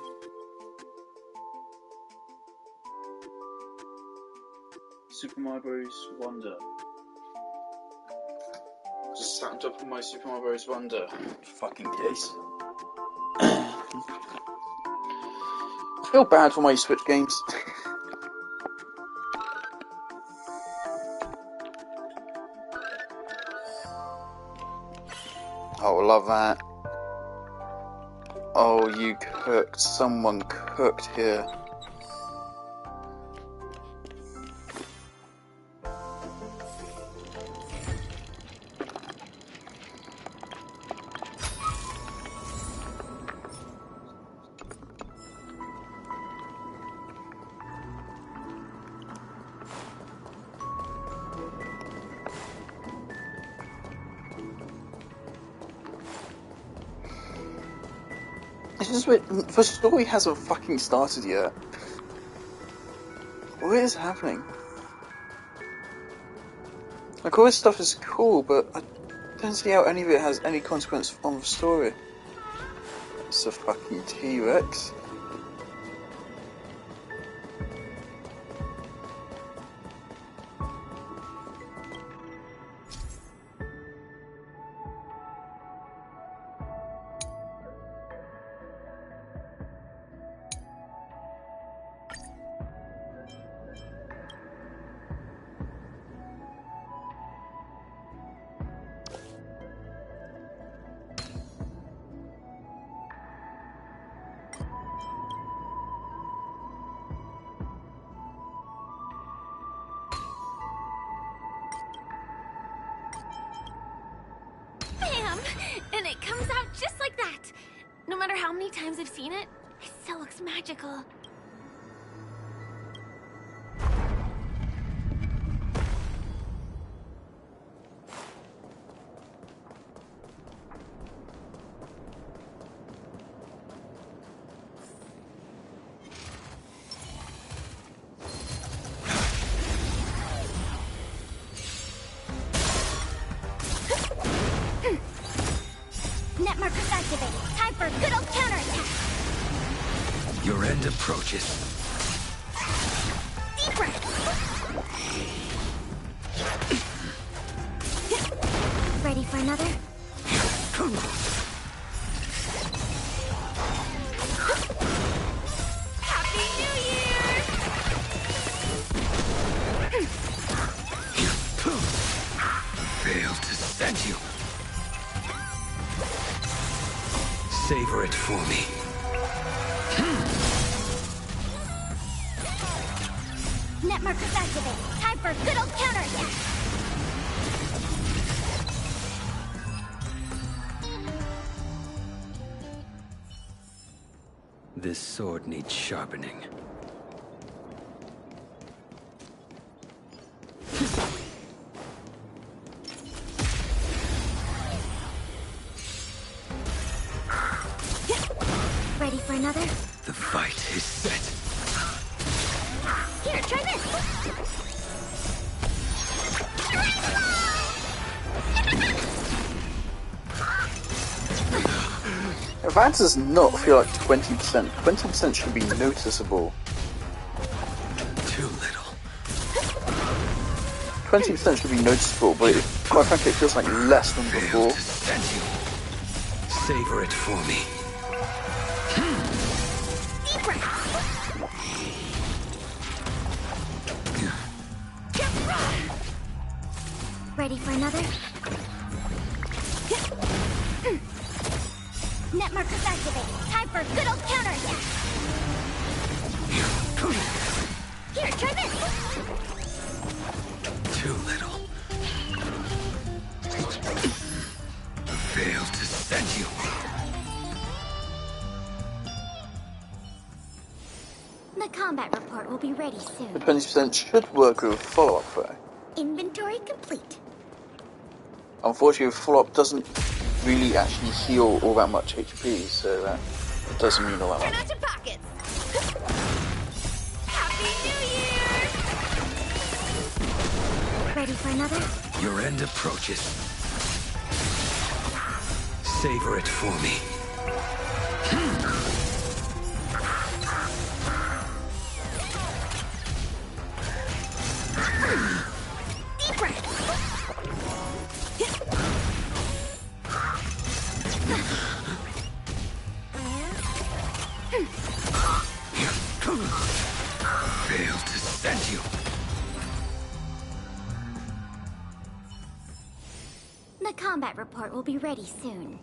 Speaker 1: Super Mario Bros. Wonder. Just sat on top of my Super Mario Bros. Wonder fucking case. I feel bad for my Switch games. Oh, love that. Oh, you cooked. Someone cooked here. just wait. The story hasn't fucking started yet. What is happening? Like, all this stuff is cool, but I don't see how any of it has any consequence on the story. It's a fucking T-Rex.
Speaker 11: Bam! And it comes out just like that. No matter how many times I've seen it, it still looks magical.
Speaker 13: Net markers activated. Time for a good old counterattack.
Speaker 9: Your end approaches.
Speaker 13: Deep breath. Ready for another?
Speaker 11: Happy New
Speaker 9: Failed to send you. Savor it for me.
Speaker 13: Net markers activated. Time for a good old counterattack.
Speaker 9: This sword needs sharpening.
Speaker 13: Ready for another?
Speaker 9: The fight is set.
Speaker 13: Here, try this.
Speaker 1: That does not feel like 20%. 20% should be noticeable.
Speaker 9: Too little.
Speaker 1: 20% should be noticeable, but quite frankly, it feels like less than before.
Speaker 9: Savor it for me.
Speaker 13: Ready for another? Net markers activated. Time for a good old counterattack. Here, try this.
Speaker 9: Too little. Failed to send you.
Speaker 13: The combat report will be ready soon.
Speaker 1: The 20% should work with follow-up though.
Speaker 13: Inventory complete.
Speaker 1: Unfortunately, follow-up doesn't really actually heal all that much HP, so that doesn't mean a lot.
Speaker 13: Turn out your pockets.
Speaker 11: Happy New Year!
Speaker 13: Ready for another?
Speaker 9: Your end approaches. Savor it for me.
Speaker 13: Deep breath.
Speaker 9: Failed to send you.
Speaker 13: The combat report will be ready soon.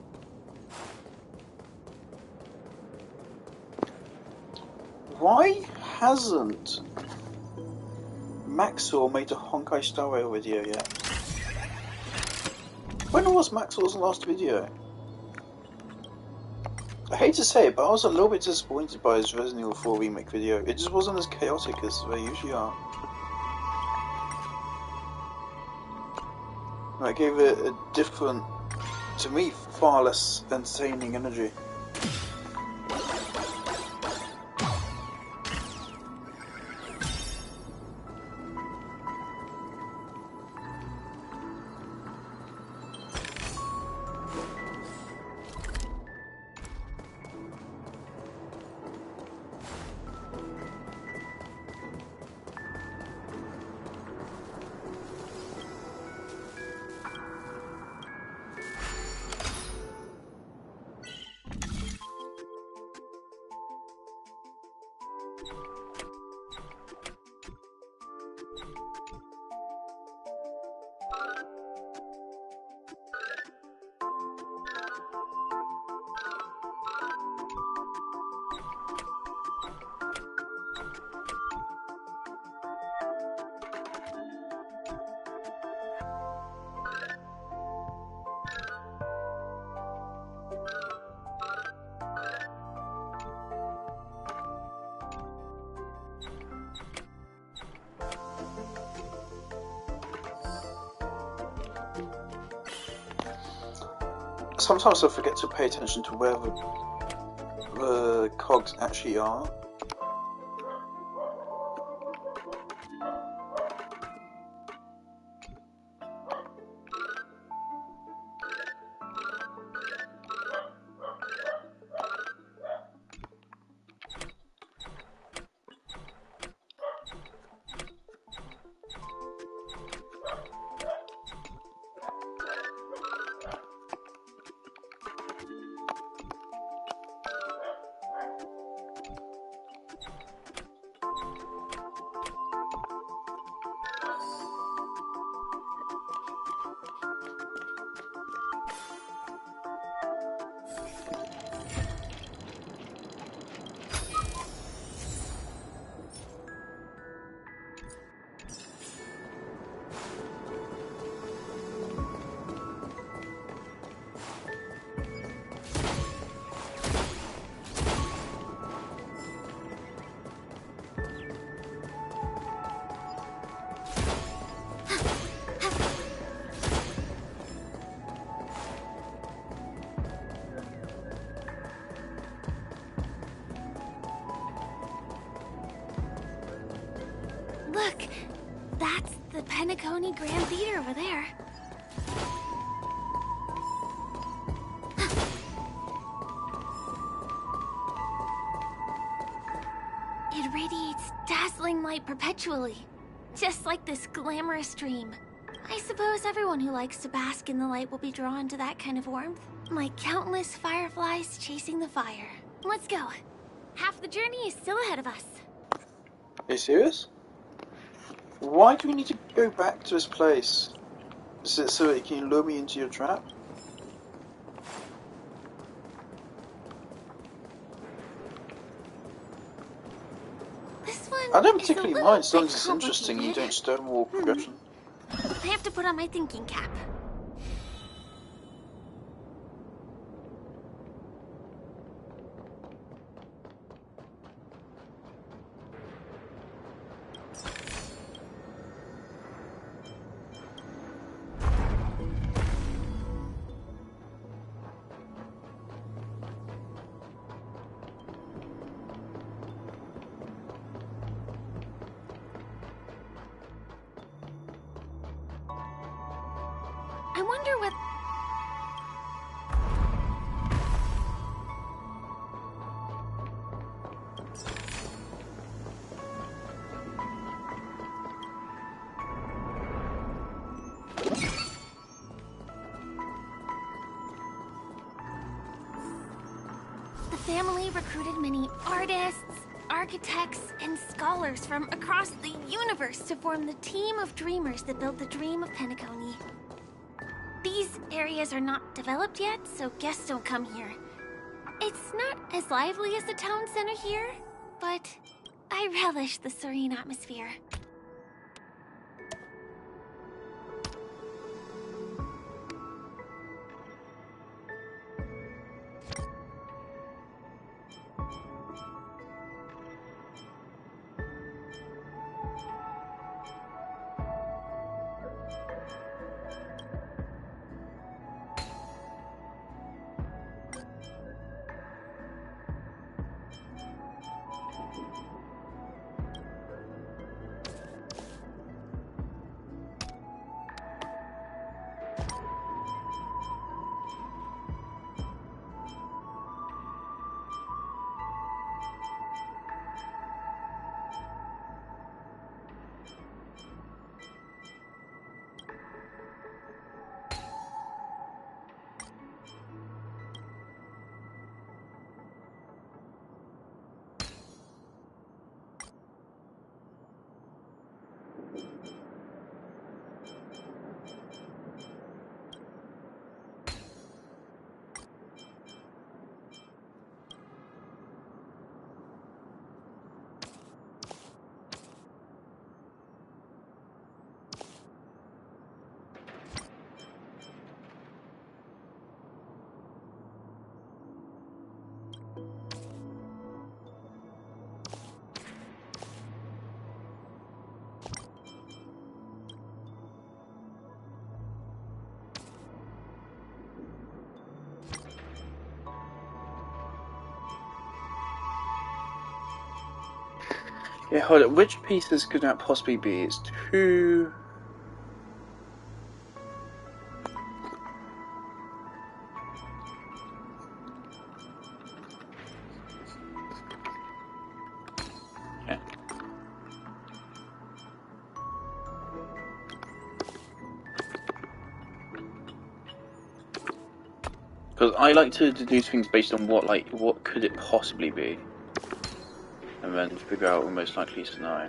Speaker 1: Why hasn't Maxwell made a Honkai Star Rail video yet? When was Maxwell's last video? I hate to say it, but I was a little bit disappointed by his Resident Evil 4 remake video. It just wasn't as chaotic as they usually are. I gave it a different, to me, far less entertaining energy.
Speaker 8: Sometimes I forget to pay attention to where the cogs actually are.
Speaker 11: Look, that's the Pennacone Grand Theater over there. It radiates dazzling light perpetually, just like this glamorous dream. I suppose everyone who likes to bask in the light will be drawn to that kind of warmth, like countless fireflies chasing the fire. Let's go. Half the journey is still ahead of us.
Speaker 8: Are you serious? Why do we need to go back to this place? Is it so that you can lure me into your trap?
Speaker 11: This one
Speaker 8: I don't
Speaker 11: is
Speaker 8: particularly
Speaker 11: a little
Speaker 8: mind, as long
Speaker 11: bit
Speaker 8: as it's interesting and you
Speaker 11: complicated.
Speaker 8: don't stonewall progression.
Speaker 11: I have to put on my thinking cap. I wonder what... The family recruited many artists, architects, and scholars from across the universe to form the team of dreamers that built the dream of Pennacone. These areas are not developed yet, so guests don't come here. It's not as lively as the town center here, but I relish the serene atmosphere.
Speaker 1: Yeah, hold on. Which pieces could that possibly be? It's two... Okay. Because I like to deduce things based on what could it possibly be, and then figure out the most likely scenario.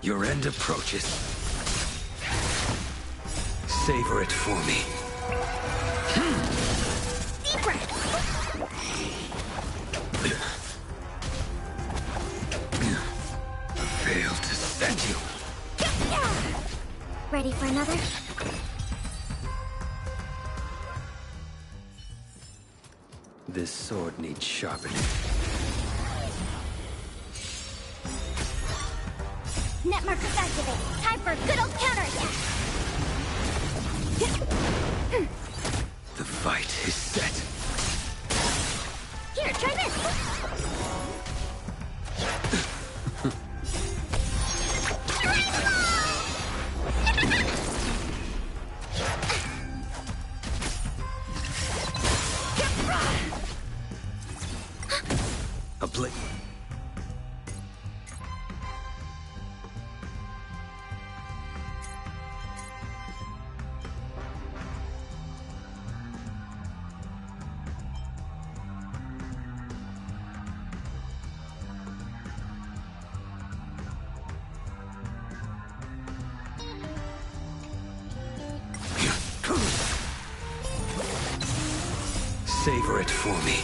Speaker 9: Your end approaches. Savor it for me.
Speaker 13: Deep breath.
Speaker 9: Failed to send you.
Speaker 18: Ready for another?
Speaker 9: This sword needs sharpening.
Speaker 13: Net markers activated. Time for a good old counterattack.
Speaker 9: The fight is set.
Speaker 13: Here, try this.
Speaker 9: A blade. Savor it for me.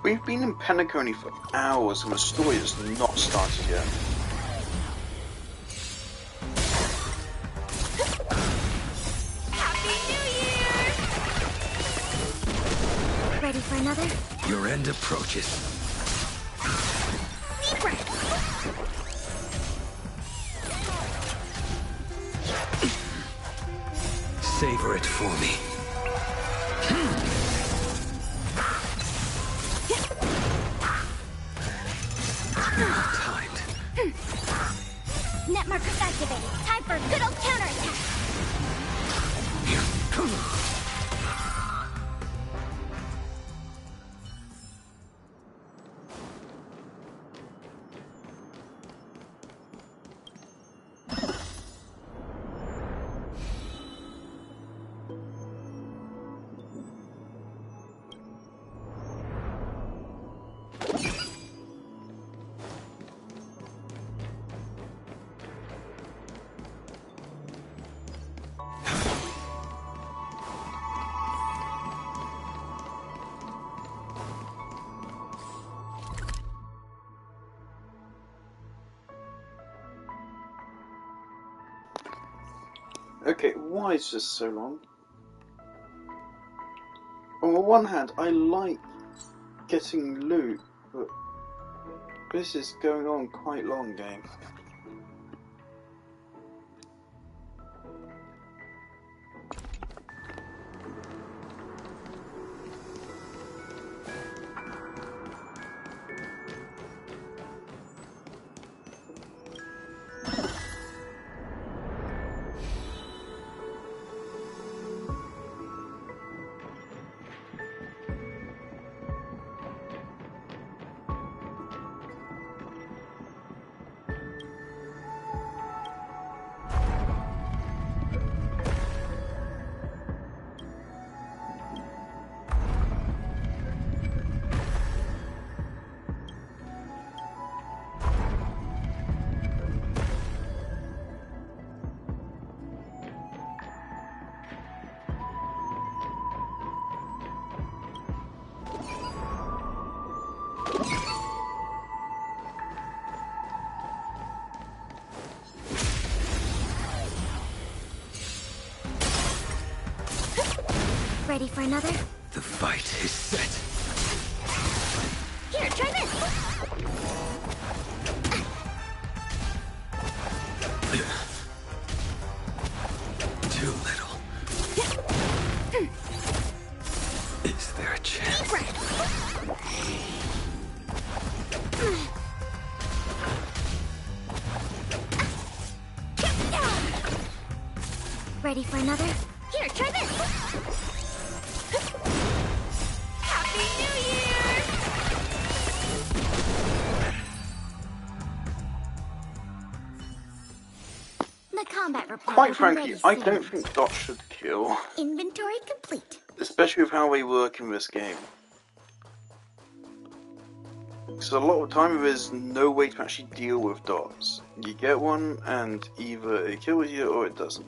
Speaker 8: We've been in Penacony for hours and the story has not started yet.
Speaker 18: Ready for another?
Speaker 9: Your end approaches.
Speaker 13: Deep breath.
Speaker 9: Savor it for me. Timed.
Speaker 13: Net markers activated. Time for a good old counterattack.
Speaker 8: Okay, why is this so long? On the one hand, I like getting loot, but this is going on quite long, game.
Speaker 18: for another?
Speaker 9: The fight is set.
Speaker 18: Here, try this!
Speaker 9: Too little. Is there a chance?
Speaker 18: Ready for another? Here, try this! Happy New Year! The combat report.
Speaker 8: Quite frankly, I don't think Dot should kill.
Speaker 18: Inventory complete.
Speaker 8: Especially with how they work in this game. Because a lot of the time there's no way to actually deal with dots. You get one and either it kills you or it doesn't.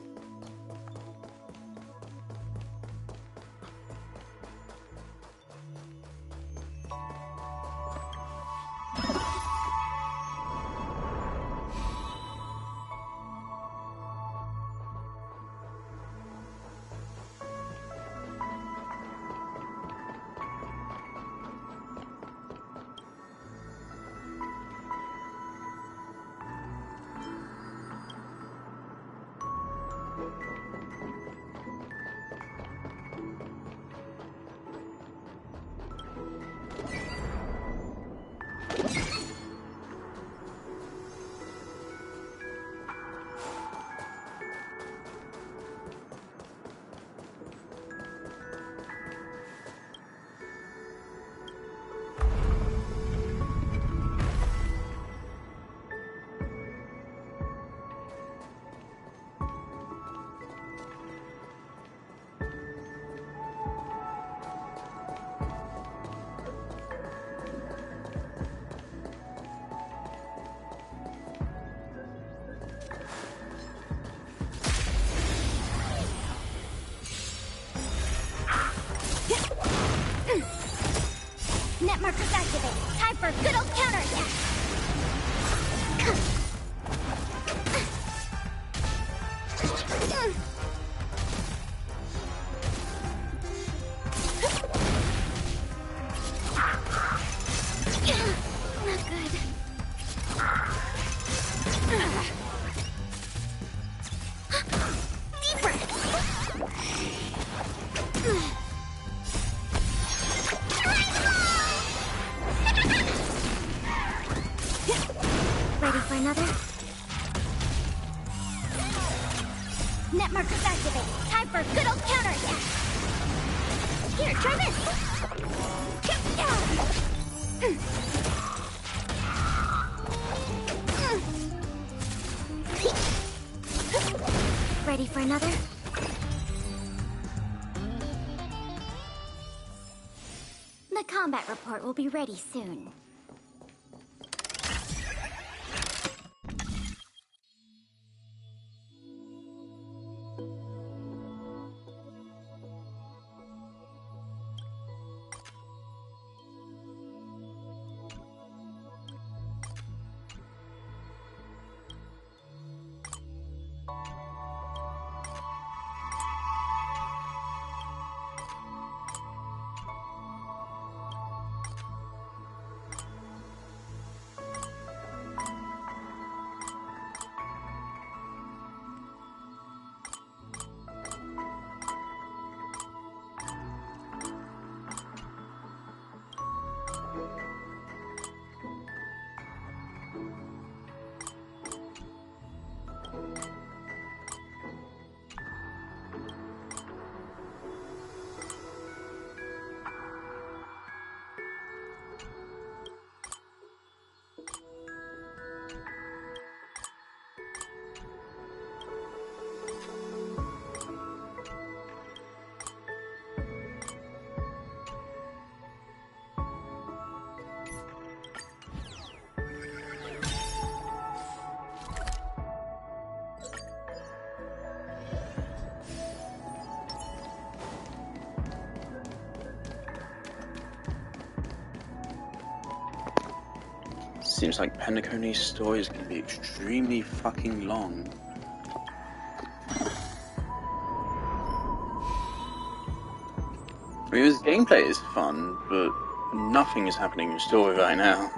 Speaker 18: Net markers activate. Time for a good old counterattack. Not good. Deep breath. Ready for another? Net markers activate. Time for a good old counterattack. Here, try this. Ready for another? The combat report will be ready soon.
Speaker 1: Seems like Penacony's story is going to be extremely fucking long. I mean, this gameplay is fun, but nothing is happening in the story right now.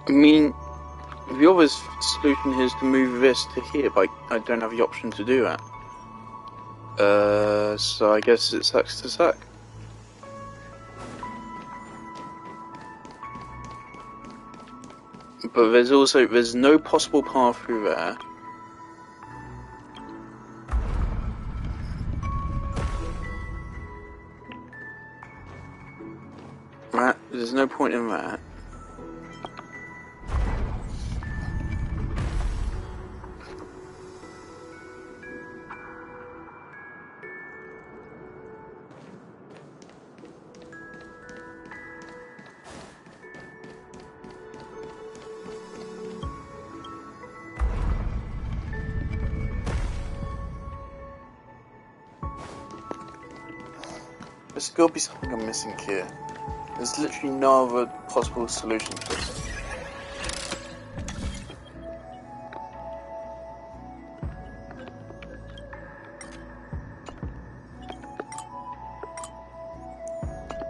Speaker 1: I mean, the obvious solution here is to move this to here, but I don't have the option to do that. So I guess it sucks to suck. But there's no possible path through there. There's no point in that. There's got to be something I'm missing here. There's literally no other possible solution to this.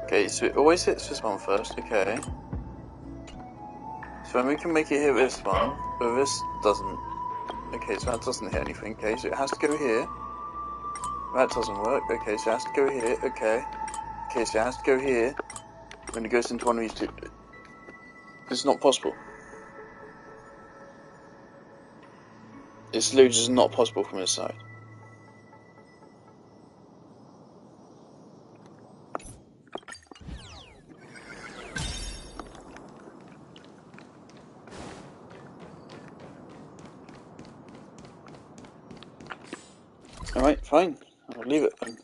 Speaker 1: Okay, so it always hits this one first, okay. So then we can make it hit this one, but this doesn't. Okay, so that doesn't hit anything, okay, so it has to go here. That doesn't work, okay, so it has to go here, okay. Okay, so it has to go here. When it goes into one of these two. It's not possible. It's literally just not possible from this side. Alright, fine. I'll leave it then.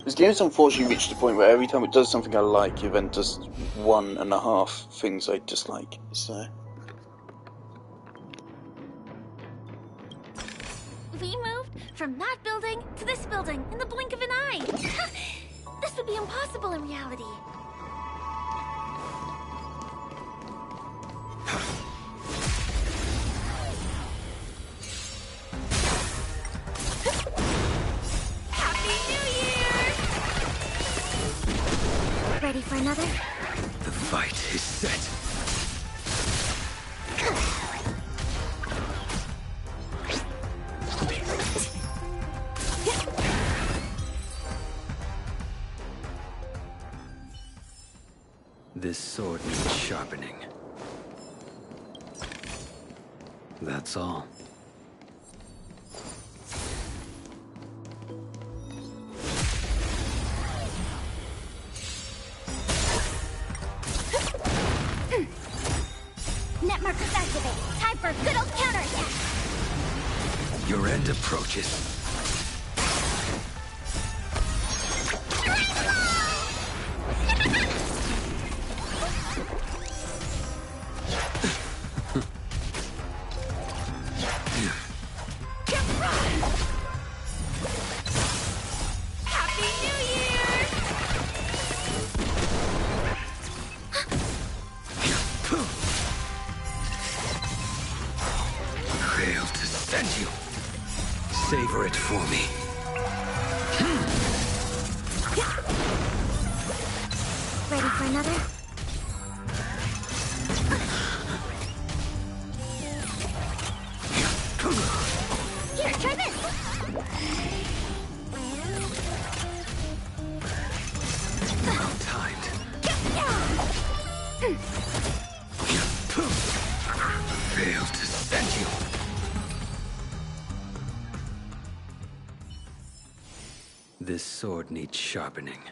Speaker 1: This game's unfortunately reached a point where every time it does something I like, it then does 1.5 things I dislike, so...
Speaker 7: We moved from that building to this building in the blink of an eye! This would be impossible in reality. Ready for another?
Speaker 9: The fight is set. This sword needs sharpening. That's all.
Speaker 13: Net markers activate. Time for a good old counterattack.
Speaker 9: Your end approaches.
Speaker 7: Happy New Year!
Speaker 9: Failed to send you. Savor it for me.
Speaker 18: another? Here, try this!
Speaker 9: Well timed. Failed to send you. This sword needs sharpening.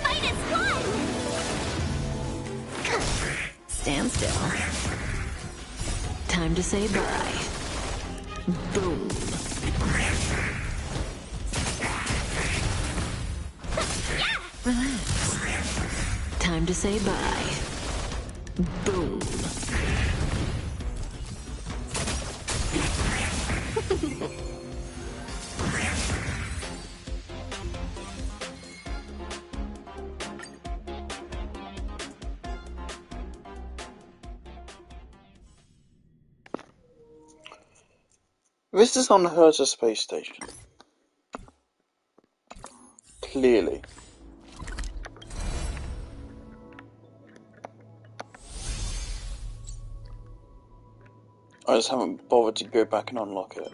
Speaker 18: Fight is gone!
Speaker 20: Stand still. Time to say bye. Boom. Relax. Time to say bye. Boom.
Speaker 8: This is on Herta space station. clearly. I just haven't bothered to go back and unlock it.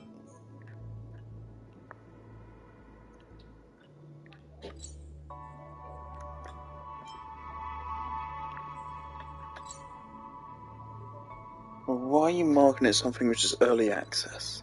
Speaker 8: Why are you marking it something which is early access?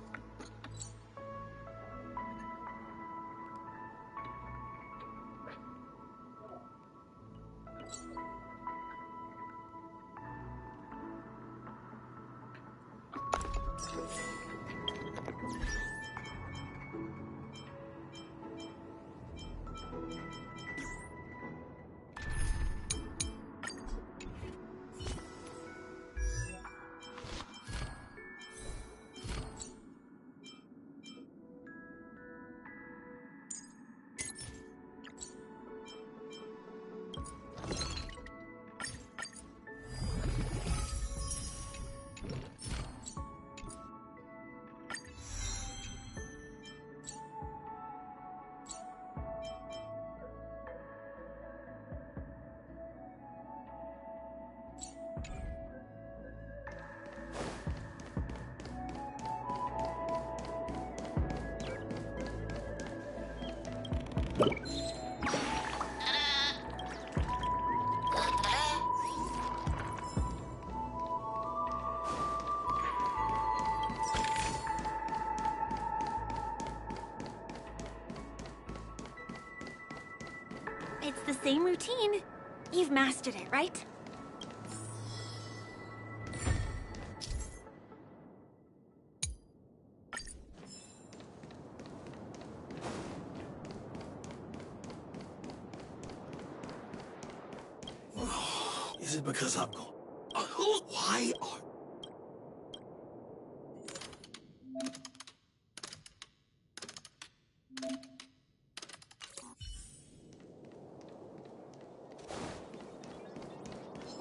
Speaker 11: It's the same routine. You've mastered it, right?
Speaker 15: Is it because I'm gone? Why are...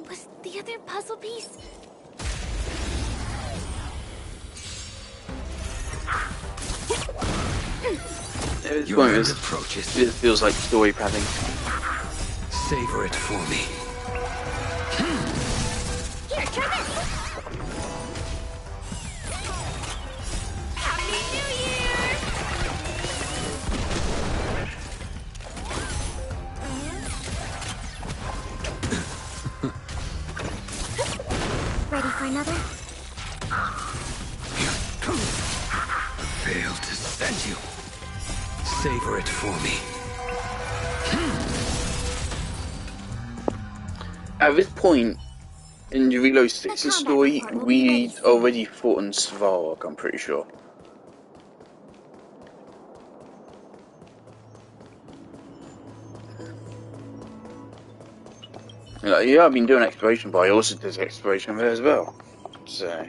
Speaker 11: Was the other puzzle piece?
Speaker 1: At this point, it feels like story padding.
Speaker 15: Savor it for me.
Speaker 11: Here, try this! Happy New Year!
Speaker 18: Ready for another?
Speaker 15: Failed to send you. Savor it for me.
Speaker 1: At this point in the Reload 6's story, we already fought in Svarog, I'm pretty sure. Like, yeah, I've been doing exploration, but I also did exploration there as well. So.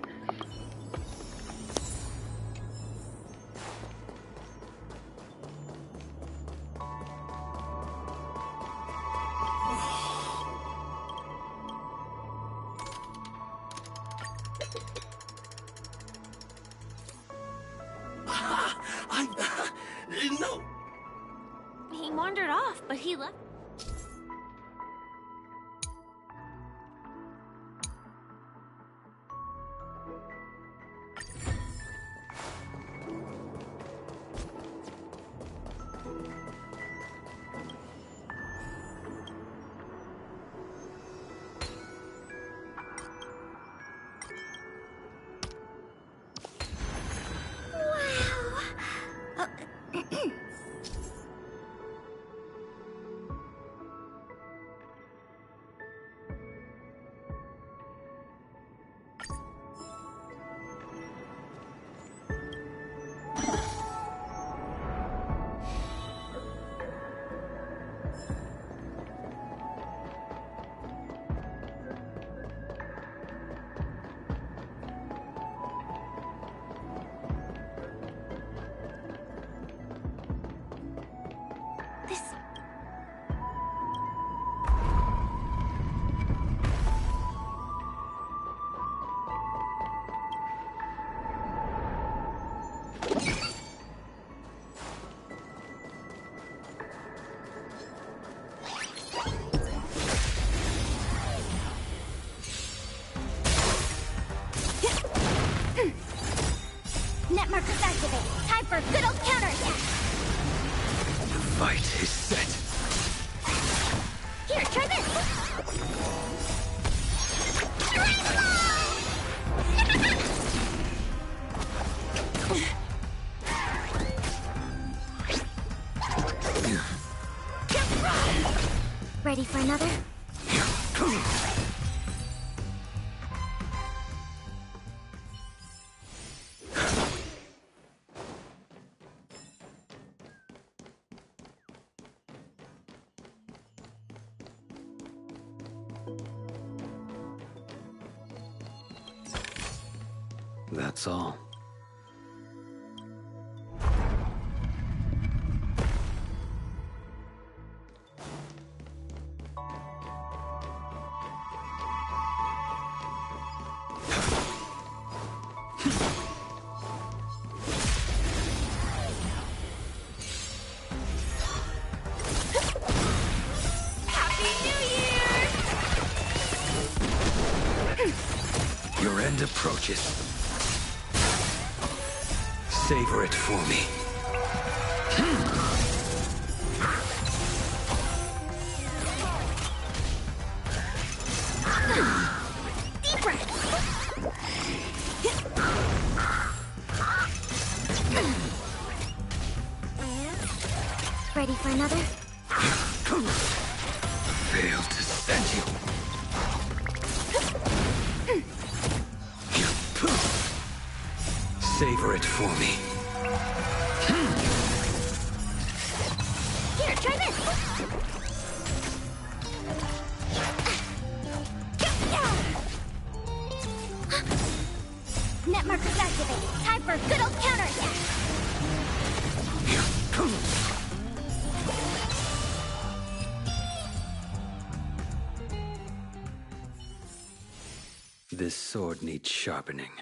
Speaker 15: No.
Speaker 11: He wandered off, but he left.
Speaker 5: Ready for another?
Speaker 6: That's all. Your end approaches. Savor it for me.
Speaker 5: Deep breath. Ready for another?
Speaker 6: Failed to send you. Savor it for me.
Speaker 5: Here, try this. Net markers activated. Time for a good old counterattack.
Speaker 6: This sword needs sharpening.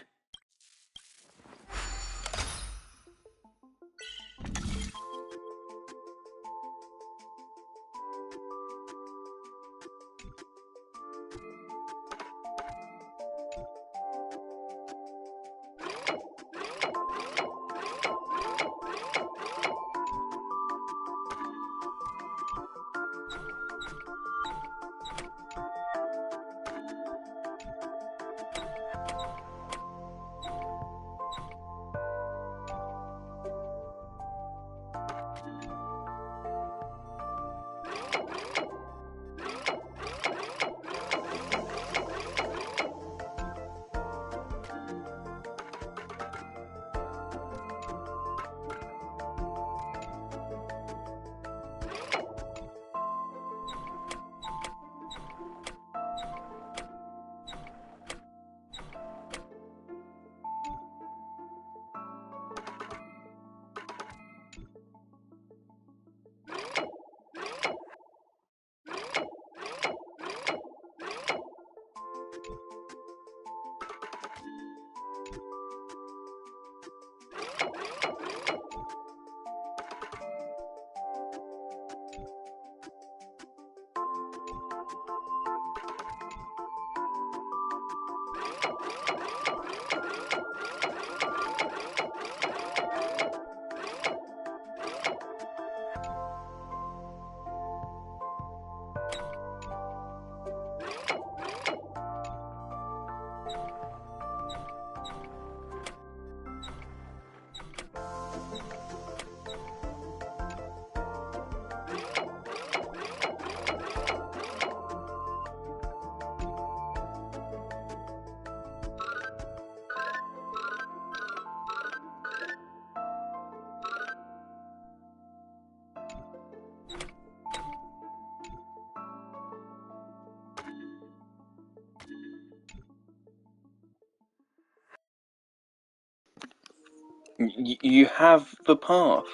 Speaker 1: You have the path.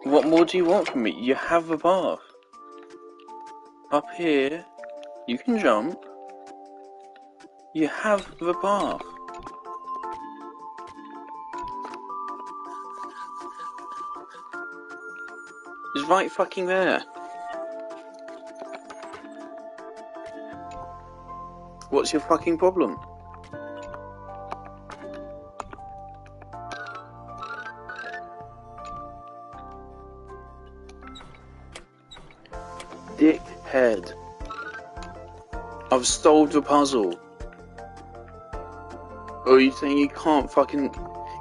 Speaker 1: What more do you want from me? You have the path. Up here, you can jump. You have the path. It's right fucking there. What's your fucking problem? Dickhead. I've solved the puzzle. Or are you saying you can't fucking...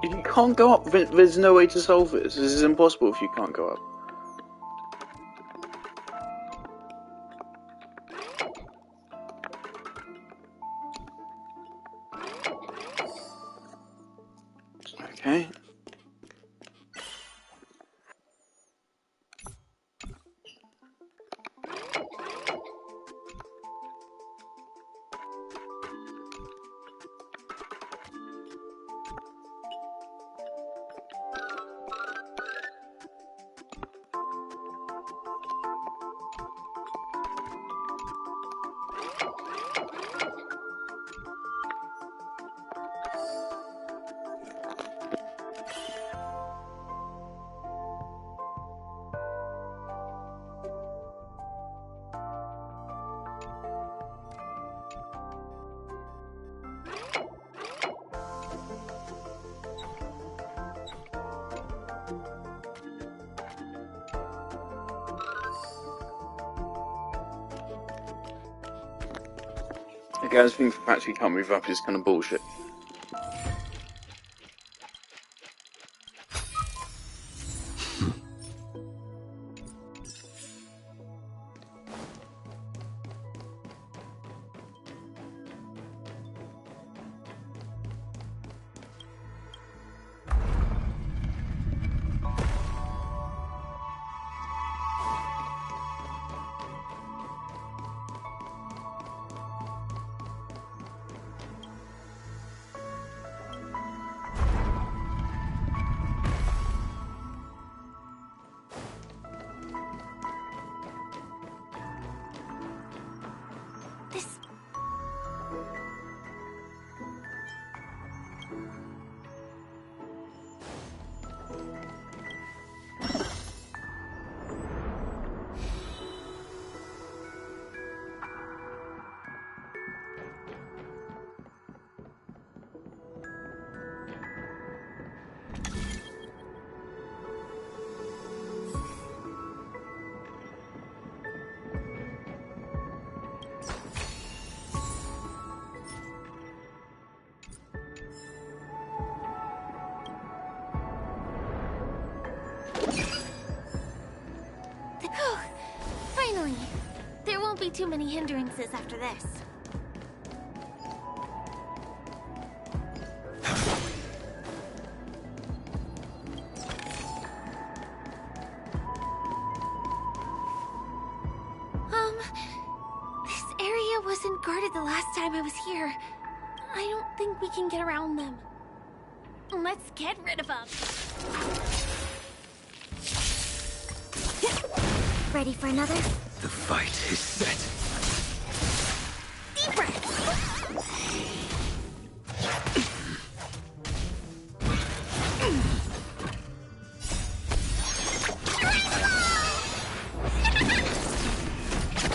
Speaker 1: If you can't go up, there's no way to solve this. This is impossible if you can't go up. guys think the fact we can't move up is kind of bullshit.
Speaker 7: Finally! There won't be too many hindrances after this. This area wasn't guarded the last time I was here. I don't think we can get around them. Let's get rid of them.
Speaker 5: Ready for another?
Speaker 6: The fight is set.
Speaker 5: Deep breath.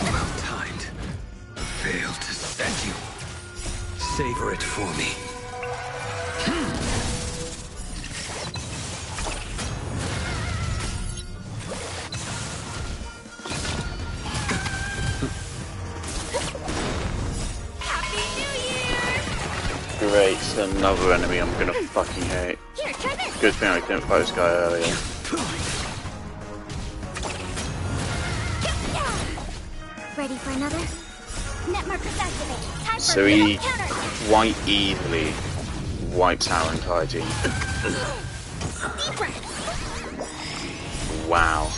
Speaker 6: Well timed. Failed to send you. Savor it for me.
Speaker 1: Great, it's another enemy I'm gonna fucking hate.
Speaker 5: Here, try this.
Speaker 1: Good thing I didn't fight this guy earlier.
Speaker 5: Ready for another? Net markers activated. Time
Speaker 1: So
Speaker 5: for
Speaker 1: he
Speaker 5: counter.
Speaker 1: quite easily wipes our entire team.
Speaker 5: Deep breath.
Speaker 1: Wow.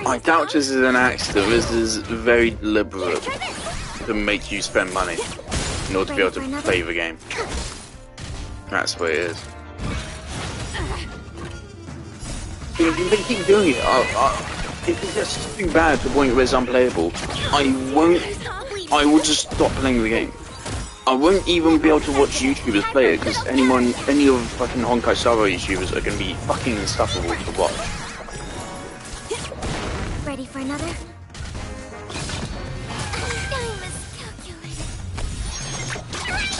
Speaker 1: I doubt this is an accident. This is very deliberate to make you spend money in order to be able to play the game. That's what it is. If they keep doing it, if it gets too bad to the point where it's unplayable, I will just stop playing the game. I won't even be able to watch YouTubers play it, because any of the fucking Honkai Star Rail YouTubers are going to be fucking insufferable to watch.
Speaker 5: Ready for another?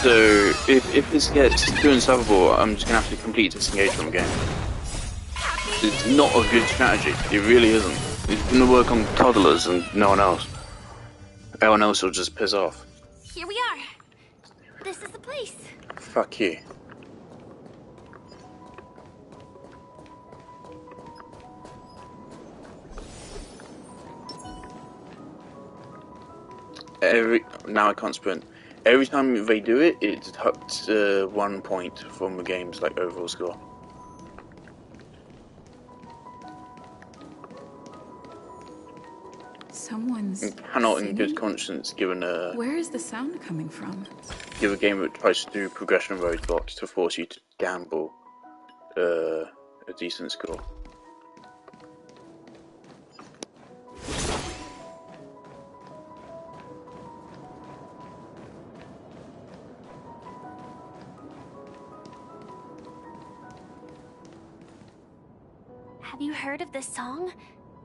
Speaker 1: So, if this gets too insufferable, I'm just going to have to complete disengage from the game. It's not a good strategy. It really isn't. It's going to work on toddlers and no one else. Everyone else will just piss off.
Speaker 7: Here we are. This is the place.
Speaker 1: Fuck you. Now I can't sprint. Every time they do it, it deducts 1 point from the game's overall score.
Speaker 17: Someone's
Speaker 1: You cannot, in
Speaker 17: singing?
Speaker 1: good conscience, give
Speaker 17: Where is the sound coming from?
Speaker 1: a game that tries to do progression roadblocks to force you to gamble a decent score.
Speaker 7: Have you heard of this song?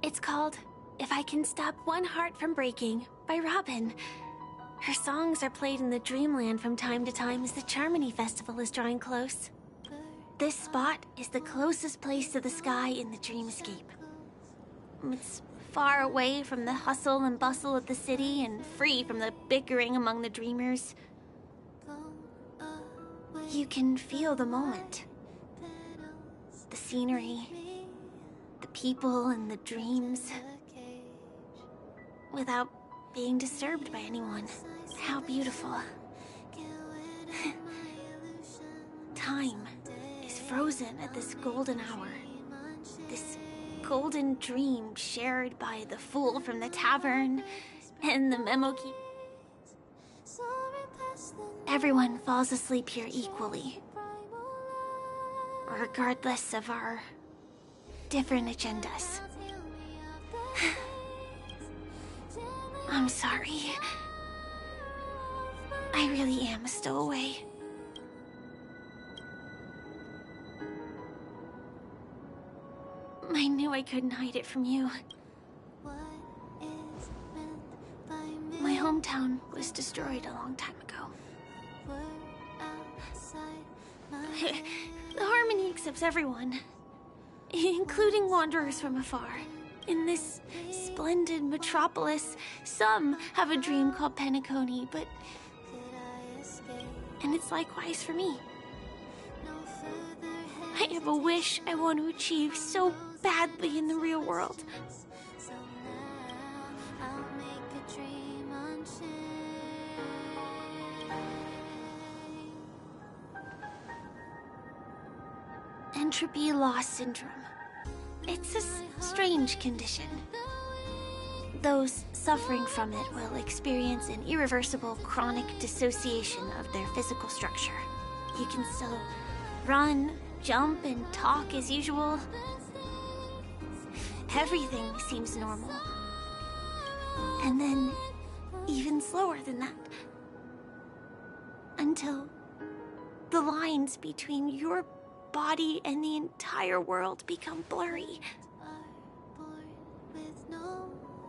Speaker 7: It's called If I Can Stop One Heart from Breaking by Robin. Her songs are played in the Dreamland from time to time as the Charmony Festival is drawing close. This spot is the closest place to the sky in the dreamscape. It's far away from the hustle and bustle of the city and free from the bickering among the dreamers. You can feel the moment. The scenery, the people and the dreams. Without being disturbed by anyone. How beautiful. Time is frozen at this golden hour. This golden dream shared by the fool from the tavern and the memo keeper. Everyone falls asleep here equally, regardless of our different agendas. I'm sorry. I really am a stowaway. I knew I couldn't hide it from you. My hometown was destroyed a long time ago. The Harmony accepts everyone, including wanderers from afar. In this splendid metropolis, some have a dream called Penacony, but... And it's likewise for me. I have a wish I want to achieve so badly in the real world. Entropy loss syndrome. It's a strange condition. Those suffering from it will experience an irreversible chronic dissociation of their physical structure. You can still run, jump, and talk as usual. Everything seems normal. And then, even slower than that. Until the lines between your body and the entire world become blurry.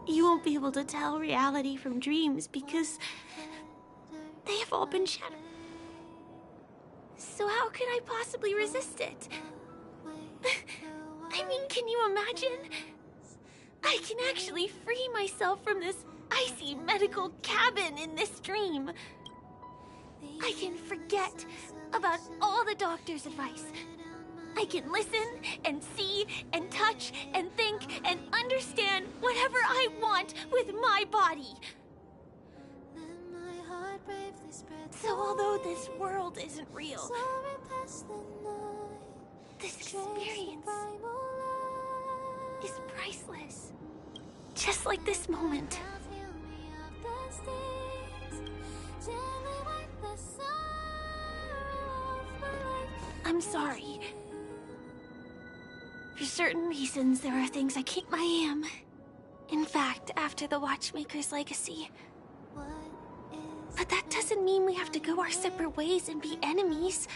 Speaker 7: You won't be able to tell reality from dreams because they have all been shattered. So how could I possibly resist it? I mean, can you imagine? I can actually free myself from this icy medical cabin in this dream. I can forget about all the doctor's advice. I can listen and see and touch and think and understand whatever I want with my body. So although this world isn't real, this experience is priceless. Just like this moment. I'm sorry. For certain reasons, there are things I keep I am. In fact, after the Watchmaker's legacy. But that doesn't mean we have to go our separate ways and be enemies.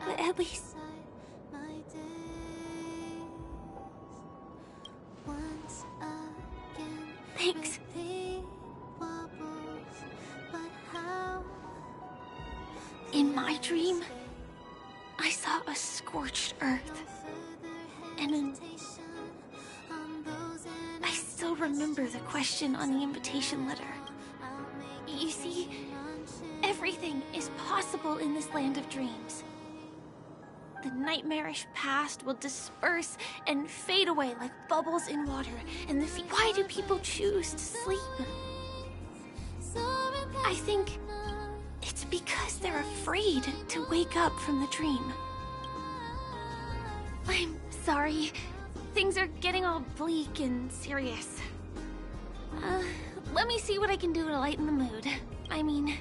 Speaker 7: But at least... Thanks. In my dream, I saw a scorched earth. And I still remember the question on the invitation letter. You see, everything is possible in this land of dreams. The nightmarish past will disperse and fade away like bubbles in water, and why do people choose to sleep? I think it's because they're afraid to wake up from the dream. I'm sorry. Things are getting all bleak and serious. Let me see what I can do to lighten the mood. I mean,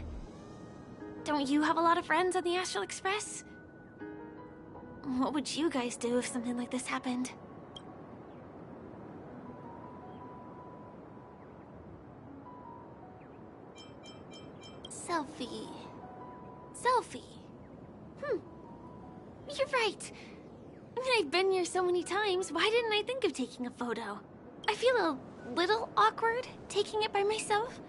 Speaker 7: don't you have a lot of friends on the Astral Express? What would you guys do if something like this happened? Selfie. Selfie. You're right. I mean, I've been here so many times. Why didn't I think of taking a photo? I feel a little awkward taking it by myself.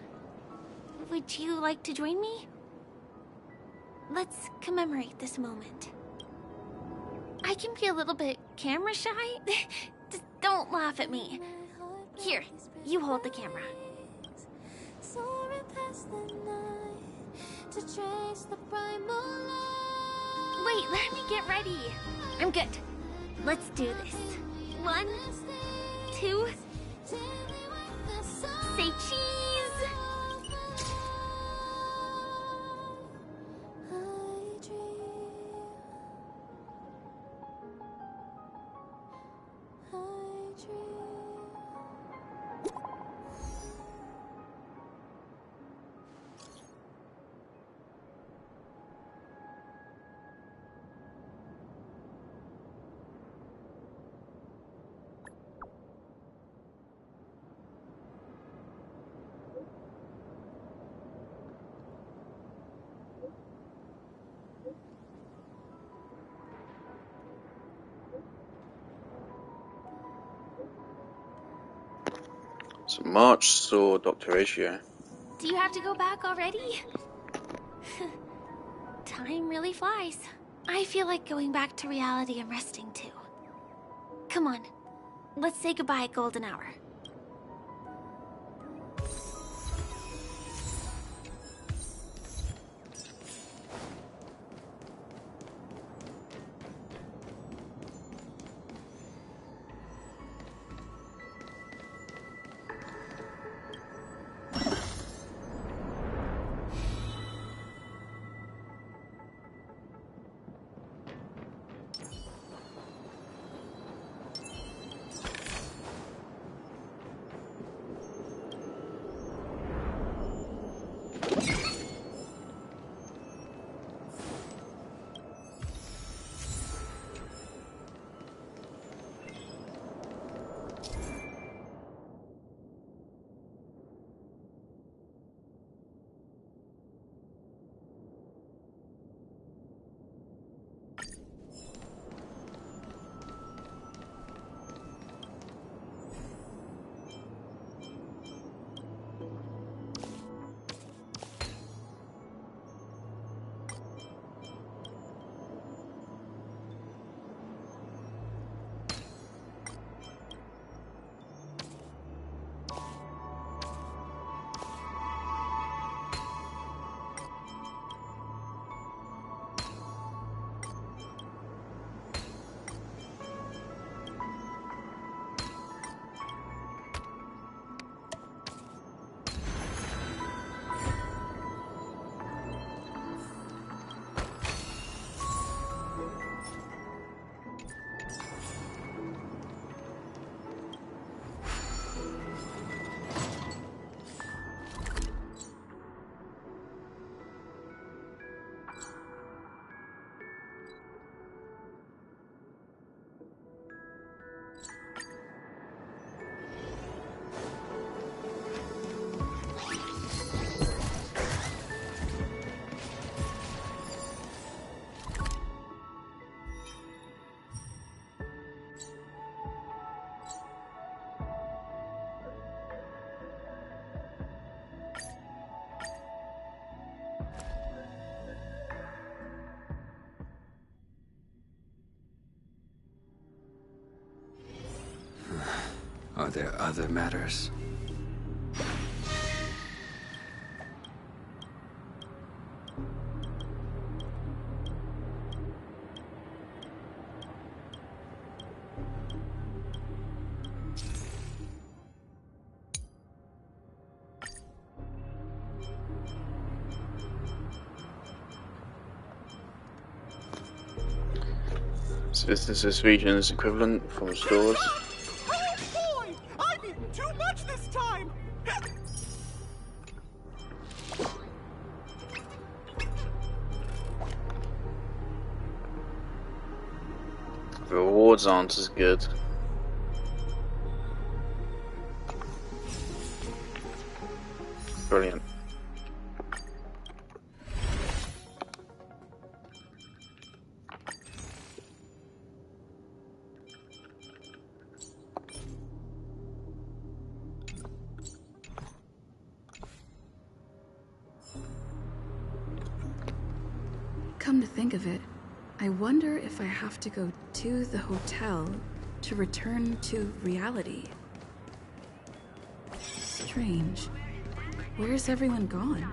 Speaker 7: Would you like to join me? Let's commemorate this moment. I can be a little bit camera shy. Don't laugh at me. Here, you hold the camera. Wait, let me get ready. I'm good. Let's do this. 1, 2, say cheese!
Speaker 1: So March saw Dr. Ratio.
Speaker 7: Do you have to go back already? Time really flies. I feel like going back to reality and resting too. Come on, let's say goodbye, Golden Hour.
Speaker 6: Are there other matters?
Speaker 1: So this region's equivalent from stores.
Speaker 14: Oh boy! I've eaten too much this time!
Speaker 1: The rewards aren't as good. Brilliant.
Speaker 17: Come to think of it, I wonder if I have to go to the hotel to return to reality. Strange. Where's everyone gone?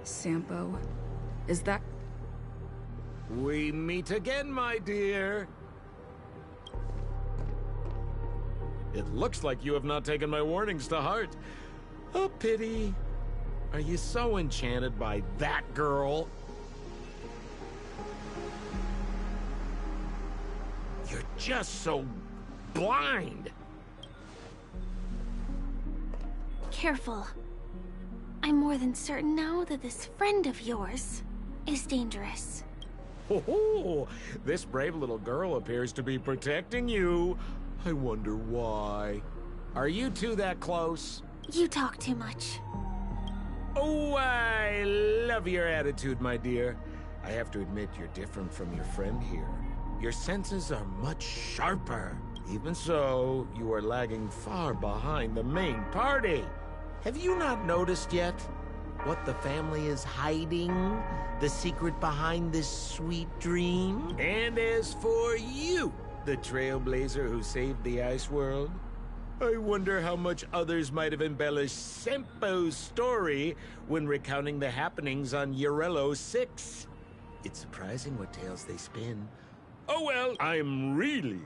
Speaker 17: Sampo, is that...
Speaker 9: We meet again, my dear. It looks like you have not taken my warnings to heart. A pity. Are you so enchanted by that girl? You're just so blind.
Speaker 11: Careful. I'm more than certain now that this friend of yours is dangerous.
Speaker 9: Oh, this brave little girl appears to be protecting you. I wonder why. Are you two that close?
Speaker 11: You talk too much.
Speaker 9: Oh, I love your attitude, my dear. I have to admit you're different from your friend here. Your senses are much sharper. Even so, you are lagging far behind the main party. Have you not noticed yet what the family is hiding? The secret behind this sweet dream? And as for you, the trailblazer who saved the ice world, I wonder how much others might have embellished Sempo's story when recounting the happenings on Eurello 6. It's surprising what tales they spin. Oh well, I'm really...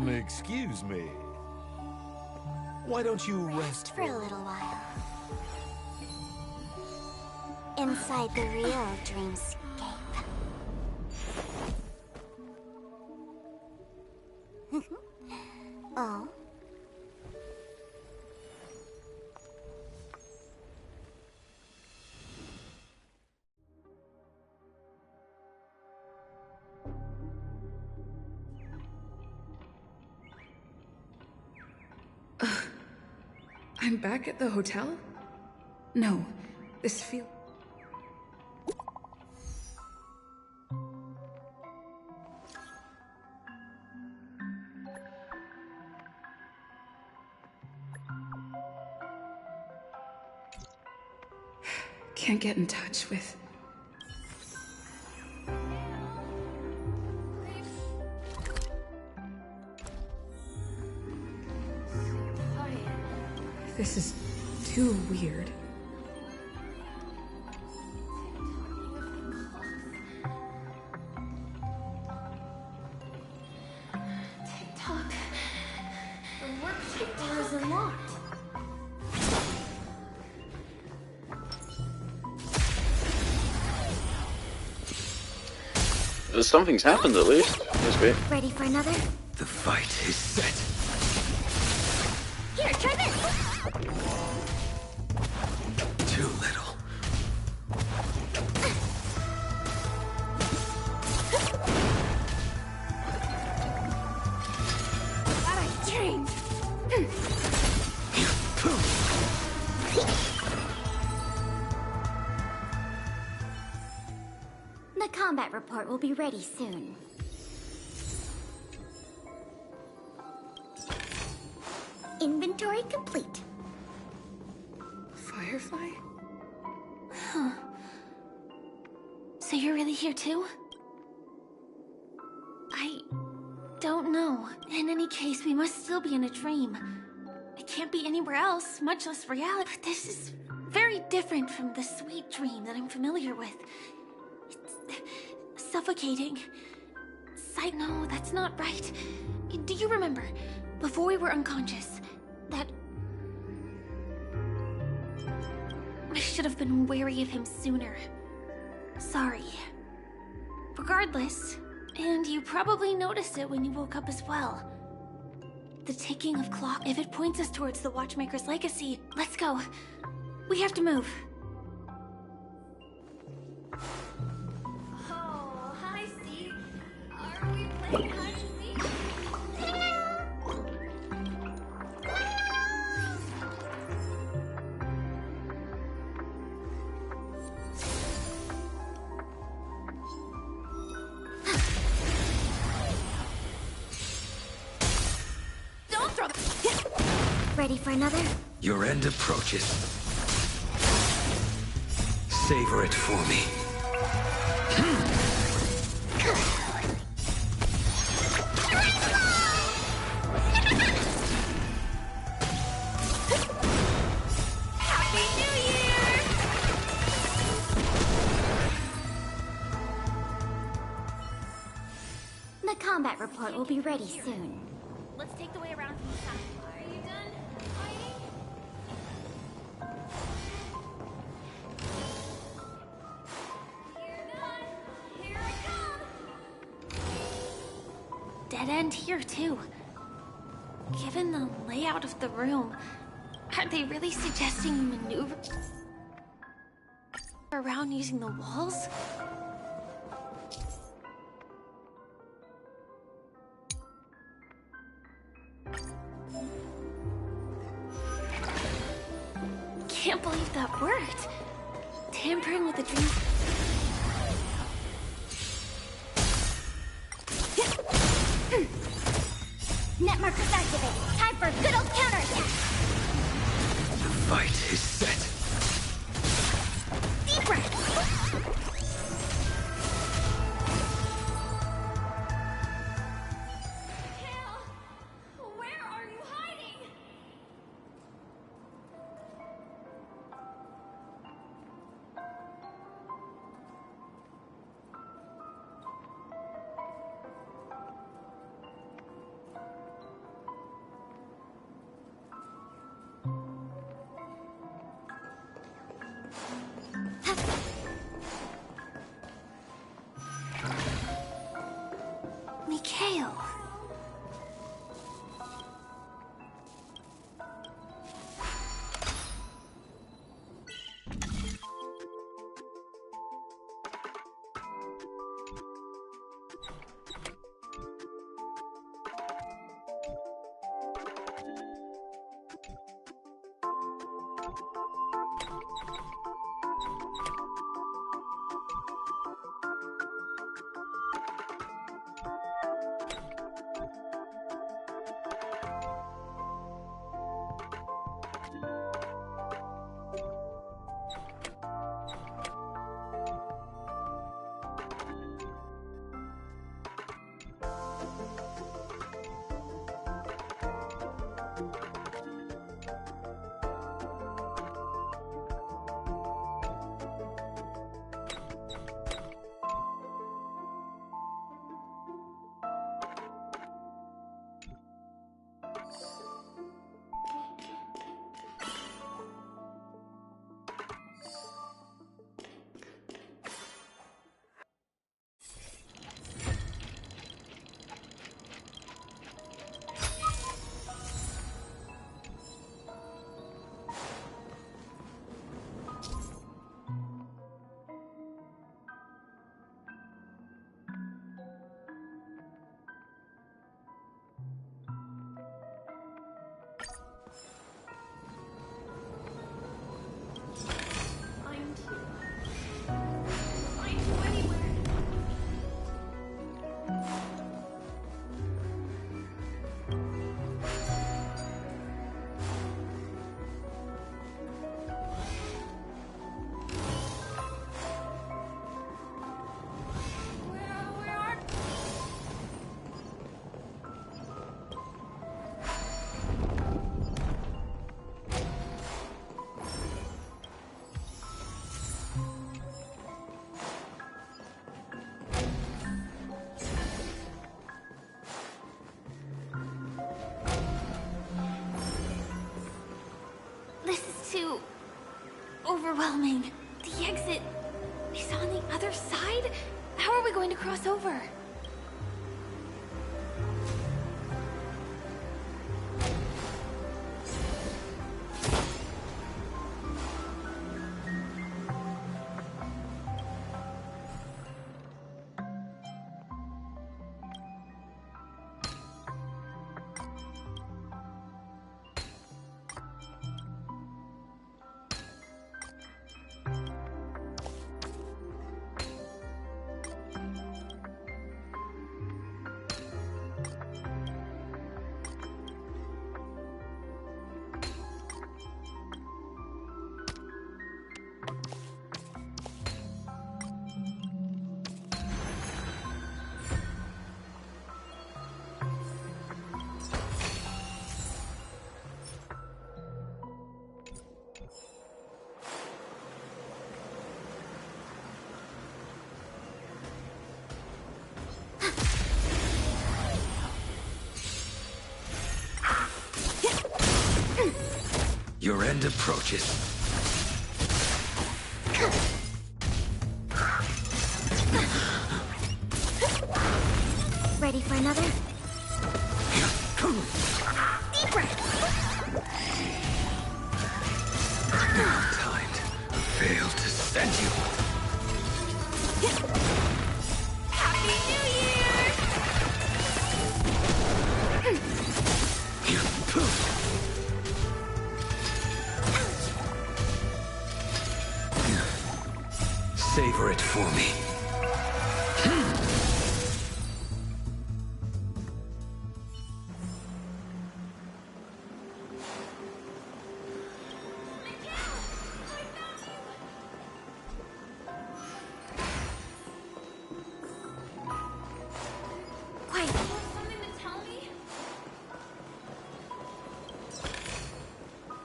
Speaker 9: excuse me. Why don't you rest
Speaker 5: For a little while. Inside the real dreamscape. Oh?
Speaker 17: I'm back at the hotel? No, this feels... Can't get in touch with... This is too weird.
Speaker 11: TikTok. The workspace door is unlocked.
Speaker 1: Something's happened at least. That's great.
Speaker 5: Ready for another?
Speaker 6: The fight is set.
Speaker 5: Here, try this!
Speaker 6: Too little.
Speaker 11: Gotta change.
Speaker 5: The combat report will be ready soon. Inventory complete.
Speaker 17: Firefly?
Speaker 11: Huh. So you're really here too? I don't know. In any case, we must still be in a dream. It can't be anywhere else, much less reality. But this is very different from the sweet dream that I'm familiar with. It's suffocating. No, that's not right. Do you remember, before we were unconscious, that I should have been wary of him sooner. Sorry. Regardless, and you probably noticed it when you woke up as well. The ticking of clock, if it points us towards the Watchmaker's legacy, let's go. We have to move.
Speaker 7: Oh, hi, Steve. Are we playing hide and seek?
Speaker 18: Ready for another?
Speaker 6: Your end approaches. Savor it for me.
Speaker 11: Happy New Year!
Speaker 18: The combat report will be ready soon.
Speaker 2: Let's take the way around from the side.
Speaker 11: Are you done fighting? You're done. Here I come.
Speaker 7: Dead end here, too. Given the layout of the room, are they really suggesting you maneuver around using the walls? Can't believe that worked. Tampering with the dream.
Speaker 18: Net markers activated. Time for a good old counterattack.
Speaker 6: The fight is set.
Speaker 18: Deep breath.
Speaker 11: Kale, where are you hiding?
Speaker 7: Mikhail. overwhelming. The exit is on the other side? How are we going to cross over?
Speaker 6: Your end approaches.
Speaker 5: Ready for another? Deep breath.
Speaker 6: Timed. Failed to send you.
Speaker 11: Happy New Year!
Speaker 6: Savor it for me.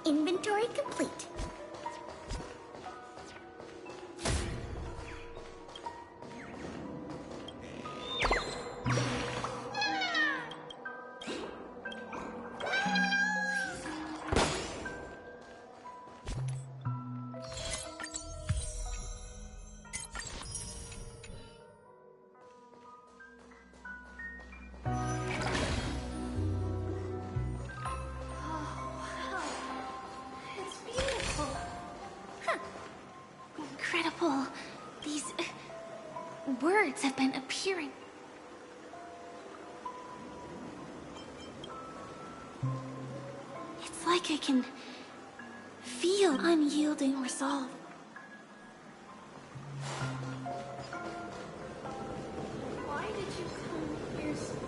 Speaker 5: Inventory complete.
Speaker 11: It's beautiful. Huh. Incredible. These words have been appearing. It's like I can feel unyielding resolve. Why did you come here specifically?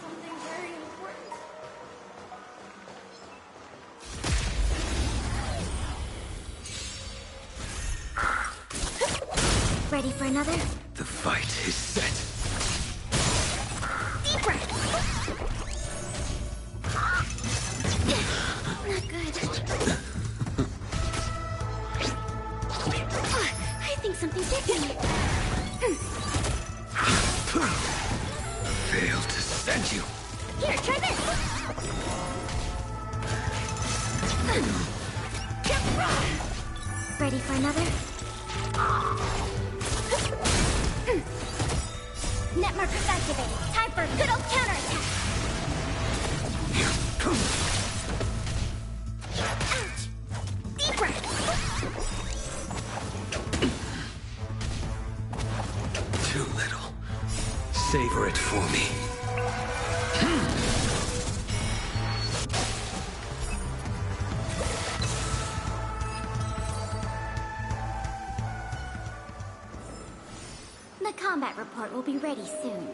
Speaker 11: Something very important.
Speaker 5: Ready for another?
Speaker 6: The fight is set.
Speaker 5: Deep breath. Not good. I think something's hitting me.
Speaker 6: Failed to send you.
Speaker 5: Here, try this. Ready for another? Net markers activated. Time for a good old counterattack. Ouch. Deep breath.
Speaker 6: Too little. Savor it for me.
Speaker 5: The combat report will be ready soon.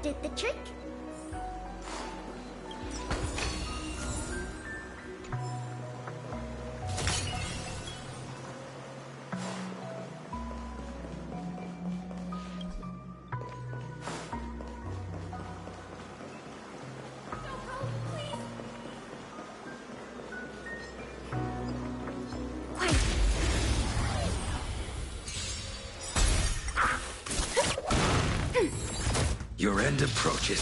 Speaker 13: did the trick.
Speaker 6: Your end approaches.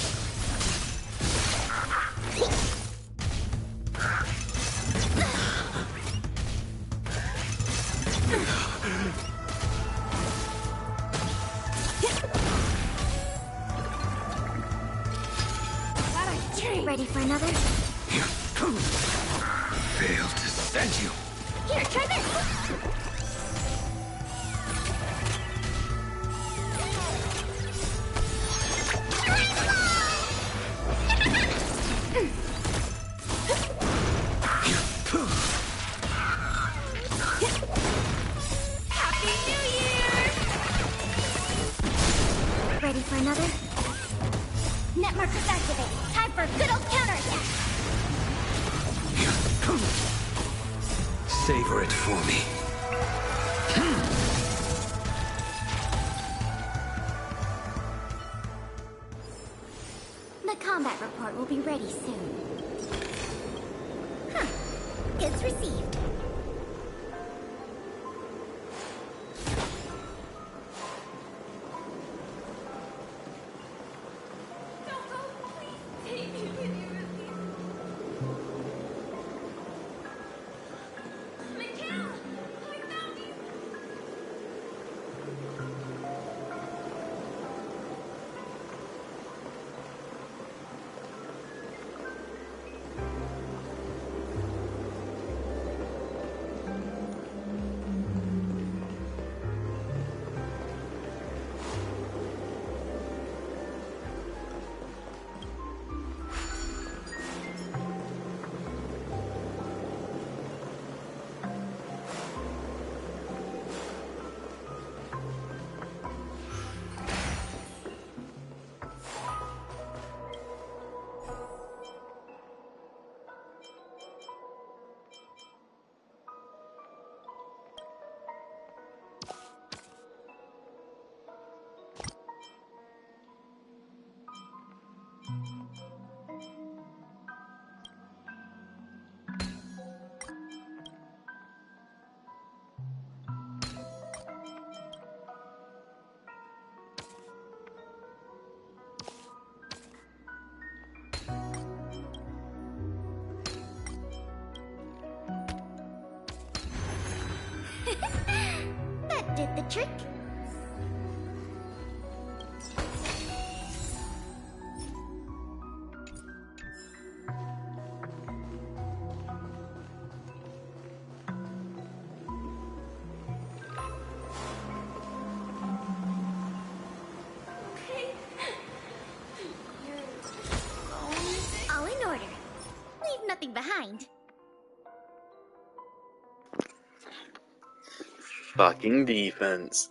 Speaker 13: Ready for another?
Speaker 6: Failed to send you.
Speaker 13: Here, try this!
Speaker 11: Happy New Year!
Speaker 13: Ready for another? Net markers activate. Time for a good old counterattack.
Speaker 6: Savor it for me.
Speaker 13: The combat report will be ready soon. Huh. Goods received. That did the trick. All in order. Leave nothing behind.
Speaker 1: Fucking defense.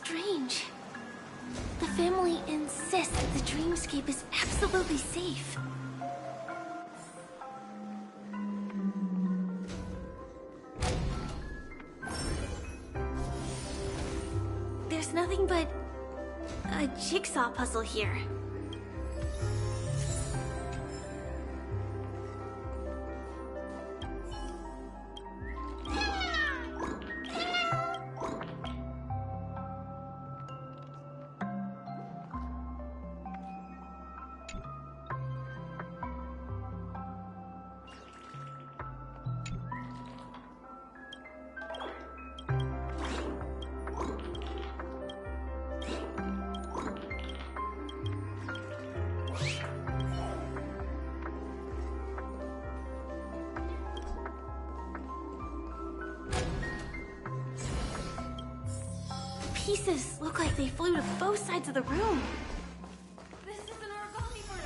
Speaker 11: strange. The family insists that the dreamscape is absolutely safe. There's nothing but a jigsaw puzzle here. Pieces look like they flew to both sides of the room. This is an origami party.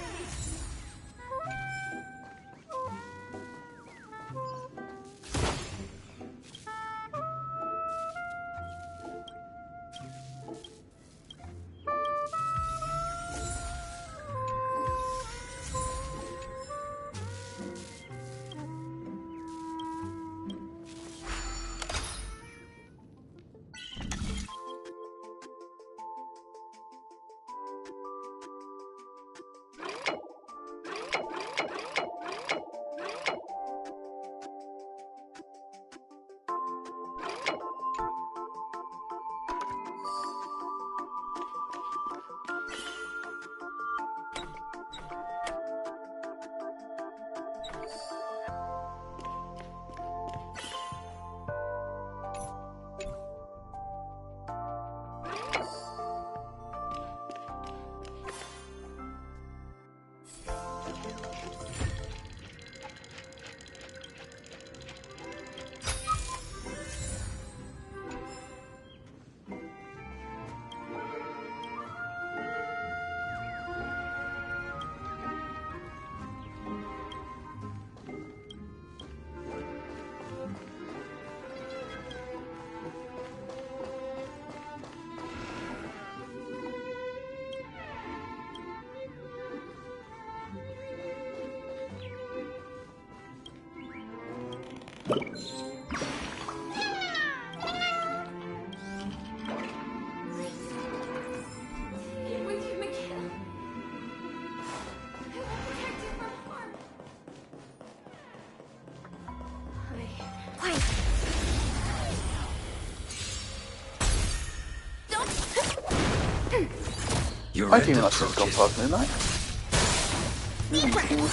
Speaker 8: I think that's just gone past midnight.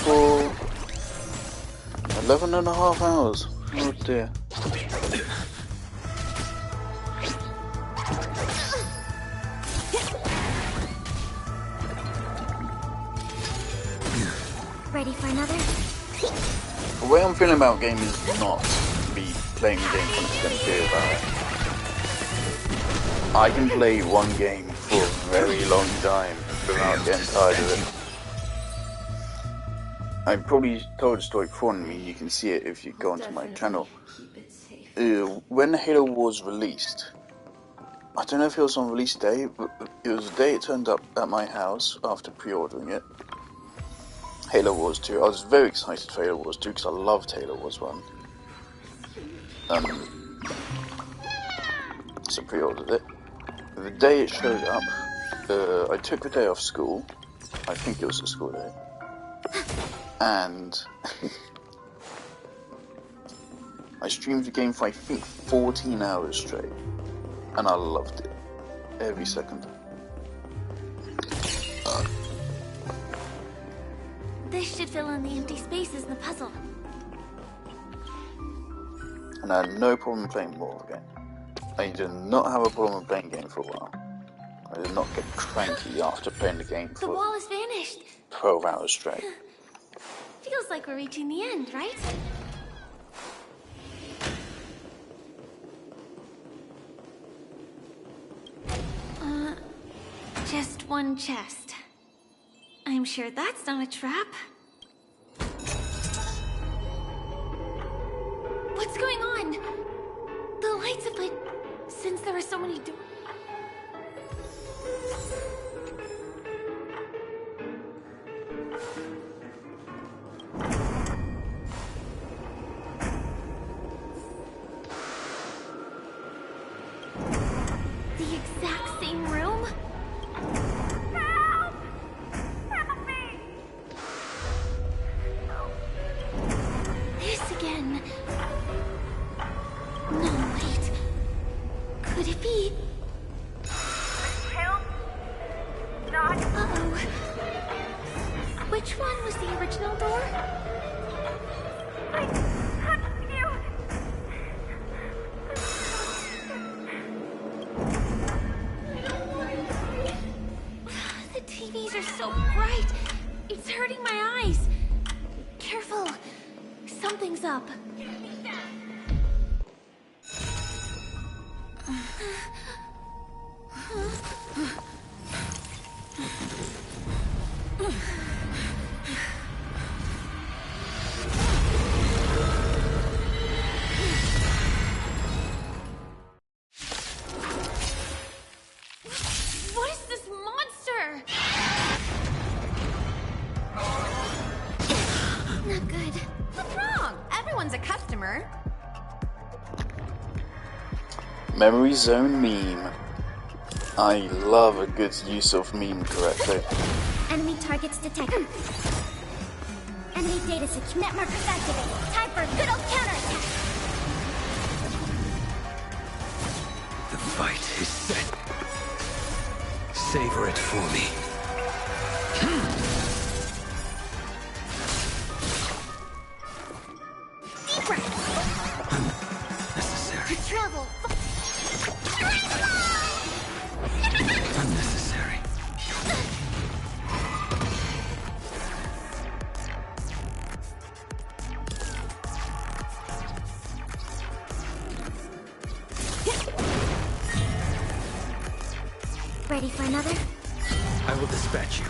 Speaker 8: For 11.5 hours. Oh dear.
Speaker 5: Ready for another?
Speaker 8: The way I'm feeling about game is not me playing the game for the feel about it. I can play one game for a very long time without getting tired of it. I probably told the story before, and I mean, you can see it if you go onto my channel. When Halo was released, I don't know if it was on release day, but it was the day it turned up at my house after pre-ordering it. Halo Wars 2. I was very excited for Halo Wars 2 because I loved Halo Wars 1. So pre-ordered it. The day it showed up, I took the day off school. I think it was a school day. And I streamed the game for I think 14 hours straight. And I loved it. Every second.
Speaker 11: This should fill in the empty spaces in the puzzle.
Speaker 8: And I had no problem playing more again. I did not have a problem with playing the game for a while. I did not get cranky after playing the game
Speaker 11: The
Speaker 8: for
Speaker 11: wall has vanished.
Speaker 8: 12 hours straight.
Speaker 11: Feels like we're reaching the end, right? Just one chest. I'm sure that's not a trap. What's going on? The lights have lit since there were so many doors. The exact same room? This again. No, wait. Could it be? Uh-oh. Which one was the original door? The TVs are so bright. It's hurting my eyes. Careful. Something's up. What is this monster? Not good. What's wrong? Everyone's a customer.
Speaker 8: Memory zone meme. I love a good use of meme correctly.
Speaker 5: Enemy targets detected. Enemy data set net markers activated. Time for a good old counterattack.
Speaker 6: The fight is set. Savor it for me.
Speaker 5: Deep breath.
Speaker 6: Unnecessary.
Speaker 5: Travel.
Speaker 6: Unnecessary.
Speaker 5: Ready for another?
Speaker 6: I will dispatch you.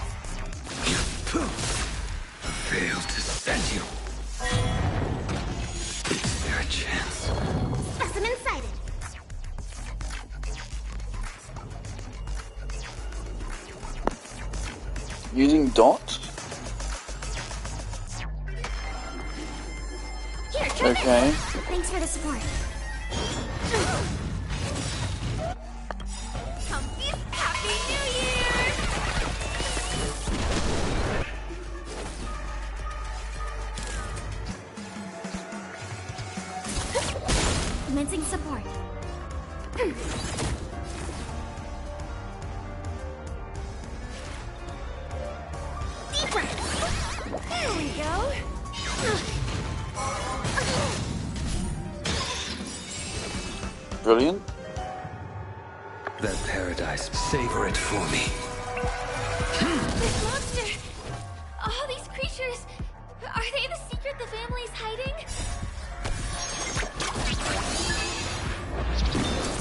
Speaker 6: Failed to send you. Is there a chance?
Speaker 5: Specimen sighted.
Speaker 8: Using dot?
Speaker 5: Here, try
Speaker 8: Okay.
Speaker 5: this. Thanks for the support.
Speaker 11: Happy New Year!
Speaker 5: Commencing support. Deep breath. There we go.
Speaker 8: Brilliant.
Speaker 6: That paradise. Savor it for me.
Speaker 11: This monster! All these creatures! Are they the secret the family's hiding?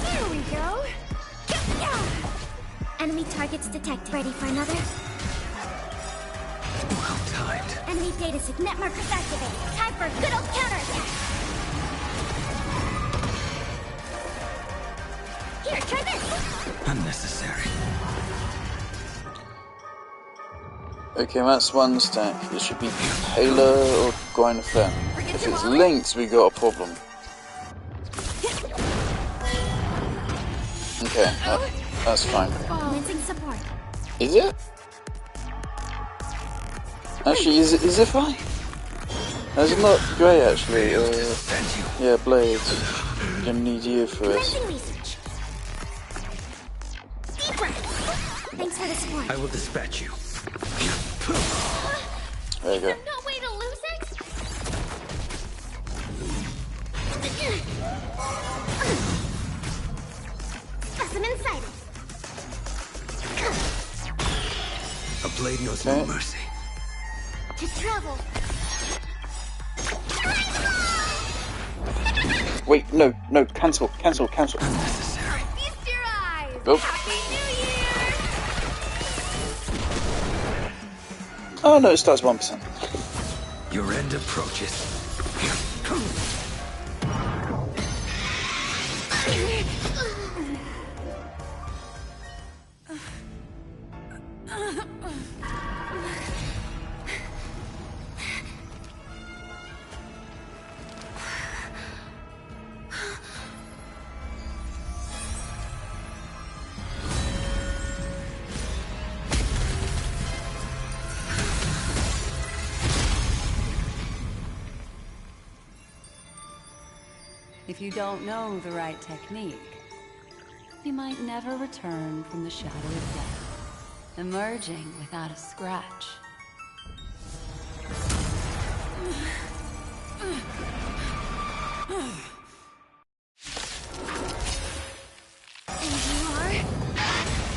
Speaker 5: There we go. Enemy targets detected. Ready for another?
Speaker 6: Well timed.
Speaker 5: Enemy data set net markers activated. Time for a good old counterattack. Here, try this.
Speaker 6: Unnecessary.
Speaker 8: Okay, that's one stack. It should be Taylor or Gwyneth. If it's linked, we got a problem. Okay, that's fine.
Speaker 5: Commencing support.
Speaker 8: Is it? Actually, is it fine? That's not great, actually. Yeah, Blades. Gonna need you for this.
Speaker 5: Commencing research. Deep breath. Thanks for the support.
Speaker 6: I will dispatch you.
Speaker 8: There you go.
Speaker 11: No way to lose it?
Speaker 5: Specimen sighted.
Speaker 6: A blade knows no mercy.
Speaker 5: To travel.
Speaker 8: Wait, no, cancel.
Speaker 6: Unnecessary.
Speaker 11: Feast your eyes!
Speaker 8: Nope.
Speaker 11: Happy New Year!
Speaker 8: Oh no, it starts 1%.
Speaker 6: Your end approaches.
Speaker 3: If you don't know the right technique, you might never return from the shadow of death, emerging without a scratch.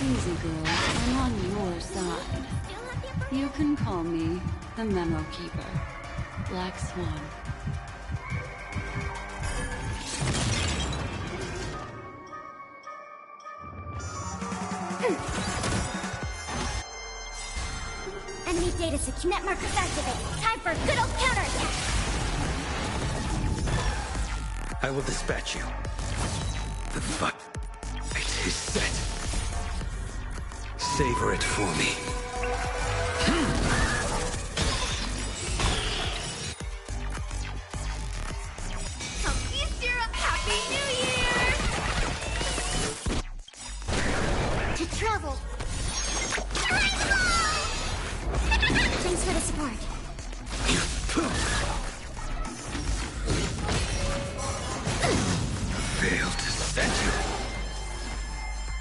Speaker 3: Easy, girl. I'm on your side. You can call me the Memo Keeper, Black Swan.
Speaker 5: Enemy data secure. Net markers activated. Time for a good old counterattack.
Speaker 6: I will dispatch you. The fight is set. Savor it for me.
Speaker 5: Happy New Year! To travel. Thanks for the support.
Speaker 6: Failed to send you.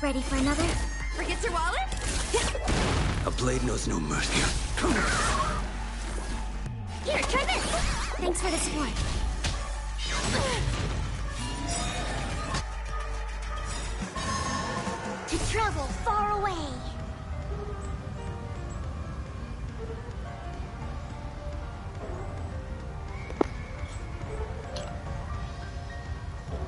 Speaker 5: Ready for another?
Speaker 13: Forget your wallet?
Speaker 6: A blade knows no mercy.
Speaker 5: Here, try this! Thanks for the support. To travel far away.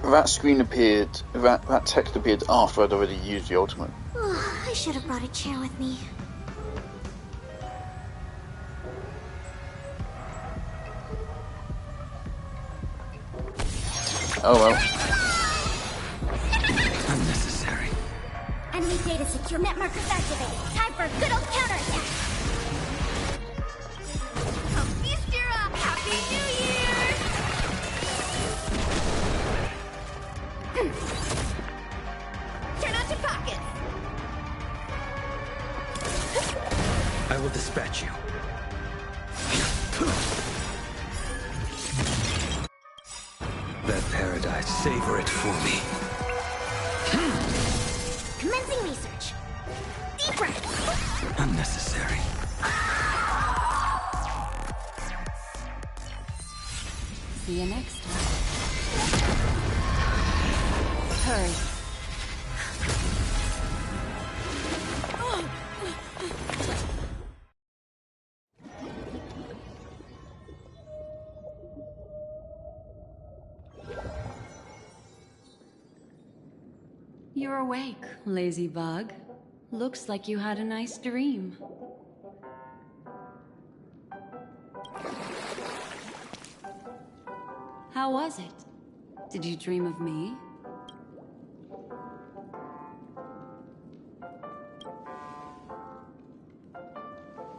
Speaker 8: That screen appeared, that text appeared after I'd already used the ultimate.
Speaker 5: I should have brought a chair with me.
Speaker 8: Oh well.
Speaker 6: Unnecessary.
Speaker 5: Enemy data secure. Net markers activated. Time for a good old counterattack.
Speaker 13: Feast your up! Happy New Year! Turn out your pockets!
Speaker 6: I will dispatch you. That paradise, savor it for me.
Speaker 5: Commencing research. Deep breath.
Speaker 6: Unnecessary.
Speaker 3: See you next time. Hurry. You're awake, lazy bug. Looks like you had a nice dream. How was it? Did you dream of me?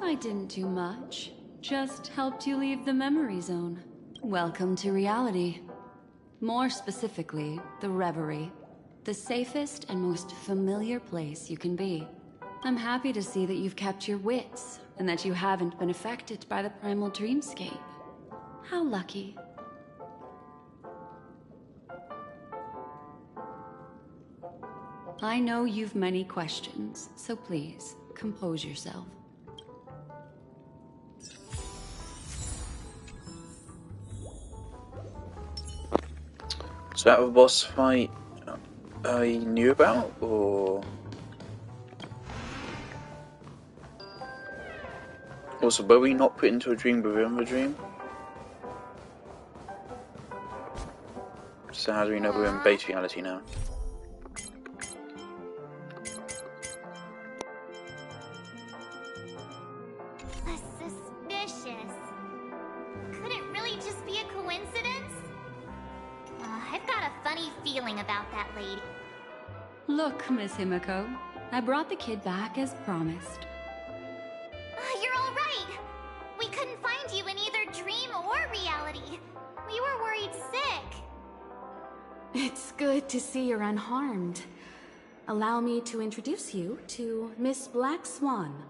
Speaker 3: I didn't do much. Just helped you leave the memory zone. Welcome to reality. More specifically, the Reverie. The safest and most familiar place you can be. I'm happy to see that you've kept your wits, and that you haven't been affected by the primal dreamscape. How lucky. I know you've many questions, so please, compose yourself.
Speaker 1: So that a boss fight I knew about, or also were we not put into a dream within the dream? So how do we know we're in base reality now?
Speaker 5: Suspicious. Could it really just be a coincidence? I've got a funny feeling about that lady.
Speaker 3: Look, Miss Himiko, I brought the kid back as promised.
Speaker 5: You're all right. We couldn't find you in either dream or reality. We were worried sick.
Speaker 17: It's good to see you're unharmed. Allow me to introduce you to Miss Black Swan,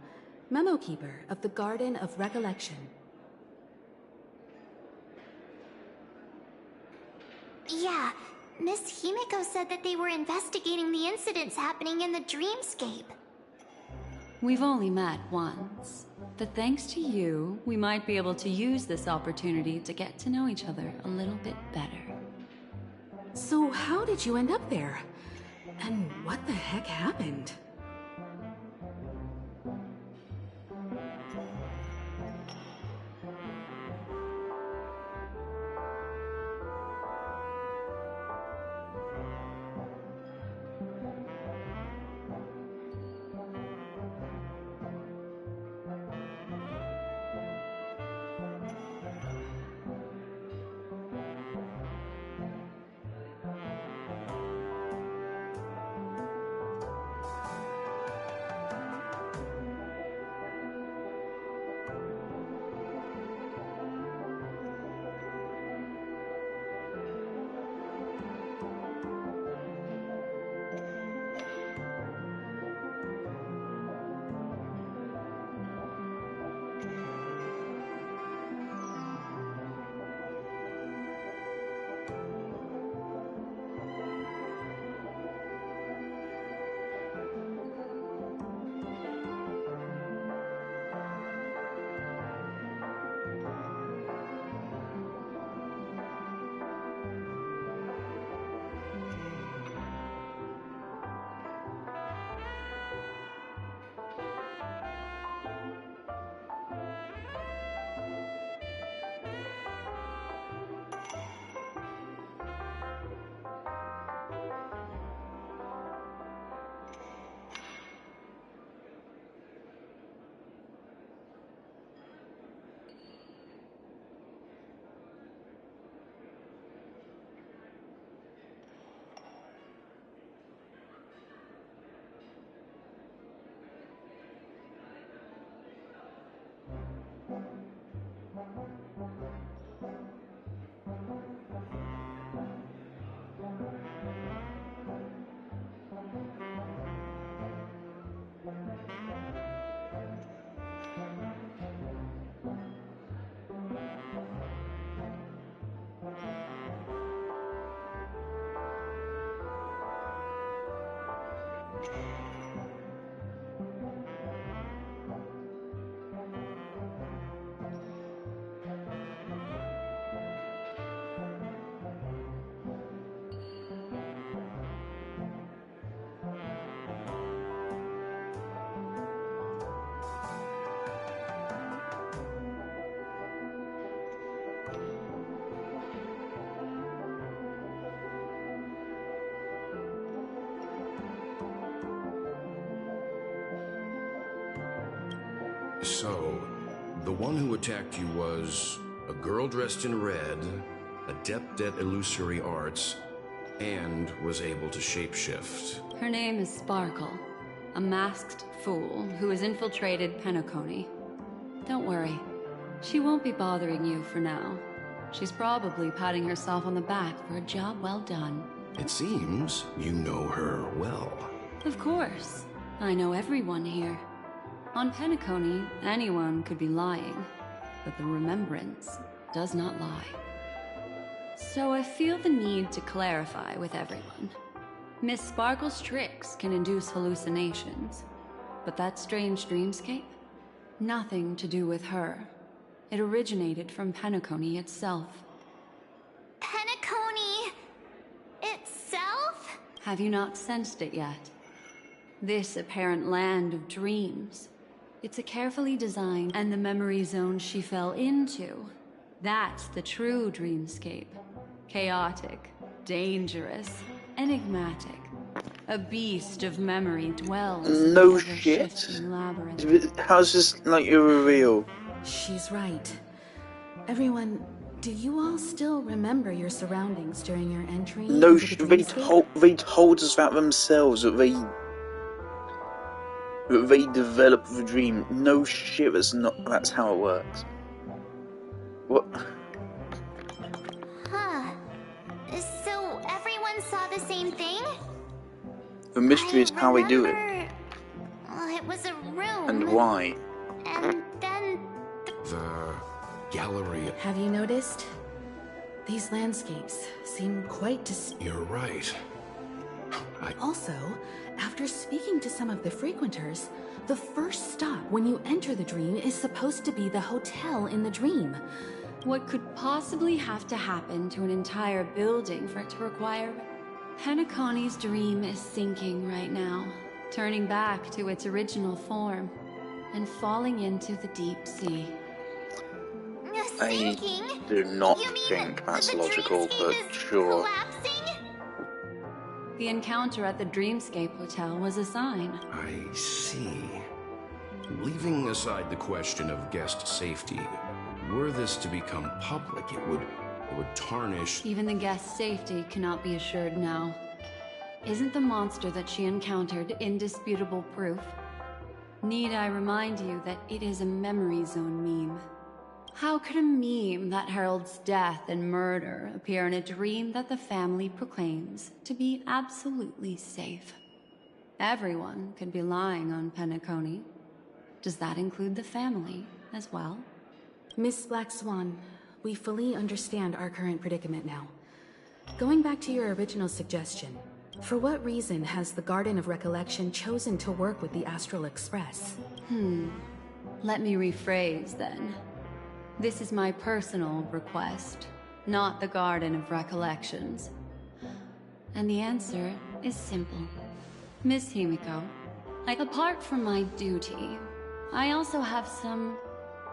Speaker 17: Memo Keeper of the Garden of Recollection.
Speaker 5: Yeah, Miss Himiko said that they were investigating the incidents happening in the dreamscape.
Speaker 3: We've only met once, but thanks to you, we might be able to use this opportunity to get to know each other a little bit better.
Speaker 17: So how did you end up there? And what the heck happened?
Speaker 19: So, the one who attacked you was a girl dressed in red, adept at illusory arts, and was able to shapeshift.
Speaker 3: Her name is Sparkle, a masked fool who has infiltrated Penacony. Don't worry, she won't be bothering you for now. She's probably patting herself on the back for a job well done.
Speaker 19: It seems you know her well.
Speaker 3: Of course, I know everyone here. On Penacony, anyone could be lying, but the remembrance does not lie. So I feel the need to clarify with everyone. Miss Sparkle's tricks can induce hallucinations, but that strange dreamscape? Nothing to do with her. It originated from Penacony itself.
Speaker 5: Penacony itself?
Speaker 3: Have you not sensed it yet? This apparent land of dreams. It's a carefully designed, and the memory zone she fell into. That's the true dreamscape. Chaotic, dangerous, enigmatic. A beast of memory dwells in
Speaker 8: No
Speaker 3: the
Speaker 8: shit.
Speaker 3: ever-shifting labyrinth.
Speaker 8: How's this like a reveal?
Speaker 17: She's right. Everyone, do you all still remember your surroundings during your entry?
Speaker 8: No,
Speaker 17: into the dreamscape?
Speaker 8: they told us that themselves, that they develop the dream. No shit, that's how it works. What?
Speaker 5: Huh. So everyone saw the same thing?
Speaker 8: The mystery is how they do it.
Speaker 5: It was a room.
Speaker 8: And why.
Speaker 5: And then...
Speaker 19: The gallery.
Speaker 17: Have you noticed?
Speaker 16: These landscapes seem quite distinct.
Speaker 19: You're right.
Speaker 16: Also, after speaking to some of the frequenters, the first stop when you enter the dream is supposed to be the hotel in the dream.
Speaker 3: What could possibly have to happen to an entire building for it to require... Penacony's dream is sinking right now, turning back to its original form, and falling into the deep sea.
Speaker 1: I do not think that's logical, but sure.
Speaker 3: The encounter at the Dreamscape Hotel was a sign.
Speaker 19: I see. Leaving aside the question of guest safety, were this to become public, it would tarnish...
Speaker 3: Even the guest's safety cannot be assured now. Isn't the monster that she encountered indisputable proof? Need I remind you that it is a memory zone meme? How could a meme that heralds death and murder appear in a dream that the family proclaims to be absolutely safe? Everyone could be lying on Penacony. Does that include the family as well?
Speaker 16: Miss Black Swan, we fully understand our current predicament now. Going back to your original suggestion, for what reason has the Garden of Recollection chosen to work with the Astral Express?
Speaker 3: Let me rephrase then. This is my personal request, not the Garden of Recollections. And the answer is simple. Miss Himiko, apart from my duty, I also have some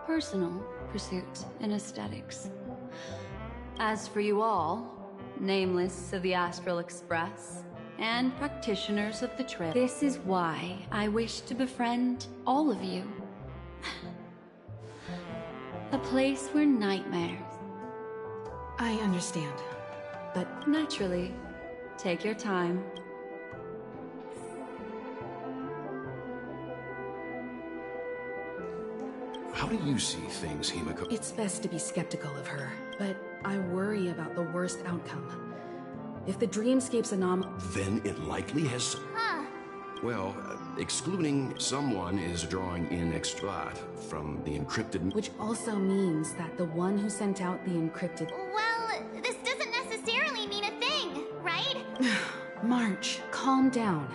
Speaker 3: personal pursuits in aesthetics. As for you all, nameless of the Astral Express, and practitioners of the trail, this is why I wish to befriend all of you. A place where nightmares...
Speaker 16: I understand, but...
Speaker 3: Naturally. Take your time.
Speaker 19: How do you see things, Himiko?
Speaker 16: It's best to be skeptical of her, but I worry about the worst outcome. If the Dreamscape's anomaly...
Speaker 19: Then it likely has... Well, excluding someone is drawing in extract from the encrypted...
Speaker 16: Which also means that the one who sent out the encrypted...
Speaker 5: Well, this doesn't necessarily mean a thing, right?
Speaker 16: March, calm down.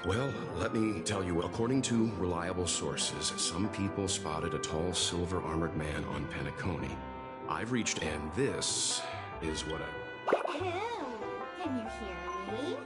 Speaker 19: Well, let me tell you, according to reliable sources, some people spotted a tall silver-armored man on Penacony. I've reached, and this is what I...
Speaker 18: Can you hear me?